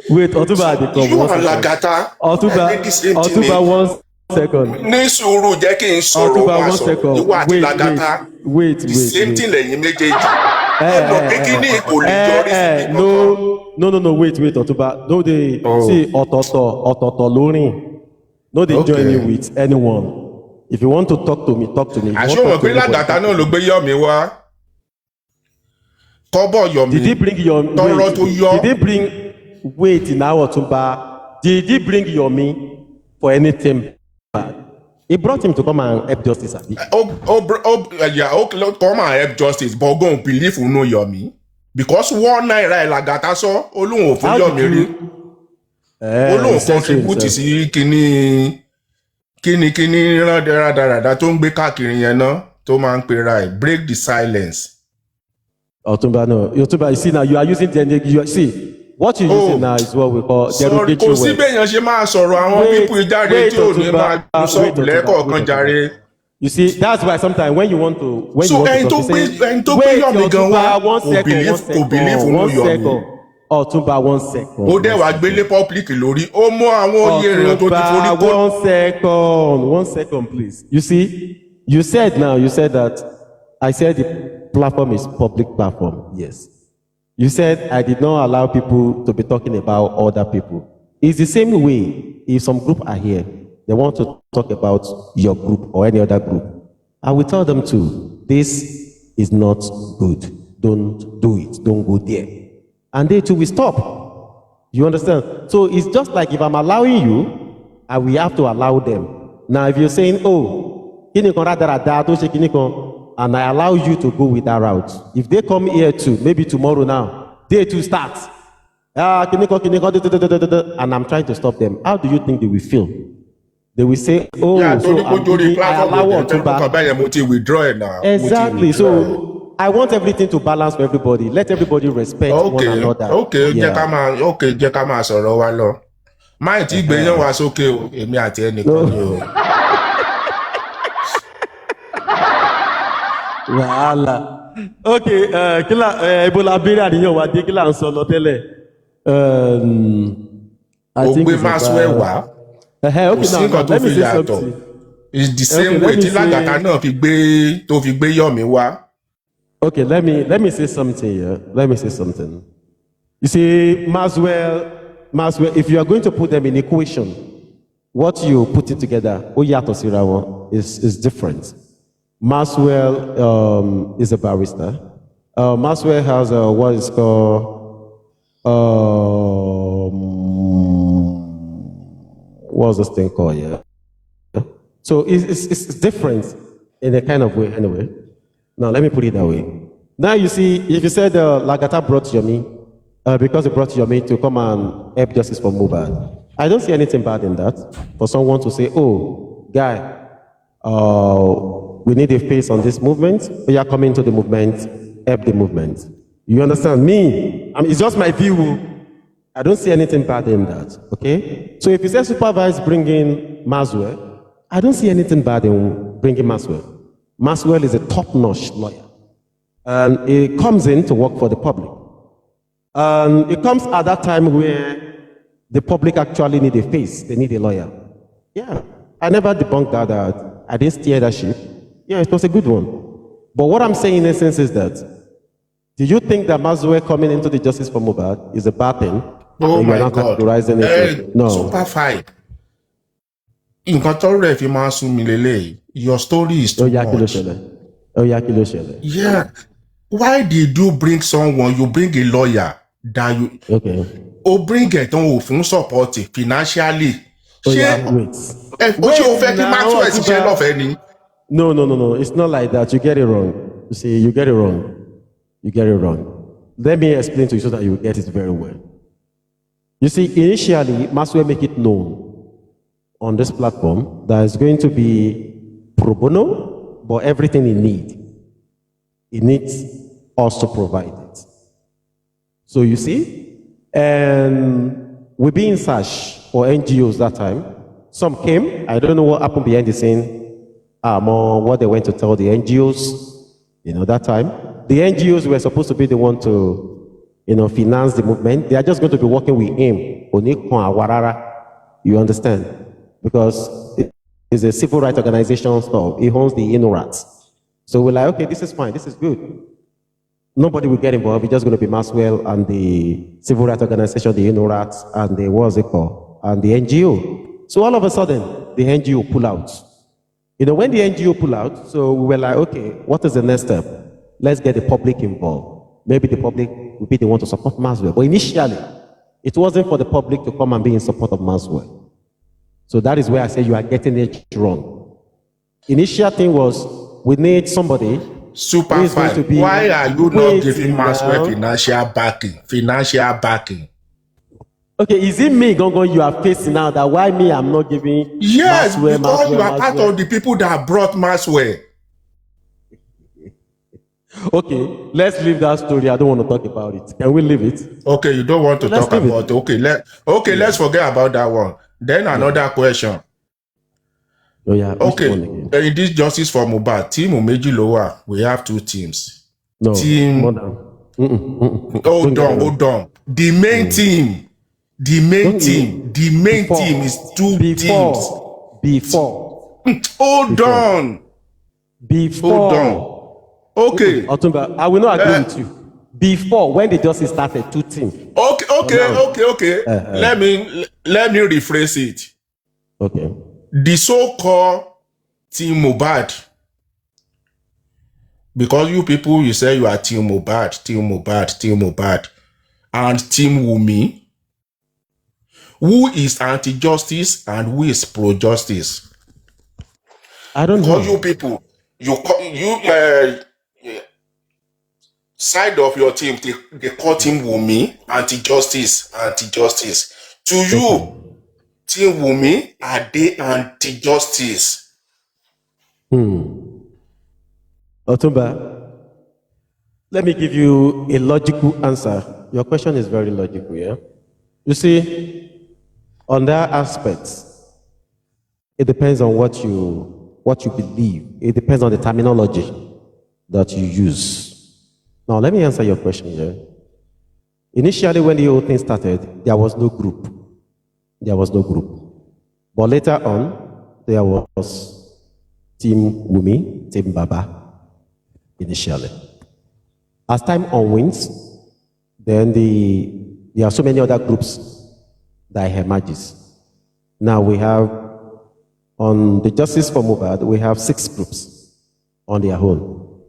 Wait, Ọ̀túnba Adékan. You are lagata. Ọ̀túnba 1 second. Ní sùúrù jẹ́ kí n sọ̀rọ̀ wá sọ. Ìwà àti lagata. Wait. The same thing lẹ́yìn méjèèjì. Ẹ mọ̀ pé kí ní kò lè yọrí sí ibi No, wait, Ọ̀túnba. No, they see ọ̀tọ̀ọ̀tọ̀ lórin. No, they join me with anyone. If you want to talk to me, talk to me. Àṣé pé lagata náà ló gbé Yọ̀mí wá. Kọ́bọ̀ Yọ̀mí. Did he bring Yọ̀mí? Tọrọ tó yọ. Did he bring? Wait, now Ọ̀túnba. Did he bring Yọ̀mí for anything bad? He brought him to come and help justice. Come and help justice, but go believe you know Yọ̀mí. Because 1 naira lagata sọ, Olóhùn ò fún Yọ̀mí rí. Olóhùn contribute sí kíní rádaràdà tó ń gbé káàkiri yẹn náà tó máa ń pera ẹ̀ break the silence. Ọ̀túnba no. Ọ̀túnba, you see now you are using what you using now is what we call derogatory words. Kò sí bẹ́yàn ṣe máa sọ̀rọ̀ àwọn pípọ̀ ìjáde tí ò ní máa sọ̀rọ̀ lẹ́kọ̀ọ̀kan jàre. You see, that's why sometimes when you want to ẹni tó gbé Yọ̀mí gan wá kò believe nínú Yọ̀mí. Ọ̀túnba 1 second. Ó dẹ̀ wá gbélé public lórí ó mú àwọn oyè èèyàn tó ti forí kó. 1 second please. You see, you said that I said the platform is public platform. Yes. You said I did not allow people to be talking about other people. It's the same way if some group are here, they want to talk about your group or any other group. I will tell them too, this is not good. Don't do it. Don't go there. And they too will stop. You understand? So it's just like if I'm allowing you, I will have to allow them. Now if you're saying, oh, and I allow you to go with that route. If they come here too, maybe tomorrow now, they too start. And I'm trying to stop them. How do you think they will feel? They will say, oh, so I allow to withdraw it now. Exactly. So I want everything to balance for everybody. Let everybody respect one another. Jẹ́ ká máa sọ̀rọ̀ wa lọ. Máì tí gbẹ̀yàn wá sókè o, èmi àti ẹnìkan ni o. Wàhálà. Okay, ibo la béèrè àníyàn wa dé kí là ń sọ lọ tẹ́lẹ̀. Ó gbé Maxwell wá. Kò sí nǹkan tó fi yàtọ̀. It's the same way tí Lagata náà fi gbé Yọ̀mí wá. Okay, let me say something here. Let me say something. You see, Maxwell, if you are going to put them in equation, what you put it together, Oyato Sirawo, is different. Maxwell is a barrister. Maxwell has what is called what's this thing called? Yeah, So it's different in a kind of way anyway. Now, let me put it that way. Now, you see, if you said Lagata brought Yomi, because he brought Yomi to come and help justice for Mohbad, I don't see anything bad in that. For someone to say, oh, guy, we need a face on this movement, we are coming to the movement, help the movement. You understand me? I mean, it's just my view. I don't see anything bad in that, okay? So if you say Supervibez bringing Maswell, I don't see anything bad in bringing Maswell. Maswell is a top-notch lawyer. And he comes in to work for the public. And it comes at that time where the public actually need a face, they need a lawyer. Yeah, I never debunked that I didn't steer that ship. Yeah, it was a good one. But what I'm saying in essence is that, do you think that Maswell coming into the justice for Mohbad is a bad thing? Oh my God. No. Super fine. Nǹkan tó rẹ̀ fi máa sún mi lélẹ́yìí. Your story is too much. Yeah. Why did you bring someone, you bring a lawyer that you... Okay. O bring it on fún support financially. No. It's not like that. You get it wrong. You see, you get it wrong. You get it wrong. Let me explain to you so that you get it very well. You see, initially, Maswell make it known on this platform that is going to be pro bono, but everything he needs us to provide it. So you see, and we be in search for NGOs that time. Some came, I don't know what happened behind the scene, what they went to tell the NGOs, that time. The NGOs were supposed to be the one to, finance the movement. They are just going to be working with him. You understand? Because it's a civil rights organization stuff. He owns the INORAT. So we're like, okay, this is fine. This is good. Nobody will get involved. It's just going to be Maswell and the civil rights organization, the INORAT, and the, what's it called? And the NGO. So all of a sudden, the NGO pull out. When the NGO pull out, so we were like, okay, what is the next step? Let's get the public involved. Maybe the public will be the one to support Maswell. But initially, it wasn't for the public to come and be in support of Maswell. So that is where I say you are getting it wrong. Initial thing was, we need somebody. Super fine. Why are you not giving Maswell financial backing? Okay, is it me, Gongo, you are facing now that why me I'm not giving Yes, Maswell, because you are part of the people that brought Maswell. Okay, let's leave that story. I don't want to talk about it. Can we leave it? Okay, you don't want to talk about it. Okay, let's forget about that one. Then another question. Oh yeah. Okay, in this justice for Mohbad, team Umeji Lower, we have two teams. No, team. Hold on. The main team. The main team is two teams. Hold on. Okay. Otumba, I will not agree with you. Before, when the justice started, two teams. Okay. Let me rephrase it. Okay. The so-called Team Mohbad, because you people, you say you are Team Mohbad, and Team Wumi, who is anti-justice and who is pro-justice? I don't know. Because you people, side of your team, they call Team Wumi anti-justice. To you, Team Wumi, are they anti-justice? Otumba, let me give you a logical answer. Your question is very logical, yeah? You see, on that aspect, it depends on what you believe. It depends on the terminology that you use. Now, let me answer your question here. Initially, when the whole thing started, there was no group. But later on, there was Team Wumi, Team Baba, initially. As time onwards, then there are so many other groups that emerges. Now we have, on the Justice for Mohbad, we have 6 groups on their own.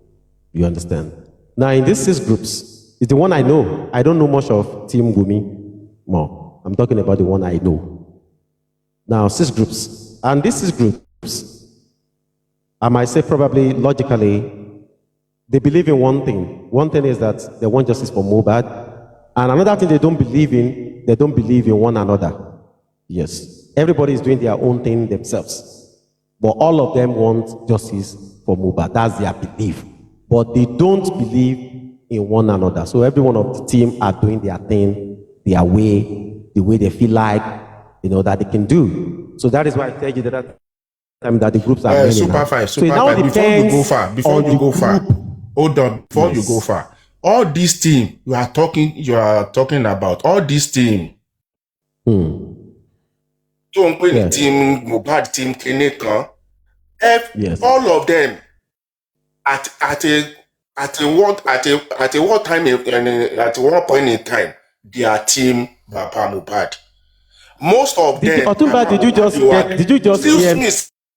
You understand? Now in these 6 groups, it's the one I know. I don't know much of Team Wumi more. I'm talking about the one I know. Now 6 groups. And these 6 groups, I might say probably logically, they believe in one thing. One thing is that they want justice for Mohbad. And another thing they don't believe in one another. Yes. Everybody is doing their own thing themselves. But all of them want justice for Mohbad. That's their belief. But they don't believe in one another. So every one of the team are doing their thing, their way, the way they feel like, that they can do. So that is why I tell you that time that the groups are many Super now. five, So it super now five. Before you go depends far, on the group. hold on. Before you Yes. go far, all this team you are talking about, all this team. tó ń pè ní Yes. team Mohbad team kinní kan, Yes. all of them at one point in time they are team Baba Mohbad. Most of them. Otunba, did you just hear me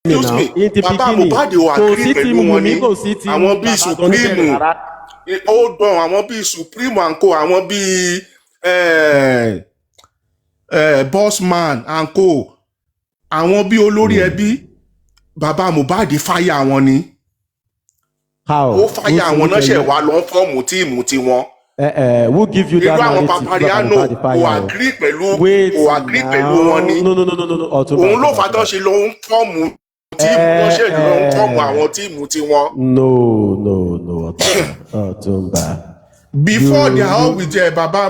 Excuse now? me. In the Baba beginning, Mohbad ò kò agree sí pẹ̀lú team wọn Wunmi, ni. kò sí team Àwọn bíi Baba Supreme. Tony rárá. Hold on, àwọn bíi Supreme and co, àwọn bíi Bossman and co, àwọn bíi olórí ẹbí. Baba Mohbad fire àwọn ni. How? Ó fire àwọn náà ṣe wá lọ fọ́ọ̀mù tíìmù tiwọn. Who give you that irú àwọn narrative? Papariano kò agree pẹ̀lú wọn ni. No, Otunba. Òun ló fà tán ṣe lọ ń fọ́ọ̀mù tíìmù wọn ṣe lọ ń fọ́ọ̀mù àwọn tíìmù tiwọn. No, Otunba. Before they are all with Baba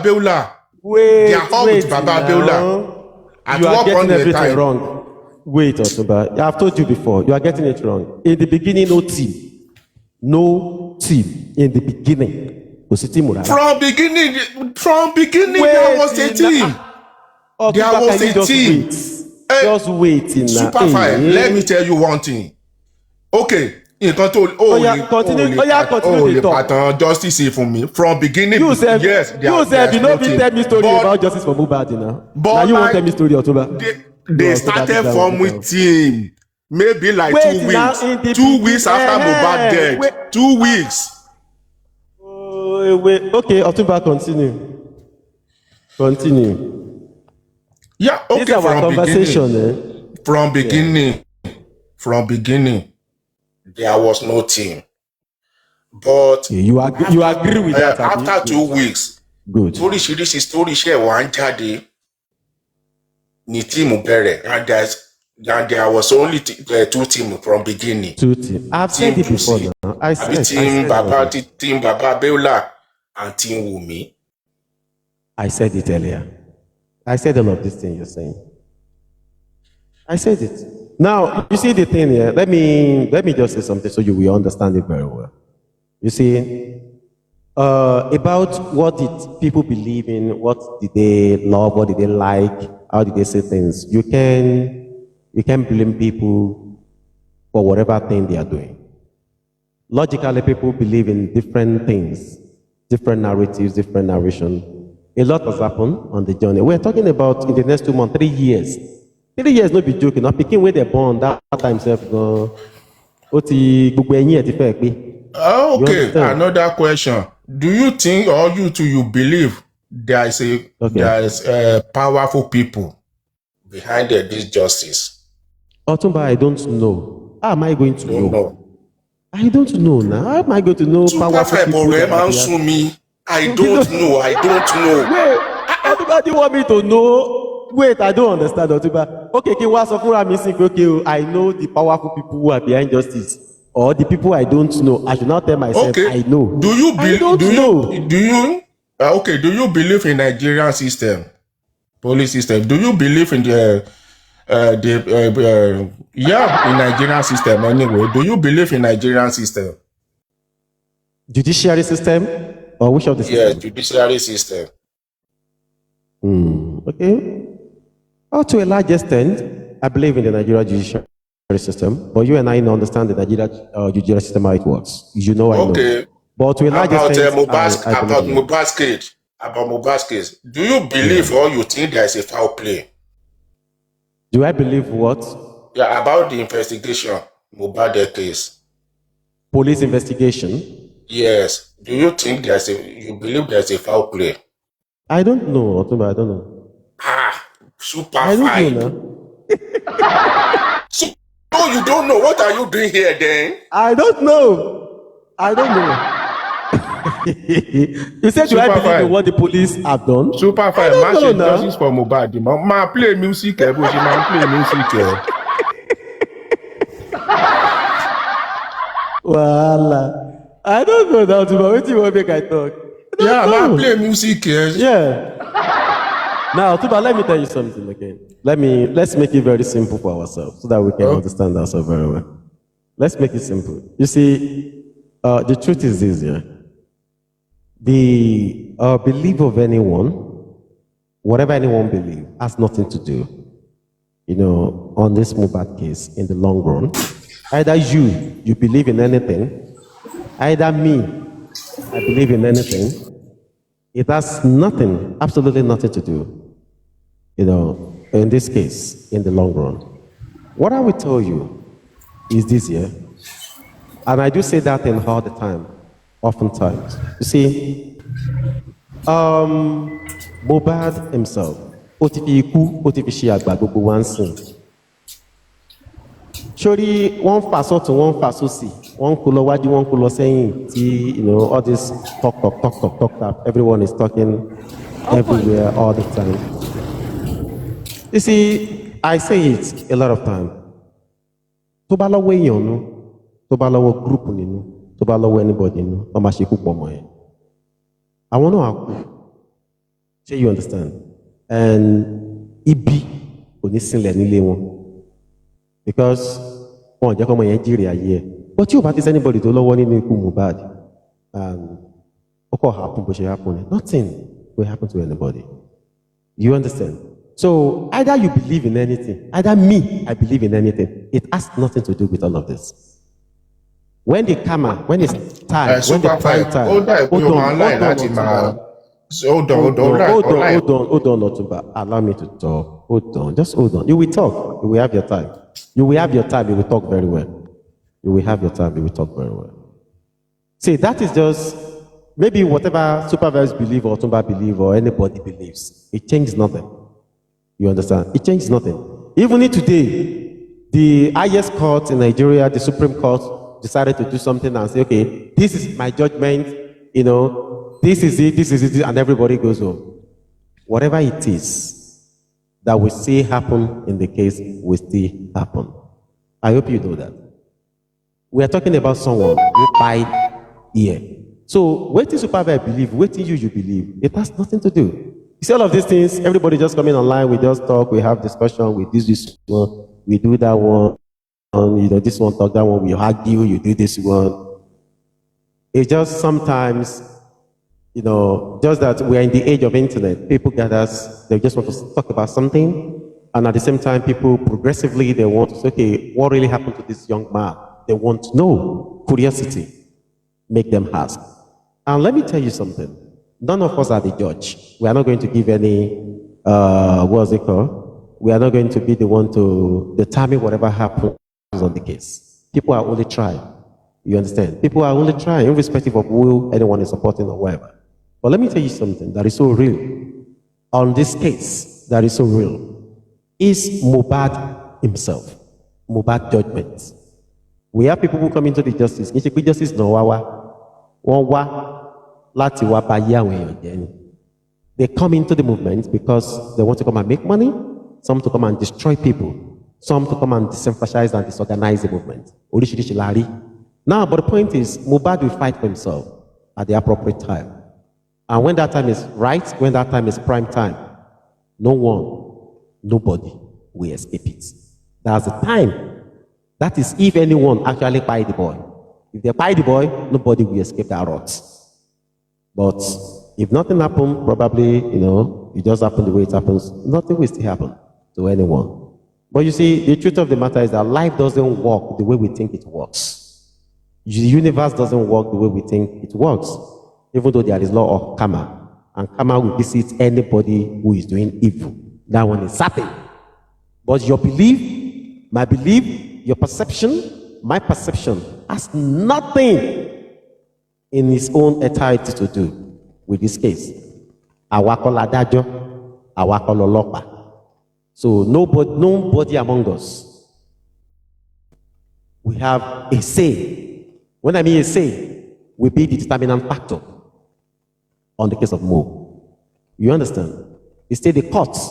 Beula. They are all with Baba Beula. You are getting everything wrong. Wait, Otunba. I've told you before. You are getting it wrong. In the beginning, no team. In the beginning. From beginning, there was a team. There was a team. Just wait now. Super fire. Let me tell you one thing. Okay. Continue to talk. Pattern justice for me. From beginning, you said, yes. You said you know me tell me story about justice for Mohbad now. But now you won't tell me story, Otunba. They started from with team. Maybe like 2 weeks. 2 weeks after Mohbad dead. 2 weeks. Wait. Okay, Otunba, continue. Yeah, okay. This is our conversation. From beginning, there was no team. But you agree with that? After 2 weeks, good. Oríṣiríṣi story ṣe wá ń jáde ní team bẹ̀rẹ̀, and there was only 2 teams from beginning. 2 teams. I've said it before now. I said team Baba Beula and team Wunmi. I said it earlier. I said all of this thing you're saying. I said it. Now, you see the thing here. Let me just say something so you will understand it very well. You see, about what did people believe in, what did they love, what did they like, how did they say things. You can blame people for whatever thing they are doing. Logically, people believe in different things, different narratives, different narration. A lot has happened on the journey. We're talking about in the next 2 months, 3 years. 3 years, not be joking. I'm picking where they're born, that time self go. Okay, another question. Do you think, or you believe there is powerful people behind this justice? Otunba, I don't know. How am I going to know? I don't know now. How am I going to know powerful people? I don't know. Wait, everybody want me to know. Wait, I don't understand, Otunba. Okay, I know the powerful people who are behind justice, or the people I don't know. I should not tell myself I know. Do you believe in Nigerian system, police system? Do you believe in in Nigerian system anyway? Do you believe in Nigerian system? Judiciary system? Or which of the system? Yes, judiciary system. Okay. To a large extent, I believe in the Nigerian judiciary system, but you and I understand the Nigerian judiciary system, how it works. You know, I know. But to a large extent, about Mohbad's case, do you believe or you think there is a foul play? Do I believe what? Yeah, about the investigation, Mohbad case. Police investigation? Yes. Do you think you believe there's a foul play? I don't know, Otunba, I don't know. Super fine. I don't know now. know you don't know. What are you doing here then? I don't know. I don't know. You said, do I Super believe in fine. what the police have done? Super I fine. don't know Massive now. justice for Mohbad. Ma play music, but she man play music. Voila. I don't know now, but what do you want to make I talk? Yeah, know. man play music. Yeah. Now, Tuba, let me tell you something again. Let's make it very simple for ourselves so that we can understand ourselves very well. Let's make it simple. You see, the truth is this, yeah. The belief of anyone, whatever anyone believes, has nothing to do, on this Mohbad case in the long run. Either you believe in anything, either me, I believe in anything. It has nothing, absolutely nothing to do, in this case, in the long run. What I will tell you is this year, and I do say that thing all the time, oftentimes. You see, Mohbad himself, ó ti fi ikú, ó ti fi ṣe àgbà gbogbo wa ń sìn. Sórí wọ́n ń fà sọ́tún, wọ́n ń fà sósì, wọ́n ń kó lọ wájú, wọ́n ń kó lọ sẹ́yìn tí, all this talk that everyone is talking everywhere all the time. You see, I say it a lot of time. Tó bá lọ́wọ́ èèyàn nú, tó bá lọ́wọ́ group nínú, tó bá lọ́wọ́ anybody nínú, wọ́n máa ṣe kú pọ̀ mọ́ ẹ̀. Àwọn náà á kú. Ṣé you understand? And ibi kò ní sílẹ̀ nílé wọn. Because wọn ò jẹ́ kọ́ ọmọ yẹn jèrè ayé ẹ̀. But tí ò bá ti anybody tó lọ́wọ́ nínú ikú Mohbad, ó kọ̀ happen bó ṣe happen. Nothing will happen to anybody. You understand? So either you believe in anything, either me, I believe in anything. It has nothing to do with all of this. When the karma, when it's time, when the prime time. Hold on, Otumba. Allow me to talk. Hold on, just hold on. You will talk. You will have your time. You will have your time. You will talk very well. You will have your time. You will talk very well. See, that is just maybe whatever Supervibez believe or Otumba believe or anybody believes. It changes nothing. You understand? It changes nothing. Even if today, the highest court in Nigeria, the Supreme Court, decided to do something and say, okay, this is my judgment, this is it, and everybody goes home. Whatever it is that we see happen in the case will still happen. I hope you know that. We are talking about someone who died here. So, what is Supervibez believe? What you believe? It has nothing to do. You see all of these things, everybody just coming online, we just talk, we have discussion, we do this one, we do that one, this one talk, that one, we argue, you do this one. It's just sometimes, just that we're in the age of internet. People gather, they just want to talk about something, and at the same time, people progressively, they want to say, okay, what really happened to this young man? They want to know. Curiosity make them ask. And let me tell you something. None of us are the judge. We are not going to give any, what's it called? We are not going to be the one to determine whatever happens on the case. People are only trying. You understand? People are only trying, irrespective of who anyone is supporting or whatever. But let me tell you something that is so real. On this case, that is so real, is Mohbad himself. Mohbad judgment. We have people who come into the justice. Justice no wawa. They come into the movement because they want to come and make money, some to come and destroy people, some to come and disenfranchise and disorganize the movement. Now, but the point is, Mohbad will fight for himself at the appropriate time. And when that time is right, when that time is prime time, nobody will escape it. That's the time. That is if anyone actually buy the boy. If they buy the boy, nobody will escape that rot. But if nothing happens, probably, it just happens the way it happens, nothing will still happen to anyone. But you see, the truth of the matter is that life doesn't work the way we think it works. The universe doesn't work the way we think it works, even though there is law of karma. And karma will visit anybody who is doing evil. That one is certain. But your belief, my belief, your perception, my perception has nothing in its own entirety to do with this case. So nobody among us we have a say. When I mean a say, we be the determinant factor on the case of Mo. You understand? It's still the courts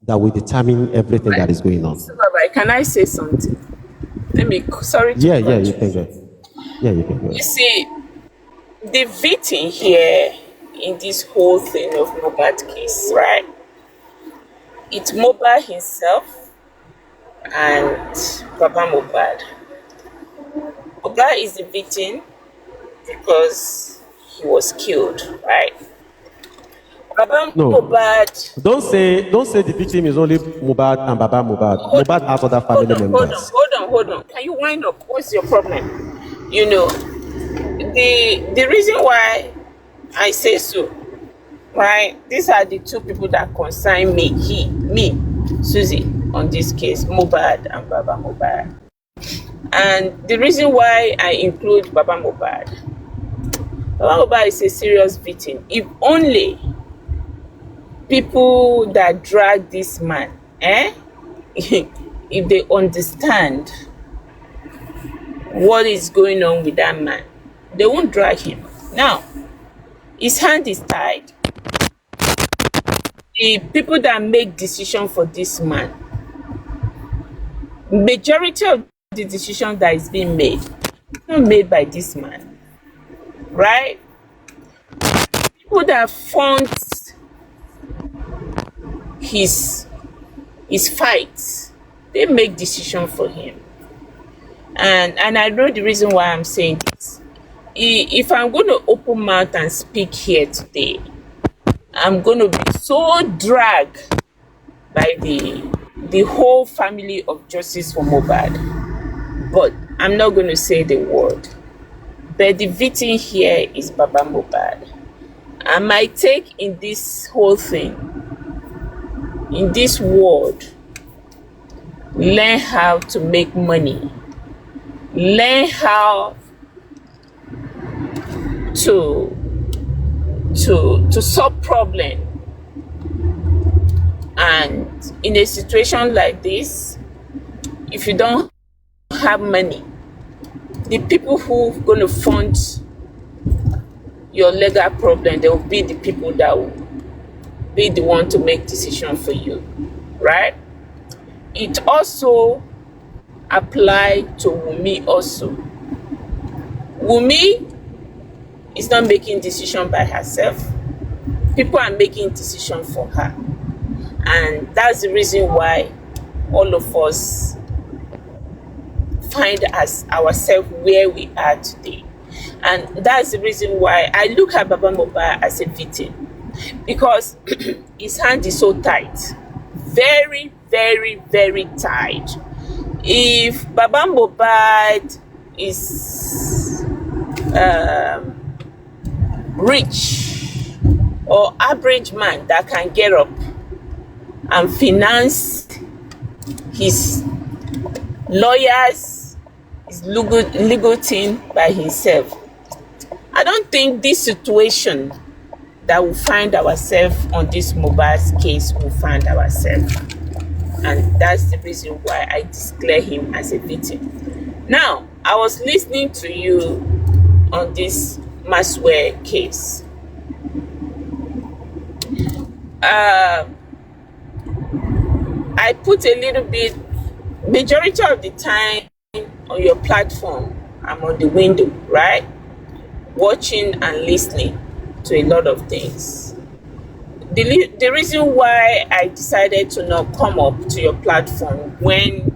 that will determine everything that is going on. Supervibez, can I say something? Sorry to Yeah, cut you can go. Yeah, you can go. You see, the victim here in this whole thing of Mohbad case, right? It's Mohbad himself and Baba Mohbad. Mohbad is the victim because he was killed, right? Baba Mohbad. Don't say the victim is only Mohbad and Baba Mohbad. Mohbad has other family members. Hold on. Can you wind up? What's your problem? You know, the reason why I say so, right? These are the two people that concern me, Susie, on this case, Mohbad and Baba Mohbad. And the reason why I include Baba Mohbad is a serious victim. If only people that drag this man, if they understand what is going on with that man, they won't drag him. Now, his hand is tied. The people that make decision for this man, majority of the decision that is being made, not made by this man, right? People that fund his fights, they make decision for him. And I know the reason why I'm saying this. If I'm going to open mouth and speak here today, I'm going to be so dragged by the whole family of Justice for Mohbad. But I'm not going to say the word. But the victim here is Baba Mohbad. And my take in this whole thing, in this world, learn how to make money. Learn how to solve problem. And in a situation like this, if you don't have money, the people who are going to fund your legal problem, they will be the people that will be the one to make decision for you, right? It also apply to Wunmi also. Wunmi is not making decision by herself. People are making decision for her. And that's the reason why all of us find ourselves where we are today. And that's the reason why I look at Baba Mohbad as a victim. Because his hand is so tight. Very, very, very tight. If Baba Mohbad is rich or average man that can get up and finance his lawyers, his legal team by himself, I don't think this situation that we find ourselves on this Mohbad's case will find ourselves. And that's the reason why I declare him as a victim. Now, I was listening to you on this Maswell case. I put a little bit, majority of the time on your platform, I'm on the window, right? Watching and listening to a lot of things. The reason why I decided to not come up to your platform when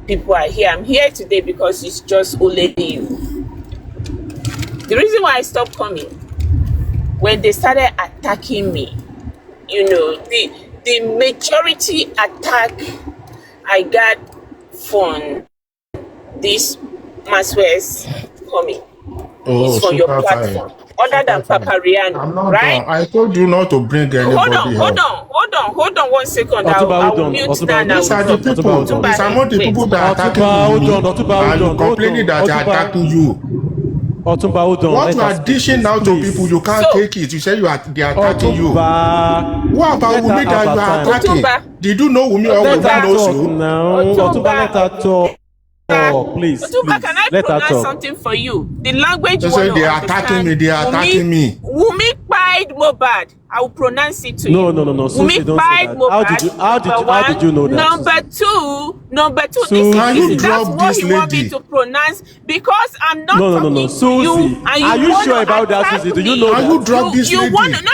people are here, I'm here today because it's just only you. The reason why I stopped coming, when they started attacking me, you know, the majority attack I got from this Maswell's coming is from your platform. Other than Papariano, right? I told you not to bring anybody Hold on 1 second. I will mute down. These are the people. These are not the people that are attacking you. And you complaining that they are attacking you. What you are dishing out to people, you can't take it. You say they are attacking you. What about Wunmi that you are attacking? Did you know Wunmi or Wunmi knows you? Let her talk. Please, Otumba, can I let her pronounce talk. something for you? The language They you say want to they are understand. attacking me. They are attacking me. Wumi pied Mobad. I will pronounce it to No, you. no, no, no. Susie, Wumi don't say pied that. Mobad. How did you know that? Number two. Susie. Can you Listen. That's drop what this he want me lady? to pronounce because I'm not No, talking to Susie. you, and Are you you want sure to about that, attack Susie? Do you me. know Can that? you drop this You lady? want to? No.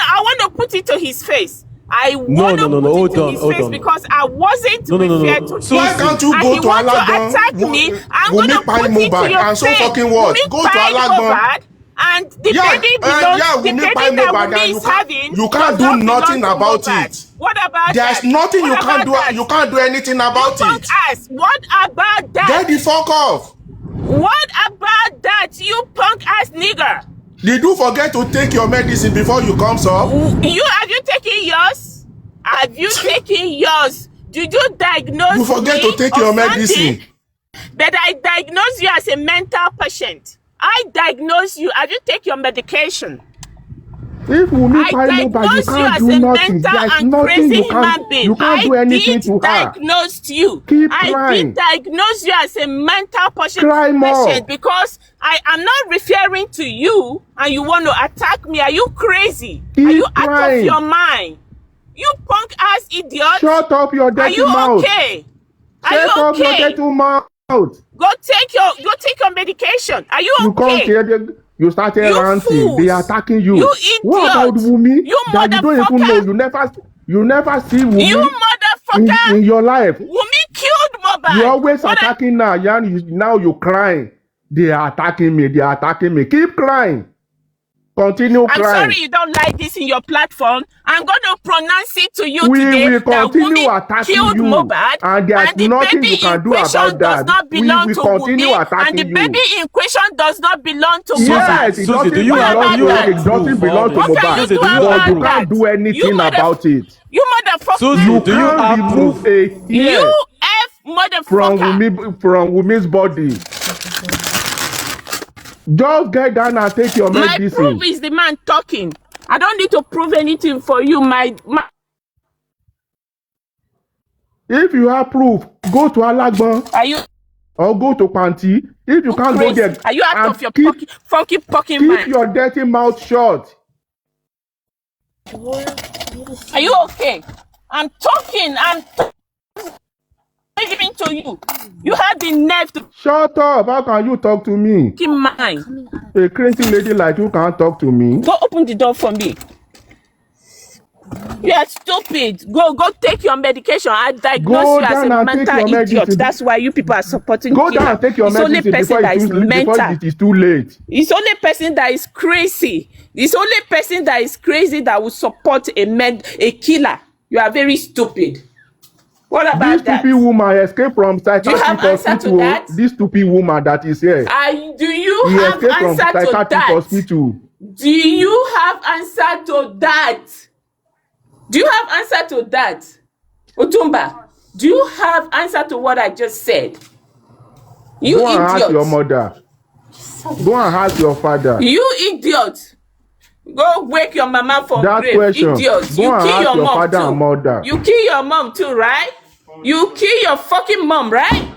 I want to put it to his face. I No, want to put hold it to on, his hold face on. because I wasn't No. referred to Susie. Why him. can't you And go he to want to Alagbon? attack me. I'm going Wumi to Pai put it to Mohbad your and so face. fucking what? Wumi Go to pied Alagbon. Mohbad, and the Yeah, baby belongs. The Wumi baby Pai that Mohbad, Wumi and is having you can't does do not belong nothing to about Mohbad. it. What about There's that? nothing What you can't about do. that? You can't do anything about You punk it. ass. What about that? Get the fuck off. What about that? You punk ass nigger. Did you forget to take your medicine before you come, sir? Have you taken yours? Have you taken yours? Did you diagnose You forget me to take of your something medicine. that I diagnose you as a mental patient? I diagnose you. Have you taken your medication? If Wumi I Pai Mohbad, you diagnosed you can't as do a nothing. mental There's and nothing crazy you can't. human being. You can't do anything to her. Diagnose you. Keep I crying. did diagnose you as a mental Cry more. patient because I am not referring to you and you want to attack me. Are you crazy? Keep Are you out of crying. your mind? You punk ass idiot. Shut up your Are dirty you mouth. okay? Are Shut you up your okay? dirty mouth. Go take your medication. Are you You come okay? here, you started You ranting. They are fools. attacking you. You What about idiot. Wumi You that you don't even know? motherfucker. You never see You Wumi motherfucker. in your life. Wumi killed Mohbad. You always attacking now. Now you crying. They are attacking me. They are attacking me. Keep crying. Continue I'm crying. sorry you don't like this in your platform. I'm going to pronounce it to you We today will that continue Wumi attacking killed you, Mohbad, and there's and the nothing baby you can in do question about does that. not We belong will to continue Wumi, and attacking the you. baby in question does not belong to Susie, Mohbad. Yes, it Susie, doesn't do you belong have to that? it. It doesn't belong to What can Mohbad. you Susie, do do you But have about you proof? can't that? do anything about it. You motherfucker. Susie, You do you can't have remove proof? a hair You F from motherfucker. Wumi's body. Just get down and take your My medicine. proof is the man talking. I don't need to prove anything for you. My If you have proof, go to Alagbon Are you or go to Panti. If you can't crazy? go there, Are you out and of your keep fucking keep mind? your dirty mouth shut. Are you okay? I'm talking. I'm giving to you. You have the nerve to Shut up. How can you talk to me? keep mine. A crazy lady like you can't talk to me. Go open the door for me. You are stupid. Go take your medication. I diagnose Go you as down a and take mental your idiot. medicine. That's why you people are supporting Go down killer. and take your It's only medicine person that is before mental. it is too late. It's only person that is crazy. It's only person that is crazy that will support a killer. You are very stupid. What about This that? stupid woman escaped from Do you have psychiatric answer to hospital. that? This stupid woman that is here. Do you He have escaped from answer to psychiatric that? hospital. Do you have answer to that? Do you have answer to that? Otumba, do you have answer to what I just said? You Go and ask your idiot. mother. Go and ask your father. You idiot. Go wake your mama from That grave. question. Idiot. Go You and kill ask your your mom father and too. mother. You kill your mom too, right? You kill your fucking mom, right?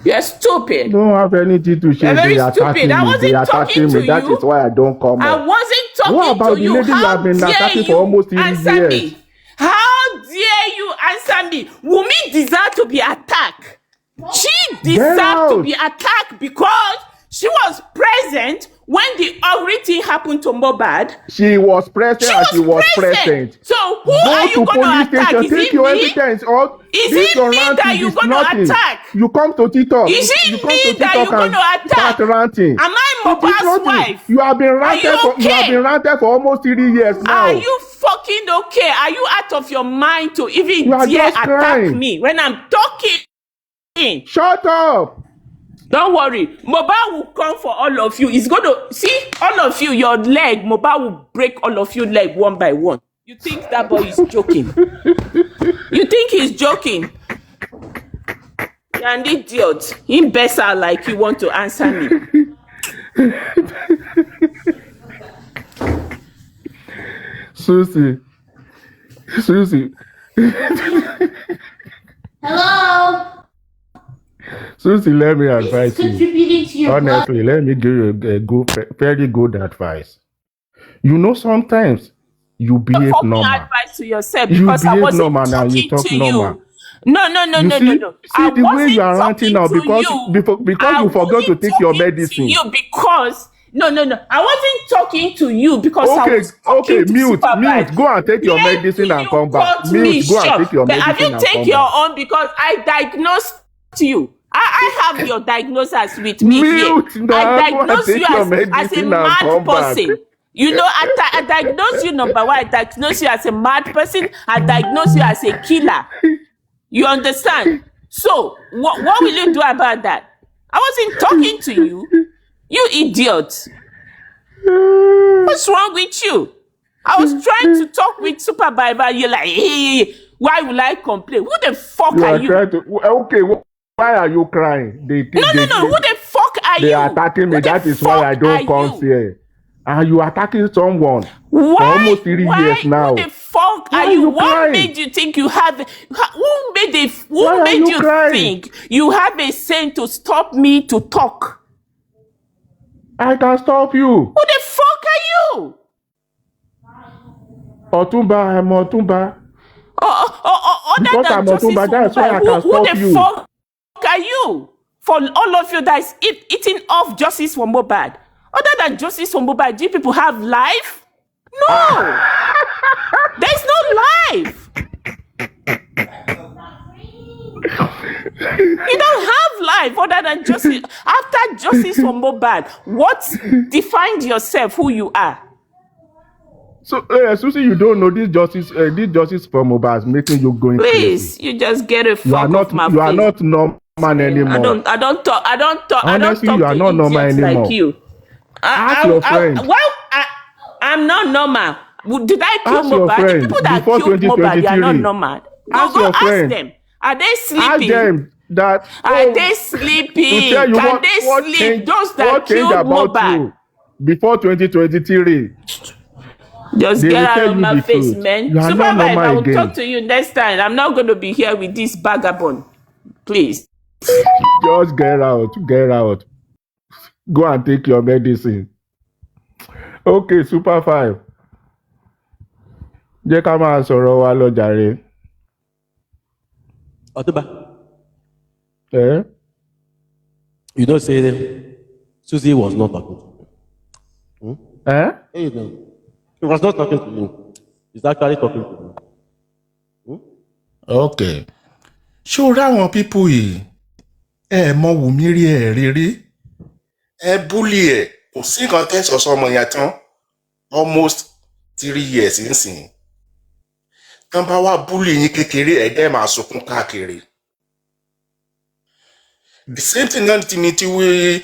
You're stupid. Don't have anything to You're say. very They are attacking stupid. I me. They wasn't are talking attacking to me. That you. is why I don't come I up. wasn't talking What about to the you. lady you How have been dare attacking for you almost 3 answer years? me? How dare you answer me? Wumi deserves to be attacked. She deserves to be attacked because she was present when the ugly thing happened to Mohbad. She was present and she was present. So who are you going to attack? Is Take it your me? evidence. Or Is this it your me that ranting you're is going to nothing. attack? You come to TikTok. Is You it come to me that TikTok you're going to and attack? start ranting. Am I It is Mohbad's nothing. wife? You have been Are ranted you for you have okay? been ranted for almost 3 years now. Are you fucking okay? Are you out of your mind to even You are dare just attack crying. me when I'm talking? Shut up. Don't worry. Mohbad will come for all of you. He's going to see all of you, your leg. Mohbad will break all of you leg one by one. You think that boy is joking? You think he's joking? You're an idiot. Imbecile like you want to answer me. Susie. Hello. Susie, let me This is advise you. contributing to your blood. Honestly, let me give you a very good advice. You know, sometimes you behave Fucking normal. advice to yourself You because I behave wasn't normal now. You talking talk to normal. you. No. You I see the way you wasn't are ranting talking now to because you. because I you forgot to wasn't take your talking to medicine. you because no. I wasn't talking to you because I was Okay, talking to mute. Supervibez. Go and take your Where do medicine and you come back. cut me Mute. Go and short? take your But have medicine you and take come your back. own because I diagnosed you? I have your diagnosis with me here. Mute now. I Go and diagnose take you your as a medicine and mad come back. person. You know, I diagnose you, number one, I diagnose you as a mad person. I diagnose you as a killer. You understand? So, what will you do about that? I wasn't talking to you. You idiot. What's wrong with you? I was trying to talk with Supervibez. You're like, hey, why will I complain? Who the fuck You are are you? trying to. Okay, why are you crying? No. Who the fuck are They you? are attacking me. Who the That is why I fuck don't are come you? here. And you are attacking someone for Why? almost 3 years now. Who the fuck Why are you? you What crying? made you think you have? Who Why are made you you crying? think you have a sense to stop me to talk? I can stop you. Who the fuck are you? Otumba, I'm Otumba. Other Because than I'm Justice Otumba, that's why I Mobile, can who stop the you. fuck are you? For all of you that is eating off Justice for Mobile. Other than Justice for Mobile, do you people have life? No. There's no life. You don't have life other than justice. After Justice for Mobile, what defined yourself who you are? So, Susie, you don't know this justice for mobile is making you going Please, crazy. you just get a You are fuck off not. my You are face. not normal anymore. I don't talk Honestly, you are to not normal idiots anymore. like you. Ask your friend. I'm not normal. Did I kill Ask your Mobile? The friend people that before killed Mobile, they are not 2023. normal. Ask Go your ask friend. them. Are they Ask sleeping? them that. Are they To sleeping? tell you Can they what sleep? changed. Those that What changed killed about Mobile. you before 2023? Just They get will out tell of you my the face, truth. man. You are not Supervibez, I normal will talk again. to you next time. I'm not going to be here with this vagabond. Please. Just get out. Get out. Go and take your medicine. Okay, Super 5. Jẹ́ ká máa sọ̀rọ̀ wa lọ jàre. Otumba, Eh? you know, say Susie was not talking to you. Eh? Hey, no. He was not talking to you. He's actually talking to you. Okay. Ṣé o ráwọn pípù yìí? Ẹ mọ Wùmí rí ẹ rírí. Ẹ búlì ẹ̀. Kò sí nǹkan tẹ́ sọ̀sọ́ ọmọ yẹn tán. Almost 3 years nsìn. Tán bá wá búlì yín kékeré ẹ̀ dẹ́ máa sunkún káàkiri. The same thing náà ti ni ti wí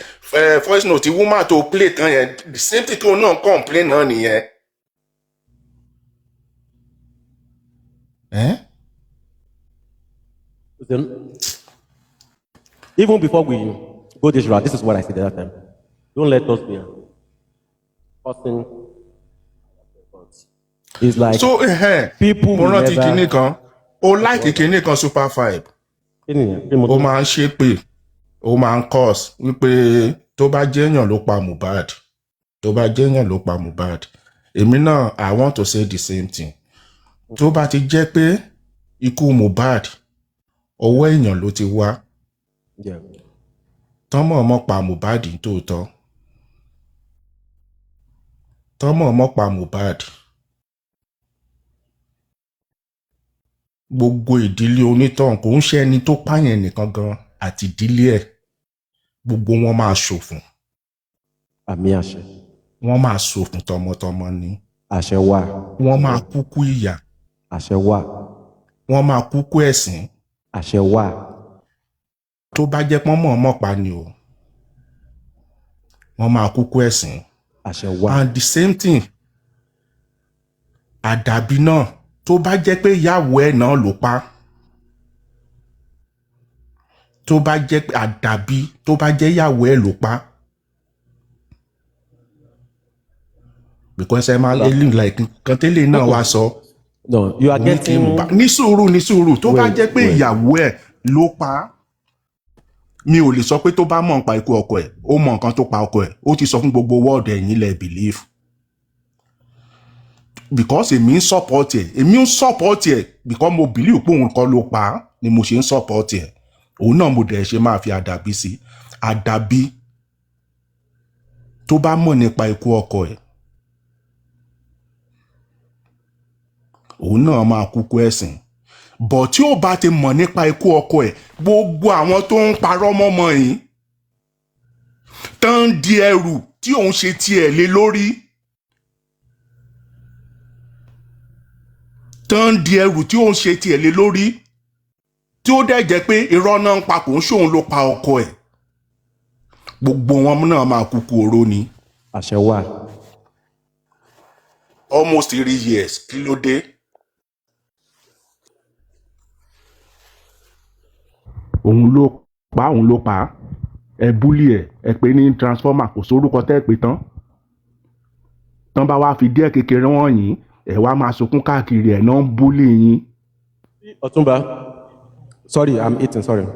voice note woman tó play tán yẹn. The same thing tó náà complain náà nìyẹn. Eh? Then, even before we go this route, this is what I said the other time. Don't let us be person. It's like So, people mo will rántí never. kinní kan. O like kinní kan Super 5. Ó máa ń ṣépè. Ó máa ń curse wípé tó bá jẹ́yàn ló pa Mohbad. Tó bá jẹ́yàn ló pa Mohbad. Èmi náà, I want to say the same thing. Tó bá ti jẹ́ pé ikú Mohbad ọwọ́ èèyàn ló ti wá. Tọ́mọ̀ ọmọ pa Mohbad tóòtọ́. Tọ́mọ̀ ọmọ pa Mohbad. Gbogbo ìdílé onítọ̀hún kò ń ṣe ẹni tó pààyàn nìkan gan àti ìdílé ẹ̀. Gbogbo wọn máa ṣòfò. Àmì àṣẹ. Wọ́n máa ṣòfò tọmọtọmọ ni. Àṣẹ wà. Wọ́n máa kúkú ìyà. Àṣẹ wà. Wọ́n máa kúkú ẹ̀sìn. Àṣẹ wà. Tó bá jẹ́ pọ́n mọ̀ọ́mọ̀ pa ni o. Wọ́n máa kúkú ẹ̀sìn. Àṣẹ wà. And the same thing. Àdàbí náà tó bá jẹ́ pé ìyàwó ẹ̀ náà ló pa. Tó bá jẹ́ pé àdàbí tó bá jẹ́ ìyàwó ẹ̀ ló pa. Because ẹ máa lè like kan tẹ́lẹ̀ náà wá sọ. No, you are getting. Ní sùúrù tó bá jẹ́ pé ìyàwó ẹ̀ ló pa. mi ò lè sọ pé tó bá mọ̀ nípa ikú ọkọ ẹ̀ ó mọ nǹkan tó pa ọkọ ẹ̀ ó ti sọ fún gbogbo world ẹ̀yin lẹ believe because èmi ń support ẹ̀ because mo believe pé òun kọ́ ló pa á ni mo ṣe ń support ẹ̀ òun náà mo dẹ̀ ṣe máa fi àdàbí sí àdàbí tó bá mọ̀ nípa ikú ọkọ ẹ̀ òun náà máa kúkú ẹ̀sìn bọ̀ tí ó bá ti mọ̀ nípa ikú ọkọ ẹ̀ gbogbo àwọn tó ń parọ́ mọ́mọ́ yìí tán di ẹrù tí òun ṣe tiẹ̀ lé lórí tán di ẹrù tí òun ṣe tiẹ̀ lé lórí tí ó dẹ̀ jẹ́ pé irọ́ náà ń pa kò ń ṣòun ló pa ọkọ ẹ̀ gbogbo wọn náà máa kúkú oró ni. àṣẹ wà. almost 3 years kí ló dé. òun ló pa ẹ búlì ẹ pé ní transformer kò sórúkọ tẹ́ ẹ pé tán bá wá fi díẹ̀ kékeré wọ̀nyí ẹ wá máa sunkún káàkiri ẹ̀ náà ń búlì yín. Ọ̀túnba, sorry, I'm eating, sorry.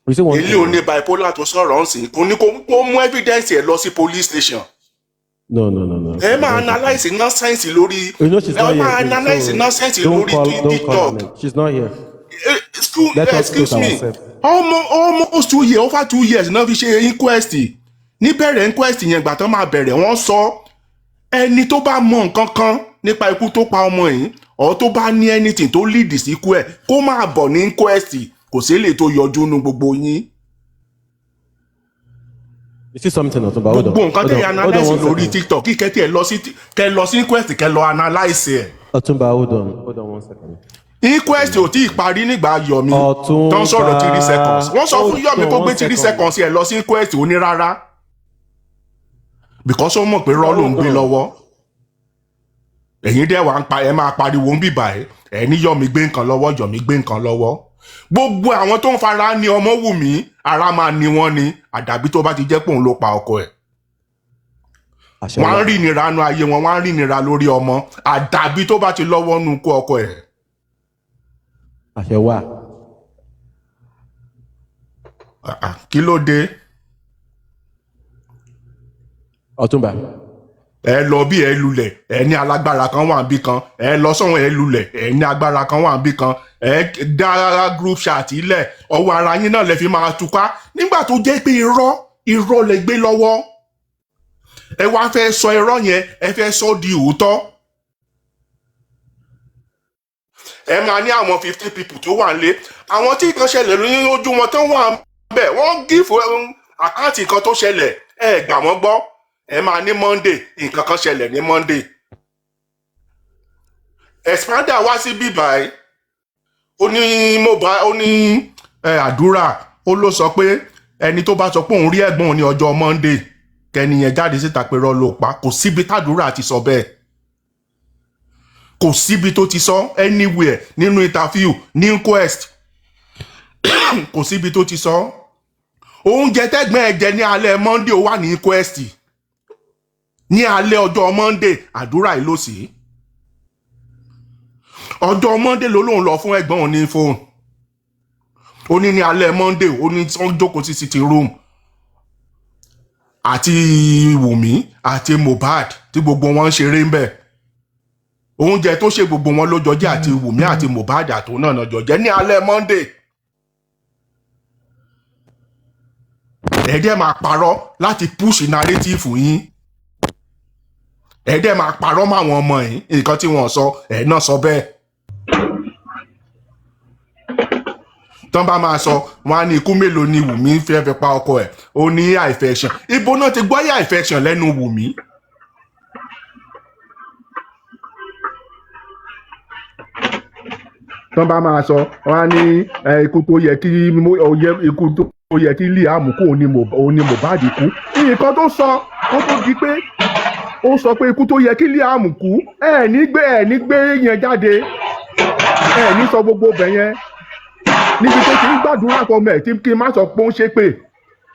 ilé oní bipolar tó sọ̀rọ̀ ń sìn kò ní kó mú evidence ẹ̀ lọ sí police station. No. ẹ máa analyse nonsense lórí ẹ máa analyse nonsense lórí TikTok. She's not here. Excuse me almost 2 years over 2 years náà fi ṣe inquest níbẹ̀rẹ̀ inquest yẹn gbà tán máa bẹ̀rẹ̀ wọ́n sọ ẹni tó bá mọ nǹkan kan nípa ikú tó pa ọmọ yìí ọ̀ tó bá ní anything tó lead sí ikú ẹ̀ kó máa bọ̀ ní inquest kò sí lè tó yọjú nu gbogbo yín. You see something Ọ̀túnba, hold on. gbogbo nǹkan tẹ̀yìn analyse lórí TikTok kí kẹ́tì ẹ̀ lọ sí inquest kẹ́ lọ analyse ẹ̀. Ọ̀túnba, hold on 1 second. Inquest ò tí ì parí nígbà Yomi tó ń sọ̀rọ̀ 3 seconds wọ́n sọ fún Yomi kó gbé 3 seconds ẹ̀ lọ sí inquest ó ní rárá because ó mọ̀ pé rọ́ ló ń gbé lọ́wọ́ ẹ̀yin dẹ̀ wá ń pa ẹ máa pariwo ń bìbà ẹ̀ ní Yomi gbé nǹkan lọ́wọ́ gbogbo àwọn tó ń fara ní Ọmọwùmí ara máa ní wọ́n ni àdàbí tó bá ti jẹ́ pé òun ló pa ọkọ ẹ̀ wọ́n á rí ìnira nu ayé wọn wọ́n á rí ìnira lórí ọmọ àdàbí tó bá ti lọ́wọ́ nu kó ọkọ ẹ̀. àṣẹ wà. kí ló dé. Ọ̀túnba. ẹ lọ bí ẹ lulẹ̀ ẹ ní alágbára kan wà bí kan ẹ lọ sọ́wọ́n ẹ lulẹ̀ ẹ ní agbára kan wà bí kan ẹ dá group chat ilẹ̀ ọwọ́ ara yín náà lè fi máa túká nígbà tó jẹ́ pé irọ́ lẹ gbé lọ́wọ́ ẹ wá fẹ́ sọ irọ́ yẹn ẹ fẹ́ sọ di òótọ́. ẹ máa ní àwọn 50 people tó wà nílé àwọn tí nǹkan ṣẹlẹ̀ lójú wọn tó wà bẹ́ẹ̀ wọ́n gífù àkáǹtì nǹkan tó ṣẹlẹ̀ ẹ gbà wọ́n gbọ́ ẹ máa ní Monday nǹkan kan ṣẹlẹ̀ ní Monday. Expander wá sí bíbá ẹ ó ní àdúrà ó ló sọ pé ẹni tó bá sọ pé òun rí ẹ̀gbọ́n òun ní ọjọ́ Monday kẹ́niyẹn jáde síta pé rọ́ ló pa kò síbi tàdúrà ti sọ bẹ́ẹ̀. Kò síbi tó ti sọ anywhere nínú interview ní inquest kò síbi tó ti sọ oúnjẹ tẹ́gbọ́n ẹ̀ jẹ ní alẹ́ Monday ó wà ní inquest ní alẹ́ ọjọ́ Monday àdúrà yìí ló sí ọjọ́ Monday ló lóun lọ fún ẹ̀gbọ́n òun ní fóònù ó ní ní alẹ́ Monday ó ní wọ́n jókòó sí sitting room àti Wùmí àti Mohbad tí gbogbo wọn ń ṣeré ń bẹ̀ oúnjẹ tó ṣe gbogbo wọn ló jọjẹ àti Wùmí àti Mohbad àtò náà jọjẹ ní alẹ́ Monday ẹ̀ẹ́dẹ́ máa parọ́ láti push narrative yín ẹ̀ẹ́dẹ́ máa parọ́ máwọn ọmọ yìí nǹkan tí wọ́n sọ ẹ̀ náà sọ bẹ́ẹ̀ tán bá máa sọ wọn á ní ikú mélòó ni Wùmí fẹ́ pa ọkọ ẹ̀ ó ní infection ibo náà ti gbọ́ infection lẹ́nu Wùmí. tán bá máa sọ wọn á ní ikú tó yẹ kí Liam kú òun ni Mohbad kú nǹkan tó sọ ó tó di pé ó sọ pé ikú tó yẹ kí Liam kú ẹ ní gbé yẹn jáde ẹ ní sọ gbogbo bẹ yẹn níbi tó ti ń gbàdúrà fọmọ ẹ tí kí n má sọ pé ó ń ṣe pé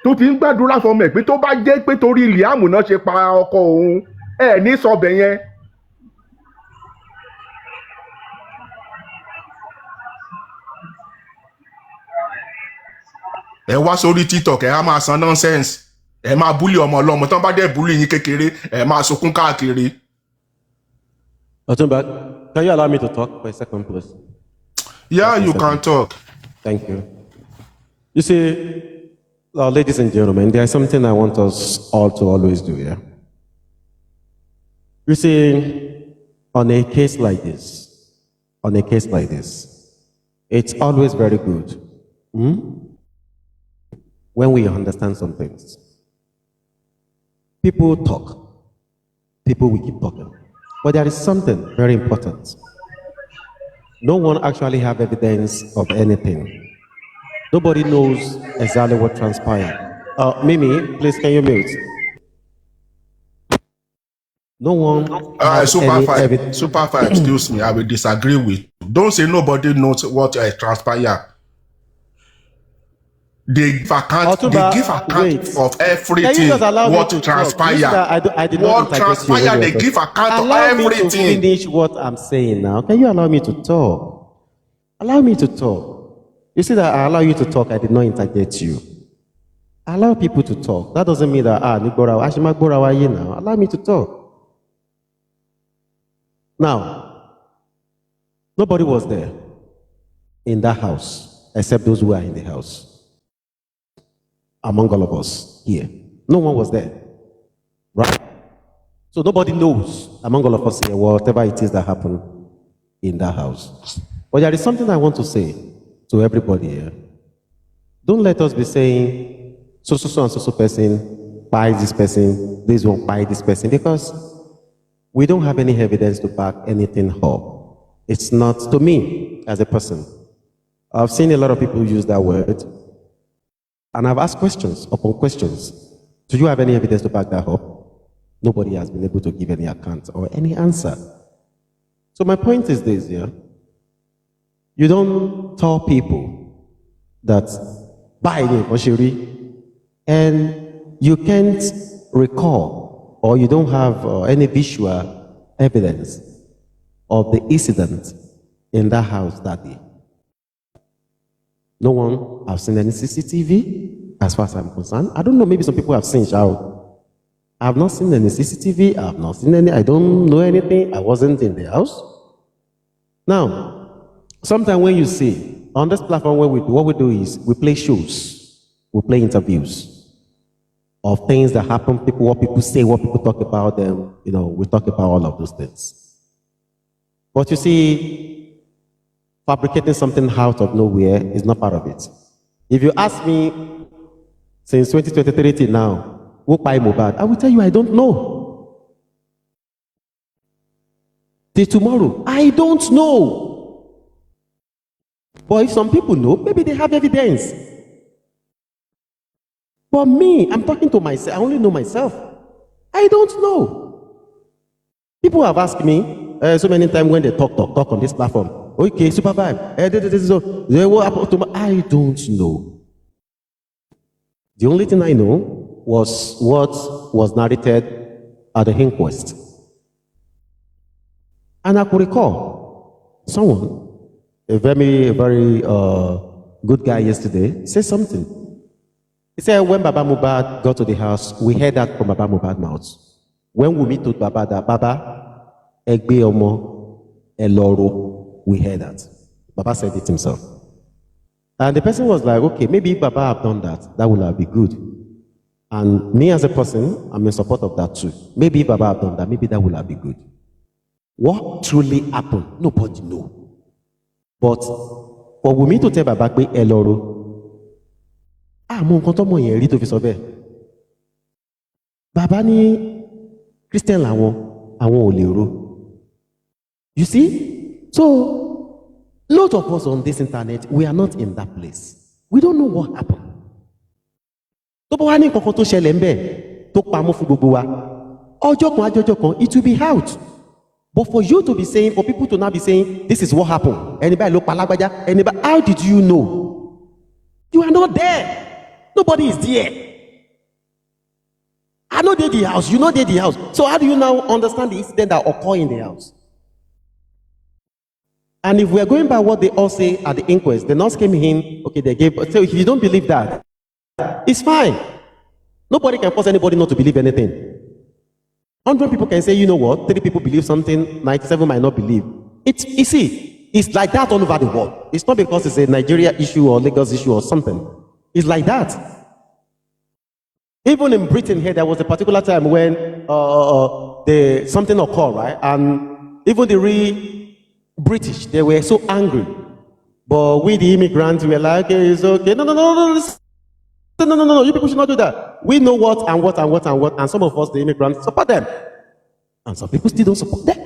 tó ti ń gbàdúrà fọmọ ẹ pé tó bá jẹ́ pé torí Liam náà ṣe pa ọkọ òun ẹ ní sọ bẹ yẹn. ẹ wá sórí TikTok ẹ á máa san nonsense ẹ máa búlì ọmọ ọlọ́mọ tán bá dẹ̀ búlì yín kékeré ẹ máa sunkún káàkiri. Otumba, can you allow me to talk for a second, please? Yeah, you can talk. Thank you. You see, ladies and gentlemen, there's something I want us all to always do, yeah? You see, on a case like this, it's always very good when we understand some things. People talk. People will keep talking. But there is something very important. No one actually have evidence of anything. Nobody knows exactly what transpired. Mimi, please can you mute? No one has any evidence. Super five, excuse me, I will disagree with you. Don't say nobody knows what transpired. They give account of everything, what transpired. What transpired, they give account of everything. Allow me to finish what I'm saying now. Can you allow me to talk? Allow me to talk. You see that I allow you to talk, I did not interject you. Allow people to talk. That doesn't mean that, now. Allow me to talk. Now, nobody was there in that house except those who are in the house. Among all of us here. No one was there. Right? So nobody knows among all of us here whatever it is that happened in that house. But there is something I want to say to everybody here. Don't let us be saying so and so person buys this person, this one buy this person, because we don't have any evidence to back anything up. It's not, to me, as a person. I've seen a lot of people use that word, and I've asked questions upon questions. Do you have any evidence to back that up? Nobody has been able to give any account or any answer. So my point is this, yeah? You don't tell people that buy Oshiri, and you can't recall or you don't have any visual evidence of the incident in that house that day. No one has seen any CCTV, as far as I'm concerned. I don't know, maybe some people have seen shout. I have not seen any CCTV, I have not seen any, I don't know anything, I wasn't in the house. Now, sometimes when you see, on this platform what we do is, we play shows, we play interviews of things that happen, people, what people say, what people talk about them, we talk about all of those things. But you see, fabricating something out of nowhere is not part of it. If you ask me, since 2023 till now, who buy Mohbad, I will tell you I don't know. Till tomorrow, I don't know. But if some people know, maybe they have evidence. But me, I'm talking to myself, I only know myself. I don't know. People have asked me so many times when they talk on this platform. Okay, Supervibez. What happened to I don't know. The only thing I know was what was narrated at the inquest. And I could recall someone, a very good guy yesterday, said something. He said when Baba Mohbad got to the house, we heard that from Baba Mohbad's mouth. When we meet with Baba, that Baba, Egbe Omo, Eloro, we heard that. Baba said it himself. And the person was like, okay, maybe if Baba have done that, that would have been good. And me as a person, I'm in support of that too. Maybe if Baba have done that, maybe that would have been good. What truly happened, nobody know. But for Wumi to tell Baba pé Eloro, mo nǹkan tọ́mọ yẹn rí tó fi sọ bẹ́ẹ̀. Bàbá ní Christian làwọn ò lè ro. You see? So, lot of us on this internet, we are not in that place. We don't know what happened. Tó bá wá ní nǹkan tó ṣẹlẹ̀ ń bẹ̀ tó pamọ́ fún gbogbo wa, ọjọ́ kan ajọ́jọ́ kan, it will be out. But for you to be saying, for people to now be saying, this is what happened. Anybody look palagbaja, anybody, how did you know? You are not there. Nobody is there. I know they the house, you know they the house. So how do you now understand the incident that occurred in the house? And if we're going by what they all say at the inquest, the nurse came in, okay, they gave, so if you don't believe that, It's fine. Nobody can force anybody not to believe anything. 100 people can say, you know what, 3 people believe something, 97 might not believe. You see, it's like that all over the world. It's not because it's a Nigeria issue or Lagos issue or something. It's like that. Even in Britain here, there was a particular time when something occurred, right? And even the real British, they were so angry. But we, the immigrants, we were like, okay, it's okay. No, you people should not do that. We know what, and some of us, the immigrants, support them. And some people still don't support them.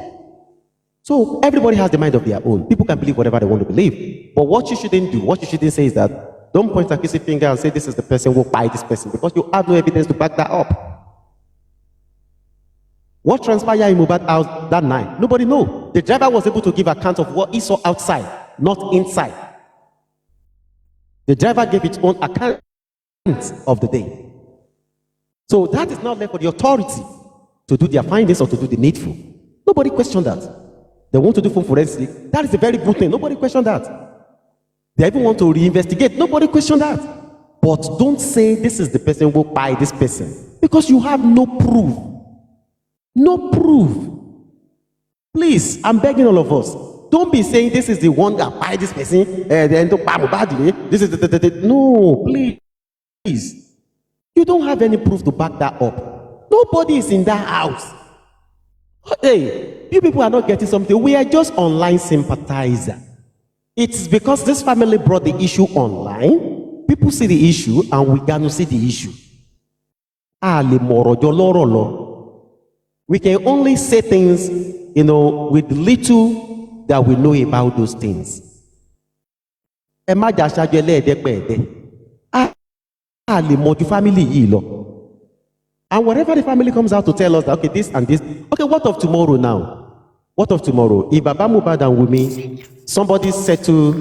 So everybody has the mind of their own. People can believe whatever they want to believe. But what you shouldn't do, what you shouldn't say is that don't point a kissing finger and say this is the person who buy this person, because you have no evidence to back that up. What transpired in Mohbad house that night? Nobody knows. The driver was able to give account of what he saw outside, not inside. The driver gave its own account of the day. So that is not left for the authority to do their findings or to do the needful. Nobody questioned that. They want to do phone forensic. That is a very good thing. Nobody questioned that. They even want to reinvestigate. Nobody questioned that. But don't say this is the person who buy this person, because you have no proof. No proof. Please, I'm begging all of us. Don't be saying this is the one that buy this person. This is the no, please. You don't have any proof to back that up. Nobody is in that house. Hey, you people are not getting something. We are just online sympathizer. It's because this family brought the issue online. People see the issue and we cannot see the issue. We can only say things, with little that we know about those things. Family. And whatever the family comes out to tell us that, okay, this and this, okay, what of tomorrow now? What of tomorrow? If Baba Mohbad and Wunmi, somebody settle,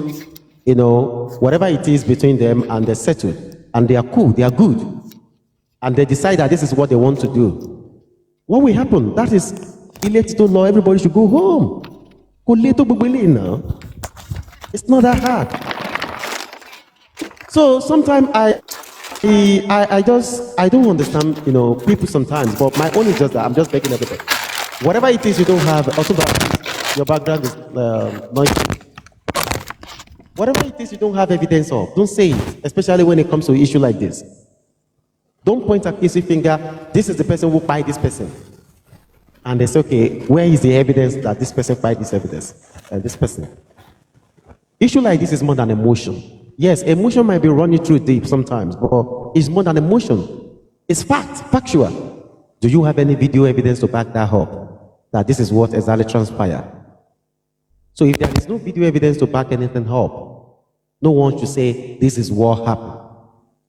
whatever it is between them, and they settle, and they are cool, they are good, and they decide that this is what they want to do, what will happen? That is elected law. Everybody should go home. It's not that hard. So sometimes I don't understand, people sometimes, but my own is just that I'm just begging everybody. Whatever it is you don't have, also your background is noisy. Whatever it is you don't have evidence of, don't say it, especially when it comes to an issue like this. Don't point a kissing finger, this is the person who buy this person. And they say, okay, where is the evidence that this person buy this evidence? This person. Issue like this is more than emotion. Yes, emotion might be running through deep sometimes, but it's more than emotion. It's factual. Do you have any video evidence to back that up? That this is what exactly transpired? So if there is no video evidence to back anything up, no one should say this is what happened.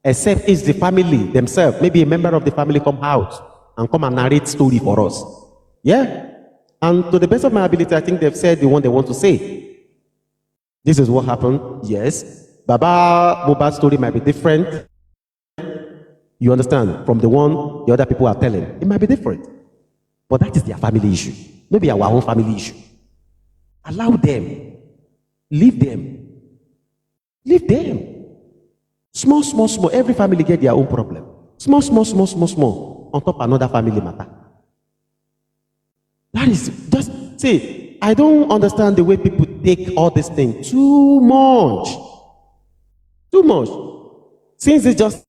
Except it's the family themselves. Maybe a member of the family come out and come and narrate story for us. Yeah? And to the best of my ability, I think they've said the one they want to say. This is what happened. Yes. Baba Mohbad's story might be different. You understand? From the one the other people are telling. It might be different. But that is their family issue. Maybe our own family issue. Allow them. Leave them. Leave them. Small. Every family get their own problem. Small. On top of another family matter. That is just, see, I don't understand the way people take all this thing too much. Since it just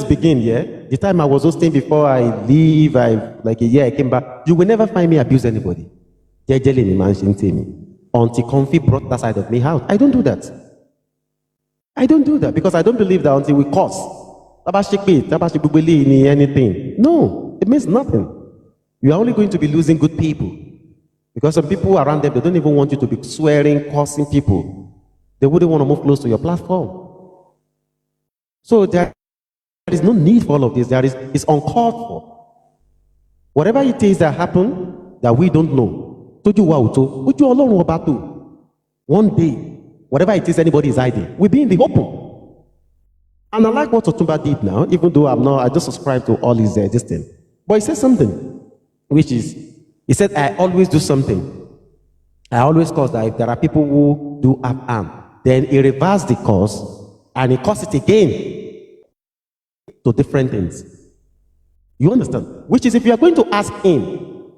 begin, the time I was hosting before I leave, like a year I came back, you will never find me abuse anybody. Until Comfy brought that side of me out. I don't do that. Because I don't believe that until we curse, anything. No, it means nothing. You are only going to be losing good people. Because some people around them, they don't even want you to be swearing, cursing people. They wouldn't want to move close to your platform. So there is no need for all of this. It's uncalled for. Whatever it is that happened that we don't know, one day, whatever it is anybody is hiding, we'll be in the open. And I like what Otumba did now, even though I just subscribe to all his this thing. But he said something, which is, he said, I always do something. I always cause that if there are people who do harm, then he reverses the cause and he causes it again. to different things. You understand? Which is, if you are going to ask him,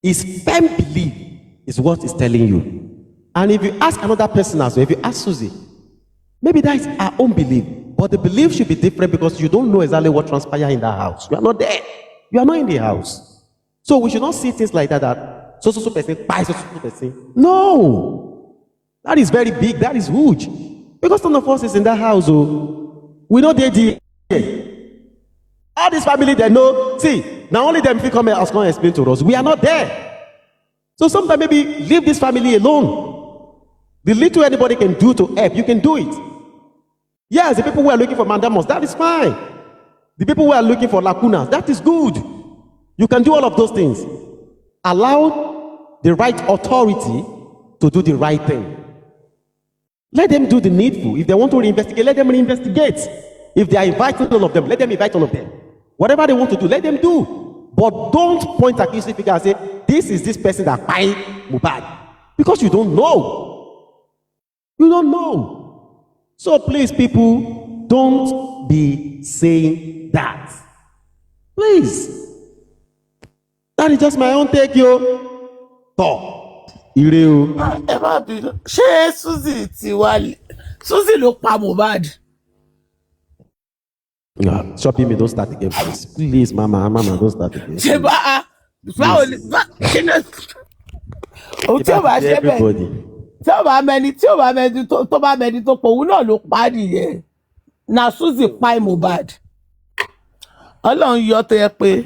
his firm belief is what he's telling you. And if you ask another person as well, if you ask Susie, maybe that is her own belief, but the belief should be different because you don't know exactly what transpired in that house. You are not there. You are not in the house. So we should not see things like that so person, buy so person. No. That is very big. That is huge. Because none of us is in that house. Oh, we know they all this family, they know. See, now only them come and explain to us. We are not there. So sometimes maybe leave this family alone. The little anybody can do to help, you can do it. Yes, the people who are looking for mandamos, that is fine. The people who are looking for lacunas, that is good. You can do all of those things. Allow the right authority to do the right thing. Let them do the needful. If they want to reinvestigate, let them reinvestigate. If they are inviting all of them, let them invite all of them. Whatever they want to do, let them do. But don't point accusing figure and say, this is this person that buy Mohbad. Because you don't know. You don't know. So please, people, don't be saying that. Please. That is just my own take, yo. Talk. Ire o. Ẹ má bínú. Ṣé Suzy ti wá Suzy ló pa Mohbad? No, shopping me, don't start again, please. Please, mama, don't start again. Ṣé báwo ni kí ni o tí o bá ṣe bẹ́ẹ̀ tí o bá mẹ́ni tó bá mẹ́ni tó pọ̀ òun náà ló pa nìyẹn. Na Suzy pa Mohbad. Ọlọ́run yọ tó yẹ pé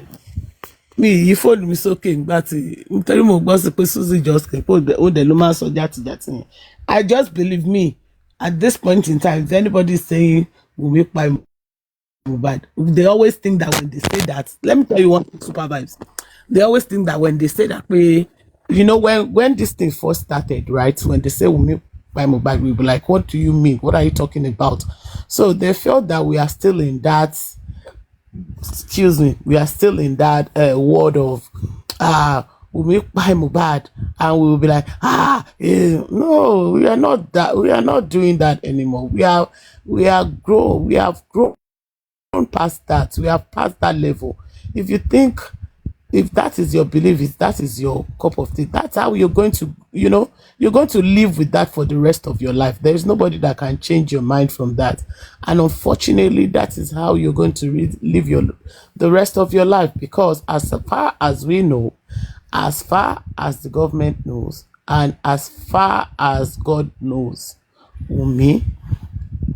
mi yí fóònù mi sókè nígbà tí nítorí mo gbọ́ sí pé Suzy just kept ó dẹ̀ ló máa sọ játijàti yẹn. I just believe me at this point in time if anybody is saying Wunmi pa Mohbad, they always think that when they say that, let me tell you one thing, Supervibez. They always think that when they say that, you know, when this thing first started, right? When they say Wunmi pa Mohbad, we'll be like, what do you mean? What are you talking about? So they felt that we are still in that. We are still in that word of Wunmi pa Mohbad, and we will be like, no, we are not that. We are not doing that anymore. We have grown past that. We have passed that level. If you think, if that is your belief, if that is your cup of tea, that's how you're going to, you're going to live with that for the rest of your life. There is nobody that can change your mind from that. And unfortunately, that is how you're going to live the rest of your life. Because as far as we know, as far as the government knows, and as far as God knows, Wunmi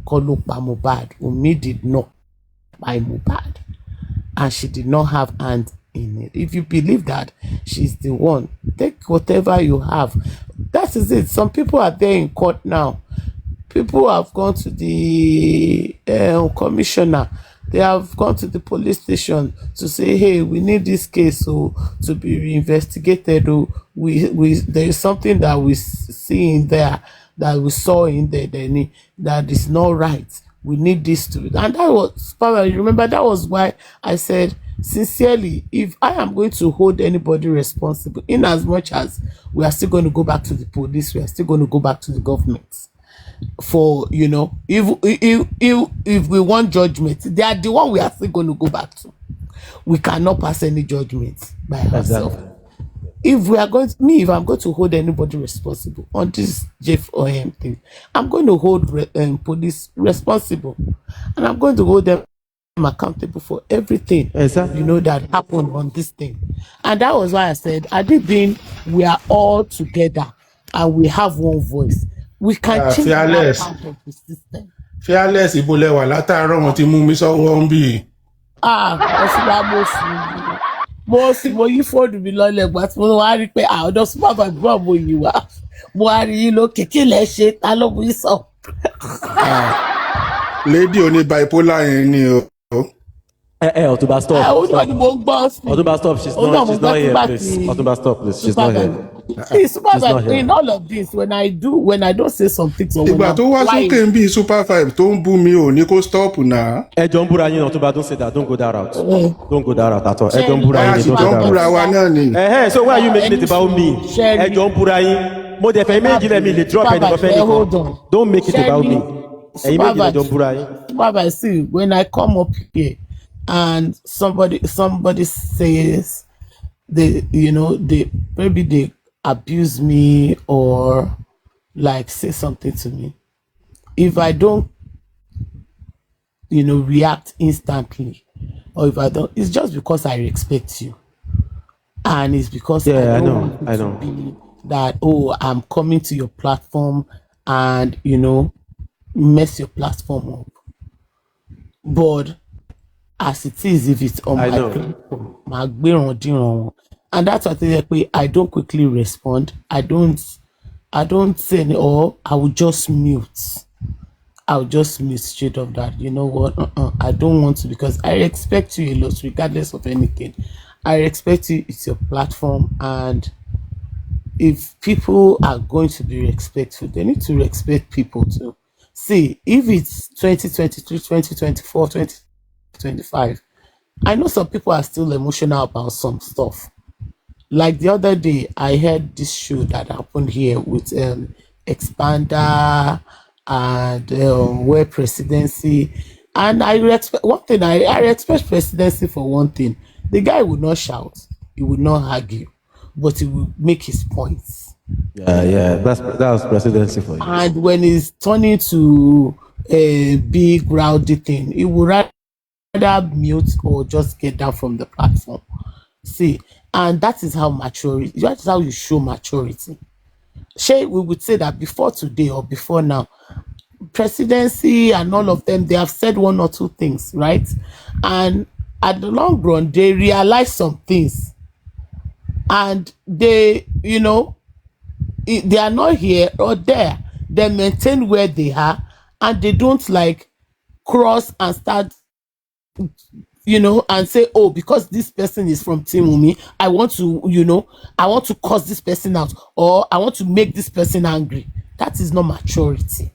kọ́ pa Mohbad. Wunmi did not buy Mohbad, and she did not have hand in it. If you believe that she's the one, take whatever you have. That is it. Some people are there in court now. People have gone to the commissioner. They have gone to the police station to say, hey, we need this case to be reinvestigated. There is something that we see in there, that we saw in there, that is not right. We need this to be. And that was, remember, that was why I said, sincerely, if I am going to hold anybody responsible, in as much as we are still going to go back to the police, we are still going to go back to the government. For, if we want judgment, they are the one we are still going to go back to. We cannot pass any judgment by ourselves. If we are going to, if I'm going to hold anybody responsible on this Jeff or him thing, I'm going to hold police responsible, and I'm going to hold them accountable for everything that happened on this thing. And that was why I said, we are all together and we have one voice. We can change that part of the system. Fearless Ibolewa látàárọ̀ wọn ti mú mi sọ́wọ́ ń bì. Mo yí fóònù mi lọ́lẹ̀ gbà tí mo wá rí pé ọ̀dọ̀ Supervibez gbọ́ mo yìí wá. Mo wá rí yín lókè kí lẹ ṣe ta ló mú yín sọ. Lady oní bipolar yẹn ni o. Ọ̀túnba stop. Ọ̀túnba stop. She's not here, please. Ọ̀túnba stop, please. She's not here. Supervibez in all of this, when I don't say something. Ìgbà tó wá sókè ń bí Supervibez tó ń bú mi ò ní kó stop náà. Ẹ jọ ń búra yín, Ọ̀túnba, don't say that. Don't go that route. Don't go that route at all. Ẹ jọ ń búra yín. Don't go that route. So why are you making it about me? Ẹ jọ ń búra yín. Mo dẹ̀ fẹ́ méjì lẹ́mí lè drop ẹni kan fẹ́ nìkan. Don't make it about me. Supervibez, see, when I come up here and somebody says they maybe they abuse me or like say something to me. If I don't, react instantly, or if I don't, it's just because I respect you. And it's because I don't want it to be that, oh, I'm coming to your platform and, mess your platform up. But as it is, if it's on my platform, and that's what I don't quickly respond. I don't say any, or I will just mute. I'll just mute straight of that. You know what? I don't want to, because I respect you a lot, regardless of anything. I respect you. It's your platform, and if people are going to be respectful, they need to respect people too. See, if it's 2023, 2024, 2025, I know some people are still emotional about some stuff. Like the other day, I heard this show that happened here with Expander and where presidency. And I respect one thing, I respect presidency for one thing. The guy would not shout, he would not argue, but he will make his points. Yeah, that was presidency for you. And when he's turning to a big rowdy thing, he would rather mute or just get down from the platform. See, and that is how maturity, that is how you show maturity. Shay, we would say that before today or before now, presidency and all of them, they have said one or two things, right? And at the long run, they realize some things. And they, they are not here or there. They maintain where they are, and they don't like cross and start, and say, oh, because this person is from Team Umi, I want to curse this person out, or I want to make this person angry. That is not maturity.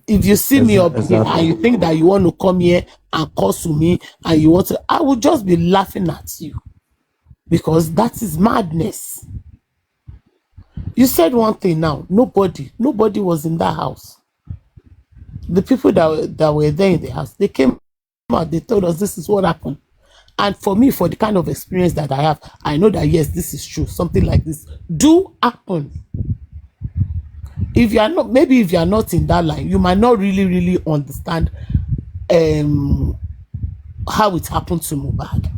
If you see me up here and you think that you want to come here and curse me, and you want to, I will just be laughing at you, because that is madness. You said one thing now, nobody was in that house. The people that were there in the house, they came out, they told us this is what happened. And for me, for the kind of experience that I have, I know that yes, this is true. Something like this do happen. If you are not, maybe if you are not in that line, you might not really understand how it happened to Mohbad.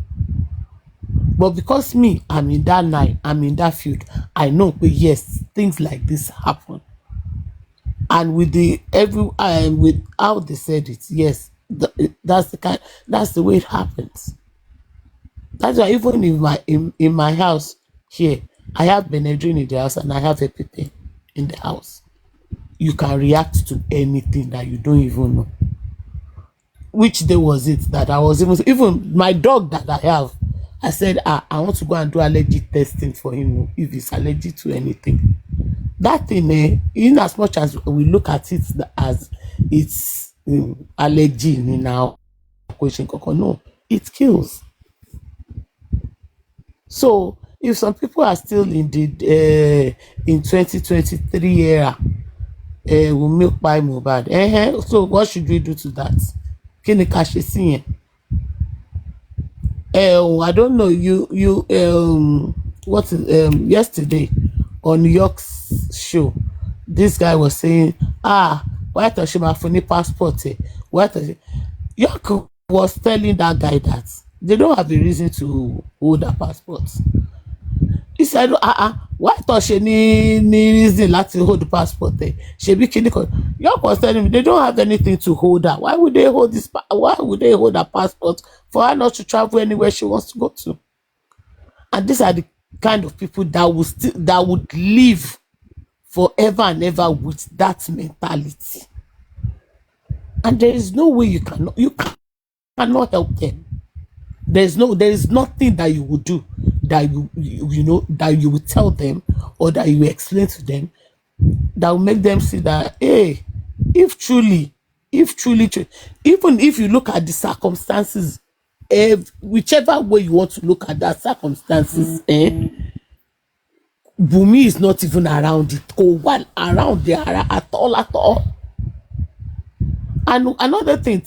But because me, I'm in that line, I'm in that field, I know that yes, things like this happen. And with with how they said it, yes, that's the way it happens. That's why even in my house here, I have Benedrin in the house and I have Epipe in the house. You can react to anything that you don't even know. Which day was it that I was even my dog that I have? I said, I want to go and do allergy testing for him if he's allergic to anything. That thing, in as much as we look at it as it's allergy in our question, no, it kills. So if some people are still in the in 2023 era, will milk by Mohbad, so what should we do to that? Kí ni ká ṣe sí yẹn? I don't know, what is yesterday on New York's show, this guy was saying, why does she have a passport? York was telling that guy that they don't have a reason to hold a passport. He said, why does she need reason to hold the passport? York was telling me they don't have anything to hold her. Why would they hold a passport for her not to travel anywhere she wants to go to? And these are the kind of people that would live forever and ever with that mentality. And there is no way you cannot help them. There is nothing that you would do that that you would tell them or that you explain to them that will make them see that, hey, if truly, even if you look at the circumstances, whichever way you want to look at that circumstances, Bumi is not even around it, or one around there at all. And another thing,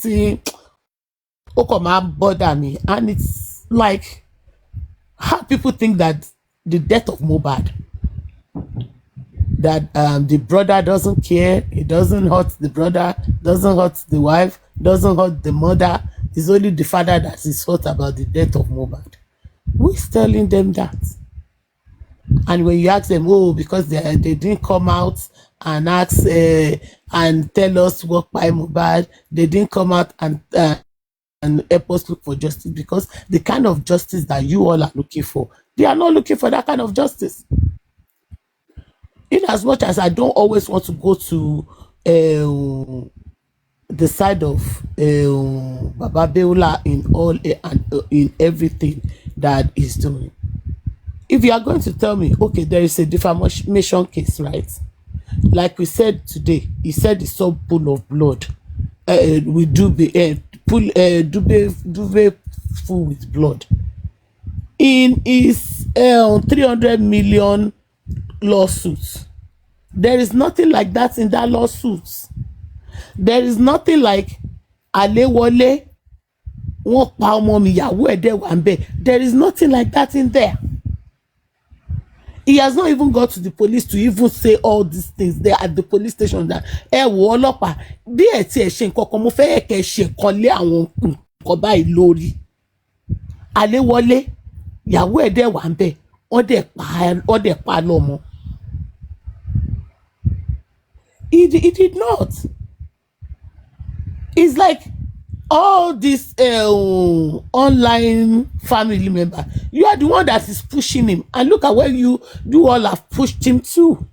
bother me, and it's like how people think that the death of Mohbad, that the brother doesn't care, it doesn't hurt the brother, doesn't hurt the wife, doesn't hurt the mother. It's only the father that is hurt about the death of Mohbad. Who is telling them that? And when you ask them, oh, because they didn't come out and ask and tell us what by Mohbad, they didn't come out and help us look for justice, because the kind of justice that you all are looking for, they are not looking for that kind of justice. In as much as I don't always want to go to the side of Baba Beula in all in everything that he's doing. If you are going to tell me, okay, there is a defamation case, right? Like we said today, he said it's so full of blood. We do be full with blood. In his 300 million lawsuits, there is nothing like that in that lawsuit. There is nothing like Alewole wọ́n pa ọmọ mi ìyàwó ẹ̀ dẹ̀ wà ńbẹ̀. There is nothing like that in there. He has not even got to the police to even say all these things there at the police station, that wo ọlọ́pàá bí ẹ tí ẹ ṣe nǹkan kan mo fẹ́ kẹ́ ṣe nǹkan lé àwọn nǹkan báyìí lórí. Alewole ìyàwó ẹ̀ dẹ̀ wà ńbẹ̀, wọ́n dẹ̀ pa lọ́mọ. He did not. It's like all these online family member, you are the one that is pushing him, and look at where you all have pushed him to.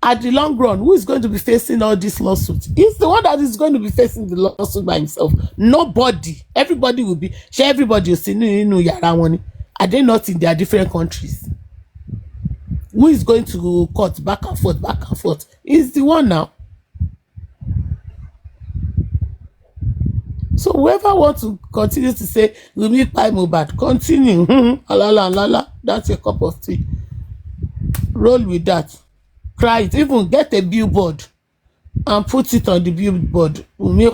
At the long run, who is going to be facing all these lawsuits? He's the one that is going to be facing the lawsuit by himself. Nobody. Everybody will be. Everybody will say, no. Are they not in their different countries? Who is going to court back and forth? He's the one now. So whoever wants to continue to say we meet by Mohbad, continue. Alala, that's your cup of tea. Roll with that. Cry it. Even get a billboard and put it on the billboard. We meet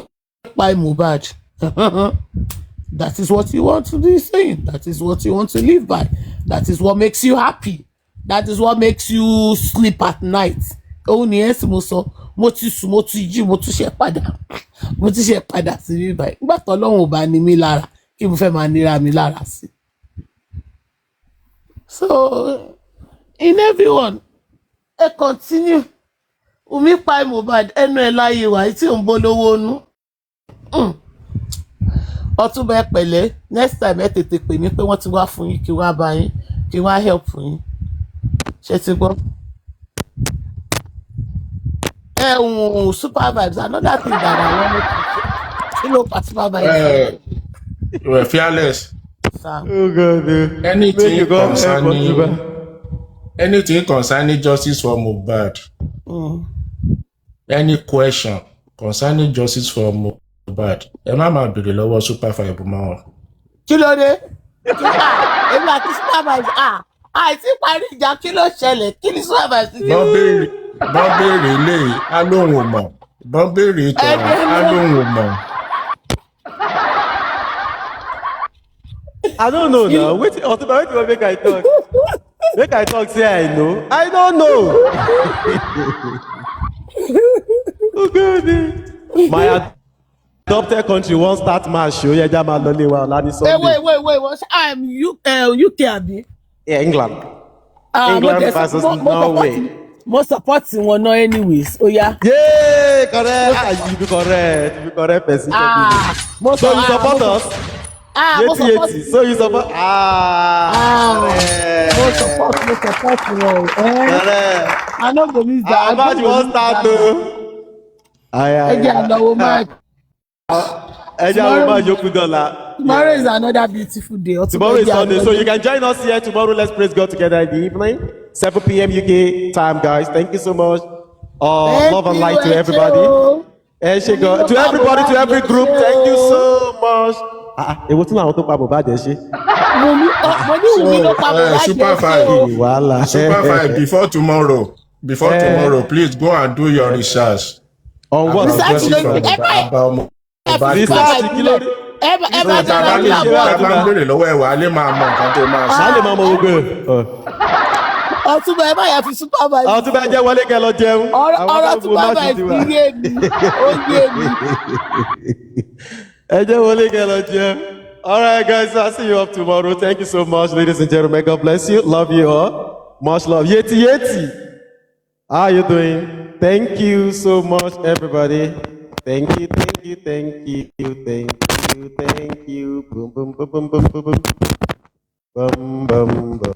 by Mohbad. That is what you want to be saying. That is what you want to live by. That is what makes you happy. That is what makes you sleep at night. Oh, yes, mo ti sùn, mo ti jí, mo tún ṣe padà sí mi báyìí. Nígbà tó Ọlọ́run ò bá ní mi lára, kí mo fẹ́ máa nira mi lára sí. So, in everyone, continue. Wunmi pa Mohbad, ẹnu ẹ̀ láyé wà tí ò ń bọ́ lówó nú. Ọ̀túnba ẹ pẹ̀lẹ́, next time ẹ tètè pè mí pé wọ́n ti wá fún yín, kí wọ́n á bá yín, kí wọ́n á help fún yín. Ṣé ti gbọ́? Supervibez, another thing that I wanted to say. Supervibez. We're fearless. Oh God. Anything concerning justice for Mohbad. Any question concerning justice for Mohbad. Ẹ má máa béèrè lọ́wọ́ Supervibez mọ́. Kí ló dé? Èmi àti Supervibez àìsí parí ìjà, kí ló ṣẹlẹ̀? Kí ni Supervibez ti dé? Bọ́n béèrè ilé alóhùn mọ̀. Bọ́n béèrè ìtàn alóhùn mọ̀. I don't know now. Wait, make I talk. Make I talk, say I know. I don't know. Oh God. My adopted country won't start my show. Yeah, Jama Loliwa Lani Sunday. Wait. I'm UK, abi? Yeah, England. England versus Norway. More supporting one no anyways. Oh yeah. Yeah, correct. You be correct person. So you support us? Yeti. So you support? More support. Correct. I know the news that. How much you want start though? Tomorrow is another beautiful day. Tomorrow is Sunday, so you can join us here tomorrow. Let's praise God together in the evening, 7 p.m. UK time, guys. Thank you so much. Love and light to everybody. To everybody, to every group. Thank you so much. Supervibez, before tomorrow, please go and do your research. On what? Research Research ló from ẹ bá about ẹ fi Mohbad Supervibez Research kí ló sílẹ̀ rí? ẹ bá so jẹ́ tá a bá ká lè rí tá a àbọ̀ bá ń béèrè lọ́wọ́ ẹ̀ wá lè máa mọ nǹkan tó máa sọ. Màá lè máa mọ gbogbo ẹ̀. Ọ̀túnba ẹ bá yà fi Supervibez Àwọn tó bá jẹ́ wọlé kẹ́ lọ jẹun. ọ̀rọ̀ Supervibez ti yé mi ó yé mi. Ẹ jẹ́ wọlé kẹ́ lọ jẹun. All right, guys, I'll see you up tomorrow. Thank you so much, ladies and gentlemen. God bless you. Love you all. Much love. Yeti, Yeti. How you doing? Thank you so much, everybody. Thank you, thank you, thank you, thank you, thank you. Boom, boom, boom, boom, boom, boom, boom. Boom, boom, boom.